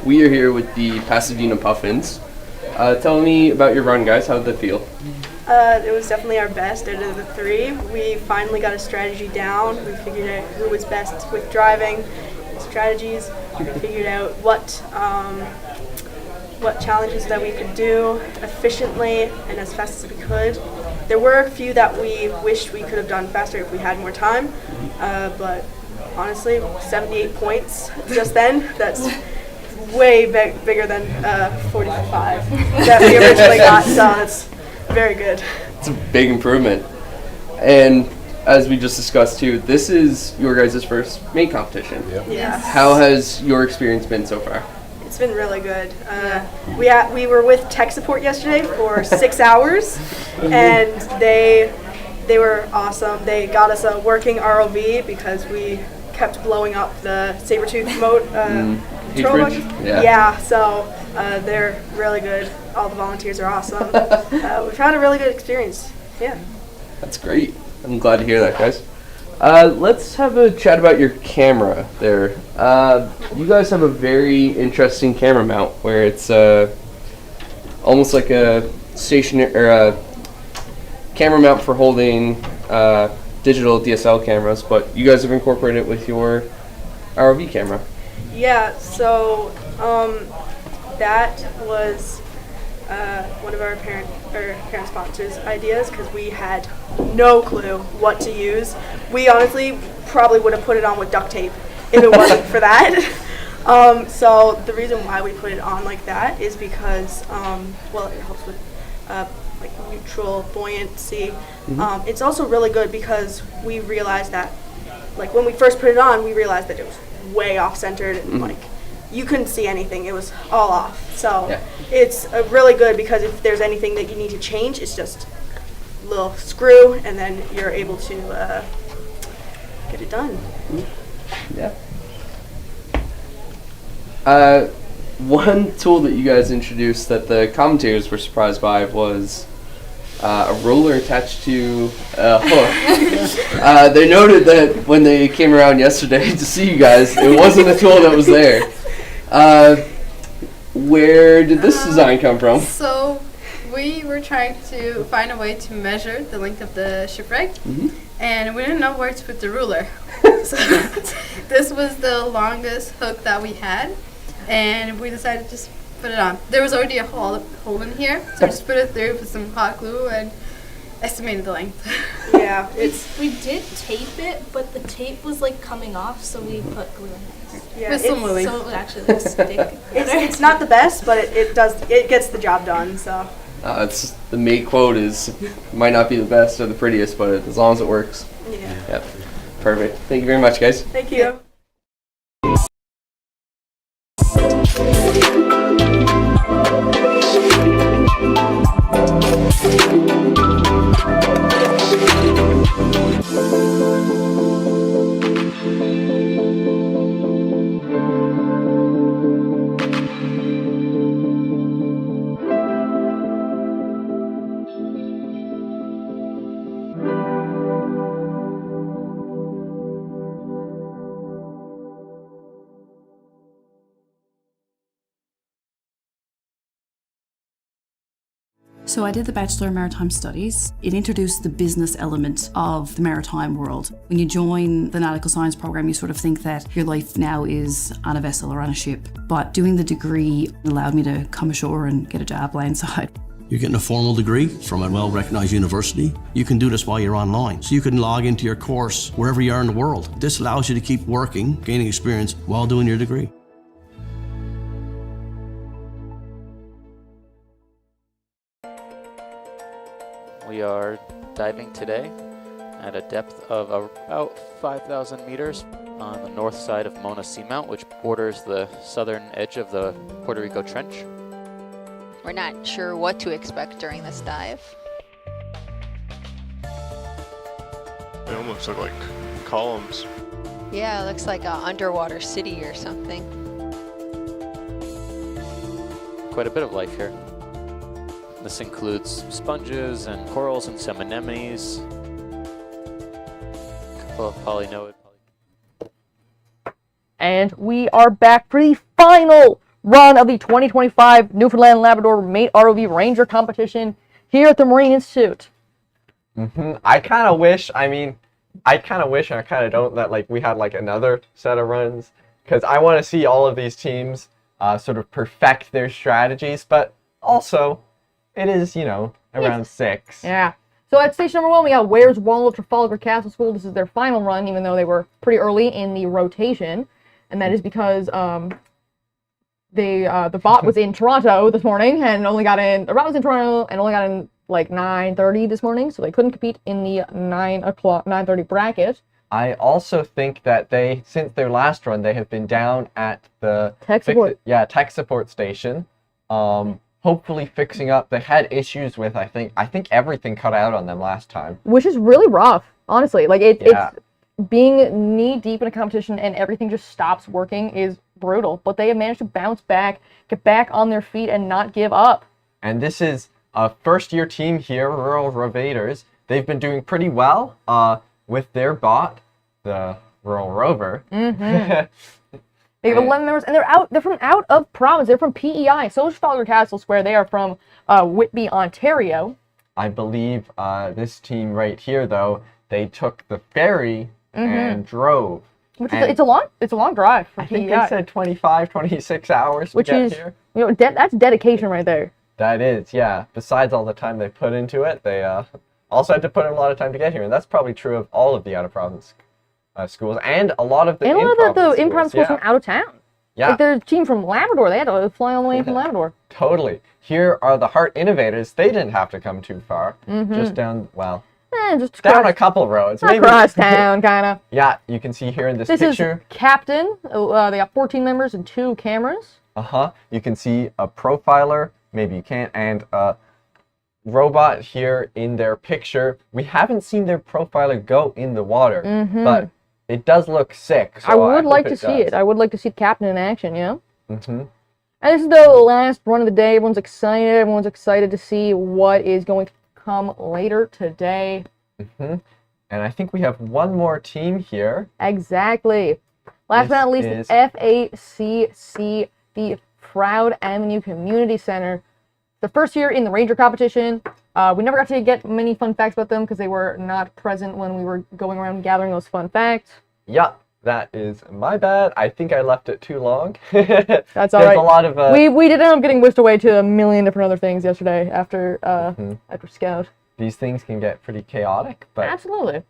We are here with the Pasadena Puffins. Tell me about your run, guys. How did that feel? It was definitely our best out of the three. We finally got a strategy down. We figured out who was best with driving, strategies. We figured out what challenges that we could do efficiently and as fast as we could. There were a few that we wished we could have done faster if we had more time, but honestly, 78 points just then, that's way bigger than 45 that we originally got, so it's very good. It's a big improvement. And as we just discussed too, this is your guys' first mate competition. Yep. Yes. How has your experience been so far? It's been really good. We were with tech support yesterday for 6 hours, and they were awesome. They got us a working ROV because we kept blowing up the saber-tooth control bugs. Yeah, so they're really good. All the volunteers are awesome. We've had a really good experience. Yeah. That's great. I'm glad to hear that, guys. Let's have a chat about your camera there. You guys have a very interesting camera mount where it's almost like a stationary or a camera mount for holding digital DSL cameras, but you guys have incorporated it with your ROV camera. Yeah, so that was one of our parent sponsors' ideas because we had no clue what to use. We honestly probably would have put it on with duct tape if it wasn't for that. So the reason why we put it on like that is because, well, it helps with like neutral buoyancy. It's also really good because we realized that, like when we first put it on, we realized that it was way off-centered and like you couldn't see anything. It was all off. So it's really good because if there's anything that you need to change, it's just a little screw and then you're able to get it done. Yeah. One tool that you guys introduced that the commentators were surprised by was a roller attached to a hook. They noted that when they came around yesterday to see you guys, it wasn't a tool that was there. Where did this design come from? So we were trying to find a way to measure the length of the shipwreck, and we didn't know where to put the ruler. So this was the longest hook that we had, and we decided to just put it on. There was already a hole in here, so we just put it through with some hot glue and estimated the length. Yeah, we did tape it, but the tape was like coming off, so we put glue in it. Yeah, so it would actually like stick. It's not the best, but it gets the job done. So. It's the mate quote is might not be the best or the prettiest, but as long as it works. Yeah. Yep. Perfect. Thank you very much, guys. Thank you. So I did the Bachelor in Maritime Studies. It introduced the business element of the maritime world. When you join the nautical science program, you sort of think that your life now is on a vessel or on a ship. But doing the degree allowed me to come ashore and get a job landside. You're getting a formal degree from a well-recognized university. You can do this while you're online. So you can log into your course wherever you are in the world. This allows you to keep working, gaining experience while doing your degree. We are diving today at a depth of about 5,000 meters on the north side of Mona Seamount, which borders the southern edge of the Puerto Rico Trench. We're not sure what to expect during this dive. They almost look like columns. Yeah, it looks like an underwater city or something. Quite a bit of life here. This includes sponges and corals and some anemones, a couple of polynoid. And we are back for the final run of the 2025 Newfoundland Labrador Mate ROV Ranger competition here at the Marine Institute. I kind of wish, and I kind of don't, that like we had like another set of runs, because I want to see all of these teams sort of perfect their strategies, but also it is, around 6. Yeah. So at station number 1, we got Where's Wallow Trafalgar Castle School. This is their final run, even though they were pretty early in the rotation. And that is because the bot was in Toronto this morning and only got in, the bot was in Toronto and only got in like 9:30 this morning, so they couldn't compete in the 9:30 bracket. I also think that they, since their last run, they have been down at the tech support station. Hopefully fixing up. They had issues with, I think everything cut out on them last time. Which is really rough, honestly. Like it's being knee deep in a competition and everything just stops working is brutal. But they have managed to bounce back, get back on their feet, and not give up. And this is a first-year team here, Rural Rovaders. They've been doing pretty well with their bot, the Rural Rover. They have 11 members, and they're from out of province. They're from PEI. So is Trafalgar Castle Square. They are from Whitby, Ontario. I believe this team right here, though, they took the ferry and drove. Which is it's a long drive for PEI. I think they said 25, 26 hours to get here. That's dedication right there. That is, yeah. Besides all the time they put into it, they also had to put in a lot of time to get here, and that's probably true of all of the out-of-province schools, and a lot of the improv schools from out of town. Yeah. Like their team from Labrador, they had to fly all the way in from Labrador. Totally. Here are the Haute innovators. They didn't have to come too far. Just down, well, just down a couple roads. Across town, kind of. Yeah, you can see here in this picture. Is Captain. They got 14 members and 2 cameras. You can see a profiler. Maybe you can't. And a robot here in their picture. We haven't seen their profiler go in the water, but it does look sick. So I would like to see it. I would like to see the captain in action, yeah? Mm-hmm. And this is the last run of the day. Everyone's excited. Everyone's excited to see what is going to come later today. And I think we have one more team here. Exactly. Last but not least, the FACC, the Froud Avenue Community Center. The first year in the Ranger competition. We never got to get many fun facts about them because they were not present when we were going around gathering those fun facts. Yeah, that is my bad. I think I left it too long. That's all right. There's a lot of... we did end up getting whisked away to a million different other things yesterday after after Scout. These things can get pretty chaotic, but... Absolutely.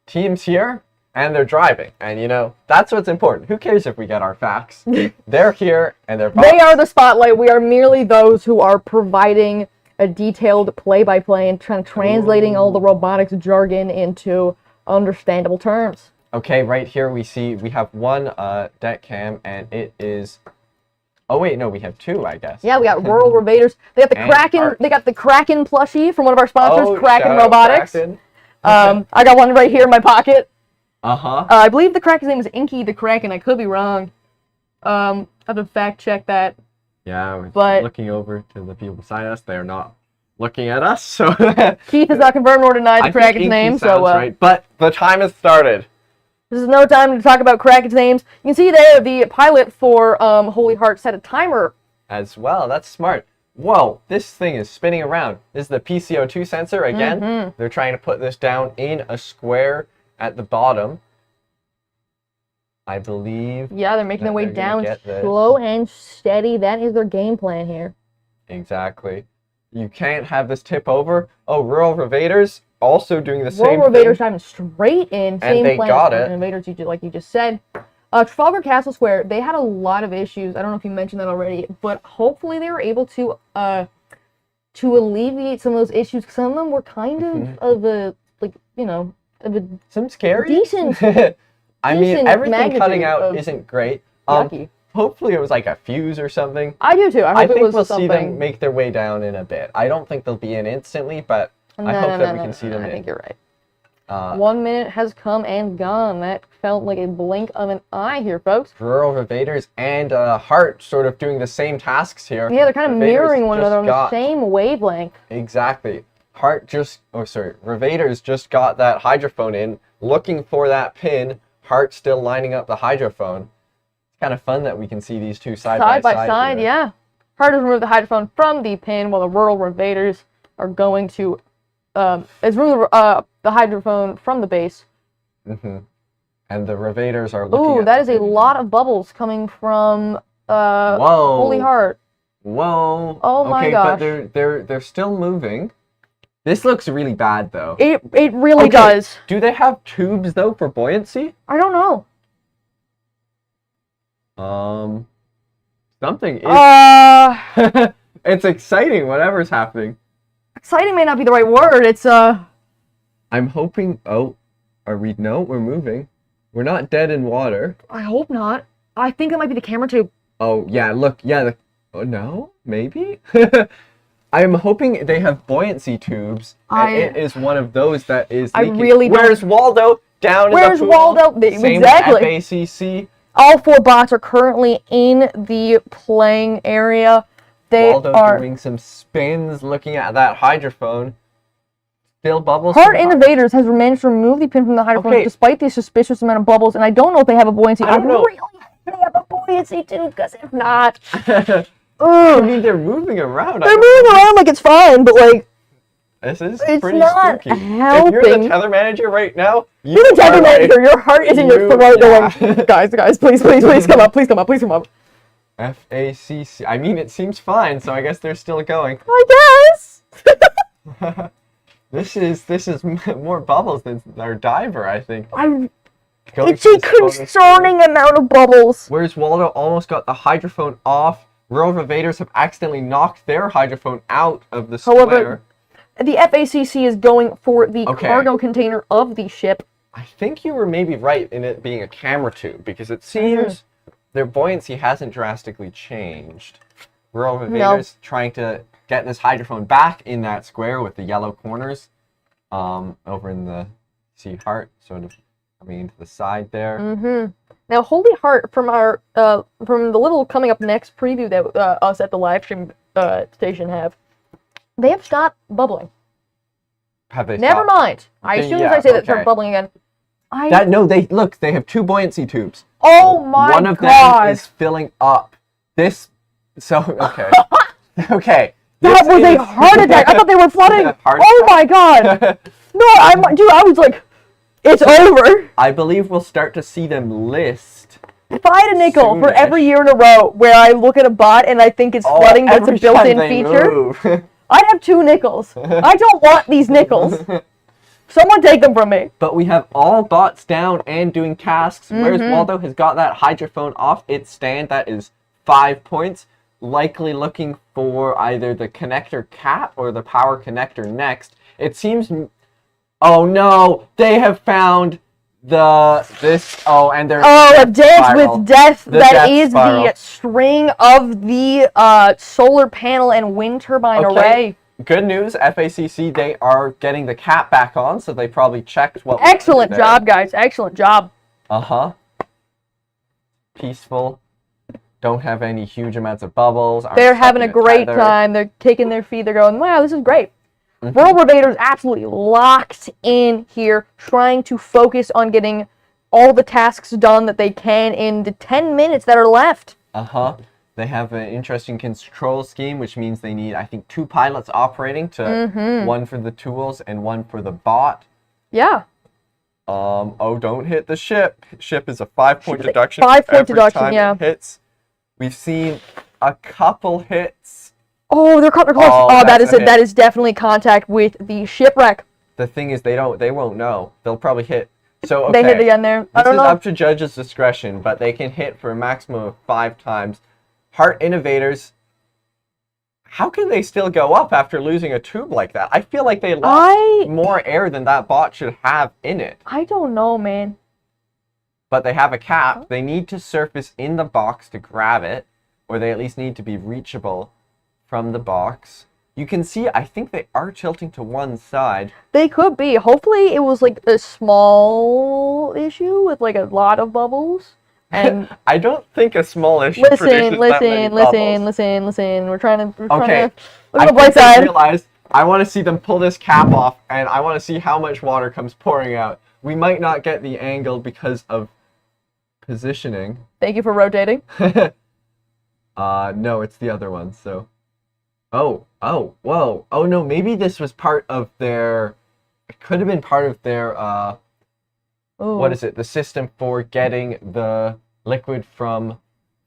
Team's here, and they're driving. And, you know, that's what's important. Who cares if we get our facts? They're here, and they're... They are the spotlight. We are merely those who are providing a detailed play-by-play and translating all the robotics jargon into understandable terms. Okay, right here we have one deck cam, and it is... Oh wait, no, we have 2, I guess. Yeah, we got Rural Ravaders. They got the Kraken. They got the Kraken plushie from one of our sponsors, Kraken Robotics. Kraken. I got one right here in my pocket. Uh-huh. I believe the Kraken's name is Inky the Kraken. I could be wrong. I have to fact check that. Yeah, we're looking over to the people beside us. They're not looking at us, so... Keith has not confirmed nor denied the Kraken's name, so... right, but the time has started. This is no time to talk about Kraken's names. You can see there, the pilot for Holy Heart set a timer. As well, that's smart. Whoa, this thing is spinning around. This is the PCO2 sensor again. They're trying to put this down in a square at the bottom. I believe... Yeah, they're making their way down slow and steady. That is their game plan here. Exactly. You can't have this tip over. Oh, Rural Ravaders also doing the same thing. Rural Ravaders diving straight in. And they got it. Invaders, like you just said. Trafalgar Castle Square, they had a lot of issues. I don't know if you mentioned that already, but hopefully they were able to alleviate some of those issues. Some of them were kind of a, like, you know, some scary? Decent. I mean, everything cutting out isn't great. Hopefully it was like a fuse or something. I do too. I think we'll see them make their way down in a bit. I don't think they'll be in instantly, but I hope that we can see them in. I think you're right. 1 minute has come and gone. That felt like a blink of an eye here, folks. Rural Ravaders and Haute sort of doing the same tasks here. Yeah, they're kind of mirroring one another on the same wavelength. Exactly. Ravaders just got that hydrophone in, looking for that pin. Haute still lining up the hydrophone. It's kind of fun that we can see these two side by side. Yeah. Haute has removed the hydrophone from the pin, while the Rural Ravaders are going to remove the hydrophone from the base. And the Ravaders are looking. Ooh, that is a lot of bubbles coming from Holy Heart. Whoa. Oh my gosh. But they're still moving. This looks really bad, though. It really does. Do they have tubes, though, for buoyancy? I don't know. Something is... It's exciting, whatever's happening. Exciting may not be the right word. It's, I'm hoping... Oh, No, we're moving. We're not dead in water. I hope not. I think it might be the camera tube. Oh, yeah, look. Yeah, oh, no? Maybe? I'm hoping they have buoyancy tubes, and it is one of those that is leaking. I really don't... Where's Waldo? Down in the pool. Where's Waldo? Same exactly. FACC. All 4 bots are currently in the playing area. Waldo's doing some spins, looking at that hydrophone. Still bubbles. Haute Innovators has managed to remove the pin from the hydrophone despite the suspicious amount of bubbles, and I don't know if they have a buoyancy. I don't know. Really hope they have a buoyancy tube, because if not... I mean, they're moving around. They're moving around like it's fine, but like... This is it's pretty not spooky. helping. If you're the tether manager right now, you're the tether manager. Your heart is in your throat going, guys, please come up. FACC. I mean, it seems fine, so I guess they're still going. I guess. This is more bubbles than our diver, I think. It's a concerning amount of bubbles. Whereas Waldo almost got the hydrophone off. ROV Invaders have accidentally knocked their hydrophone out of the square. However, the FACC is going for the cargo container of the ship. I think you were maybe right in it being a camera tube, because it seems their buoyancy hasn't drastically changed. ROV Invaders trying to get this hydrophone back in that square with the yellow corners over in the Heart, sort of coming into the side there. Now, Holy Heart, from our from the little coming up next preview that us at the live stream station have, they have stopped bubbling. Have they? Never mind. As soon as I say that, they're bubbling again. They have 2 buoyancy tubes. Oh my god! One of them is filling up. Okay. Okay. That was a heart attack. I thought they were flooding. Oh my god! No, I was like, it's over. I believe we'll start to see them list. If I had a nickel for every year in a row where I look at a bot and I think it's flooding, but it's a built-in feature, I'd have 2 nickels. I don't want these nickels. Someone take them from me. But we have all bots down and doing tasks, whereas Waldo has got that hydrophone off its stand. That is 5 points. Likely looking for either the connector cap or the power connector next. It seems... Oh no! They have found and they're... Oh, a dance with death. That is the string of the solar panel and wind turbine array. Good news, FACC, they are getting the cap back on, so they probably checked what... Excellent job, guys. Excellent job. Peaceful. Don't have any huge amounts of bubbles. They're having a great time. They're taking their feet. They're going, wow, this is great. World Invaders absolutely locked in here, trying to focus on getting all the tasks done that they can in the 10 minutes that are left. They have an interesting control scheme, which means they need, I think, 2 pilots operating to one for the tools and one for the bot. Yeah. Don't hit the ship. Ship is a 5-point deduction. 5-point deduction, time yeah. It hits. We've seen a couple hits. Oh, they're close. Oh, that is definitely contact with the shipwreck. The thing is, they won't know. They'll probably hit. So okay, they hit again there. This is up to judges' discretion, but they can hit for a maximum of 5 times. Heart Innovators. How can they still go up after losing a tube like that? I feel like they lost more air than that bot should have in it. I don't know, man. But they have a cap. They need to surface in the box to grab it, or they at least need to be reachable from the box. You can see, I think they are tilting to one side. They could be. Hopefully it was like a small issue with like a lot of bubbles. And I don't think a small issue listen. We're trying to look okay. at the bright side. I want to see them pull this cap off, and I want to see how much water comes pouring out. We might not get the angle because of positioning. Thank you for rotating. No, it's the other one, so... whoa. Oh no, maybe this was part of their... It could have been part of their, what is it? The system for getting the liquid for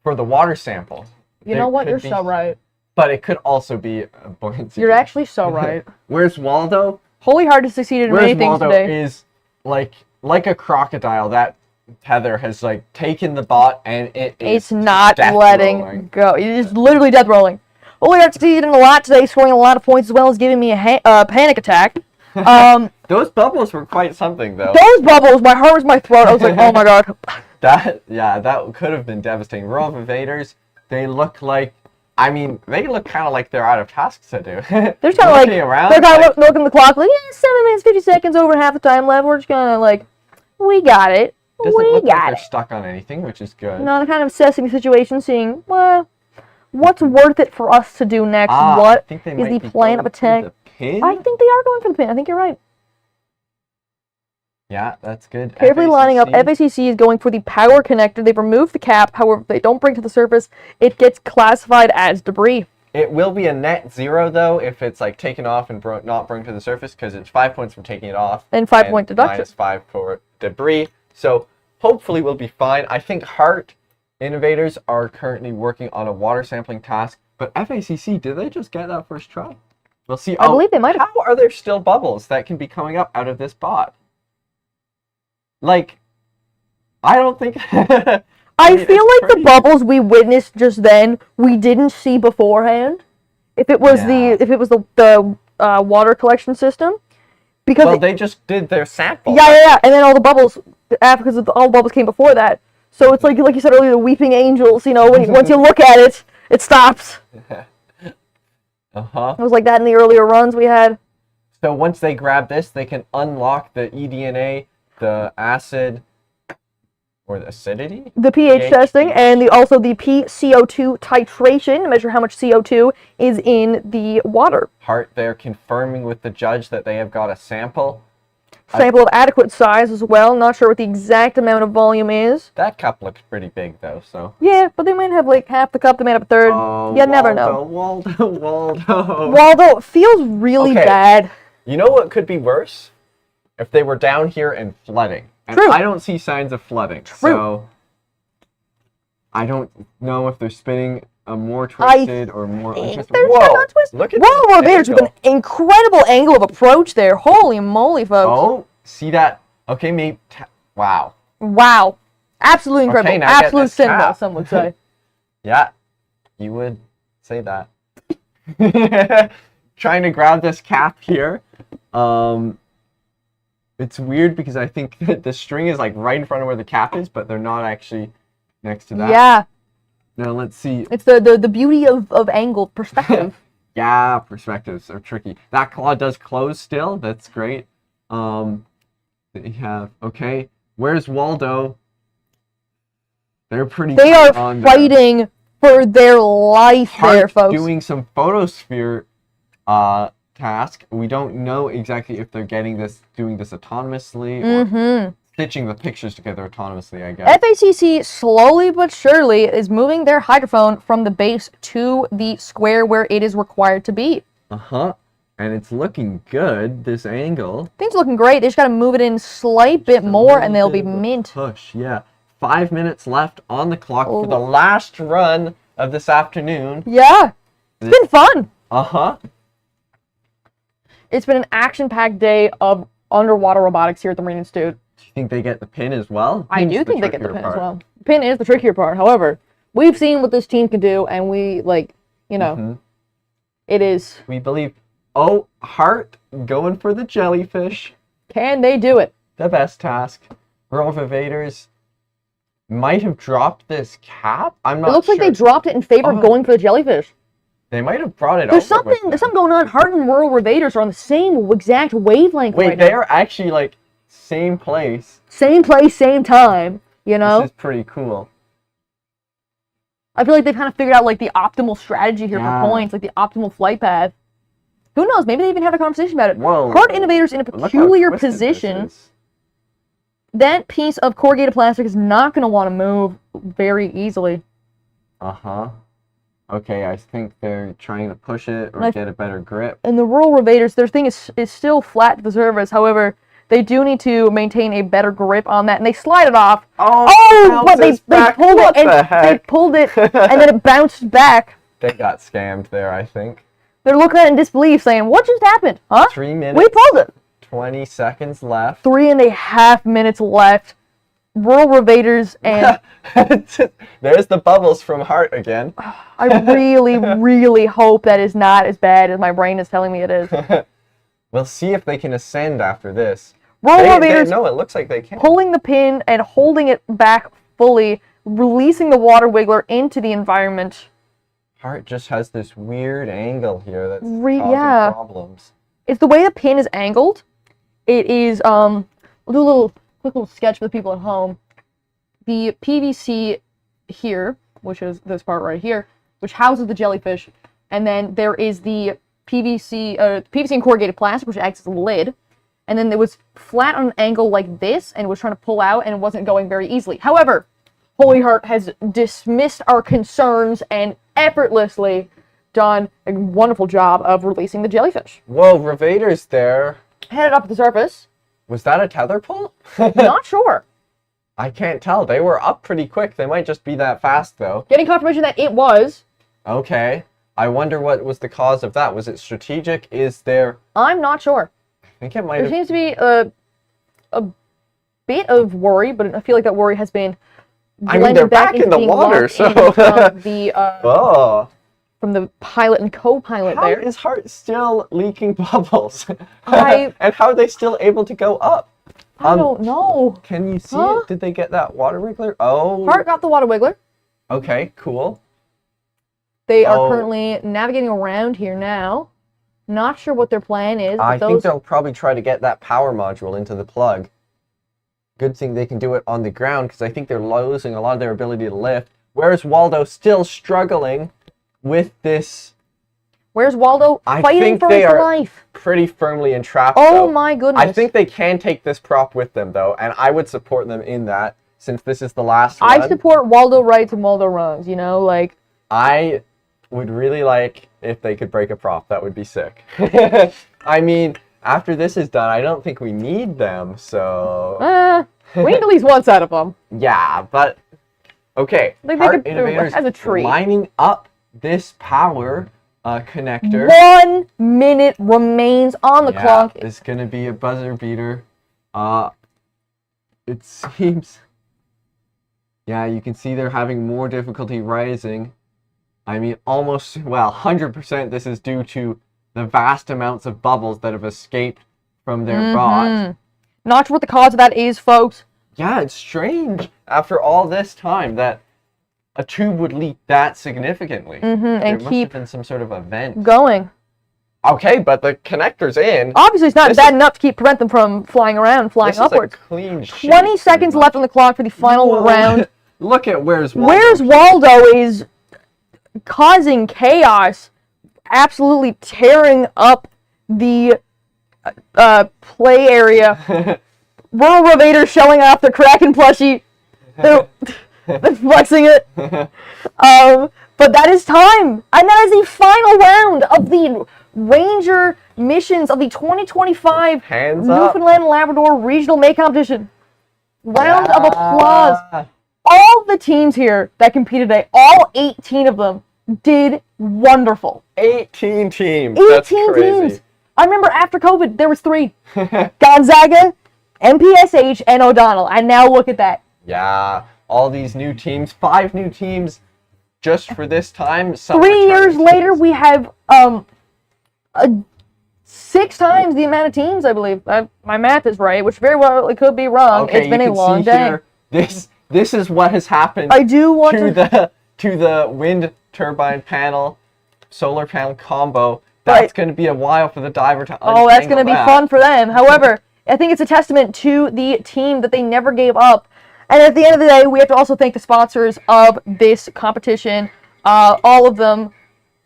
the water sample. You know what? You're so right. But it could also be a buoyancy. You're actually so right. Where's Waldo? Holy Heart has succeeded in many things today. Waldo is like a crocodile. That tether has taken the bot and it's not letting go. It is literally death rolling. Holy Heart succeeded in a lot today, scoring a lot of points as well as giving me a panic attack. Those bubbles were quite something, though. Those bubbles, my heart was in my throat. I was like, oh my god. That could have been devastating. ROV Invaders, they look kind of like they're out of tasks to do. They're just kind of like, they're kind of looking at the clock, like, 7 minutes, 50 seconds, over half the time left. We're just kind of like, we got it. Doesn't look like they're stuck on anything, which is good. No, they're kind of assessing the situation, seeing, well, what's worth it for us to do next? What is the plan of attack? I think they are going for the pin. I think you're right. Yeah, that's good. Carefully lining up. FACC is going for the power connector. They've removed the cap. However, if they don't bring it to the surface, it gets classified as debris. It will be a net 0, though, if it's taken off and not brought to the surface, because it's 5 points from taking it off. And 5-point deduction. Minus 5 for debris. So hopefully we'll be fine. I think Heart innovators are currently working on a water sampling task, but FACC, did they just get that first try? We'll see. I believe they might have. How are there still bubbles that can be coming up out of this bot? Like, I don't think... I feel like the bubbles we witnessed just then, we didn't see beforehand. If it was the water collection system. Because they just did their sample. Yeah. And then all the bubbles, because all the bubbles came before that. So it's like you said earlier, the weeping angels, you know, once you look at it, it stops. Uh-huh. It was like that in the earlier runs we had. So once they grab this, they can unlock the eDNA, the acid, or the acidity? The pH testing, and also the PCO2 titration to measure how much CO2 is in the water. Hart there confirming with the judge that they have got a sample. Sample of adequate size as well. Not sure what the exact amount of volume is. That cup looks pretty big though, so. Yeah, but they might have like half the cup, they might have a third. You never know. Waldo. It feels really bad. You know what could be worse? If they were down here and flooding. And True. I don't see signs of flooding. True. So I don't know if they're spinning a more twisted or more untwisted. Whoa! Look at Whoa, there's angle. an incredible angle of approach there. Holy moly, folks. Oh, see that? Okay, maybe. Wow. Wow. Absolutely incredible. Okay, now get Absolute this cinema, cap. some would say. Yeah, you would say that. Trying to grab this cap here. It's weird because I think that the string is like right in front of where the cap is, but they're not actually next to that. Yeah. Now let's see. It's the beauty of angled perspective. Yeah, perspectives are tricky. That claw does close still. That's great. They have, okay, where's Waldo? They're pretty They are on fighting for their life there, folks. Doing some photosphere task. We don't know exactly if they're doing this autonomously or stitching the pictures together autonomously, I guess. FACC slowly but surely is moving their hydrophone from the base to the square where it is required to be. Uh-huh. And it's looking good, this angle. Things looking great. They just got to move it in slight bit more and they'll be mint. Push, yeah. 5 minutes left on the clock for the last run of this afternoon. Yeah. It's been fun. Uh-huh. It's been an action-packed day of underwater robotics here at the Marine Institute. Do you think they get the pin as well? I do think they get the pin as well. The pin is the trickier part. However, we've seen what this team can do, and we, it is. We believe. Oh, Hart going for the jellyfish. Can they do it? The best task. ROV Evaders might have dropped this cap. I'm not sure. It looks like they dropped it in favor of going for the jellyfish. They might have brought it There's over with something going on. Hart and Rural Invaders are on the same exact wavelength Wait, right now. they are actually like same place. Same place, same time, you know? This is pretty cool. I feel like they've kind of figured out like the optimal strategy here Yeah. for points, like the optimal flight path. Who knows? Maybe they even have a conversation about it. Whoa. Hart Innovators in a Look how peculiar twisted this position. is. That piece of corrugated plastic is not going to want to move very easily. Uh-huh. Okay, I think they're trying to push it or get a better grip. And the Rural Invaders, their thing is still flat to the surface. However, they do need to maintain a better grip on that, and they slide it off. Oh, but they pulled What it, the and heck? they pulled it, and then it bounced back. They got scammed there, I think. They're looking at it in disbelief, saying, "What just happened? Huh? 3 minutes. We pulled it." 20 seconds left. 3.5 minutes left. Rural Invaders and There's the bubbles from Hart again. I really, really hope that is not as bad as my brain is telling me it is. We'll see if they can ascend after this. Rural Invaders No, it looks like they can. pulling the pin and holding it back fully, releasing the water wiggler into the environment. Hart just has this weird angle here that's causing problems. It's the way the pin is angled. It is, we'll do a quick little sketch for the people at home. The PVC here, which is this part right here, which houses the jellyfish, and then there is the PVC and corrugated plastic, which acts as a lid, and then it was flat on an angle like this, and it was trying to pull out, and it wasn't going very easily. However, Holy Heart has dismissed our concerns and effortlessly done a wonderful job of releasing the jellyfish. Whoa, Revader's there. Headed up the surface. Was that a tether pull? Not sure. I can't tell. They were up pretty quick. They might just be that fast, though. Getting confirmation that it was. Okay. I wonder what was the cause of that. Was it strategic? Is there... I'm not sure. I think it might There have... seems to be a bit of worry, but I feel like that worry has been they're back in the water, so... From the pilot and co-pilot How there. is Haute still leaking bubbles? And how are they still able to go up? I don't know. Can you see it? Did they get that water wiggler? Oh. Haute got the water wiggler. Okay, cool. They are currently navigating around here now. Not sure what their plan is. I think they'll probably try to get that power module into the plug. Good thing they can do it on the ground, because I think they're losing a lot of their ability to lift. Whereas Waldo still struggling with this. Where's Waldo fighting for his life? Pretty firmly entrapped. Oh my goodness. I think they can take this prop with them, though, and I would support them in that, since this is the last I run. support Waldo rights and Waldo wrongs, you know, like... I would really like if they could break a prop. That would be sick. I mean, after this is done, I don't think we need them, so... we need at least one set of them. Yeah, but... Okay, They Haute could Innovators as a tree. lining up this power connector. 1 minute remains on the clock. It's gonna be a buzzer beater. It seems... Yeah, you can see they're having more difficulty rising. I mean, almost, well, 100% this is due to the vast amounts of bubbles that have escaped from their bot. Not sure what the cause of that is, folks. Yeah, it's strange after all this time that a tube would leak that significantly. There And must keep have been some sort of event. going. Okay, but the connector's in. Obviously, it's not bad enough to keep prevent them from flying around, flying upwards. This is a clean sheet. 20 seconds left on the clock for the final round. Look at Where's Waldo. Where's Waldo is causing chaos, absolutely tearing up the play area. Rural Ravader showing off the Kraken plushie. They're flexing it. But that is time. And that is the final round of the Ranger missions of the 2025 Newfoundland Labrador Regional May Competition. Round of applause. All the teams here that competed today, all 18 of them, did wonderful. 18 teams. 18 That's crazy. teams. I remember after COVID, there was 3. Gonzaga, MPSH, and O'Donnell. And now look at that. Yeah, all these new teams, 5 new teams just for this time. 3 years later, we have 6 times the amount of teams, I believe. My math is right, which very well it could be wrong. Okay, it's been a long day. Here, this is what has happened. I do want to the wind turbine panel, solar panel combo. That's going to be a while for the diver to untangle. Oh, that's going to be fun for them. However, I think it's a testament to the team that they never gave up. And at the end of the day, we have to also thank the sponsors of this competition. All of them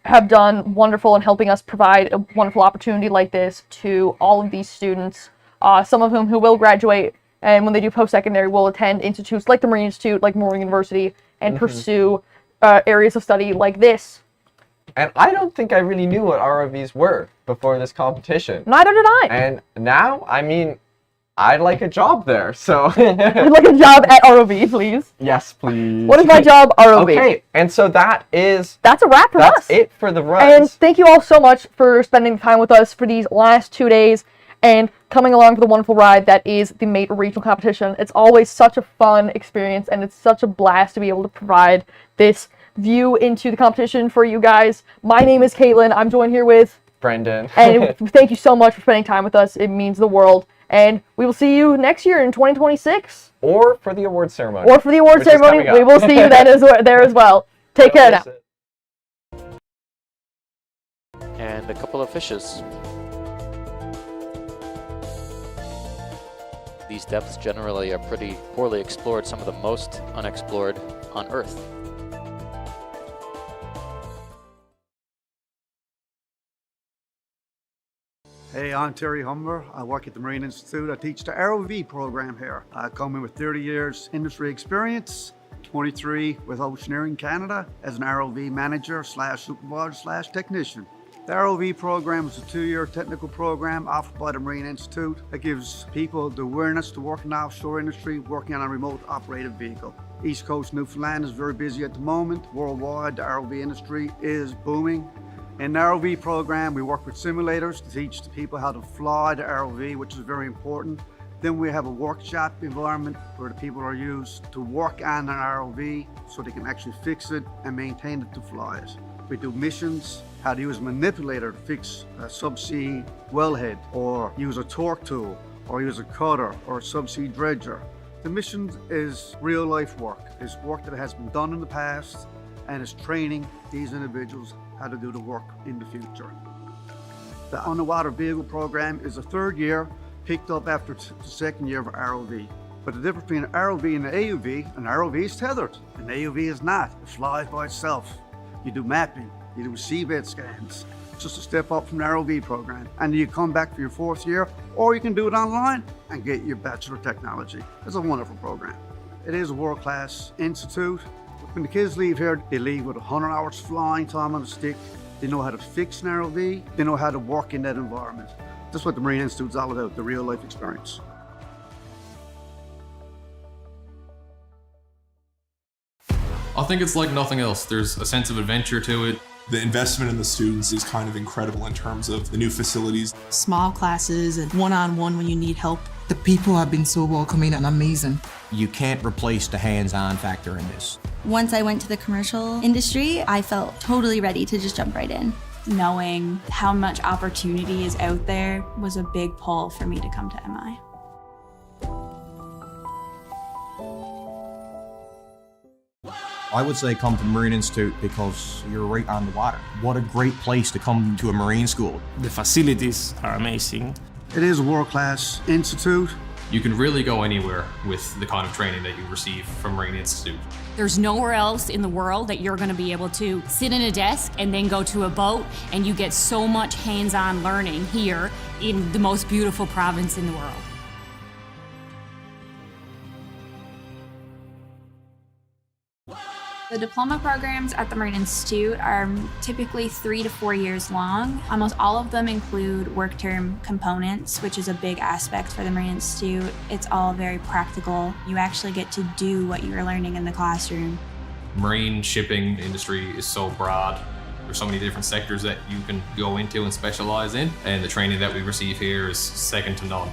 have done wonderful in helping us provide a wonderful opportunity like this to all of these students, some of whom who will graduate, and when they do post-secondary will attend institutes like the Marine Institute, like Moore University, and pursue areas of study like this. And I don't think I really knew what ROVs were before this competition. Neither did I. And now, I mean, I'd like a job there, so... I'd like a job at ROV, please. Yes, please. What is my job, ROV? Okay, and so that's a wrap for us. That's it for the runs. And thank you all so much for spending time with us for these last 2 days and coming along for the wonderful ride that is the Mate Regional Competition. It's always such a fun experience, and it's such a blast to be able to provide this view into the competition for you guys. My name is Caitlin. I'm joined here with Brendan. And thank you so much for spending time with us. It means the world. And we will see you next year in 2026. Or for the award ceremony. Or for the award ceremony. We will see you then there as well. Take care now. And a couple of fishes. These depths generally are pretty poorly explored, some of the most unexplored on Earth. Hey, I'm Terry Humber. I work at the Marine Institute. I teach the ROV program here. I come in with 30 years industry experience, 23 with Oceaneering Canada as an ROV manager / supervisor / technician. The ROV program is a 2-year technical program offered by the Marine Institute that gives people the awareness to work in the offshore industry, working on a remote operated vehicle. East Coast Newfoundland is very busy at the moment. Worldwide, the ROV industry is booming. In the ROV program, we work with simulators to teach the people how to fly the ROV, which is very important. Then we have a workshop environment where the people are used to work on an ROV so they can actually fix it and maintain it to fly it. We do missions, how to use a manipulator to fix a subsea wellhead, or use a torque tool, or use a cutter, or a subsea dredger. The mission is real life work. It's work that has been done in the past, and it's training these individuals how to do the work in the future. The underwater vehicle program is a 3rd year, picked up after the 2nd year of ROV. But the difference between an ROV and an AUV, an ROV is tethered, an AUV is not. It flies by itself. You do mapping, you do seabed scans. It's just a step up from the ROV program. And you come back for your 4th year, or you can do it online and get your Bachelor of Technology. It's a wonderful program. It is a world-class institute. When the kids leave here, they leave with 100 hours flying time on the stick. They know how to fix an ROV. They know how to work in that environment. That's what the Marine Institute is all about, the real-life experience. I think it's like nothing else. There's a sense of adventure to it. The investment in the students is kind of incredible in terms of the new facilities. Small classes and one-on-one when you need help. The people have been so welcoming and amazing. You can't replace the hands-on factor in this. Once I went to the commercial industry, I felt totally ready to just jump right in. Knowing how much opportunity is out there was a big pull for me to come to MI. I would say come to the Marine Institute because you're right on the water. What a great place to come to a Marine school. The facilities are amazing. It is a world-class institute. You can really go anywhere with the kind of training that you receive from Marine Institute. There's nowhere else in the world that you're going to be able to sit in a desk and then go to a boat, and you get so much hands-on learning here in the most beautiful province in the world. The diploma programs at the Marine Institute are typically 3 to 4 years long. Almost all of them include work term components, which is a big aspect for the Marine Institute. It's all very practical. You actually get to do what you're learning in the classroom. Marine shipping industry is so broad. There's so many different sectors that you can go into and specialize in, and the training that we receive here is second to none.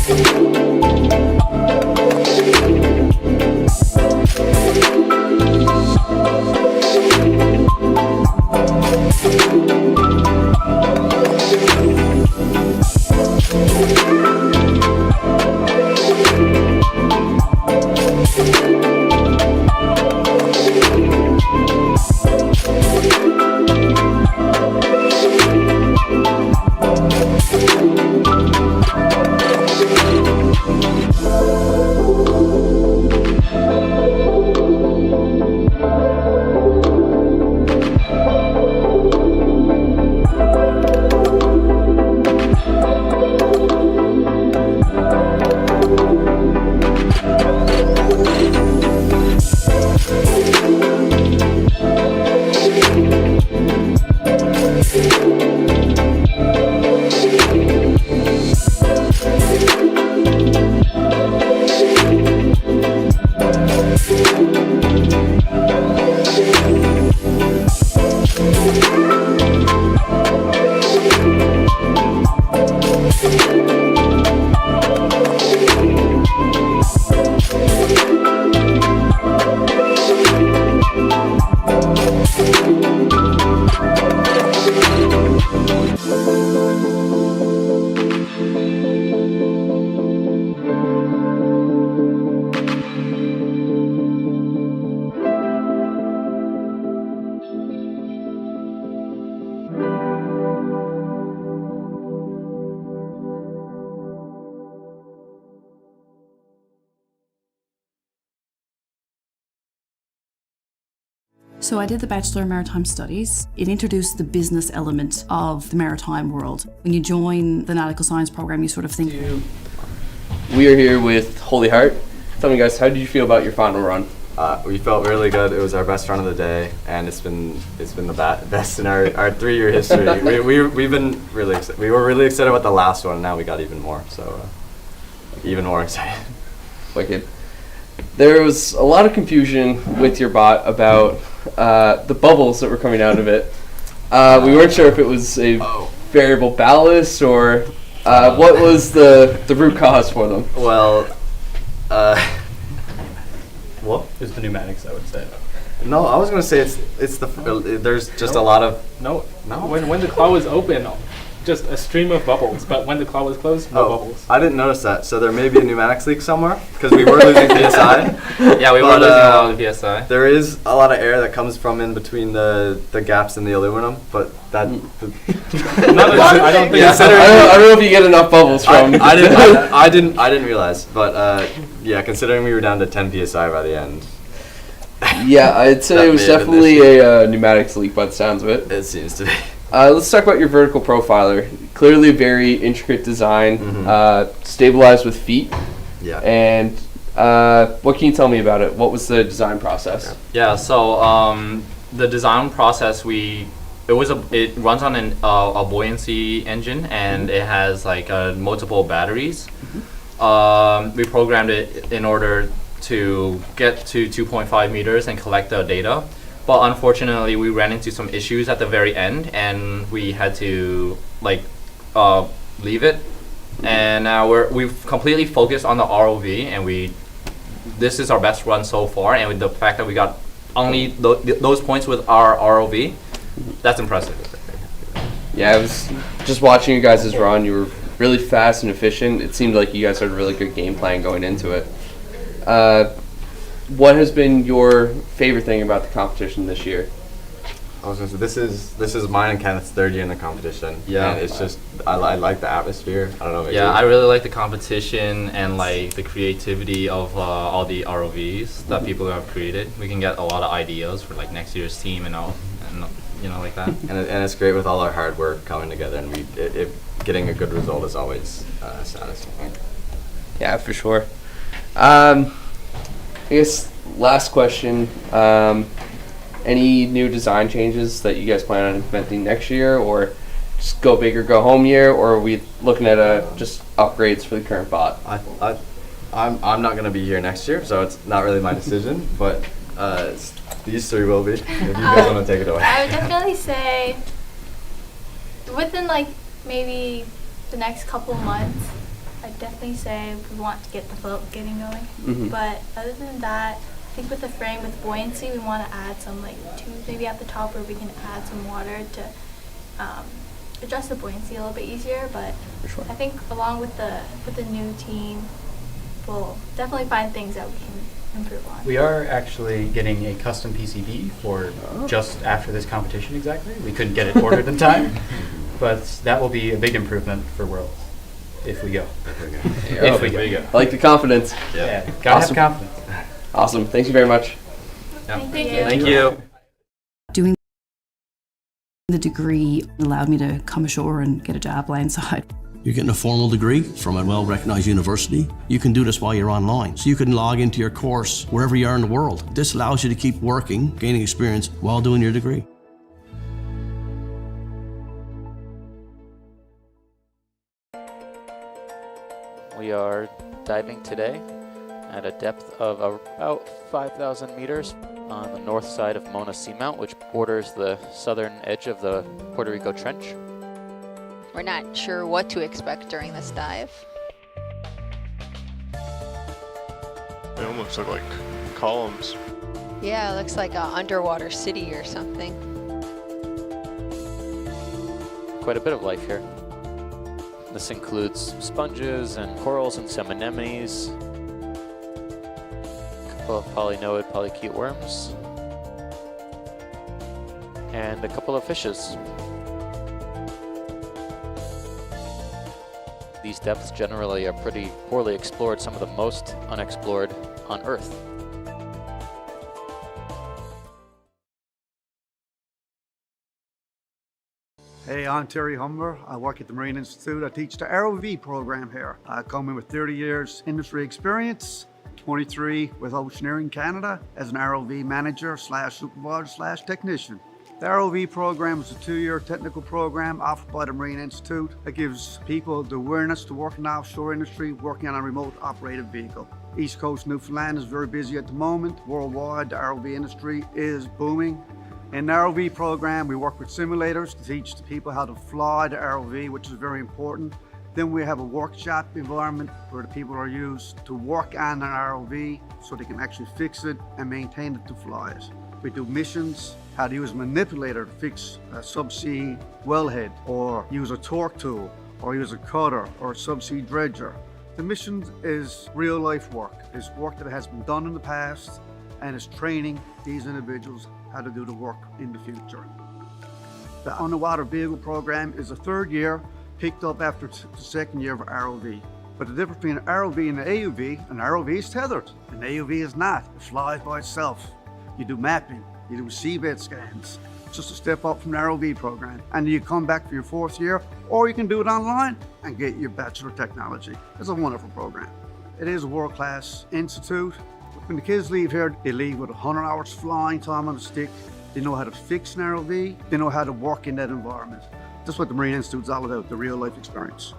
Thank you. So I did the Bachelor in Maritime Studies. It introduced the business element of the maritime world. When you join the nautical science program, you sort of think... We are here with Holy Heart. Tell me guys, how did you feel about your final run? We felt really good. It was our best run of the day, and it's been the best in our 3-year history. We've been really excited. We were really excited about the last one, and now we got even more. So even more excited. Wicked. There was a lot of confusion with your bot about the bubbles that were coming out of it. We weren't sure if it was a variable ballast or what was the root cause for them. Well, What is the pneumatics? I would say. No, I was gonna say it's the there's just a lot of no. When the claw was open, just a stream of bubbles. But when the claw was closed, no bubbles. I didn't notice that. So there may be a pneumatics leak somewhere because we were losing PSI. Yeah, we were losing a lot of PSI. There is a lot of air that comes from in between the gaps in the aluminum, but that. I don't think. Yeah, I don't know if you get enough bubbles from. I didn't realize, but yeah, considering we were down to 10 PSI by the end. Yeah, I'd say it was definitely a pneumatics leak by the sounds of it. It seems to be. Let's talk about your vertical profiler. Clearly a very intricate design, stabilized with feet. Yeah. And what can you tell me about it? What was the design process? Yeah, so the design process, it runs on a buoyancy engine, and it has like multiple batteries. We programmed it in order to get to 2.5 meters and collect the data. But unfortunately, we ran into some issues at the very end, and we had to leave it. And now we've completely focused on the ROV, and this is our best run so far. And with the fact that we got only those points with our ROV, that's impressive. Yeah, I was just watching you guys' run. You were really fast and efficient. It seemed like you guys had a really good game plan going into it. What has been your favorite thing about the competition this year? I was gonna say this is mine and Kenneth's 3rd year in the competition. Yeah, and it's just I like the atmosphere. I don't know. Yeah, I really like the competition and like the creativity of all the ROVs that people have created. We can get a lot of ideas for like next year's team and all, and like that. and it's great with all our hard work coming together, and getting a good result is always satisfying. Yeah, for sure. I guess last question, any new design changes that you guys plan on implementing next year, or just go big or go home year, or are we looking at just upgrades for the current bot? I'm not going to be here next year, so it's not really my decision, but these 3 will be, if you guys want to take it away. I would definitely say within like maybe the next couple months, I'd definitely say we want to get the float getting going. But other than that, I think with the frame, with buoyancy, we want to add some like tubes maybe at the top where we can add some water to adjust the buoyancy a little bit easier. But I think along with the new team, we'll definitely find things that we can improve on. We are actually getting a custom PCB for just after this competition exactly. We couldn't get it ordered in time, but that will be a big improvement for Worlds. If we go. If we go. I like the confidence. Yeah. Gotta have confidence. Awesome. Thank you very much. Yeah. Thank you. Thank you. Doing the degree allowed me to come ashore and get a job landside. You're getting a formal degree from a well-recognized university. You can do this while you're online. So you can log into your course wherever you are in the world. This allows you to keep working, gaining experience while doing your degree. We are diving today at a depth of about 5,000 meters on the north side of Mona Seamount, which borders the southern edge of the Puerto Rico Trench. We're not sure what to expect during this dive. They almost look like columns. Yeah, it looks like an underwater city or something. Quite a bit of life here. This includes sponges and corals and some anemones, a couple of polynoid polychaete worms, and a couple of fishes. These depths generally are pretty poorly explored, some of the most unexplored on Earth. Hey, I'm Terry Humber. I work at the Marine Institute. I teach the ROV program here. I come in with 30 years industry experience, 23 with Oceaneering Canada as an ROV manager / supervisor / technician. The ROV program is a 2-year technical program offered by the Marine Institute that gives people the awareness to work in the offshore industry, working on a remote operated vehicle. East Coast Newfoundland is very busy at the moment. Worldwide, the ROV industry is booming. In the ROV program, we work with simulators to teach the people how to fly the ROV, which is very important. Then we have a workshop environment where the people are used to work on an ROV so they can actually fix it and maintain it to fly it. We do missions, how to use a manipulator to fix a subsea wellhead, or use a torque tool, or use a cutter or a subsea dredger. The mission is real life work. It's work that has been done in the past and is training these individuals how to do the work in the future. The underwater vehicle program is a 3rd year, picked up after the 2nd year of ROV. But the difference between an ROV and an AUV, an ROV is tethered, an AUV is not. It flies by itself. You do mapping, you do seabed scans. It's just a step up from the ROV program. And you come back for your 4th year, or you can do it online and get your Bachelor of Technology. It's a wonderful program. It is a world-class institute. When the kids leave here, they leave with 100 hours flying time on a stick. They know how to fix an ROV. They know how to work in that environment. That's what the Marine Institute is all about, the real life experience.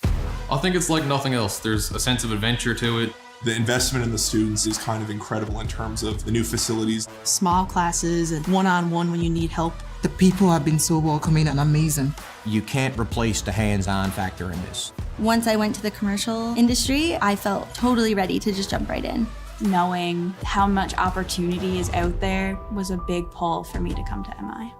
I think it's like nothing else. There's a sense of adventure to it. The investment in the students is kind of incredible in terms of the new facilities. Small classes and one-on-one when you need help. The people have been so welcoming and amazing. You can't replace the hands-on factor in this. Once I went to the commercial industry, I felt totally ready to just jump right in. Knowing how much opportunity is out there was a big pull for me to come to MI.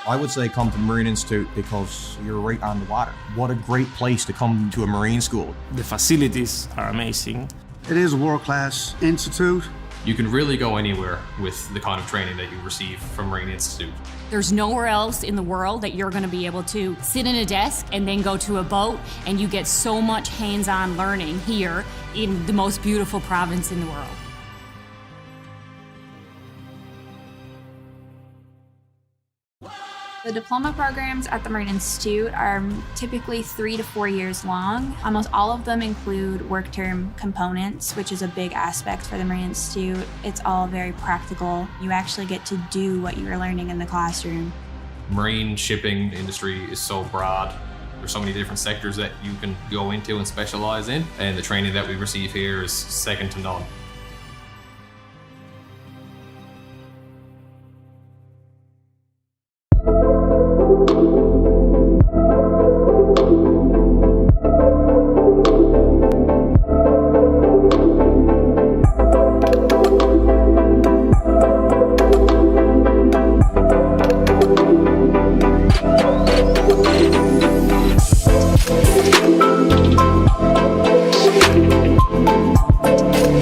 I would say come to the Marine Institute because you're right on the water. What a great place to come to a Marine school. The facilities are amazing. It is a world-class institute. You can really go anywhere with the kind of training that you receive from Marine Institute. There's nowhere else in the world that you're going to be able to sit in a desk and then go to a boat, and you get so much hands-on learning here in the most beautiful province in the world. The diploma programs at the Marine Institute are typically 3 to 4 years long. Almost all of them include work term components, which is a big aspect for the Marine Institute. It's all very practical. You actually get to do what you were learning in the classroom. Marine shipping industry is so broad. There's so many different sectors that you can go into and specialize in, and the training that we receive here is second to none.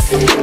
We'll be right back.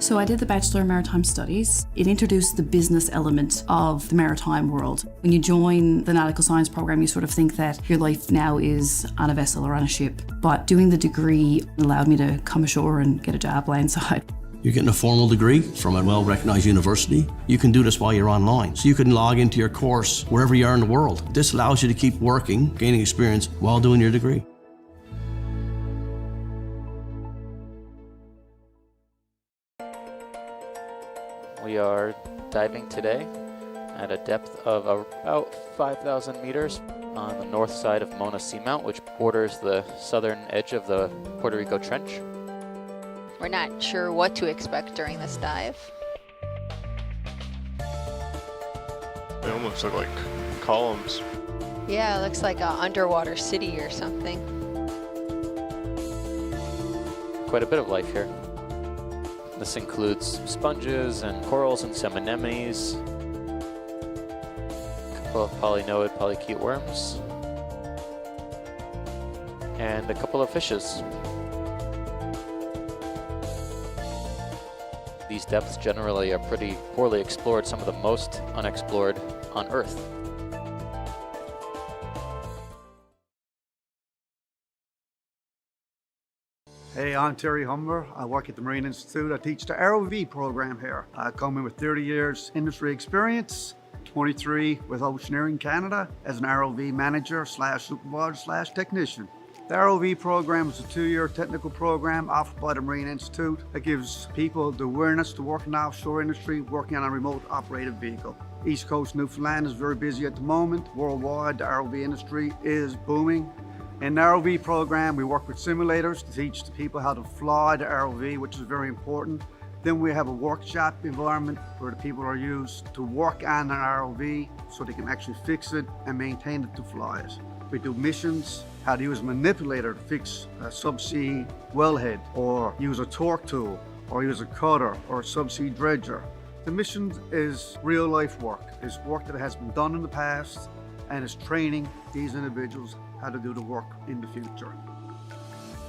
So I did the Bachelor in Maritime Studies. It introduced the business element of the maritime world. When you join the nautical science program, you sort of think that your life now is on a vessel or on a ship. But doing the degree allowed me to come ashore and get a job landside. You're getting a formal degree from a well-recognized university. You can do this while you're online. So you can log into your course wherever you are in the world. This allows you to keep working, gaining experience while doing your degree. We are diving today at a depth of about 5,000 meters on the north side of Mona Seamount, which borders the southern edge of the Puerto Rico Trench. We're not sure what to expect during this dive. They almost look like columns. Yeah, it looks like an underwater city or something. Quite a bit of life here. This includes sponges and corals and some anemones, a couple of polynoid polychaete worms, and a couple of fishes. These depths generally are pretty poorly explored, some of the most unexplored on Earth. Hey, I'm Terry Humber. I work at the Marine Institute. I teach the ROV program here. I come in with 30 years industry experience, 23 with Oceaneering Canada as an ROV manager / supervisor / technician. The ROV program is a 2-year technical program offered by the Marine Institute that gives people the awareness to work in the offshore industry, working on a remote operated vehicle. East Coast Newfoundland is very busy at the moment. Worldwide, the ROV industry is booming. In the ROV program, we work with simulators to teach the people how to fly the ROV, which is very important. Then we have a workshop environment where the people are used to work on an ROV so they can actually fix it and maintain it to fly it. We do missions, how to use a manipulator to fix a subsea wellhead, or use a torque tool, or use a cutter, or a subsea dredger. The mission is real life work. It's work that has been done in the past, and it's training these individuals how to do the work in the future.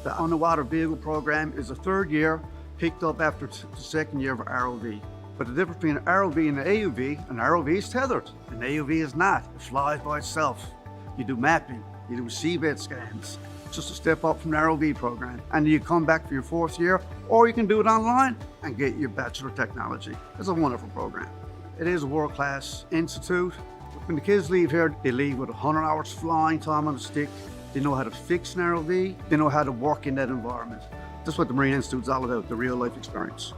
The underwater vehicle program is a 3rd year, picked up after the 2nd year of ROV. But the difference between an ROV and an AUV is tethered. An AUV is not. It flies by itself. You do mapping, you do seabed scans. It's just a step up from the ROV program. And you come back for your 4th year, or you can do it online and get your Bachelor of Technology. It's a wonderful program. It is a world-class institute. When the kids leave here, they leave with 100 hours flying time on a stick. They know how to fix an ROV. They know how to work in that environment. That's what the Marine Institute is all about, the real life experience.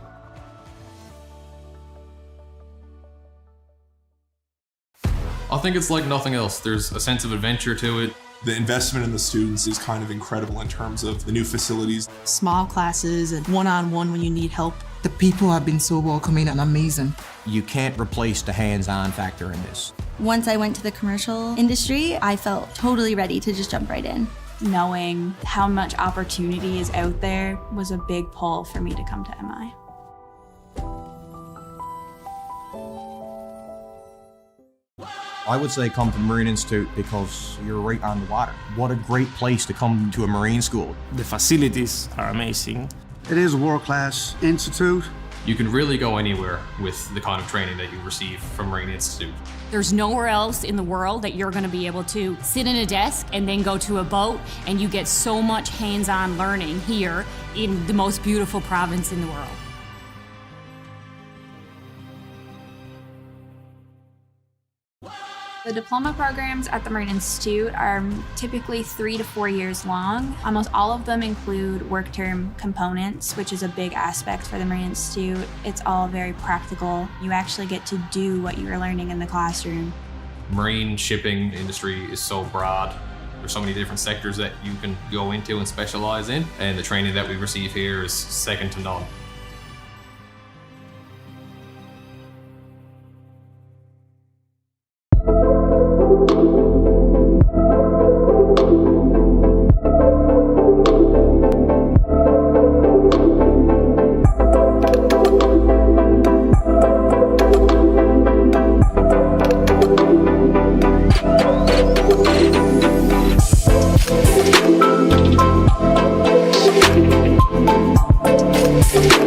I think it's like nothing else. There's a sense of adventure to it. The investment in the students is kind of incredible in terms of the new facilities. Small classes and one-on-one when you need help. The people have been so welcoming and amazing. You can't replace the hands-on factor in this. Once I went to the commercial industry, I felt totally ready to just jump right in. Knowing how much opportunity is out there was a big pull for me to come to MI. I would say come to the Marine Institute because you're right on the water. What a great place to come to a marine school. The facilities are amazing. It is a world-class institute. You can really go anywhere with the kind of training that you receive from Marine Institute. There's nowhere else in the world that you're going to be able to sit in a desk and then go to a boat, and you get so much hands-on learning here in the most beautiful province in the world. The diploma programs at the Marine Institute are typically 3 to 4 years long. Almost all of them include work term components, which is a big aspect for the Marine Institute. It's all very practical. You actually get to do what you were learning in the classroom. Marine shipping industry is so broad. There's so many different sectors that you can go into and specialize in, and the training that we receive here is second to none. We'll be right back.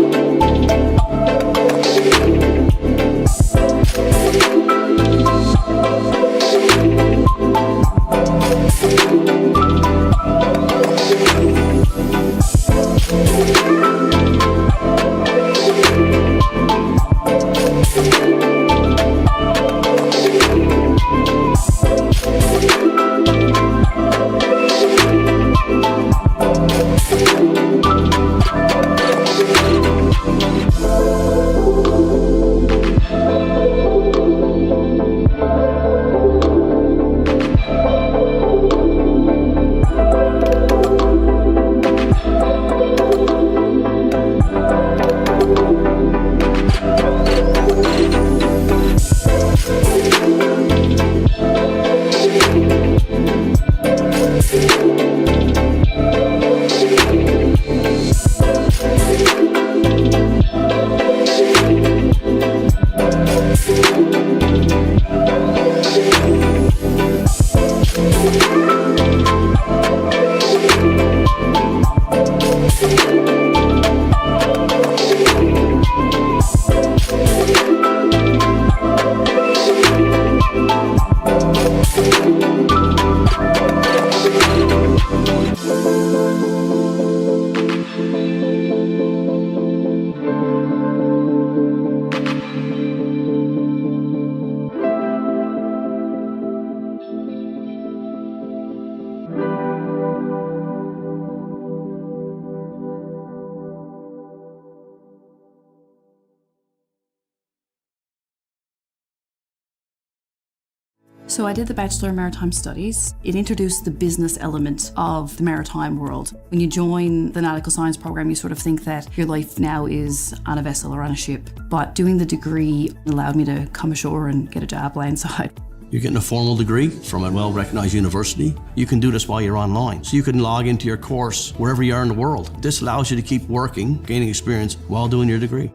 So I did the Bachelor in Maritime Studies. It introduced the business element of the maritime world. When you join the nautical science program, you sort of think that your life now is on a vessel or on a ship. But doing the degree allowed me to come ashore and get a job landside. You're getting a formal degree from a well-recognized university. You can do this while you're online. So you can log into your course wherever you are in the world. This allows you to keep working, gaining experience while doing your degree.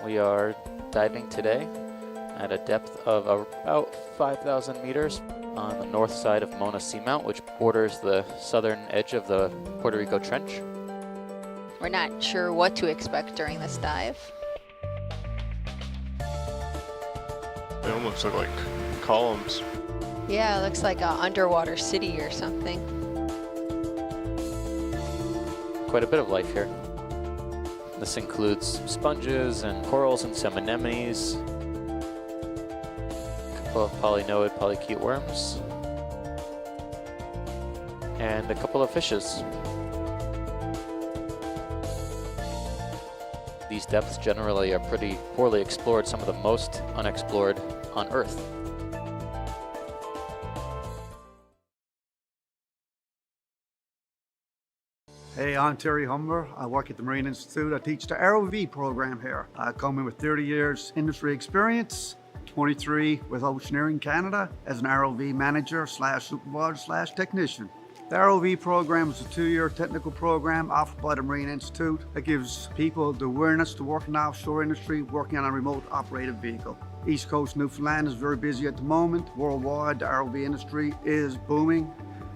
We are diving today at a depth of about 5,000 meters on the north side of Mona Seamount, which borders the southern edge of the Puerto Rico Trench. We're not sure what to expect during this dive. They almost look like columns. Yeah, it looks like an underwater city or something. Quite a bit of life here. This includes sponges and corals and some anemones, a couple of polynoid polychaete worms, and a couple of fishes. These depths generally are pretty poorly explored, some of the most unexplored on Earth. Hey, I'm Terry Humber. I work at the Marine Institute. I teach the ROV program here. I come in with 30 years industry experience, 23 with Oceaneering Canada as an ROV manager / supervisor / technician. The ROV program is a 2-year technical program offered by the Marine Institute that gives people the awareness to work in the offshore industry, working on a remote operated vehicle. East Coast Newfoundland is very busy at the moment. Worldwide, the ROV industry is booming.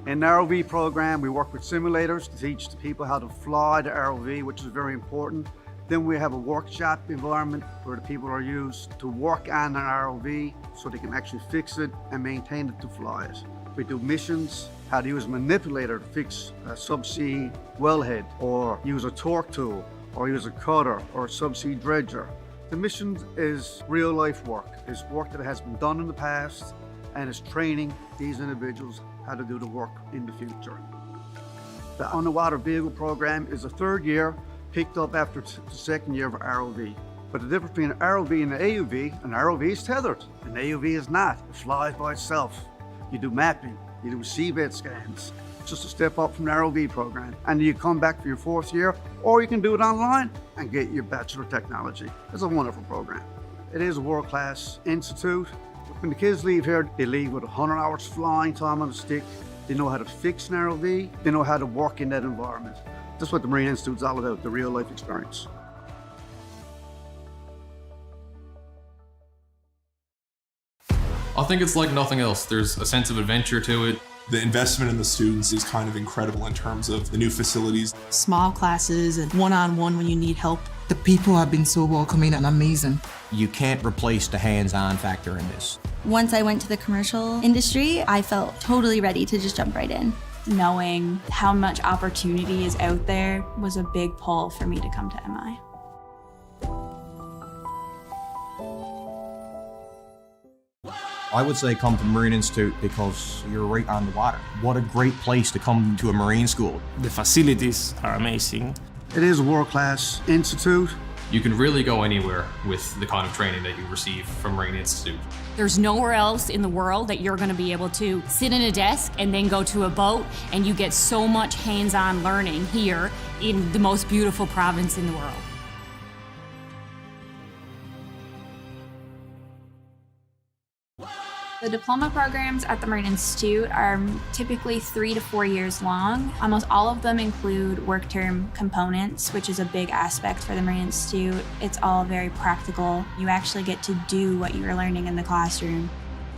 In the ROV program, we work with simulators to teach the people how to fly the ROV, which is very important. Then we have a workshop environment where the people are used to work on an ROV so they can actually fix it and maintain it to fly it. We do missions, how to use a manipulator to fix a subsea wellhead, or use a torque tool, or use a cutter, or a subsea dredger. The mission is real life work. It's work that has been done in the past and is training these individuals how to do the work in the future. The underwater vehicle program is a 3rd year, picked up after the 2nd year of ROV. But the difference between an ROV and an AUV, an ROV is tethered, an AUV is not. It flies by itself. You do mapping, you do seabed scans. It's just a step up from the ROV program. And you come back for your 4th year, or you can do it online and get your Bachelor of Technology. It's a wonderful program. It is a world-class institute. When the kids leave here, they leave with 100 hours flying time on a stick. They know how to fix an ROV. They know how to work in that environment. That's what the Marine Institute is all about, the real life experience. I think it's like nothing else. There's a sense of adventure to it. The investment in the students is kind of incredible in terms of the new facilities. Small classes and one-on-one when you need help. The people have been so welcoming and amazing. You can't replace the hands-on factor in this. Once I went to the commercial industry, I felt totally ready to just jump right in. Knowing how much opportunity is out there was a big pull for me to come to MI. I would say come to the Marine Institute because you're right on the water. What a great place to come to a marine school. The facilities are amazing. It is a world-class institute. You can really go anywhere with the kind of training that you receive from Marine Institute. There's nowhere else in the world that you're going to be able to sit in a desk and then go to a boat, and you get so much hands-on learning here in the most beautiful province in the world. The diploma programs at the Marine Institute are typically 3 to 4 years long. Almost all of them include work term components, which is a big aspect for the Marine Institute. It's all very practical. You actually get to do what you're learning in the classroom.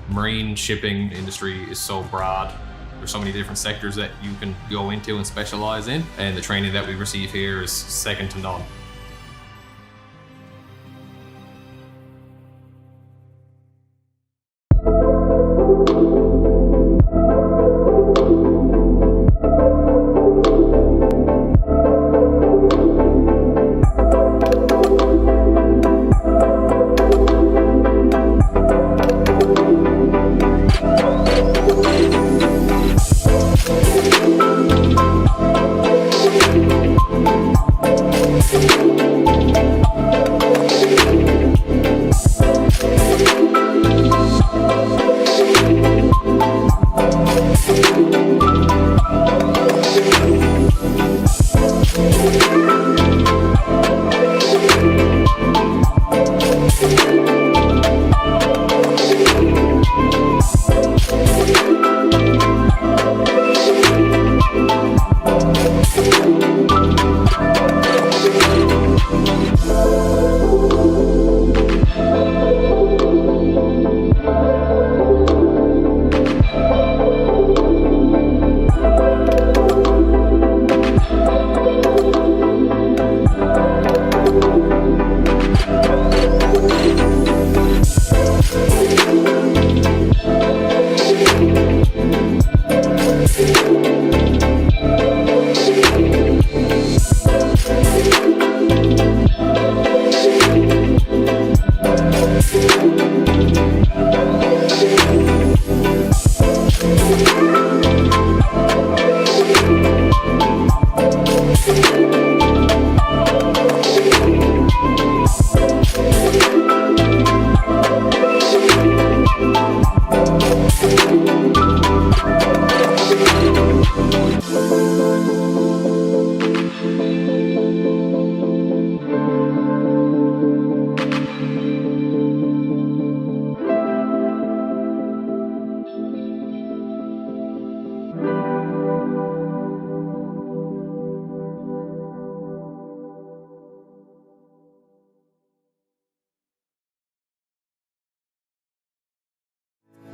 Marine shipping industry is so broad. There's so many different sectors that you can go into and specialize in, and the training that we receive here is second to none. We'll be right back.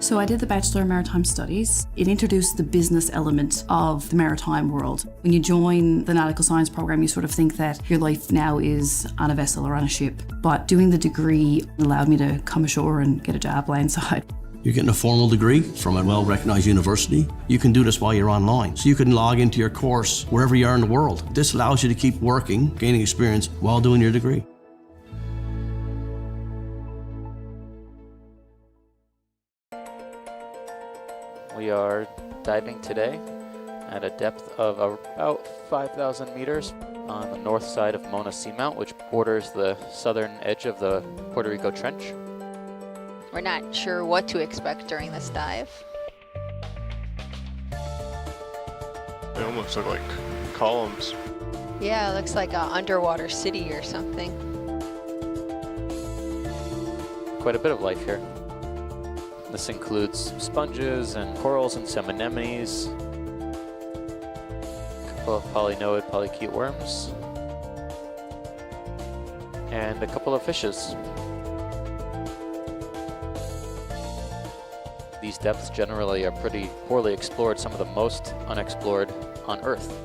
So I did the Bachelor in Maritime Studies. It introduced the business element of the maritime world. When you join the nautical science program, you sort of think that your life now is on a vessel or on a ship. But doing the degree allowed me to come ashore and get a job landside. You're getting a formal degree from a well-recognized university. You can do this while you're online. So you can log into your course wherever you are in the world. This allows you to keep working, gaining experience while doing your degree. We are diving today at a depth of about 5,000 meters on the north side of Mona Seamount, which borders the southern edge of the Puerto Rico Trench. We're not sure what to expect during this dive. They almost look like columns. Yeah, it looks like an underwater city or something. Quite a bit of life here. This includes sponges and corals and some anemones, a couple of polynoid polychaete worms, and a couple of fishes. These depths generally are pretty poorly explored, some of the most unexplored on Earth.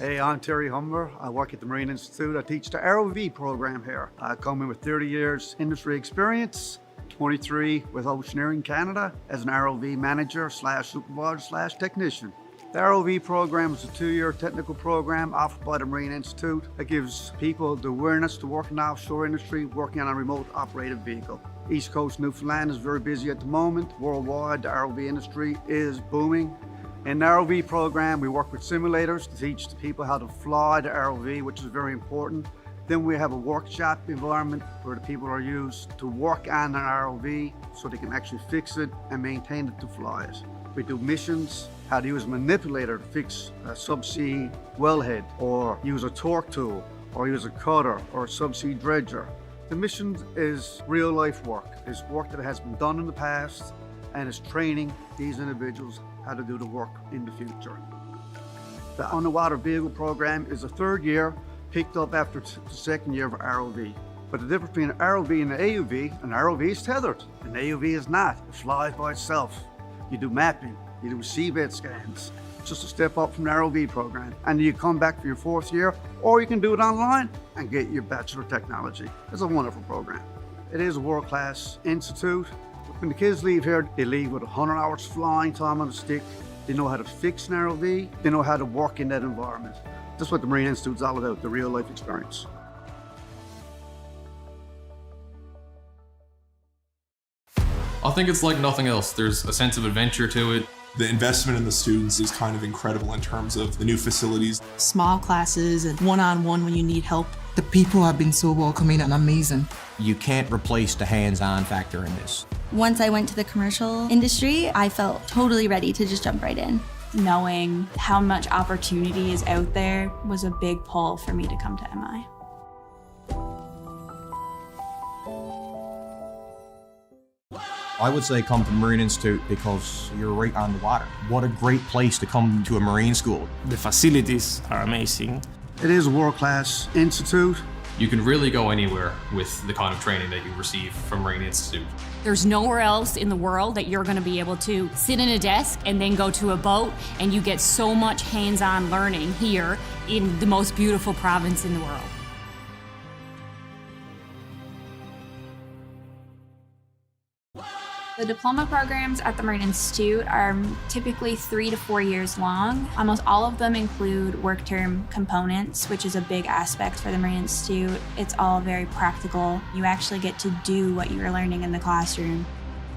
Hey, I'm Terry Humber. I work at the Marine Institute. I teach the ROV program here. I come in with 30 years industry experience, 23 with Oceaneering Canada as an ROV manager / supervisor / technician. The ROV program is a 2-year technical program offered by the Marine Institute that gives people the awareness to work in the offshore industry, working on a remote operated vehicle. East Coast Newfoundland is very busy at the moment. Worldwide, the ROV industry is booming. In the ROV program, we work with simulators to teach the people how to fly the ROV, which is very important. Then we have a workshop environment where the people are used to work on an ROV so they can actually fix it and maintain it to fly it. We do missions, how to use a manipulator to fix a subsea wellhead, or use a torque tool, or use a cutter, or a subsea dredger. The mission is real life work. It's work that has been done in the past and is training these individuals how to do the work in the future. The underwater vehicle program is a 3rd year, picked up after the 2nd year of ROV. But the difference between an ROV and an AUV, an ROV is tethered, an AUV is not. It flies by itself. You do mapping, you do seabed scans. It's just a step up from the ROV program. And you come back for your 4th year, or you can do it online and get your Bachelor of Technology. It's a wonderful program. It is a world-class institute. When the kids leave here, they leave with 100 hours flying time on a stick. They know how to fix an ROV. They know how to work in that environment. That's what the Marine Institute is all about, the real life experience. I think it's like nothing else. There's a sense of adventure to it. The investment in the students is kind of incredible in terms of the new facilities. Small classes and one-on-one when you need help. The people have been so welcoming and amazing. You can't replace the hands-on factor in this. Once I went to the commercial industry, I felt totally ready to just jump right in. Knowing how much opportunity is out there was a big pull for me to come to MI. I would say come to the Marine Institute because you're right on the water. What a great place to come to a Marine school. The facilities are amazing. It is a world-class institute. You can really go anywhere with the kind of training that you receive from Marine Institute. There's nowhere else in the world that you're going to be able to sit in a desk and then go to a boat, and you get so much hands-on learning here in the most beautiful province in the world. The diploma programs at the Marine Institute are typically 3 to 4 years long. Almost all of them include work term components, which is a big aspect for the Marine Institute. It's all very practical. You actually get to do what you're learning in the classroom.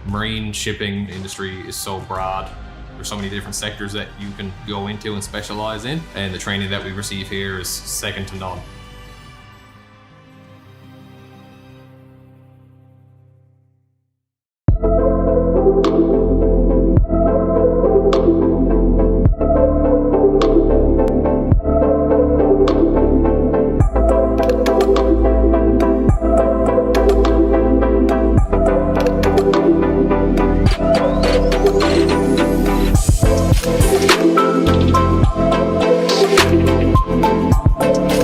Marine shipping industry is so broad. There's so many different sectors that you can go into and specialize in, and the training that we receive here is second to none.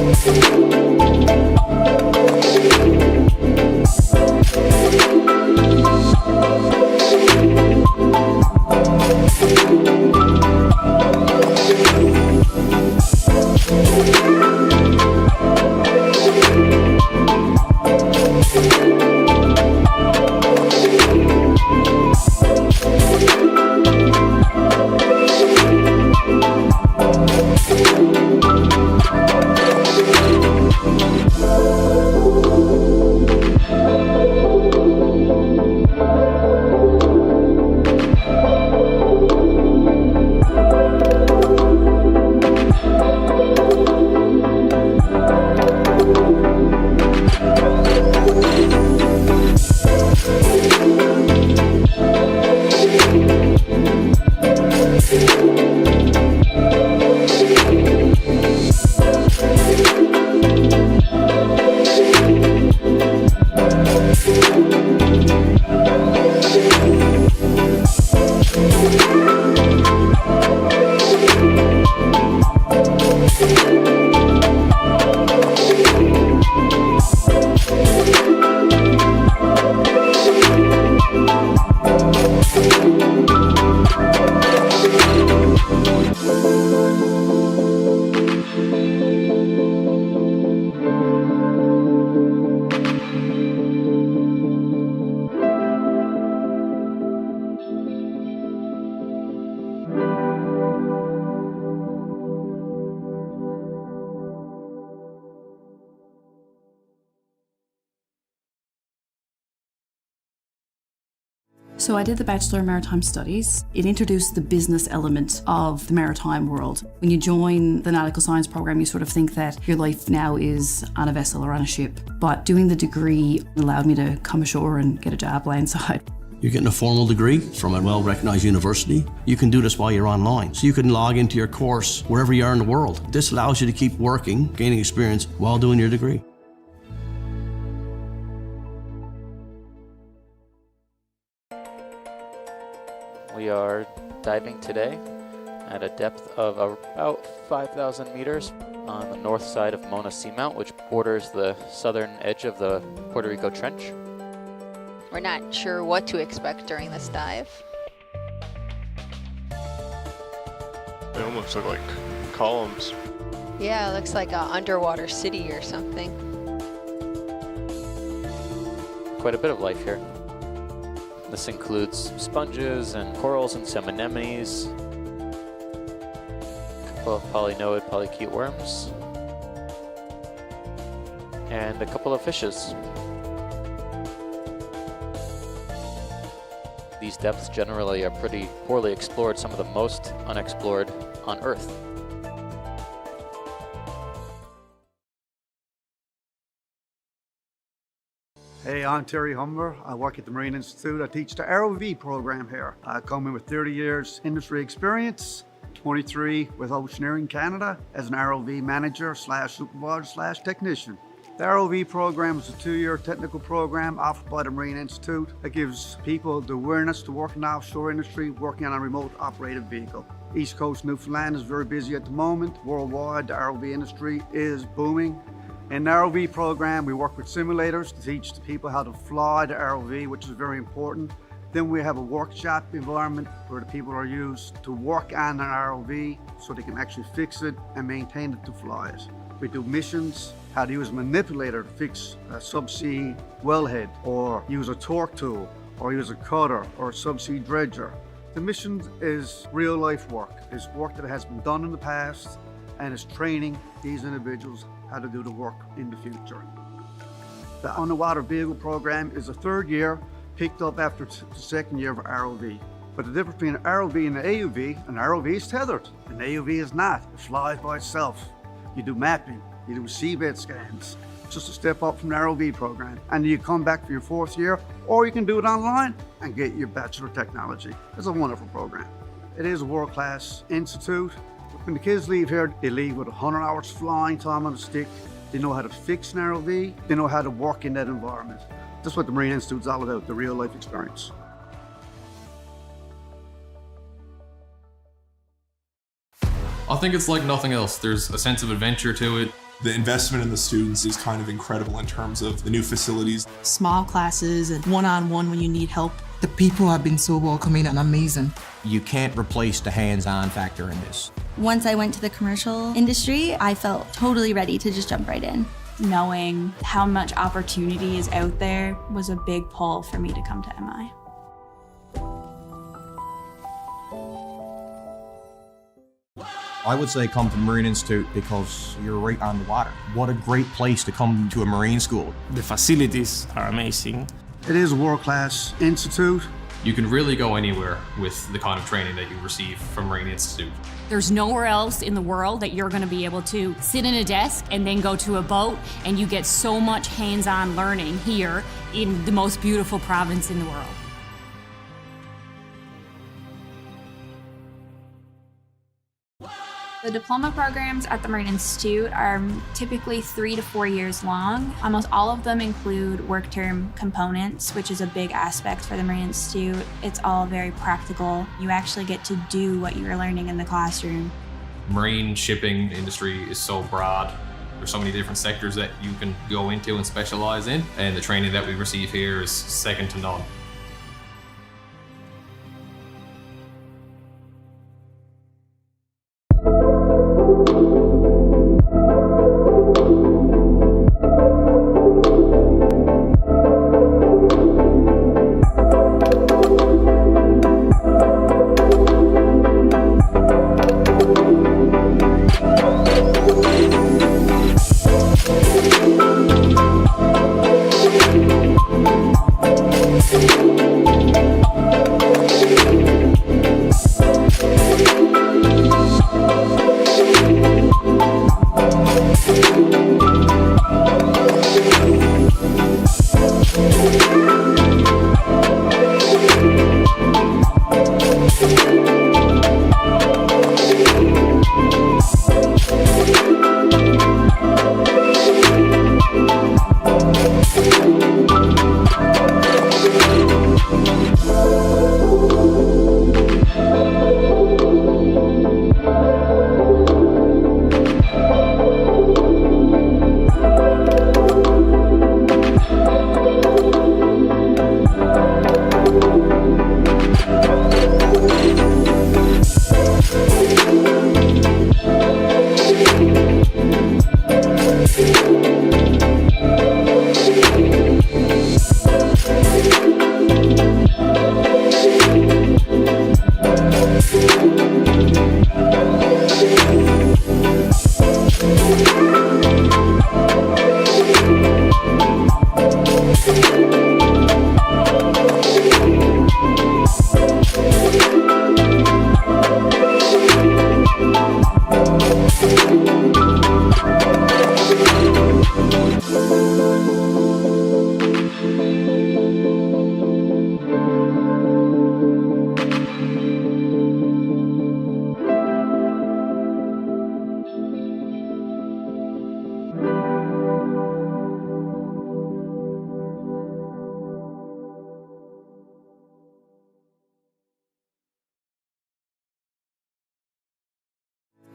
We'll be right back. So I did the Bachelor in Maritime Studies. It introduced the business element of the maritime world. When you join the nautical science program, you sort of think that your life now is on a vessel or on a ship. But doing the degree allowed me to come ashore and get a job landside. You're getting a formal degree from a well-recognized university. You can do this while you're online. So you can log into your course wherever you are in the world. This allows you to keep working, gaining experience while doing your degree. We are diving today at a depth of about 5,000 meters on the north side of Mona Seamount, which borders the southern edge of the Puerto Rico Trench. We're not sure what to expect during this dive. They almost look like columns. Yeah, it looks like an underwater city or something. Quite a bit of life here. This includes sponges and corals and some anemones, a couple of polynoid polychaete worms, and a couple of fishes. These depths generally are pretty poorly explored, some of the most unexplored on Earth. Hey, I'm Terry Humber. I work at the Marine Institute. I teach the ROV program here. I come in with 30 years industry experience, 23 with Oceaneering Canada as an ROV manager / supervisor / technician. The ROV program is a 2-year technical program offered by the Marine Institute that gives people the awareness to work in the offshore industry, working on a remote operated vehicle. East Coast Newfoundland is very busy at the moment. Worldwide, the ROV industry is booming. In the ROV program, we work with simulators to teach the people how to fly the ROV, which is very important. Then we have a workshop environment where the people are used to work on an ROV so they can actually fix it and maintain it to fly it. We do missions, how to use a manipulator to fix a subsea wellhead, or use a torque tool, or use a cutter, or a subsea dredger. The mission is real life work. It's work that has been done in the past, and it's training these individuals how to do the work in the future. The underwater vehicle program is a 3rd year, picked up after the 2nd year of ROV. But the difference between an ROV and an AUV, an ROV is tethered, an AUV is not. It flies by itself. You do mapping, you do seabed scans, just a step up from the ROV program. And you come back for your 4th year, or you can do it online and get your Bachelor of Technology. It's a wonderful program. It is a world-class institute. When the kids leave here, they leave with 100 hours flying time on a stick. They know how to fix an ROV. They know how to work in that environment. That's what the Marine Institute is all about, the real life experience. I think it's like nothing else. There's a sense of adventure to it. The investment in the students is kind of incredible in terms of the new facilities. Small classes and one-on-one when you need help. The people have been so welcoming and amazing. You can't replace the hands-on factor in this. Once I went to the commercial industry, I felt totally ready to just jump right in. Knowing how much opportunity is out there was a big pull for me to come to MI. I would say come to the Marine Institute because you're right on the water. What a great place to come to a Marine school. The facilities are amazing. It is a world-class institute. You can really go anywhere with the kind of training that you receive from Marine Institute. There's nowhere else in the world that you're going to be able to sit in a desk and then go to a boat, and you get so much hands-on learning here in the most beautiful province in the world. The diploma programs at the Marine Institute are typically 3 to 4 years long. Almost all of them include work term components, which is a big aspect for the Marine Institute. It's all very practical. You actually get to do what you're learning in the classroom. Marine shipping industry is so broad. There's so many different sectors that you can go into and specialize in, and the training that we receive here is second to none.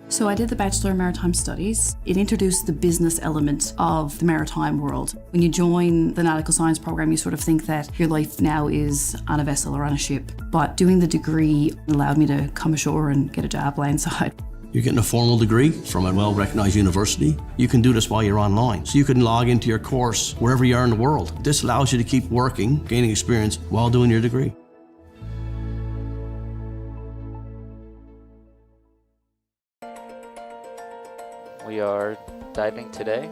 So I did the Bachelor in Maritime Studies. It introduced the business element of the maritime world. When you join the nautical science program, you sort of think that your life now is on a vessel or on a ship. But doing the degree allowed me to come ashore and get a job landside. You're getting a formal degree from a well-recognized university. You can do this while you're online. So you can log into your course wherever you are in the world. This allows you to keep working, gaining experience while doing your degree. We are diving today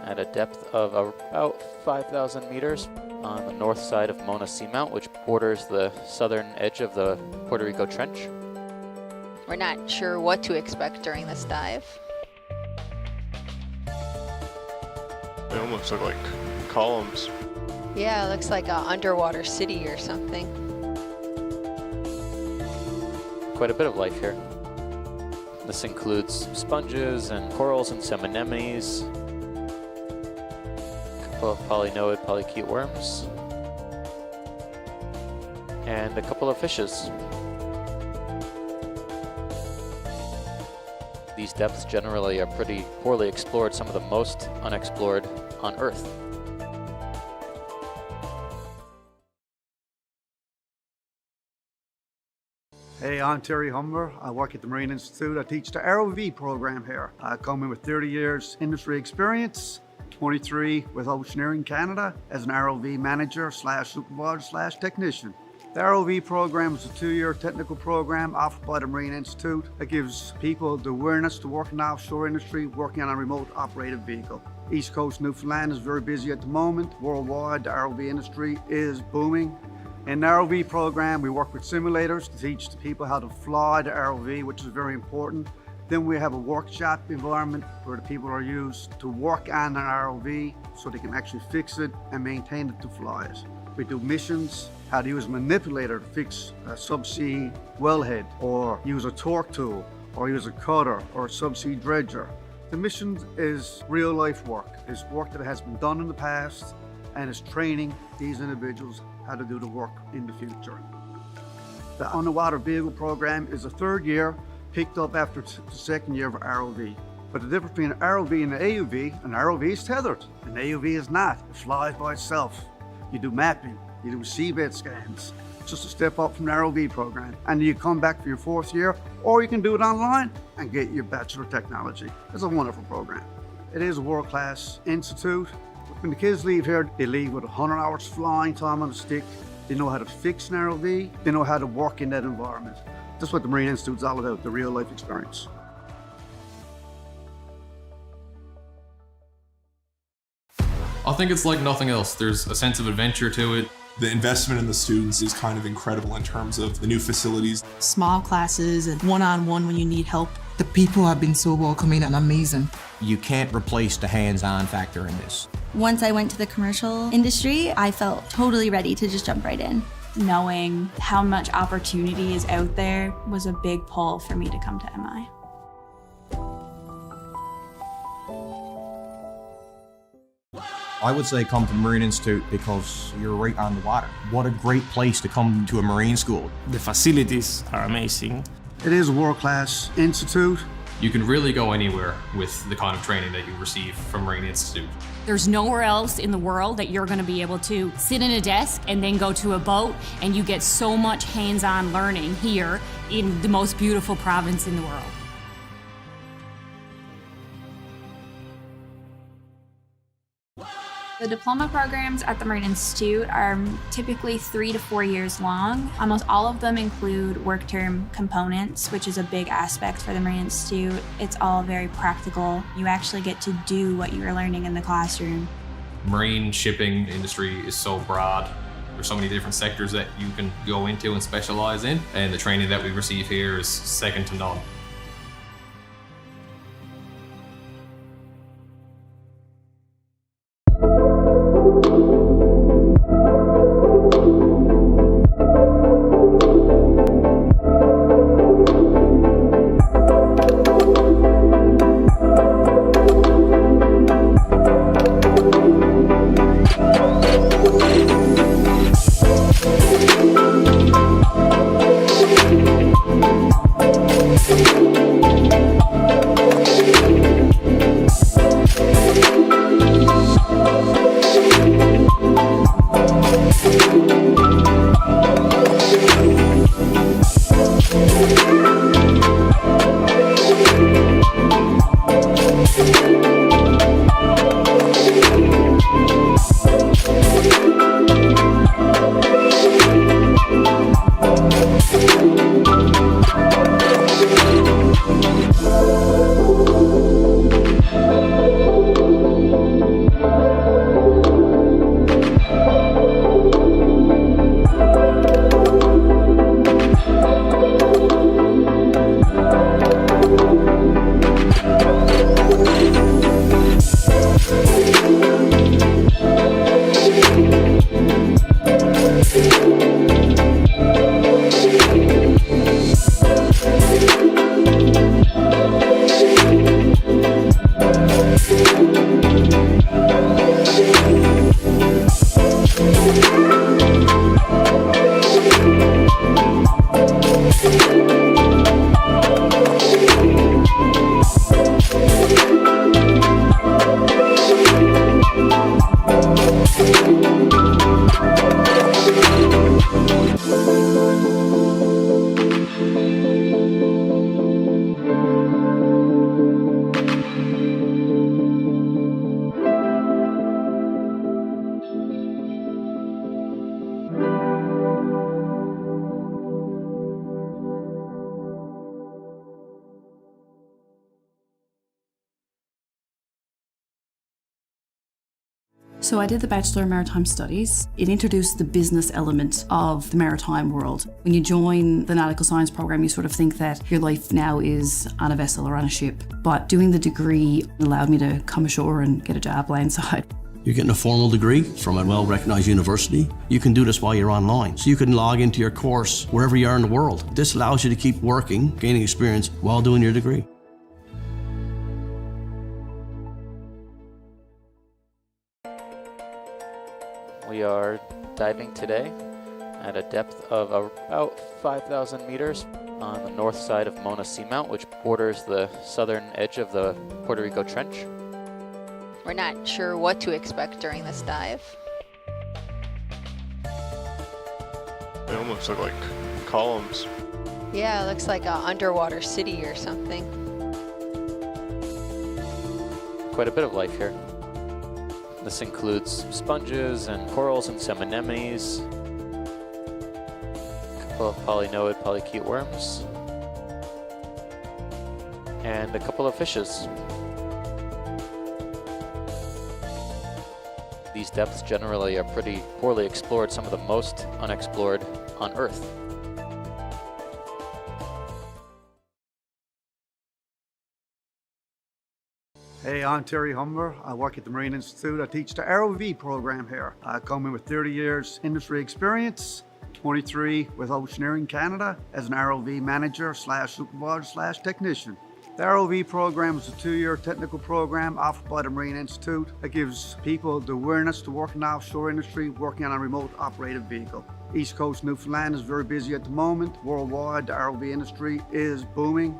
at a depth of about 5,000 meters on the north side of Mona Seamount, which borders the southern edge of the Puerto Rico Trench. We're not sure what to expect during this dive. They almost look like columns. Yeah, it looks like an underwater city or something. Quite a bit of life here. This includes sponges and corals and some anemones, a couple of polynoid polychaete worms, and a couple of fishes. These These depths generally are pretty poorly explored, some of the most unexplored on Earth. Hey, I'm Terry Humber. I work at the Marine Institute. I teach the ROV program here. I come in with 30 years industry experience, 23 with Oceaneering Canada as an ROV manager / supervisor / technician. The ROV program is a 2-year technical program offered by the Marine Institute that gives people the awareness to work in the offshore industry, working on a remote operated vehicle. East Coast Newfoundland is very busy at the moment. Worldwide, the ROV industry is booming. In the ROV program, we work with simulators to teach the people how to fly the ROV, which is very important. Then we have a workshop environment where the people are used to work on an ROV so they can actually fix it and maintain it to fly it. We do missions, how to use a manipulator to fix a subsea wellhead, or use a torque tool, or use a cutter, or a subsea dredger. The mission is real life work. It's work that has been done in the past and is training these individuals how to do the work in the future. The underwater vehicle program is a 3rd year, picked up after the 2nd year of ROV. But the difference between an ROV and an AUV, an ROV is tethered, an AUV is not. It flies by itself. You do mapping, you do seabed scans. It's just a step up from the ROV program. And you come back for your 4th year, or you can do it online and get your Bachelor of Technology. It's a wonderful program. It is a world-class institute. When the kids leave here, they leave with 100 hours flying time on a stick. They know how to fix an ROV. They know how to work in that environment. That's what the Marine Institute is all about, the real life experience. I think it's like nothing else. There's a sense of adventure to it. The investment in the students is kind of incredible in terms of the new facilities. Small classes and one-on-one when you need help. The people have been so welcoming and amazing. You can't replace the hands-on factor in this. Once I went to the commercial industry, I felt totally ready to just jump right in. Knowing how much opportunity is out there was a big pull for me to come to MI. I would say come to the Marine Institute because you're right on the water. What a great place to come to a Marine school. The facilities are amazing. It is a world-class institute. You can really go anywhere with the kind of training that you receive from Marine Institute. There's nowhere else in the world that you're going to be able to sit in a desk and then go to a boat, and you get so much hands-on learning here in the most beautiful province in the world. The diploma programs at the Marine Institute are typically 3 to 4 years long. Almost all of them include work term components, which is a big aspect for the Marine Institute. It's all very practical. You actually get to do what you were learning in the classroom. Marine shipping industry is so broad. There's so many different sectors that you can go into and specialize in, and the training that we receive here is second to none. We'll be right back. So I did the Bachelor in Maritime Studies. It introduced the business element of the maritime world. When you join the nautical science program, you sort of think that your life now is on a vessel or on a ship. But doing the degree allowed me to come ashore and get a job landside. You're getting a formal degree from a well-recognized university. You can do this while you're online. So you can log into your course wherever you are in the world. This allows you to keep working, gaining experience while doing your degree. We are diving today at a depth of about 5,000 meters on the north side of Mona Seamount, which borders the southern edge of the Puerto Rico Trench. We're not sure what to expect during this dive. They almost look like columns. Yeah, it looks like an underwater city or something. Quite a bit of life here. This includes sponges and corals and some anemones, a couple of polynoid polychaete worms, and a couple of fishes. These depths generally are pretty poorly explored, some of the most unexplored on Earth. Hey, I'm Terry Humber. I work at the Marine Institute. I teach the ROV program here. I come in with 30 years industry experience, 23 with Oceaneering Canada as an ROV manager / supervisor / technician. The ROV program is a 2-year technical program offered by the Marine Institute that gives people the awareness to work in the offshore industry, working on a remote operated vehicle. East Coast Newfoundland is very busy at the moment. Worldwide, the ROV industry is booming.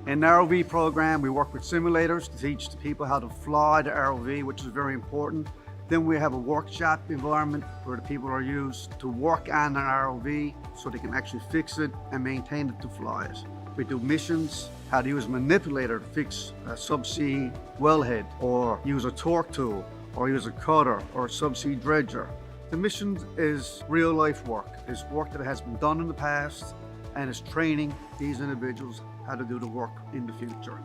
In the ROV program, we work with simulators to teach the people how to fly the ROV, which is very important. Then we have a workshop environment where the people are used to work on an ROV so they can actually fix it and maintain it to fly it. We do missions, how to use a manipulator to fix a subsea wellhead, or use a torque tool, or use a cutter, or a subsea dredger. The mission is real life work. It's work that has been done in the past, and it's training these individuals how to do the work in the future.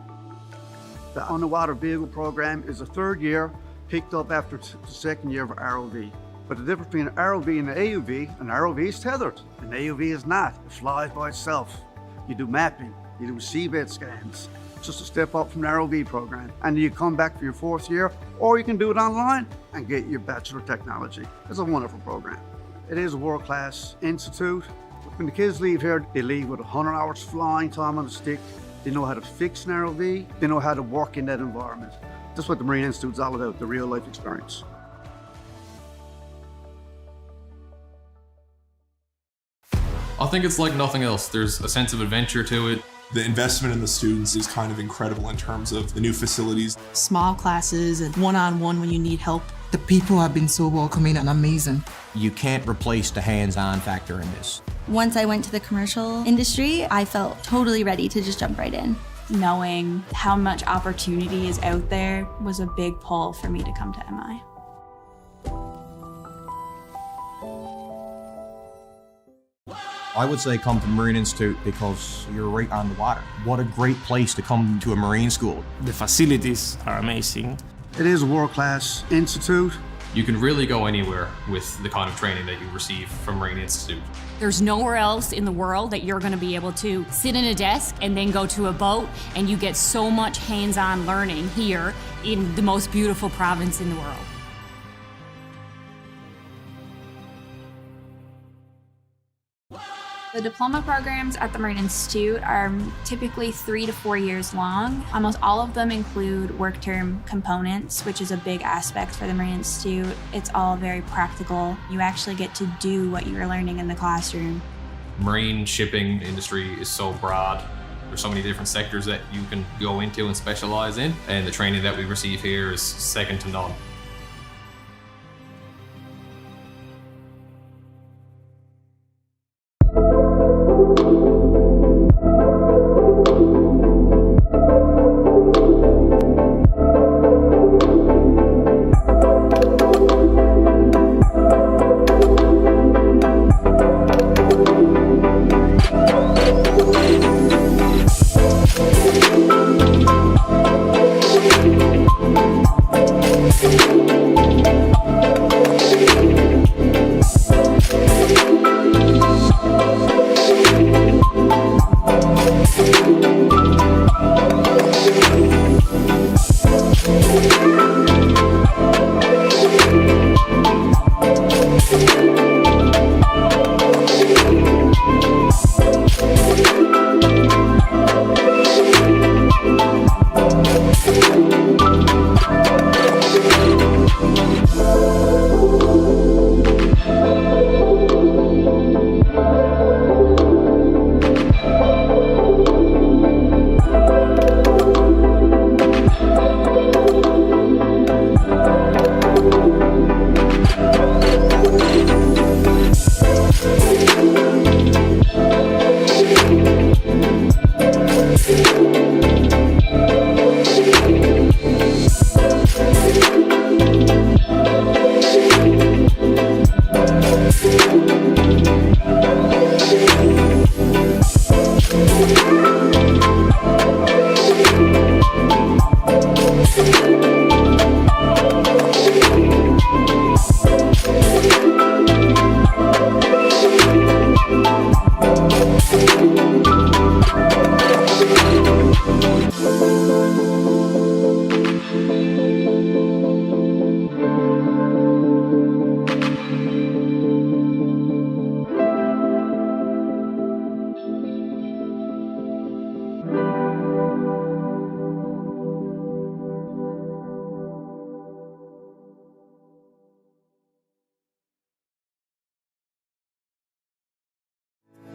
The underwater vehicle program is a 3rd year, picked up after the 2nd year of ROV. But the difference between an ROV and an AUV, an ROV is tethered, an AUV is not. It flies by itself. You do mapping, you do seabed scans, just a step up from the ROV program. And you come back for your 4th year, or you can do it online and get your Bachelor of Technology. It's a wonderful program. It is a world-class institute. When the kids leave here, they leave with 100 hours flying time on a stick. They know how to fix an ROV. They know how to work in that environment. That's what the Marine Institute is all about, the real life experience. I think it's like nothing else. There's a sense of adventure to it. The investment in the students is kind of incredible in terms of the new facilities. Small classes and one-on-one when you need help. The people have been so welcoming and amazing. You can't replace the hands-on factor in this. Once I went to the commercial industry, I felt totally ready to just jump right in. Knowing how much opportunity is out there was a big pull for me to come to MI. I would say come to the Marine Institute because you're right on the water. What a great place to come to a marine school. The facilities are amazing. It is a world-class institute. You can really go anywhere with the kind of training that you receive from Marine Institute. There's nowhere else in the world that you're going to be able to sit in a desk and then go to a boat, and you get so much hands-on learning here in the most beautiful province in the world. The diploma programs at the Marine Institute are typically 3 to 4 years long. Almost all of them include work term components, which is a big aspect for the Marine Institute. It's all very practical. You actually get to do what you're learning in the classroom. Marine shipping industry is so broad. There's so many different sectors that you can go into and specialize in, and the training that we receive here is second to none. We'll be right back.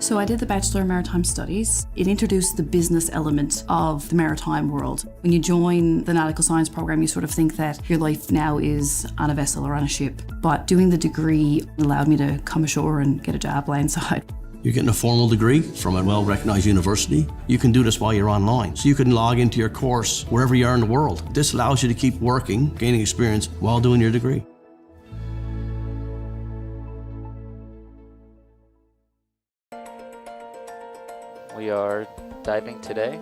So I did the Bachelor in Maritime Studies. It introduced the business element of the maritime world. When you join the nautical science program, you sort of think that your life now is on a vessel or on a ship. But doing the degree allowed me to come ashore and get a job landside. You're getting a formal degree from a well-recognized university. You can do this while you're online. So you can log into your course wherever you are in the world. This allows you to keep working, gaining experience while doing your degree. We are diving today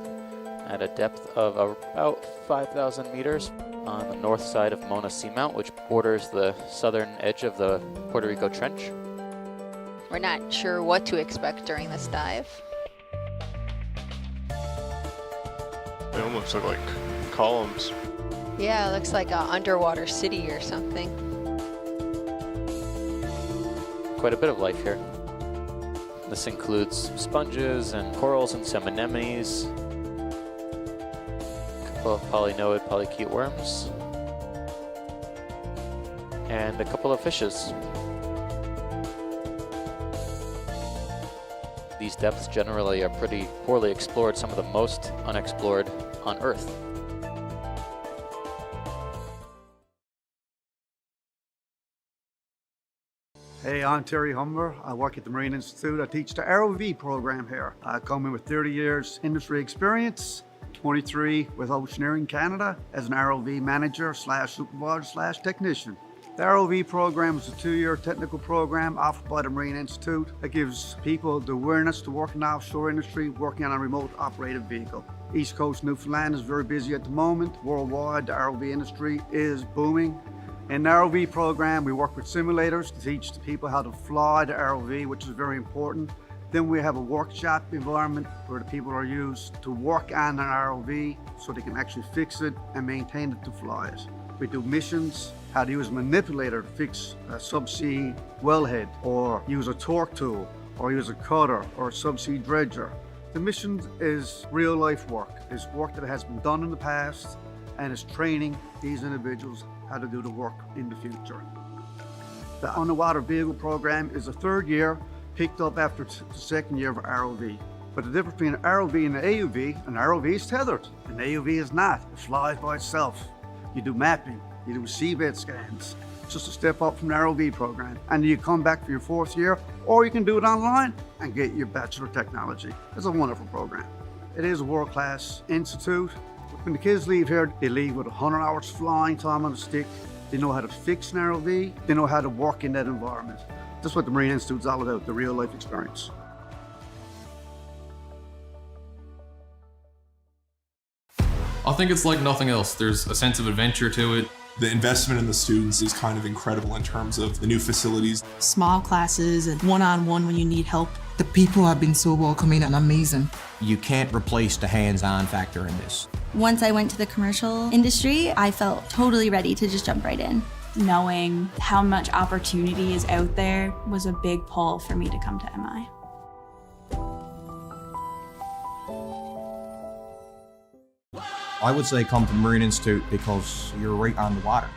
at a depth of about 5,000 meters on the north side of Mona Seamount, which borders the southern edge of the Puerto Rico Trench. We're not sure what to expect during this dive. They almost look like columns. Yeah, it looks like an underwater city or something. Quite a bit of life here. This includes sponges and corals and some anemones, a couple of polynoid polychaete worms, and a couple of fishes. These depths generally are pretty poorly explored, some of the most unexplored on Earth. Hey, I'm Terry Humber. I work at the Marine Institute. I teach the ROV program here. I come in with 30 years industry experience, 23 with Oceaneering Canada as an ROV manager slash supervisor slash technician. The ROV program is a 2-year technical program offered by the Marine Institute that gives people the awareness to work in the offshore industry, working on a remote operated vehicle. East Coast Newfoundland is very busy at the moment. Worldwide, the ROV industry is booming. In the ROV program, we work with simulators to teach the people how to fly the ROV, which is very important. Then we have a workshop environment where the people are used to work on an ROV so they can actually fix it and maintain it to fly it. We do missions, how to use a manipulator to fix a subsea wellhead, or use a torque tool, or use a cutter, or a subsea dredger. The mission is real life work. It's work that has been done in the past, and it's training these individuals how to do the work in the future. The underwater vehicle program is the 3rd year, picked up after the 2nd year of ROV. But the difference between an ROV and an AUV, an ROV is tethered, an AUV is not. It flies by itself. You do mapping, you do seabed scans. It's just a step up from the ROV program. And you come back for your 4th year, or you can do it online and get your Bachelor of Technology. It's a wonderful program. It is a world-class institute. When the kids leave here, they leave with 100 hours flying time on a stick. They know how to fix an ROV. They know how to work in that environment. That's what the Marine Institute's all about, the real life experience. I think it's like nothing else. There's a sense of adventure to it. The investment in the students is kind of incredible in terms of the new facilities. Small classes and one-on-one when you need help. The people have been so welcoming and amazing. You can't replace the hands-on factor in this. Once I went to the commercial industry, I felt totally ready to just jump right in. Knowing how much opportunity is out there was a big pull for me to come to MI. I would say come to the Marine Institute because you're right on the water.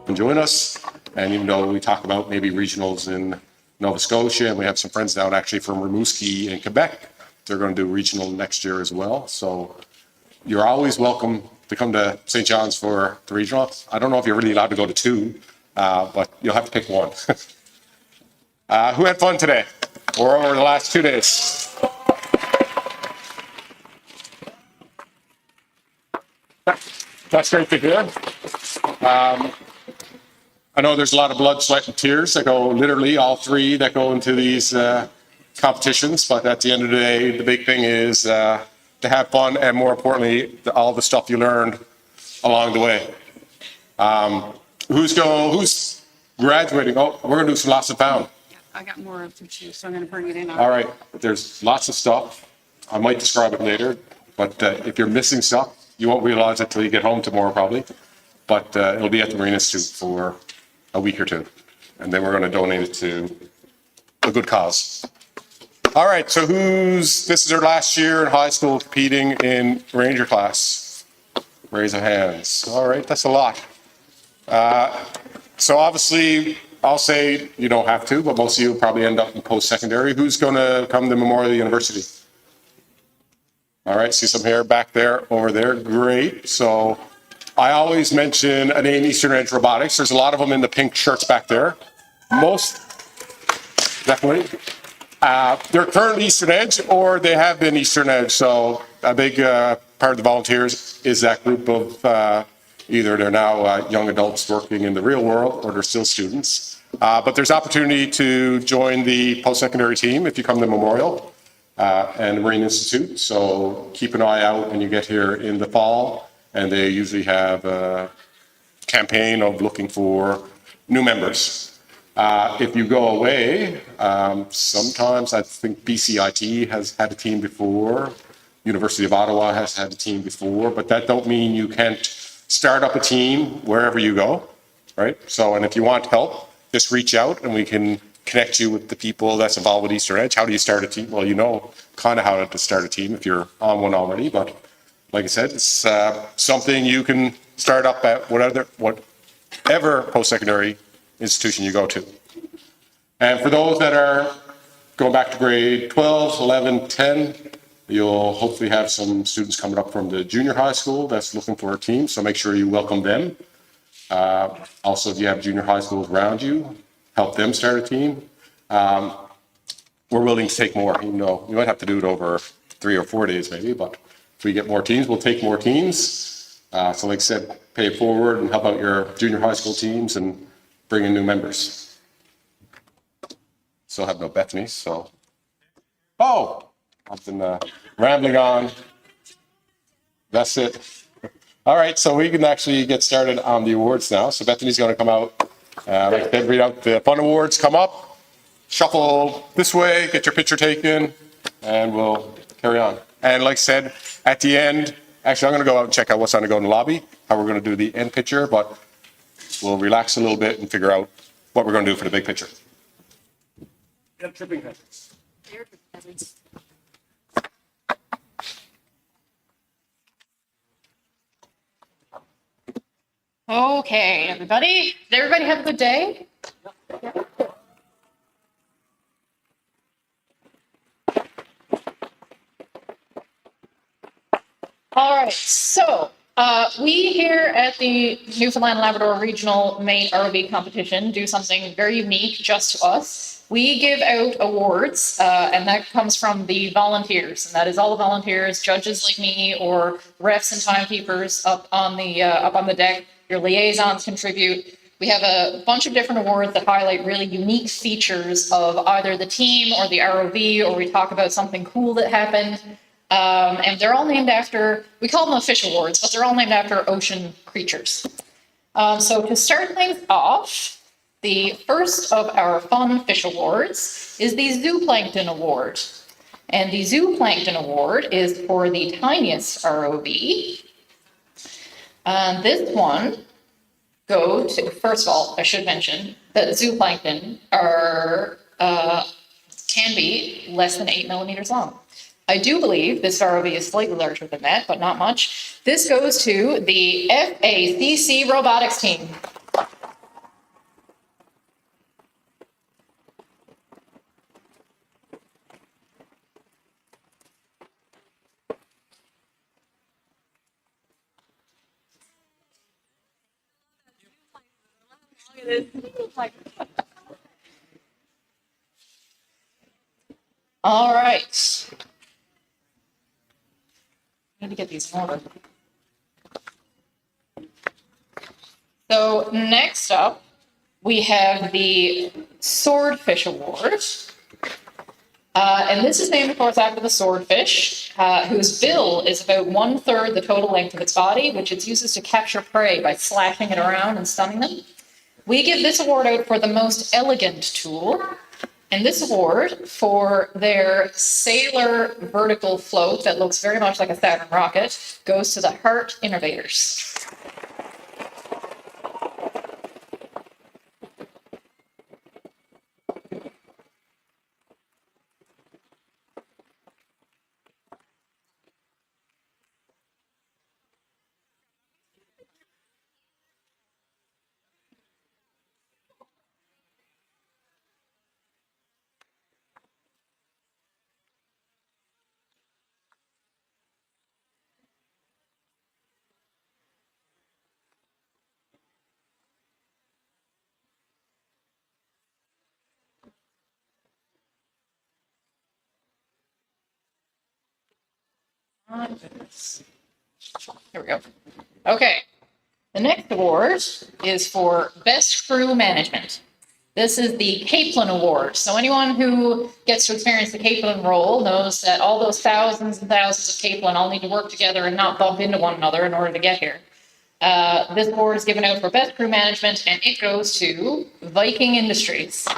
and join us. And even though we talk about maybe regionals in Nova Scotia, and we have some friends down actually from Rimouski in Quebec, they're going to do regional next year as well. So you're always welcome to come to St. John's for the regional. I don't know if you're really allowed to go to two, but you'll have to pick one. Who had fun today or over the last 2 days? That's great to hear. I know there's a lot of blood, sweat, and tears that go, literally all three that go into these competitions, but at the end of the day, the big thing is to have fun, and more importantly, all the stuff you learned along the way. Who's graduating? Oh, we're gonna do some lost and found. I got more of them too, so I'm gonna bring it in. All right, there's lots of stuff. I might describe it later, but if you're missing stuff, you won't realize it till you get home tomorrow probably, but it'll be at the Marine Institute for a week or two, and then we're going to donate it to a good cause. All right, so this is their last year in high school competing in Ranger class? Raise of hands. All right, that's a lot. So obviously, I'll say you don't have to, but most of you will probably end up in post-secondary. Who's going to come to Memorial University? All right, see some hair back there, over there. Great. So I always mention a name, Eastern Edge Robotics. There's a lot of them in the pink shirts back there. Most, definitely. They're currently Eastern Edge, or they have been Eastern Edge. So a big part of the volunteers is that group of either they're now young adults working in the real world, or they're still students. But there's opportunity to join the post-secondary team if you come to Memorial and the Marine Institute. So keep an eye out when you get here in the fall. And they usually have a campaign of looking for new members. If you go away, sometimes I think BCIT has had a team before, University of Ottawa has had a team before, but that don't mean you can't start up a team wherever you go, right? So, and if you want help, just reach out and we can connect you with the people that's involved with Eastern Edge. How do you start a team? Well, you know kind of how to start a team if you're on one already, but like I said, it's something you can start up at whatever post-secondary institution you go to. And for those that are going back to grade 12, 11, 10, you'll hopefully have some students coming up from the junior high school that's looking for a team, so make sure you welcome them. Also, if you have junior high schools around you, help them start a team. We're willing to take more, even though you might have to do it over 3 or 4 days maybe, but if we get more teams, we'll take more teams. So like I said, pay it forward and help out your junior high school teams and bring in new members. Still have no Bethany, so. Oh, I've been rambling on. That's it. All right, so we can actually get started on the awards now. So Bethany's going to come out. Like I said, read out the fun awards, come up, shuffle this way, get your picture taken, and we'll carry on. And like I said, at the end, actually I'm going to go out and check out what's on the Golden Lobby, how we're going to do the end picture, but we'll relax a little bit and figure out what we're going to do for the big picture. Yep, tripping hazards. Okay, everybody. Did everybody have a good day? All right, so we here at the Newfoundland Labrador Regional Main ROV competition do something very unique just to us. We give out awards, and that comes from the volunteers, and that is all the volunteers, judges like me, or refs and timekeepers up on the deck. Your liaisons contribute. We have a bunch of different awards that highlight really unique features of either the team or the ROV, or we talk about something cool that happened. And they're all named after, we call them offish awards, but they're all named after ocean creatures. So to start things off, the first of our fun fish awards is the Zooplankton Award. And the Zooplankton Award is for the tiniest ROV. And this one goes to, first of all, I should mention that zooplankton can be less than 8 millimeters long. I do believe this ROV is slightly larger than that, but not much. This goes to the FACC robotics team. All right. I need to get these in order. So next up, we have the Swordfish Award. And this is named, of course, after the swordfish, whose bill is about 1/3 the total length of its body, which it uses to capture prey by slashing it around and stunning them. We give this award out for the most elegant tool, and this award for their sailor vertical float that looks very much like a Saturn rocket goes to the Haute innovators. Here we go. Okay. The next award is for Best Crew Management. This is the Capelin Award. So anyone who gets to experience the Capelin role knows that all those thousands and thousands of Capelin all need to work together and not bump into one another in order to get here. This award is given out for Best Crew Management, and it goes to Viking Industries.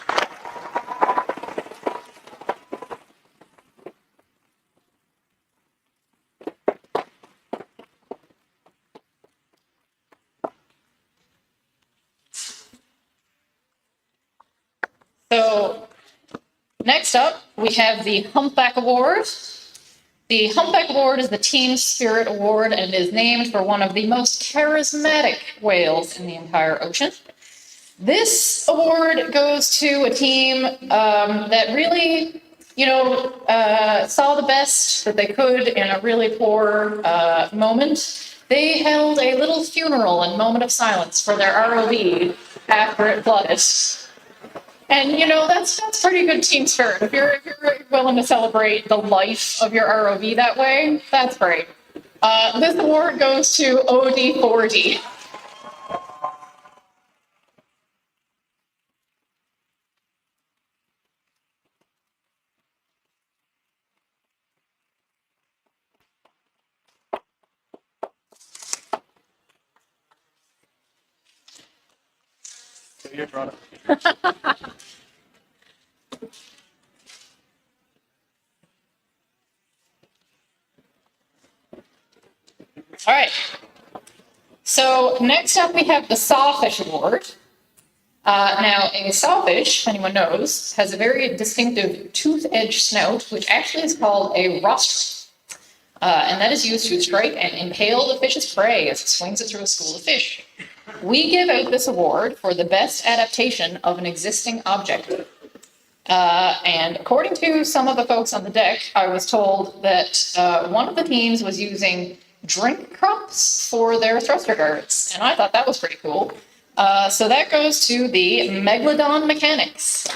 So next up, we have the Humpback Award. The Humpback Award is the Team Spirit Award and is named for one of the most charismatic whales in the entire ocean. This award goes to a team that really, saw the best that they could in a really poor moment. They held a little funeral and moment of silence for their ROV after it flooded. And that's pretty good team spirit. If you're willing to celebrate the life of your ROV that way, that's great. This award goes to OD4D. All right. So next up, we have the Sawfish Award. Now, a sawfish, if anyone knows, has a very distinctive tooth-edged snout, which actually is called a rostrum. And that is used to strike and impale the fish's prey as it swings it through a school of fish. We give out this award for the best adaptation of an existing object. And according to some of the folks on the deck, I was told that one of the teams was using drink cups for their thruster guards, and I thought that was pretty cool. So that goes to the Megalodon Mechanics.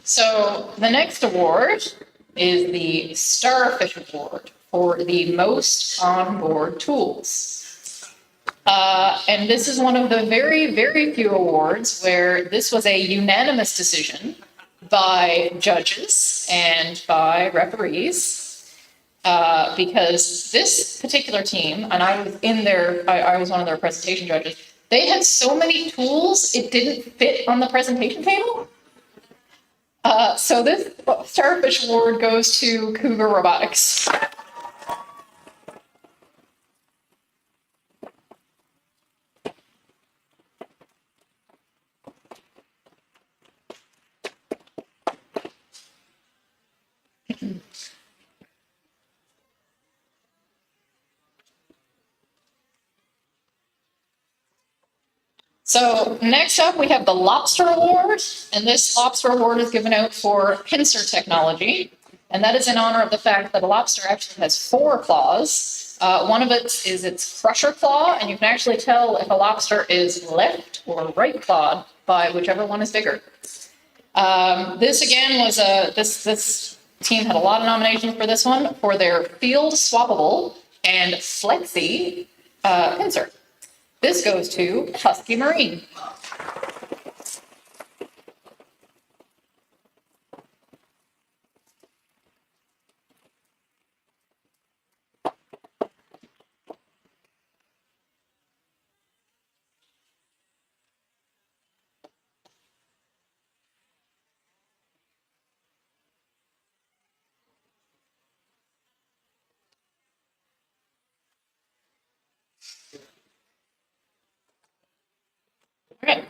So the next award is the Starfish Award for the most onboard tools. And this is one of the very, very few awards where this was a unanimous decision by judges and by referees. Because this particular team, and I was I was one of their presentation judges, they had so many tools, it didn't fit on the presentation table. So this Starfish Award goes to Cougar Robotics. So next up, we have the Lobster Award, and this Lobster Award is given out for pincer technology, and that is in honor of the fact that a lobster actually has 4 claws. One of it is its crusher claw, and you can actually tell if a lobster is left or right clawed by whichever one is bigger. This again was this team had a lot of nominations for this one for their field swappable and flexi pincer. This goes to Husky Marine. Okay.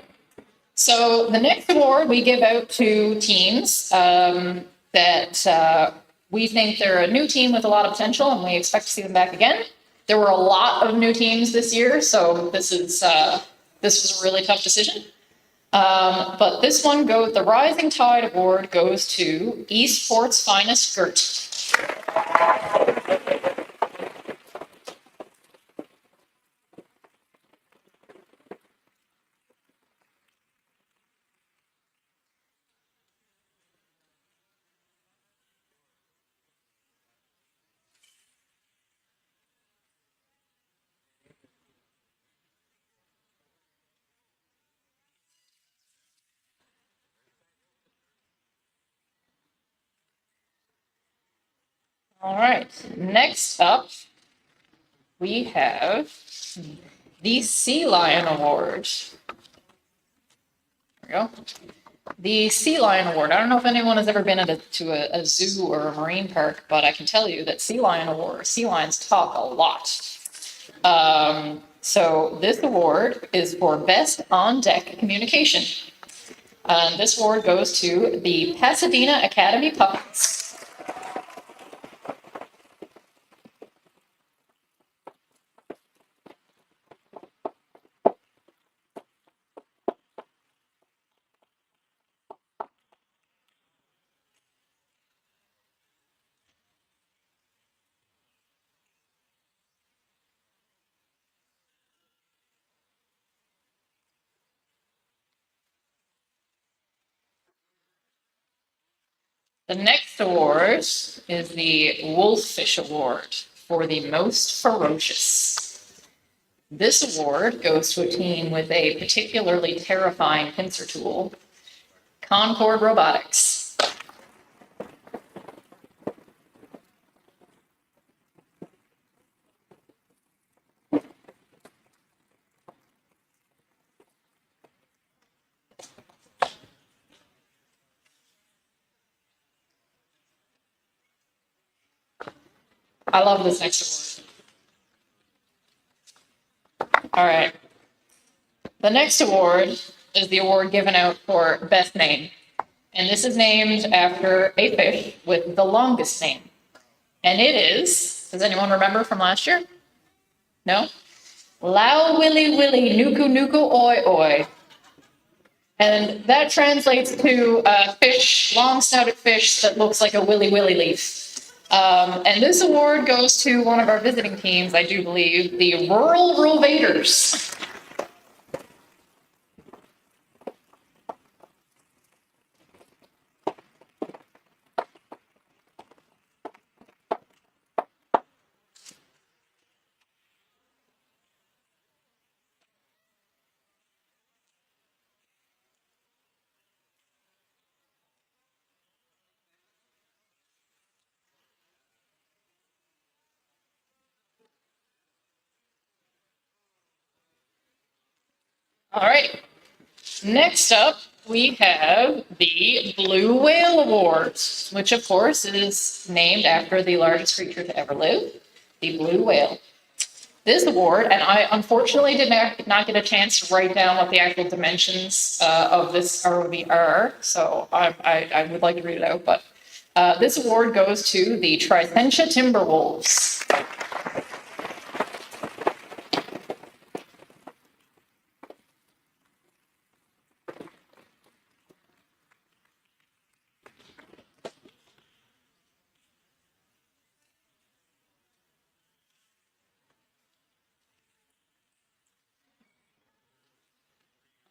So the next award we give out to teams that we think they're a new team with a lot of potential, and we expect to see them back again. There were a lot of new teams this year, so this was a really tough decision. But this one goes. The Rising Tide Award goes to Esports Finest Gert. All right, next up, we have the Sea Lion Award. There we go. The Sea Lion Award. I don't know if anyone has ever been to a zoo or a marine park, but I can tell you that sea lions talk a lot. So this award is for Best On-Deck Communication. This award goes to the Pasadena Academy Puppets. The next award is the Wolffish Award for the most ferocious. This award goes to a team with a particularly terrifying pincer tool, Concord Robotics. I love this next award. All right. The next award is the award given out for best name. And this is named after a fish with the longest name. And it is, does anyone remember from last year? No? Lau Willy Willy Nuku Nuku Oi Oi. And that translates to a fish, long-snouted fish that looks like a willy willy leaf. And this award goes to one of our visiting teams, I do believe, the Rural Rovaders. All right. Next up, we have the Blue Whale Awards, which of course is named after the largest creature to ever live, the blue whale. This award, and I unfortunately did not get a chance to write down what the actual dimensions of this ROV are, so I would like to read it out, but This award goes to the Tricentia Timberwolves.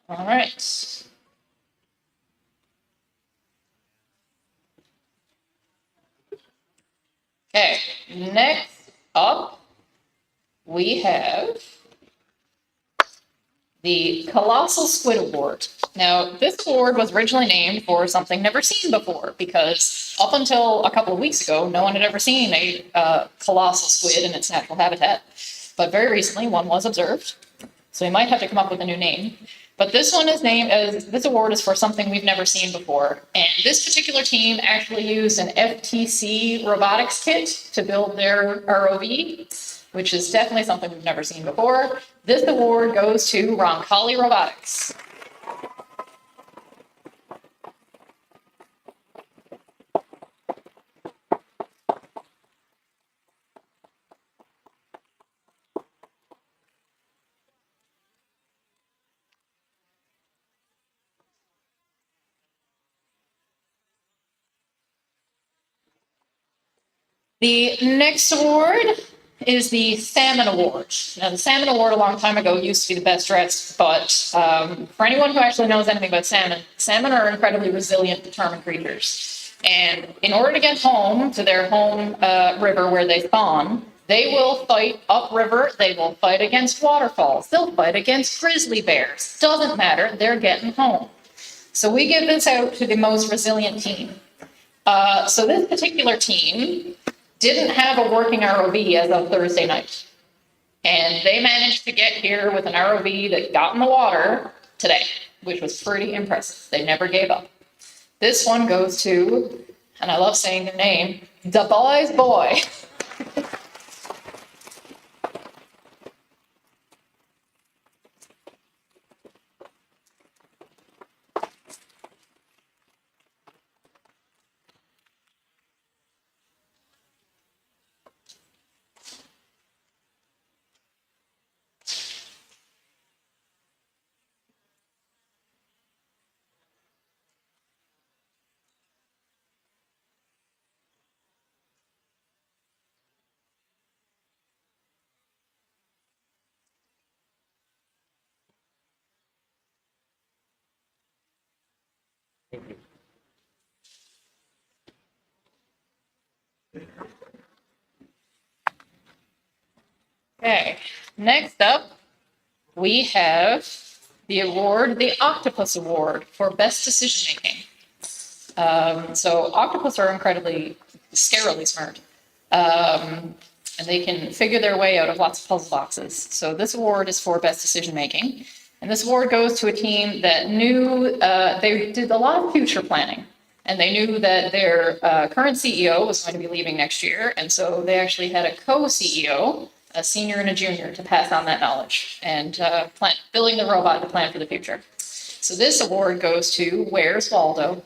All right. Okay, next up, we have the Colossal Squid Award. Now, this award was originally named for something never seen before, because up until a couple of weeks ago, no one had ever seen a colossal squid in its natural habitat. But very recently, one was observed, so we might have to come up with a new name. But this one is named as, this award is for something we've never seen before. And this particular team actually used an FTC robotics kit to build their ROV, which is definitely something we've never seen before. This award goes to Roncalli Robotics. The next award is the Salmon Award. Now, the Salmon Award a long time ago used to be the best dressed, but for anyone who actually knows anything about salmon, salmon are incredibly resilient, determined creatures. And in order to get home to their home river where they spawn, they will fight upriver, they will fight against waterfalls, they'll fight against grizzly bears. Doesn't matter, they're getting home. So we give this out to the most resilient team. So this particular team didn't have a working ROV as of Thursday night. And they managed to get here with an ROV that got in the water today, which was pretty impressive. They never gave up. This one goes to, and I love saying their name, the boy's boy. Okay, next up, we have the award, the Octopus Award for Best Decision Making. So octopus are incredibly, scarily smart. And they can figure their way out of lots of puzzle boxes. So this award is for Best Decision Making. And this award goes to a team that knew, they did a lot of future planning. And they knew that their current CEO was going to be leaving next year. And so they actually had a co-CEO, a senior and a junior, to pass on that knowledge and building the robot to plan for the future. So this award goes to Where's Waldo?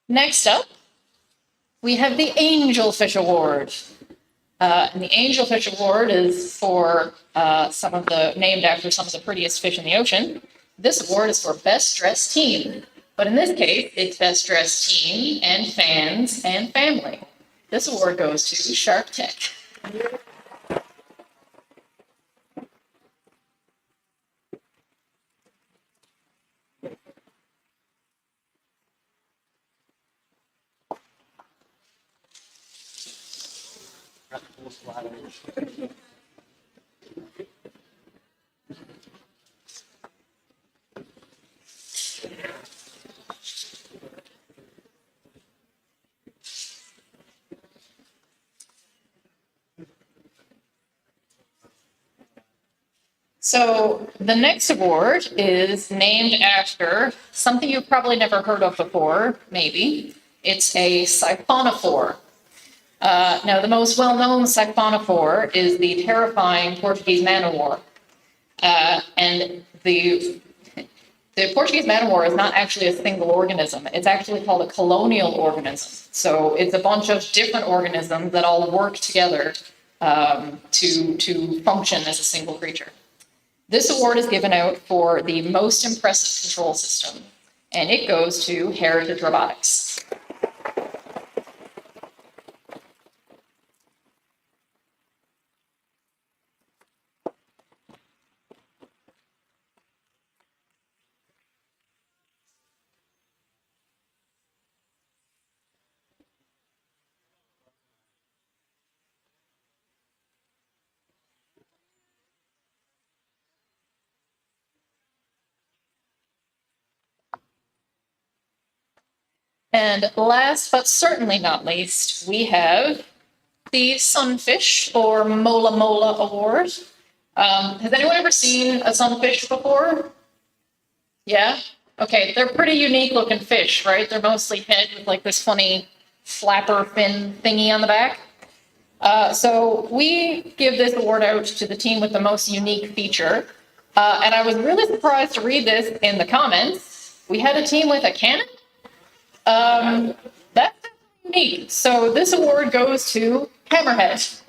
Next up, we have the Angelfish Award. And the Angelfish Award is for named after some of the prettiest fish in the ocean. This award is for Best Dressed Team. But in this case, it's Best Dressed Team and Fans and Family. This award goes to Shark Tech. So the next award is named after something you've probably never heard of before, maybe. It's a siphonophore. Now, the most well-known siphonophore is the terrifying Portuguese man-o-war. And the Portuguese man-o-war is not actually a single organism. It's actually called a colonial organism. So it's a bunch of different organisms that all work together to function as a single creature. This award is given out for the most impressive control system, and it goes to Heritage Robotics. And last but certainly not least, we have the Sunfish or Mola Mola Award. Has anyone ever seen a sunfish before? Yeah? Okay, they're pretty unique looking fish, right? They're mostly head with like this funny flapper fin thingy on the back. So we give this award out to the team with the most unique feature. And I was really surprised to read this in the comments. We had a team with a cannon. That's neat. So this award goes to Hammerhead.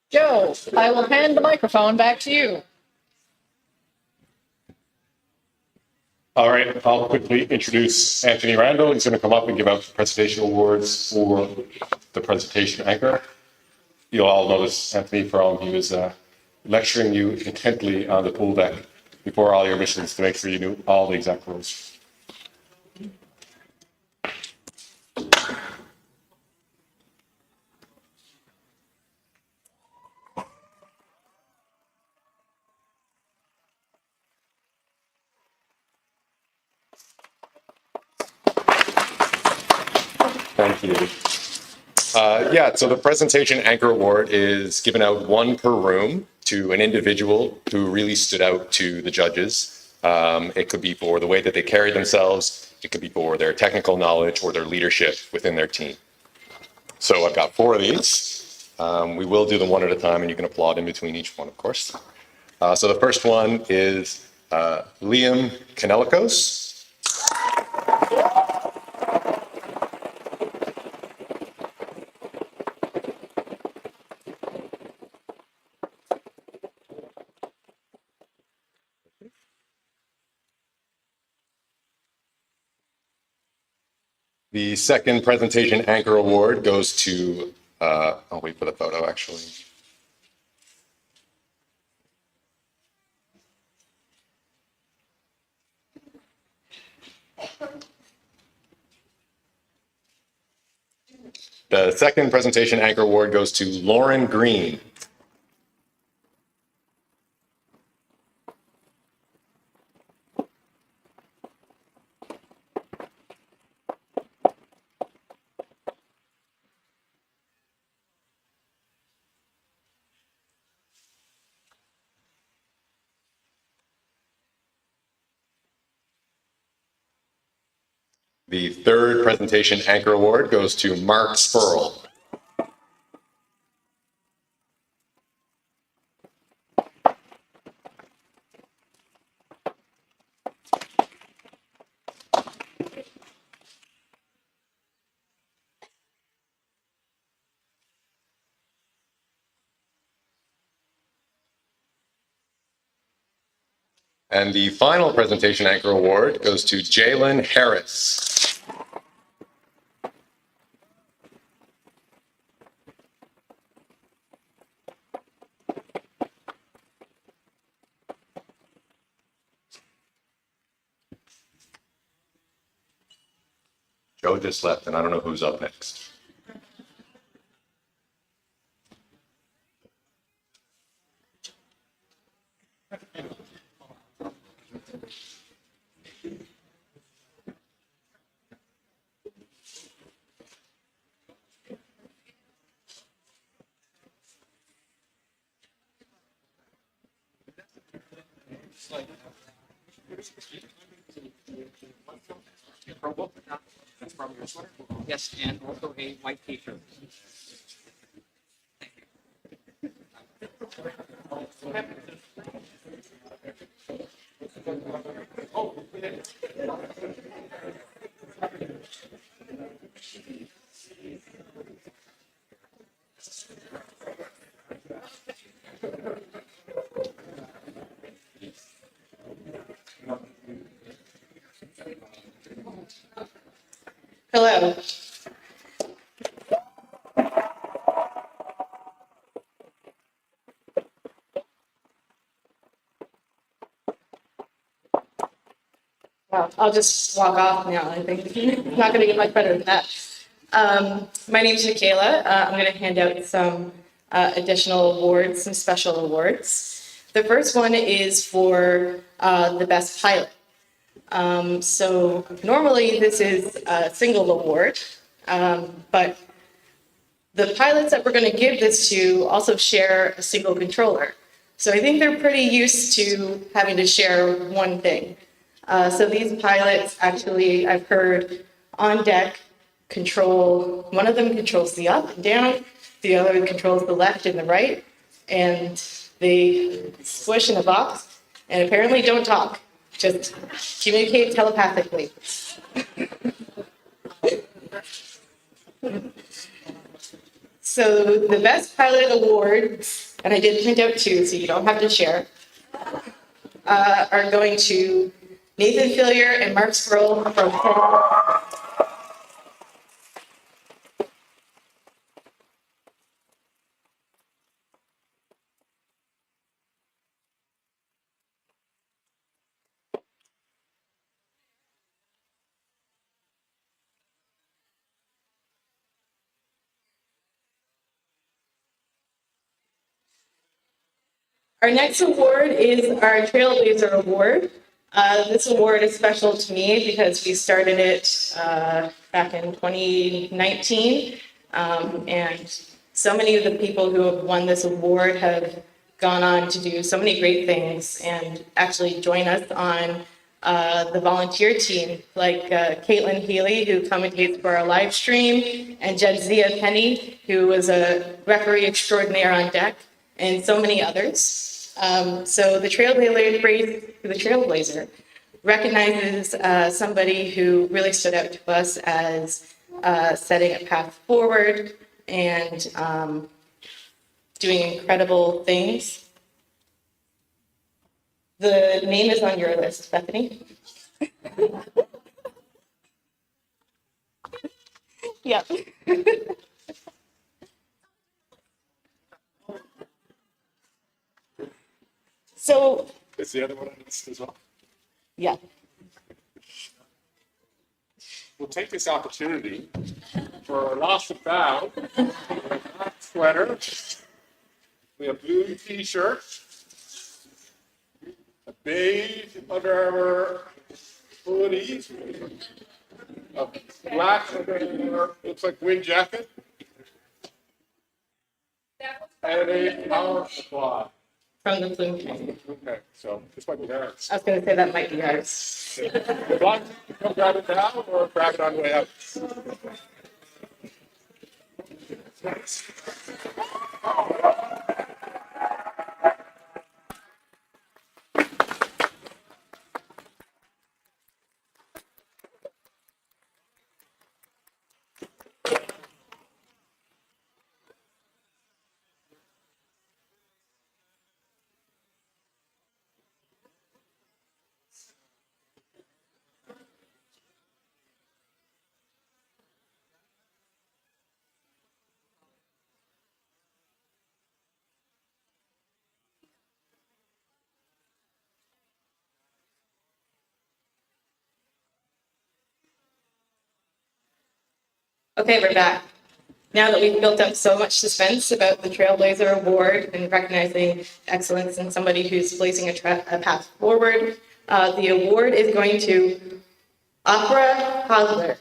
Joe, I will hand the microphone back to you. All right, I'll quickly introduce Anthony Randall. He's going to come up and give out the presentation awards for the presentation anchor. You'll all notice Anthony from, he was lecturing you intently on the pool deck before all your missions to make sure you knew all the exact rules. Thank you. Yeah, so the presentation anchor award is given out one per room to an individual who really stood out to the judges. It could be for the way that they carried themselves. It could be for their technical knowledge or their leadership within their team. So I've got 4 of these. We will do them one at a time, and you can applaud in between each one, of course. So the first one is Liam Kanelikos. The second presentation anchor award goes to, I'll wait for the photo actually. The second presentation anchor award goes to Lauren Green. The third presentation anchor award goes to Mark Spurl. And the final presentation anchor award goes to Jalen Harris. Joe just left, and I don't know who's up next. Yes, and also a white t-shirt. Hello. Well, I'll just walk off now. I think it's not going to get much better than that. My name is Michaela. I'm going to hand out some additional awards, some special awards. The first one is for the best pilot. So normally this is a single award, but the pilots that we're going to give this to also share a single controller. So I think they're pretty used to having to share one thing. So these pilots actually, I've heard on deck control, one of them controls the up and down, the other controls the left and the right, and they squish in a box and apparently don't talk, just communicate telepathically. So the best pilot awards, and I did print out two so you don't have to share, are going to Nathan Fillier and Mark Sproul from Our next award is our Trailblazer Award. This award is special to me because we started it back in 2019, and so many of the people who have won this award have gone on to do so many great things and actually join us on the volunteer team, like Caitlin Healy, who commentates for our live stream, and Jadzia Penny, who was a referee extraordinaire on deck, and so many others. So the Trailblazer recognizes somebody who really stood out to us as setting a path forward and doing incredible things. The name is on your list, Bethany. Yep. So. Is the other one on the list as well? Yeah. We'll take this opportunity for Lost and Found. Sweater. We have blue t-shirt. A beige Under Armour hoodie. A black Under Armour, looks like wind jacket. And a power supply. From the Plume Tank. Okay, so this might be ours. I was going to say that might be ours. If I come grab it now or grab it on the way out. Okay, we're back. Now that we've built up so much suspense about the Trailblazer Award and recognizing excellence in somebody who's blazing a path forward, the award is going to Opera Hodler.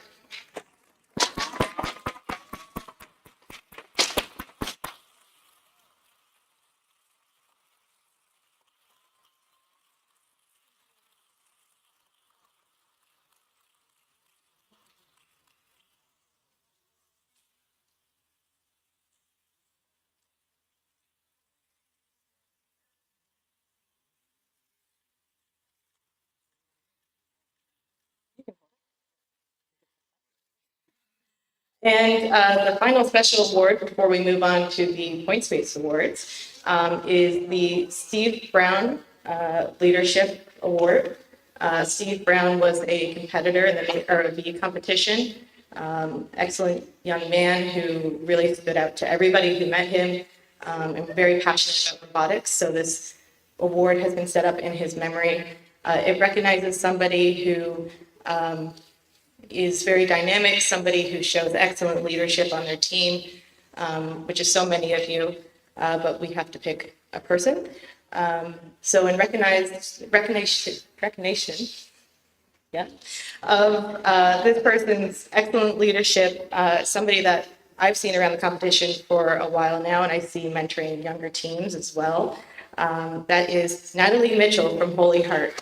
And the final special award before we move on to the points-based awards is the Steve Brown Leadership Award. Steve Brown was a competitor in the ROV competition. Excellent young man who really stood out to everybody who met him, and very passionate about robotics. So this award has been set up in his memory. It recognizes somebody who is very dynamic, somebody who shows excellent leadership on their team, which is so many of you, but we have to pick a person. So in recognition of this person's excellent leadership, somebody that I've seen around the competition for a while now, and I see mentoring younger teams as well. That is Natalie Mitchell from Holy Heart.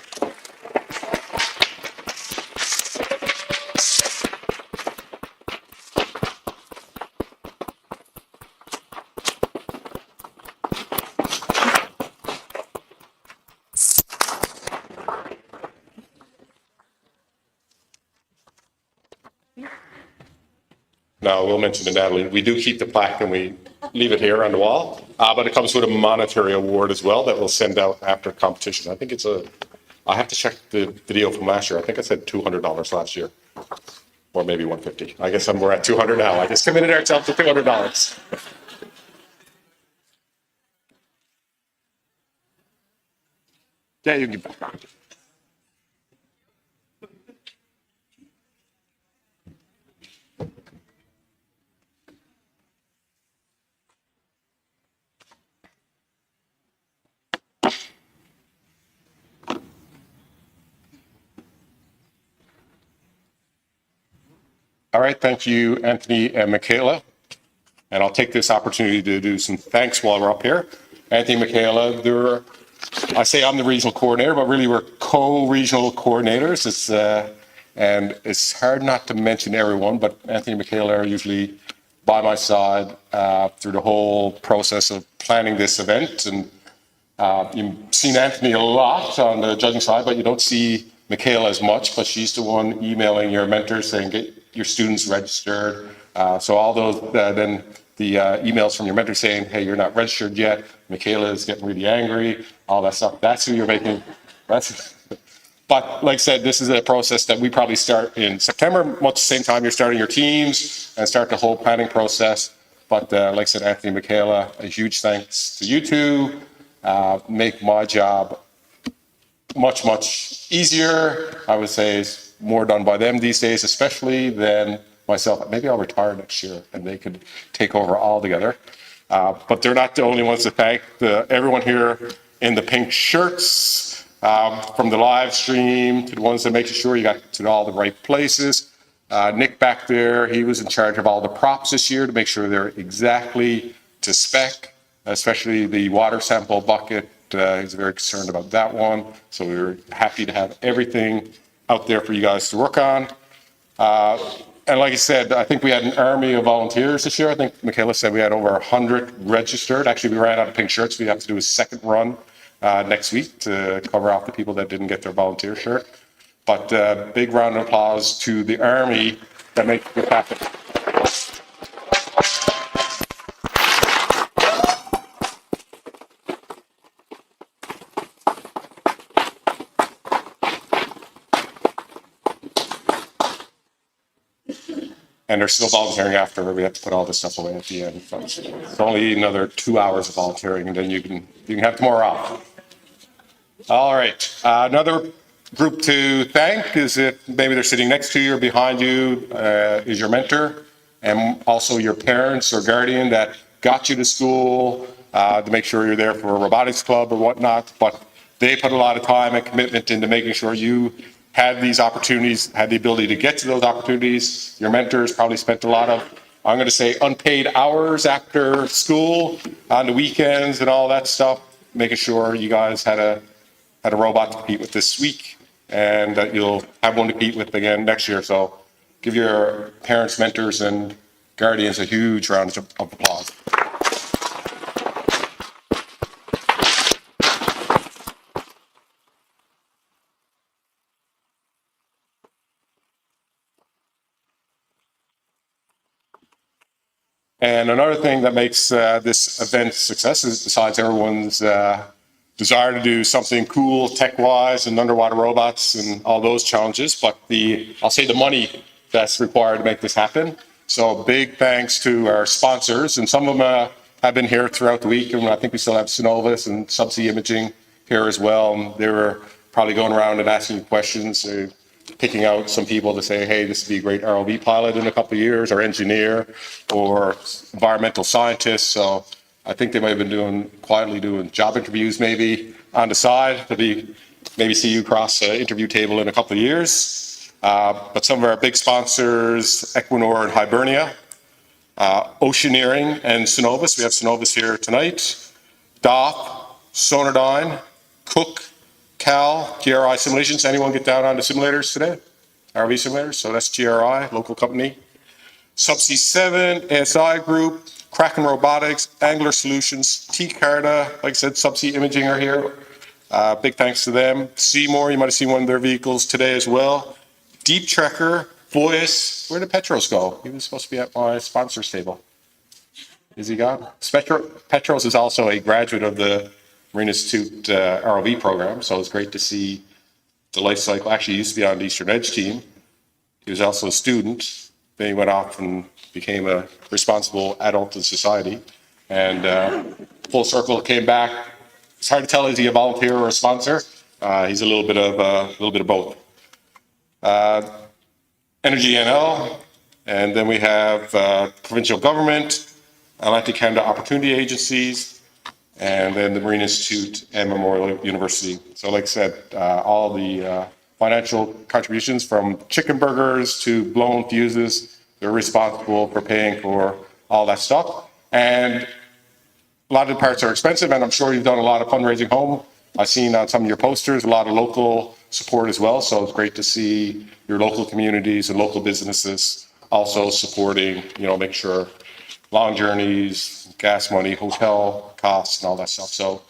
Now, we'll mention to Natalie, we do keep the plaque and we leave it here on the wall, but it comes with a monetary award as well that we'll send out after competition. I think it's I have to check the video from last year. I think I said $200 last year, or maybe $150. I guess we're at $200 now. I just committed ourselves to $200. Yeah, you can get back on. All right, thank you, Anthony and Michaela. And I'll take this opportunity to do some thanks while we're up here. Anthony, Michaela, I say I'm the regional coordinator, but really we're co-regional coordinators. And it's hard not to mention everyone, but Anthony and Michaela are usually by my side through the whole process of planning this event. And you've seen Anthony a lot on the judging side, but you don't see Michaela as much, but she's the one emailing your mentors saying, get your students registered. So all those, then the emails from your mentor saying, hey, you're not registered yet. Michaela is getting really angry, all that stuff. That's who you're making. But like I said, this is a process that we probably start in September, much the same time you're starting your teams and start the whole planning process. But like I said, Anthony and Michaela, a huge thanks to you two. Make my job much, much easier. I would say it's more done by them these days, especially than myself. Maybe I'll retire next year and they could take over altogether. But they're not the only ones to thank. Everyone here in the pink shirts, from the live stream to the ones that make sure you got to all the right places. Nick back there, he was in charge of all the props this year to make sure they're exactly to spec, especially the water sample bucket. He's very concerned about that one. So we were happy to have everything out there for you guys to work on. And like I said, I think we had an army of volunteers this year. I think Michaela said we had over 100 registered. Actually, we ran out of pink shirts. We have to do a second run next week to cover off the people that didn't get their volunteer shirt. But big round of applause to the army that makes this happen. And they're still volunteering after. We have to put all this stuff away at the end. So it's only another 2 hours of volunteering, and then you can have tomorrow off. All right. Another group to thank is if maybe they're sitting next to you or behind you is your mentor, and also your parents or guardian that got you to school to make sure you're there for a robotics club or whatnot. But they put a lot of time and commitment into making sure you had these opportunities, had the ability to get to those opportunities. Your mentors probably spent a lot of, I'm going to say, unpaid hours after school, on the weekends and all that stuff, making sure you guys had a robot to compete with this week, and that you'll have one to compete with again next year. So give your parents, mentors, and guardians a huge round of applause. And another thing that makes this event success is, besides everyone's desire to do something cool tech-wise and underwater robots and all those challenges, but I'll say the money that's required to make this happen. So big thanks to our sponsors, and some of them have been here throughout the week, and I think we still have Synovus and Subsea Imaging here as well. And they were probably going around and asking questions, picking out some people to say, hey, this would be a great ROV pilot in a couple of years, or engineer, or environmental scientist. So I think they might have been quietly doing job interviews maybe on the side to maybe see you across the interview table in a couple of years. But some of our big sponsors, Equinor and Hibernia, Oceaneering and Synovus. We have Synovus here tonight. DOP, Sonardyne, Cook, Cal, GRI Simulations. Anyone get down on the simulators today? ROV simulators? So that's GRI, local company. Subsea 7, ASI Group, Kraken Robotics, Angler Solutions, T-Carta, like I said, Subsea Imaging are here. Big thanks to them. Seymour, you might have seen one of their vehicles today as well. Deep Trekker, Voice. Where did Petros go? He was supposed to be at my sponsors table. Is he gone? Petros is also a graduate of the Marine Institute ROV program, so it's great to see the life cycle. Actually, he used to be on the Eastern Edge team. He was also a student. Then he went off and became a responsible adult in society. And full circle, came back. It's hard to tell, is he a volunteer or a sponsor? He's a little bit of both. Energy NL, and then we have provincial government, Atlantic Canada Opportunity Agencies, and then the Marine Institute and Memorial University. So like I said, all the financial contributions from chicken burgers to blown fuses, they're responsible for paying for all that stuff. And a lot of the parts are expensive, and I'm sure you've done a lot of fundraising home. I've seen on some of your posters a lot of local support as well, so it's great to see your local communities and local businesses also supporting, make sure long journeys, gas money, hotel costs, and all that stuff. So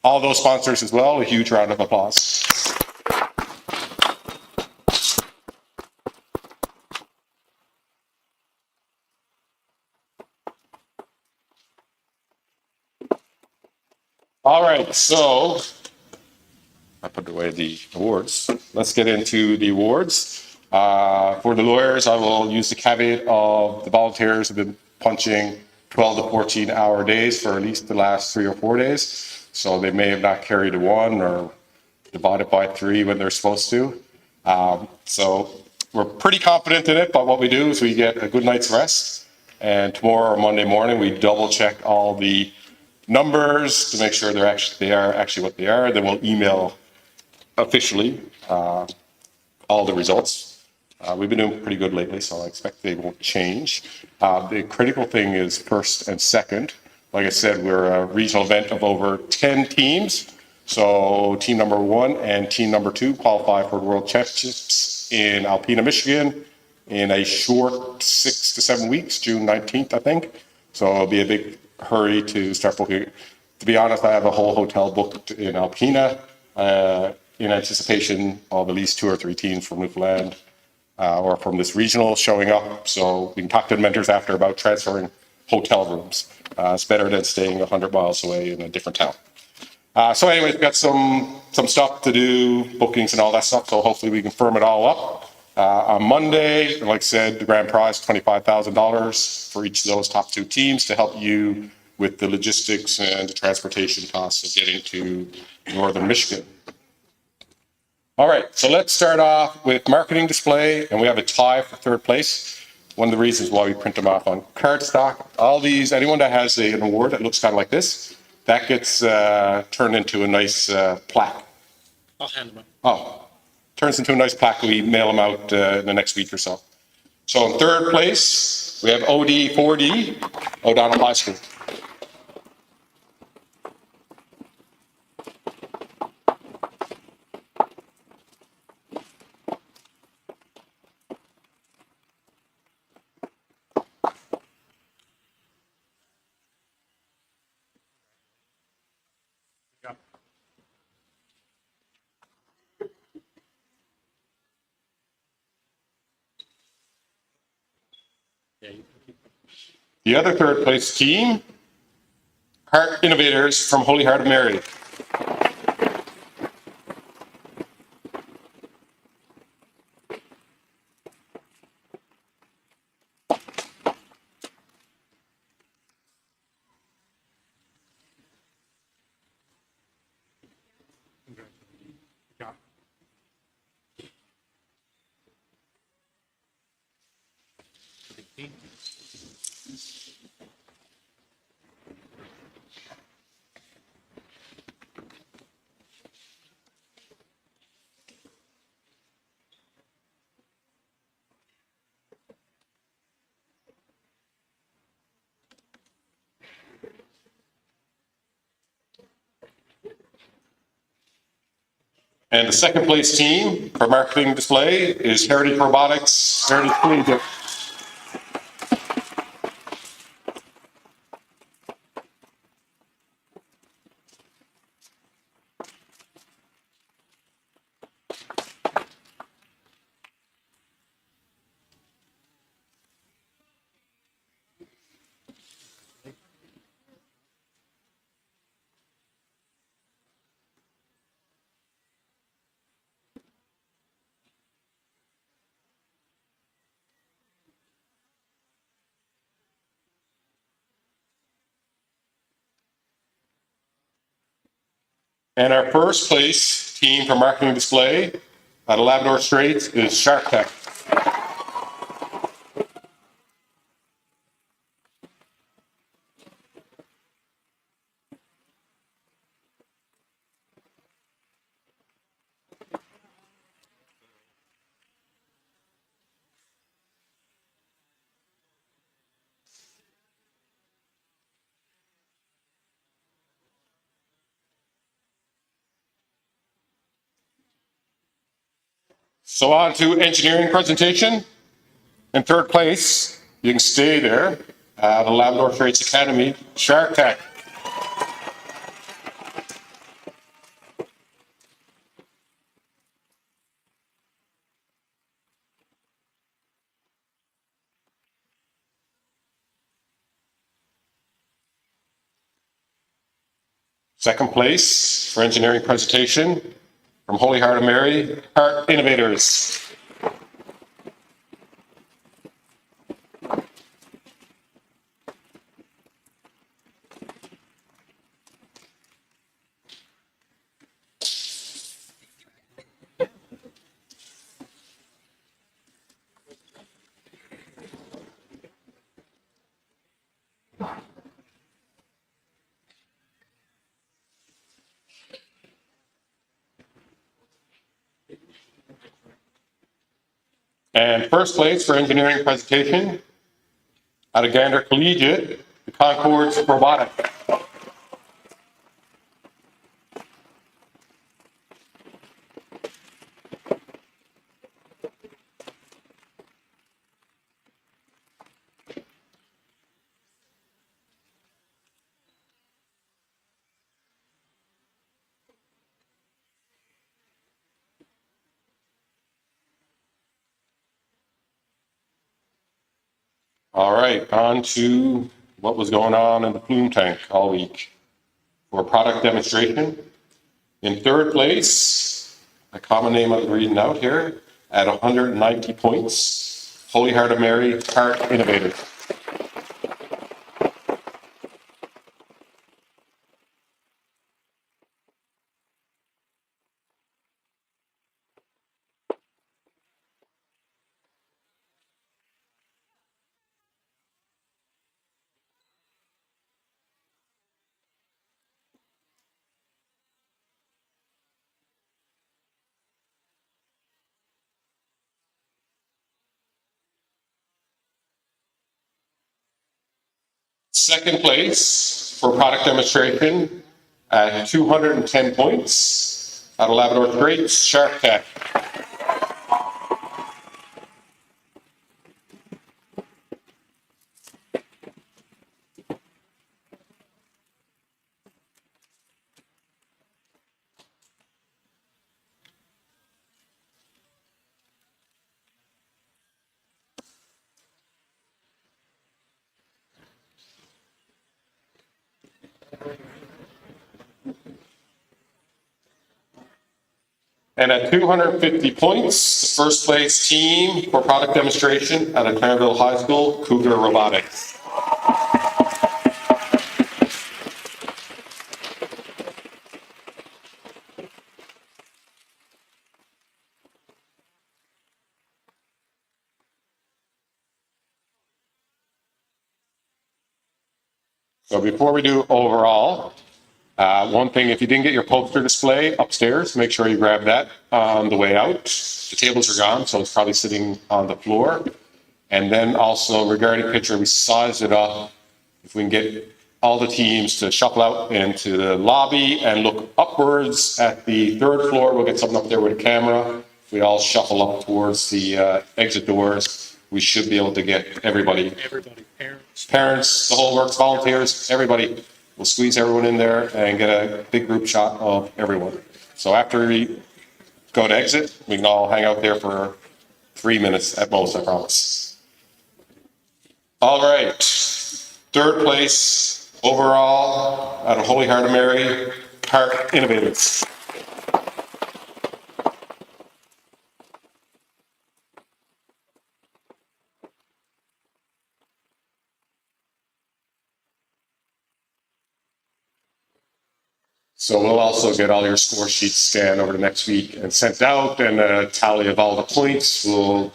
all those sponsors as well, a huge round of applause. All right, so I put away the awards. Let's get into the awards. For the lawyers, I will use the caveat of the volunteers have been punching 12 to 14 hour days for at least the last 3 or 4 days. So they may have not carried a 1 or divided by 3 when they're supposed to. So we're pretty confident in it, but what we do is we get a good night's rest. And tomorrow or Monday morning, we double check all the numbers to make sure they are actually what they are. Then we'll email officially all the results. We've been doing pretty good lately, so I expect they won't change. The critical thing is first and second. Like I said, we're a regional event of over 10 teams. So team number 1 and team number 2 qualify for World Championships in Alpena, Michigan in a short 6 to 7 weeks, June 19th, I think. So it'll be a big hurry to start booking. To be honest, I have a whole hotel booked in Alpena in anticipation of at least 2 or 3 teams from Newfoundland or from this regional showing up. So we can talk to the mentors after about transferring hotel rooms. It's better than staying 100 miles away in a different town. So anyways, we've got some stuff to do, bookings and all that stuff. So hopefully we can firm it all up. On Monday, like I said, the grand prize, $25,000 for each of those top 2 teams to help you with the logistics and the transportation costs of getting to northern Michigan. All right, so let's start off with marketing display, and we have a tie for 3rd place. One of the reasons why we print them off on cardstock. All these, anyone that has an award that looks kind of like this, that gets turned into a nice plaque. I'll hand them out. Oh. Turns into a nice plaque. We mail them out in the next week or so. So in 3rd place, we have OD4D, O'Donnell High School. The other third place team, Heart Innovators from Holy Heart of Mary. And the second place team for marketing display is Heritage Robotics, Heritage Collegiate. And our first place team for marketing display at Labrador Straits is Shark Tech. So on to engineering presentation. In third place, you can stay there at the Labrador Straits Academy, Shark Tech. Second place for engineering presentation from Holy Heart of Mary, Heart Innovators. And first place for engineering presentation at a Gander Collegiate, the Concord's Robotic. All right, on to what was going on in the plume tank all week for product demonstration. In third place, a common name I'm reading out here, at 190 points, Holy Heart of Mary, Heart Innovator. Second place for product demonstration at 210 points at a Labrador Straits, Shark Tech. And at 250 points, the first place team for product demonstration at a Clarenville High School, Cougar Robotics. So before we do overall, one thing, if you didn't get your poster display upstairs, make sure you grab that on the way out. The tables are gone, so it's probably sitting on the floor. And then also regarding picture, we sized it up. If we can get all the teams to shuffle out into the lobby and look upwards at the third floor, we'll get something up there with a camera. If we all shuffle up towards the exit doors, we should be able to get everybody. Parents, the whole works, volunteers, everybody. We'll squeeze everyone in there and get a big group shot of everyone. So after we go to exit, we can all hang out there for 3 minutes at most, I promise. All right, third place overall out of Holy Heart of Mary, Park Innovators. So we'll also get all your score sheets scanned over the next week and sent out, and a tally of all the points. We'll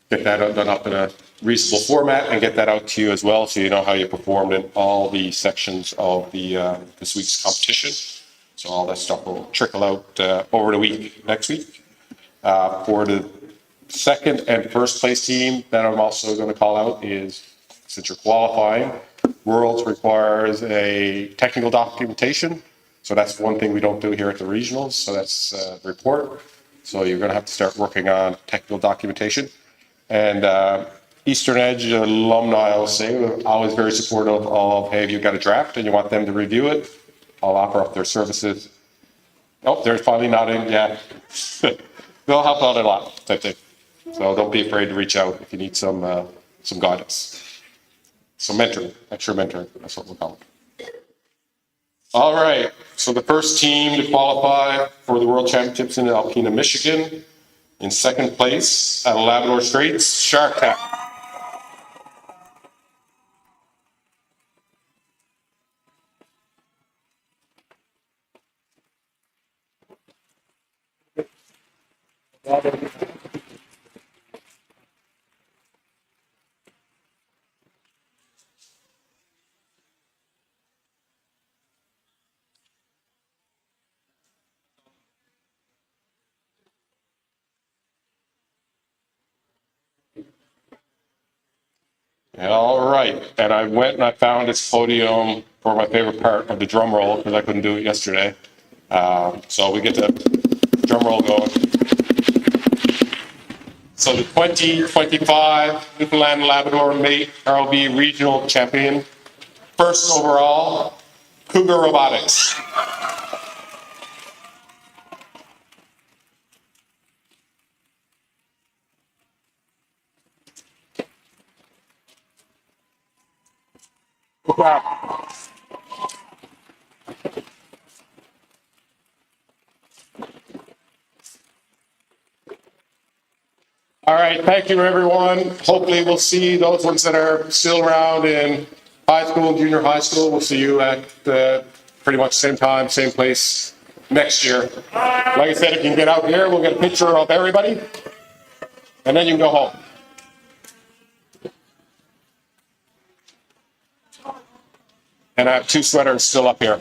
get that done up in a reasonable format and get that out to you as well, so you know how you performed in all the sections of the this week's competition. So all that stuff will trickle out over the week next week. For the second and first place team that I'm also going to call out is, since you're qualifying, Worlds requires a technical documentation. So that's one thing we don't do here at the regionals. So that's the report. So you're going to have to start working on technical documentation. And Eastern Edge alumni, I will say, are always very supportive of, hey, if you've got a draft and you want them to review it, I'll offer up their services. Oh, they're finally nodding. Yeah. They'll help out a lot, type thing. So don't be afraid to reach out if you need some guidance. So mentoring, extra mentoring, that's what we'll call it. All right, so the first team to qualify for the World Championships in Alpena, Michigan. In second place at Labrador Straits, Shark Tap. All right, and I went and I found its podium for my favorite part of the drum roll, because I couldn't do it yesterday. So we get the drum roll going. So the 2025 Newfoundland Labrador Mate ROV Regional Champion, first overall, Cougar Robotics. Wow. All right, thank you everyone. Hopefully we'll see those ones that are still around in high school, junior high school. We'll see you at pretty much same time, same place next year. Like I said, if you can get out here, we'll get a picture of everybody, and then you can go home. And I have 2 sweaters still up here.